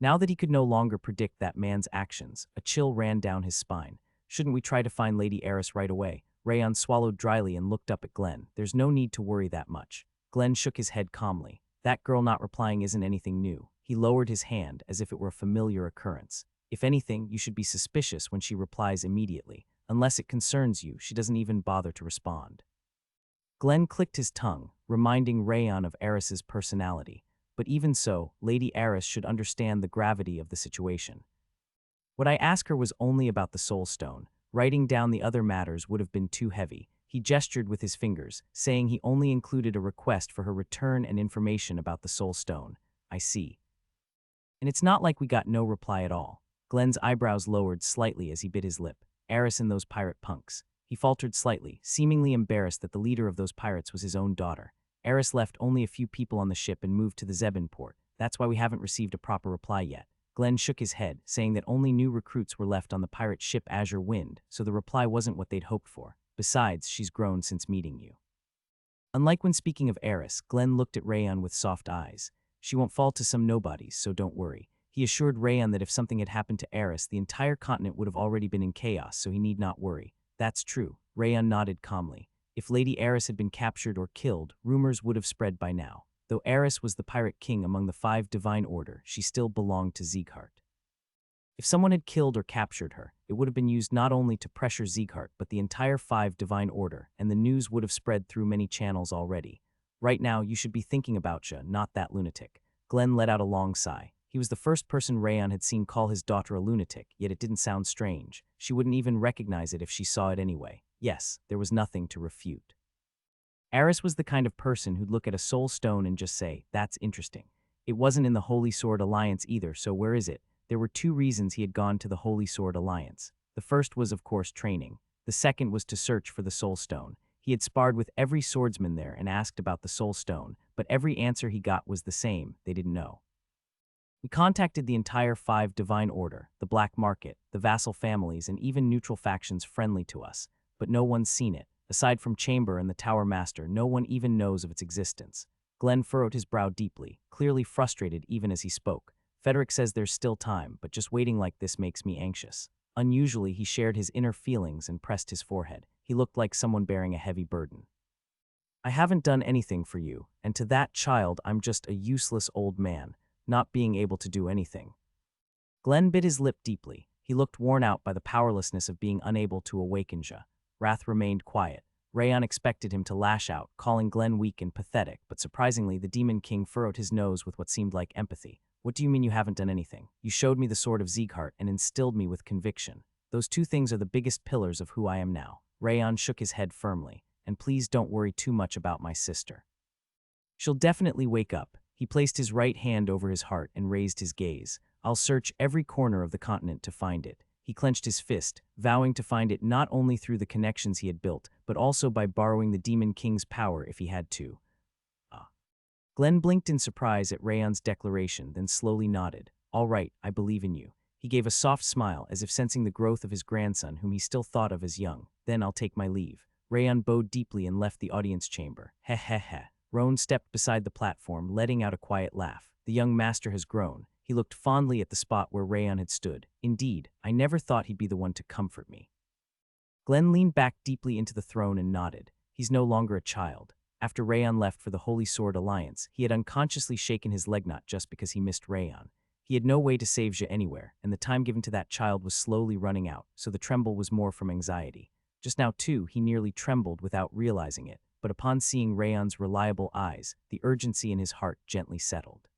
Now that he could no longer predict that man's actions, a chill ran down his spine. Shouldn't we try to find Lady Eris right away? Rayon swallowed dryly and looked up at Glenn. There's no need to worry that much. Glenn shook his head calmly. That girl not replying isn't anything new. He lowered his hand as if it were a familiar occurrence. If anything, you should be suspicious when she replies immediately. Unless it concerns you, she doesn't even bother to respond. Glenn clicked his tongue, reminding Rayon of Eris's personality. But even so, Lady Eris should understand the gravity of the situation. What I asked her was only about the Soul Stone. Writing down the other matters would have been too heavy. He gestured with his fingers, saying he only included a request for her return and information about the Soul Stone. I see. And it's not like we got no reply at all. Glenn's eyebrows lowered slightly as he bit his lip. Eris and those pirate punks. He faltered slightly, seemingly embarrassed that the leader of those pirates was his own daughter. Eris left only a few people on the ship and moved to the Zebin port. That's why we haven't received a proper reply yet. Glenn shook his head, saying that only new recruits were left on the pirate ship Azure Wind, so the reply wasn't what they'd hoped for. Besides, she's grown since meeting you. Unlike when speaking of Eris, Glenn looked at Rayon with soft eyes. She won't fall to some nobodies, so don't worry. He assured Rayon that if something had happened to Eris, the entire continent would have already been in chaos, so he need not worry. That's true. Rayon nodded calmly. If Lady Eris had been captured or killed, rumors would have spread by now. Though Eris was the pirate king among the 5 divine order, she still belonged to Sieghart. If someone had killed or captured her, it would have been used not only to pressure Sieghart but the entire 5 divine order, and the news would have spread through many channels already. Right now, you should be thinking about ya, not that lunatic. Glenn let out a long sigh. He was the first person Rayon had seen call his daughter a lunatic, yet it didn't sound strange. She wouldn't even recognize it if she saw it anyway. Yes, there was nothing to refute. Eris was the kind of person who'd look at a soul stone and just say, that's interesting. It wasn't in the Holy Sword Alliance either, so where is it? There were 2 reasons he had gone to the Holy Sword Alliance. The first was, of course, training. The second was to search for the Soul Stone. He had sparred with every swordsman there and asked about the Soul Stone, but every answer he got was the same: they didn't know. We contacted the entire 5 divine order, the black market, the vassal families, and even neutral factions friendly to us, but no one's seen it. Aside from Chamber and the Tower Master, no one even knows of its existence. Glenn furrowed his brow deeply, clearly frustrated even as he spoke. Frederick says there's still time, but just waiting like this makes me anxious. Unusually, he shared his inner feelings and pressed his forehead. He looked like someone bearing a heavy burden. I haven't done anything for you, and to that child I'm just a useless old man, not being able to do anything. Glenn bit his lip deeply. He looked worn out by the powerlessness of being unable to awaken Ja. Wrath remained quiet. Rayon expected him to lash out, calling Glenn weak and pathetic, but surprisingly the Demon King furrowed his nose with what seemed like empathy. What do you mean you haven't done anything? You showed me the sword of Sieghart and instilled me with conviction. Those 2 things are the biggest pillars of who I am now. Rayon shook his head firmly. And please don't worry too much about my sister. She'll definitely wake up. He placed his right hand over his heart and raised his gaze. I'll search every corner of the continent to find it. He clenched his fist, vowing to find it not only through the connections he had built, but also by borrowing the Demon King's power if he had to. Glenn blinked in surprise at Rayon's declaration, then slowly nodded. All right, I believe in you. He gave a soft smile, as if sensing the growth of his grandson, whom he still thought of as young. Then I'll take my leave. Rayon bowed deeply and left the audience chamber. Heh heh heh. Roan stepped beside the platform, letting out a quiet laugh. The young master has grown. He looked fondly at the spot where Rayon had stood. Indeed, I never thought he'd be the one to comfort me. Glenn leaned back deeply into the throne and nodded. He's no longer a child. After Rayon left for the Holy Sword Alliance, he had unconsciously shaken his leg knot just because he missed Rayon. He had no way to save Ja anywhere, and the time given to that child was slowly running out, so the tremble was more from anxiety. Just now, too, he nearly trembled without realizing it, but upon seeing Rayon's reliable eyes, the urgency in his heart gently settled.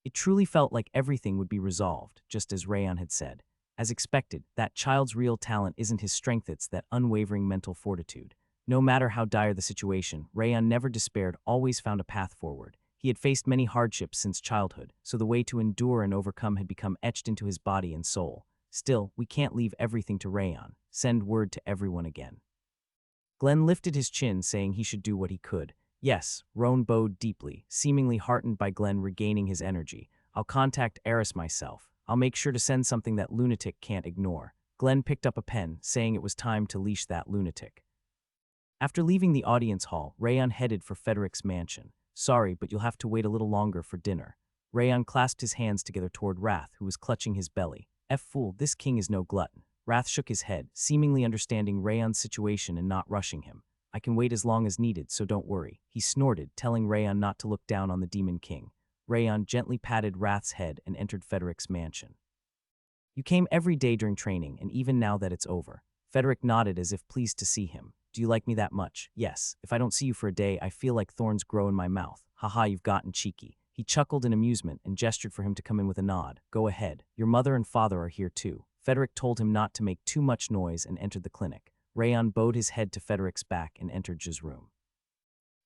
It truly felt like everything would be resolved, just as Rayon had said. As expected, that child's real talent isn't his strength, it's that unwavering mental fortitude. No matter how dire the situation, Rayon never despaired, always found a path forward. He had faced many hardships since childhood, so the way to endure and overcome had become etched into his body and soul. Still, we can't leave everything to Rayon. Send word to everyone again. Glenn lifted his chin, saying he should do what he could. Yes, Roan bowed deeply, seemingly heartened by Glenn regaining his energy. I'll contact Eris myself. I'll make sure to send something that lunatic can't ignore. Glenn picked up a pen, saying it was time to leash that lunatic. After leaving the audience hall, Rayon headed for Frederick's mansion. Sorry, but you'll have to wait a little longer for dinner. Rayon clasped his hands together toward Wrath, who was clutching his belly. Fool, this king is no glutton. Wrath shook his head, seemingly understanding Rayon's situation and not rushing him. I can wait as long as needed, so don't worry. He snorted, telling Rayon not to look down on the Demon King. Rayon gently patted Wrath's head and entered Frederick's mansion. You came every day during training, and even now that it's over. Frederick nodded as if pleased to see him. Do you like me that much? Yes. If I don't see you for a day, I feel like thorns grow in my mouth. Haha, you've gotten cheeky. He chuckled in amusement and gestured for him to come in with a nod. Go ahead. Your mother and father are here too. Frederick told him not to make too much noise and entered the clinic. Rayon bowed his head to Frederick's back and entered Zhe's room.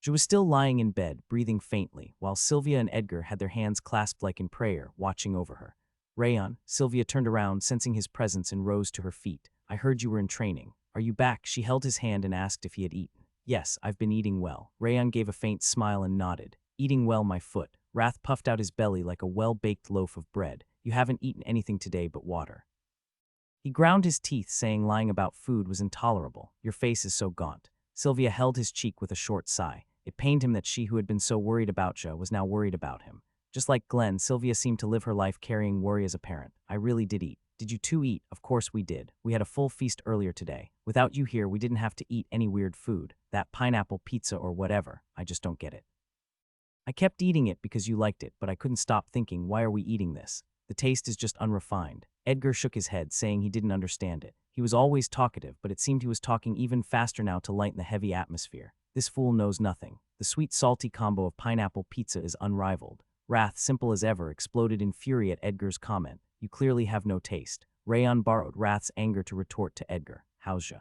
Zhe was still lying in bed, breathing faintly, while Sylvia and Edgar had their hands clasped like in prayer, watching over her. Rayon, Sylvia turned around, sensing his presence, and rose to her feet. I heard you were in training. Are you back? She held his hand and asked if he had eaten. Yes, I've been eating well. Rayon gave a faint smile and nodded. Eating well, my foot. Wrath puffed out his belly like a well-baked loaf of bread. You haven't eaten anything today but water. He ground his teeth, saying lying about food was intolerable. Your face is so gaunt. Sylvia held his cheek with a short sigh. It pained him that she who had been so worried about Zhe was now worried about him. Just like Glenn, Sylvia seemed to live her life carrying worry as a parent. I really did eat. Did you two eat? Of course we did. We had a full feast earlier today. Without you here, we didn't have to eat any weird food. That pineapple pizza or whatever. I just don't get it. I kept eating it because you liked it, but I couldn't stop thinking, why are we eating this? The taste is just unrefined. Edgar shook his head, saying he didn't understand it. He was always talkative, but it seemed he was talking even faster now to lighten the heavy atmosphere. This fool knows nothing. The sweet-salty combo of pineapple pizza is unrivaled. Wrath, simple as ever, exploded in fury at Edgar's comment. You clearly have no taste. Rayon borrowed Wrath's anger to retort to Edgar. How's Zhe?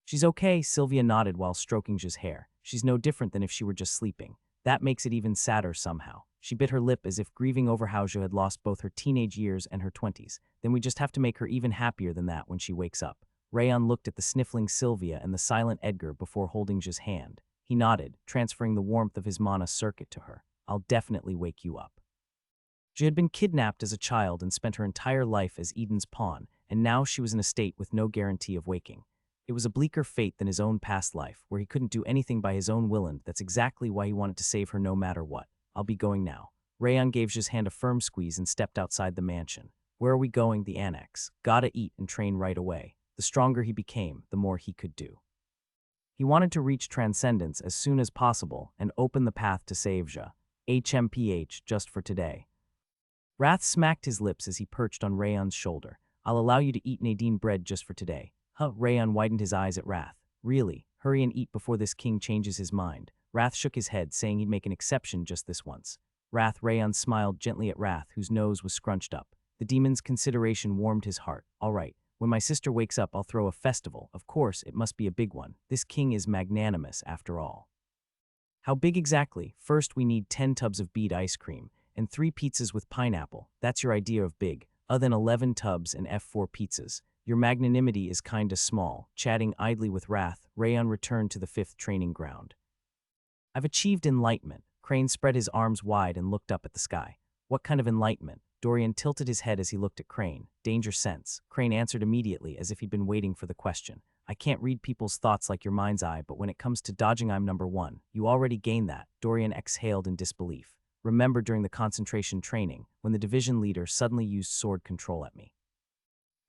She's okay, Sylvia nodded while stroking Zhe's hair. She's no different than if she were just sleeping. That makes it even sadder somehow. She bit her lip as if grieving over how Zhe had lost both her teenage years and her 20s. Then we just have to make her even happier than that when she wakes up. Rayon looked at the sniffling Sylvia and the silent Edgar before holding Zhe's hand. He nodded, transferring the warmth of his mana circuit to her. I'll definitely wake you up. Zhe had been kidnapped as a child and spent her entire life as Eden's pawn, and now she was in a state with no guarantee of waking. It was a bleaker fate than his own past life, where he couldn't do anything by his own will, and that's exactly why he wanted to save her no matter what. I'll be going now. Rayon gave Zhe's hand a firm squeeze and stepped outside the mansion. Where are we going? The annex. Gotta eat and train right away. The stronger he became, the more he could do. He wanted to reach transcendence as soon as possible and open the path to save Zhe. HMPH, just for today. Wrath smacked his lips as he perched on Rayon's shoulder. I'll allow you to eat Nadine bread just for today. Huh, Rayon widened his eyes at Wrath. Really? Hurry and eat before this king changes his mind. Wrath shook his head, saying he'd make an exception just this once. Rayon smiled gently at Wrath, whose nose was scrunched up. The demon's consideration warmed his heart. All right, when my sister wakes up, I'll throw a festival. Of course, it must be a big one. This king is magnanimous, after all. How big exactly? First, we need 10 tubs of bead ice cream and 3 pizzas with pineapple. That's your idea of big. Other than 11 tubs and F4 pizzas. Your magnanimity is kinda small. Chatting idly with Wrath, Rayon returned to the 5th training ground. I've achieved enlightenment. Crane spread his arms wide and looked up at the sky. What kind of enlightenment? Dorian tilted his head as he looked at Crane. Danger sense. Crane answered immediately, as if he'd been waiting for the question. I can't read people's thoughts like your mind's eye, but when it comes to dodging, I'm number 1. You already gained that. Dorian exhaled in disbelief. Remember during the concentration training, when the division leader suddenly used sword control at me.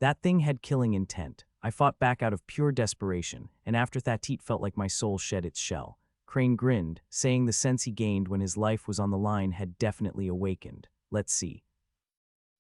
That thing had killing intent. I fought back out of pure desperation, and after that it felt like my soul shed its shell. Crane grinned, saying the sense he gained when his life was on the line had definitely awakened. Let's see.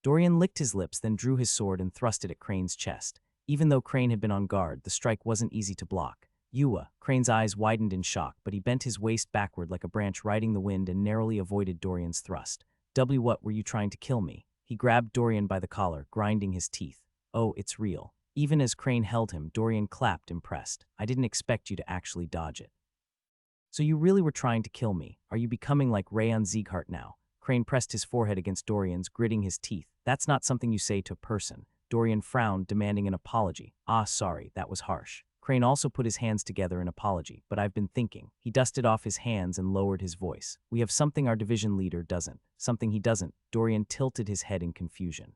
Dorian licked his lips, then drew his sword and thrust it at Crane's chest. Even though Crane had been on guard, the strike wasn't easy to block. Yua, Crane's eyes widened in shock, but he bent his waist backward like a branch riding the wind and narrowly avoided Dorian's thrust. W, what were you trying to kill me? He grabbed Dorian by the collar, grinding his teeth. Oh, it's real. Even as Crane held him, Dorian clapped, impressed. I didn't expect you to actually dodge it. So you really were trying to kill me. Are you becoming like Rayon Sieghart now? Crane pressed his forehead against Dorian's, gritting his teeth. That's not something you say to a person. Dorian frowned, demanding an apology. Ah, sorry, that was harsh. Crane also put his hands together in apology, but I've been thinking. He dusted off his hands and lowered his voice. We have something our division leader doesn't. Something he doesn't. Dorian tilted his head in confusion.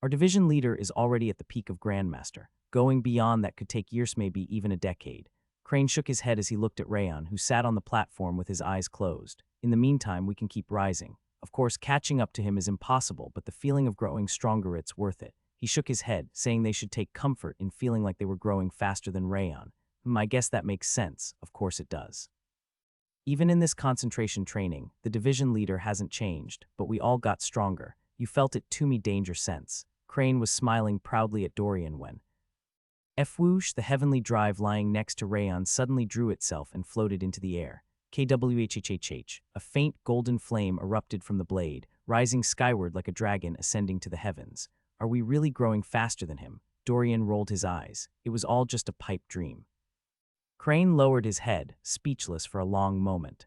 Our division leader is already at the peak of Grandmaster. Going beyond that could take years, maybe even a decade. Crane shook his head as he looked at Rayon, who sat on the platform with his eyes closed. In the meantime, we can keep rising. Of course, catching up to him is impossible, but the feeling of growing stronger, it's worth it. He shook his head, saying they should take comfort in feeling like they were growing faster than Rayon. I guess that makes sense. Of course it does. Even in this concentration training, the division leader hasn't changed, but we all got stronger. You felt it to me danger sense. Crane was smiling proudly at Dorian when Fwoosh, the heavenly drive lying next to Rayon, suddenly drew itself and floated into the air. Kwhhhh, a faint golden flame erupted from the blade, rising skyward like a dragon ascending to the heavens. Are we really growing faster than him? Dorian rolled his eyes. It was all just a pipe dream. Crane lowered his head, speechless for a long moment.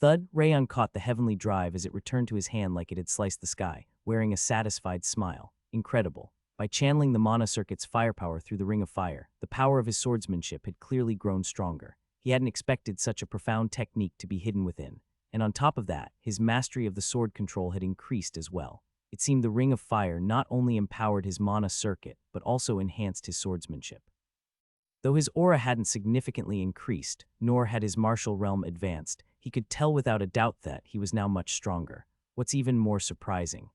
Thud, Rayon caught the heavenly drive as it returned to his hand like it had sliced the sky, wearing a satisfied smile. Incredible. By channeling the mana circuit's firepower through the ring of fire, the power of his swordsmanship had clearly grown stronger. He hadn't expected such a profound technique to be hidden within. And on top of that, his mastery of the sword control had increased as well. It seemed the ring of fire not only empowered his mana circuit, but also enhanced his swordsmanship. Though his aura hadn't significantly increased, nor had his martial realm advanced, he could tell without a doubt that he was now much stronger. What's even more surprising,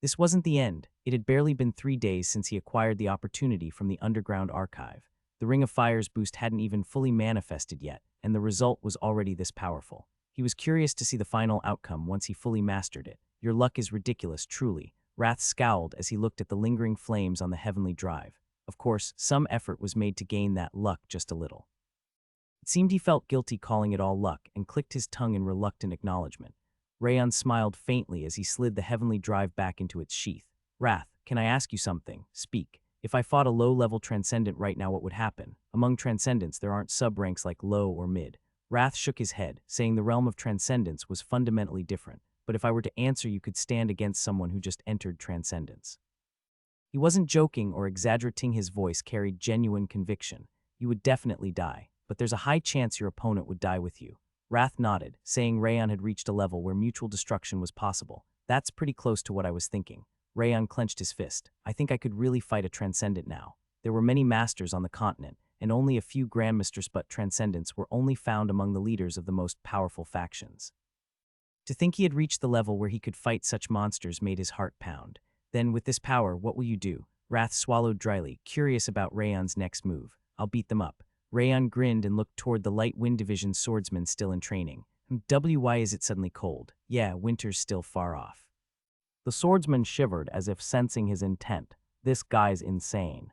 this wasn't the end. It had barely been 3 days since he acquired the opportunity from the underground archive. The Ring of Fire's boost hadn't even fully manifested yet, and the result was already this powerful. He was curious to see the final outcome once he fully mastered it. Your luck is ridiculous, truly. Wrath scowled as he looked at the lingering flames on the heavenly drive. Of course, some effort was made to gain that luck just a little. It seemed he felt guilty calling it all luck and clicked his tongue in reluctant acknowledgement. Rayon smiled faintly as he slid the heavenly drive back into its sheath. Wrath, can I ask you something? Speak. If I fought a low-level transcendent right now, what would happen? Among transcendents, there aren't sub-ranks like low or mid. Wrath shook his head, saying the realm of transcendence was fundamentally different. But if I were to answer, you could stand against someone who just entered transcendence. He wasn't joking or exaggerating. His voice carried genuine conviction. You would definitely die, but there's a high chance your opponent would die with you. Wrath nodded, saying Rayon had reached a level where mutual destruction was possible. That's pretty close to what I was thinking. Rayon clenched his fist. I think I could really fight a transcendent now. There were many masters on the continent, and only a few grandmasters, but transcendents were only found among the leaders of the most powerful factions. To think he had reached the level where he could fight such monsters made his heart pound. Then, with this power, what will you do? Wrath swallowed dryly, curious about Rayon's next move. I'll beat them up. Rayon grinned and looked toward the Light Wind Division swordsman still in training. Why is it suddenly cold? Yeah, winter's still far off. The swordsman shivered as if sensing his intent. This guy's insane.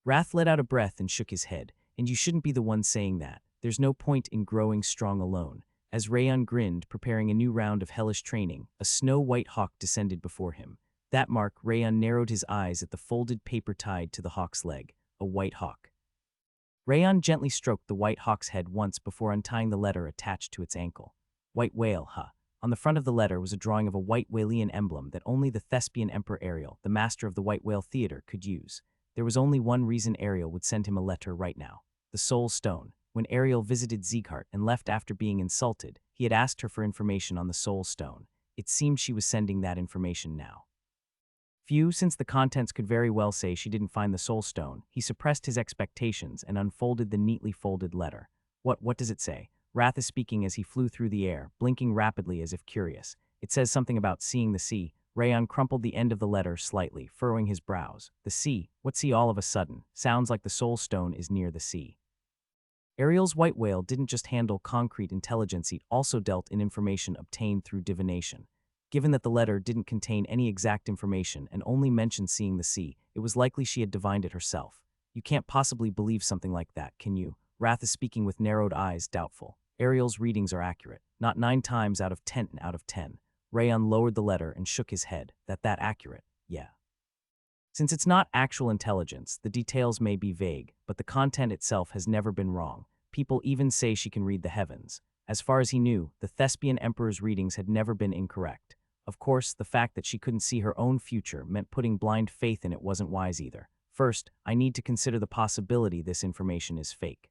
Wrath let out a breath and shook his head. And you shouldn't be the one saying that. There's no point in growing strong alone. As Rayon grinned, preparing a new round of hellish training, a snow-white hawk descended before him. That mark, Rayon narrowed his eyes at the folded paper tied to the hawk's leg. A white hawk. Rayon gently stroked the white hawk's head once before untying the letter attached to its ankle. White whale, huh? On the front of the letter was a drawing of a white whalean emblem that only the Thespian Emperor Ariel, the master of the White Whale Theater, could use. There was only one reason Ariel would send him a letter right now. The Soul Stone. When Ariel visited Sieghart and left after being insulted, he had asked her for information on the Soul Stone. It seemed she was sending that information now. Since the contents could very well say she didn't find the Soul Stone, he suppressed his expectations and unfolded the neatly folded letter. What does it say? Wrath is speaking as he flew through the air, blinking rapidly as if curious. It says something about seeing the sea. Rayon crumpled the end of the letter slightly, furrowing his brows. The sea? What sea all of a sudden? Sounds like the Soul Stone is near the sea. Ariel's white whale didn't just handle concrete intelligence, it also dealt in information obtained through divination. Given that the letter didn't contain any exact information and only mentioned seeing the sea, it was likely she had divined it herself. You can't possibly believe something like that, can you? Wrath is speaking with narrowed eyes, doubtful. Ariel's readings are accurate. Not 9 times out of 10 out of 10. Rayon lowered the letter and shook his head. That accurate? Yeah. Since it's not actual intelligence, the details may be vague, but the content itself has never been wrong. People even say she can read the heavens. As far as he knew, the Thespian Emperor's readings had never been incorrect. Of course, the fact that she couldn't see her own future meant putting blind faith in it wasn't wise either. First, I need to consider the possibility this information is fake.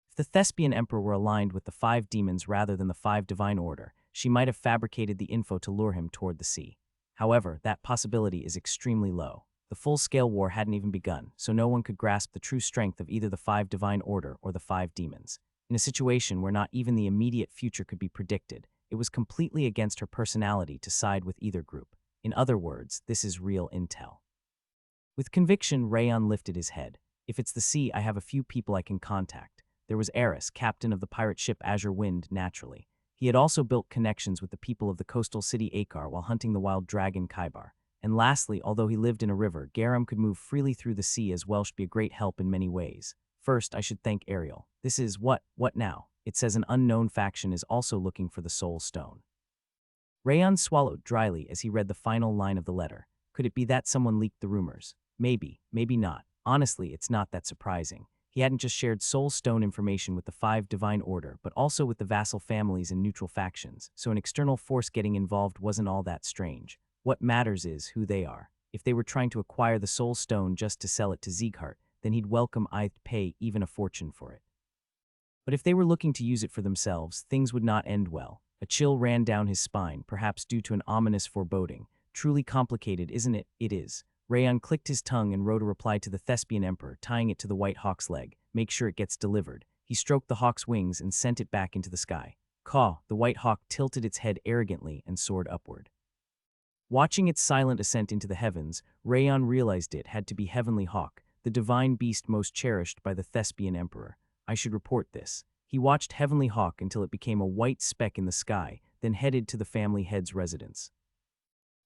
If the Thespian Emperor were aligned with the 5 demons rather than the 5 divine order, she might have fabricated the info to lure him toward the sea. However, that possibility is extremely low. The full-scale war hadn't even begun, so no one could grasp the true strength of either the 5 divine order or the 5 demons. In a situation where not even the immediate future could be predicted, it was completely against her personality to side with either group. In other words, this is real intel. With conviction, Rayon lifted his head. If it's the sea, I have a few people I can contact. There was Eris, captain of the pirate ship Azure Wind, naturally. He had also built connections with the people of the coastal city Akar while hunting the wild dragon Kaibar. And lastly, although he lived in a river, Garam could move freely through the sea as well should be a great help in many ways. First, I should thank Ariel. This is what now? It says an unknown faction is also looking for the Soul Stone. Rayon swallowed dryly as he read the final line of the letter. Could it be that someone leaked the rumors? Maybe, maybe not. Honestly, it's not that surprising. He hadn't just shared Soul Stone information with the 5 divine order, but also with the vassal families and neutral factions, so an external force getting involved wasn't all that strange. What matters is who they are. If they were trying to acquire the Soul Stone just to sell it to Sieghart, then he'd welcome I'd pay even a fortune for it. But if they were looking to use it for themselves, things would not end well. A chill ran down his spine, perhaps due to an ominous foreboding. Truly complicated, isn't it? It is. Rayon clicked his tongue and wrote a reply to the Thespian Emperor, tying it to the white hawk's leg. Make sure it gets delivered. He stroked the hawk's wings and sent it back into the sky. Caw, the white hawk tilted its head arrogantly and soared upward. Watching its silent ascent into the heavens, Rayon realized it had to be Heavenly Hawk, the divine beast most cherished by the Thespian Emperor. I should report this. He watched Heavenly Hawk until it became a white speck in the sky, then headed to the family head's residence.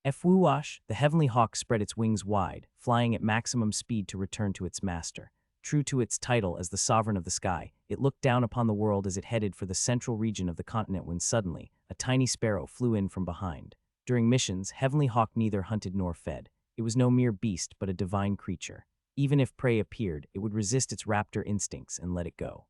Fwoosh, the Heavenly Hawk spread its wings wide, flying at maximum speed to return to its master. True to its title as the Sovereign of the Sky, it looked down upon the world as it headed for the central region of the continent when suddenly, a tiny sparrow flew in from behind. During missions, Heavenly Hawk neither hunted nor fed. It was no mere beast but a divine creature. Even if prey appeared, it would resist its raptor instincts and let it go.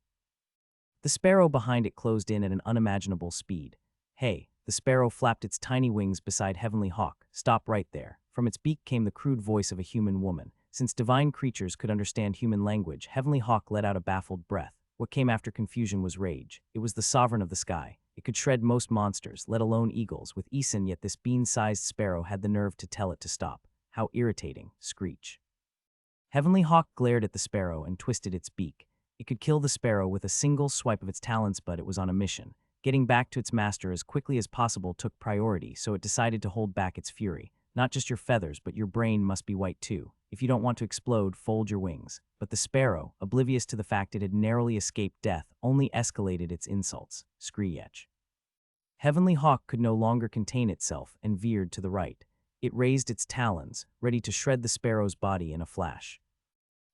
The sparrow behind it closed in at an unimaginable speed. Hey, the sparrow flapped its tiny wings beside Heavenly Hawk. Stop right there. From its beak came the crude voice of a human woman. Since divine creatures could understand human language, Heavenly Hawk let out a baffled breath. What came after confusion was rage. It was the Sovereign of the Sky. It could shred most monsters, let alone eagles, with Eason, yet this bean-sized sparrow had the nerve to tell it to stop. How irritating. Screech. Heavenly Hawk glared at the sparrow and twisted its beak. It could kill the sparrow with a single swipe of its talons, but it was on a mission. Getting back to its master as quickly as possible took priority, so it decided to hold back its fury. Not just your feathers, but your brain must be white too. If you don't want to explode, fold your wings. But the sparrow, oblivious to the fact it had narrowly escaped death, only escalated its insults. Screech. Heavenly Hawk could no longer contain itself and veered to the right. It raised its talons, ready to shred the sparrow's body in a flash.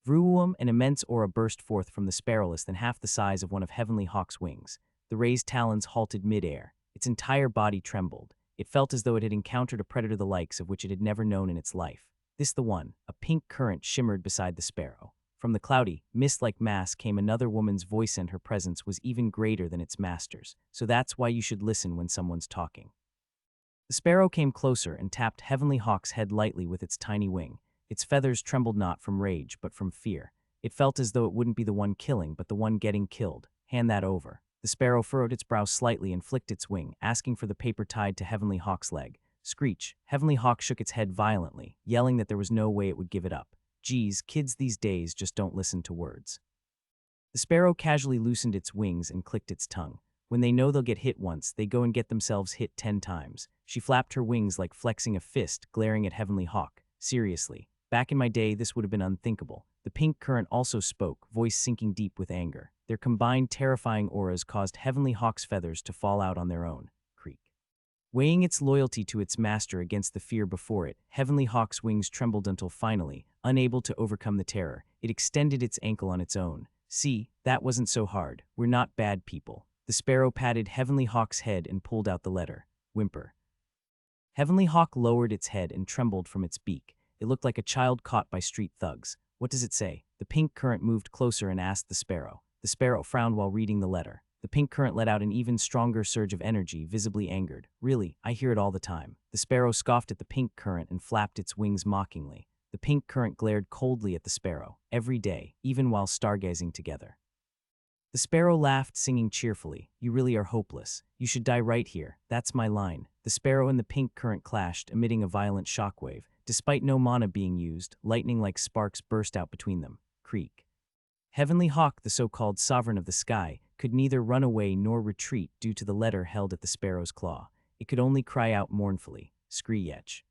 Vroom, an immense aura burst forth from the sparrow less than half the size of one of Heavenly Hawk's wings. The raised talons halted mid-air. Its entire body trembled. It felt as though it had encountered a predator the likes of which it had never known in its life. This the one. A pink current shimmered beside the sparrow. From the cloudy, mist-like mass came another woman's voice, and her presence was even greater than its master's. So that's why you should listen when someone's talking. The sparrow came closer and tapped Heavenly Hawk's head lightly with its tiny wing. Its feathers trembled not from rage, but from fear. It felt as though it wouldn't be the one killing, but the one getting killed. Hand that over. The sparrow furrowed its brow slightly and flicked its wing, asking for the paper tied to Heavenly Hawk's leg. Screech. Heavenly Hawk shook its head violently, yelling that there was no way it would give it up. Geez, kids these days just don't listen to words. The sparrow casually loosened its wings and clicked its tongue. When they know they'll get hit once, they go and get themselves hit 10 times. She flapped her wings like flexing a fist, glaring at Heavenly Hawk. Seriously. Back in my day, this would have been unthinkable. The pink current also spoke, voice sinking deep with anger. Their combined terrifying auras caused Heavenly Hawk's feathers to fall out on their own. Creak. Weighing its loyalty to its master against the fear before it, Heavenly Hawk's wings trembled until finally, Unable to overcome the terror, it extended its ankle on its own. See, that wasn't so hard. We're not bad people. The sparrow patted Heavenly Hawk's head and pulled out the letter. Whimper. Heavenly Hawk lowered its head and trembled from its beak. It looked like a child caught by street thugs. What does it say? The pink current moved closer and asked the sparrow. The sparrow frowned while reading the letter. The pink current let out an even stronger surge of energy, visibly angered. Really, I hear it all the time. The sparrow scoffed at the pink current and flapped its wings mockingly. The pink current glared coldly at the sparrow, every day, even while stargazing together. The sparrow laughed, singing cheerfully. You really are hopeless. You should die right here. That's my line. The sparrow and the pink current clashed, emitting a violent shockwave. Despite no mana being used, lightning-like sparks burst out between them. Creak. Heavenly Hawk, the so-called sovereign of the sky, could neither run away nor retreat due to the letter held at the sparrow's claw. It could only cry out mournfully, Screech.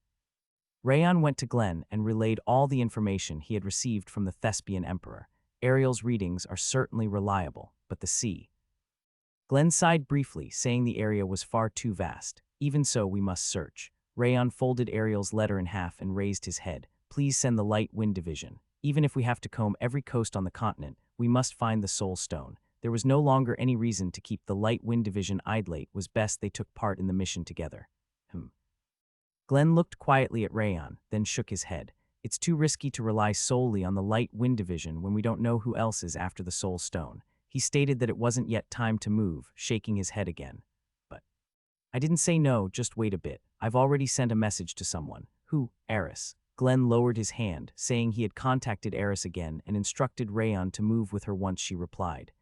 Rayon went to Glenn and relayed all the information he had received from the Thespian Emperor. Ariel's readings are certainly reliable, but the sea. Glenn sighed briefly, saying the area was far too vast. Even so, we must search. Rayon folded Ariel's letter in half and raised his head. Please send the Light Wind Division. Even if we have to comb every coast on the continent, we must find the Soul Stone. There was no longer any reason to keep the Light Wind Division idle. It was best they took part in the mission together. Glenn looked quietly at Rayon, then shook his head. It's too risky to rely solely on the Light Wind Division when we don't know who else is after the Soul Stone. He stated that it wasn't yet time to move, shaking his head again. But I didn't say no, just wait a bit. I've already sent a message to someone. Who? Eris. Glenn lowered his hand, saying he had contacted Eris again and instructed Rayon to move with her once she replied.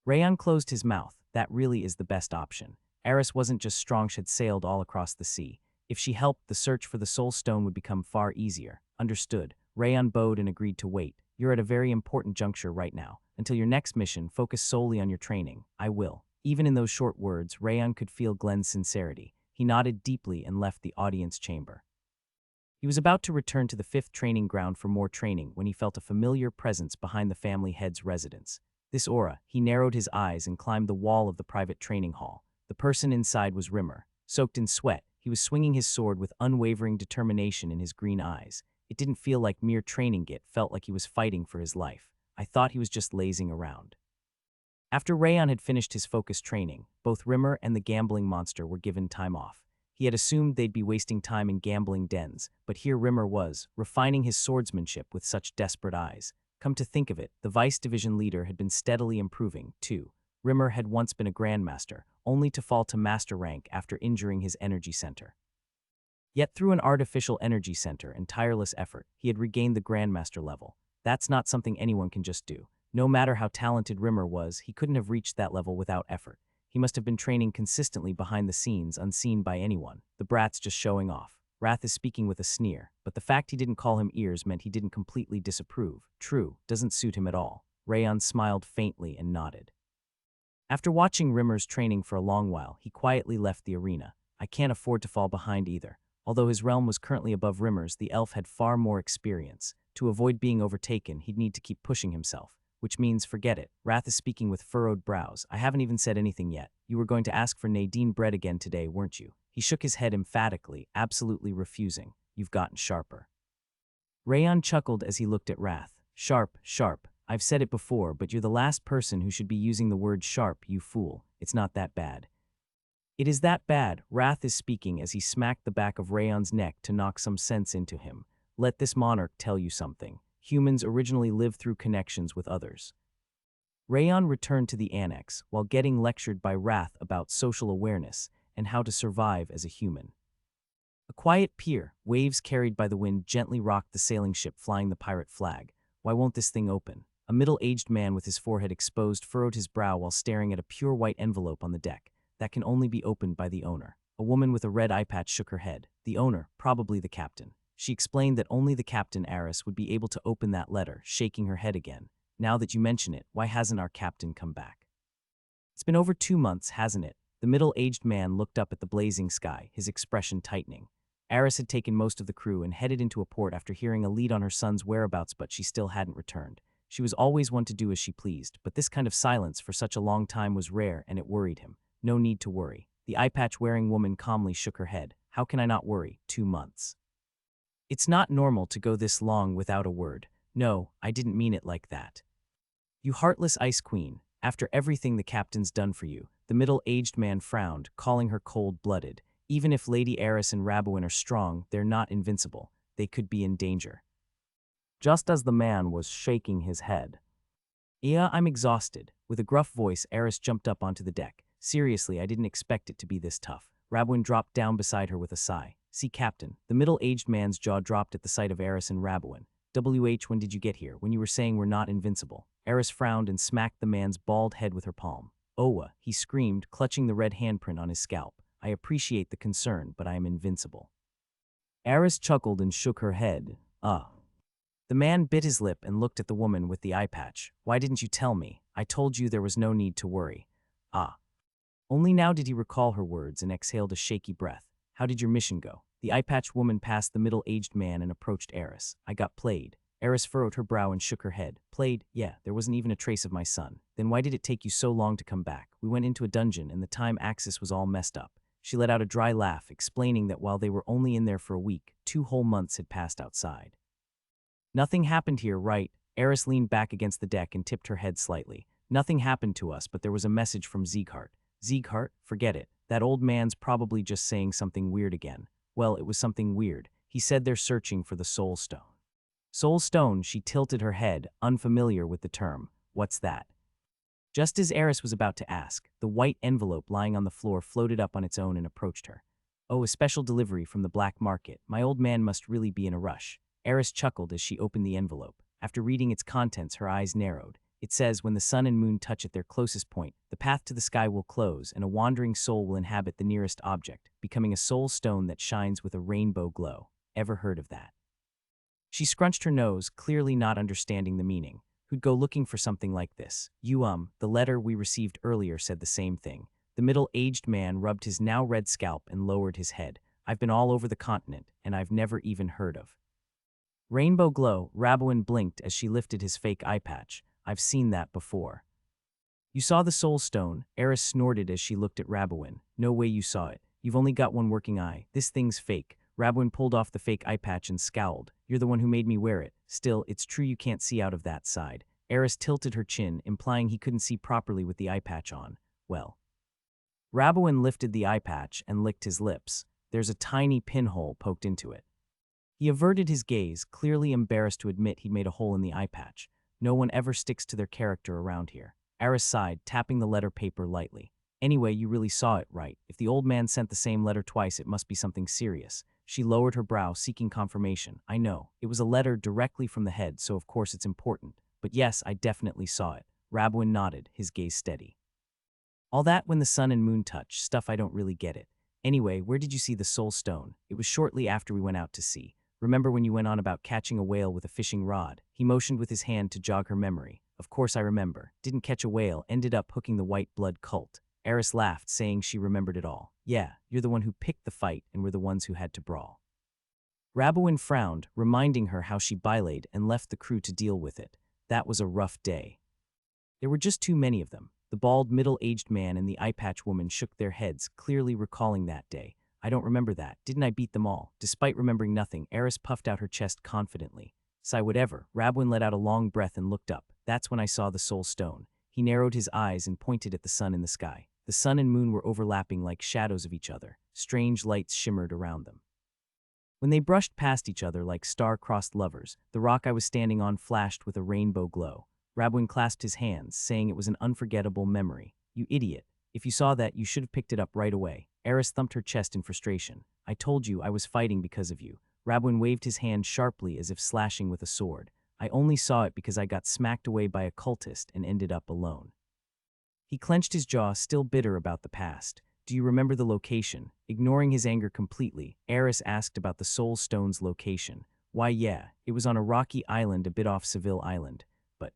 Rayon closed his mouth. That really is the best option. Eris wasn't just strong, she had sailed all across the sea. If she helped, the search for the Soul Stone would become far easier. Understood. Rayon bowed and agreed to wait. You're at a very important juncture right now. Until your next mission, focus solely on your training. I will. Even in those short words, Rayon could feel Glenn's sincerity. He nodded deeply and left the audience chamber. He was about to return to the 5th training ground for more training when he felt a familiar presence behind the family head's residence. This aura, he narrowed his eyes and climbed the wall of the private training hall. The person inside was Rimmer. Soaked in sweat, he was swinging his sword with unwavering determination in his green eyes. It didn't feel like mere training, it felt like he was fighting for his life. I thought he was just lazing around. After Rayon had finished his focused training, both Rimmer and the gambling monster were given time off. He had assumed they'd be wasting time in gambling dens, but here Rimmer was, refining his swordsmanship with such desperate eyes. Come to think of it, the Vice Division leader had been steadily improving, too. Rimmer had once been a Grandmaster, only to fall to Master rank after injuring his energy center. Yet through an artificial energy center and tireless effort, he had regained the Grandmaster level. That's not something anyone can just do. No matter how talented Rimmer was, he couldn't have reached that level without effort. He must have been training consistently behind the scenes, unseen by anyone. The brat's just showing off. Wrath is speaking with a sneer, but the fact he didn't call him ears meant he didn't completely disapprove. True, doesn't suit him at all. Rayon smiled faintly and nodded. After watching Rimmer's training for a long while, he quietly left the arena. I can't afford to fall behind either. Although his realm was currently above Rimmer's, the elf had far more experience. To avoid being overtaken, he'd need to keep pushing himself. Which means, forget it. Wrath is speaking with furrowed brows. I haven't even said anything yet. You were going to ask for Nadine bread again today, weren't you? He shook his head emphatically, absolutely refusing. You've gotten sharper. Rayon chuckled as he looked at Wrath. Sharp, sharp. I've said it before, but you're the last person who should be using the word sharp, you fool. It's not that bad. It is that bad, Wrath is speaking as he smacked the back of Rayon's neck to knock some sense into him. Let this monarch tell you something. Humans originally lived through connections with others. Rayon returned to the annex while getting lectured by Wrath about social awareness and how to survive as a human. A quiet pier, waves carried by the wind gently rocked the sailing ship flying the pirate flag. Why won't this thing open? A middle-aged man with his forehead exposed furrowed his brow while staring at a pure white envelope on the deck. That can only be opened by the owner. A woman with a red eye patch shook her head. The owner, probably the captain. She explained that only the captain, Eris, would be able to open that letter, shaking her head again. Now that you mention it, why hasn't our captain come back? It's been over 2 months, hasn't it? The middle-aged man looked up at the blazing sky, his expression tightening. Eris had taken most of the crew and headed into a port after hearing a lead on her son's whereabouts, but she still hadn't returned. She was always one to do as she pleased, but this kind of silence for such a long time was rare, and it worried him. No need to worry. The eye-patch-wearing woman calmly shook her head. How can I not worry? 2 months. It's not normal to go this long without a word. No, I didn't mean it like that. You heartless ice queen, after everything the captain's done for you, the middle-aged man frowned, calling her cold-blooded. Even if Lady Eris and Rabouin are strong, they're not invincible. They could be in danger. Just as the man was shaking his head. Yeah, I'm exhausted. With a gruff voice, Eris jumped up onto the deck. Seriously, I didn't expect it to be this tough. Rabouin dropped down beside her with a sigh. See, Captain. The middle-aged man's jaw dropped at the sight of Eris and Rabouin. When did you get here? When you were saying we're not invincible. Eris frowned and smacked the man's bald head with her palm. Owa, he screamed, clutching the red handprint on his scalp. I appreciate the concern, but I am invincible. Eris chuckled and shook her head. The man bit his lip and looked at the woman with the eye patch. Why didn't you tell me? I told you there was no need to worry. Only now did he recall her words and exhaled a shaky breath. How did your mission go? The eye-patched woman passed the middle-aged man and approached Eris. I got played. Eris furrowed her brow and shook her head. Played? Yeah, there wasn't even a trace of my son. Then why did it take you so long to come back? We went into a dungeon and the time axis was all messed up. She let out a dry laugh, explaining that while they were only in there for a week, 2 whole months had passed outside. Nothing happened here, right? Eris leaned back against the deck and tipped her head slightly. Nothing happened to us, but there was a message from Sieghart. Sieghart? Forget it. That old man's probably just saying something weird again. Well, it was something weird. He said they're searching for the Soul Stone. Soul Stone, she tilted her head, unfamiliar with the term. What's that? Just as Eris was about to ask, the white envelope lying on the floor floated up on its own and approached her. Oh, a special delivery from the black market. My old man must really be in a rush. Eris chuckled as she opened the envelope. After reading its contents, her eyes narrowed. It says, when the sun and moon touch at their closest point, the path to the sky will close and a wandering soul will inhabit the nearest object, becoming a soul stone that shines with a rainbow glow. Ever heard of that? She scrunched her nose, clearly not understanding the meaning. Who'd go looking for something like this? The letter we received earlier said the same thing. The middle-aged man rubbed his now red scalp and lowered his head. I've been all over the continent, and I've never even heard of. Rainbow glow, Rabouin blinked as she lifted his fake eye patch. I've seen that before. You saw the soul stone, Eris snorted as she looked at Rabouin. No way you saw it. You've only got one working eye. This thing's fake. Rabouin pulled off the fake eye patch and scowled. You're the one who made me wear it. Still, it's true you can't see out of that side. Eris tilted her chin, implying he couldn't see properly with the eye patch on. Well. Rabouin lifted the eye patch and licked his lips. There's a tiny pinhole poked into it. He averted his gaze, clearly embarrassed to admit he'd made a hole in the eye patch. No one ever sticks to their character around here. Eris sighed, tapping the letter paper lightly. Anyway, you really saw it, right? If the old man sent the same letter twice, it must be something serious. She lowered her brow, seeking confirmation. I know. It was a letter directly from the head, so of course it's important. But yes, I definitely saw it. Rabouin nodded, his gaze steady. All that when the sun and moon touch, stuff I don't really get it. Anyway, where did you see the soul stone? It was shortly after we went out to sea. Remember when you went on about catching a whale with a fishing rod? He motioned with his hand to jog her memory. Of course I remember. Didn't catch a whale, ended up hooking the white blood cult. Eris laughed, saying she remembered it all. Yeah, you're the one who picked the fight and we're the ones who had to brawl. Rabouin frowned, reminding her how she bilayed and left the crew to deal with it. That was a rough day. There were just too many of them. The bald, middle-aged man and the eye-patch woman shook their heads, clearly recalling that day. I don't remember that. Didn't I beat them all? Despite remembering nothing, Eris puffed out her chest confidently. Sigh whatever. Rabouin let out a long breath and looked up. That's when I saw the soul stone. He narrowed his eyes and pointed at the sun in the sky. The sun and moon were overlapping like shadows of each other. Strange lights shimmered around them. When they brushed past each other like star-crossed lovers, the rock I was standing on flashed with a rainbow glow. Rabouin clasped his hands, saying it was an unforgettable memory. You idiot. If you saw that, you should have picked it up right away. Eris thumped her chest in frustration. I told you I was fighting because of you. Rabouin waved his hand sharply as if slashing with a sword. I only saw it because I got smacked away by a cultist and ended up alone. He clenched his jaw, still bitter about the past. Do you remember the location? Ignoring his anger completely, Eris asked about the Soul Stone's location. Why yeah, it was on a rocky island a bit off Seville Island. But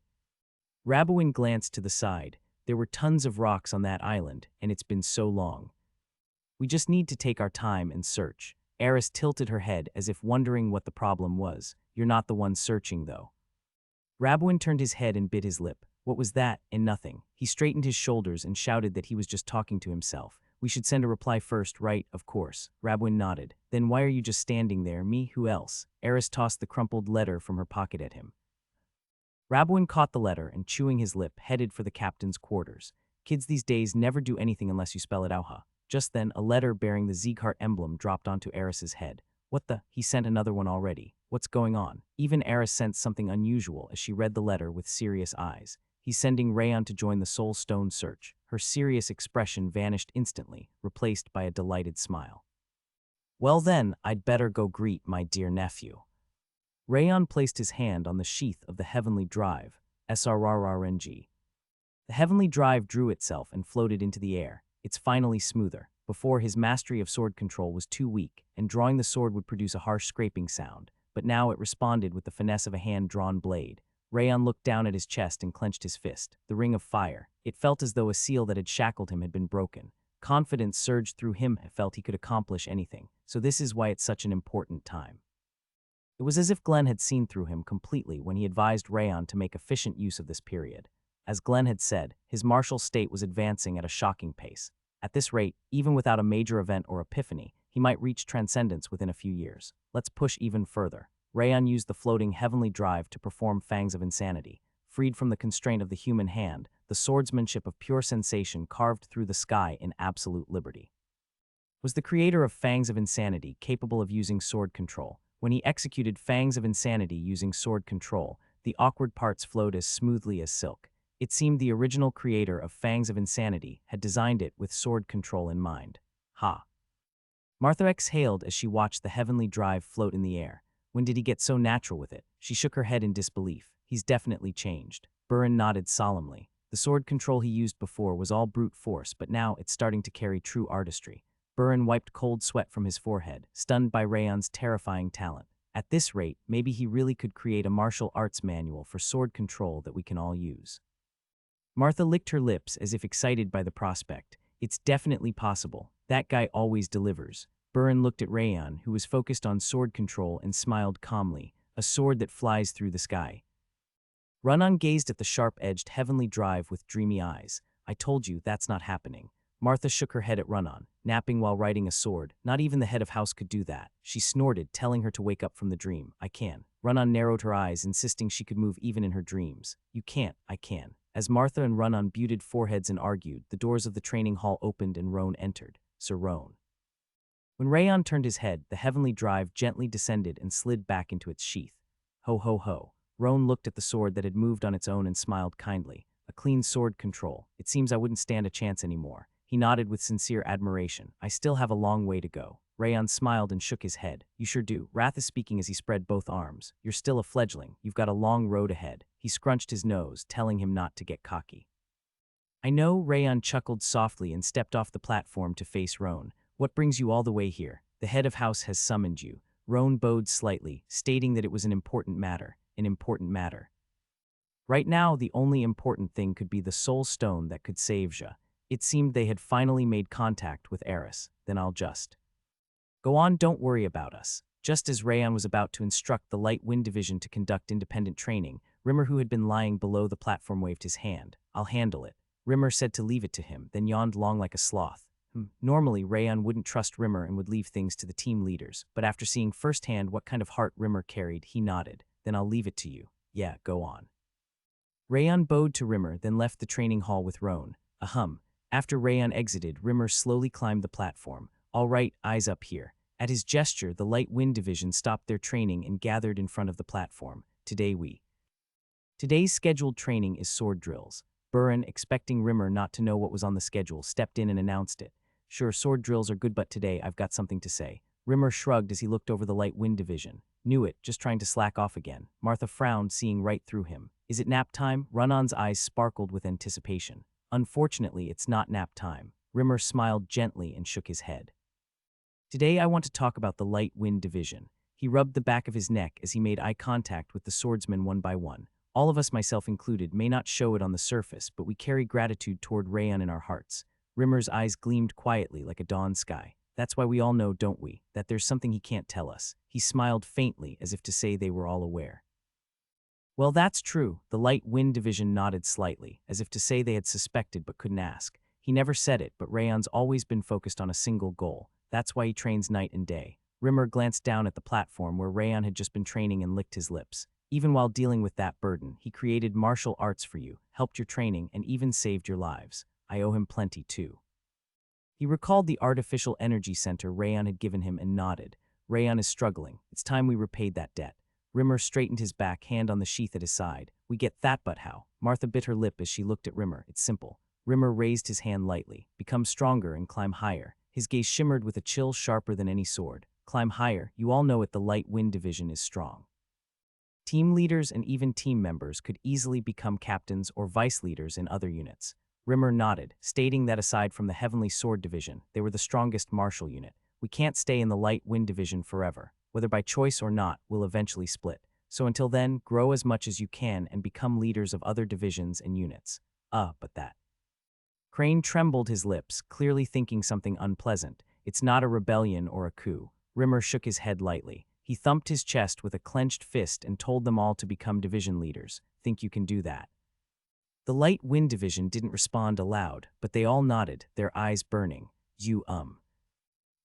Rabouin glanced to the side. There were tons of rocks on that island, and it's been so long. We just need to take our time and search. Eris tilted her head as if wondering what the problem was. You're not the one searching, though. Rabouin turned his head and bit his lip. What was that? And nothing. He straightened his shoulders and shouted that he was just talking to himself. We should send a reply first, right? Of course. Rabwin nodded. Then why are you just standing there? Me? Who else? Eris tossed the crumpled letter from her pocket at him. Rabwin caught the letter and, chewing his lip, headed for the captain's quarters. Kids these days never do anything unless you spell it out, huh? Just then, a letter bearing the Zeekhart emblem dropped onto Eris's head. What the? He sent another one already. What's going on? Even Eris sensed something unusual as she read the letter with serious eyes. He's sending Rayon to join the Soul Stone search. Her serious expression vanished instantly, replaced by a delighted smile. Well then, I'd better go greet my dear nephew. Rayon placed his hand on the sheath of the Heavenly Drive, SRRRNG. The Heavenly Drive drew itself and floated into the air. It's finally smoother. Before, his mastery of sword control was too weak, and drawing the sword would produce a harsh scraping sound, but now it responded with the finesse of a hand-drawn blade. Rayon looked down at his chest and clenched his fist, the ring of fire. It felt as though a seal that had shackled him had been broken. Confidence surged through him. He felt he could accomplish anything, so this is why it's such an important time. It was as if Glenn had seen through him completely when he advised Rayon to make efficient use of this period. As Glenn had said, his martial state was advancing at a shocking pace. At this rate, even without a major event or epiphany, he might reach transcendence within a few years. Let's push even further. Rayon used the floating Heavenly Drive to perform Fangs of Insanity. Freed from the constraint of the human hand, the swordsmanship of pure sensation carved through the sky in absolute liberty. Was the creator of Fangs of Insanity capable of using sword control? When he executed Fangs of Insanity using sword control, the awkward parts flowed as smoothly as silk. It seemed the original creator of Fangs of Insanity had designed it with sword control in mind. Ha! Martha exhaled as she watched the Heavenly Drive float in the air. When did he get so natural with it? She shook her head in disbelief. He's definitely changed. Burin nodded solemnly. The sword control he used before was all brute force, but now it's starting to carry true artistry. Burin wiped cold sweat from his forehead, stunned by Rayon's terrifying talent. At this rate, maybe he really could create a martial arts manual for sword control that we can all use. Martha licked her lips as if excited by the prospect. It's definitely possible. That guy always delivers. Burin looked at Rayon, who was focused on sword control, and smiled calmly. A sword that flies through the sky. Runnan gazed at the sharp-edged Heavenly Drive with dreamy eyes. I told you, that's not happening. Martha shook her head at Runnan, napping while riding a sword. Not even the head of house could do that. She snorted, telling her to wake up from the dream. I can. Runnan narrowed her eyes, insisting she could move even in her dreams. You can't. I can. As Martha and Runnan butted foreheads and argued, the doors of the training hall opened and Roan entered. Sir Roan. When Rayon turned his head, the Heavenly Drive gently descended and slid back into its sheath. Ho ho ho. Roan looked at the sword that had moved on its own and smiled kindly. A clean sword control. It seems I wouldn't stand a chance anymore. He nodded with sincere admiration. I still have a long way to go. Rayon smiled and shook his head. You sure do. Wrath is speaking as he spread both arms. You're still a fledgling. You've got a long road ahead. He scrunched his nose, telling him not to get cocky. I know, Rayon chuckled softly and stepped off the platform to face Roan. What brings you all the way here? The head of house has summoned you. Roan bowed slightly, stating that it was an important matter. An important matter. Right now, the only important thing could be the soul stone that could save Ja. It seemed they had finally made contact with Eris. Then I'll just go on, don't worry about us. Just as Rayon was about to instruct the Light Wind Division to conduct independent training, Rimmer, who had been lying below the platform, waved his hand. I'll handle it. Rimmer said to leave it to him, then yawned long like a sloth. Normally, Rayon wouldn't trust Rimmer and would leave things to the team leaders, but after seeing firsthand what kind of heart Rimmer carried, he nodded. Then I'll leave it to you. Yeah, go on. Rayon bowed to Rimmer, then left the training hall with Roan. Ahem. After Rayon exited, Rimmer slowly climbed the platform. All right, eyes up here. At his gesture, the Light Wind Division stopped their training and gathered in front of the platform. Today's scheduled training is sword drills. Burin, expecting Rimmer not to know what was on the schedule, stepped in and announced it. Sure, sword drills are good, but today I've got something to say. Rimmer shrugged as he looked over the Light Wind Division. Knew it, just trying to slack off again. Martha frowned, seeing right through him. Is it nap time? Runnan's eyes sparkled with anticipation. Unfortunately, it's not nap time. Rimmer smiled gently and shook his head. Today I want to talk about the Light Wind Division. He rubbed the back of his neck as he made eye contact with the swordsmen one by one. All of us, myself included, may not show it on the surface, but we carry gratitude toward Rayon in our hearts. Rimmer's eyes gleamed quietly like a dawn sky. That's why we all know, don't we, that there's something he can't tell us. He smiled faintly as if to say they were all aware. Well, that's true. The Light Wind Division nodded slightly, as if to say they had suspected but couldn't ask. He He never said it, but Rayon's always been focused on a single goal. That's why he trains night and day. Rimmer glanced down at the platform where Rayon had just been training and licked his lips. Even while dealing with that burden, he created martial arts for you, helped your training, and even saved your lives. I owe him plenty too. He recalled the artificial energy center Rayon had given him and nodded. Rayon is struggling. It's time we repaid that debt. Rimmer straightened his back, hand on the sheath at his side. We get that, but how? Martha bit her lip as she looked at Rimmer. It's simple. Rimmer raised his hand lightly. Become stronger and climb higher. His gaze shimmered with a chill sharper than any sword. Climb higher. You all know it, the Light Wind Division is strong. Team leaders and even team members could easily become captains or vice leaders in other units. Rimmer nodded, stating that aside from the Heavenly Sword Division, they were the strongest martial unit. We can't stay in the Light Wind Division forever. Whether by choice or not, we'll eventually split. So until then, grow as much as you can and become leaders of other divisions and units. But that. Crane trembled his lips, clearly thinking something unpleasant. It's not a rebellion or a coup. Rimmer shook his head lightly. He thumped his chest with a clenched fist and told them all to become division leaders. Think you can do that? The Light Wind Division didn't respond aloud, but they all nodded, their eyes burning.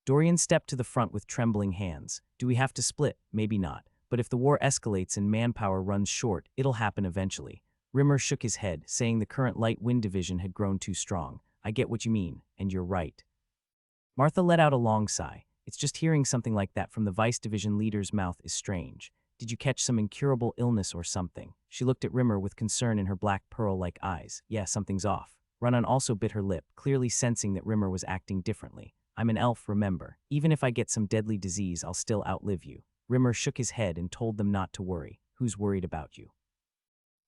Dorian stepped to the front with trembling hands. Do we have to split? Maybe not. But if the war escalates and manpower runs short, it'll happen eventually. Rimmer shook his head, saying the current Light Wind Division had grown too strong. I get what you mean, and you're right. Martha let out a long sigh. It's just hearing something like that from the Vice Division leader's mouth is strange. Did you catch some incurable illness or something? She looked at Rimmer with concern in her black pearl-like eyes. Yeah, something's off. Runnan also bit her lip, clearly sensing that Rimmer was acting differently. I'm an elf, remember. Even if I get some deadly disease, I'll still outlive you. Rimmer shook his head and told them not to worry. Who's worried about you?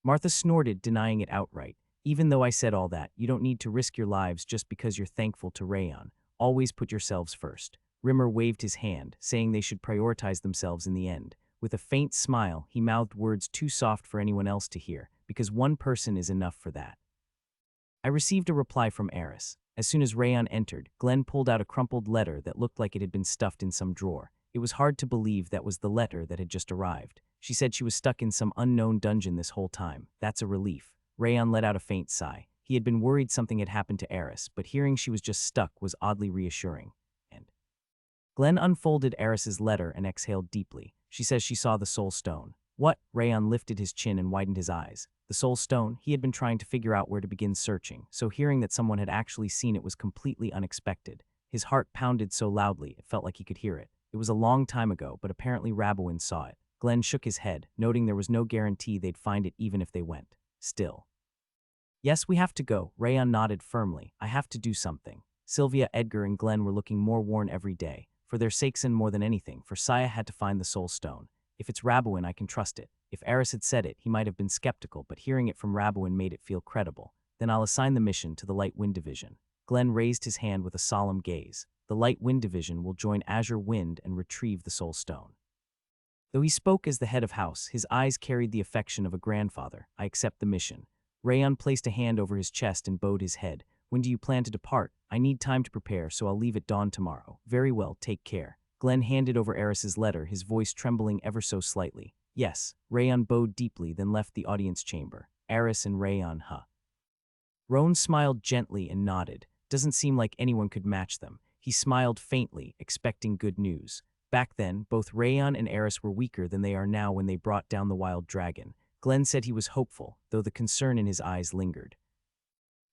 Martha snorted, denying it outright. Even though I said all that, you don't need to risk your lives just because you're thankful to Rayon. Always put yourselves first. Rimmer waved his hand, saying they should prioritize themselves in the end. With a faint smile, he mouthed words too soft for anyone else to hear, because one person is enough for that. I received a reply from Eris. As soon as Rayon entered, Glenn pulled out a crumpled letter that looked like it had been stuffed in some drawer. It was hard to believe that was the letter that had just arrived. She said she was stuck in some unknown dungeon this whole time. That's a relief. Rayon let out a faint sigh. He had been worried something had happened to Eris, but hearing she was just stuck was oddly reassuring. And Glenn unfolded Eris's letter and exhaled deeply. She says she saw the Soul Stone. What? Rayon lifted his chin and widened his eyes. The Soul Stone? He had been trying to figure out where to begin searching, so hearing that someone had actually seen it was completely unexpected. His heart pounded so loudly it felt like he could hear it. It was a long time ago, but apparently Rabowin saw it. Glenn shook his head, noting there was no guarantee they'd find it even if they went. Still. Yes, we have to go. Rayon nodded firmly. I have to do something. Sylvia, Edgar, and Glenn were looking more worn every day. For their sakes and more than anything, for Saya had to find the Soul Stone. If it's Rabowin, I can trust it. If Eris had said it, he might have been skeptical, but hearing it from Rabowin made it feel credible. Then I'll assign the mission to the Light Wind Division. Glenn raised his hand with a solemn gaze. The Light Wind Division will join Azure Wind and retrieve the Soul Stone. Though he spoke as the head of house, his eyes carried the affection of a grandfather. I accept the mission. Rayon placed a hand over his chest and bowed his head. When do you plan to depart? I need time to prepare, so I'll leave at dawn tomorrow. Very well, take care. Glenn handed over Eris's letter, his voice trembling ever so slightly. Yes. Rayon bowed deeply, then left the audience chamber. Eris and Rayon, Roan smiled gently and nodded. Doesn't seem like anyone could match them. He smiled faintly, expecting good news. Back then, both Rayon and Eris were weaker than they are now when they brought down the wild dragon. Glenn said he was hopeful, though the concern in his eyes lingered.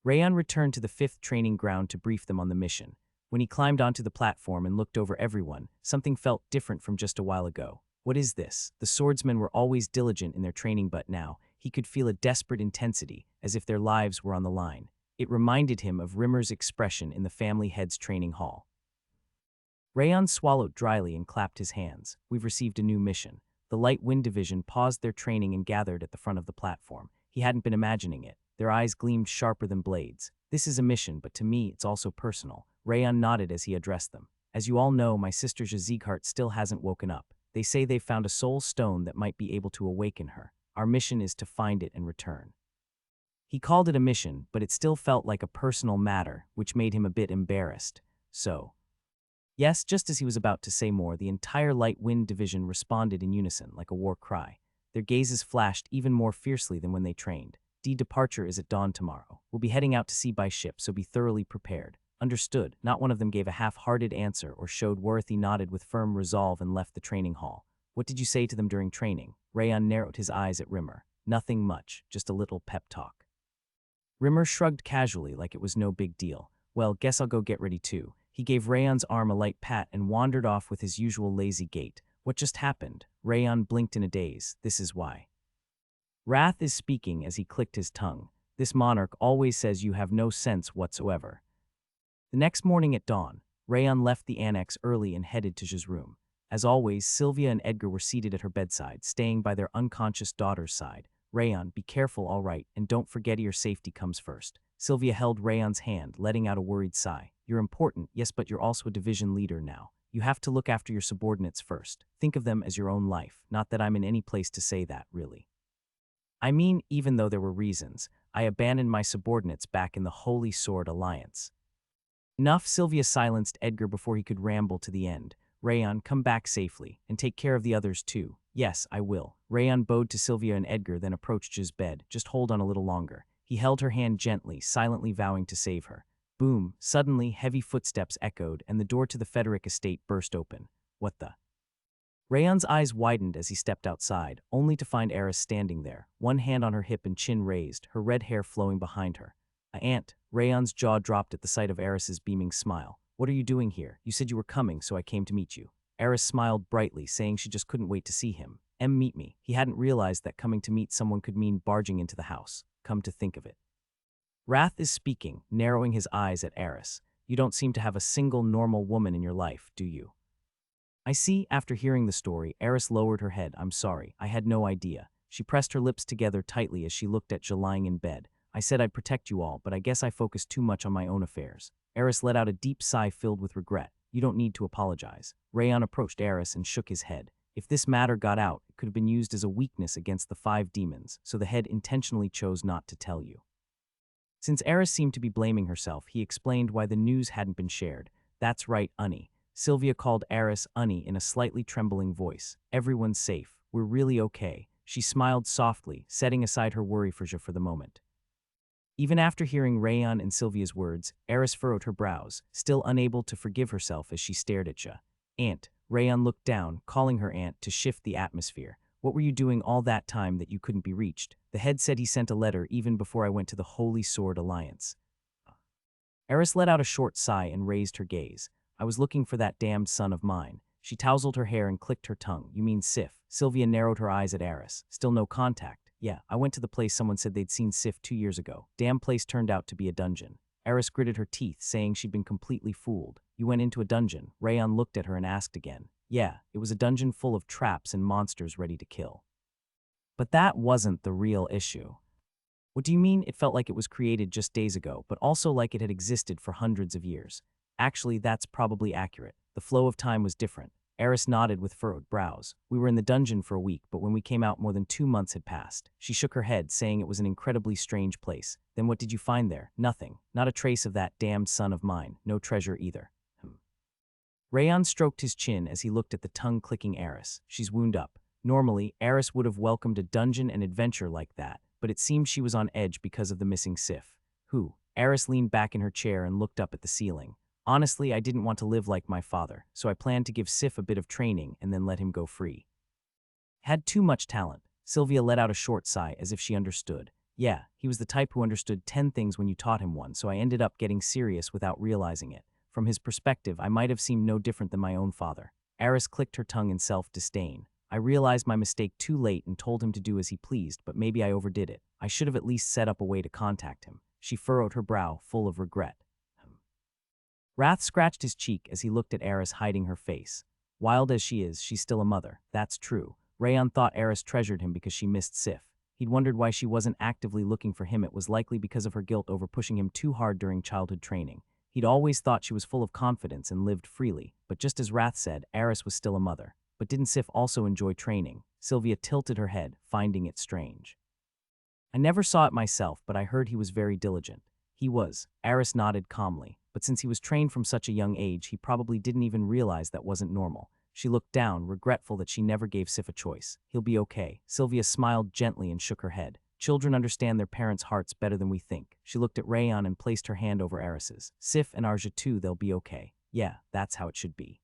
Rayon returned to the 5th training ground to brief them on the mission. When he climbed onto the platform and looked over everyone, something felt different from just a while ago. What is this? The swordsmen were always diligent in their training, but now, he could feel a desperate intensity, as if their lives were on the line. It reminded him of Rimmer's expression in the family head's training hall. Rayon swallowed dryly and clapped his hands. We've received a new mission. The Light Wind Division paused their training and gathered at the front of the platform. He hadn't been imagining it. Their eyes gleamed sharper than blades. This is a mission, but to me, it's also personal. Rayon nodded as he addressed them. As you all know, my sister Jazigheart still hasn't woken up. They say they've found a soul stone that might be able to awaken her. Our mission is to find it and return. He called it a mission, but it still felt like a personal matter, which made him a bit embarrassed. Yes, just as he was about to say more, the entire Light Wind Division responded in unison, like a war cry. Their gazes flashed even more fiercely than when they trained. Departure is at dawn tomorrow. We'll be heading out to sea by ship, so be thoroughly prepared. Understood. Not one of them gave a half-hearted answer or showed worth. He nodded with firm resolve and left the training hall. What did you say to them during training? Rayon narrowed his eyes at Rimmer. Nothing much, just a little pep talk. Rimmer shrugged casually like it was no big deal. Well, guess I'll go get ready too. He gave Rayon's arm a light pat and wandered off with his usual lazy gait. What just happened? Rayon blinked in a daze. This is why. Wrath is speaking as he clicked his tongue. This monarch always says you have no sense whatsoever. The next morning at dawn, Rayon left the annex early and headed to Zha's room. As always, Sylvia and Edgar were seated at her bedside, staying by their unconscious daughter's side. Rayon, be careful, all right, and don't forget your safety comes first. Sylvia held Rayon's hand, letting out a worried sigh. You're important, yes, but you're also a division leader now. You have to look after your subordinates first. Think of them as your own life. Not that I'm in any place to say that, really. I mean, even though there were reasons, I abandoned my subordinates back in the Holy Sword Alliance. Enough. Sylvia silenced Edgar before he could ramble to the end. Rayon, come back safely, and take care of the others too. Yes, I will. Rayon bowed to Sylvia and Edgar, then approached Zha's bed. Just hold on a little longer. He held her hand gently, silently vowing to save her. Boom! Suddenly, heavy footsteps echoed, and the door to the Frederick estate burst open. What the? Rayon's eyes widened as he stepped outside, only to find Eris standing there, one hand on her hip and chin raised, her red hair flowing behind her. Aunt. Rayon's jaw dropped at the sight of Eris's beaming smile. What are you doing here? You said you were coming, so I came to meet you. Eris smiled brightly, saying she just couldn't wait to see him. Meet me. He hadn't realized that coming to meet someone could mean barging into the house. Come to think of it. Wrath is speaking, narrowing his eyes at Eris. You don't seem to have a single normal woman in your life, do you? I see. After hearing the story, Eris lowered her head. I'm sorry, I had no idea. She pressed her lips together tightly as she looked at Zha lying in bed. I said I'd protect you all, but I guess I focused too much on my own affairs. Eris let out a deep sigh filled with regret. You don't need to apologize. Rayon approached Eris and shook his head. If this matter got out, it could have been used as a weakness against the 5 demons, so the head intentionally chose not to tell you. Since Eris seemed to be blaming herself, he explained why the news hadn't been shared. That's right, Unnie. Sylvia called Eris Unnie in a slightly trembling voice. Everyone's safe. We're really okay. She smiled softly, setting aside her worry for Zha for the moment. Even after hearing Rayon and Sylvia's words, Eris furrowed her brows, still unable to forgive herself as she stared at Zha. Aunt. Rayon looked down, calling her aunt to shift the atmosphere. What were you doing all that time that you couldn't be reached? The head said he sent a letter even before I went to the Holy Sword Alliance. Eris let out a short sigh and raised her gaze. I was looking for that damned son of mine. She tousled her hair and clicked her tongue. You mean Sif? Sylvia narrowed her eyes at Eris. Still no contact. Yeah, I went to the place someone said they'd seen Sif 2 years ago. Damn place turned out to be a dungeon. Eris gritted her teeth, saying she'd been completely fooled. You went into a dungeon. Rayon looked at her and asked again. Yeah, it was a dungeon full of traps and monsters ready to kill. But that wasn't the real issue. What do you mean it felt like it was created just days ago, but also like it had existed for hundreds of years? Actually, that's probably accurate. The flow of time was different. Eris nodded with furrowed brows. We were in the dungeon for a week, but when we came out, more than 2 months had passed. She shook her head, saying it was an incredibly strange place. Then what did you find there? Nothing. Not a trace of that damned son of mine. No treasure either. Rayon stroked his chin as he looked at the tongue-clicking Eris. She's wound up. Normally, Eris would have welcomed a dungeon and adventure like that, but it seemed she was on edge because of the missing Sif. Who? Eris leaned back in her chair and looked up at the ceiling. Honestly, I didn't want to live like my father, so I planned to give Sif a bit of training and then let him go free. Had too much talent. Sylvia let out a short sigh as if she understood. Yeah, he was the type who understood 10 things when you taught him one, so I ended up getting serious without realizing it. From his perspective, I might have seemed no different than my own father. Eris clicked her tongue in self-disdain. I realized my mistake too late and told him to do as he pleased, but maybe I overdid it. I should have at least set up a way to contact him. She furrowed her brow, full of regret. Wrath scratched his cheek as he looked at Eris, hiding her face. Wild as she is, she's still a mother. That's true. Rayon thought Eris treasured him because she missed Sif. He'd wondered why she wasn't actively looking for him. It was likely because of her guilt over pushing him too hard during childhood training. He'd always thought she was full of confidence and lived freely, but just as Wrath said, Eris was still a mother. But didn't Sif also enjoy training? Sylvia tilted her head, finding it strange. I never saw it myself, but I heard he was very diligent. He was. Eris nodded calmly, but since he was trained from such a young age, he probably didn't even realize that wasn't normal. She looked down, regretful that she never gave Sif a choice. He'll be okay. Sylvia smiled gently and shook her head. Children understand their parents' hearts better than we think. She looked at Rayon and placed her hand over Eris's. Sif and Arja too, they'll be okay. Yeah, that's how it should be.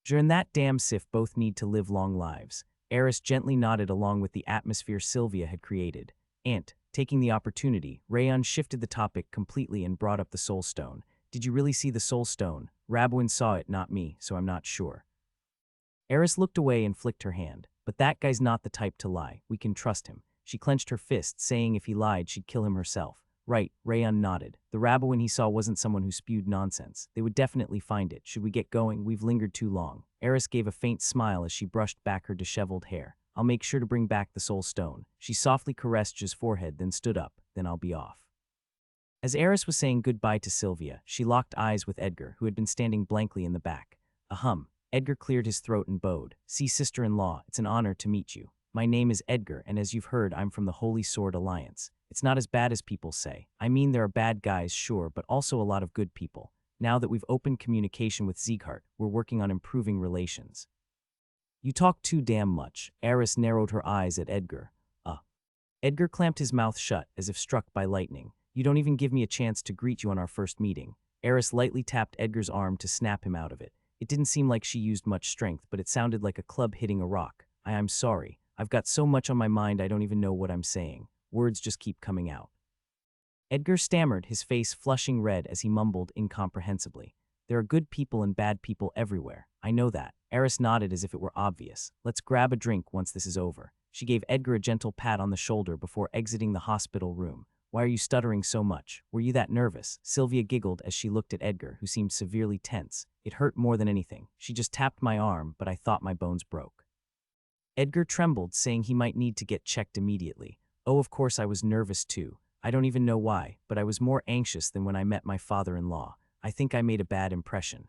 During that damn Sif both need to live long lives. Eris gently nodded along with the atmosphere Sylvia had created. And, taking the opportunity, Rayon shifted the topic completely and brought up the soul stone. Did you really see the soul stone? Rabwin saw it, not me, so I'm not sure. Eris looked away and flicked her hand. But that guy's not the type to lie. We can trust him. She clenched her fist, saying if he lied, she'd kill him herself. Right, Rayon nodded. The Rabwin he saw wasn't someone who spewed nonsense. They would definitely find it. Should we get going? We've lingered too long. Eris gave a faint smile as she brushed back her disheveled hair. I'll make sure to bring back the soul stone. She softly caressed J's forehead, then stood up. Then I'll be off. As Eris was saying goodbye to Sylvia, she locked eyes with Edgar, who had been standing blankly in the back. Ahem. Edgar cleared his throat and bowed. See, sister-in-law, it's an honor to meet you. My name is Edgar, and as you've heard, I'm from the Holy Sword Alliance. It's not as bad as people say. I mean, there are bad guys, sure, but also a lot of good people. Now that we've opened communication with Sieghart, we're working on improving relations. You talk too damn much. Eris narrowed her eyes at Edgar. Edgar clamped his mouth shut, as if struck by lightning. You don't even give me a chance to greet you on our first meeting. Eris lightly tapped Edgar's arm to snap him out of it. It didn't seem like she used much strength, but it sounded like a club hitting a rock. I'm sorry. I've got so much on my mind I don't even know what I'm saying. Words just keep coming out. Edgar stammered, his face flushing red as he mumbled incomprehensibly. There are good people and bad people everywhere. I know that. Eris nodded as if it were obvious. Let's grab a drink once this is over. She gave Edgar a gentle pat on the shoulder before exiting the hospital room. Why are you stuttering so much? Were you that nervous? Sylvia giggled as she looked at Edgar, who seemed severely tense. It hurt more than anything. She just tapped my arm, but I thought my bones broke. Edgar trembled, saying he might need to get checked immediately. Oh, of course I was nervous too. I don't even know why, but I was more anxious than when I met my father-in-law. I think I made a bad impression.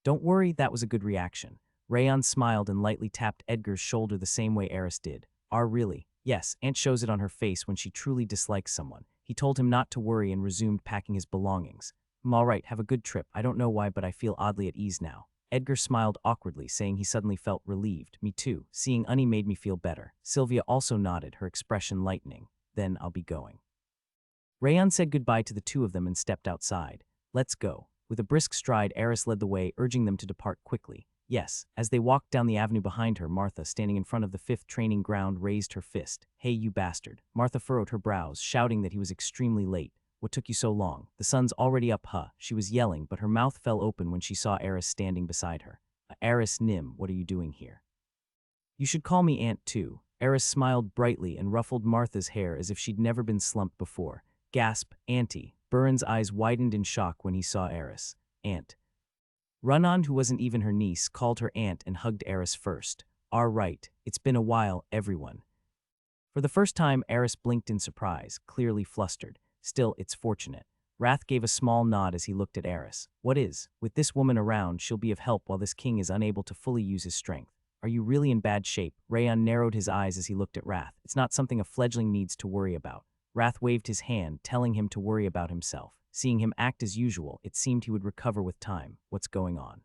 Don't worry, that was a good reaction. Rayon smiled and lightly tapped Edgar's shoulder the same way Eris did. Really? Yes, Aunt shows it on her face when she truly dislikes someone. He told him not to worry and resumed packing his belongings. All right, have a good trip. I don't know why, but I feel oddly at ease now. Edgar smiled awkwardly, saying he suddenly felt relieved. Me too. Seeing Unnie made me feel better. Sylvia also nodded, her expression lightening. Then I'll be going. Rayon said goodbye to the two of them and stepped outside. Let's go. With a brisk stride, Eris led the way, urging them to depart quickly. Yes, as they walked down the avenue behind her, Martha, standing in front of the 5th training ground, raised her fist. Hey, you bastard. Martha furrowed her brows, shouting that he was extremely late. What took you so long? The sun's already up, huh? She was yelling, but her mouth fell open when she saw Eris standing beside her. Eris Nim, what are you doing here? You should call me Aunt too. Eris smiled brightly and ruffled Martha's hair as if she'd never been slumped before. Gasp, Auntie. Buren's eyes widened in shock when he saw Eris. Aunt. Runnan, who wasn't even her niece, called her aunt and hugged Eris first. Right, it's been a while, everyone. For the first time, Eris blinked in surprise, clearly flustered. Still, it's fortunate. Wrath gave a small nod as he looked at Eris. What is? With this woman around, she'll be of help while this king is unable to fully use his strength. Are you really in bad shape? Rayon narrowed his eyes as he looked at Wrath. It's not something a fledgling needs to worry about. Wrath waved his hand, telling him to worry about himself. Seeing him act as usual, it seemed he would recover with time. What's going on?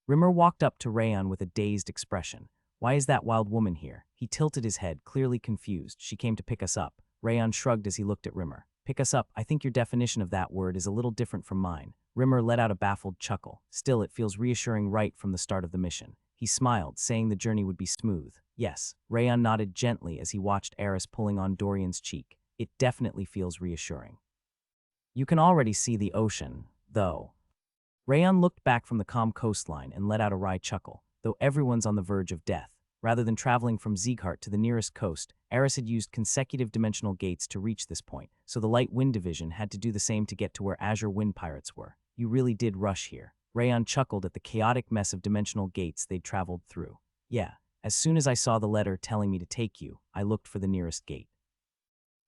Rimmer walked up to Rayon with a dazed expression. Why is that wild woman here? He tilted his head, clearly confused. She came to pick us up. Rayon shrugged as he looked at Rimmer. Pick us up? I think your definition of that word is a little different from mine. Rimmer let out a baffled chuckle. Still, it feels reassuring right from the start of the mission. He smiled, saying the journey would be smooth. Yes. Rayon nodded gently as he watched Eris pulling on Dorian's cheek. It definitely feels reassuring. You can already see the ocean, though. Rayon looked back from the calm coastline and let out a wry chuckle, though everyone's on the verge of death. Rather than traveling from Sieghart to the nearest coast, Eris had used consecutive dimensional gates to reach this point, so the Light Wind Division had to do the same to get to where Azure Wind Pirates were. You really did rush here. Rayon chuckled at the chaotic mess of dimensional gates they'd traveled through. Yeah, as soon as I saw the letter telling me to take you, I looked for the nearest gate.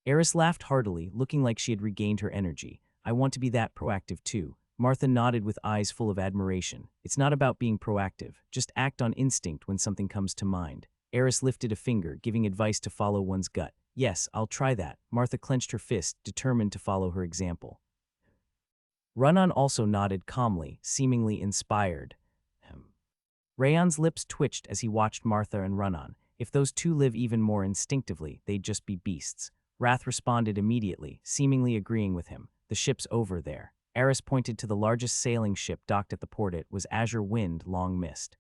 Eris laughed heartily, looking like she had regained her energy. I want to be that proactive too. Martha nodded with eyes full of admiration. It's not about being proactive, just act on instinct when something comes to mind. Eris lifted a finger, giving advice to follow one's gut. Yes, I'll try that. Martha clenched her fist, determined to follow her example. Runnan also nodded calmly, seemingly inspired. Rayon's lips twitched as he watched Martha and Runnan. If those two live even more instinctively, they'd just be beasts. Wrath responded immediately, seemingly agreeing with him. The ship's over there. Eris pointed to the largest sailing ship docked at the port. It was Azure Wind, long missed.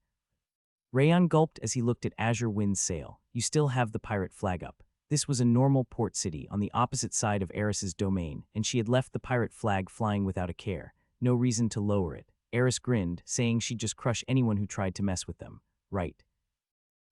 Rayon gulped as he looked at Azure Wind's sail. You still have the pirate flag up. This was a normal port city on the opposite side of Eris's domain, and she had left the pirate flag flying without a care. No reason to lower it. Eris grinned, saying she'd just crush anyone who tried to mess with them. Right.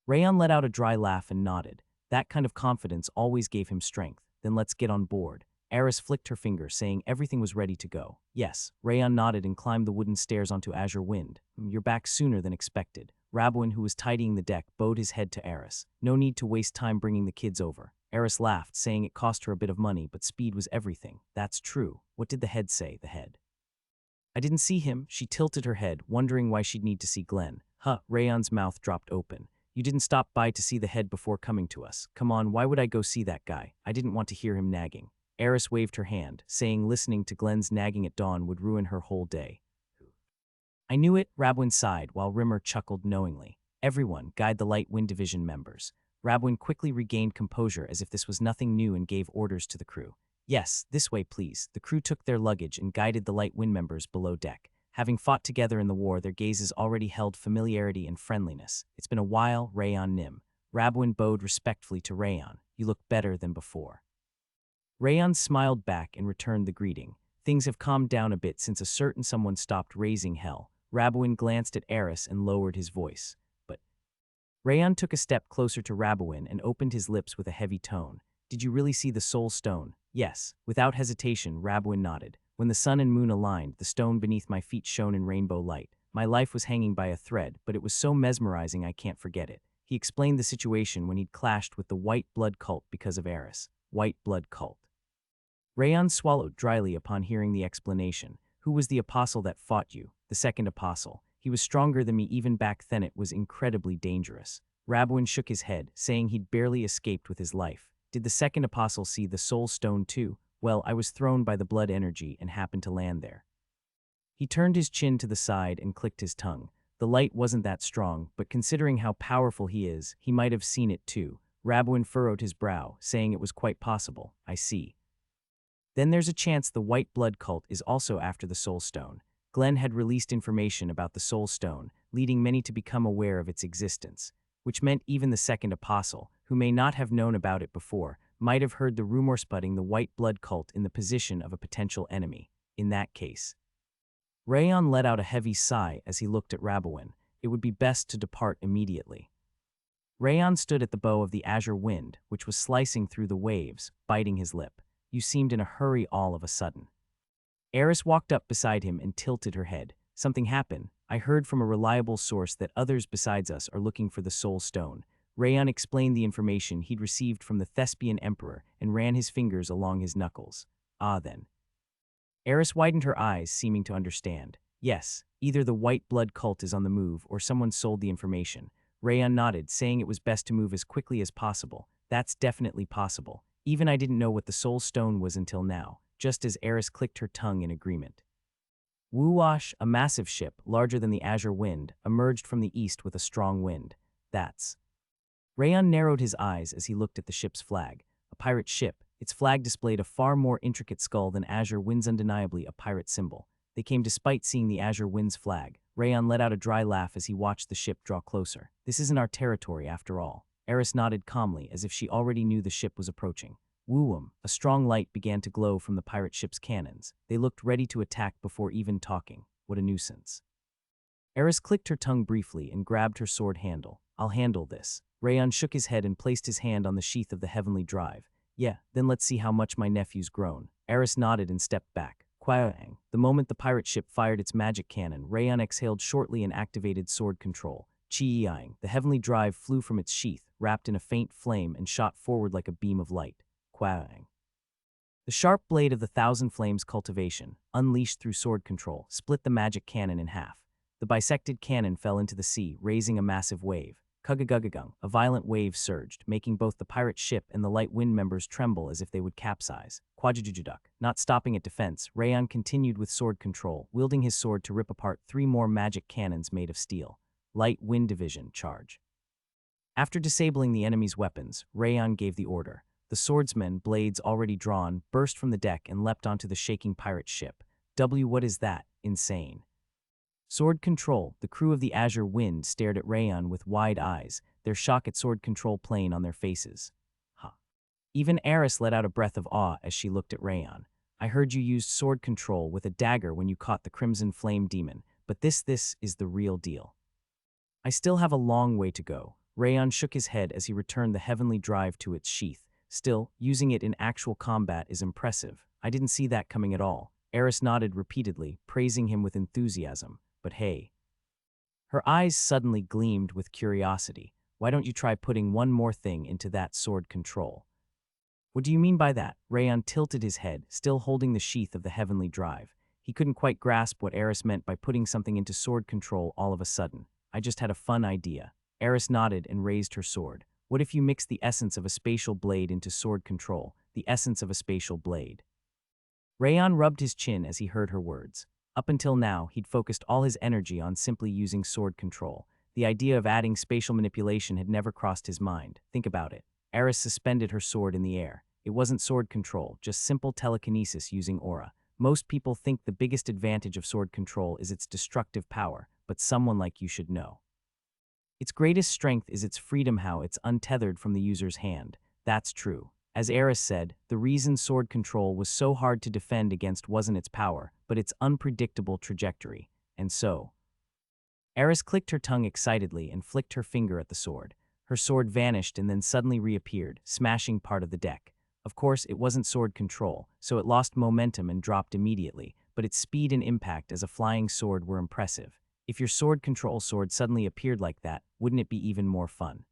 Rayon let out a dry laugh and nodded. That kind of confidence always gave him strength. Then let's get on board. Eris flicked her finger, saying everything was ready to go. Yes. Rayon nodded and climbed the wooden stairs onto Azure Wind. You're back sooner than expected. Rabwin, who was tidying the deck, bowed his head to Eris. No need to waste time bringing the kids over. Eris laughed, saying it cost her a bit of money, but speed was everything. That's true. What did the head say, the head? I didn't see him. She tilted her head, wondering why she'd need to see Glenn. Rayon's mouth dropped open. You didn't stop by to see the head before coming to us. Come on, why would I go see that guy? I didn't want to hear him nagging. Eris waved her hand, saying listening to Glenn's nagging at dawn would ruin her whole day. I knew it, Rabwin sighed, while Rimmer chuckled knowingly. Everyone, guide the Light Wind Division members. Rabwin quickly regained composure as if this was nothing new and gave orders to the crew. Yes, this way please. The crew took their luggage and guided the Light Wind members below deck. Having fought together in the war, their gazes already held familiarity and friendliness. It's been a while, Rayon Nim. Rabwin bowed respectfully to Rayon. You look better than before. Rayon smiled back and returned the greeting. Things have calmed down a bit since a certain someone stopped raising hell. Rabwin glanced at Eris and lowered his voice. But Rayon took a step closer to Rabwin and opened his lips with a heavy tone. Did you really see the soul stone? Yes. Without hesitation, Rabwin nodded. When the sun and moon aligned, the stone beneath my feet shone in rainbow light. My life was hanging by a thread, but it was so mesmerizing I can't forget it. He explained the situation when he'd clashed with the White Blood cult because of Eris. White Blood cult. Rayon swallowed dryly upon hearing the explanation. Who was the apostle that fought you? The second apostle. He was stronger than me even back then. It was incredibly dangerous. Rabwin shook his head, saying he'd barely escaped with his life. Did the second apostle see the soul stone too? Well, I was thrown by the blood energy and happened to land there. He turned his chin to the side and clicked his tongue. The light wasn't that strong, but considering how powerful he is, he might have seen it too. Rabwin furrowed his brow, saying it was quite possible. I see. Then there's a chance the White Blood cult is also after the Soul Stone. Glenn had released information about the Soul Stone, leading many to become aware of its existence, which meant even the second apostle, who may not have known about it before, might have heard the rumor sputting the White Blood cult in the position of a potential enemy. In that case, Rayon let out a heavy sigh as he looked at Rabwin. It would be best to depart immediately. Rayon stood at the bow of the Azure Wind, which was slicing through the waves, biting his lip. You seemed in a hurry all of a sudden. Eris walked up beside him and tilted her head. Something happened. I heard from a reliable source that others besides us are looking for the Soul Stone. Rayon explained the information he'd received from the Thespian Emperor and ran his fingers along his knuckles. Ah then. Eris widened her eyes, seeming to understand. Yes, either the White Blood cult is on the move or someone sold the information. Rayon nodded, saying it was best to move as quickly as possible. That's definitely possible. Even I didn't know what the Soul Stone was until now, just as Eris clicked her tongue in agreement. Woowash, a massive ship, larger than the Azure Wind, emerged from the east with a strong wind. That's. Rayon narrowed his eyes as he looked at the ship's flag. A pirate ship, its flag displayed a far more intricate skull than Azure Wind's, undeniably a pirate symbol. They came despite seeing the Azure Wind's flag. Rayon let out a dry laugh as he watched the ship draw closer. This isn't our territory after all. Eris nodded calmly, as if she already knew the ship was approaching. Woo-um, a strong light began to glow from the pirate ship's cannons. They looked ready to attack before even talking. What a nuisance. Eris clicked her tongue briefly and grabbed her sword handle. I'll handle this. Rayon shook his head and placed his hand on the sheath of the heavenly drive. Yeah, then let's see how much my nephew's grown. Eris nodded and stepped back. Quang. The moment the pirate ship fired its magic cannon, Rayon exhaled shortly and activated sword control. Chi-yang. The heavenly drive flew from its sheath, wrapped in a faint flame, and shot forward like a beam of light. Quang. The sharp blade of the Thousand Flames cultivation, unleashed through sword control, split the magic cannon in half. The bisected cannon fell into the sea, raising a massive wave. Kugagagung. A violent wave surged, making both the pirate ship and the Light Wind members tremble as if they would capsize. Quajujujuduk. Not stopping at defense, Rayon continued with sword control, wielding his sword to rip apart 3 more magic cannons made of steel. Light Wind Division, charge. After disabling the enemy's weapons, Rayon gave the order. The swordsmen, blades already drawn, burst from the deck and leapt onto the shaking pirate ship. What is that? Insane. Sword control. The crew of the Azure Wind stared at Rayon with wide eyes, their shock at sword control plain on their faces. Huh. Even Eris let out a breath of awe as she looked at Rayon. I heard you used sword control with a dagger when you caught the Crimson Flame Demon, but this is the real deal. I still have a long way to go. Rayon shook his head as he returned the heavenly drive to its sheath. Still, using it in actual combat is impressive. I didn't see that coming at all. Eris nodded repeatedly, praising him with enthusiasm. But hey. Her eyes suddenly gleamed with curiosity. Why don't you try putting one more thing into that sword control? What do you mean by that? Rayon tilted his head, still holding the sheath of the heavenly drive. He couldn't quite grasp what Eris meant by putting something into sword control all of a sudden. I just had a fun idea. Eris nodded and raised her sword. What if you mix the essence of a spatial blade into sword control? The essence of a spatial blade. Rayon rubbed his chin as he heard her words. Up until now, he'd focused all his energy on simply using sword control. The idea of adding spatial manipulation had never crossed his mind. Think about it. Eris suspended her sword in the air. It wasn't sword control, just simple telekinesis using aura. Most people think the biggest advantage of sword control is its destructive power, but someone like you should know. Its greatest strength is its freedom, how it's untethered from the user's hand. That's true. As Eris said, the reason sword control was so hard to defend against wasn't its power, but its unpredictable trajectory. And so, Eris clicked her tongue excitedly and flicked her finger at the sword. Her sword vanished and then suddenly reappeared, smashing part of the deck. Of course, it wasn't sword control, so it lost momentum and dropped immediately, but its speed and impact as a flying sword were impressive. If your sword control sword suddenly appeared like that, wouldn't it be even more fun?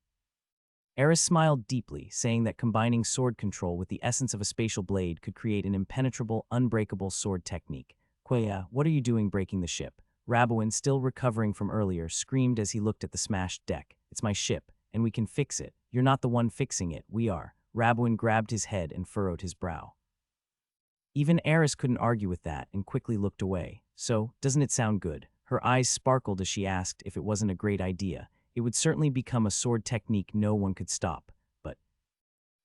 Eris smiled deeply, saying that combining sword control with the essence of a spatial blade could create an impenetrable, unbreakable sword technique. Quaya, what are you doing breaking the ship? Rabouin, still recovering from earlier, screamed as he looked at the smashed deck. It's my ship, and we can fix it. You're not the one fixing it, we are. Rabouin grabbed his head and furrowed his brow. Even Eris couldn't argue with that and quickly looked away. So, doesn't it sound good? Her eyes sparkled as she asked if it wasn't a great idea. It would certainly become a sword technique no one could stop, but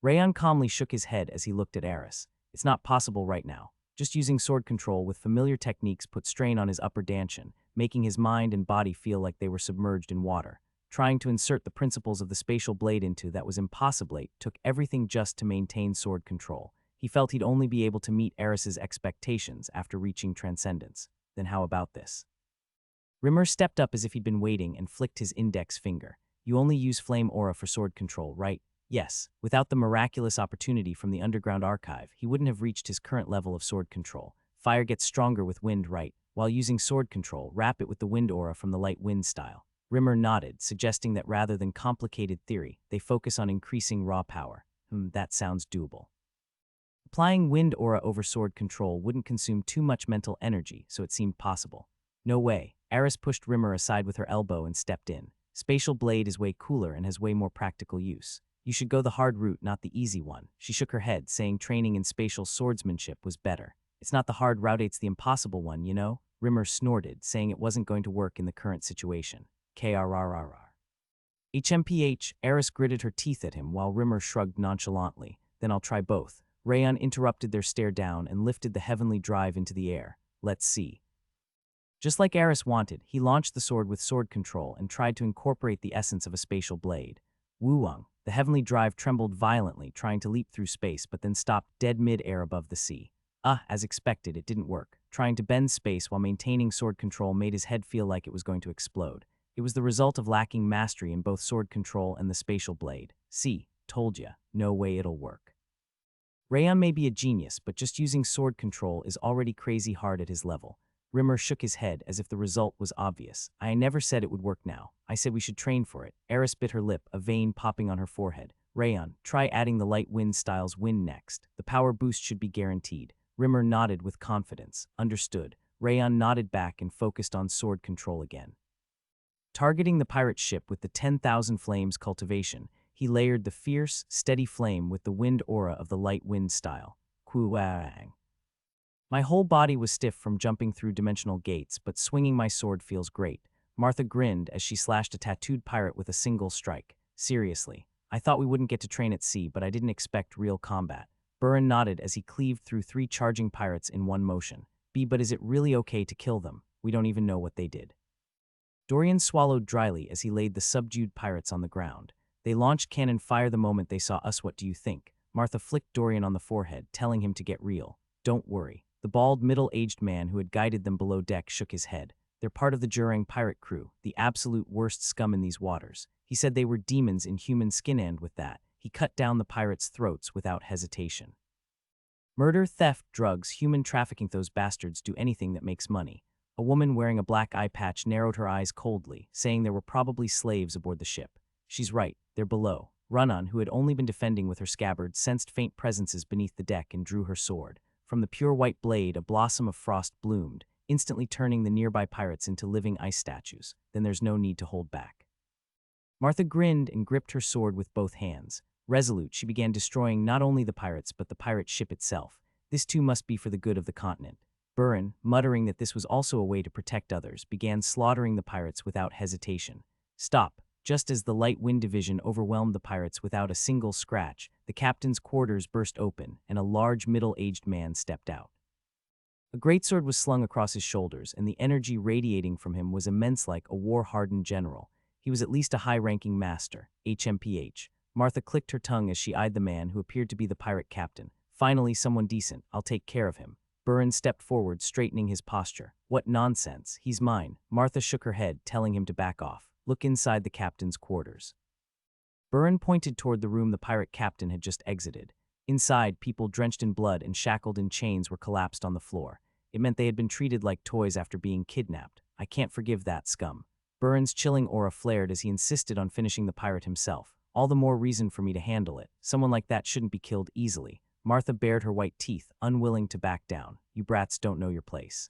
Rayon calmly shook his head as he looked at Eris. It's not possible right now. Just using sword control with familiar techniques put strain on his upper dantian, making his mind and body feel like they were submerged in water. Trying to insert the principles of the spatial blade into that was impossible. Took everything just to maintain sword control. He felt he'd only be able to meet Eris's expectations after reaching transcendence. Then how about this? Rimmer stepped up as if he'd been waiting and flicked his index finger. You only use flame aura for sword control, right? Yes. Without the miraculous opportunity from the underground archive, he wouldn't have reached his current level of sword control. Fire gets stronger with wind, right? While using sword control, wrap it with the wind aura from the light wind style. Rimmer nodded, suggesting that rather than complicated theory, they focus on increasing raw power. That sounds doable. Applying wind aura over sword control wouldn't consume too much mental energy, so it seemed possible. No way. Eris pushed Rimmer aside with her elbow and stepped in. Spatial blade is way cooler and has way more practical use. You should go the hard route, not the easy one. She shook her head, saying training in spatial swordsmanship was better. It's not the hard route, it's the impossible one, you know? Rimmer snorted, saying it wasn't going to work in the current situation. KRRRR. HMPH, Eris gritted her teeth at him while Rimmer shrugged nonchalantly. Then I'll try both. Rayon interrupted their stare down and lifted the heavenly drive into the air. Let's see. Just like Eris wanted, he launched the sword with sword control and tried to incorporate the essence of a spatial blade. Woo-wung. The heavenly drive trembled violently, trying to leap through space, but then stopped dead mid-air above the sea. As expected, it didn't work. Trying to bend space while maintaining sword control made his head feel like it was going to explode. It was the result of lacking mastery in both sword control and the spatial blade. See, told ya, no way it'll work. Rayon may be a genius, but just using sword control is already crazy hard at his level. Rimmer shook his head as if the result was obvious. I never said it would work now. I said we should train for it. Eris bit her lip, a vein popping on her forehead. Rayon, try adding the light wind style's wind next. The power boost should be guaranteed. Rimmer nodded with confidence. Understood. Rayon nodded back and focused on sword control again. Targeting the pirate ship with the 10,000 flames cultivation, he layered the fierce, steady flame with the wind aura of the light wind style. Kuwang. My whole body was stiff from jumping through dimensional gates, but swinging my sword feels great. Martha grinned as she slashed a tattooed pirate with a single strike. Seriously. I thought we wouldn't get to train at sea, but I didn't expect real combat. Burin nodded as he cleaved through 3 charging pirates in one motion. But is it really okay to kill them? We don't even know what they did. Dorian swallowed dryly as he laid the subdued pirates on the ground. They launched cannon fire the moment they saw us. What do you think? Martha flicked Dorian on the forehead, telling him to get real. Don't worry. The bald, middle-aged man who had guided them below deck shook his head. They're part of the Jurang pirate crew, the absolute worst scum in these waters. He said they were demons in human skin, and with that, he cut down the pirates' throats without hesitation. Murder, theft, drugs, human trafficking, those bastards do anything that makes money. A woman wearing a black eye patch narrowed her eyes coldly, saying there were probably slaves aboard the ship. She's right, they're below. Run-On, who had only been defending with her scabbard, sensed faint presences beneath the deck and drew her sword. From the pure white blade, a blossom of frost bloomed, instantly turning the nearby pirates into living ice statues. Then there's no need to hold back. Martha grinned and gripped her sword with both hands. Resolute, she began destroying not only the pirates but the pirate ship itself. This too must be for the good of the continent. Burin, muttering that this was also a way to protect others, began slaughtering the pirates without hesitation. Stop. Just as the Light Wind Division overwhelmed the pirates without a single scratch, the captain's quarters burst open, and a large middle-aged man stepped out. A greatsword was slung across his shoulders, and the energy radiating from him was immense, like a war-hardened general. He was at least a high-ranking master, HMPH. Martha clicked her tongue as she eyed the man who appeared to be the pirate captain. Finally, someone decent. I'll take care of him. Burin stepped forward, straightening his posture. What nonsense. He's mine. Martha shook her head, telling him to back off. Look inside the captain's quarters. Burin pointed toward the room the pirate captain had just exited. Inside, people drenched in blood and shackled in chains were collapsed on the floor. It meant they had been treated like toys after being kidnapped. I can't forgive that scum. Burin's chilling aura flared as he insisted on finishing the pirate himself. All the more reason for me to handle it. Someone like that shouldn't be killed easily. Martha bared her white teeth, unwilling to back down. You brats don't know your place.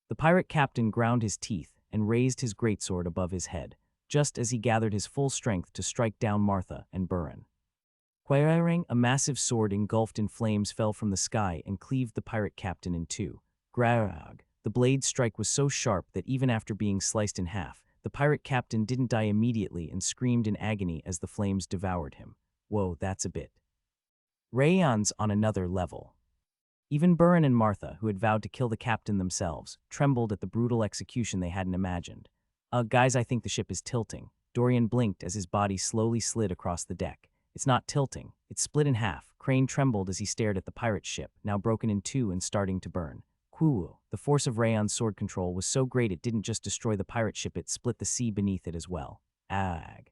The pirate captain ground his teeth and raised his greatsword above his head, just as he gathered his full strength to strike down Martha and Burin. Quairang, a massive sword engulfed in flames, fell from the sky and cleaved the pirate captain in two. Grag. The blade's strike was so sharp that even after being sliced in half, the pirate captain didn't die immediately and screamed in agony as the flames devoured him. Whoa, that's a bit. Rayon's on another level. Even Burin and Martha, who had vowed to kill the captain themselves, trembled at the brutal execution they hadn't imagined. Guys, I think the ship is tilting. Dorian blinked as his body slowly slid across the deck. It's not tilting. It's split in half. Crane trembled as he stared at the pirate ship, now broken in two and starting to burn. Quoo! The force of Rayon's sword control was so great it didn't just destroy the pirate ship, it split the sea beneath it as well. Ag.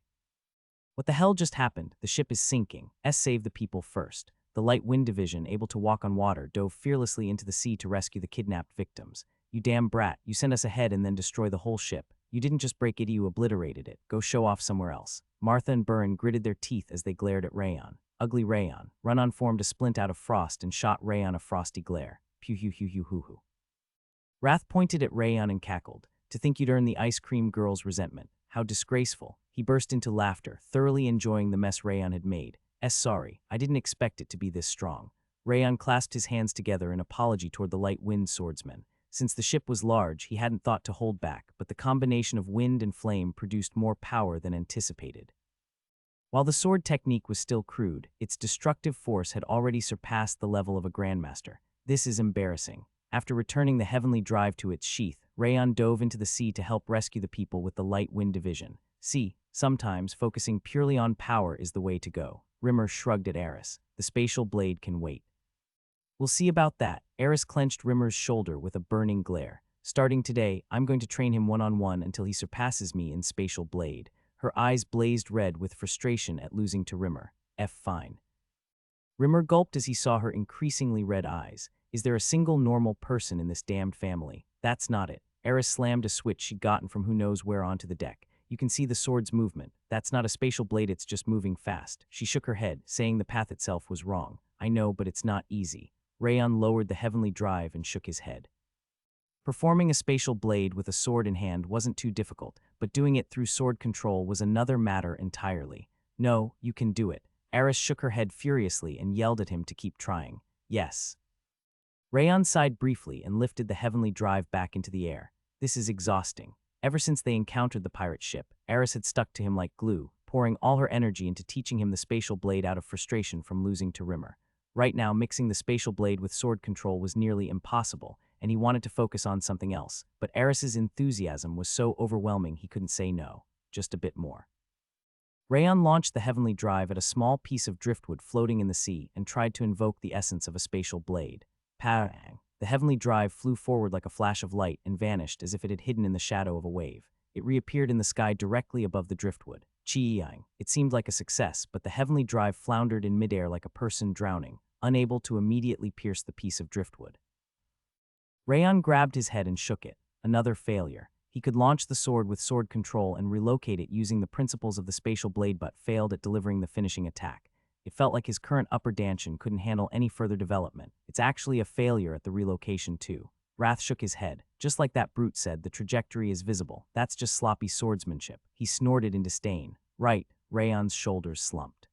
What the hell just happened? The ship is sinking. Save the people first. The Light Wind Division, able to walk on water, dove fearlessly into the sea to rescue the kidnapped victims. You damn brat, you sent us ahead and then destroy the whole ship. You didn't just break it, you obliterated it. Go show off somewhere else. Martha and Burin gritted their teeth as they glared at Rayon. Ugly Rayon. Run-On formed a splint out of frost and shot Rayon a frosty glare. Pew-hoo-hoo-hoo-hoo-hoo. Wrath pointed at Rayon and cackled. To think you'd earn the ice cream girl's resentment. How disgraceful. He burst into laughter, thoroughly enjoying the mess Rayon had made. Sorry, I didn't expect it to be this strong. Rayon clasped his hands together in apology toward the Light Wind swordsman. Since the ship was large, he hadn't thought to hold back, but the combination of wind and flame produced more power than anticipated. While the sword technique was still crude, its destructive force had already surpassed the level of a grandmaster. This is embarrassing. After returning the heavenly drive to its sheath, Rayon dove into the sea to help rescue the people with the Light Wind Division. See, sometimes focusing purely on power is the way to go. Rimmer shrugged at Eris. The spatial blade can wait. We'll see about that. Eris clenched Rimmer's shoulder with a burning glare. Starting today, I'm going to train him one-on-one until he surpasses me in spatial blade. Her eyes blazed red with frustration at losing to Rimmer. Fine. Rimmer gulped as he saw her increasingly red eyes. Is there a single normal person in this damned family? That's not it. Eris slammed a switch she'd gotten from who knows where onto the deck. You can see the sword's movement. That's not a spatial blade, it's just moving fast. She shook her head, saying the path itself was wrong. I know, but it's not easy. Rayon lowered the heavenly drive and shook his head. Performing a spatial blade with a sword in hand wasn't too difficult, but doing it through sword control was another matter entirely. No, you can do it. Eris shook her head furiously and yelled at him to keep trying. Yes. Rayon sighed briefly and lifted the heavenly drive back into the air. This is exhausting. Ever since they encountered the pirate ship, Eris had stuck to him like glue, pouring all her energy into teaching him the spatial blade out of frustration from losing to Rimmer. Right now, mixing the spatial blade with sword control was nearly impossible, and he wanted to focus on something else, but Eris's enthusiasm was so overwhelming he couldn't say no. Just a bit more. Rayon launched the heavenly drive at a small piece of driftwood floating in the sea and tried to invoke the essence of a spatial blade. Pang! The heavenly drive flew forward like a flash of light and vanished as if it had hidden in the shadow of a wave. It reappeared in the sky directly above the driftwood. Chi-yang. It seemed like a success, but the heavenly drive floundered in midair like a person drowning, unable to immediately pierce the piece of driftwood. Rayon grabbed his head and shook it. Another failure. He could launch the sword with sword control and relocate it using the principles of the spatial blade but failed at delivering the finishing attack. It felt like his current upper danshin couldn't handle any further development. It's actually a failure at the relocation too. Wrath shook his head. Just like that brute said, the trajectory is visible. That's just sloppy swordsmanship. He snorted in disdain. Right, Rayon's shoulders slumped.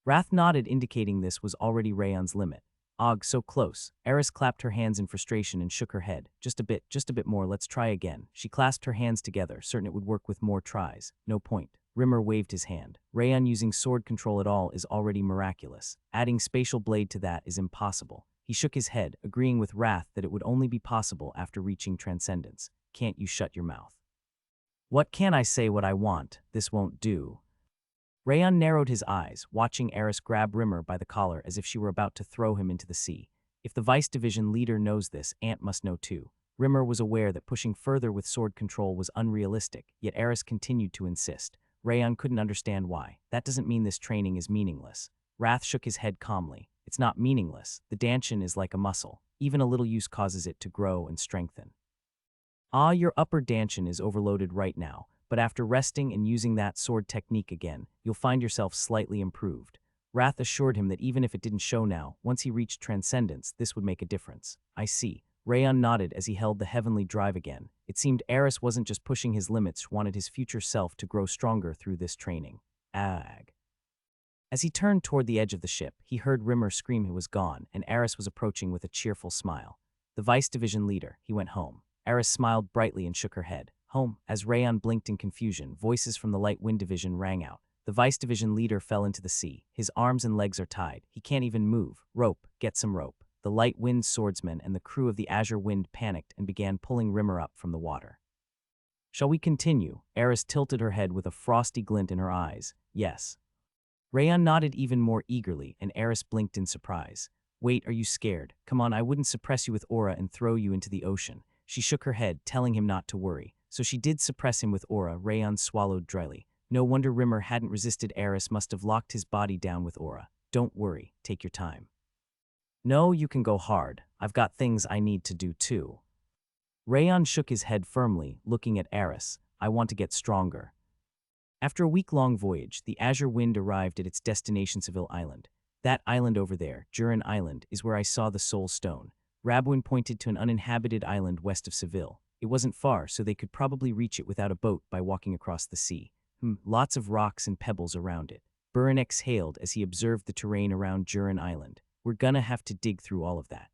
Wrath nodded, indicating this was already Rayon's limit. Og, so close. Eris clapped her hands in frustration and shook her head. Just a bit more, let's try again. She clasped her hands together, certain it would work with more tries. No point. Rimmer waved his hand. Rayon using sword control at all is already miraculous. Adding spatial blade to that is impossible. He shook his head, agreeing with Wrath that it would only be possible after reaching transcendence. Can't you shut your mouth? What can I say what I want? This won't do. Rayon narrowed his eyes, watching Eris grab Rimmer by the collar as if she were about to throw him into the sea. If the Vice Division leader knows this, Ant must know too. Rimmer was aware that pushing further with sword control was unrealistic, yet Eris continued to insist. Rayon couldn't understand why. That doesn't mean this training is meaningless. Wrath shook his head calmly. It's not meaningless. The danshin is like a muscle. Even a little use causes it to grow and strengthen. Your upper danshin is overloaded right now, but after resting and using that sword technique again, you'll find yourself slightly improved. Wrath assured him that even if it didn't show now, once he reached transcendence, this would make a difference. I see. Rayon nodded as he held the heavenly drive again. It seemed Eris wasn't just pushing his limits, wanted his future self to grow stronger through this training. Ag. As he turned toward the edge of the ship, he heard Rimmer scream he was gone, and Eris was approaching with a cheerful smile. The Vice Division leader, he went home. Eris smiled brightly and shook her head. Home. As Rayon blinked in confusion, voices from the Light Wind Division rang out. The Vice Division leader fell into the sea. His arms and legs are tied. He can't even move. Rope. Get some rope. The Light Wind swordsmen and the crew of the Azure Wind panicked and began pulling Rimmer up from the water. Shall we continue? Eris tilted her head with a frosty glint in her eyes. Yes. Rayon nodded even more eagerly, and Eris blinked in surprise. Wait, are you scared? Come on, I wouldn't suppress you with aura and throw you into the ocean. She shook her head, telling him not to worry. So she did suppress him with aura. Rayon swallowed dryly. No wonder Rimmer hadn't resisted. Eris must have locked his body down with aura. Don't worry, take your time. No, you can go hard. I've got things I need to do too. Rayon shook his head firmly, looking at Eris. I want to get stronger. After a week-long voyage, the Azure Wind arrived at its destination, Seville Island. That island over there, Jurin Island, is where I saw the Soul Stone. Rabwin pointed to an uninhabited island west of Seville. It wasn't far, so they could probably reach it without a boat by walking across the sea. Lots of rocks and pebbles around it. Burin exhaled as he observed the terrain around Jurin Island. We're gonna have to dig through all of that.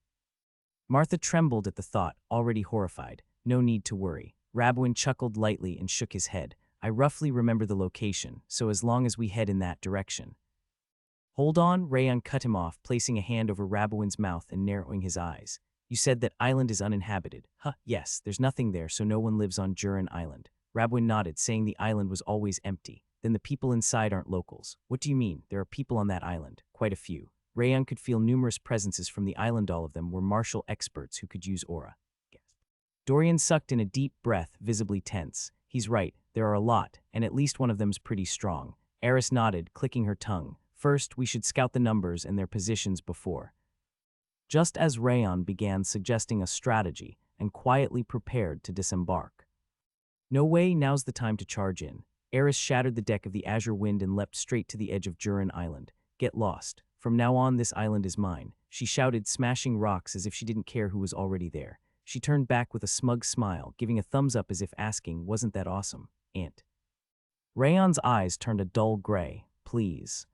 Martha trembled at the thought, already horrified. No need to worry. Rabwin chuckled lightly and shook his head. I roughly remember the location, so as long as we head in that direction. Hold on, Rayon cut him off, placing a hand over Rabwin's mouth and narrowing his eyes. You said that island is uninhabited. Yes, there's nothing there, so no one lives on Jurin Island. Rabwin nodded, saying the island was always empty. Then the people inside aren't locals. What do you mean? There are people on that island. Quite a few. Rayon could feel numerous presences from the island. All of them were martial experts who could use aura. Dorian sucked in a deep breath, visibly tense. He's right, there are a lot, and at least one of them's pretty strong. Eris nodded, clicking her tongue. First, we should scout the numbers and their positions before. Just as Rayon began suggesting a strategy and quietly prepared to disembark. No way, now's the time to charge in. Eris shattered the deck of the Azure Wind and leapt straight to the edge of Jurin Island. Get lost. From now on, this island is mine, she shouted, smashing rocks as if she didn't care who was already there. She turned back with a smug smile, giving a thumbs up as if asking, wasn't that awesome, Ant? Rayon's eyes turned a dull gray. Please.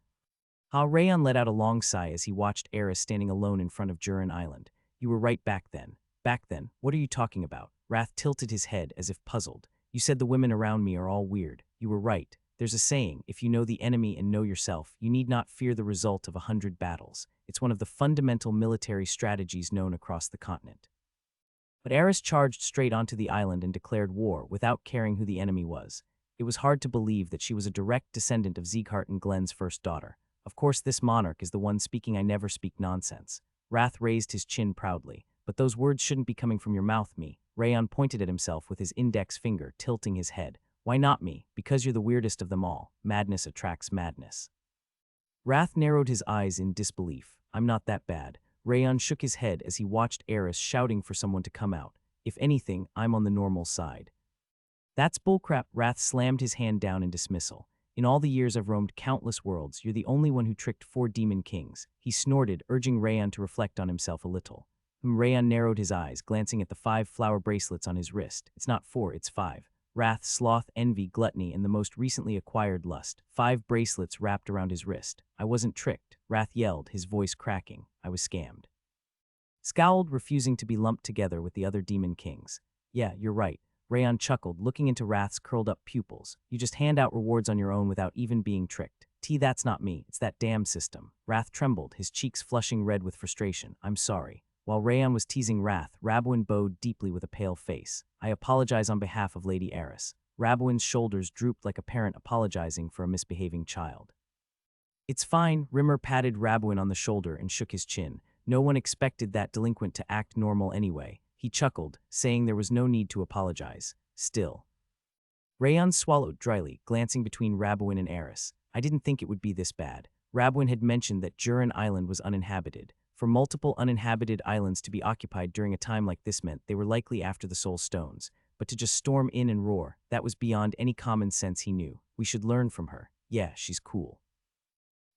Rayon let out a long sigh as he watched Eris standing alone in front of Jurin Island. You were right back then. Back then? What are you talking about? Wrath tilted his head as if puzzled. You said the women around me are all weird. You were right. There's a saying, if you know the enemy and know yourself, you need not fear the result of 100 battles. It's one of the fundamental military strategies known across the continent. But Eris charged straight onto the island and declared war without caring who the enemy was. It was hard to believe that she was a direct descendant of Sieghart and Glen's first daughter. Of course, this monarch is the one speaking "I never speak nonsense." Wrath raised his chin proudly. But those words shouldn't be coming from your mouth, me. Rayon pointed at himself with his index finger, tilting his head. Why not me? Because you're the weirdest of them all. Madness attracts madness. Wrath narrowed his eyes in disbelief. I'm not that bad. Rayon shook his head as he watched Eris shouting for someone to come out. If anything, I'm on the normal side. That's bullcrap. Wrath slammed his hand down in dismissal. In all the years I've roamed countless worlds, you're the only one who tricked 4 demon kings. He snorted, urging Rayon to reflect on himself a little. Rayon narrowed his eyes, glancing at the 5 flower bracelets on his wrist. It's not 4, it's 5. Wrath, sloth, envy, gluttony, and the most recently acquired lust. 5 bracelets wrapped around his wrist. I wasn't tricked. Wrath yelled, his voice cracking. I was scammed. Scowled, refusing to be lumped together with the other demon kings. Yeah, you're right. Rayon chuckled, looking into Wrath's curled-up pupils. You just hand out rewards on your own without even being tricked. That's not me. It's that damn system. Wrath trembled, his cheeks flushing red with frustration. I'm sorry. While Rayon was teasing Wrath, Rabwin bowed deeply with a pale face. I apologize on behalf of Lady Eris. Rabwin's shoulders drooped like a parent apologizing for a misbehaving child. It's fine. Rimmer patted Rabwin on the shoulder and shook his chin. No one expected that delinquent to act normal anyway. He chuckled, saying there was no need to apologize. Still. Rayon swallowed dryly, glancing between Rabwin and Eris. I didn't think it would be this bad. Rabwin had mentioned that Jurin Island was uninhabited. For multiple uninhabited islands to be occupied during a time like this meant they were likely after the Soul Stones. But to just storm in and roar, that was beyond any common sense he knew. We should learn from her. Yeah, she's cool.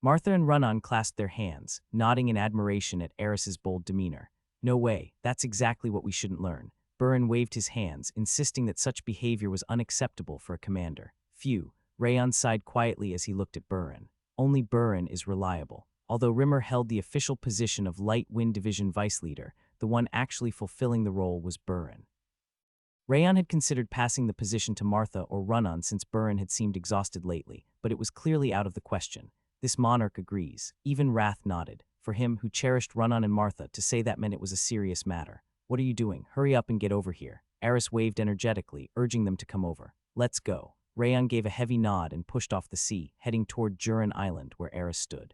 Martha and Runnan clasped their hands, nodding in admiration at Eris's bold demeanor. No way, that's exactly what we shouldn't learn. Burin waved his hands, insisting that such behavior was unacceptable for a commander. Phew, Rayon sighed quietly as he looked at Burin. Only Burin is reliable. Although Rimmer held the official position of Light Wind Division Vice Leader, the one actually fulfilling the role was Burin. Rayon had considered passing the position to Martha or Runnan since Burin had seemed exhausted lately, but it was clearly out of the question. This monarch agrees. Even Wrath nodded. For him, who cherished Runnan and Martha, to say that meant it was a serious matter. What are you doing? Hurry up and get over here. Eris waved energetically, urging them to come over. Let's go. Rayon gave a heavy nod and pushed off the sea, heading toward Jurin Island where Eris stood.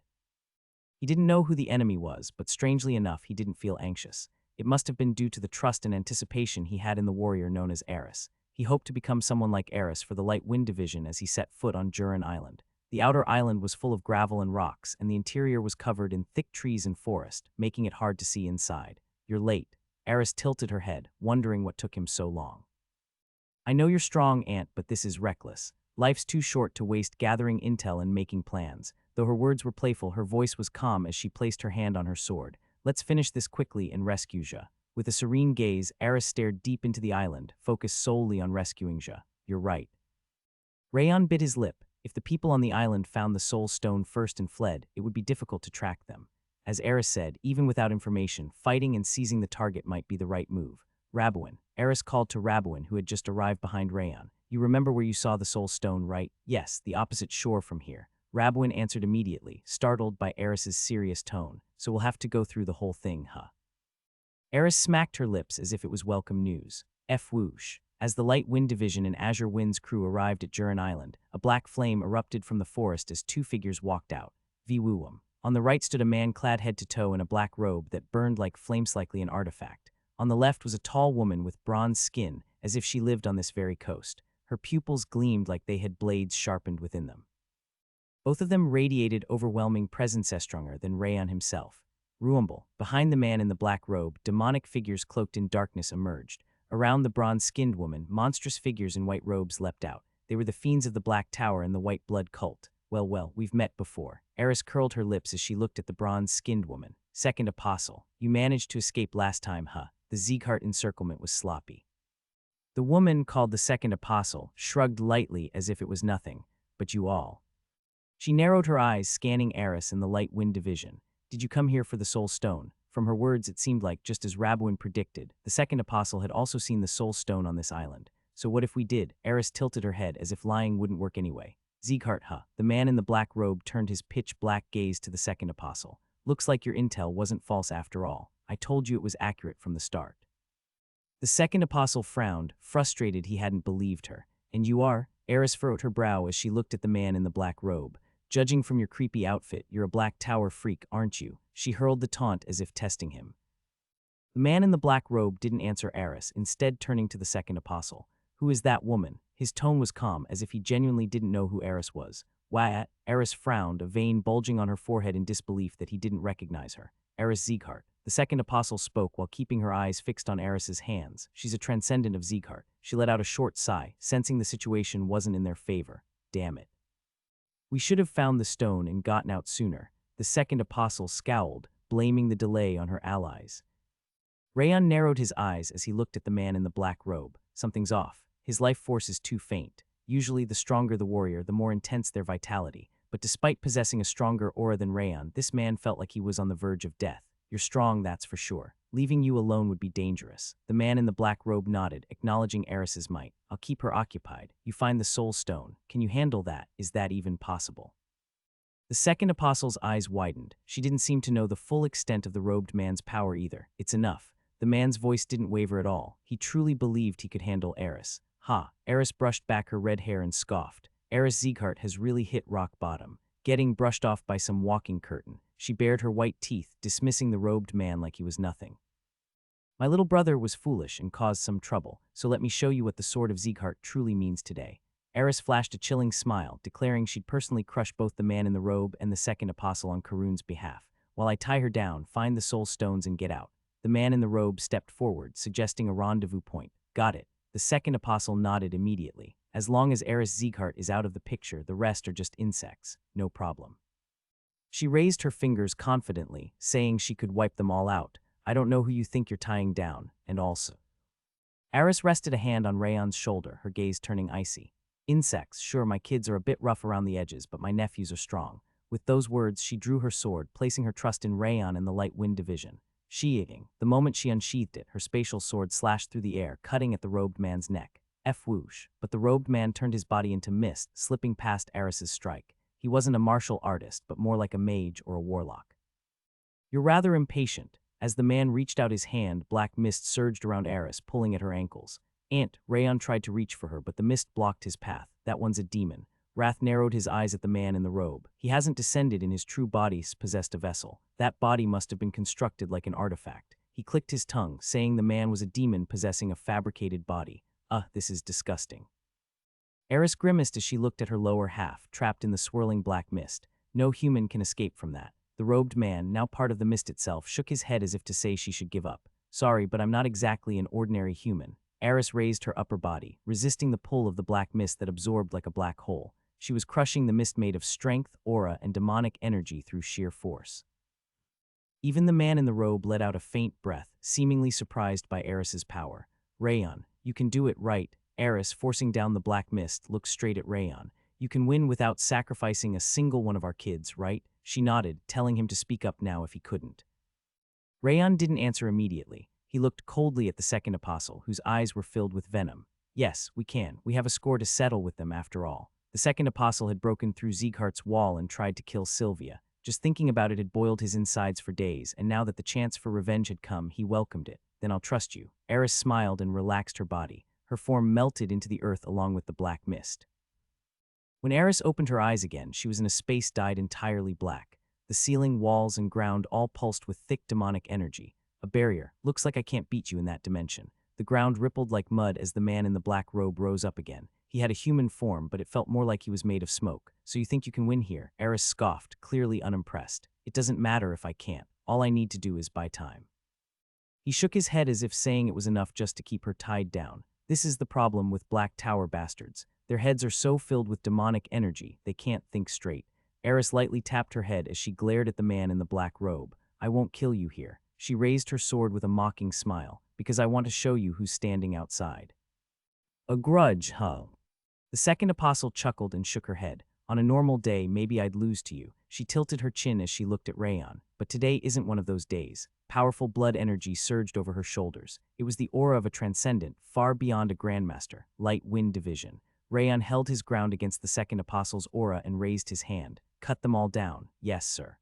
He didn't know who the enemy was, but strangely enough, he didn't feel anxious. It must have been due to the trust and anticipation he had in the warrior known as Eris. He hoped to become someone like Eris for the Light Wind Division as he set foot on Jurin Island. The outer island was full of gravel and rocks, and the interior was covered in thick trees and forest, making it hard to see inside. You're late. Eris tilted her head, wondering what took him so long. I know you're strong, Aunt, but this is reckless. Life's too short to waste gathering intel and making plans. Though her words were playful, her voice was calm as she placed her hand on her sword. Let's finish this quickly and rescue Ja. With a serene gaze, Eris stared deep into the island, focused solely on rescuing Ja. You're right. Rayon bit his lip. If the people on the island found the Soul Stone first and fled, it would be difficult to track them. As Eris said, even without information, fighting and seizing the target might be the right move. Rabwin. Eris called to Rabwin, who had just arrived behind Rayon. You remember where you saw the Soul Stone, right? Yes, the opposite shore from here. Rabwin answered immediately, startled by Eris's serious tone. So we'll have to go through the whole thing, huh? Eris smacked her lips as if it was welcome news. Whoosh. As the Light Wind Division and Azure Wind's crew arrived at Jurin Island, a black flame erupted from the forest as 2 figures walked out. Vwooum. On the right stood a man clad head to toe in a black robe that burned like flames, likely an artifact. On the left was a tall woman with bronze skin, as if she lived on this very coast. Her pupils gleamed like they had blades sharpened within them. Both of them radiated overwhelming presence stronger than Rayon himself. Ruumble. Behind the man in the black robe, demonic figures cloaked in darkness emerged. Around the bronze-skinned woman, monstrous figures in white robes leapt out. They were the fiends of the Black Tower and the White Blood cult. Well, we've met before. Eris curled her lips as she looked at the bronze-skinned woman. Second Apostle. You managed to escape last time, huh? The Sieghart encirclement was sloppy. The woman, called the Second Apostle, shrugged lightly as if it was nothing. But you all. She narrowed her eyes, scanning Eris and the Light Wind Division. Did you come here for the Soul Stone? From her words, it seemed like, just as Rabwin predicted, the Second Apostle had also seen the Soul Stone on this island. So what if we did? Eris tilted her head as if lying wouldn't work anyway. Zeeghart, huh? The man in the black robe turned his pitch-black gaze to the second apostle. Looks like your intel wasn't false after all. I told you it was accurate from the start. The second apostle frowned, frustrated he hadn't believed her. And you are? Eris furrowed her brow as she looked at the man in the black robe. Judging from your creepy outfit, you're a Black Tower freak, aren't you? She hurled the taunt as if testing him. The man in the black robe didn't answer Eris, instead turning to the second apostle. Who is that woman? His tone was calm, as if he genuinely didn't know who Eris was. Why? Eris frowned, a vein bulging on her forehead in disbelief that he didn't recognize her. Eris Zeeghart. The second apostle spoke while keeping her eyes fixed on Eris's hands. She's a transcendent of Zeeghart. She let out a short sigh, sensing the situation wasn't in their favor. Damn it. We should have found the stone and gotten out sooner. The second apostle scowled, blaming the delay on her allies. Rayon narrowed his eyes as he looked at the man in the black robe. Something's off. His life force is too faint. Usually the stronger the warrior, the more intense their vitality. But despite possessing a stronger aura than Rayon, this man felt like he was on the verge of death. You're strong, that's for sure. Leaving you alone would be dangerous. The man in the black robe nodded, acknowledging Eris's might. I'll keep her occupied. You find the soul stone. Can you handle that? Is that even possible? The second apostle's eyes widened. She didn't seem to know the full extent of the robed man's power either. It's enough. The man's voice didn't waver at all. He truly believed he could handle Eris. Ha! Eris brushed back her red hair and scoffed. Eris Zeeghart has really hit rock bottom. Getting brushed off by some walking curtain. She bared her white teeth, dismissing the robed man like he was nothing. My little brother was foolish and caused some trouble, so let me show you what the sword of Zeeghart truly means today. Eris flashed a chilling smile, declaring she'd personally crush both the man in the robe and the second apostle on Karun's behalf. While I tie her down, find the soul stones and get out. The man in the robe stepped forward, suggesting a rendezvous point. Got it. The second apostle nodded immediately. As long as Eris Zeeghart is out of the picture, the rest are just insects. No problem. She raised her fingers confidently, saying she could wipe them all out. I don't know who you think you're tying down, and also. Eris rested a hand on Rayon's shoulder, her gaze turning icy. Insects, sure, my kids are a bit rough around the edges, but my nephews are strong. With those words, she drew her sword, placing her trust in Rayon and the Light Wind Division. Sheathing. The moment she unsheathed it, her spatial sword slashed through the air, cutting at the robed man's neck. Whoosh. But the robed man turned his body into mist, slipping past Eris's strike. He wasn't a martial artist, but more like a mage or a warlock. You're rather impatient. As the man reached out his hand, black mist surged around Eris, pulling at her ankles. Rayon tried to reach for her, but the mist blocked his path. That one's a demon. Wrath narrowed his eyes at the man in the robe. He hasn't descended in his true body, possessed a vessel. That body must have been constructed like an artifact. He clicked his tongue, saying the man was a demon possessing a fabricated body. This is disgusting. Eris grimaced as she looked at her lower half, trapped in the swirling black mist. No human can escape from that. The robed man, now part of the mist itself, shook his head as if to say she should give up. Sorry, but I'm not exactly an ordinary human. Eris raised her upper body, resisting the pull of the black mist that absorbed like a black hole. She was crushing the mist made of strength, aura, and demonic energy through sheer force. Even the man in the robe let out a faint breath, seemingly surprised by Eris's power. Rayon, you can do it, right? Eris, forcing down the black mist, looked straight at Rayon. You can win without sacrificing a single one of our kids, right? She nodded, telling him to speak up now if he couldn't. Rayon didn't answer immediately. He looked coldly at the second apostle, whose eyes were filled with venom. Yes, we can. We have a score to settle with them after all. The second apostle had broken through Zeeghart's wall and tried to kill Sylvia. Just thinking about it had boiled his insides for days, and now that the chance for revenge had come, he welcomed it. Then I'll trust you. Eris smiled and relaxed her body. Her form melted into the earth along with the black mist. When Eris opened her eyes again, she was in a space dyed entirely black. The ceiling, walls, and ground all pulsed with thick demonic energy. A barrier. Looks like I can't beat you in that dimension. The ground rippled like mud as the man in the black robe rose up again. He had a human form, but it felt more like he was made of smoke. So you think you can win here? Eris scoffed, clearly unimpressed. It doesn't matter if I can't. All I need to do is buy time. He shook his head as if saying it was enough just to keep her tied down. This is the problem with Black Tower bastards. Their heads are so filled with demonic energy, they can't think straight. Eris lightly tapped her head as she glared at the man in the black robe. I won't kill you here. She raised her sword with a mocking smile, because I want to show you who's standing outside. A grudge, huh? The second apostle chuckled and shook her head. On a normal day, maybe I'd lose to you. She tilted her chin as she looked at Rayon. But today isn't one of those days. Powerful blood energy surged over her shoulders. It was the aura of a transcendent, far beyond a grandmaster, Light Wind Division. Rayon held his ground against the second apostle's aura and raised his hand. Cut them all down. Yes, sir.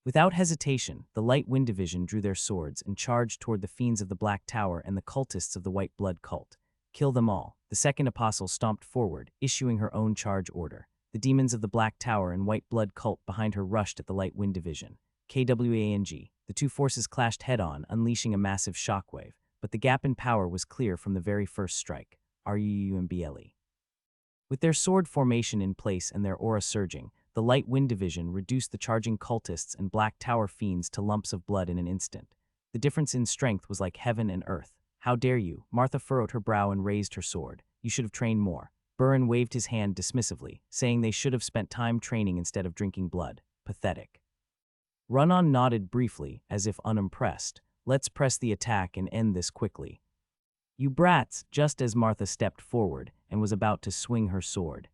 Without hesitation, the Light Wind Division drew their swords and charged toward the fiends of the Black Tower and the cultists of the White Blood cult. Kill them all. The second apostle stomped forward, issuing her own charge order. The demons of the Black Tower and White Blood cult behind her rushed at the Light Wind Division. KWANG. The two forces clashed head-on, unleashing a massive shockwave, but the gap in power was clear from the very first strike. RUUMBLE. With their sword formation in place and their aura surging, the Light Wind Division reduced the charging cultists and Black Tower fiends to lumps of blood in an instant. The difference in strength was like heaven and earth. How dare you? Martha furrowed her brow and raised her sword. You should have trained more. Burin waved his hand dismissively, saying they should have spent time training instead of drinking blood. Pathetic. Run-On nodded briefly, as if unimpressed. Let's press the attack and end this quickly. You brats, just as Martha stepped forward and was about to swing her sword.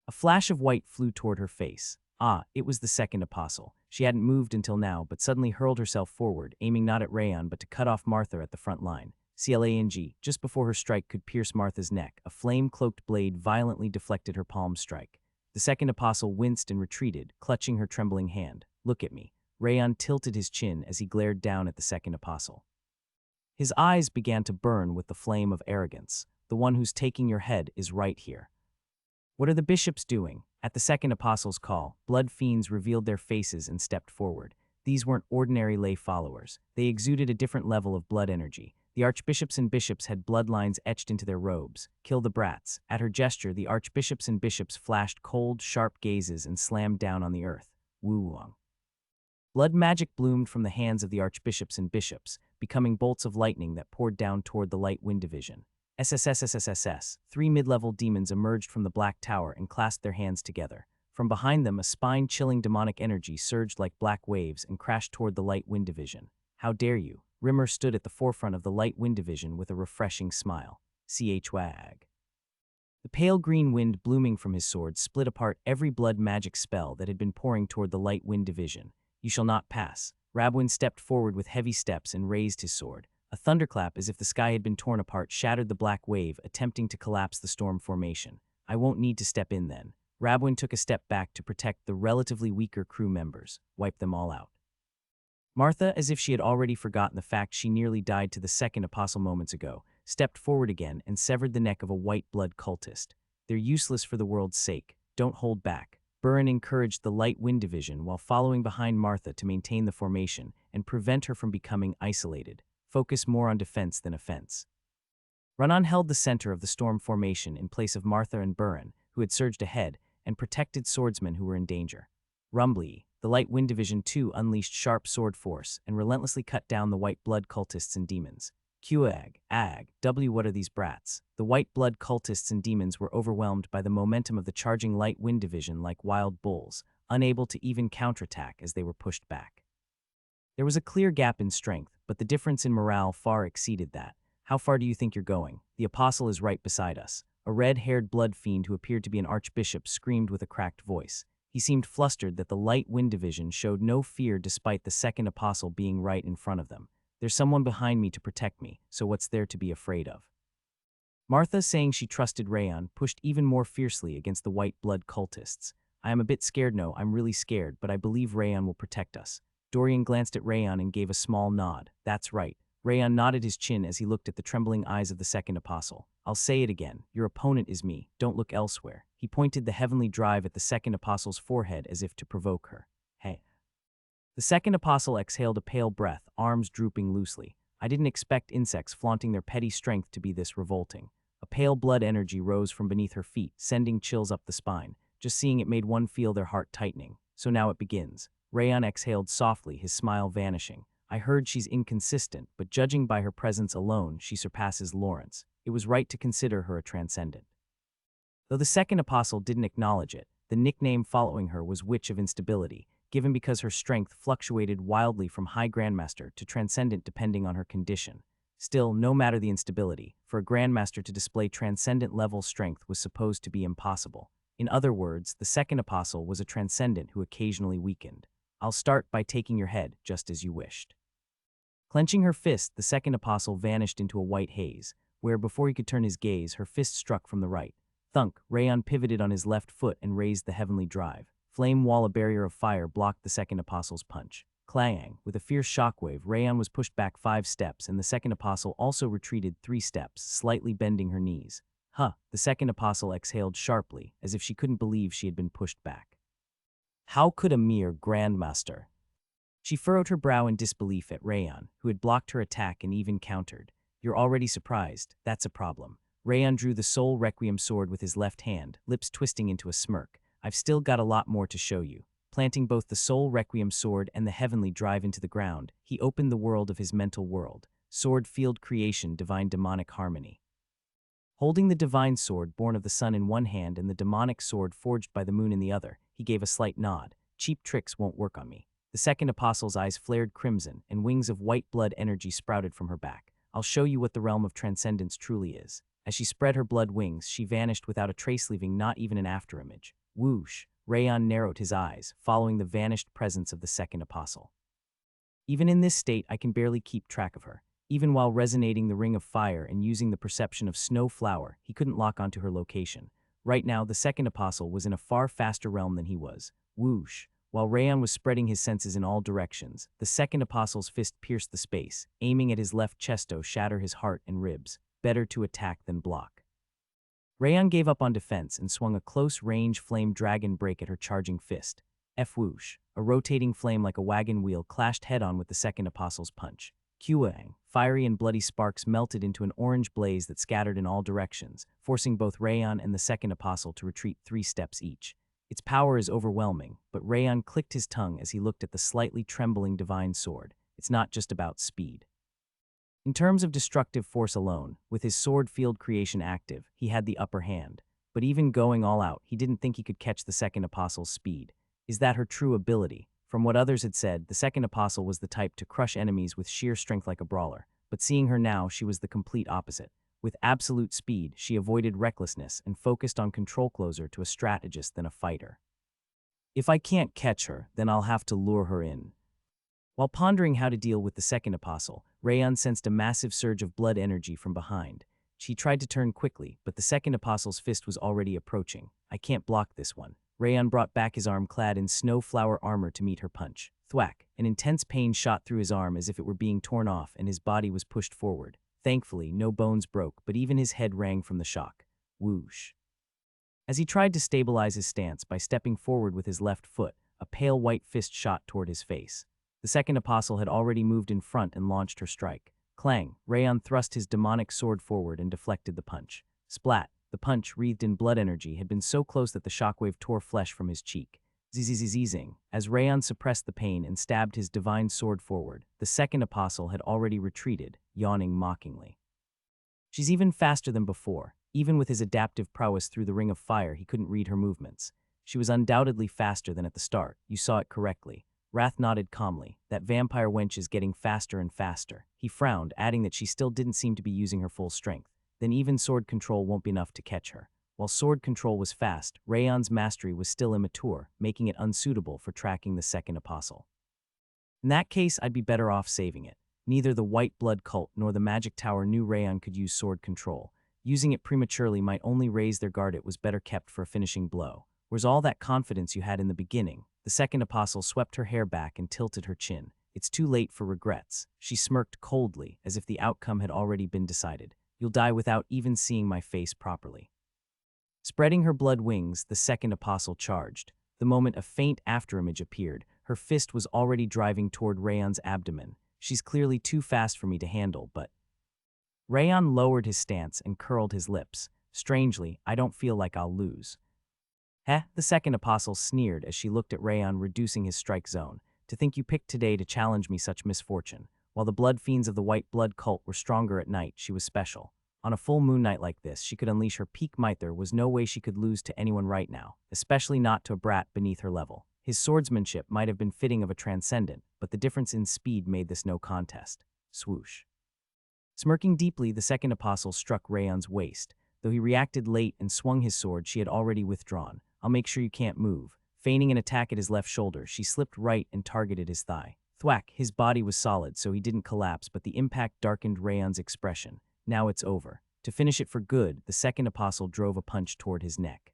A flash of white flew toward her face. Ah, it was the second apostle. She hadn't moved until now, but suddenly hurled herself forward, aiming not at Rayon but to cut off Martha at the front line. CLANG, just before her strike could pierce Martha's neck, a flame-cloaked blade violently deflected her palm strike. The second apostle winced and retreated, clutching her trembling hand. Look at me. Rayon tilted his chin as he glared down at the second apostle. His eyes began to burn with the flame of arrogance. The one who's taking your head is right here. What are the bishops doing? At the second apostle's call, blood fiends revealed their faces and stepped forward. These weren't ordinary lay followers. They exuded a different level of blood energy. The archbishops and bishops had bloodlines etched into their robes. Kill the brats. At her gesture, the archbishops and bishops flashed cold, sharp gazes and slammed down on the earth. Woo-wong. Blood magic bloomed from the hands of the archbishops and bishops, becoming bolts of lightning that poured down toward the Light Wind Division. SSSSSSS. 3 mid-level demons emerged from the Black Tower and clasped their hands together. From behind them, a spine-chilling demonic energy surged like black waves and crashed toward the Light Wind Division. How dare you? Rimmer stood at the forefront of the Light Wind Division with a refreshing smile. CHWAG. The pale green wind blooming from his sword split apart every blood magic spell that had been pouring toward the Light Wind Division. You shall not pass. Rabwin stepped forward with heavy steps and raised his sword. A thunderclap as if the sky had been torn apart shattered the black wave, attempting to collapse the storm formation. I won't need to step in then. Rabwin took a step back to protect the relatively weaker crew members, wipe them all out. Martha, as if she had already forgotten the fact she nearly died to the second apostle moments ago, stepped forward again and severed the neck of a white blood cultist. They're useless for the world's sake. Don't hold back. Burin encouraged the Light Wind Division while following behind Martha to maintain the formation and prevent her from becoming isolated. Focus more on defense than offense. Run-On held the center of the storm formation in place of Martha and Burin, who had surged ahead, and protected swordsmen who were in danger. Rumbly, the Light Wind Division 2 unleashed sharp sword force and relentlessly cut down the white blood cultists and demons. QAG, AG, W what are these brats? The white blood cultists and demons were overwhelmed by the momentum of the charging Light Wind Division like wild bulls, unable to even counterattack as they were pushed back. There was a clear gap in strength, but the difference in morale far exceeded that. How far do you think you're going? The apostle is right beside us. A red-haired blood fiend who appeared to be an archbishop screamed with a cracked voice. He seemed flustered that the Light Wind Division showed no fear despite the second apostle being right in front of them. There's someone behind me to protect me, so what's there to be afraid of? Martha, saying she trusted Rayon, pushed even more fiercely against the white blood cultists. I am a bit scared, no, I'm really scared, but I believe Rayon will protect us. Dorian glanced at Rayon and gave a small nod. That's right. Rayon nodded his chin as he looked at the trembling eyes of the second apostle. I'll say it again. Your opponent is me. Don't look elsewhere. He pointed the heavenly drive at the second apostle's forehead as if to provoke her. Hey. The second apostle exhaled a pale breath, arms drooping loosely. I didn't expect insects flaunting their petty strength to be this revolting. A pale blood energy rose from beneath her feet, sending chills up the spine. Just seeing it made one feel their heart tightening. So now it begins. Rayon exhaled softly, his smile vanishing. I heard she's inconsistent, but judging by her presence alone, she surpasses Lawrence. It was right to consider her a transcendent. Though the second apostle didn't acknowledge it, the nickname following her was Witch of Instability, given because her strength fluctuated wildly from High Grandmaster to Transcendent depending on her condition. Still, no matter the instability, for a Grandmaster to display Transcendent-level strength was supposed to be impossible. In other words, the second apostle was a Transcendent who occasionally weakened. I'll start by taking your head, just as you wished. Clenching her fist, the second apostle vanished into a white haze, where, before he could turn his gaze, her fist struck from the right. Thunk, Rayon pivoted on his left foot and raised the heavenly drive. Flame wall, a barrier of fire, blocked the second apostle's punch. Clang! With a fierce shockwave, Rayon was pushed back 5 steps, and the second apostle also retreated 3 steps, slightly bending her knees. Huh, the second apostle exhaled sharply, as if she couldn't believe she had been pushed back. How could a mere grandmaster? She furrowed her brow in disbelief at Rayon, who had blocked her attack and even countered. You're already surprised. That's a problem. Rayon drew the Soul Requiem sword with his left hand, lips twisting into a smirk. I've still got a lot more to show you. Planting both the Soul Requiem sword and the heavenly drive into the ground, he opened the world of his mental world. Sword field creation, divine demonic harmony. Holding the divine sword born of the sun in one hand and the demonic sword forged by the moon in the other, he gave a slight nod. Cheap tricks won't work on me. The second apostle's eyes flared crimson, and wings of white blood energy sprouted from her back. I'll show you what the realm of transcendence truly is. As she spread her blood wings, she vanished without a trace, leaving not even an afterimage. Whoosh! Rayon narrowed his eyes, following the vanished presence of the second apostle. Even in this state, I can barely keep track of her. Even while resonating the ring of fire and using the perception of snow flower, he couldn't lock onto her location. Right now, the second apostle was in a far faster realm than he was. Whoosh! While Rayon was spreading his senses in all directions, the second apostle's fist pierced the space, aiming at his left chest to shatter his heart and ribs. Better to attack than block. Rayon gave up on defense and swung a close-range flame dragon break at her charging fist. Whoosh! A rotating flame like a wagon wheel clashed head-on with the second apostle's punch. Kuang! Fiery and bloody sparks melted into an orange blaze that scattered in all directions, forcing both Rayon and the second apostle to retreat 3 steps each. Its power is overwhelming, but Rayon clicked his tongue as he looked at the slightly trembling divine sword. It's not just about speed. In terms of destructive force alone, with his sword field creation active, he had the upper hand. But even going all out, he didn't think he could catch the second apostle's speed. Is that her true ability? From what others had said, the second apostle was the type to crush enemies with sheer strength like a brawler. But seeing her now, she was the complete opposite. With absolute speed, she avoided recklessness and focused on control, closer to a strategist than a fighter. If I can't catch her, then I'll have to lure her in. While pondering how to deal with the second apostle, Rayon sensed a massive surge of blood energy from behind. She tried to turn quickly, but the second apostle's fist was already approaching. I can't block this one. Rayon brought back his arm clad in snowflower armor to meet her punch. Thwack! An intense pain shot through his arm as if it were being torn off, and his body was pushed forward. Thankfully, no bones broke, but even his head rang from the shock. Whoosh! As he tried to stabilize his stance by stepping forward with his left foot, a pale white fist shot toward his face. The second apostle had already moved in front and launched her strike. Clang! Rayon thrust his demonic sword forward and deflected the punch. Splat! The punch, wreathed in blood energy, had been so close that the shockwave tore flesh from his cheek. Zzzzzing. As Rayon suppressed the pain and stabbed his divine sword forward, the second apostle had already retreated, yawning mockingly. She's even faster than before. Even with his adaptive prowess through the ring of fire, he couldn't read her movements. She was undoubtedly faster than at the start. You saw it correctly. Wrath nodded calmly. That vampire wench is getting faster and faster. He frowned, adding that she still didn't seem to be using her full strength. Then even sword control won't be enough to catch her. While sword control was fast, Rayon's mastery was still immature, making it unsuitable for tracking the second apostle. In that case, I'd be better off saving it. Neither the White Blood Cult nor the Magic Tower knew Rayon could use sword control. Using it prematurely might only raise their guard. It was better kept for a finishing blow. Where's all that confidence you had in the beginning? The second apostle swept her hair back and tilted her chin. It's too late for regrets. She smirked coldly, as if the outcome had already been decided. You'll die without even seeing my face properly. Spreading her blood wings, the second apostle charged. The moment a faint afterimage appeared, her fist was already driving toward Rayon's abdomen. She's clearly too fast for me to handle, but... Rayon lowered his stance and curled his lips. Strangely, I don't feel like I'll lose. Heh, the second apostle sneered as she looked at Rayon, reducing his strike zone. To think you picked today to challenge me, such misfortune. While the blood fiends of the White Blood Cult were stronger at night, she was special. On a full moon night like this, she could unleash her peak might. There was no way she could lose to anyone right now, especially not to a brat beneath her level. His swordsmanship might have been fitting of a transcendent, but the difference in speed made this no contest. Swoosh. Smirking deeply, the second apostle struck Rayon's waist. Though he reacted late and swung his sword, she had already withdrawn. I'll make sure you can't move. Feigning an attack at his left shoulder, she slipped right and targeted his thigh. Thwack! His body was solid, so he didn't collapse, but the impact darkened Rayon's expression. Now it's over. To finish it for good, the second apostle drove a punch toward his neck.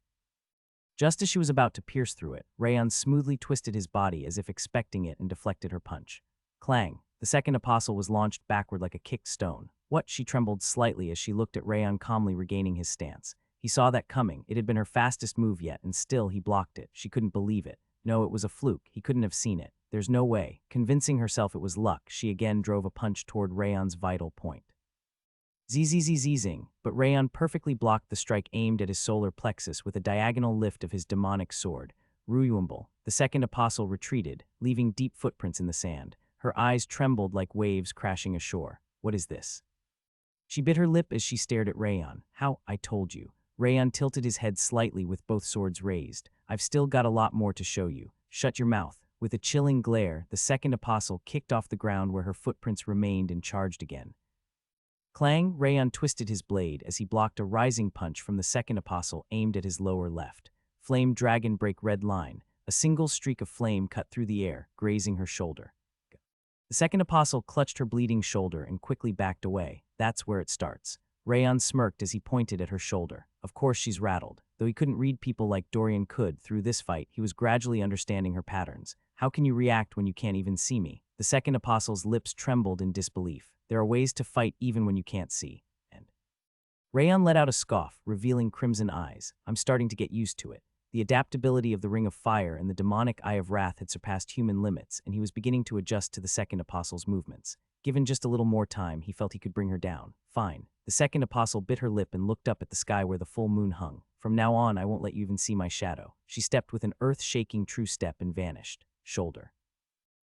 Just as she was about to pierce through it, Rayon smoothly twisted his body as if expecting it and deflected her punch. Clang! The second apostle was launched backward like a kicked stone. What? She trembled slightly as she looked at Rayon calmly regaining his stance. He saw that coming. It had been her fastest move yet, and still he blocked it. She couldn't believe it. No, it was a fluke. He couldn't have seen it. There's no way. Convincing herself it was luck, she again drove a punch toward Rayon's vital point. Zing, but Rayon perfectly blocked the strike aimed at his solar plexus with a diagonal lift of his demonic sword. Ruyumble, the second apostle retreated, leaving deep footprints in the sand. Her eyes trembled like waves crashing ashore. What is this? She bit her lip as she stared at Rayon. How? I told you. Rayon tilted his head slightly with both swords raised. I've still got a lot more to show you. Shut your mouth. With a chilling glare, the second apostle kicked off the ground where her footprints remained and charged again. Clang! Rayon twisted his blade as he blocked a rising punch from the second apostle aimed at his lower left. Flame dragon break red line. A single streak of flame cut through the air, grazing her shoulder. The second apostle clutched her bleeding shoulder and quickly backed away. That's where it starts. Rayon smirked as he pointed at her shoulder. Of course she's rattled. Though he couldn't read people like Dorian could through this fight, he was gradually understanding her patterns. How can you react when you can't even see me? The second apostle's lips trembled in disbelief. There are ways to fight even when you can't see. And Rayon let out a scoff, revealing crimson eyes. I'm starting to get used to it. The adaptability of the Ring of Fire and the demonic Eye of Wrath had surpassed human limits, and he was beginning to adjust to the second apostle's movements. Given just a little more time, he felt he could bring her down. Fine. The second apostle bit her lip and looked up at the sky where the full moon hung. From now on, I won't let you even see my shadow. She stepped with an earth-shaking true step and vanished. Shoulder.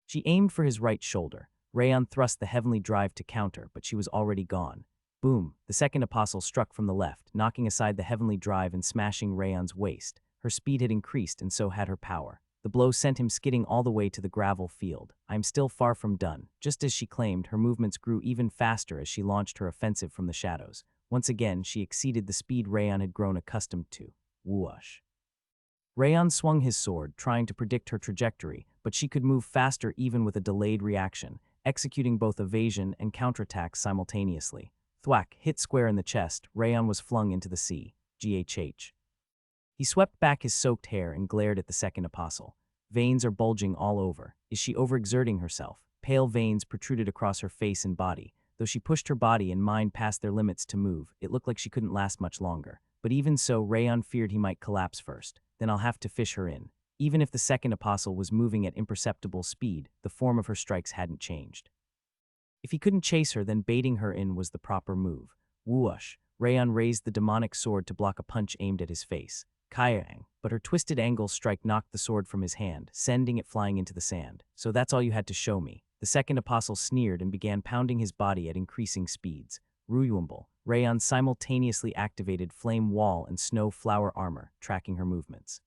She aimed for his right shoulder. Rayon thrust the heavenly drive to counter, but she was already gone. Boom! The second apostle struck from the left, knocking aside the heavenly drive and smashing Rayon's waist. Her speed had increased, and so had her power. The blow sent him skidding all the way to the gravel field. I am still far from done. Just as she claimed, her movements grew even faster as she launched her offensive from the shadows. Once again, she exceeded the speed Rayon had grown accustomed to. Whoosh! Rayon swung his sword, trying to predict her trajectory, but she could move faster even with a delayed reaction, executing both evasion and counterattacks simultaneously. Thwack! Hit square in the chest, Rayon was flung into the sea. GHH. He swept back his soaked hair and glared at the second apostle. Veins are bulging all over. Is she overexerting herself? Pale veins protruded across her face and body. Though she pushed her body and mind past their limits to move, it looked like she couldn't last much longer. But even so, Rayon feared he might collapse first. Then I'll have to fish her in. Even if the second apostle was moving at imperceptible speed, the form of her strikes hadn't changed. If he couldn't chase her, then baiting her in was the proper move. Whoosh! Rayon raised the demonic sword to block a punch aimed at his face. Kayang, but her twisted angle strike knocked the sword from his hand, sending it flying into the sand. So that's all you had to show me. The second apostle sneered and began pounding his body at increasing speeds. Ruyumble. Rayon simultaneously activated flame wall and snow flower armor, tracking her movements.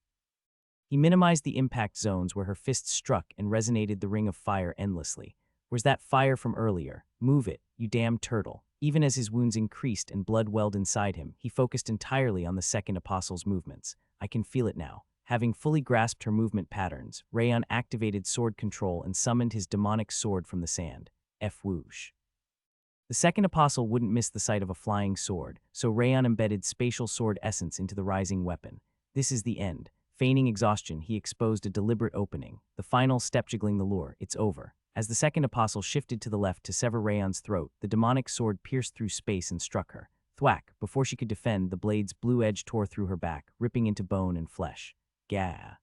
He minimized the impact zones where her fists struck and resonated the Ring of Fire endlessly. Where's that fire from earlier? Move it, you damn turtle. Even as his wounds increased and blood welled inside him, he focused entirely on the second apostle's movements. I can feel it now. Having fully grasped her movement patterns, Rayon activated sword control and summoned his demonic sword from the sand. Whoosh. The second apostle wouldn't miss the sight of a flying sword, so Rayon embedded spatial sword essence into the rising weapon. This is the end. Feigning exhaustion, he exposed a deliberate opening. The final step jiggling the lure. It's over. As the second apostle shifted to the left to sever Rayon's throat, the demonic sword pierced through space and struck her. Thwack! Before she could defend, the blade's blue edge tore through her back, ripping into bone and flesh. Gah!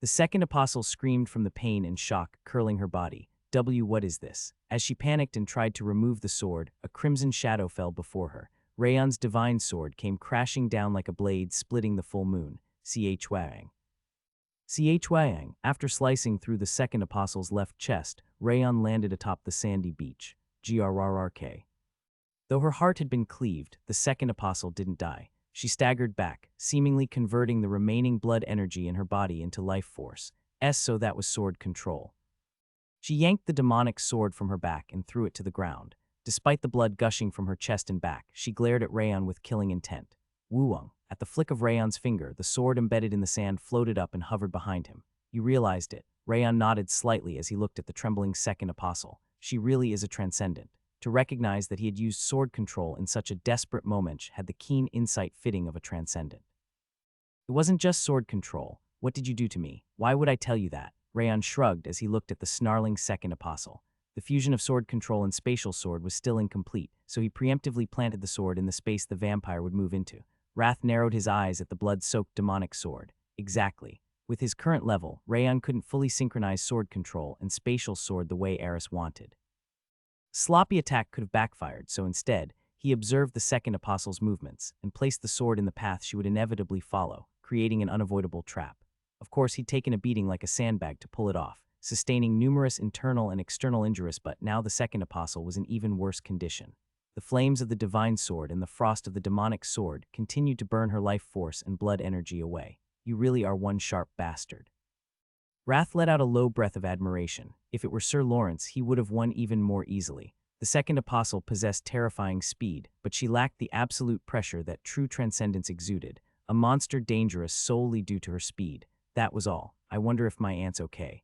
The second apostle screamed from the pain and shock, curling her body. What is this? As she panicked and tried to remove the sword, a crimson shadow fell before her. Rayon's divine sword came crashing down like a blade splitting the full moon. Wang. After slicing through the second apostle's left chest, Rayon landed atop the sandy beach. Grrrk. Though her heart had been cleaved, the second apostle didn't die. She staggered back, seemingly converting the remaining blood energy in her body into life force. So that was sword control. She yanked the demonic sword from her back and threw it to the ground. Despite the blood gushing from her chest and back, she glared at Rayon with killing intent. Wooong. At the flick of Rayon's finger, the sword embedded in the sand floated up and hovered behind him. You realized it. Rayon nodded slightly as he looked at the trembling second apostle. She really is a transcendent. To recognize that he had used sword control in such a desperate moment had the keen insight fitting of a transcendent. It wasn't just sword control. What did you do to me? Why would I tell you that? Rayon shrugged as he looked at the snarling second apostle. The fusion of sword control and spatial sword was still incomplete, so he preemptively planted the sword in the space the vampire would move into. Wrath narrowed his eyes at the blood-soaked demonic sword. Exactly. With his current level, Rayon couldn't fully synchronize sword control and spatial sword the way Eris wanted. Sloppy attack could have backfired, so instead, he observed the second apostle's movements and placed the sword in the path she would inevitably follow, creating an unavoidable trap. Of course, he'd taken a beating like a sandbag to pull it off, sustaining numerous internal and external injuries, but now the second apostle was in even worse condition. The flames of the divine sword and the frost of the demonic sword continued to burn her life force and blood energy away. You really are one sharp bastard. Wrath let out a low breath of admiration. If it were Sir Lawrence, he would have won even more easily. The second apostle possessed terrifying speed, but she lacked the absolute pressure that true transcendence exuded, a monster dangerous solely due to her speed. That was all. I wonder if my aunt's okay.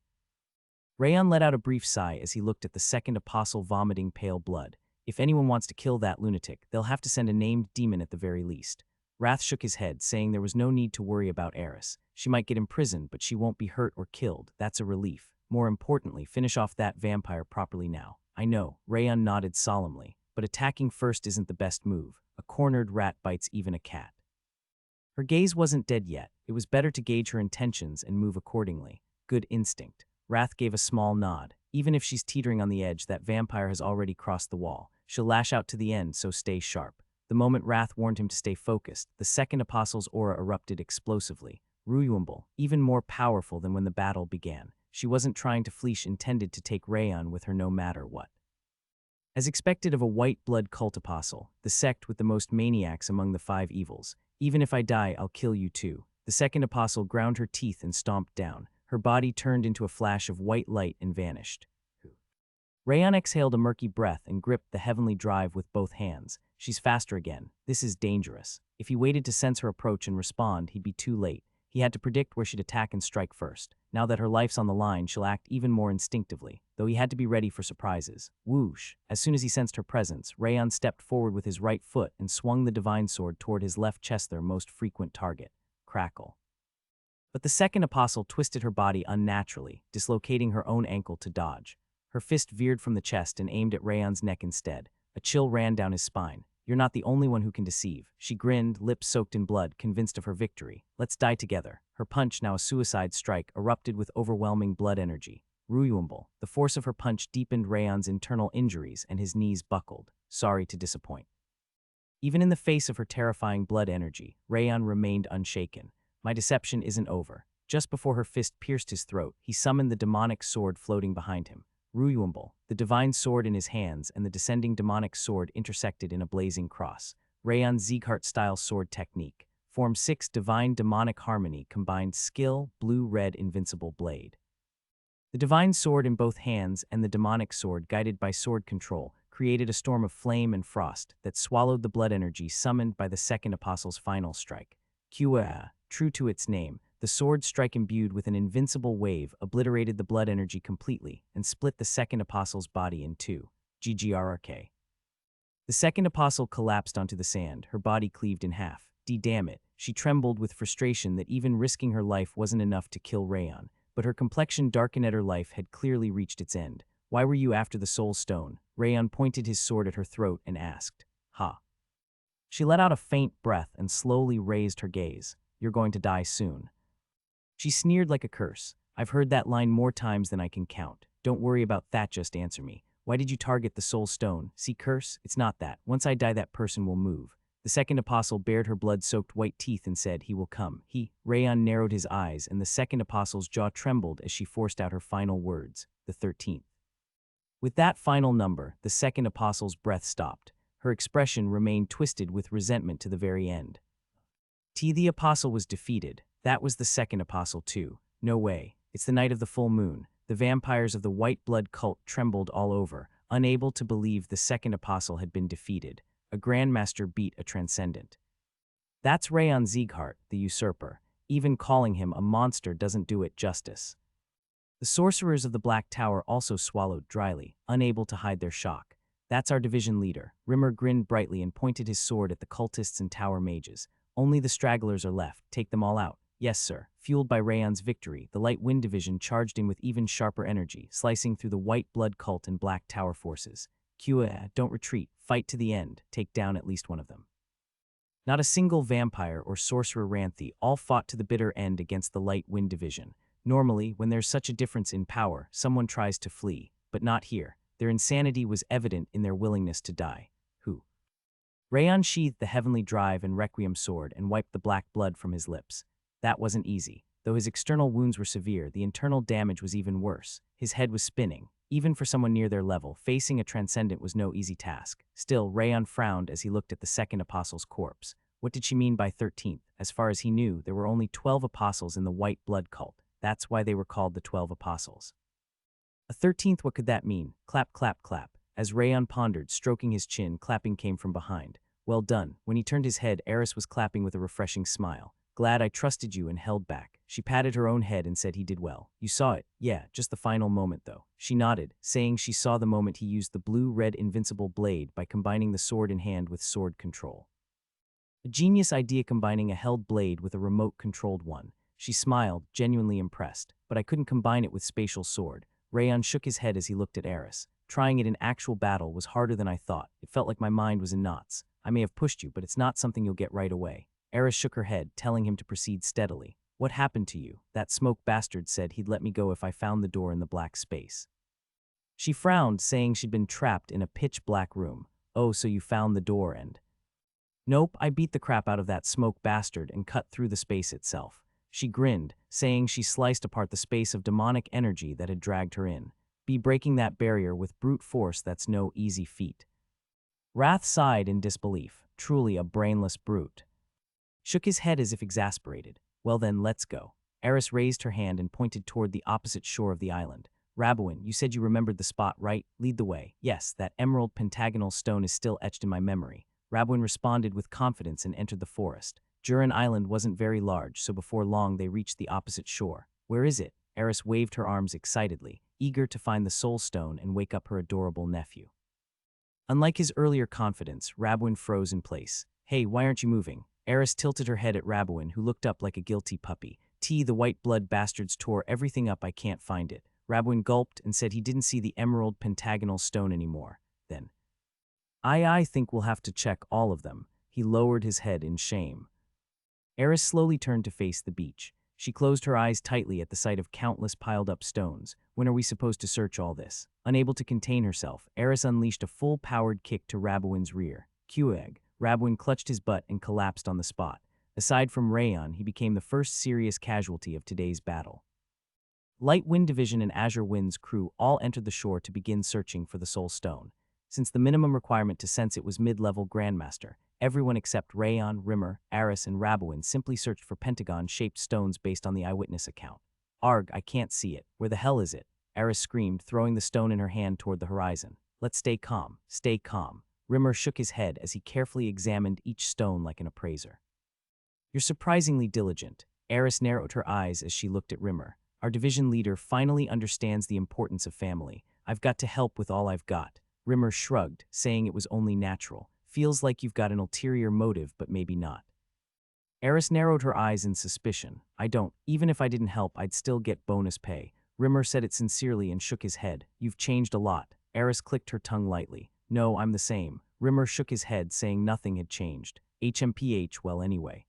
Rayon let out a brief sigh as he looked at the second apostle vomiting pale blood. If anyone wants to kill that lunatic, they'll have to send a named demon at the very least. Wrath shook his head, saying there was no need to worry about Eris. She might get imprisoned, but she won't be hurt or killed. That's a relief. More importantly, finish off that vampire properly now. I know, Rayon nodded solemnly, but attacking first isn't the best move. A cornered rat bites even a cat. Her gaze wasn't dead yet. It was better to gauge her intentions and move accordingly. Good instinct. Wrath gave a small nod. Even if she's teetering on the edge, that vampire has already crossed the wall. She'll lash out to the end, so stay sharp. The moment Wrath warned him to stay focused, the second apostle's aura erupted explosively. Ruyumble, even more powerful than when the battle began. She wasn't trying to flee, she intended to take Rayon with her no matter what. As expected of a white blood cult apostle, the sect with the most maniacs among the 5 evils. Even if I die, I'll kill you too. The second apostle ground her teeth and stomped down. Her body turned into a flash of white light and vanished. Rayon exhaled a murky breath and gripped the heavenly drive with both hands. She's faster again. This is dangerous. If he waited to sense her approach and respond, he'd be too late. He had to predict where she'd attack and strike first. Now that her life's on the line, she'll act even more instinctively, though he had to be ready for surprises. Whoosh! As soon as he sensed her presence, Rayon stepped forward with his right foot and swung the divine sword toward his left chest, their most frequent target. Crackle. But the second apostle twisted her body unnaturally, dislocating her own ankle to dodge. Her fist veered from the chest and aimed at Rayon's neck instead. A chill ran down his spine. You're not the only one who can deceive. She grinned, lips soaked in blood, convinced of her victory. Let's die together. Her punch, now a suicide strike, erupted with overwhelming blood energy. Ruyumble. The force of her punch deepened Rayon's internal injuries and his knees buckled. Sorry to disappoint. Even in the face of her terrifying blood energy, Rayon remained unshaken. My deception isn't over. Just before her fist pierced his throat, he summoned the demonic sword floating behind him. Ruyumble, the divine sword in his hands and the descending demonic sword intersected in a blazing cross. Rayon's Sieghart-style sword technique. Form 6 divine demonic harmony combined skill, blue-red invincible blade. The divine sword in both hands and the demonic sword guided by sword control created a storm of flame and frost that swallowed the blood energy summoned by the second apostle's final strike. Qa, true to its name, the sword strike imbued with an invincible wave obliterated the blood energy completely and split the second apostle's body in two. GGRRK. The second apostle collapsed onto the sand, her body cleaved in half. Damn it. She trembled with frustration that even risking her life wasn't enough to kill Rayon, but her complexion darkened at her life had clearly reached its end. Why were you after the soul stone? Rayon pointed his sword at her throat and asked. Ha. She let out a faint breath and slowly raised her gaze. You're going to die soon. She sneered like a curse. I've heard that line more times than I can count. Don't worry about that, just answer me. Why did you target the soul stone? See, curse? It's not that. Once I die, that person will move. The second apostle bared her blood-soaked white teeth and said, he will come. Rayon narrowed his eyes, and the second apostle's jaw trembled as she forced out her final words, the 13th. With that final number, the second apostle's breath stopped. Her expression remained twisted with resentment to the very end. The apostle was defeated. That was the second apostle too. No way. It's the night of the full moon. The vampires of the white blood cult trembled all over, unable to believe the second apostle had been defeated. A grandmaster beat a transcendent. That's Rayon Sieghart, the usurper. Even calling him a monster doesn't do it justice. The sorcerers of the Black Tower also swallowed dryly, unable to hide their shock. That's our division leader. Rimmer grinned brightly and pointed his sword at the cultists and tower mages. Only the stragglers are left. Take them all out. Yes, sir. Fueled by Rayon's victory, the Light Wind Division charged in with even sharper energy, slicing through the White Blood Cult and Black Tower forces. Kua, don't retreat. Fight to the end. Take down at least one of them. Not a single vampire or sorcerer Ranthe, all fought to the bitter end against the Light Wind Division. Normally, when there's such a difference in power, someone tries to flee, but not here. Their insanity was evident in their willingness to die. Who? Rayon sheathed the Heavenly Drive and Requiem sword and wiped the black blood from his lips. That wasn't easy. Though his external wounds were severe, the internal damage was even worse. His head was spinning. Even for someone near their level, facing a transcendent was no easy task. Still, Rayon frowned as he looked at the second apostle's corpse. What did she mean by 13th? As far as he knew, there were only 12 apostles in the White Blood Cult. That's why they were called the 12 Apostles. A 13th, what could that mean? Clap, clap, clap. As Rayon pondered, stroking his chin, clapping came from behind. Well done. When he turned his head, Eris was clapping with a refreshing smile. Glad I trusted you and held back. She patted her own head and said he did well. You saw it. Yeah, just the final moment though. She nodded, saying she saw the moment he used the blue-red invincible blade by combining the sword in hand with sword control. A genius idea combining a held blade with a remote-controlled one. She smiled, genuinely impressed, but I couldn't combine it with spatial sword. Rayon shook his head as he looked at Eris. Trying it in actual battle was harder than I thought. It felt like my mind was in knots. I may have pushed you, but it's not something you'll get right away. Eris shook her head, telling him to proceed steadily. What happened to you? That smoke bastard said he'd let me go if I found the door in the black space. She frowned, saying she'd been trapped in a pitch-black room. Oh, so you found the door and… Nope, I beat the crap out of that smoke bastard and cut through the space itself. She grinned, saying she sliced apart the space of demonic energy that had dragged her in. Be breaking that barrier with brute force, that's no easy feat. Wrath sighed in disbelief. Truly a brainless brute. Shook his head as if exasperated. Well then, let's go. Eris raised her hand and pointed toward the opposite shore of the island. Rabouin, you said you remembered the spot, right? Lead the way. Yes, that emerald pentagonal stone is still etched in my memory. Rabouin responded with confidence and entered the forest. Jurin Island wasn't very large, so before long they reached the opposite shore. Where is it? Eris waved her arms excitedly, eager to find the soul stone and wake up her adorable nephew. Unlike his earlier confidence, Rabouin froze in place. Hey, why aren't you moving? Eris tilted her head at Rabouin, who looked up like a guilty puppy. The white blood bastards tore everything up, I can't find it. Rabouin gulped and said he didn't see the emerald pentagonal stone anymore. Then, I think we'll have to check all of them. He lowered his head in shame. Eris slowly turned to face the beach. She closed her eyes tightly at the sight of countless piled-up stones. When are we supposed to search all this? Unable to contain herself, Eris unleashed a full-powered kick to Rabouin's rear. Q-egg. Rabouin clutched his butt and collapsed on the spot. Aside from Rayon, he became the first serious casualty of today's battle. Light Wind Division and Azure Wind's crew all entered the shore to begin searching for the Soul Stone. Since the minimum requirement to sense it was mid-level Grandmaster, everyone except Rayon, Rimmer, Eris, and Rabouin simply searched for pentagon-shaped stones based on the eyewitness account. Arg, I can't see it. Where the hell is it? Eris screamed, throwing the stone in her hand toward the horizon. Let's stay calm. Stay calm. Rimmer shook his head as he carefully examined each stone like an appraiser. You're surprisingly diligent. Eris narrowed her eyes as she looked at Rimmer. Our division leader finally understands the importance of family. I've got to help with all I've got. Rimmer shrugged, saying it was only natural. Feels like you've got an ulterior motive, but maybe not. Eris narrowed her eyes in suspicion. I don't. Even if I didn't help, I'd still get bonus pay. Rimmer said it sincerely and shook his head. You've changed a lot. Eris clicked her tongue lightly. No, I'm the same. Rimmer shook his head, saying nothing had changed. HMPH, well anyway.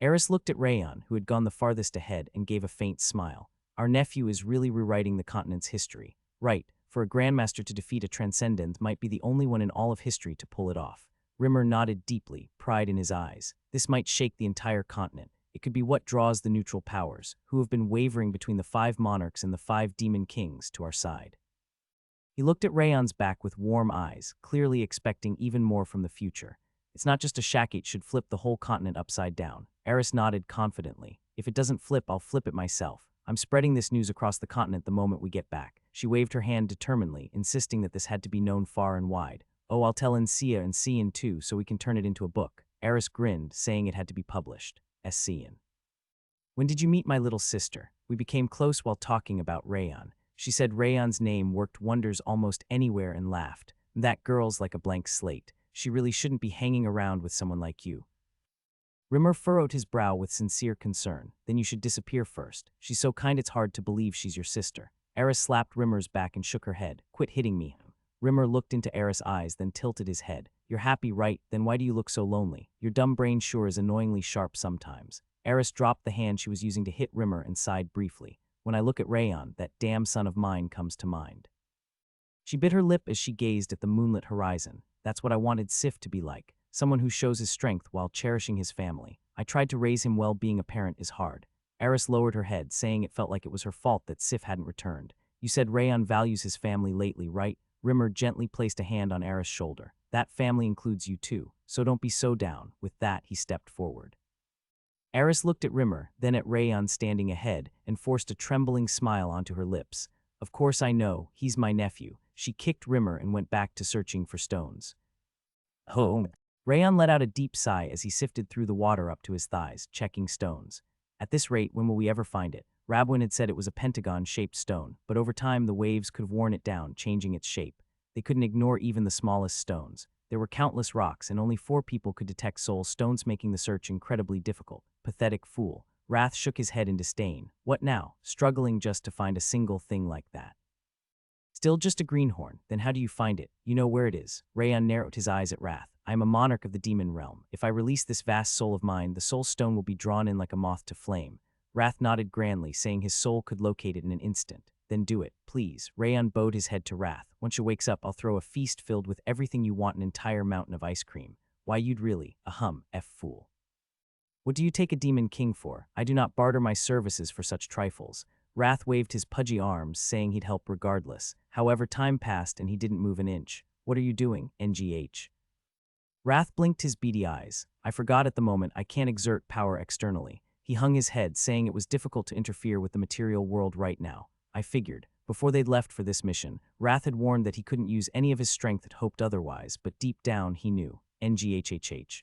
Eris looked at Rayon, who had gone the farthest ahead, and gave a faint smile. Our nephew is really rewriting the continent's history. Right, for a Grandmaster to defeat a Transcendent might be the only one in all of history to pull it off. Rimmer nodded deeply, pride in his eyes. This might shake the entire continent. It could be what draws the neutral powers, who have been wavering between the 5 monarchs and the 5 demon kings, to our side. He looked at Rayon's back with warm eyes, clearly expecting even more from the future. It's not just a Shakate should flip the whole continent upside down. Eris nodded confidently. If it doesn't flip, I'll flip it myself. I'm spreading this news across the continent the moment we get back. She waved her hand determinedly, insisting that this had to be known far and wide. Oh, I'll tell Nsia and Cian too, so we can turn it into a book. Eris grinned, saying it had to be published. Cian. When did you meet my little sister? We became close while talking about Rayon. She said Rayon's name worked wonders almost anywhere and laughed. That girl's like a blank slate. She really shouldn't be hanging around with someone like you. Rimmer furrowed his brow with sincere concern. Then you should disappear first. She's so kind it's hard to believe she's your sister. Eris slapped Rimmer's back and shook her head. Quit hitting me. Rimmer looked into Eris' eyes, then tilted his head. You're happy, right? Then why do you look so lonely? Your dumb brain sure is annoyingly sharp sometimes. Eris dropped the hand she was using to hit Rimmer and sighed briefly. When I look at Rayon, that damn son of mine comes to mind. She bit her lip as she gazed at the moonlit horizon. That's what I wanted Sif to be like. Someone who shows his strength while cherishing his family. I tried to raise him well. Being a parent is hard. Eris lowered her head, saying it felt like it was her fault that Sif hadn't returned. You said Rayon values his family lately, right? Rimmer gently placed a hand on Eris' shoulder. That family includes you too, so don't be so down. With that, he stepped forward. Eris looked at Rimmer, then at Rayon standing ahead, and forced a trembling smile onto her lips. Of course I know, he's my nephew. She kicked Rimmer and went back to searching for stones. Oh. Rayon let out a deep sigh as he sifted through the water up to his thighs, checking stones. At this rate, when will we ever find it? Rabwin had said it was a pentagon-shaped stone, but over time the waves could have worn it down, changing its shape. They couldn't ignore even the smallest stones. There were countless rocks, and only 4 people could detect soul stones, making the search incredibly difficult. Pathetic fool. Wrath shook his head in disdain. What now? Struggling just to find a single thing like that. Still just a greenhorn. Then how do you find it? You know where it is. Rayon narrowed his eyes at Wrath. I am a monarch of the demon realm. If I release this vast soul of mine, the soul stone will be drawn in like a moth to flame. Wrath nodded grandly, saying his soul could locate it in an instant. Then do it, please. Rayon bowed his head to Wrath. Once you wakes up, I'll throw a feast filled with everything you want, an entire mountain of ice cream. Why you'd really, fool. What do you take a demon king for? I do not barter my services for such trifles. Wrath waved his pudgy arms, saying he'd help regardless. However, time passed and he didn't move an inch. What are you doing, NGH? Wrath blinked his beady eyes. I forgot at the moment I can't exert power externally. He hung his head, saying it was difficult to interfere with the material world right now. I figured. Before they'd left for this mission, Wrath had warned that he couldn't use any of his strength and hoped otherwise, but deep down he knew. NGHHH.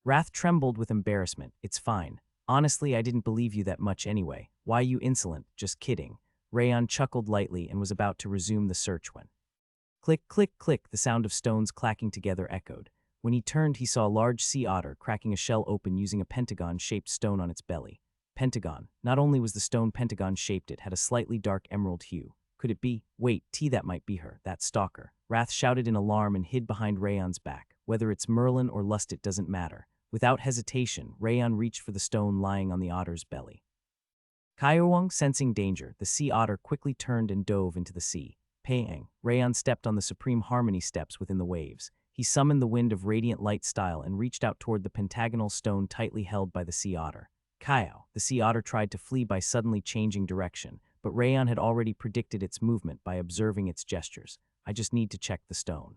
Wrath trembled with embarrassment. It's fine. Honestly, I didn't believe you that much anyway. Why you insolent? Just kidding. Rayon chuckled lightly and was about to resume the search when... Click, click, click, the sound of stones clacking together echoed. When he turned, he saw a large sea otter cracking a shell open using a pentagon-shaped stone on its belly. Pentagon. Not only was the stone pentagon-shaped, it had a slightly dark emerald hue. Could it be? Wait, that might be her, that stalker. Wrath shouted in alarm and hid behind Rayon's back. Whether it's Merlin or Lust, it doesn't matter. Without hesitation, Rayon reached for the stone lying on the otter's belly. Kaiowang, sensing danger, the sea otter quickly turned and dove into the sea. Payang. Rayon stepped on the supreme harmony steps within the waves. He summoned the wind of radiant light style and reached out toward the pentagonal stone tightly held by the sea otter. Kaiao. The sea otter tried to flee by suddenly changing direction, but Rayon had already predicted its movement by observing its gestures. I just need to check the stone.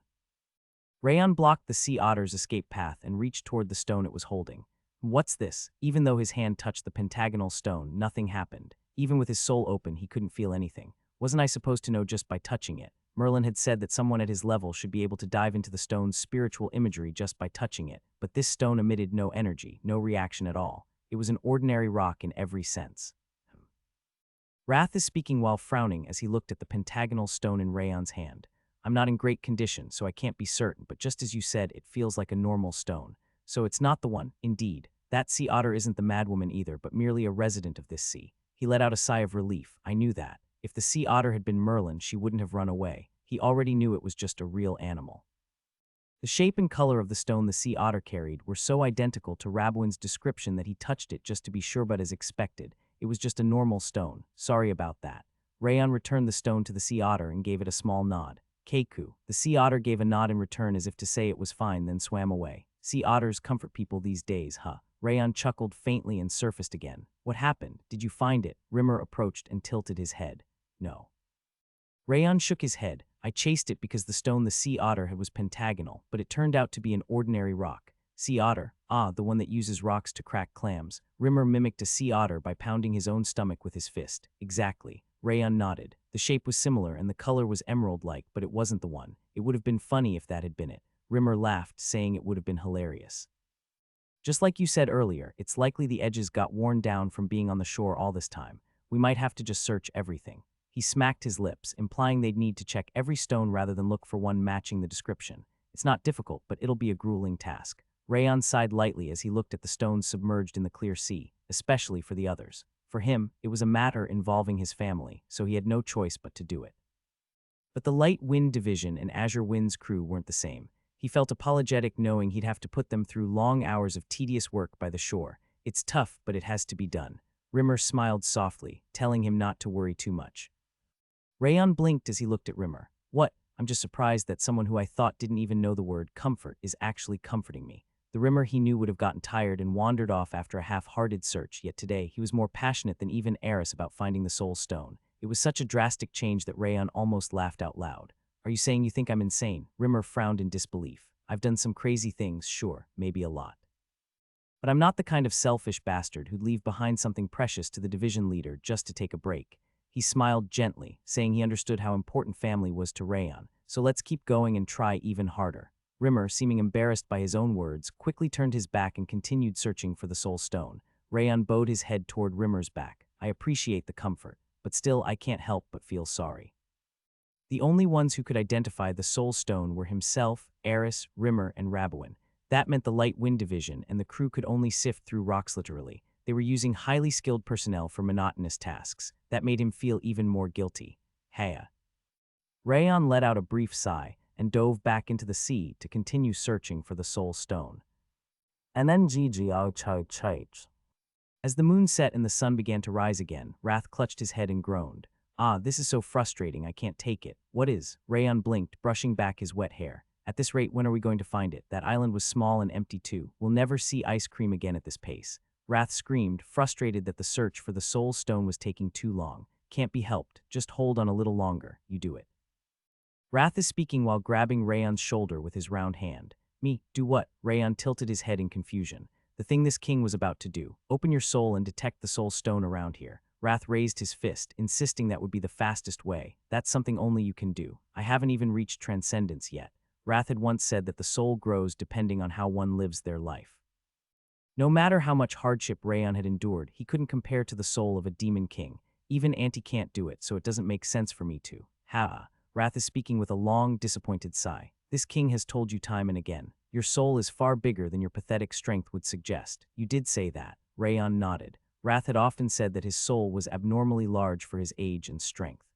Rayon blocked the sea otter's escape path and reached toward the stone it was holding. What's this? Even though his hand touched the pentagonal stone, nothing happened. Even with his soul open, he couldn't feel anything. Wasn't I supposed to know just by touching it? Merlin had said that someone at his level should be able to dive into the stone's spiritual imagery just by touching it, but this stone emitted no energy, no reaction at all. It was an ordinary rock in every sense. Wrath is speaking while frowning as he looked at the pentagonal stone in Rayon's hand. I'm not in great condition, so I can't be certain, but just as you said, it feels like a normal stone. So it's not the one, indeed. That sea otter isn't the madwoman either, but merely a resident of this sea. He let out a sigh of relief. I knew that. If the sea otter had been Merlin, she wouldn't have run away. He already knew it was just a real animal. The shape and color of the stone the sea otter carried were so identical to Rabwin's description that he touched it just to be sure, but as expected, it was just a normal stone. Sorry about that. Rayon returned the stone to the sea otter and gave it a small nod. Keiku. The sea otter gave a nod in return as if to say it was fine, then swam away. Sea otters comfort people these days, huh? Rayon chuckled faintly and surfaced again. What happened? Did you find it? Rimmer approached and tilted his head. No. Rayon shook his head. I chased it because the stone the sea otter had was pentagonal, but it turned out to be an ordinary rock. Sea otter? Ah, the one that uses rocks to crack clams. Rimmer mimicked a sea otter by pounding his own stomach with his fist. Exactly. Rayon nodded. The shape was similar and the color was emerald-like, but it wasn't the one. It would have been funny if that had been it. Rimmer laughed, saying it would have been hilarious. Just like you said earlier, it's likely the edges got worn down from being on the shore all this time. We might have to just search everything. He smacked his lips, implying they'd need to check every stone rather than look for one matching the description. It's not difficult, but it'll be a grueling task. Rayon sighed lightly as he looked at the stones submerged in the clear sea, especially for the others. For him, it was a matter involving his family, so he had no choice but to do it. But the Light Wind Division and Azure Wind's crew weren't the same. He felt apologetic knowing he'd have to put them through long hours of tedious work by the shore. It's tough, but it has to be done. Rimmer smiled softly, telling him not to worry too much. Rayon blinked as he looked at Rimmer. What? I'm just surprised that someone who I thought didn't even know the word comfort is actually comforting me. The Rimmer he knew would have gotten tired and wandered off after a half-hearted search, yet today he was more passionate than even Eris about finding the Soul Stone. It was such a drastic change that Rayon almost laughed out loud. Are you saying you think I'm insane? Rimmer frowned in disbelief. I've done some crazy things, sure, maybe a lot. But I'm not the kind of selfish bastard who'd leave behind something precious to the division leader just to take a break. He smiled gently, saying he understood how important family was to Rayon, so let's keep going and try even harder. Rimmer, seeming embarrassed by his own words, quickly turned his back and continued searching for the Soul Stone. Rayon bowed his head toward Rimmer's back. I appreciate the comfort, but still I can't help but feel sorry. The only ones who could identify the Soul Stone were himself, Eris, Rimmer, and Rabouin. That meant the Light Wind Division and the crew could only sift through rocks literally. They were using highly skilled personnel for monotonous tasks. That made him feel even more guilty. Heir. Rayon let out a brief sigh and dove back into the sea to continue searching for the Soul Stone. And then as the moon set and the sun began to rise again, Wrath clutched his head and groaned. Ah, this is so frustrating, I can't take it. What is? Rayon blinked, brushing back his wet hair. At this rate, when are we going to find it? That island was small and empty too. We'll never see ice cream again at this pace. Wrath screamed, frustrated that the search for the Soul Stone was taking too long. Can't be helped. Just hold on a little longer. You do it. Wrath is speaking while grabbing Rayon's shoulder with his round hand. Me, do what? Rayon tilted his head in confusion. The thing this king was about to do. Open your soul and detect the Soul Stone around here. Wrath raised his fist, insisting that would be the fastest way. That's something only you can do. I haven't even reached transcendence yet. Wrath had once said that the soul grows depending on how one lives their life. No matter how much hardship Rayon had endured, he couldn't compare to the soul of a demon king. Even Auntie can't do it, so it doesn't make sense for me to. Ha! Wrath is speaking with a long, disappointed sigh. This king has told you time and again. Your soul is far bigger than your pathetic strength would suggest. You did say that. Rayon nodded. Wrath had often said that his soul was abnormally large for his age and strength.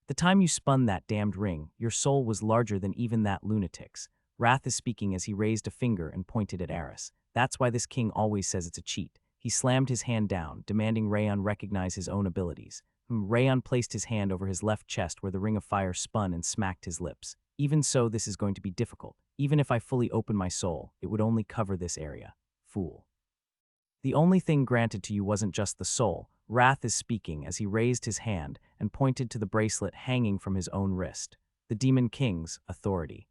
The time you spun that damned ring, your soul was larger than even that lunatic's. Wrath is speaking as he raised a finger and pointed at Eris. That's why this king always says it's a cheat. He slammed his hand down, demanding Rayon recognize his own abilities. Rayon placed his hand over his left chest where the ring of fire spun and smacked his lips. Even so, this is going to be difficult. Even if I fully open my soul, it would only cover this area. Fool. The only thing granted to you wasn't just the soul. Wrath is speaking as he raised his hand and pointed to the bracelet hanging from his own wrist. The Demon King's authority.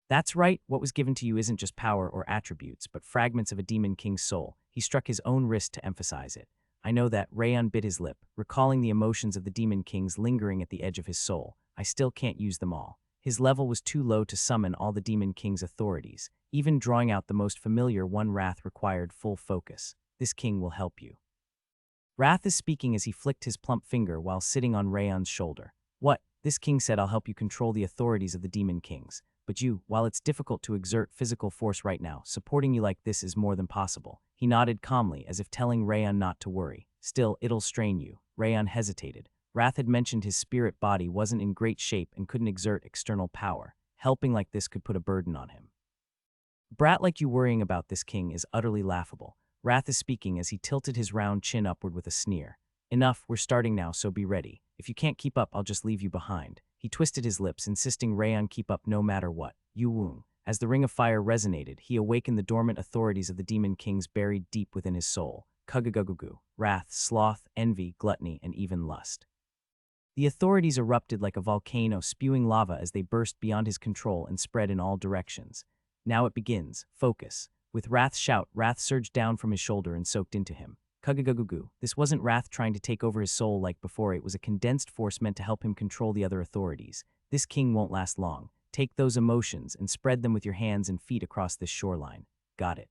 That's right, what was given to you isn't just power or attributes, but fragments of a Demon King's soul. He struck his own wrist to emphasize it. I know that. Rayon bit his lip, recalling the emotions of the Demon Kings lingering at the edge of his soul. I still can't use them all. His level was too low to summon all the Demon King's authorities. Even drawing out the most familiar one, Wrath, required full focus. This king will help you. Wrath is speaking as he flicked his plump finger while sitting on Rayon's shoulder. What? This king said I'll help you control the authorities of the Demon Kings. But you, while it's difficult to exert physical force right now, supporting you like this is more than possible. He nodded calmly, as if telling Rayon not to worry. Still, it'll strain you. Rayon hesitated. Wrath had mentioned his spirit body wasn't in great shape and couldn't exert external power. Helping like this could put a burden on him. Brat like you worrying about this king is utterly laughable. Wrath is speaking as he tilted his round chin upward with a sneer. Enough, we're starting now, so be ready. If you can't keep up, I'll just leave you behind. He twisted his lips, insisting Rayon keep up no matter what. Yu Woong. As the ring of fire resonated, he awakened the dormant authorities of the Demon Kings buried deep within his soul. Kugugugugu. Wrath, sloth, envy, gluttony, and even lust. The authorities erupted like a volcano, spewing lava as they burst beyond his control and spread in all directions. Now it begins. Focus. With Wrath's shout, Wrath surged down from his shoulder and soaked into him. Kugugugugu. This wasn't Wrath trying to take over his soul like before, it was a condensed force meant to help him control the other authorities. This king won't last long. Take those emotions and spread them with your hands and feet across this shoreline. Got it.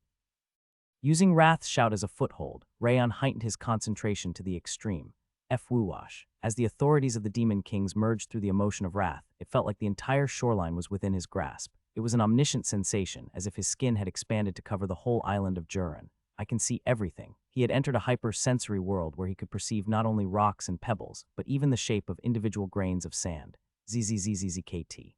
Using Wrath's shout as a foothold, Rayon heightened his concentration to the extreme. F-woo-wash. As the authorities of the Demon Kings merged through the emotion of wrath, it felt like the entire shoreline was within his grasp. It was an omniscient sensation, as if his skin had expanded to cover the whole island of Jurin. I can see everything. He had entered a hyper-sensory world where he could perceive not only rocks and pebbles, but even the shape of individual grains of sand. ZZZZZKT.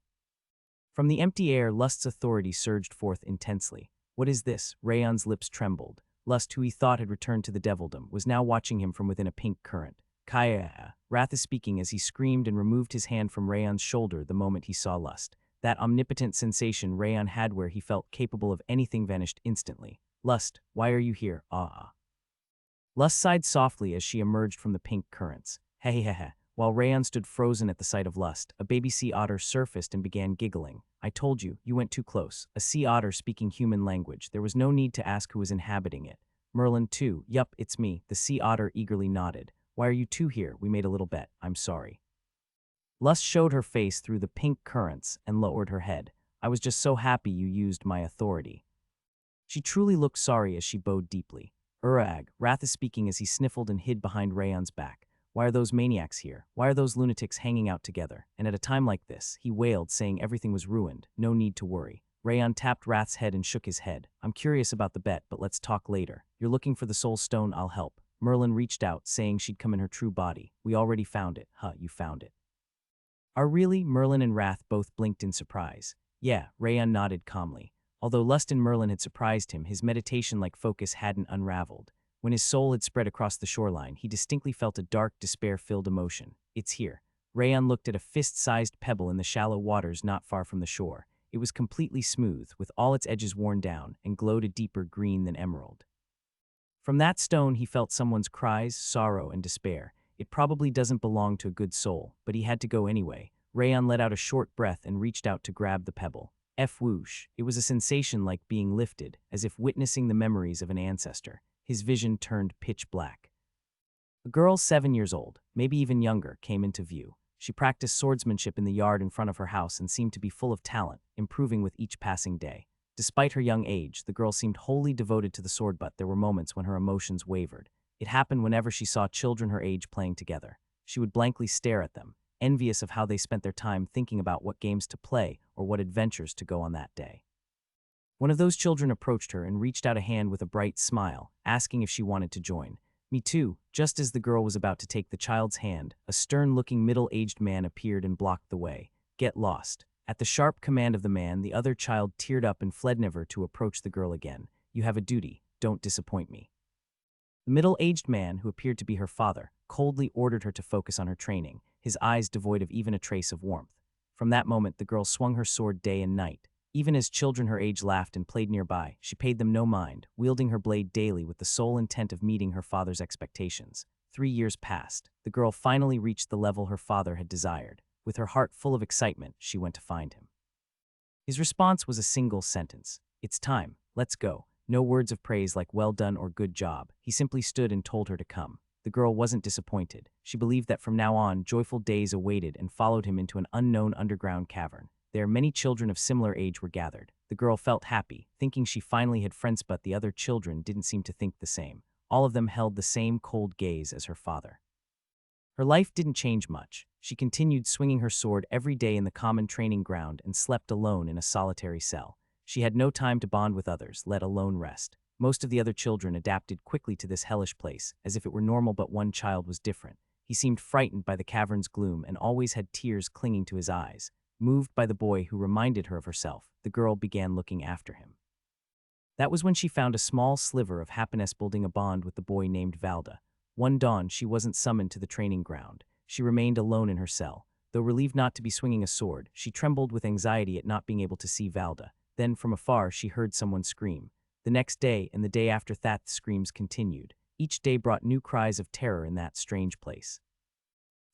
From the empty air, Lust's authority surged forth intensely. What is this? Rayon's lips trembled. Lust, who he thought had returned to the devildom, was now watching him from within a pink current. Kaya, Wrath is speaking as he screamed and removed his hand from Rayon's shoulder the moment he saw Lust. That omnipotent sensation Rayon had where he felt capable of anything vanished instantly. Lust, why are you here? Lust sighed softly as she emerged from the pink currents. Hehehehe. While Rayon stood frozen at the sight of Lust, a baby sea otter surfaced and began giggling. I told you, you went too close. A sea otter speaking human language. There was no need to ask who was inhabiting it. Merlin too. Yup, it's me. The sea otter eagerly nodded. Why are you two here? We made a little bet. I'm sorry. Lust showed her face through the pink currents and lowered her head. I was just so happy you used my authority. She truly looked sorry as she bowed deeply. Urag, Wrath is speaking as he sniffled and hid behind Rayon's back. Why are those maniacs here? Why are those lunatics hanging out together? And at a time like this, he wailed, saying everything was ruined. No need to worry. Rayon tapped Wrath's head and shook his head. I'm curious about the bet, but let's talk later. You're looking for the soul stone, I'll help. Merlin reached out, saying she'd come in her true body. We already found it. You found it. Are really? Merlin and Wrath both blinked in surprise. Yeah, Rayon nodded calmly. Although Lust and Merlin had surprised him, his meditation-like focus hadn't unraveled. When his soul had spread across the shoreline, he distinctly felt a dark, despair-filled emotion. It's here. Rayon looked at a fist-sized pebble in the shallow waters not far from the shore. It was completely smooth, with all its edges worn down, and glowed a deeper green than emerald. From that stone, he felt someone's cries, sorrow, and despair. It probably doesn't belong to a good soul, but he had to go anyway. Rayon let out a short breath and reached out to grab the pebble. F-whoosh. It was a sensation like being lifted, as if witnessing the memories of an ancestor. His vision turned pitch black. A girl 7 years old, maybe even younger, came into view. She practiced swordsmanship in the yard in front of her house and seemed to be full of talent, improving with each passing day. Despite her young age, the girl seemed wholly devoted to the sword, but there were moments when her emotions wavered. It happened whenever she saw children her age playing together. She would blankly stare at them, envious of how they spent their time thinking about what games to play or what adventures to go on that day. One of those children approached her and reached out a hand with a bright smile, asking if she wanted to join. Me too. Just as the girl was about to take the child's hand, a stern-looking middle-aged man appeared and blocked the way. Get lost. At the sharp command of the man, the other child teared up and fled, never to approach the girl again. You have a duty. Don't disappoint me. The middle-aged man, who appeared to be her father, coldly ordered her to focus on her training, his eyes devoid of even a trace of warmth. From that moment, the girl swung her sword day and night. Even as children her age laughed and played nearby, she paid them no mind, wielding her blade daily with the sole intent of meeting her father's expectations. 3 years passed. The girl finally reached the level her father had desired. With her heart full of excitement, she went to find him. His response was a single sentence. It's time. Let's go. No words of praise like well done or good job. He simply stood and told her to come. The girl wasn't disappointed. She believed that from now on, joyful days awaited and followed him into an unknown underground cavern. There, many children of similar age were gathered. The girl felt happy, thinking she finally had friends, but the other children didn't seem to think the same. All of them held the same cold gaze as her father. Her life didn't change much. She continued swinging her sword every day in the common training ground and slept alone in a solitary cell. She had no time to bond with others, let alone rest. Most of the other children adapted quickly to this hellish place, as if it were normal, but one child was different. He seemed frightened by the cavern's gloom and always had tears clinging to his eyes. Moved by the boy who reminded her of herself, the girl began looking after him. That was when she found a small sliver of happiness building a bond with the boy named Valda. One dawn, she wasn't summoned to the training ground. She remained alone in her cell. Though relieved not to be swinging a sword, she trembled with anxiety at not being able to see Valda. Then, from afar, she heard someone scream. The next day and the day after that, the screams continued. Each day brought new cries of terror in that strange place.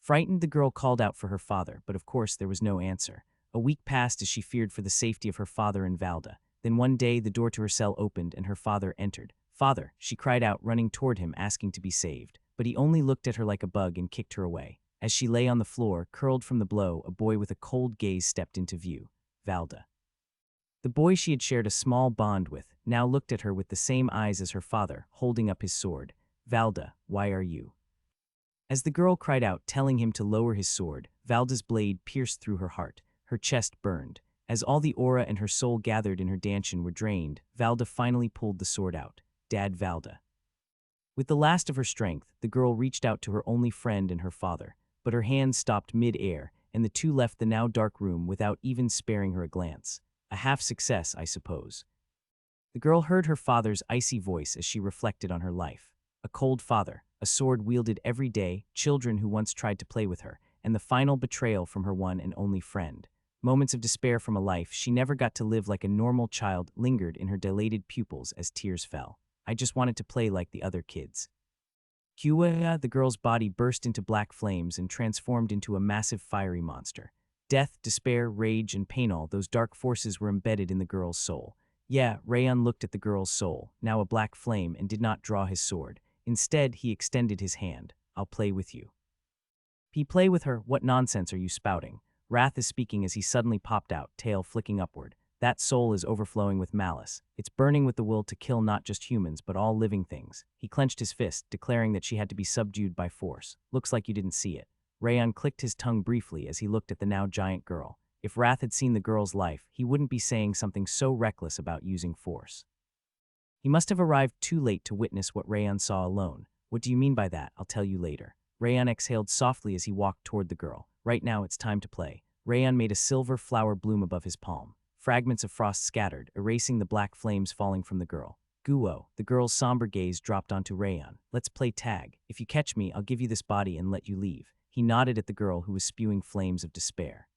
Frightened, the girl called out for her father, but of course there was no answer. A week passed as she feared for the safety of her father and Valda. Then one day, the door to her cell opened and her father entered. "Father," she cried out, running toward him, asking to be saved. But he only looked at her like a bug and kicked her away. As she lay on the floor, curled from the blow, a boy with a cold gaze stepped into view. Valda. The boy she had shared a small bond with now looked at her with the same eyes as her father, holding up his sword. "Valda, why are you As the girl cried out, telling him to lower his sword, Valda's blade pierced through her heart. Her chest burned. As all the aura and her soul gathered in her dantian were drained, Valda finally pulled the sword out. Dad Valda. With the last of her strength, the girl reached out to her only friend and her father, but her hands stopped mid-air, and the two left the now dark room without even sparing her a glance. A half-success, I suppose. The girl heard her father's icy voice as she reflected on her life. A cold father, a sword wielded every day, children who once tried to play with her, and the final betrayal from her one and only friend. Moments of despair from a life she never got to live like a normal child lingered in her dilated pupils as tears fell. I just wanted to play like the other kids. Kua, the girl's body burst into black flames and transformed into a massive fiery monster. Death, despair, rage, and pain, all those dark forces were embedded in the girl's soul. Yeah, Rayon looked at the girl's soul, now a black flame, and did not draw his sword. Instead, he extended his hand. I'll play with you. He play with her? What nonsense are you spouting? Wrath is speaking as he suddenly popped out, tail flicking upward. That soul is overflowing with malice. It's burning with the will to kill not just humans, but all living things. He clenched his fist, declaring that she had to be subdued by force. Looks like you didn't see it. Rayon clicked his tongue briefly as he looked at the now giant girl. If Wrath had seen the girl's life, he wouldn't be saying something so reckless about using force. He must have arrived too late to witness what Rayon saw alone. What do you mean by that? I'll tell you later. Rayon exhaled softly as he walked toward the girl. Right now, it's time to play. Rayon made a silver flower bloom above his palm. Fragments of frost scattered, erasing the black flames falling from the girl. Guo, the girl's somber gaze dropped onto Rayon. Let's play tag. If you catch me, I'll give you this body and let you leave. He nodded at the girl who was spewing flames of despair.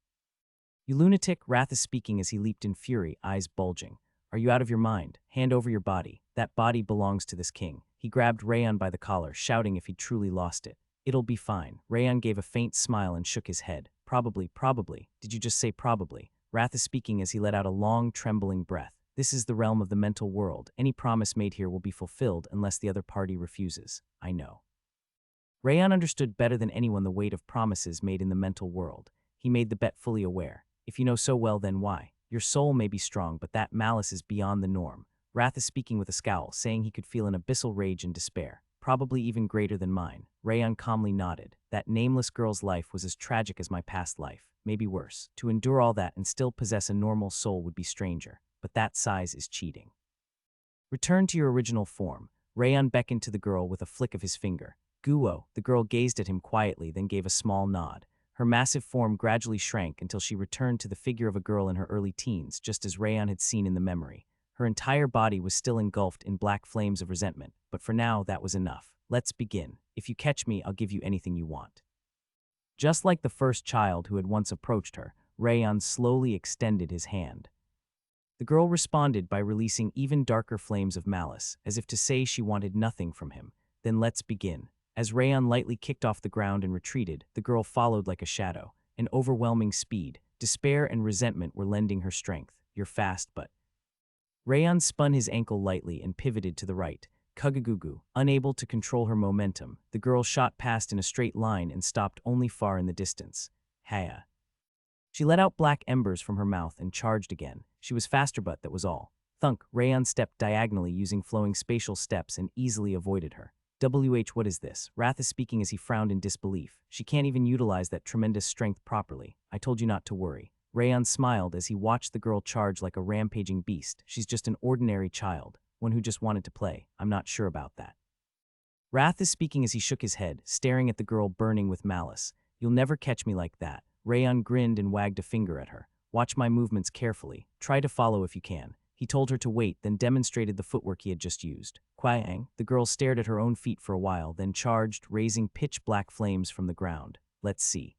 You lunatic, Wrath is speaking as he leaped in fury, eyes bulging. Are you out of your mind? Hand over your body. That body belongs to this king. He grabbed Rayon by the collar, shouting if he'd truly lost it. It'll be fine. Rayon gave a faint smile and shook his head. Probably. Did you just say probably? Wrath is speaking as he let out a long, trembling breath. This is the realm of the mental world. Any promise made here will be fulfilled unless the other party refuses. I know. Rayon understood better than anyone the weight of promises made in the mental world. He made the bet fully aware. If you know so well, then why? Your soul may be strong, but that malice is beyond the norm. Wrath is speaking with a scowl, saying he could feel an abyssal rage and despair, probably even greater than mine. Rayon calmly nodded. That nameless girl's life was as tragic as my past life, maybe worse. To endure all that and still possess a normal soul would be stranger, but that size is cheating. Return to your original form. Rayon beckoned to the girl with a flick of his finger. Guo, the girl gazed at him quietly, then gave a small nod. Her massive form gradually shrank until she returned to the figure of a girl in her early teens, just as Rayon had seen in the memory. Her entire body was still engulfed in black flames of resentment, but for now that was enough. Let's begin. If you catch me, I'll give you anything you want. Just like the first child who had once approached her, Rayon slowly extended his hand. The girl responded by releasing even darker flames of malice, as if to say she wanted nothing from him. Then let's begin. As Rayon lightly kicked off the ground and retreated, the girl followed like a shadow. An overwhelming speed, despair and resentment were lending her strength. You're fast, but... Rayon spun his ankle lightly and pivoted to the right. Kugagugu, unable to control her momentum, the girl shot past in a straight line and stopped only far in the distance. Heir. She let out black embers from her mouth and charged again. She was faster, but that was all. Thunk, Rayon stepped diagonally using flowing spatial steps and easily avoided her. What is this? Wrath is speaking as he frowned in disbelief. She can't even utilize that tremendous strength properly. I told you not to worry. Rayon smiled as he watched the girl charge like a rampaging beast. She's just an ordinary child, one who just wanted to play. I'm not sure about that. Wrath is speaking as he shook his head, staring at the girl burning with malice. You'll never catch me like that. Rayon grinned and wagged a finger at her. Watch my movements carefully. Try to follow if you can. He told her to wait, then demonstrated the footwork he had just used. Kwang, the girl stared at her own feet for a while, then charged, raising pitch-black flames from the ground. Let's see.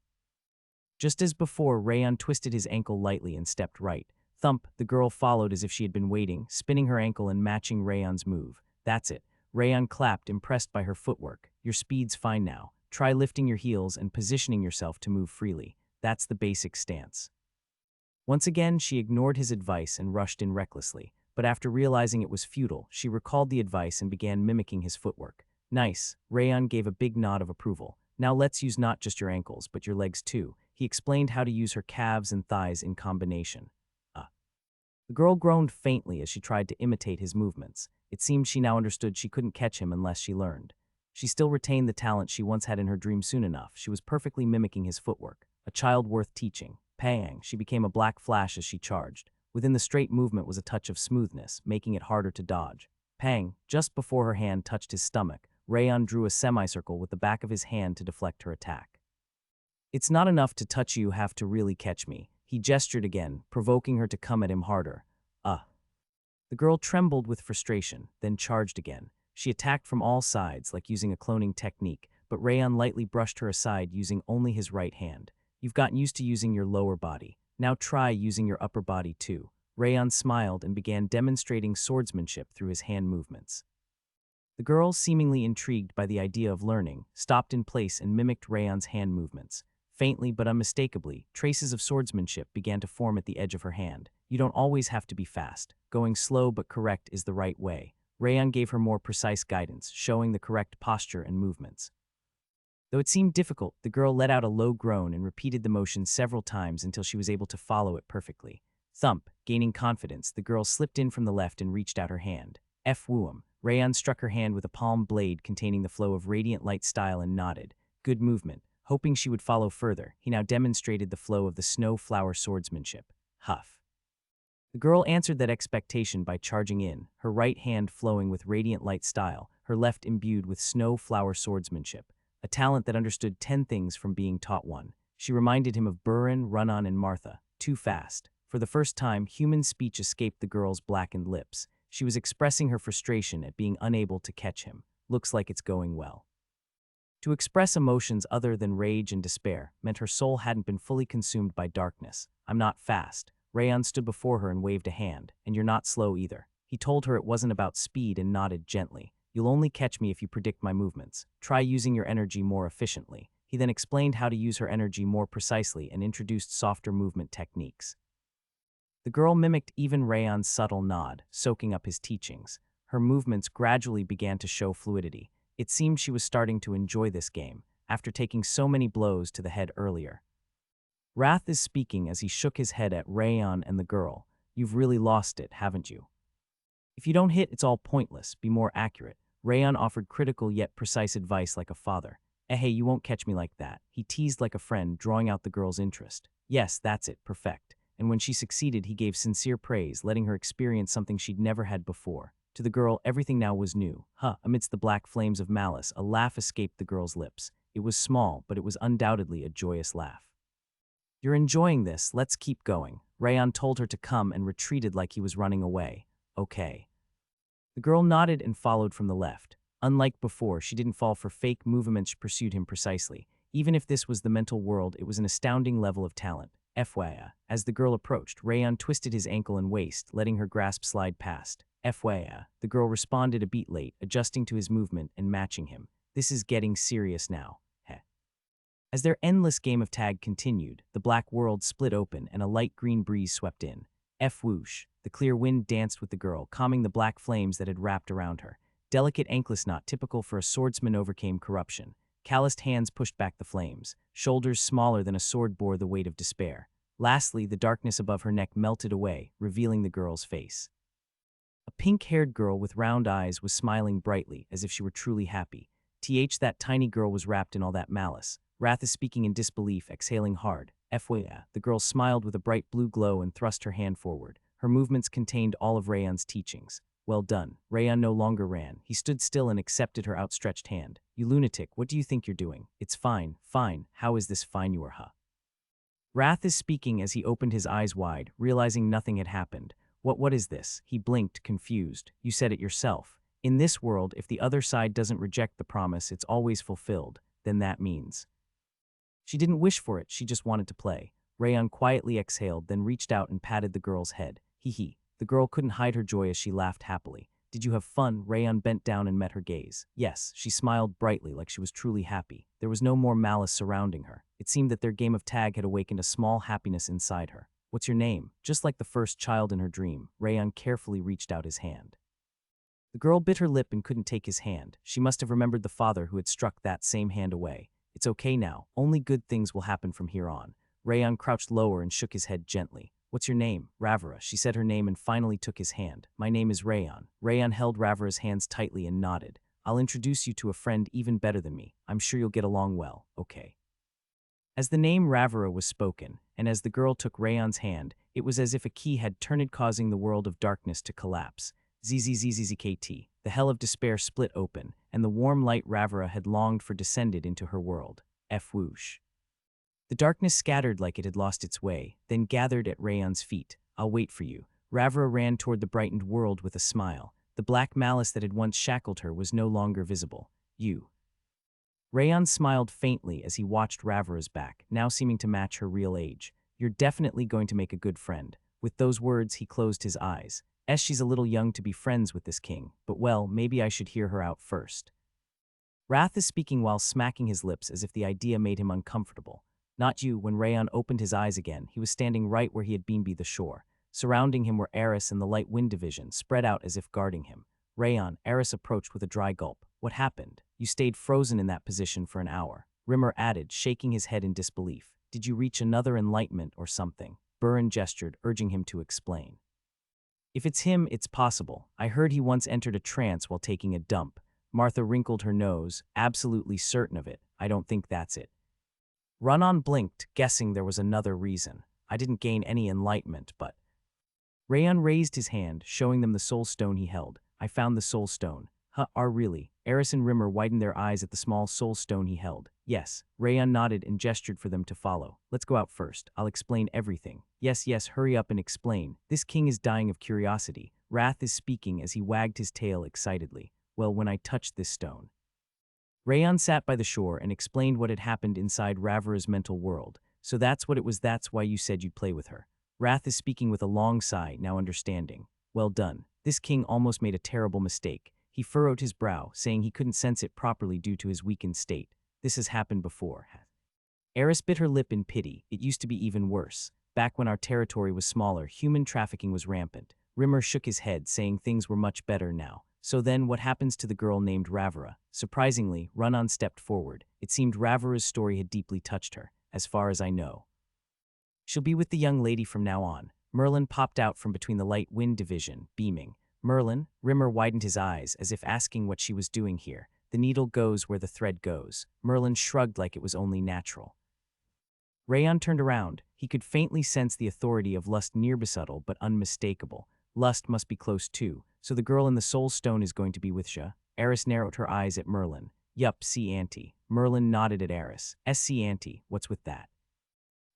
Just as before, Rayon twisted his ankle lightly and stepped right. Thump, the girl followed as if she had been waiting, spinning her ankle and matching Rayon's move. That's it. Rayon clapped, impressed by her footwork. Your speed's fine now. Try lifting your heels and positioning yourself to move freely. That's the basic stance. Once again, she ignored his advice and rushed in recklessly, but after realizing it was futile, she recalled the advice and began mimicking his footwork. Nice. Rayon gave a big nod of approval. Now let's use not just your ankles, but your legs too. He explained how to use her calves and thighs in combination. The girl groaned faintly as she tried to imitate his movements. It seemed she now understood she couldn't catch him unless she learned. She still retained the talent she once had in her dream soon enough. She was perfectly mimicking his footwork. A child worth teaching. Pang, she became a black flash as she charged. Within the straight movement was a touch of smoothness, making it harder to dodge. Pang, just before her hand touched his stomach, Rayon drew a semicircle with the back of his hand to deflect her attack. It's not enough to touch you, have to really catch me. He gestured again, provoking her to come at him harder. The girl trembled with frustration, then charged again. She attacked from all sides, like using a cloning technique, but Rayon lightly brushed her aside using only his right hand. You've gotten used to using your lower body. Now try using your upper body too. Rayon smiled and began demonstrating swordsmanship through his hand movements. The girl, seemingly intrigued by the idea of learning, stopped in place and mimicked Rayon's hand movements. Faintly but unmistakably, traces of swordsmanship began to form at the edge of her hand. You don't always have to be fast. Going slow but correct is the right way. Rayon gave her more precise guidance, showing the correct posture and movements. Though it seemed difficult, the girl let out a low groan and repeated the motion several times until she was able to follow it perfectly. Thump, gaining confidence, the girl slipped in from the left and reached out her hand. F-woo'em. Rayon struck her hand with a palm blade containing the flow of radiant light style and nodded. Good movement. Hoping she would follow further, he now demonstrated the flow of the snow flower swordsmanship. Huff. The girl answered that expectation by charging in, her right hand flowing with radiant light style, her left imbued with snow flower swordsmanship, a talent that understood 10 things from being taught one. She reminded him of Burin, Run-On, and Martha. Too fast. For the first time, human speech escaped the girl's blackened lips. She was expressing her frustration at being unable to catch him. Looks like it's going well. To express emotions other than rage and despair meant her soul hadn't been fully consumed by darkness. I'm not fast. Rayon stood before her and waved a hand. And you're not slow either. He told her it wasn't about speed and nodded gently. You'll only catch me if you predict my movements. Try using your energy more efficiently. He then explained how to use her energy more precisely and introduced softer movement techniques. The girl mimicked even Rayon's subtle nod, soaking up his teachings. Her movements gradually began to show fluidity. It seemed she was starting to enjoy this game, after taking so many blows to the head earlier. Wrath is speaking as he shook his head at Rayon and the girl. You've really lost it, haven't you? If you don't hit, it's all pointless. Be more accurate. Rayon offered critical yet precise advice like a father. Hey, you won't catch me like that. He teased like a friend, drawing out the girl's interest. Yes, that's it, perfect. And when she succeeded, he gave sincere praise, letting her experience something she'd never had before. To the girl, everything now was new. Amidst the black flames of malice, a laugh escaped the girl's lips. It was small, but it was undoubtedly a joyous laugh. You're enjoying this, let's keep going. Rayon told her to come and retreated like he was running away. Okay. The girl nodded and followed from the left. Unlike before, she didn't fall for fake movements, she pursued him precisely. Even if this was the mental world, it was an astounding level of talent. FYI. As the girl approached, Rayon twisted his ankle and waist, letting her grasp slide past. FYI. The girl responded a beat late, adjusting to his movement and matching him. This is getting serious now. As their endless game of tag continued, the black world split open and a light green breeze swept in. Whoosh. The clear wind danced with the girl, calming the black flames that had wrapped around her. Delicate anklet knot typical for a swordsman overcame corruption. Calloused hands pushed back the flames. Shoulders smaller than a sword bore the weight of despair. Lastly, the darkness above her neck melted away, revealing the girl's face. A pink-haired girl with round eyes was smiling brightly, as if she were truly happy. That tiny girl was wrapped in all that malice. Wrath is speaking in disbelief, exhaling hard. FYI. The girl smiled with a bright blue glow and thrust her hand forward. Her movements contained all of Rayon's teachings. Well done. Rayon no longer ran. He stood still and accepted her outstretched hand. You lunatic, what do you think you're doing? It's fine, fine. How is this fine you are, Wrath is speaking as he opened his eyes wide, realizing nothing had happened. What is this? He blinked, confused. You said it yourself. In this world, if the other side doesn't reject the promise, it's always fulfilled. Then that means. She didn't wish for it, she just wanted to play. Rayon quietly exhaled, then reached out and patted the girl's head. Hee. The girl couldn't hide her joy as she laughed happily. Did you have fun? Rayon bent down and met her gaze. Yes, she smiled brightly like she was truly happy. There was no more malice surrounding her. It seemed that their game of tag had awakened a small happiness inside her. What's your name? Just like the first child in her dream, Rayon carefully reached out his hand. The girl bit her lip and couldn't take his hand. She must have remembered the father who had struck that same hand away. It's okay now. Only good things will happen from here on. Rayon crouched lower and shook his head gently. What's your name? Ravara. She said her name and finally took his hand. My name is Rayon. Rayon held Ravara's hands tightly and nodded. I'll introduce you to a friend even better than me. I'm sure you'll get along well, okay? As the name Ravara was spoken, and as the girl took Rayon's hand, it was as if a key had turned, causing the world of darkness to collapse. ZZZZZKT, the hell of despair split open, and the warm light Ravara had longed for descended into her world. F whoosh. The darkness scattered like it had lost its way, then gathered at Rayon's feet. I'll wait for you. Ravara ran toward the brightened world with a smile. The black malice that had once shackled her was no longer visible. You. Rayon smiled faintly as he watched Ravara's back, now seeming to match her real age. You're definitely going to make a good friend. With those words, he closed his eyes. She's a little young to be friends with this king, but well, maybe I should hear her out first. Wrath is speaking while smacking his lips as if the idea made him uncomfortable. Not you. When Rayon opened his eyes again, he was standing right where he had been by the shore. Surrounding him were Eris and the Light Wind Division, spread out as if guarding him. Rayon, Eris approached with a dry gulp. What happened? You stayed frozen in that position for an hour. Rimmer added, shaking his head in disbelief. Did you reach another enlightenment or something? Burin gestured, urging him to explain. If it's him, it's possible. I heard he once entered a trance while taking a dump. Martha wrinkled her nose, absolutely certain of it. I don't think that's it. Run-On blinked, guessing there was another reason. I didn't gain any enlightenment, but... Rayon raised his hand, showing them the soul stone he held. I found the soul stone. Really? Eris and Rimmer widened their eyes at the small soul stone he held. Yes. Rayon nodded and gestured for them to follow. Let's go out first. I'll explain everything. Yes, hurry up and explain. This king is dying of curiosity. Wrath is speaking as he wagged his tail excitedly. Well, when I touched this stone. Rayon sat by the shore and explained what had happened inside Ravara's mental world. So that's what it was. That's why you said you'd play with her. Wrath is speaking with a long sigh, now understanding. Well done. This king almost made a terrible mistake. He furrowed his brow, saying he couldn't sense it properly due to his weakened state. This has happened before. Eris bit her lip in pity. It used to be even worse. Back when our territory was smaller, human trafficking was rampant. Rimmer shook his head, saying things were much better now. So then, what happens to the girl named Ravara? Surprisingly, Run-On stepped forward. It seemed Ravara's story had deeply touched her, as far as I know. She'll be with the young lady from now on. Merlin popped out from between the Light Wind Division, beaming. Merlin? Rimmer widened his eyes, as if asking what she was doing here. The needle goes where the thread goes. Merlin shrugged like it was only natural. Rayon turned around. He could faintly sense the authority of lust, near subtle but unmistakable. Lust must be close too, so the girl in the soul stone is going to be with Sha. Eris narrowed her eyes at Merlin. Yup, see auntie. Merlin nodded at Eris. See auntie, what's with that?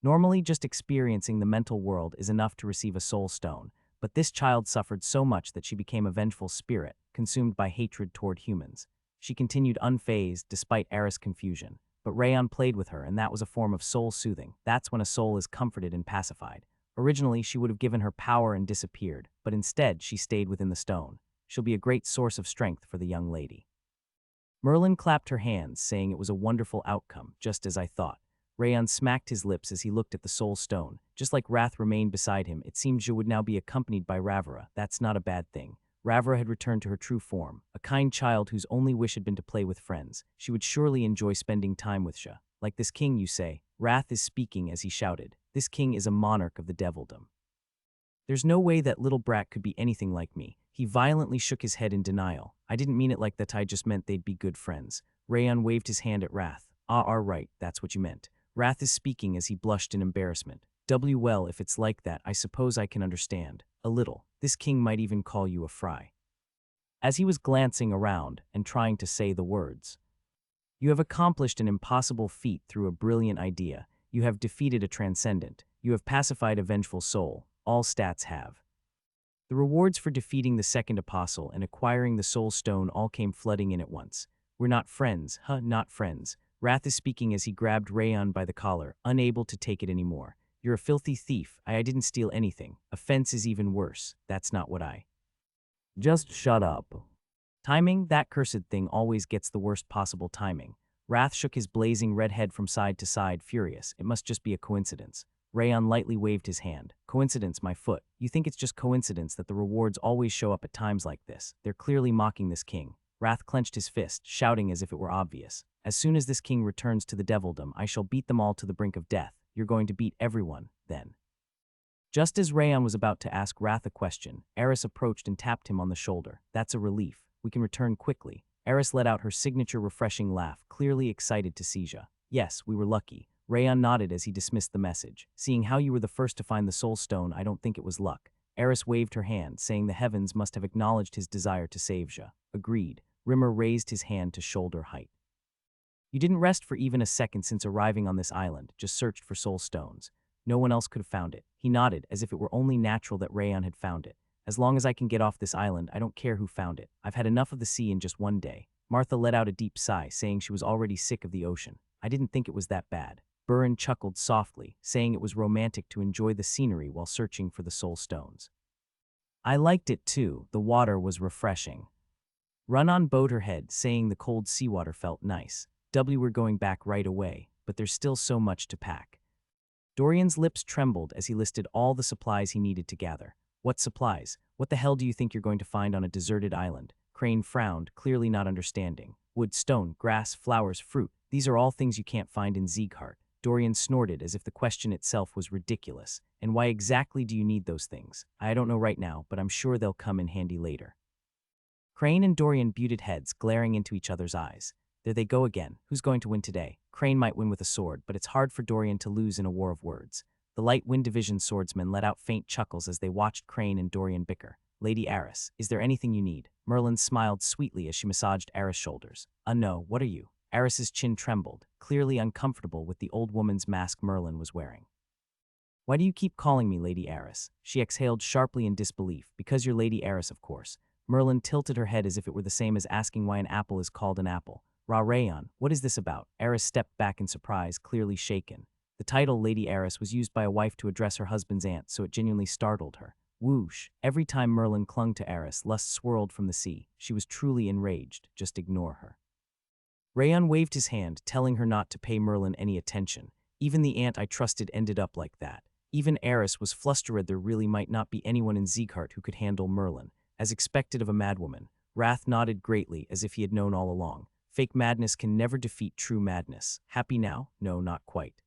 Normally, just experiencing the mental world is enough to receive a soul stone, but this child suffered so much that she became a vengeful spirit, consumed by hatred toward humans. She continued unfazed despite Eris' confusion, but Rayon played with her, and that was a form of soul soothing. That's when a soul is comforted and pacified. Originally, she would have given her power and disappeared, but instead she stayed within the stone. She'll be a great source of strength for the young lady. Merlin clapped her hands, saying it was a wonderful outcome, just as I thought. Rayon smacked his lips as he looked at the soul stone. Just like Wrath remained beside him, it seemed Zhe would now be accompanied by Ravara. That's not a bad thing. Ravara had returned to her true form, a kind child whose only wish had been to play with friends. She would surely enjoy spending time with Zhe. Like this king, you say? Wrath is speaking as he shouted. This king is a monarch of the devildom. There's no way that little brat could be anything like me. He violently shook his head in denial. I didn't mean it like that, I just meant they'd be good friends. Rayon waved his hand at Wrath. Right, that's what you meant. Wrath is speaking as he blushed in embarrassment. Well, if it's like that, I suppose I can understand. A little. This king might even call you a fry. As he was glancing around and trying to say the words. You have accomplished an impossible feat through a brilliant idea. You have defeated a transcendent. You have pacified a vengeful soul. All stats have. The rewards for defeating the second apostle and acquiring the soul stone all came flooding in at once. We're not friends, not friends. Wrath is speaking as he grabbed Rayon by the collar, unable to take it anymore. You're a filthy thief. I didn't steal anything. Offense is even worse. That's not what I... Just shut up. Timing, that cursed thing always gets the worst possible timing. Wrath shook his blazing red head from side to side, furious. It must just be a coincidence. Rayon lightly waved his hand. Coincidence, my foot. You think it's just coincidence that the rewards always show up at times like this? They're clearly mocking this king. Wrath clenched his fist, shouting as if it were obvious. As soon as this king returns to the devildom, I shall beat them all to the brink of death. You're going to beat everyone, then. Just as Rayon was about to ask Wrath a question, Eris approached and tapped him on the shoulder. That's a relief. We can return quickly. Eris let out her signature refreshing laugh, clearly excited to see Ja. Yes, we were lucky. Rayon nodded as he dismissed the message. Seeing how you were the first to find the soul stone, I don't think it was luck. Eris waved her hand, saying the heavens must have acknowledged his desire to save Ja. Agreed. Rimmer raised his hand to shoulder height. You didn't rest for even a second since arriving on this island, just searched for soul stones. No one else could have found it. He nodded, as if it were only natural that Rayon had found it. As long as I can get off this island, I don't care who found it. I've had enough of the sea in just one day. Martha let out a deep sigh, saying she was already sick of the ocean. I didn't think it was that bad. Burin chuckled softly, saying it was romantic to enjoy the scenery while searching for the soul stones. I liked it too. The water was refreshing. Run-On bowed her head, saying the cold seawater felt nice. We're going back right away, but there's still so much to pack. Dorian's lips trembled as he listed all the supplies he needed to gather. What supplies? What the hell do you think you're going to find on a deserted island? Crane frowned, clearly not understanding. Wood, stone, grass, flowers, fruit. These are all things you can't find in Sieghart. Dorian snorted as if the question itself was ridiculous. And why exactly do you need those things? I don't know right now, but I'm sure they'll come in handy later. Crane and Dorian butted heads, glaring into each other's eyes. There they go again. Who's going to win today? Crane might win with a sword, but it's hard for Dorian to lose in a war of words. The Light Wind Division swordsmen let out faint chuckles as they watched Crane and Dorian bicker. Lady Eris, is there anything you need? Merlin smiled sweetly as she massaged Eris' shoulders. No, what are you? Eris's chin trembled, clearly uncomfortable with the old woman's mask Merlin was wearing. Why do you keep calling me Lady Eris? She exhaled sharply in disbelief. Because you're Lady Eris, of course. Merlin tilted her head as if it were the same as asking why an apple is called an apple. Rayon, what is this about? Eris stepped back in surprise, clearly shaken. The title Lady Eris was used by a wife to address her husband's aunt, so it genuinely startled her. Whoosh. Every time Merlin clung to Eris, lust swirled from the sea. She was truly enraged. Just ignore her. Rayon waved his hand, telling her not to pay Merlin any attention. Even the aunt I trusted ended up like that. Even Eris was flustered there really might not be anyone in Sieghart who could handle Merlin. As expected of a madwoman, Wrath nodded greatly as if he had known all along. Fake madness can never defeat true madness. Happy now? No, not quite.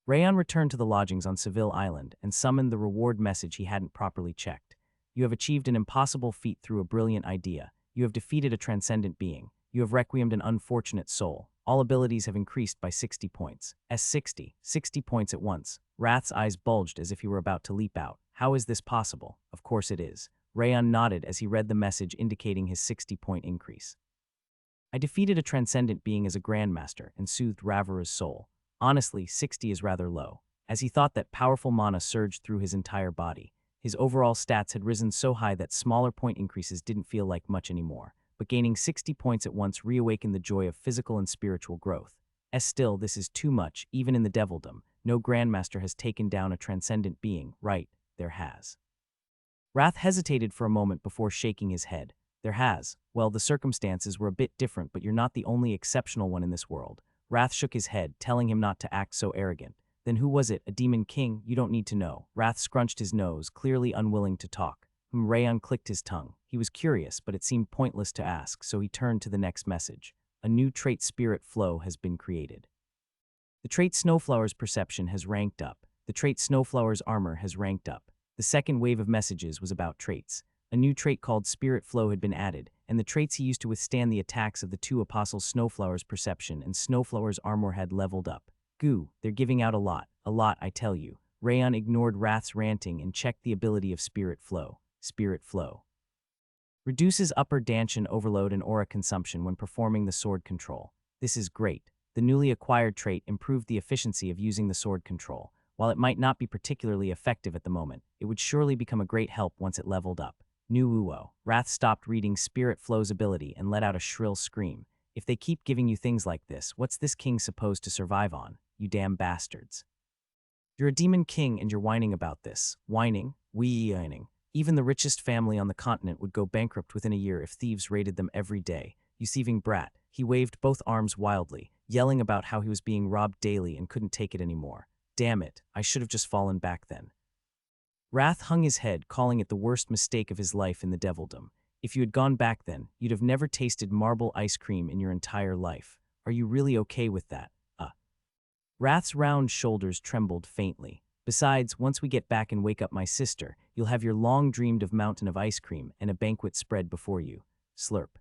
Rayon returned to the lodgings on Seville Island and summoned the reward message he hadn't properly checked. You have achieved an impossible feat through a brilliant idea. You have defeated a transcendent being. You have requiemed an unfortunate soul. All abilities have increased by 60 points. 60 points at once. Wrath's eyes bulged as if he were about to leap out. How is this possible? Of course it is. Rayon nodded as he read the message indicating his 60-point increase. I defeated a transcendent being as a grandmaster and soothed Ravara's soul. Honestly, 60 is rather low. As he thought that powerful mana surged through his entire body. His overall stats had risen so high that smaller point increases didn't feel like much anymore. But gaining 60 points at once reawakened the joy of physical and spiritual growth. Still, this is too much, even in the Devildom. No grandmaster has taken down a transcendent being, right? There has. Wrath hesitated for a moment before shaking his head. There has. Well, the circumstances were a bit different, but you're not the only exceptional one in this world. Wrath shook his head, telling him not to act so arrogant. Then who was it? A demon king? You don't need to know. Wrath scrunched his nose, clearly unwilling to talk. Rayon clicked his tongue. He was curious, but it seemed pointless to ask, so he turned to the next message. A new trait Spirit Flow has been created. The trait Snowflower's Perception has ranked up. The trait Snowflower's Armor has ranked up. The second wave of messages was about traits. A new trait called Spirit Flow had been added, and the traits he used to withstand the attacks of the two apostles Snowflower's Perception and Snowflower's Armor had leveled up. Goo, they're giving out a lot, I tell you. Rayon ignored Wrath's ranting and checked the ability of Spirit Flow. Spirit Flow reduces upper Danshan overload and aura consumption when performing the sword control. This is great. The newly acquired trait improved the efficiency of using the sword control. While it might not be particularly effective at the moment, it would surely become a great help once it leveled up. New Uo. Wrath stopped reading Spirit Flow's ability and let out a shrill scream. If they keep giving you things like this, what's this king supposed to survive on? You damn bastards. You're a demon king and you're whining about this. Whining? Whining. Even the richest family on the continent would go bankrupt within a year if thieves raided them every day. You thieving brat. He waved both arms wildly, yelling about how he was being robbed daily and couldn't take it anymore. Damn it, I should have just fallen back then. Wrath hung his head, calling it the worst mistake of his life in the Devildom. If you had gone back then, you'd have never tasted marble ice cream in your entire life. Are you really okay with that? Wrath's round shoulders trembled faintly. Besides, once we get back and wake up my sister, you'll have your long-dreamed of mountain of ice cream and a banquet spread before you. Slurp.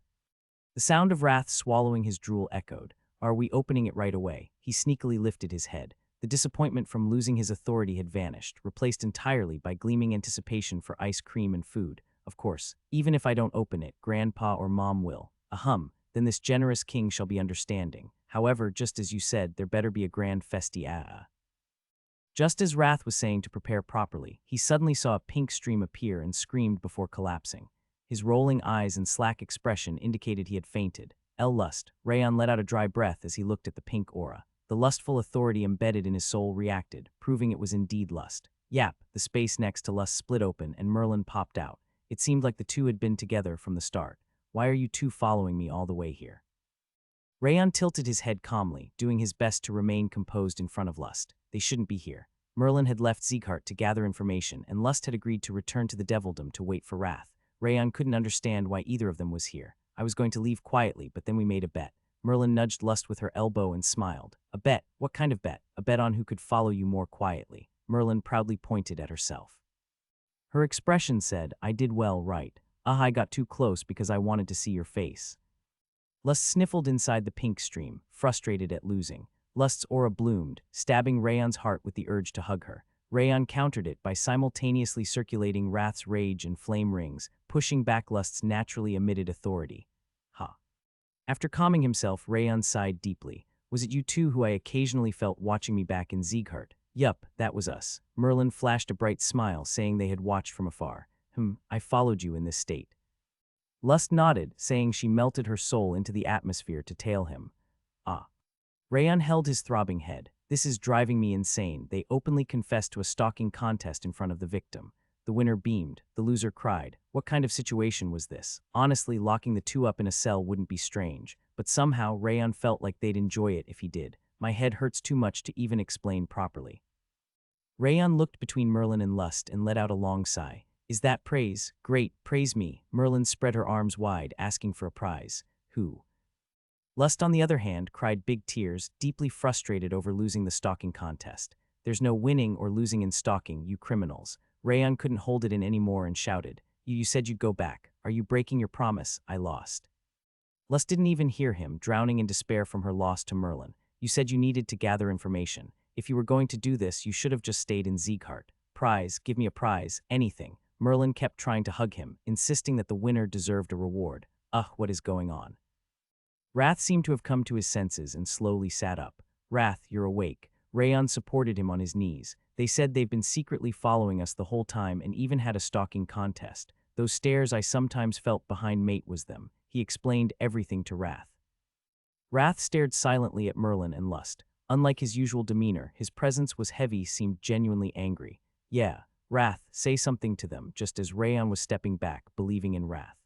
The sound of Wrath swallowing his drool echoed. Are we opening it right away? He sneakily lifted his head. The disappointment from losing his authority had vanished, replaced entirely by gleaming anticipation for ice cream and food. Of course, even if I don't open it, Grandpa or Mom will. Ahem, then this generous king shall be understanding. However, just as you said, there better be a grand festia. Just as Wrath was saying to prepare properly, he suddenly saw a pink stream appear and screamed before collapsing. His rolling eyes and slack expression indicated he had fainted. Lust. Rayon let out a dry breath as he looked at the pink aura. The lustful authority embedded in his soul reacted, proving it was indeed lust. Yap, the space next to Lust split open and Merlin popped out. It seemed like the two had been together from the start. Why are you two following me all the way here? Rayon tilted his head calmly, doing his best to remain composed in front of Lust. They shouldn't be here. Merlin had left Sieghart to gather information, and Lust had agreed to return to the Devildom to wait for Wrath. Rayon couldn't understand why either of them was here. I was going to leave quietly, but then we made a bet. Merlin nudged Lust with her elbow and smiled. A bet? What kind of bet? A bet on who could follow you more quietly. Merlin proudly pointed at herself. Her expression said, I did well, right. I got too close because I wanted to see your face. Lust sniffled inside the pink stream, frustrated at losing. Lust's aura bloomed, stabbing Rayon's heart with the urge to hug her. Rayon countered it by simultaneously circulating Wrath's rage and flame rings, pushing back Lust's naturally emitted authority. Ha. After calming himself, Rayon sighed deeply. Was it you two who I occasionally felt watching me back in Sieghart? Yup, that was us. Merlin flashed a bright smile, saying they had watched from afar. I followed you in this state. Lust nodded, saying she melted her soul into the atmosphere to tail him. Ah. Rayon held his throbbing head. This is driving me insane. They openly confessed to a stalking contest in front of the victim. The winner beamed. The loser cried. What kind of situation was this? Honestly, locking the two up in a cell wouldn't be strange, but somehow Rayon felt like they'd enjoy it if he did. My head hurts too much to even explain properly. Rayon looked between Merlin and Lust and let out a long sigh. Is that praise? Great, praise me. Merlin spread her arms wide, asking for a prize. Who? Lust, on the other hand, cried big tears, deeply frustrated over losing the stalking contest. There's no winning or losing in stalking, you criminals. Rayon couldn't hold it in anymore and shouted. You said you'd go back. Are you breaking your promise? I lost. Lust didn't even hear him, drowning in despair from her loss to Merlin. You said you needed to gather information. If you were going to do this, you should have just stayed in Sieghart. Prize, give me a prize, anything. Merlin kept trying to hug him, insisting that the winner deserved a reward. What is going on? Wrath seemed to have come to his senses and slowly sat up. Wrath, you're awake. Rayon supported him on his knees. They said they've been secretly following us the whole time and even had a stalking contest. Those stares I sometimes felt behind Mate was them. He explained everything to Wrath. Wrath stared silently at Merlin and Lust. Unlike his usual demeanor, his presence was heavy, seemed genuinely angry. Yeah, Wrath, say something to them, just as Rayon was stepping back, believing in Wrath.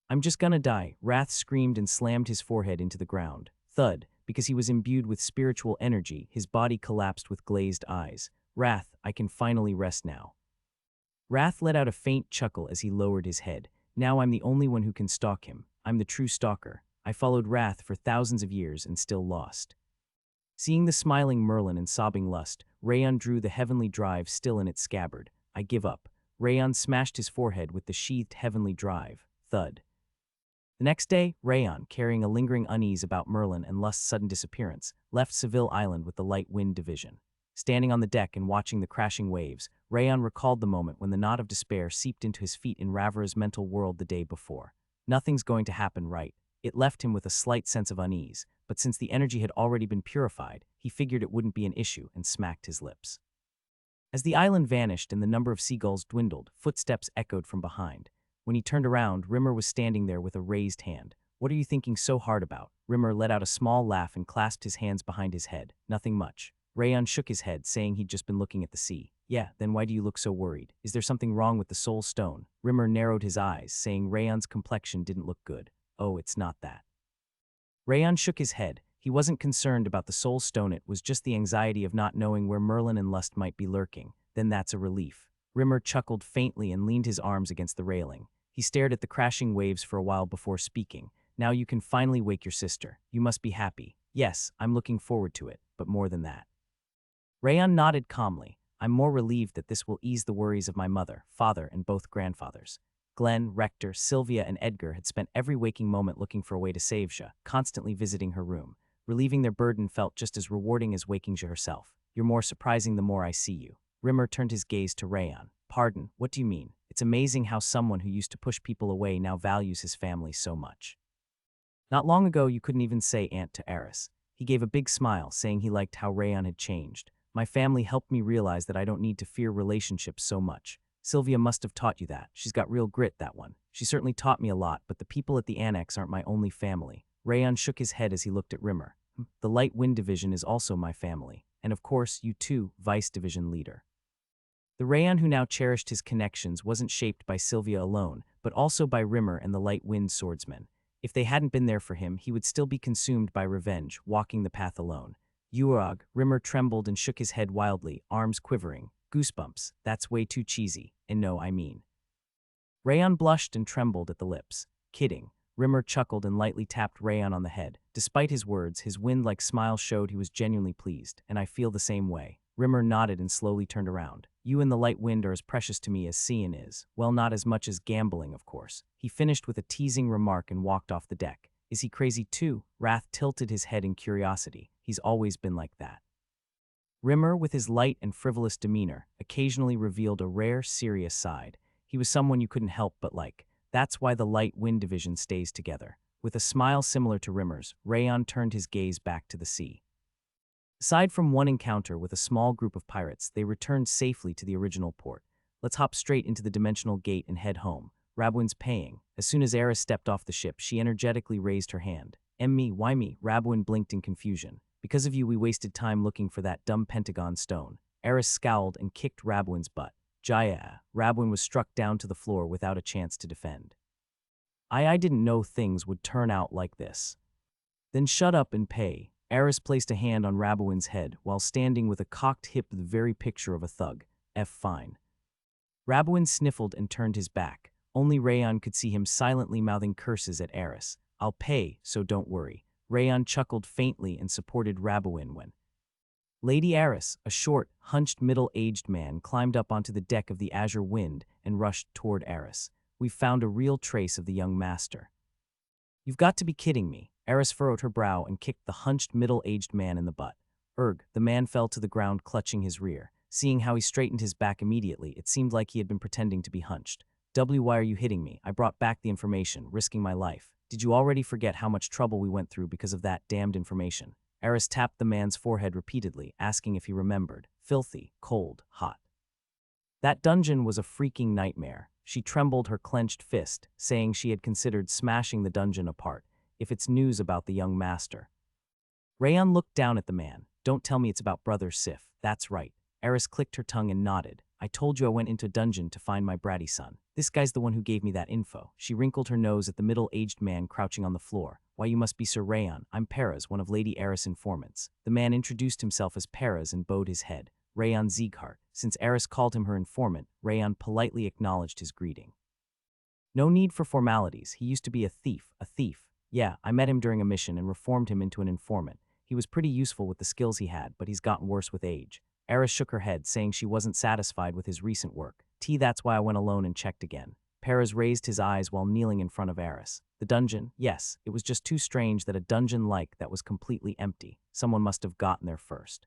I'm just gonna die, Wrath screamed and slammed his forehead into the ground. Thud, because he was imbued with spiritual energy, his body collapsed with glazed eyes. Wrath, I can finally rest now. Wrath let out a faint chuckle as he lowered his head. Now I'm the only one who can stalk him. I'm the true stalker. I followed Wrath for thousands of years and still lost. Seeing the smiling Merlin and sobbing Lust, Rayon drew the heavenly drive still in its scabbard. I give up. Rayon smashed his forehead with the sheathed heavenly drive. Thud. The next day, Rayon, carrying a lingering unease about Merlin and Lust's sudden disappearance, left Seville Island with the Light Wind Division. Standing on the deck and watching the crashing waves, Rayon recalled the moment when the knot of despair seeped into his feet in Ravara's mental world the day before. Nothing's going to happen right. It left him with a slight sense of unease, but since the energy had already been purified, he figured it wouldn't be an issue and smacked his lips. As the island vanished and the number of seagulls dwindled, footsteps echoed from behind. When he turned around, Rimmer was standing there with a raised hand. What are you thinking so hard about? Rimmer let out a small laugh and clasped his hands behind his head. Nothing much. Rayon shook his head, saying he'd just been looking at the sea. Yeah, then why do you look so worried? Is there something wrong with the soul stone? Rimmer narrowed his eyes, saying Rayon's complexion didn't look good. Oh, it's not that. Rayon shook his head. He wasn't concerned about the soul stone, it was just the anxiety of not knowing where Merlin and Lust might be lurking. Then that's a relief. Rimmer chuckled faintly and leaned his arms against the railing. He stared at the crashing waves for a while before speaking. Now you can finally wake your sister. You must be happy. Yes, I'm looking forward to it, but more than that. Rayon nodded calmly. I'm more relieved that this will ease the worries of my mother, father, and both grandfathers. Glenn, Rector, Sylvia, and Edgar had spent every waking moment looking for a way to save Zha, constantly visiting her room. Relieving their burden felt just as rewarding as waking Zha herself. You're more surprising the more I see you. Rimmer turned his gaze to Rayon. Pardon, what do you mean? It's amazing how someone who used to push people away now values his family so much. Not long ago, you couldn't even say aunt to Eris. He gave a big smile, saying he liked how Rayon had changed. My family helped me realize that I don't need to fear relationships so much. Sylvia must have taught you that. She's got real grit, that one. She certainly taught me a lot, but the people at the annex aren't my only family. Rayon shook his head as he looked at Rimmer. The Light Wind Division is also my family. And of course, you too, Vice Division leader. The Rayon who now cherished his connections wasn't shaped by Sylvia alone, but also by Rimmer and the Light Wind swordsmen. If they hadn't been there for him, he would still be consumed by revenge, walking the path alone. Uog, Rimmer trembled and shook his head wildly, arms quivering. Goosebumps, that's way too cheesy, and no, I mean. Rayon blushed and trembled at the lips. Kidding. Rimmer chuckled and lightly tapped Rayon on the head. Despite his words, his wind-like smile showed he was genuinely pleased, and I feel the same way. Rimmer nodded and slowly turned around. You and the Light Wind are as precious to me as Cian is. Well, not as much as gambling, of course. He finished with a teasing remark and walked off the deck. Is he crazy too? Wrath tilted his head in curiosity. He's always been like that. Rimmer, with his light and frivolous demeanor, occasionally revealed a rare, serious side. He was someone you couldn't help but like. That's why the Light Wind Division stays together. With a smile similar to Rimmer's, Rayon turned his gaze back to the sea. Aside from one encounter with a small group of pirates, they returned safely to the original port. Let's hop straight into the dimensional gate and head home. Rabwin's paying. As soon as Eris stepped off the ship, she energetically raised her hand. Me, why me? Rabwin blinked in confusion. Because of you, we wasted time looking for that dumb pentagon stone. Eris scowled and kicked Rabwin's butt. Jaya. Rabwin was struck down to the floor without a chance to defend. I didn't know things would turn out like this. Then shut up and pay. Eris placed a hand on Rabwin's head while standing with a cocked hip, the very picture of a thug. Fine. Rabwin sniffled and turned his back. Only Rayon could see him silently mouthing curses at Eris. I'll pay, so don't worry. Rayon chuckled faintly and supported Rabwin when Lady Eris, a short, hunched middle-aged man, climbed up onto the deck of the Azure Wind and rushed toward Eris. We've found a real trace of the young master. You've got to be kidding me. Eris furrowed her brow and kicked the hunched middle-aged man in the butt. The man fell to the ground clutching his rear. Seeing how he straightened his back immediately, it seemed like he had been pretending to be hunched. Why are you hitting me? I brought back the information, risking my life. Did you already forget how much trouble we went through because of that damned information? Eris tapped the man's forehead repeatedly, asking if he remembered. Filthy, cold, hot. That dungeon was a freaking nightmare. She trembled her clenched fist, saying she had considered smashing the dungeon apart, if it's news about the young master. Rayon looked down at the man. Don't tell me it's about Brother Sif. That's right. Eris clicked her tongue and nodded. I told you I went into a dungeon to find my bratty son. This guy's the one who gave me that info. She wrinkled her nose at the middle-aged man crouching on the floor. Why, you must be Sir Rayon. I'm Perez, one of Lady Eris' informants. The man introduced himself as Perez and bowed his head. Rayon Sieghart. Since Eris called him her informant, Rayon politely acknowledged his greeting. No need for formalities. He used to be a thief. Yeah, I met him during a mission and reformed him into an informant. He was pretty useful with the skills he had, but he's gotten worse with age. Eris shook her head, saying she wasn't satisfied with his recent work. That's why I went alone and checked again. Perez raised his eyes while kneeling in front of Eris. The dungeon? Yes, it was just too strange that a dungeon like that was completely empty. Someone must have gotten there first.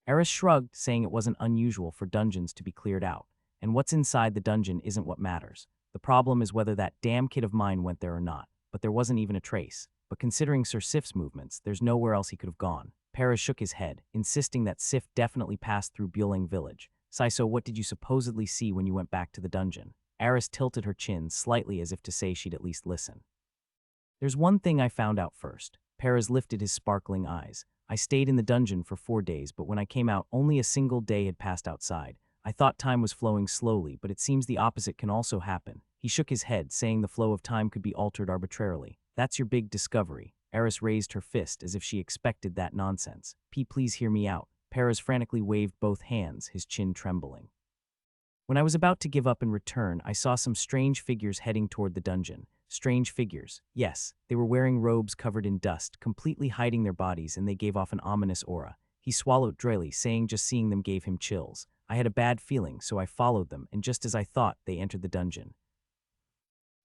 Eris shrugged, saying it wasn't unusual for dungeons to be cleared out, and what's inside the dungeon isn't what matters. The problem is whether that damn kid of mine went there or not, but there wasn't even a trace. But considering Sir Sif's movements, there's nowhere else he could have gone. Perez shook his head, insisting that Sif definitely passed through Bueling village. So what did you supposedly see when you went back to the dungeon? Eris tilted her chin slightly as if to say she'd at least listen. There's one thing I found out first. Perez lifted his sparkling eyes. I stayed in the dungeon for 4 days, but when I came out, only a single day had passed outside. I thought time was flowing slowly, but it seems the opposite can also happen. He shook his head, saying the flow of time could be altered arbitrarily. That's your big discovery. Eris raised her fist as if she expected that nonsense. Please hear me out. Perez frantically waved both hands, his chin trembling. When I was about to give up and return, I saw some strange figures heading toward the dungeon. Strange figures. Yes, they were wearing robes covered in dust, completely hiding their bodies, and they gave off an ominous aura. He swallowed dryly, saying just seeing them gave him chills. I had a bad feeling, so I followed them, and just as I thought, they entered the dungeon.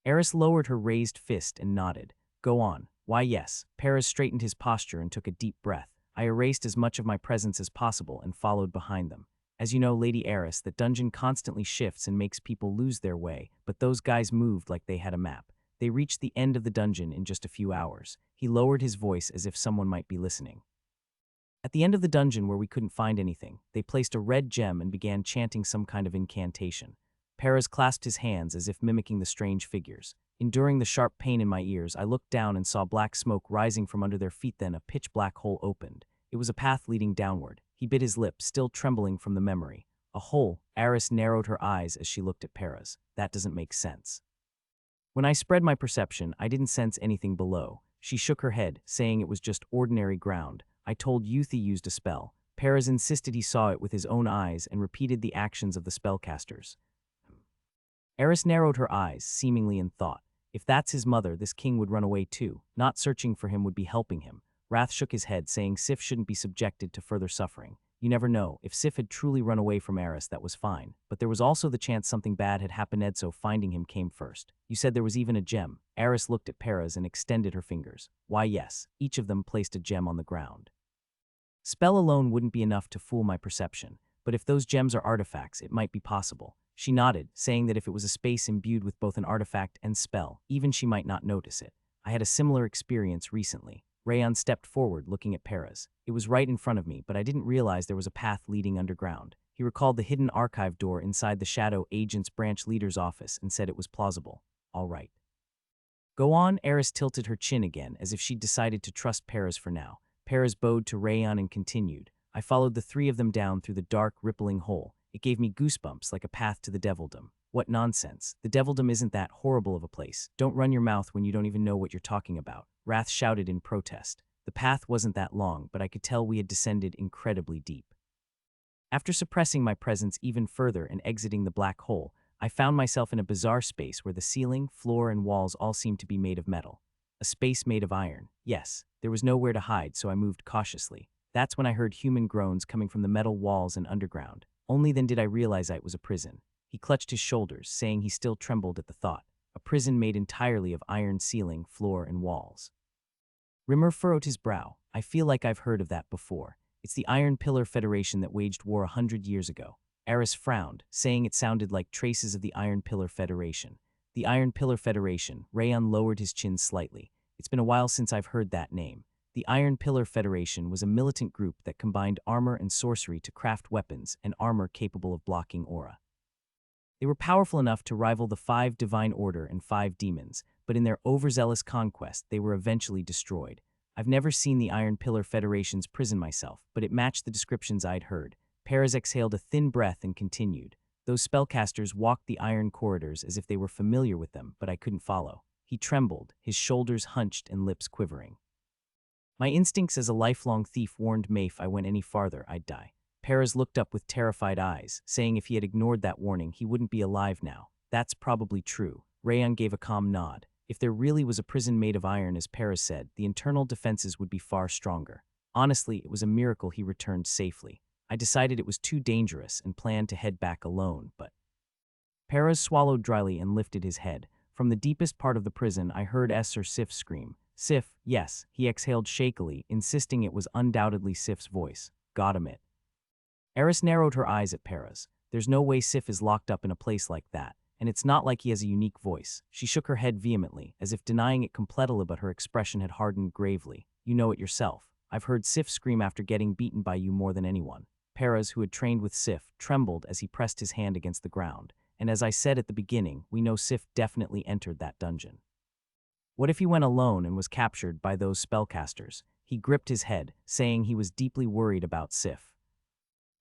Eris lowered her raised fist and nodded. Go on. Why yes. Paris straightened his posture and took a deep breath. I erased as much of my presence as possible and followed behind them. As you know, Lady Eris, the dungeon constantly shifts and makes people lose their way, but those guys moved like they had a map. They reached the end of the dungeon in just a few hours. He lowered his voice as if someone might be listening. At the end of the dungeon where we couldn't find anything, they placed a red gem and began chanting some kind of incantation. Paris clasped his hands as if mimicking the strange figures. Enduring the sharp pain in my ears, I looked down and saw black smoke rising from under their feet. Then a pitch-black hole opened. It was a path leading downward. He bit his lip, still trembling from the memory. A hole. Eris narrowed her eyes as she looked at Paris. That doesn't make sense. When I spread my perception, I didn't sense anything below. She shook her head, saying it was just ordinary ground. I told Youth he used a spell. Paris insisted he saw it with his own eyes and repeated the actions of the spellcasters. Eris narrowed her eyes, seemingly in thought. If that's his mother, this king would run away too. Not searching for him would be helping him. Wrath shook his head, saying Sif shouldn't be subjected to further suffering. You never know. If Sif had truly run away from Eris, that was fine. But there was also the chance something bad had happened, so finding him came first. You said there was even a gem. Eris looked at Paris and extended her fingers. Why yes, each of them placed a gem on the ground. Spell alone wouldn't be enough to fool my perception, but if those gems are artifacts, it might be possible. She nodded, saying that if it was a space imbued with both an artifact and spell, even she might not notice it. I had a similar experience recently. Rayon stepped forward, looking at Paris. It was right in front of me, but I didn't realize there was a path leading underground. He recalled the hidden archive door inside the Shadow Agent's branch leader's office and said it was plausible. All right. Go on. Eris tilted her chin again, as if she'd decided to trust Paris for now. Paris bowed to Rayon and continued. I followed the three of them down through the dark, rippling hole. It gave me goosebumps, like a path to the devildom. What nonsense. The devildom isn't that horrible of a place. Don't run your mouth when you don't even know what you're talking about. Wrath shouted in protest. The path wasn't that long, but I could tell we had descended incredibly deep. After suppressing my presence even further and exiting the black hole, I found myself in a bizarre space where the ceiling, floor, and walls all seemed to be made of metal. A space made of iron. Yes, there was nowhere to hide, so I moved cautiously. That's when I heard human groans coming from the metal walls and underground. Only then did I realize it was a prison. He clutched his shoulders, saying he still trembled at the thought. A prison made entirely of iron ceiling, floor, and walls. Rimmer furrowed his brow. I feel like I've heard of that before. It's the Iron Pillar Federation that waged war 100 years ago. Eris frowned, saying it sounded like traces of the Iron Pillar Federation. The Iron Pillar Federation. Rayon lowered his chin slightly. It's been a while since I've heard that name. The Iron Pillar Federation was a militant group that combined armor and sorcery to craft weapons and armor capable of blocking aura. They were powerful enough to rival the 5 Divine Order and 5 Demons, but in their overzealous conquest, they were eventually destroyed. I've never seen the Iron Pillar Federation's prison myself, but it matched the descriptions I'd heard. Paris exhaled a thin breath and continued. Those spellcasters walked the iron corridors as if they were familiar with them, but I couldn't follow. He trembled, his shoulders hunched and lips quivering. My instincts as a lifelong thief warned me if I went any farther, I'd die. Paris looked up with terrified eyes, saying if he had ignored that warning, he wouldn't be alive now. That's probably true. Rayon gave a calm nod. If there really was a prison made of iron, as Paris said, the internal defenses would be far stronger. Honestly, it was a miracle he returned safely. I decided it was too dangerous and planned to head back alone, but... Paris swallowed dryly and lifted his head. From the deepest part of the prison, I heard S or Sif scream. Sif, yes, he exhaled shakily, insisting it was undoubtedly Sif's voice. Got him it. Eris narrowed her eyes at Paris. There's no way Sif is locked up in a place like that, and it's not like he has a unique voice. She shook her head vehemently, as if denying it completely, but her expression had hardened gravely. You know it yourself. I've heard Sif scream after getting beaten by you more than anyone. Paris, who had trained with Sif, trembled as he pressed his hand against the ground. And as I said at the beginning, we know Sif definitely entered that dungeon. What if he went alone and was captured by those spellcasters? He gripped his head, saying he was deeply worried about Sif.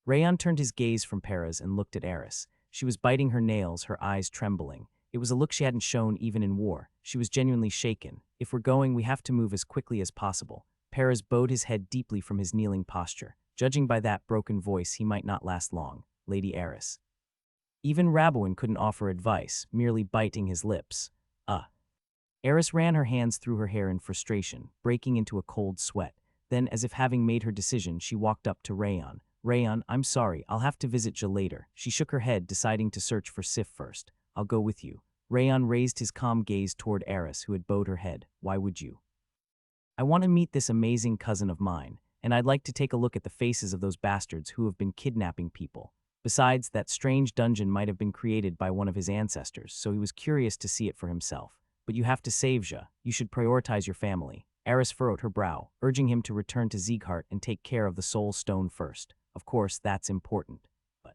Rayon turned his gaze from Paris and looked at Eris. She was biting her nails, her eyes trembling. It was a look she hadn't shown even in war. She was genuinely shaken. If we're going, we have to move as quickly as possible. Paris bowed his head deeply from his kneeling posture. Judging by that broken voice, he might not last long. Lady Eris. Even Reborn couldn't offer advice, merely biting his lips. Eris ran her hands through her hair in frustration, breaking into a cold sweat. Then, as if having made her decision, she walked up to Rayon. Rayon, I'm sorry, I'll have to visit you later. She shook her head, deciding to search for Sif first. I'll go with you. Rayon raised his calm gaze toward Eris, who had bowed her head. Why would you? I want to meet this amazing cousin of mine, and I'd like to take a look at the faces of those bastards who have been kidnapping people. Besides, that strange dungeon might have been created by one of his ancestors, so he was curious to see it for himself. But you have to save Zhe. You should prioritize your family. Eris furrowed her brow, urging him to return to Sieghart and take care of the soul stone first. Of course, that's important. But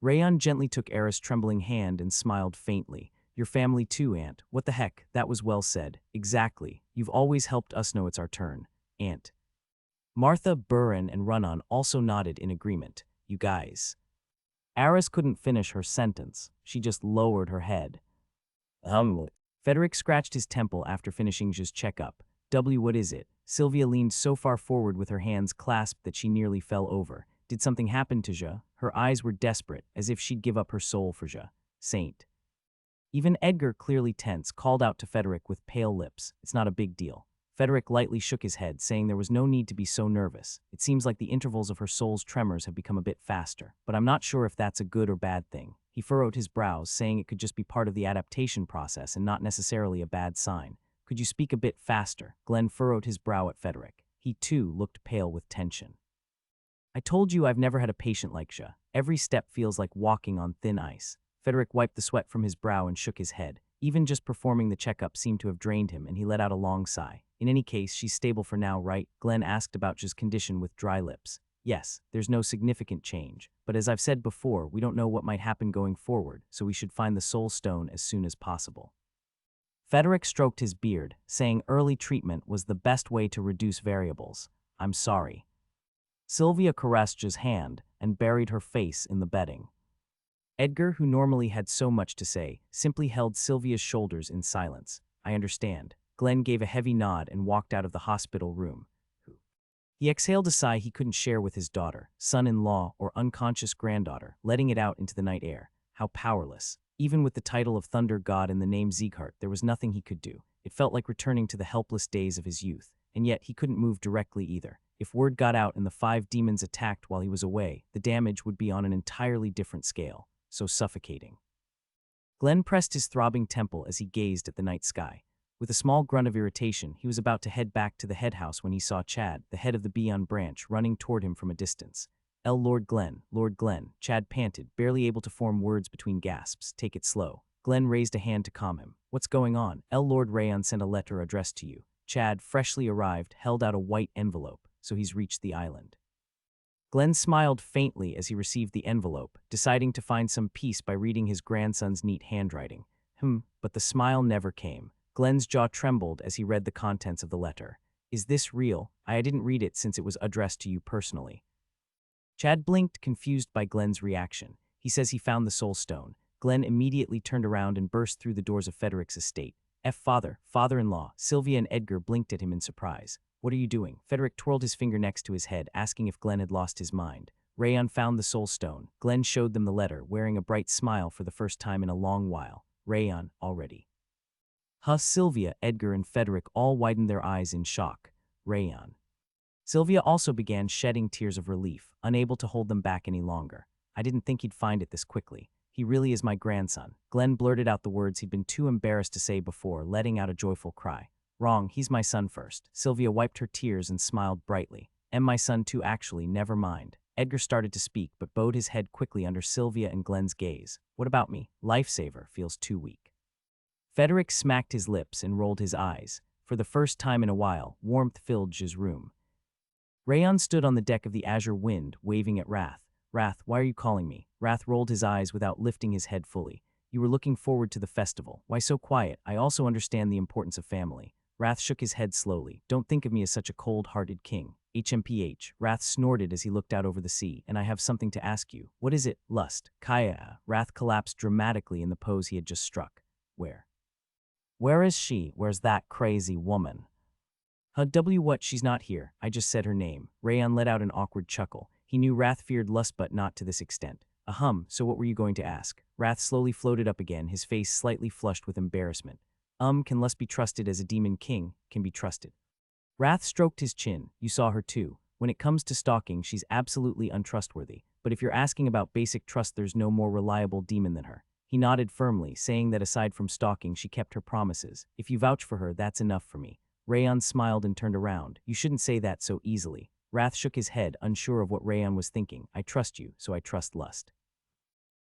Rayon gently took Eris' trembling hand and smiled faintly. Your family too, Aunt. What the heck? That was well said. Exactly. You've always helped us know it's our turn, Aunt. Martha, Buran, and Runnon also nodded in agreement. You guys. Eris couldn't finish her sentence. She just lowered her head. Frederick scratched his temple after finishing Zhe's checkup. What is it? Sylvia leaned so far forward with her hands clasped that she nearly fell over. Did something happen to Zhe? Her eyes were desperate, as if she'd give up her soul for Zhe. Saint. Even Edgar, clearly tense, called out to Frederick with pale lips. It's not a big deal. Frederick lightly shook his head, saying there was no need to be so nervous. It seems like the intervals of her soul's tremors have become a bit faster, but I'm not sure if that's a good or bad thing. He furrowed his brows, saying it could just be part of the adaptation process and not necessarily a bad sign. Could you speak a bit faster? Glenn furrowed his brow at Frederick. He, too, looked pale with tension. I told you I've never had a patient like Zhe. Every step feels like walking on thin ice. Frederick wiped the sweat from his brow and shook his head. Even just performing the checkup seemed to have drained him, and he let out a long sigh. In any case, she's stable for now, right? Glenn asked about Zhe's condition with dry lips. Yes, there's no significant change, but as I've said before, we don't know what might happen going forward, so we should find the soul stone as soon as possible. Frederick stroked his beard, saying early treatment was the best way to reduce variables. I'm sorry. Sylvia caressed Zhe's hand and buried her face in the bedding. Edgar, who normally had so much to say, simply held Sylvia's shoulders in silence. I understand. Glenn gave a heavy nod and walked out of the hospital room. He exhaled a sigh he couldn't share with his daughter, son-in-law, or unconscious granddaughter, letting it out into the night air. How powerless. Even with the title of Thunder God and the name Sieghart, there was nothing he could do. It felt like returning to the helpless days of his youth, and yet he couldn't move directly either. If word got out and the 5 demons attacked while he was away, the damage would be on an entirely different scale. So suffocating. Glenn pressed his throbbing temple as he gazed at the night sky. With a small grunt of irritation, he was about to head back to the head house when he saw Chad, the head of the Beyond branch, running toward him from a distance. Lord Glenn, Chad panted, barely able to form words between gasps. Take it slow. Glenn raised a hand to calm him. What's going on? Lord Rayon sent a letter addressed to you. Chad, freshly arrived, held out a white envelope, so he's reached the island. Glenn smiled faintly as he received the envelope, deciding to find some peace by reading his grandson's neat handwriting. But the smile never came. Glenn's jaw trembled as he read the contents of the letter. Is this real? I didn't read it since it was addressed to you personally. Chad blinked, confused by Glenn's reaction. He says he found the soul stone. Glenn immediately turned around and burst through the doors of Frederick's estate. Father-in-law, Sylvia and Edgar blinked at him in surprise. What are you doing? Frederick twirled his finger next to his head, asking if Glenn had lost his mind. Rayon found the soul stone. Glenn showed them the letter, wearing a bright smile for the first time in a long while. Rayon, already. Sylvia, Edgar, and Frederick all widened their eyes in shock. Rayon. Sylvia also began shedding tears of relief, unable to hold them back any longer. I didn't think he'd find it this quickly. He really is my grandson. Glenn blurted out the words he'd been too embarrassed to say before, letting out a joyful cry. Wrong, he's my son first. Sylvia wiped her tears and smiled brightly. And my son too, actually, never mind. Edgar started to speak, but bowed his head quickly under Sylvia and Glenn's gaze. What about me? Lifesaver feels too weak. Frederick smacked his lips and rolled his eyes. For the first time in a while, warmth filled Zhe's room. Rayon stood on the deck of the Azure Wind, waving at Wrath. Wrath, why are you calling me? Wrath rolled his eyes without lifting his head fully. You were looking forward to the festival. Why so quiet? I also understand the importance of family. Wrath shook his head slowly. Don't think of me as such a cold-hearted king. HMPH. Wrath snorted as he looked out over the sea. And I have something to ask you. What is it? Lust. Kaya. Wrath collapsed dramatically in the pose he had just struck. Where is she? Where's that crazy woman? What? She's not here. I just said her name. Rayon let out an awkward chuckle. He knew Wrath feared lust, but not to this extent. So what were you going to ask? Wrath slowly floated up again, his face slightly flushed with embarrassment. Can lust be trusted as a demon king can be trusted? Wrath stroked his chin. You saw her too. When it comes to stalking, she's absolutely untrustworthy. But if you're asking about basic trust, there's no more reliable demon than her. He nodded firmly, saying that aside from stalking, she kept her promises. If you vouch for her, that's enough for me. Rayan smiled and turned around. You shouldn't say that so easily. Wrath shook his head, unsure of what Rayan was thinking. I trust you, so I trust Lust.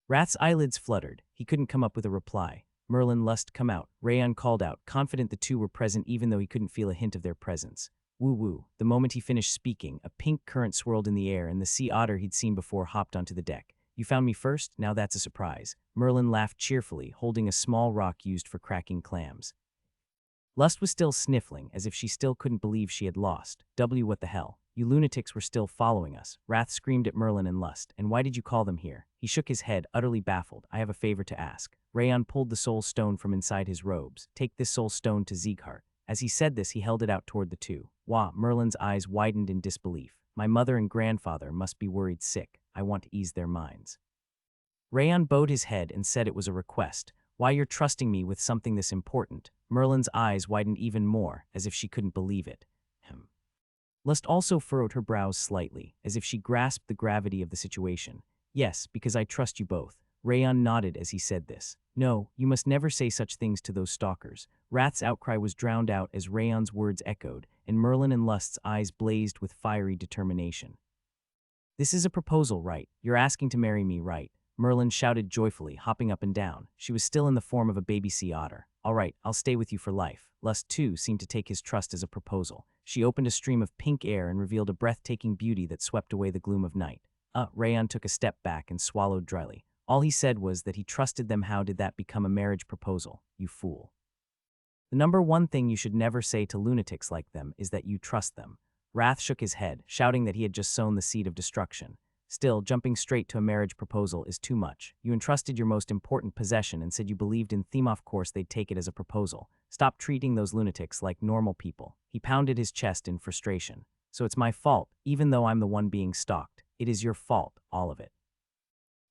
Wrath's eyelids fluttered. He couldn't come up with a reply. Merlin, Lust, come out. Rayan called out, confident the two were present even though he couldn't feel a hint of their presence. Woo-woo. The moment he finished speaking, a pink current swirled in the air and the sea otter he'd seen before hopped onto the deck. You found me first? Now that's a surprise. Merlin laughed cheerfully, holding a small rock used for cracking clams. Lust was still sniffling, as if she still couldn't believe she had lost. What the hell? You lunatics were still following us. Wrath screamed at Merlin and Lust. And why did you call them here? He shook his head, utterly baffled. I have a favor to ask. Rayan pulled the soul stone from inside his robes. Take this soul stone to Sieghart. As he said this, he held it out toward the two. Wah, Merlin's eyes widened in disbelief. My mother and grandfather must be worried sick. I want to ease their minds. Rayan bowed his head and said it was a request. Why you're trusting me with something this important? Merlin's eyes widened even more, as if she couldn't believe it. Lust also furrowed her brows slightly, as if she grasped the gravity of the situation. Yes, because I trust you both. Rayan nodded as he said this. No, you must never say such things to those stalkers. Wrath's outcry was drowned out as Rayan's words echoed, and Merlin and Lust's eyes blazed with fiery determination. This is a proposal, right? You're asking to marry me, right? Merlin shouted joyfully, hopping up and down. She was still in the form of a baby sea otter. All right, I'll stay with you for life. Lust, too, seemed to take his trust as a proposal. She opened a stream of pink air and revealed a breathtaking beauty that swept away the gloom of night. Rayan took a step back and swallowed dryly. All he said was that he trusted them. How did that become a marriage proposal, you fool? The number one thing you should never say to lunatics like them is that you trust them. Wrath shook his head, shouting that he had just sown the seed of destruction. Still, jumping straight to a marriage proposal is too much. You entrusted your most important possession and said you believed in them. Of course they'd take it as a proposal. Stop treating those lunatics like normal people. He pounded his chest in frustration. So it's my fault, even though I'm the one being stalked. It is your fault, all of it.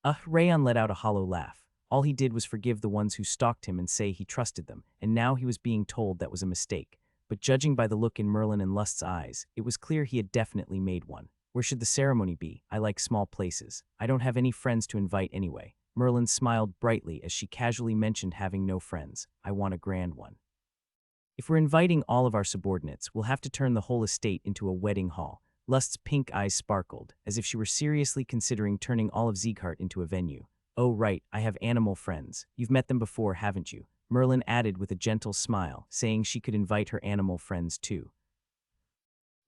Rayan let out a hollow laugh. All he did was forgive the ones who stalked him and say he trusted them, and now he was being told that was a mistake. But judging by the look in Merlin and Lust's eyes, it was clear he had definitely made one. Where should the ceremony be? I like small places. I don't have any friends to invite anyway. Merlin smiled brightly as she casually mentioned having no friends. I want a grand one. If we're inviting all of our subordinates, we'll have to turn the whole estate into a wedding hall. Lust's pink eyes sparkled, as if she were seriously considering turning all of Sieghart into a venue. Oh right, I have animal friends. You've met them before, haven't you? Merlin added with a gentle smile, saying she could invite her animal friends too.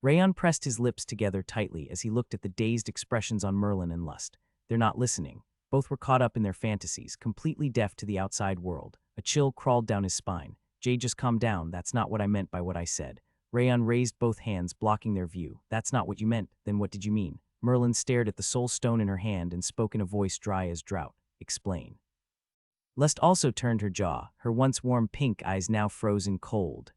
Rayan pressed his lips together tightly as he looked at the dazed expressions on Merlin and Lust. They're not listening. Both were caught up in their fantasies, completely deaf to the outside world. A chill crawled down his spine. Jay, just calm down. That's not what I meant by what I said. Rayan raised both hands, blocking their view. That's not what you meant. Then what did you mean? Merlin stared at the soul stone in her hand and spoke in a voice dry as drought. Explain. Lust also turned her jaw, her once warm pink eyes now frozen cold.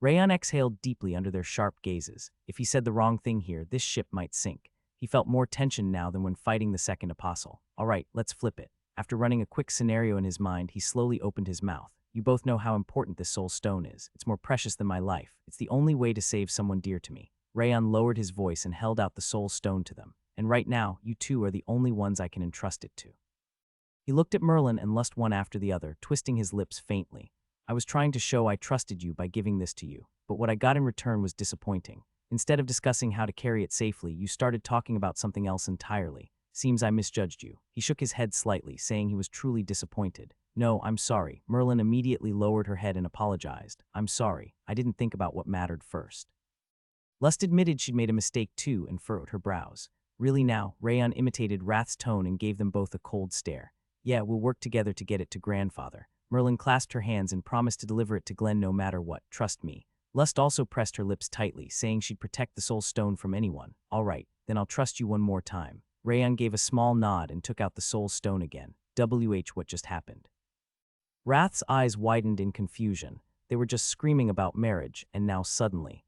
Rayan exhaled deeply under their sharp gazes. If he said the wrong thing here, this ship might sink. He felt more tension now than when fighting the second apostle. All right, let's flip it. After running a quick scenario in his mind, he slowly opened his mouth. You both know how important this soul stone is. It's more precious than my life. It's the only way to save someone dear to me. Rayan lowered his voice and held out the soul stone to them. And right now, you two are the only ones I can entrust it to. He looked at Merlin and Lust one after the other, twisting his lips faintly. I was trying to show I trusted you by giving this to you, but what I got in return was disappointing. Instead of discussing how to carry it safely, you started talking about something else entirely. Seems I misjudged you. He shook his head slightly, saying he was truly disappointed. No, I'm sorry. Merlin immediately lowered her head and apologized. I'm sorry. I didn't think about what mattered first. Lust admitted she'd made a mistake too and furrowed her brows. Really now? Rayan imitated Wrath's tone and gave them both a cold stare. Yeah, we'll work together to get it to grandfather. Merlin clasped her hands and promised to deliver it to Glenn no matter what. Trust me. Lust also pressed her lips tightly, saying she'd protect the soul stone from anyone. All right, then I'll trust you one more time. Rayan gave a small nod and took out the soul stone again. What just happened? Wrath's eyes widened in confusion. They were just screaming about marriage, and now suddenly.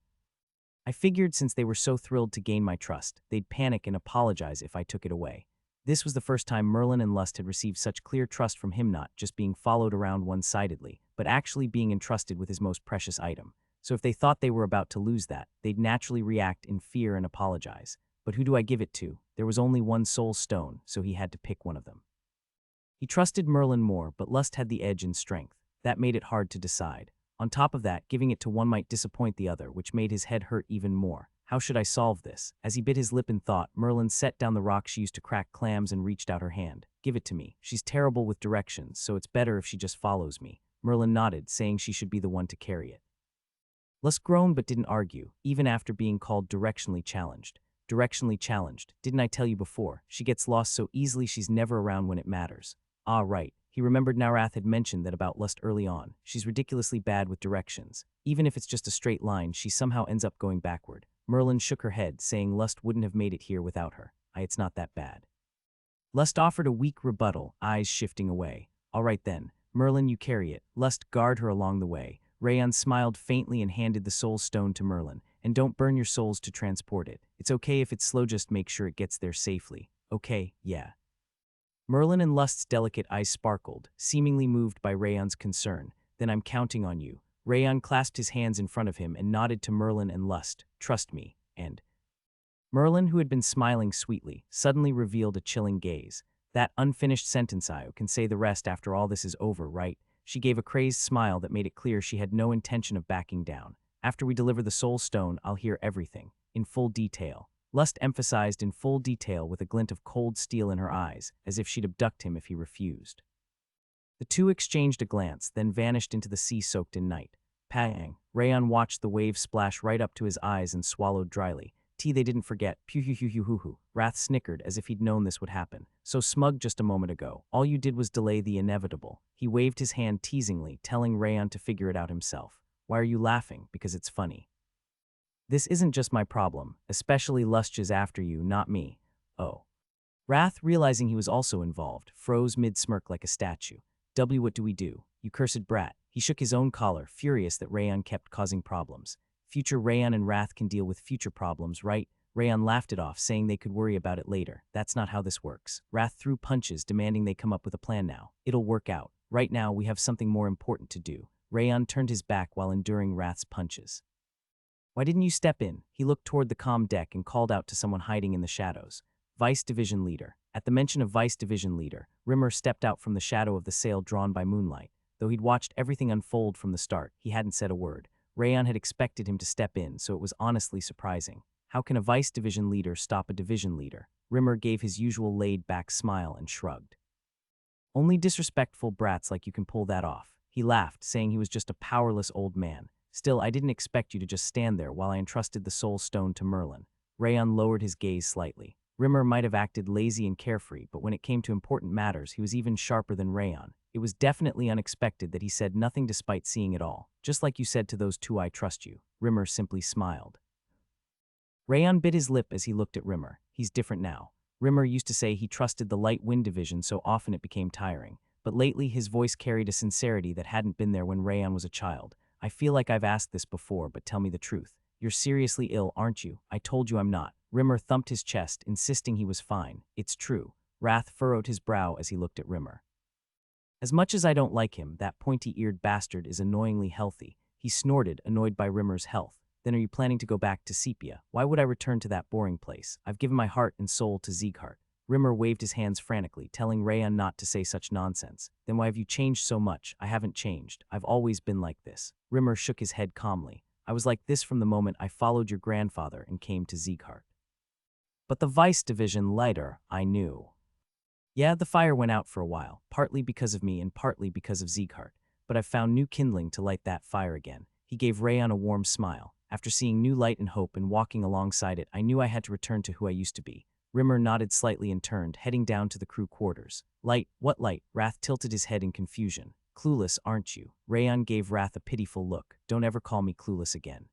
I figured since they were so thrilled to gain my trust, they'd panic and apologize if I took it away. This was the first time Merlin and Lust had received such clear trust from him, not just being followed around one-sidedly, but actually being entrusted with his most precious item. So if they thought they were about to lose that, they'd naturally react in fear and apologize. But who do I give it to? There was only one soul stone, so he had to pick one of them. He trusted Merlin more, but Lust had the edge in strength. That made it hard to decide. On top of that, giving it to one might disappoint the other, which made his head hurt even more. How should I solve this? As he bit his lip in thought, Merlin set down the rock she used to crack clams and reached out her hand. Give it to me. She's terrible with directions, so it's better if she just follows me. Merlin nodded, saying she should be the one to carry it. Lust groaned but didn't argue, even after being called directionally challenged. Directionally challenged. Didn't I tell you before? She gets lost so easily she's never around when it matters. Ah, right. He remembered Narath had mentioned that about Lust early on. She's ridiculously bad with directions. Even if it's just a straight line, she somehow ends up going backward. Merlin shook her head, saying Lust wouldn't have made it here without her. It's not that bad. Lust offered a weak rebuttal, eyes shifting away. All right then. Merlin, you carry it. Lust, guard her along the way. Rayon smiled faintly and handed the soul stone to Merlin. And don't burn your souls to transport it. It's okay if it's slow, just make sure it gets there safely. Okay, yeah. Merlin and Lust's delicate eyes sparkled, seemingly moved by Rayon's concern. Then I'm counting on you. Rayon clasped his hands in front of him and nodded to Merlin and Lust. Trust me. And Merlin, who had been smiling sweetly, suddenly revealed a chilling gaze. That unfinished sentence, I can say the rest after all this is over, right? She gave a crazed smile that made it clear she had no intention of backing down. After we deliver the soul stone, I'll hear everything, in full detail. Lust emphasized in full detail with a glint of cold steel in her eyes, as if she'd abduct him if he refused. The two exchanged a glance, then vanished into the sea soaked in night. Pang! Rayon watched the waves splash right up to his eyes and swallowed dryly. They didn't forget. Pew-hoo-hoo-hoo-hoo. Wrath snickered as if he'd known this would happen. So smug just a moment ago. All you did was delay the inevitable. He waved his hand teasingly, telling Rayon to figure it out himself. Why are you laughing? Because it's funny. This isn't just my problem, especially Lust is after you, not me. Oh. Wrath, realizing he was also involved, froze mid-smirk like a statue. What do we do? You cursed brat. He shook his own collar, furious that Rayon kept causing problems. Future Rayon and Wrath can deal with future problems, right? Rayon laughed it off, saying they could worry about it later. That's not how this works. Wrath threw punches, demanding they come up with a plan now. It'll work out. Right now, we have something more important to do. Rayon turned his back while enduring Wrath's punches. Why didn't you step in? He looked toward the comm deck and called out to someone hiding in the shadows. Vice Division Leader. At the mention of Vice Division Leader, Rimmer stepped out from the shadow of the sail drawn by moonlight. Though he'd watched everything unfold from the start, he hadn't said a word. Rayon had expected him to step in, so it was honestly surprising. How can a Vice Division Leader stop a Division Leader? Rimmer gave his usual laid-back smile and shrugged. Only disrespectful brats like you can pull that off. He laughed, saying he was just a powerless old man. Still, I didn't expect you to just stand there while I entrusted the soul stone to Merlin. Rayon lowered his gaze slightly. Rimmer might have acted lazy and carefree, but when it came to important matters, he was even sharper than Rayon. It was definitely unexpected that he said nothing despite seeing it all. Just like you said to those two, I trust you. Rimmer simply smiled. Rayon bit his lip as he looked at Rimmer. He's different now. Rimmer used to say he trusted the Light Wind Division so often it became tiring. But lately his voice carried a sincerity that hadn't been there when Rayon was a child. I feel like I've asked this before, but tell me the truth. You're seriously ill, aren't you? I told you I'm not. Rimmer thumped his chest, insisting he was fine. It's true. Wrath furrowed his brow as he looked at Rimmer. As much as I don't like him, that pointy-eared bastard is annoyingly healthy. He snorted, annoyed by Rimmer's health. Then are you planning to go back to Sepia? Why would I return to that boring place? I've given my heart and soul to Sieghart. Rimmer waved his hands frantically, telling Rayon not to say such nonsense. Then why have you changed so much? I haven't changed. I've always been like this. Rimmer shook his head calmly. I was like this from the moment I followed your grandfather and came to Sieghart. But the Vice Division Leader, I knew. Yeah, the fire went out for a while, partly because of me and partly because of Sieghart, but I've found new kindling to light that fire again. He gave Rayon a warm smile. After seeing new light and hope and walking alongside it, I knew I had to return to who I used to be. Rimmer nodded slightly and turned, heading down to the crew quarters. Light? What light? Wrath tilted his head in confusion. Clueless, aren't you? Rayon gave Wrath a pitiful look. Don't ever call me clueless again.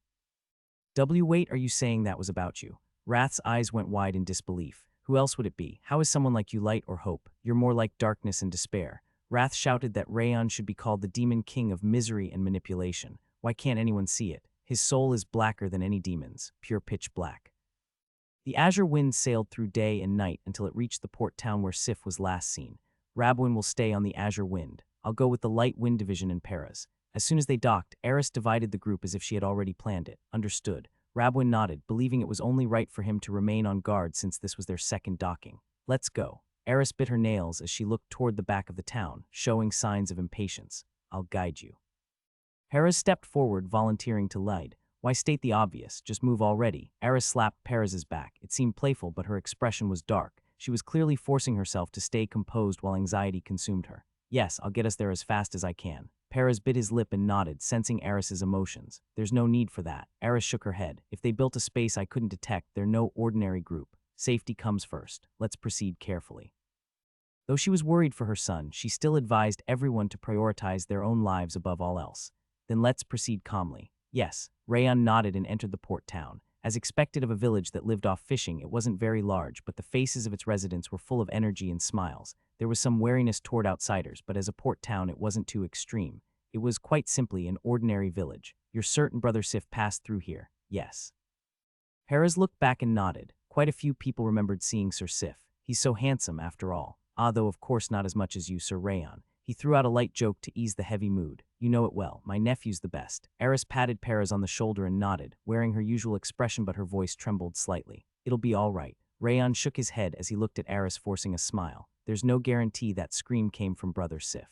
Wait, are you saying that was about you? Wrath's eyes went wide in disbelief. Who else would it be? How is someone like you light or hope? You're more like darkness and despair. Wrath shouted that Rayon should be called the demon king of misery and manipulation. Why can't anyone see it? His soul is blacker than any demon's, pure pitch black. The azure wind sailed through day and night until it reached the port town where Sif was last seen. Rabwin will stay on the azure wind. I'll go with the light wind division in Paris. As soon as they docked, Eris divided the group as if she had already planned it. Understood. Rabwin nodded, believing it was only right for him to remain on guard since this was their second docking. Let's go. Eris bit her nails as she looked toward the back of the town, showing signs of impatience. I'll guide you. Hera stepped forward, volunteering to lead. Why state the obvious? Just move already. Eris slapped Perez's back. It seemed playful, but her expression was dark. She was clearly forcing herself to stay composed while anxiety consumed her. Yes, I'll get us there as fast as I can. Perez bit his lip and nodded, sensing Eris's emotions. There's no need for that. Eris shook her head. If they built a space I couldn't detect, they're no ordinary group. Safety comes first. Let's proceed carefully. Though she was worried for her son, she still advised everyone to prioritize their own lives above all else. Then let's proceed calmly. Yes, Rayon nodded and entered the port town. As expected of a village that lived off fishing, it wasn't very large, but the faces of its residents were full of energy and smiles. There was some wariness toward outsiders, but as a port town, it wasn't too extreme. It was quite simply an ordinary village. You're certain Brother Sif passed through here? Yes. Perez looked back and nodded. Quite a few people remembered seeing Sir Sif. He's so handsome, after all. Ah, though of course not as much as you, Sir Rayon. He threw out a light joke to ease the heavy mood. You know it well. My nephew's the best. Eris patted Perez on the shoulder and nodded, wearing her usual expression, but her voice trembled slightly. It'll be all right. Rayon shook his head as he looked at Eris, forcing a smile. There's no guarantee that scream came from Brother Sif.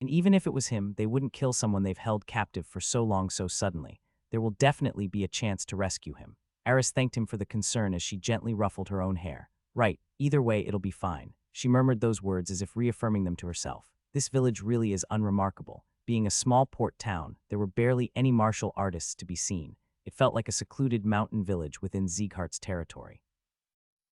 And even if it was him, they wouldn't kill someone they've held captive for so long so suddenly. There will definitely be a chance to rescue him. Eris thanked him for the concern as she gently ruffled her own hair. Right, either way it'll be fine. She murmured those words as if reaffirming them to herself. This village really is unremarkable. Being a small port town, there were barely any martial artists to be seen. It felt like a secluded mountain village within Sieghart's territory.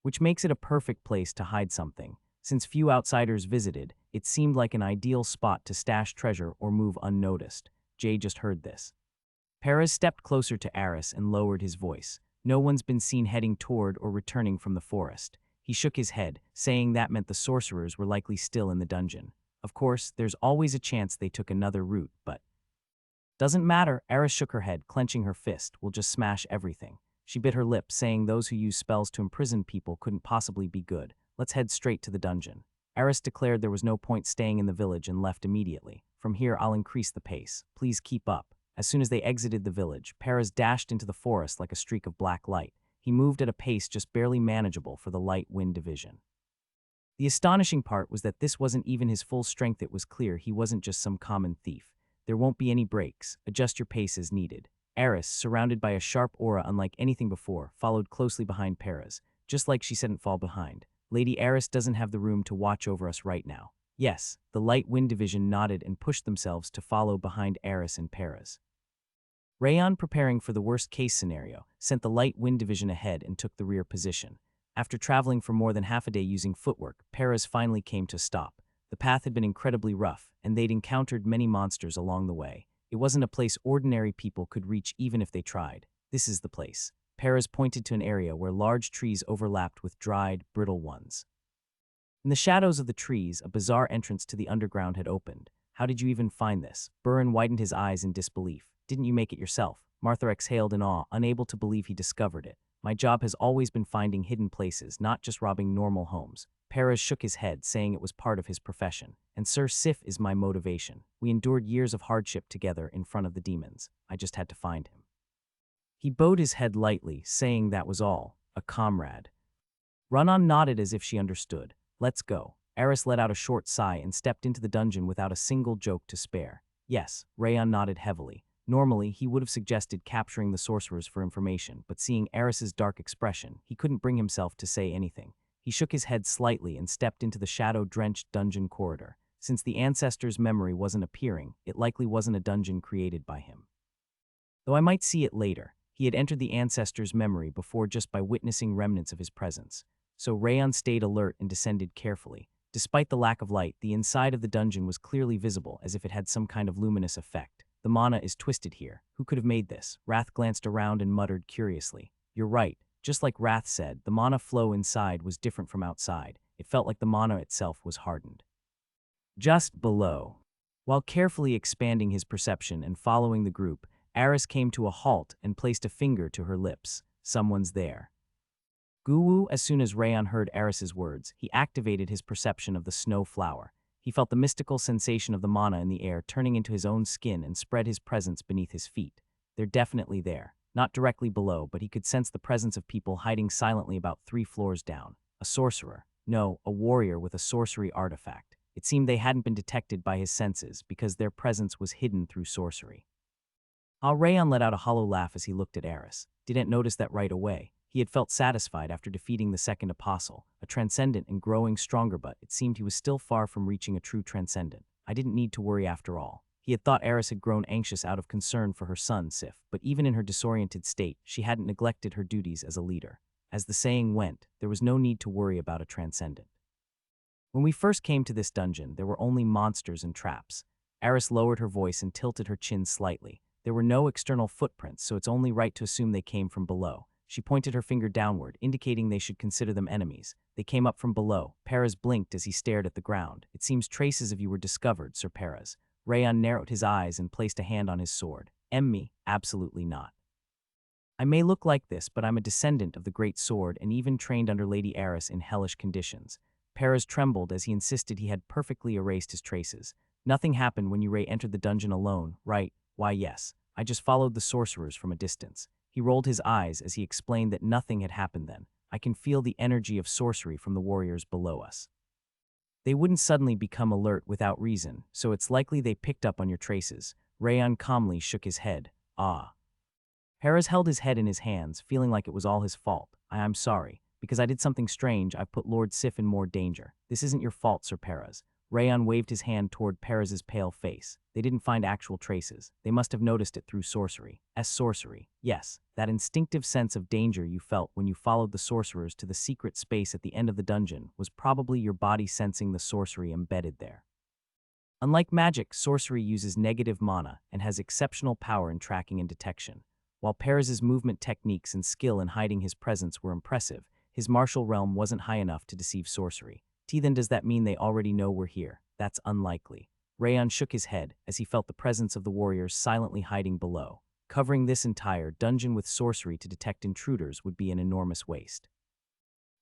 Which makes it a perfect place to hide something. Since few outsiders visited, it seemed like an ideal spot to stash treasure or move unnoticed. Jay just heard this. Perez stepped closer to Eris and lowered his voice. No one's been seen heading toward or returning from the forest. He shook his head, saying that meant the sorcerers were likely still in the dungeon. Of course, there's always a chance they took another route, but... Doesn't matter, Eris shook her head, clenching her fist. We'll just smash everything. She bit her lip, saying those who use spells to imprison people couldn't possibly be good. Let's head straight to the dungeon. Eris declared there was no point staying in the village and left immediately. From here, I'll increase the pace. Please keep up. As soon as they exited the village, Perez dashed into the forest like a streak of black light. He moved at a pace just barely manageable for the light wind division. The astonishing part was that this wasn't even his full strength. It was clear he wasn't just some common thief. There won't be any breaks. Adjust your pace as needed. Eris, surrounded by a sharp aura unlike anything before, followed closely behind Perez, just like she saidn't fall behind. Lady Eris doesn't have the room to watch over us right now. Yes, the light wind division nodded and pushed themselves to follow behind Eris and Perez. Rayon, preparing for the worst-case scenario, sent the light wind division ahead and took the rear position. After traveling for more than half a day using footwork, Perez finally came to a stop. The path had been incredibly rough, and they'd encountered many monsters along the way. It wasn't a place ordinary people could reach even if they tried. This is the place. Perez pointed to an area where large trees overlapped with dried, brittle ones. In the shadows of the trees, a bizarre entrance to the underground had opened. How did you even find this? Burin widened his eyes in disbelief. Didn't you make it yourself? Martha exhaled in awe, unable to believe he discovered it. My job has always been finding hidden places, not just robbing normal homes. Perez shook his head, saying it was part of his profession. And Sir Sif is my motivation. We endured years of hardship together in front of the demons. I just had to find him. He bowed his head lightly, saying that was all. A comrade. Ranon nodded as if she understood. Let's go. Eris let out a short sigh and stepped into the dungeon without a single joke to spare. Yes, Rayon nodded heavily. Normally, he would have suggested capturing the sorcerers for information, but seeing Eris's dark expression, he couldn't bring himself to say anything. He shook his head slightly and stepped into the shadow-drenched dungeon corridor. Since the ancestor's memory wasn't appearing, it likely wasn't a dungeon created by him. Though I might see it later, he had entered the ancestor's memory before just by witnessing remnants of his presence. So Rayon stayed alert and descended carefully. Despite the lack of light, the inside of the dungeon was clearly visible, as if it had some kind of luminous effect. The mana is twisted here. Who could have made this? Wrath glanced around and muttered curiously. You're right. Just like Wrath said, the mana flow inside was different from outside. It felt like the mana itself was hardened. Just below. While carefully expanding his perception and following the group, Eris came to a halt and placed a finger to her lips. Someone's there. Guwu, as soon as Rayon heard Eris's words, he activated his perception of the snow flower. He felt the mystical sensation of the mana in the air turning into his own skin and spread his presence beneath his feet. They're definitely there. Not directly below, but he could sense the presence of people hiding silently about 3 floors down. A sorcerer. No, a warrior with a sorcery artifact. It seemed they hadn't been detected by his senses because their presence was hidden through sorcery. Rayan let out a hollow laugh as he looked at Eris. Didn't notice that right away. He had felt satisfied after defeating the second apostle, a transcendent and growing stronger, but it seemed he was still far from reaching a true transcendent. I didn't need to worry after all. He had thought Eris had grown anxious out of concern for her son, Sif, but even in her disoriented state, she hadn't neglected her duties as a leader. As the saying went, there was no need to worry about a transcendent. When we first came to this dungeon, there were only monsters and traps. Eris lowered her voice and tilted her chin slightly. There were no external footprints, so it's only right to assume they came from below. She pointed her finger downward, indicating they should consider them enemies. They came up from below. Perez blinked as he stared at the ground. It seems traces of you were discovered, Sir Perez. Rayan narrowed his eyes and placed a hand on his sword. Me? Absolutely not. I may look like this, but I'm a descendant of the great sword and even trained under Lady Eris in hellish conditions. Perez trembled as he insisted he had perfectly erased his traces. Nothing happened when you entered the dungeon alone, right? Why, yes. I just followed the sorcerers from a distance. He rolled his eyes as he explained that nothing had happened then. I can feel the energy of sorcery from the warriors below us. They wouldn't suddenly become alert without reason, so it's likely they picked up on your traces. Rayan calmly shook his head. Ah. Perez held his head in his hands, feeling like it was all his fault. I'm sorry. Because I did something strange, I've put Lord Sif in more danger. This isn't your fault, Sir Perez. Rayan waved his hand toward Perez's pale face. They didn't find actual traces. They must have noticed it through sorcery. Sorcery. Yes, that instinctive sense of danger you felt when you followed the sorcerers to the secret space at the end of the dungeon was probably your body sensing the sorcery embedded there. Unlike magic, sorcery uses negative mana and has exceptional power in tracking and detection. While Perez's movement techniques and skill in hiding his presence were impressive, his martial realm wasn't high enough to deceive sorcery. Then does that mean they already know we're here? That's unlikely. Rayan shook his head as he felt the presence of the warriors silently hiding below. Covering this entire dungeon with sorcery to detect intruders would be an enormous waste.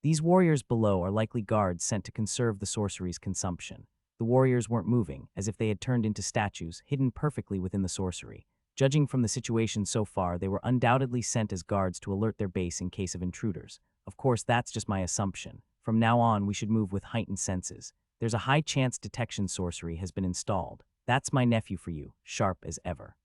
These warriors below are likely guards sent to conserve the sorcery's consumption. The warriors weren't moving, as if they had turned into statues, hidden perfectly within the sorcery. Judging from the situation so far, they were undoubtedly sent as guards to alert their base in case of intruders. Of course, that's just my assumption. From now on, we should move with heightened senses. There's a high chance detection sorcery has been installed. That's my nephew for you, sharp as ever.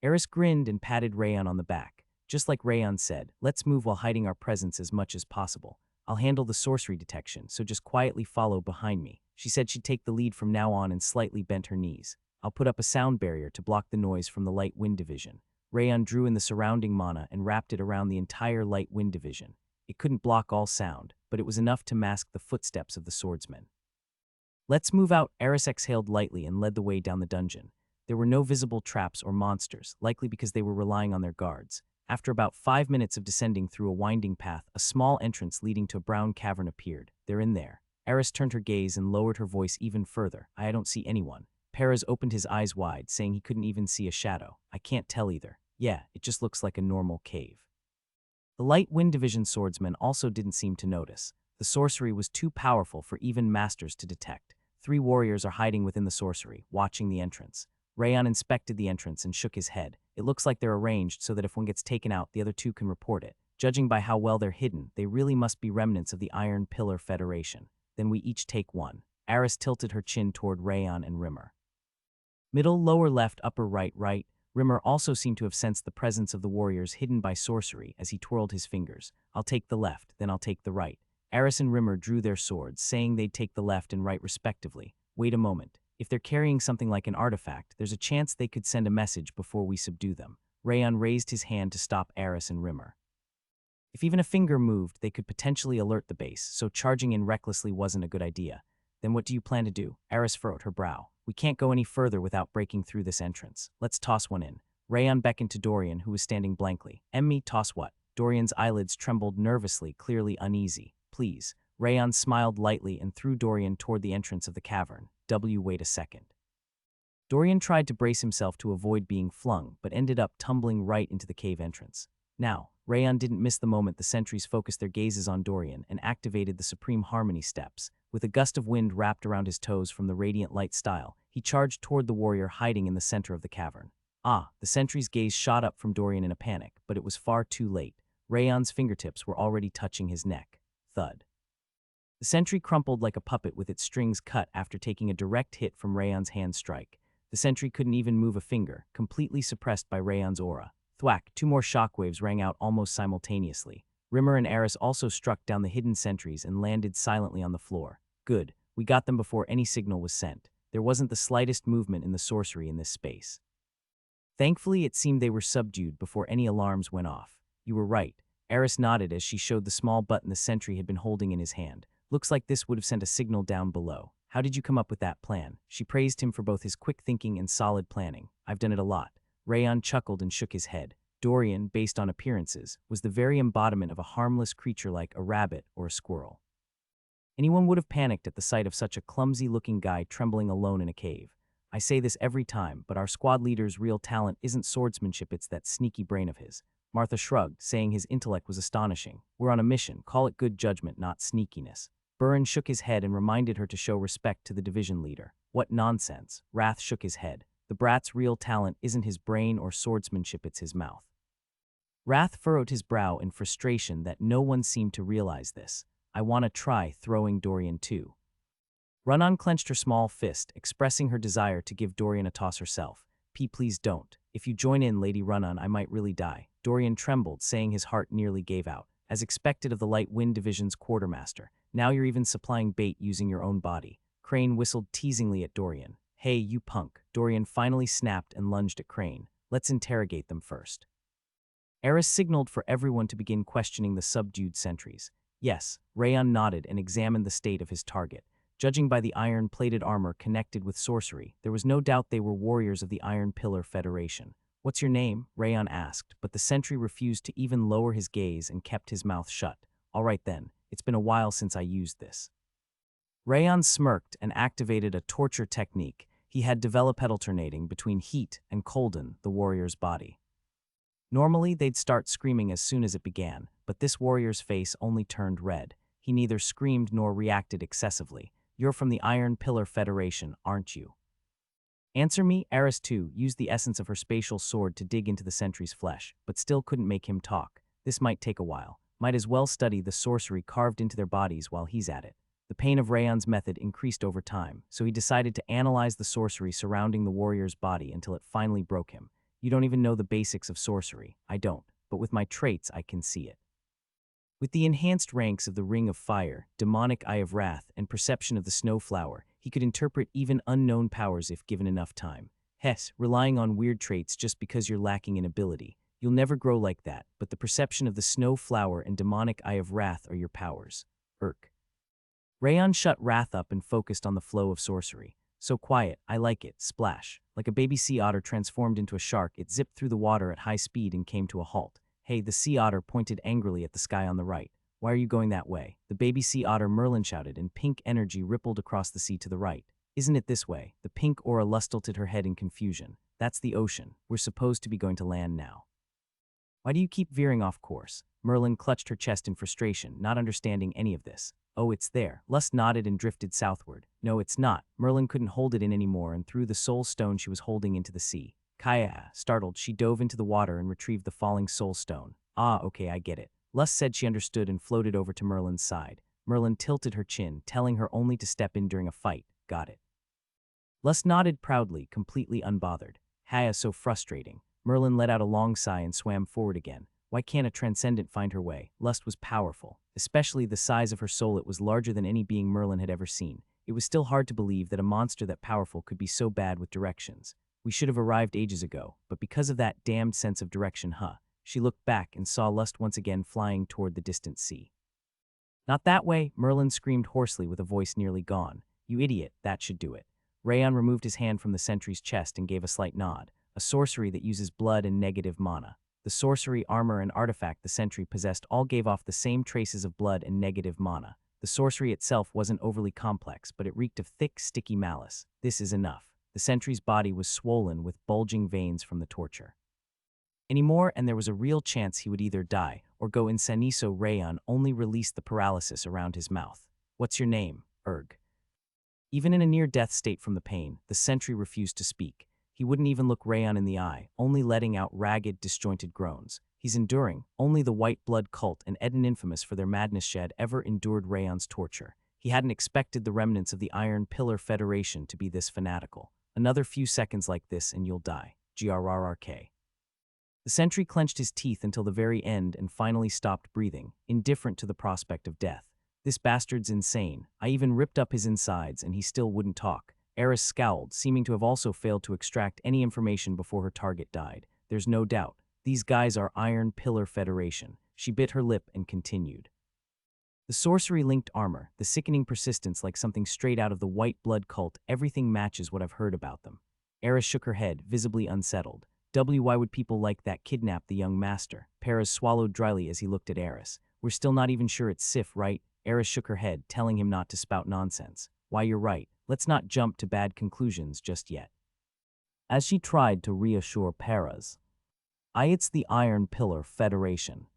Eris grinned and patted Rayan on the back. Just like Rayan said, let's move while hiding our presence as much as possible. I'll handle the sorcery detection, so just quietly follow behind me. She said she'd take the lead from now on and slightly bent her knees. I'll put up a sound barrier to block the noise from the light wind division. Rayan drew in the surrounding mana and wrapped it around the entire light wind division. It couldn't block all sound, but it was enough to mask the footsteps of the swordsmen. Let's move out. Eris exhaled lightly and led the way down the dungeon. There were no visible traps or monsters, likely because they were relying on their guards. After about 5 minutes of descending through a winding path, a small entrance leading to a brown cavern appeared. They're in there. Eris turned her gaze and lowered her voice even further. I don't see anyone. Perez opened his eyes wide, saying he couldn't even see a shadow. I can't tell either. Yeah, it just looks like a normal cave. The light wind division swordsmen also didn't seem to notice. The sorcery was too powerful for even masters to detect. 3 warriors are hiding within the sorcery, watching the entrance. Rayan inspected the entrance and shook his head. It looks like they're arranged so that if one gets taken out, the other 2 can report it. Judging by how well they're hidden, they really must be remnants of the Iron Pillar Federation. Then we each take one. Eris tilted her chin toward Rayan and Rimmer. Middle, lower, left, upper, right, right. Rimmer also seemed to have sensed the presence of the warriors hidden by sorcery as he twirled his fingers. I'll take the left, then I'll take the right. Eris and Rimmer drew their swords, saying they'd take the left and right respectively. Wait a moment. If they're carrying something like an artifact, there's a chance they could send a message before we subdue them. Rayan raised his hand to stop Eris and Rimmer. If even a finger moved, they could potentially alert the base, so charging in recklessly wasn't a good idea. Then what do you plan to do? Eris furrowed her brow. We can't go any further without breaking through this entrance. Let's toss one in. Rayan beckoned to Dorian, who was standing blankly. Me, toss what? Dorian's eyelids trembled nervously, clearly uneasy. Please. Rayan smiled lightly and threw Dorian toward the entrance of the cavern. Wait a second. Dorian tried to brace himself to avoid being flung, but ended up tumbling right into the cave entrance. Now, Rayan didn't miss the moment the sentries focused their gazes on Dorian and activated the Supreme Harmony steps. With a gust of wind wrapped around his toes from the radiant light style, he charged toward the warrior hiding in the center of the cavern. The sentry's gaze shot up from Dorian in a panic, but it was far too late. Rayan's fingertips were already touching his neck. Thud. The sentry crumpled like a puppet with its strings cut after taking a direct hit from Rayon's hand strike. The sentry couldn't even move a finger, completely suppressed by Rayon's aura. Thwack, two more shockwaves rang out almost simultaneously. Rimmer and Eris also struck down the hidden sentries and landed silently on the floor. Good, we got them before any signal was sent. There wasn't the slightest movement in the sorcery in this space. Thankfully, it seemed they were subdued before any alarms went off. You were right. Eris nodded as she showed the small button the sentry had been holding in his hand. Looks like this would have sent a signal down below. How did you come up with that plan? She praised him for both his quick thinking and solid planning. I've done it a lot. Rayon chuckled and shook his head. Dorian, based on appearances, was the very embodiment of a harmless creature like a rabbit or a squirrel. Anyone would have panicked at the sight of such a clumsy-looking guy trembling alone in a cave. I say this every time, but our squad leader's real talent isn't swordsmanship, it's that sneaky brain of his. Martha shrugged, saying his intellect was astonishing. We're on a mission. Call it good judgment, not sneakiness. Burren shook his head and reminded her to show respect to the division leader. What nonsense. Wrath shook his head. The brat's real talent isn't his brain or swordsmanship, it's his mouth. Wrath furrowed his brow in frustration that no one seemed to realize this. I want to try throwing Dorian too. Run-On clenched her small fist, expressing her desire to give Dorian a toss herself. Please don't. If you join in, Lady Run-On, I might really die. Dorian trembled, saying his heart nearly gave out. As expected of the Light Wind Division's quartermaster. Now you're even supplying bait using your own body. Crane whistled teasingly at Dorian. Hey, you punk. Dorian finally snapped and lunged at Crane. Let's interrogate them first. Eris signaled for everyone to begin questioning the subdued sentries. Yes, Rayon nodded and examined the state of his target. Judging by the iron-plated armor connected with sorcery, there was no doubt they were warriors of the Iron Pillar Federation. What's your name? Rayon asked, but the sentry refused to even lower his gaze and kept his mouth shut. All right then, it's been a while since I used this. Rayon smirked and activated a torture technique he had developed alternating between heat and colding the warrior's body. Normally, they'd start screaming as soon as it began, but this warrior's face only turned red. He neither screamed nor reacted excessively. You're from the Iron Pillar Federation, aren't you? Answer me. Eris too used the essence of her spatial sword to dig into the sentry's flesh, but still couldn't make him talk. This might take a while. Might as well study the sorcery carved into their bodies while he's at it. The pain of Rayon's method increased over time, so he decided to analyze the sorcery surrounding the warrior's body until it finally broke him. You don't even know the basics of sorcery. I don't, but with my traits I can see it. With the enhanced ranks of the Ring of Fire, Demonic Eye of Wrath, and Perception of the Snow Flower, he could interpret even unknown powers if given enough time. Hess, relying on weird traits just because you're lacking in ability. You'll never grow like that, but the Perception of the Snow Flower and Demonic Eye of Wrath are your powers. Rayon shut Wrath up and focused on the flow of sorcery. So quiet, I like it. Splash. Like a baby sea otter transformed into a shark, it zipped through the water at high speed and came to a halt. Hey, the sea otter pointed angrily at the sky on the right. Why are you going that way? The baby sea otter Merlin shouted, and pink energy rippled across the sea to the right. Isn't it this way? The pink aura tilted her head in confusion. That's the ocean. We're supposed to be going to land now. Why do you keep veering off course? Merlin clutched her chest in frustration, not understanding any of this. Oh, it's there. Lust nodded and drifted southward. No, it's not. Merlin couldn't hold it in anymore and threw the soul stone she was holding into the sea. Kaya, startled, she dove into the water and retrieved the falling soul stone. Ah, okay, I get it. Lust said she understood and floated over to Merlin's side. Merlin tilted her chin, telling her only to step in during a fight. Got it. Lust nodded proudly, completely unbothered. Haya, so frustrating. Merlin let out a long sigh and swam forward again. Why can't a transcendent find her way? Lust was powerful. Especially the size of her soul, it was larger than any being Merlin had ever seen. It was still hard to believe that a monster that powerful could be so bad with directions. We should have arrived ages ago, but because of that damned sense of direction, she looked back and saw Lust once again flying toward the distant sea. Not that way, Merlin screamed hoarsely with a voice nearly gone. You idiot, that should do it. Rayon removed his hand from the sentry's chest and gave a slight nod. A sorcery that uses blood and negative mana. The sorcery, armor, and artifact the sentry possessed all gave off the same traces of blood and negative mana. The sorcery itself wasn't overly complex, but it reeked of thick, sticky malice. This is enough. The sentry's body was swollen with bulging veins from the torture. Anymore, and there was a real chance he would either die or go insane. So Rayon only released the paralysis around his mouth. What's your name? Even in a near-death state from the pain, the sentry refused to speak. He wouldn't even look Rayon in the eye, only letting out ragged, disjointed groans. He's enduring. Only the White Blood cult and Eden infamous for their madness had ever endured Rayon's torture. He hadn't expected the remnants of the Iron Pillar Federation to be this fanatical. Another few seconds like this and you'll die. GRRRK. The sentry clenched his teeth until the very end and finally stopped breathing, indifferent to the prospect of death. This bastard's insane. I even ripped up his insides and he still wouldn't talk. Eris scowled, seeming to have also failed to extract any information before her target died. There's no doubt. These guys are Iron Pillar Federation. She bit her lip and continued. The sorcery-linked armor, the sickening persistence like something straight out of the white blood cult, everything matches what I've heard about them. Eris shook her head, visibly unsettled. Why would people like that kidnap the young master? Perez swallowed dryly as he looked at Eris. We're still not even sure it's Sif, right? Eris shook her head, telling him not to spout nonsense. Why, you're right. Let's not jump to bad conclusions just yet. As she tried to reassure Perez, it's the Iron Pillar Federation.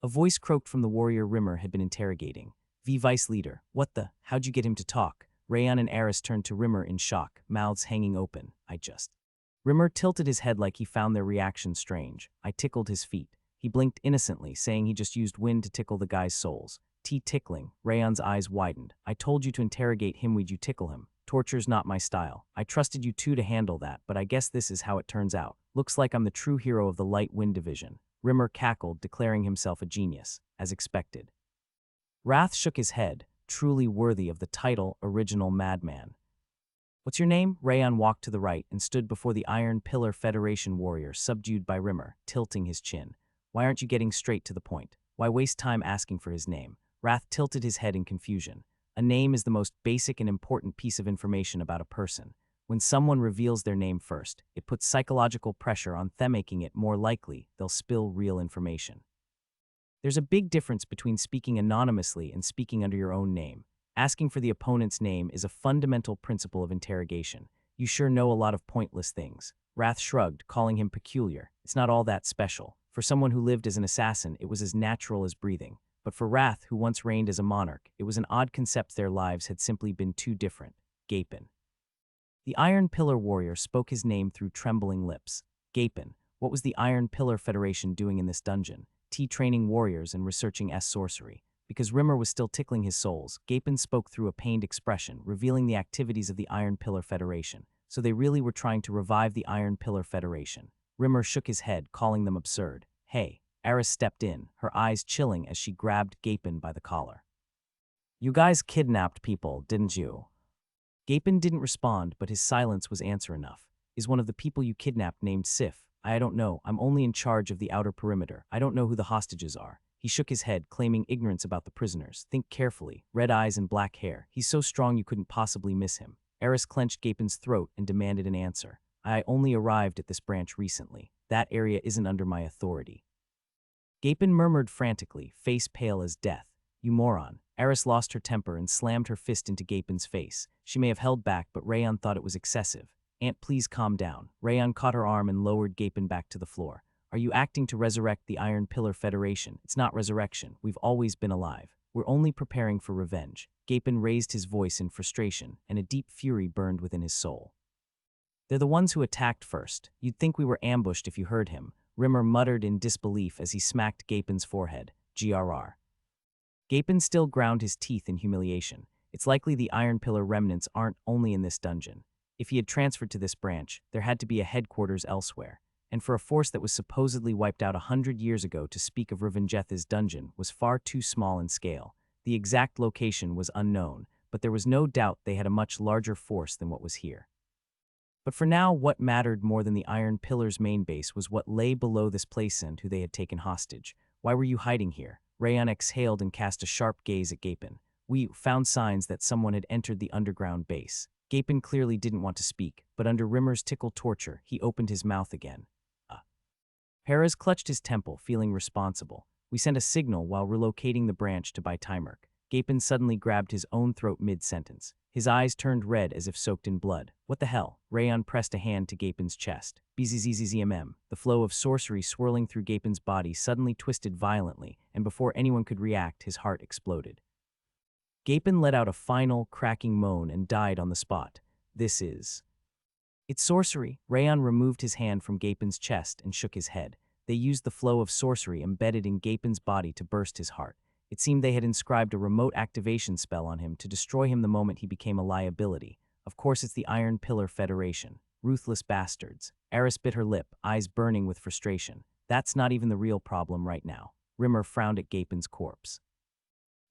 A voice croaked from the warrior Rimmer had been interrogating. Vice leader, what the? How'd you get him to talk? Rayon and Eris turned to Rimmer in shock, mouths hanging open. Rimmer tilted his head like he found their reaction strange. I tickled his feet. He blinked innocently, saying he just used wind to tickle the guy's souls. Tickling. Rayon's eyes widened. I told you to interrogate him, would you tickle him? Torture's not my style. I trusted you two to handle that, but I guess this is how it turns out. Looks like I'm the true hero of the Light Wind Division. Rimmer cackled, declaring himself a genius, as expected. Wrath shook his head, truly worthy of the title Original Madman. What's your name? Rayon walked to the right and stood before the Iron Pillar Federation warrior, subdued by Rimmer, tilting his chin. Why aren't you getting straight to the point? Why waste time asking for his name? Wrath tilted his head in confusion. A name is the most basic and important piece of information about a person. When someone reveals their name first, it puts psychological pressure on them, making it more likely they'll spill real information. There's a big difference between speaking anonymously and speaking under your own name. Asking for the opponent's name is a fundamental principle of interrogation. You sure know a lot of pointless things. Wrath shrugged, calling him peculiar. It's not all that special. For someone who lived as an assassin, it was as natural as breathing. But for Wrath, who once reigned as a monarch, it was an odd concept. Their lives had simply been too different. Gapin. The Iron Pillar warrior spoke his name through trembling lips. Gapin. What was the Iron Pillar Federation doing in this dungeon? Training warriors and researching sorcery. Because Rimmer was still tickling his souls, Gapin spoke through a pained expression, revealing the activities of the Iron Pillar Federation. So they really were trying to revive the Iron Pillar Federation. Rimmer shook his head, calling them absurd. Hey. Eris stepped in, her eyes chilling as she grabbed Gapin by the collar. You guys kidnapped people, didn't you? Gapin didn't respond, but his silence was answer enough. Is one of the people you kidnapped named Sif? I don't know. I'm only in charge of the outer perimeter. I don't know who the hostages are. He shook his head, claiming ignorance about the prisoners. Think carefully. Red eyes and black hair. He's so strong you couldn't possibly miss him. Eris clenched Gapin's throat and demanded an answer. I only arrived at this branch recently. That area isn't under my authority. Gapin murmured frantically, face pale as death. You moron. Eris lost her temper and slammed her fist into Gapin's face. She may have held back, but Rayon thought it was excessive. Aunt, please calm down. Rayon caught her arm and lowered Gapin back to the floor. Are you acting to resurrect the Iron Pillar Federation? It's not resurrection. We've always been alive. We're only preparing for revenge. Gapin raised his voice in frustration, and a deep fury burned within his soul. They're the ones who attacked first. You'd think we were ambushed if you heard him. Rimmer muttered in disbelief as he smacked Gapin's forehead. GRR. Gapin still ground his teeth in humiliation. It's likely the Iron Pillar remnants aren't only in this dungeon. If he had transferred to this branch, there had to be a headquarters elsewhere. And for a force that was supposedly wiped out 100 years ago to speak of Revengeth's dungeon was far too small in scale. The exact location was unknown, but there was no doubt they had a much larger force than what was here. But for now, what mattered more than the Iron Pillar's main base was what lay below this place and who they had taken hostage. Why were you hiding here? Rayon exhaled and cast a sharp gaze at Gapin. We found signs that someone had entered the underground base. Gapin clearly didn't want to speak, but under Rimmer's tickle torture, he opened his mouth again. Perez clutched his temple, feeling responsible. We sent a signal while relocating the branch to buy Timerk. Gapin suddenly grabbed his own throat mid-sentence. His eyes turned red as if soaked in blood. What the hell? Rayon pressed a hand to Gapin's chest. BZZZMM. The flow of sorcery swirling through Gapin's body suddenly twisted violently, and before anyone could react, his heart exploded. Gapin let out a final, cracking moan and died on the spot. It's sorcery. Rayon removed his hand from Gapin's chest and shook his head. They used the flow of sorcery embedded in Gapin's body to burst his heart. It seemed they had inscribed a remote activation spell on him to destroy him the moment he became a liability. Of course, it's the Iron Pillar Federation. Ruthless bastards. Eris bit her lip, eyes burning with frustration. That's not even the real problem right now. Rimmer frowned at Gapin's corpse.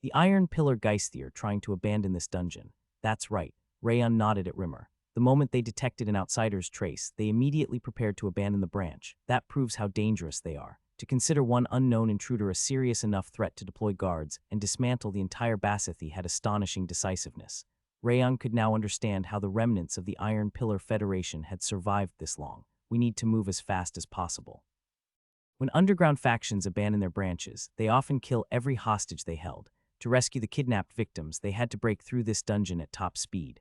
The Iron Pillar Geisthier trying to abandon this dungeon. That's right. Rayon nodded at Rimmer. The moment they detected an outsider's trace, they immediately prepared to abandon the branch. That proves how dangerous they are. To consider one unknown intruder a serious enough threat to deploy guards and dismantle the entire Basathy had astonishing decisiveness. Rayon could now understand how the remnants of the Iron Pillar Federation had survived this long. We need to move as fast as possible. When underground factions abandon their branches, they often kill every hostage they held. To rescue the kidnapped victims, they had to break through this dungeon at top speed.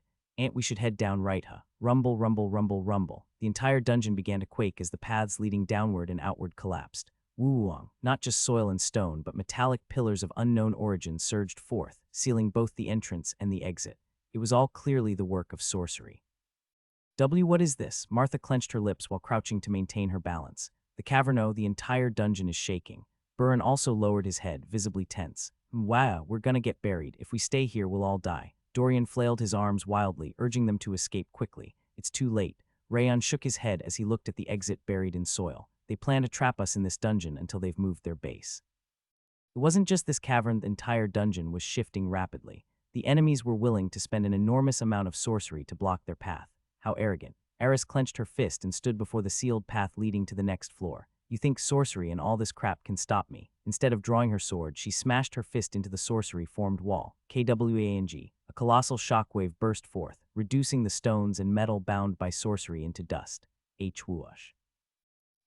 We should head down right, huh? Rumble, rumble, rumble, rumble. The entire dungeon began to quake as the paths leading downward and outward collapsed. Woo-wong, not just soil and stone, but metallic pillars of unknown origin surged forth, sealing both the entrance and the exit. It was all clearly the work of sorcery. What is this? Martha clenched her lips while crouching to maintain her balance. The caverno, the entire dungeon is shaking. Burin also lowered his head, visibly tense. Wow, we're gonna get buried. If we stay here, we'll all die. Dorian flailed his arms wildly, urging them to escape quickly. It's too late. Rayon shook his head as he looked at the exit buried in soil. They plan to trap us in this dungeon until they've moved their base. It wasn't just this cavern, the entire dungeon was shifting rapidly. The enemies were willing to spend an enormous amount of sorcery to block their path. How arrogant. Eris clenched her fist and stood before the sealed path leading to the next floor. You think sorcery and all this crap can stop me? Instead of drawing her sword, she smashed her fist into the sorcery-formed wall. KWANG. A colossal shockwave burst forth, reducing the stones and metal bound by sorcery into dust. Whoosh.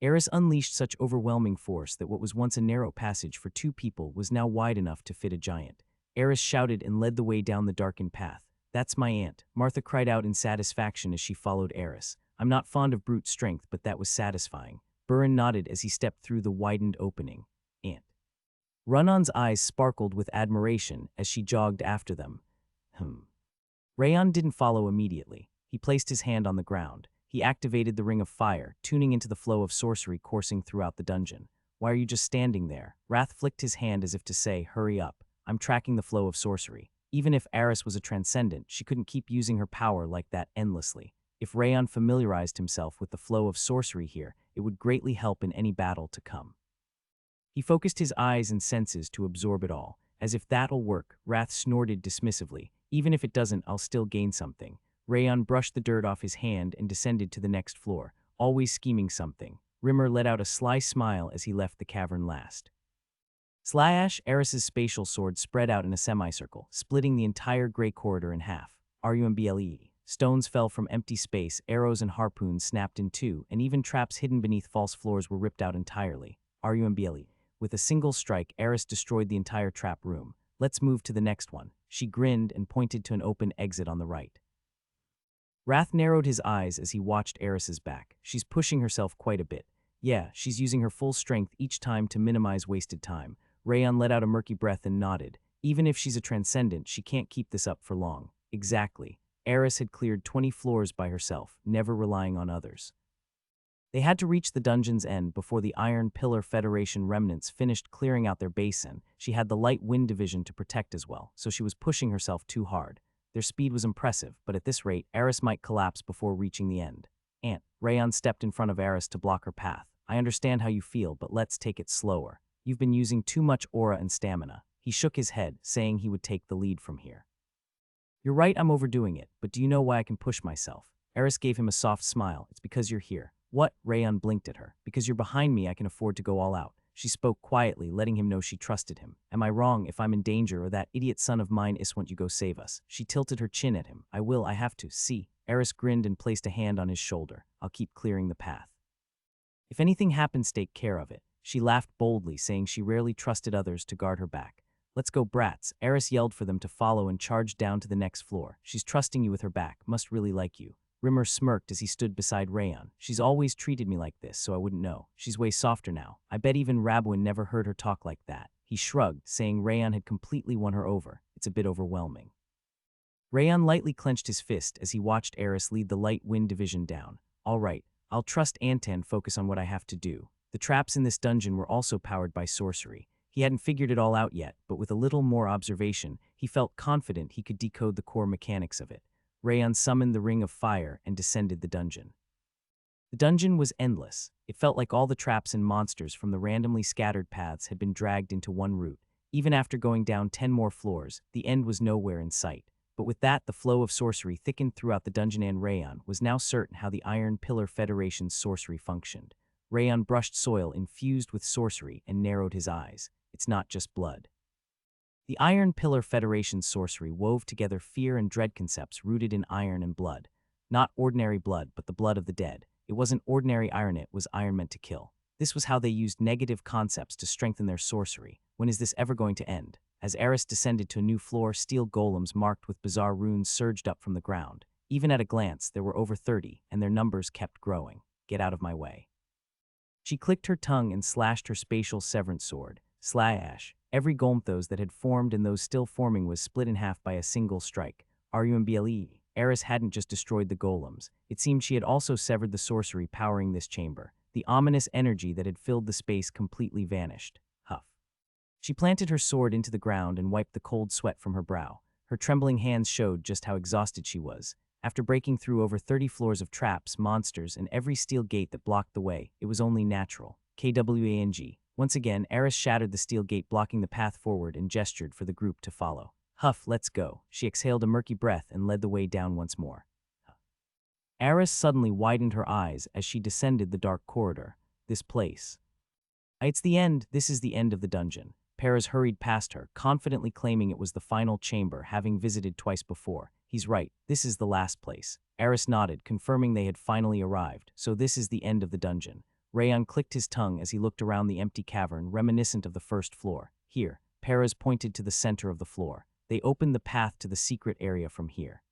Eris unleashed such overwhelming force that what was once a narrow passage for two people was now wide enough to fit a giant. Eris shouted and led the way down the darkened path. That's my aunt, Martha cried out in satisfaction as she followed Eris. I'm not fond of brute strength, but that was satisfying. Burin nodded as he stepped through the widened opening. Aunt. Runon's eyes sparkled with admiration as she jogged after them. Rayon didn't follow immediately. He placed his hand on the ground. He activated the Ring of Fire, tuning into the flow of sorcery coursing throughout the dungeon. Why are you just standing there? Wrath flicked his hand as if to say, hurry up. I'm tracking the flow of sorcery. Even if Eris was a transcendent, she couldn't keep using her power like that endlessly. If Rayon familiarized himself with the flow of sorcery here, it would greatly help in any battle to come. He focused his eyes and senses to absorb it all. As if that'll work, Wrath snorted dismissively. Even if it doesn't, I'll still gain something. Rayon brushed the dirt off his hand and descended to the next floor, always scheming something. Rimmer let out a sly smile as he left the cavern last. Slash! Eris's spatial sword spread out in a semicircle, splitting the entire gray corridor in half. RUMBLE. Stones fell from empty space, arrows and harpoons snapped in two, and even traps hidden beneath false floors were ripped out entirely. RUMBLE. With a single strike, Eris destroyed the entire trap room. Let's move to the next one. She grinned and pointed to an open exit on the right. Wrath narrowed his eyes as he watched Eris's back. She's pushing herself quite a bit. Yeah, she's using her full strength each time to minimize wasted time. Rayon let out a murky breath and nodded. Even if she's a transcendent, she can't keep this up for long. Exactly. Eris had cleared 20 floors by herself, never relying on others. They had to reach the dungeon's end before the Iron Pillar Federation remnants finished clearing out their basin. She had the Light Wind Division to protect as well, so she was pushing herself too hard. Their speed was impressive, but at this rate, Eris might collapse before reaching the end. Aunt. Rayon stepped in front of Eris to block her path. I understand how you feel, but let's take it slower. You've been using too much aura and stamina. He shook his head, saying he would take the lead from here. You're right, I'm overdoing it, but do you know why I can push myself? Eris gave him a soft smile. It's because you're here. What? Rayon blinked at her. Because you're behind me, I can afford to go all out. She spoke quietly, letting him know she trusted him. Am I wrong if I'm in danger or that idiot son of mine want you go save us? She tilted her chin at him. I have to. See. Eris grinned and placed a hand on his shoulder. I'll keep clearing the path. If anything happens, take care of it. She laughed boldly, saying she rarely trusted others to guard her back. Let's go, brats. Eris yelled for them to follow and charged down to the next floor. She's trusting you with her back. Must really like you. Rimmer smirked as he stood beside Rayon. She's always treated me like this, so I wouldn't know. She's way softer now. I bet even Rabwin never heard her talk like that. He shrugged, saying Rayon had completely won her over. It's a bit overwhelming. Rayon lightly clenched his fist as he watched Eris lead the Light Wind Division down. All right, I'll trust Antan focus on what I have to do. The traps in this dungeon were also powered by sorcery. He hadn't figured it all out yet, but with a little more observation, he felt confident he could decode the core mechanics of it. Rayon summoned the Ring of Fire and descended the dungeon. The dungeon was endless. It felt like all the traps and monsters from the randomly scattered paths had been dragged into one route. Even after going down 10 more floors, the end was nowhere in sight. But with that, the flow of sorcery thickened throughout the dungeon, and Rayon was now certain how the Iron Pillar Federation's sorcery functioned. Rayon brushed soil infused with sorcery and narrowed his eyes. It's not just blood. The Iron Pillar Federation's sorcery wove together fear and dread concepts rooted in iron and blood. Not ordinary blood, but the blood of the dead. It wasn't ordinary iron, it was iron meant to kill. This was how they used negative concepts to strengthen their sorcery. When is this ever going to end? As Eris descended to a new floor, steel golems marked with bizarre runes surged up from the ground. Even at a glance, there were over 30, and their numbers kept growing. Get out of my way. She clicked her tongue and slashed her spatial severance sword. Slash. Every golem that had formed and those still forming was split in half by a single strike. Rumble. Eris hadn't just destroyed the golems. It seemed she had also severed the sorcery powering this chamber. The ominous energy that had filled the space completely vanished. Huff. She planted her sword into the ground and wiped the cold sweat from her brow. Her trembling hands showed just how exhausted she was. After breaking through over 30 floors of traps, monsters, and every steel gate that blocked the way, it was only natural. KWANG. Once again, Eris shattered the steel gate blocking the path forward and gestured for the group to follow. Huff, let's go. She exhaled a murky breath and led the way down once more. Eris suddenly widened her eyes as she descended the dark corridor. This place. It's the end. This is the end of the dungeon. Paras hurried past her, confidently claiming it was the final chamber, having visited twice before. He's right. This is the last place. Eris nodded, confirming they had finally arrived. So this is the end of the dungeon. Rayon clicked his tongue as he looked around the empty cavern, reminiscent of the first floor. Here. Paras pointed to the center of the floor. They opened the path to the secret area from here.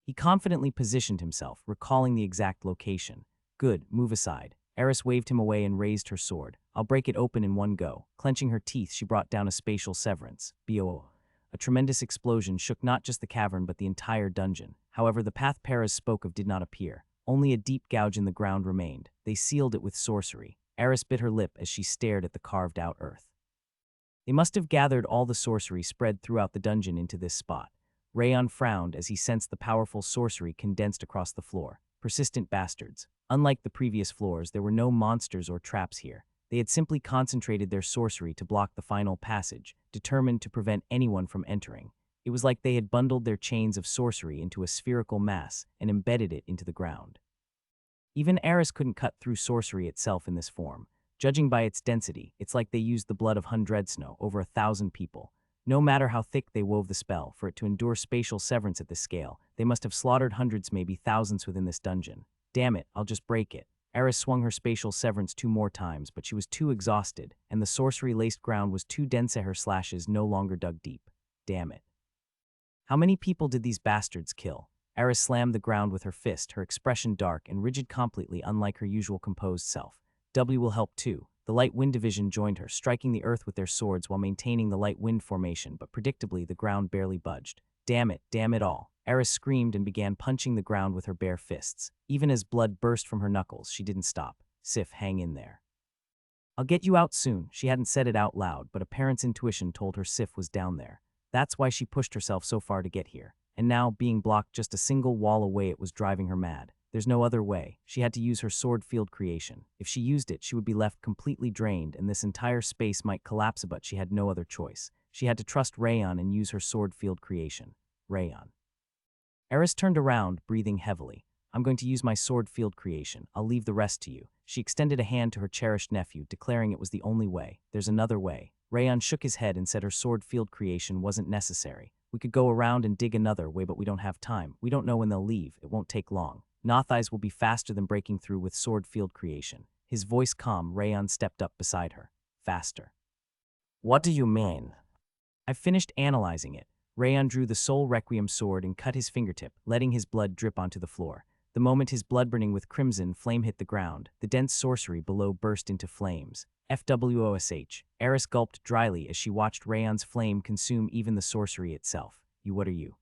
He confidently positioned himself, recalling the exact location. Good, move aside. Eris waved him away and raised her sword. I'll break it open in one go. Clenching her teeth, she brought down a spatial severance. BOO. A tremendous explosion shook not just the cavern but the entire dungeon. However, the path Paras spoke of did not appear. Only a deep gouge in the ground remained. They sealed it with sorcery. Eris bit her lip as she stared at the carved-out earth. They must have gathered all the sorcery spread throughout the dungeon into this spot. Rayon frowned as he sensed the powerful sorcery condensed across the floor. Persistent bastards. Unlike the previous floors, there were no monsters or traps here. They had simply concentrated their sorcery to block the final passage, determined to prevent anyone from entering. It was like they had bundled their chains of sorcery into a spherical mass and embedded it into the ground. Even Eris couldn't cut through sorcery itself in this form. Judging by its density, it's like they used the blood of Dreadsnow, over 1,000 people. No matter how thick they wove the spell, for it to endure spatial severance at this scale, they must have slaughtered hundreds, maybe thousands within this dungeon. Damn it, I'll just break it. Eris swung her spatial severance 2 more times, but she was too exhausted, and the sorcery-laced ground was too dense her slashes no longer dug deep. Damn it. How many people did these bastards kill? Eris slammed the ground with her fist, her expression dark and rigid, completely unlike her usual composed self. W will help too. The Light Wind Division joined her, striking the earth with their swords while maintaining the light wind formation, but predictably the ground barely budged. Damn it all. Eris screamed and began punching the ground with her bare fists. Even as blood burst from her knuckles, she didn't stop. Sif, hang in there. I'll get you out soon. She hadn't said it out loud, but a parent's intuition told her Sif was down there. That's why she pushed herself so far to get here. And now, being blocked just a single wall away, it was driving her mad. There's no other way. She had to use her sword field creation. If she used it, she would be left completely drained, and this entire space might collapse, but she had no other choice. She had to trust Rayon and use her sword field creation. Rayon. Eris turned around, breathing heavily. I'm going to use my sword field creation. I'll leave the rest to you. She extended a hand to her cherished nephew, declaring it was the only way. There's another way. Rayon shook his head and said her sword field creation wasn't necessary. We could go around and dig another way, but we don't have time. We don't know when they'll leave. It won't take long. Nothais will be faster than breaking through with sword field creation. His voice calm, Rayon stepped up beside her. Faster. What do you mean? I've finished analyzing it. Rayon drew the Soul Requiem sword and cut his fingertip, letting his blood drip onto the floor. The moment his blood burning with crimson flame hit the ground, the dense sorcery below burst into flames. FWOSH. Eris gulped dryly as she watched Rayon's flame consume even the sorcery itself. What are you?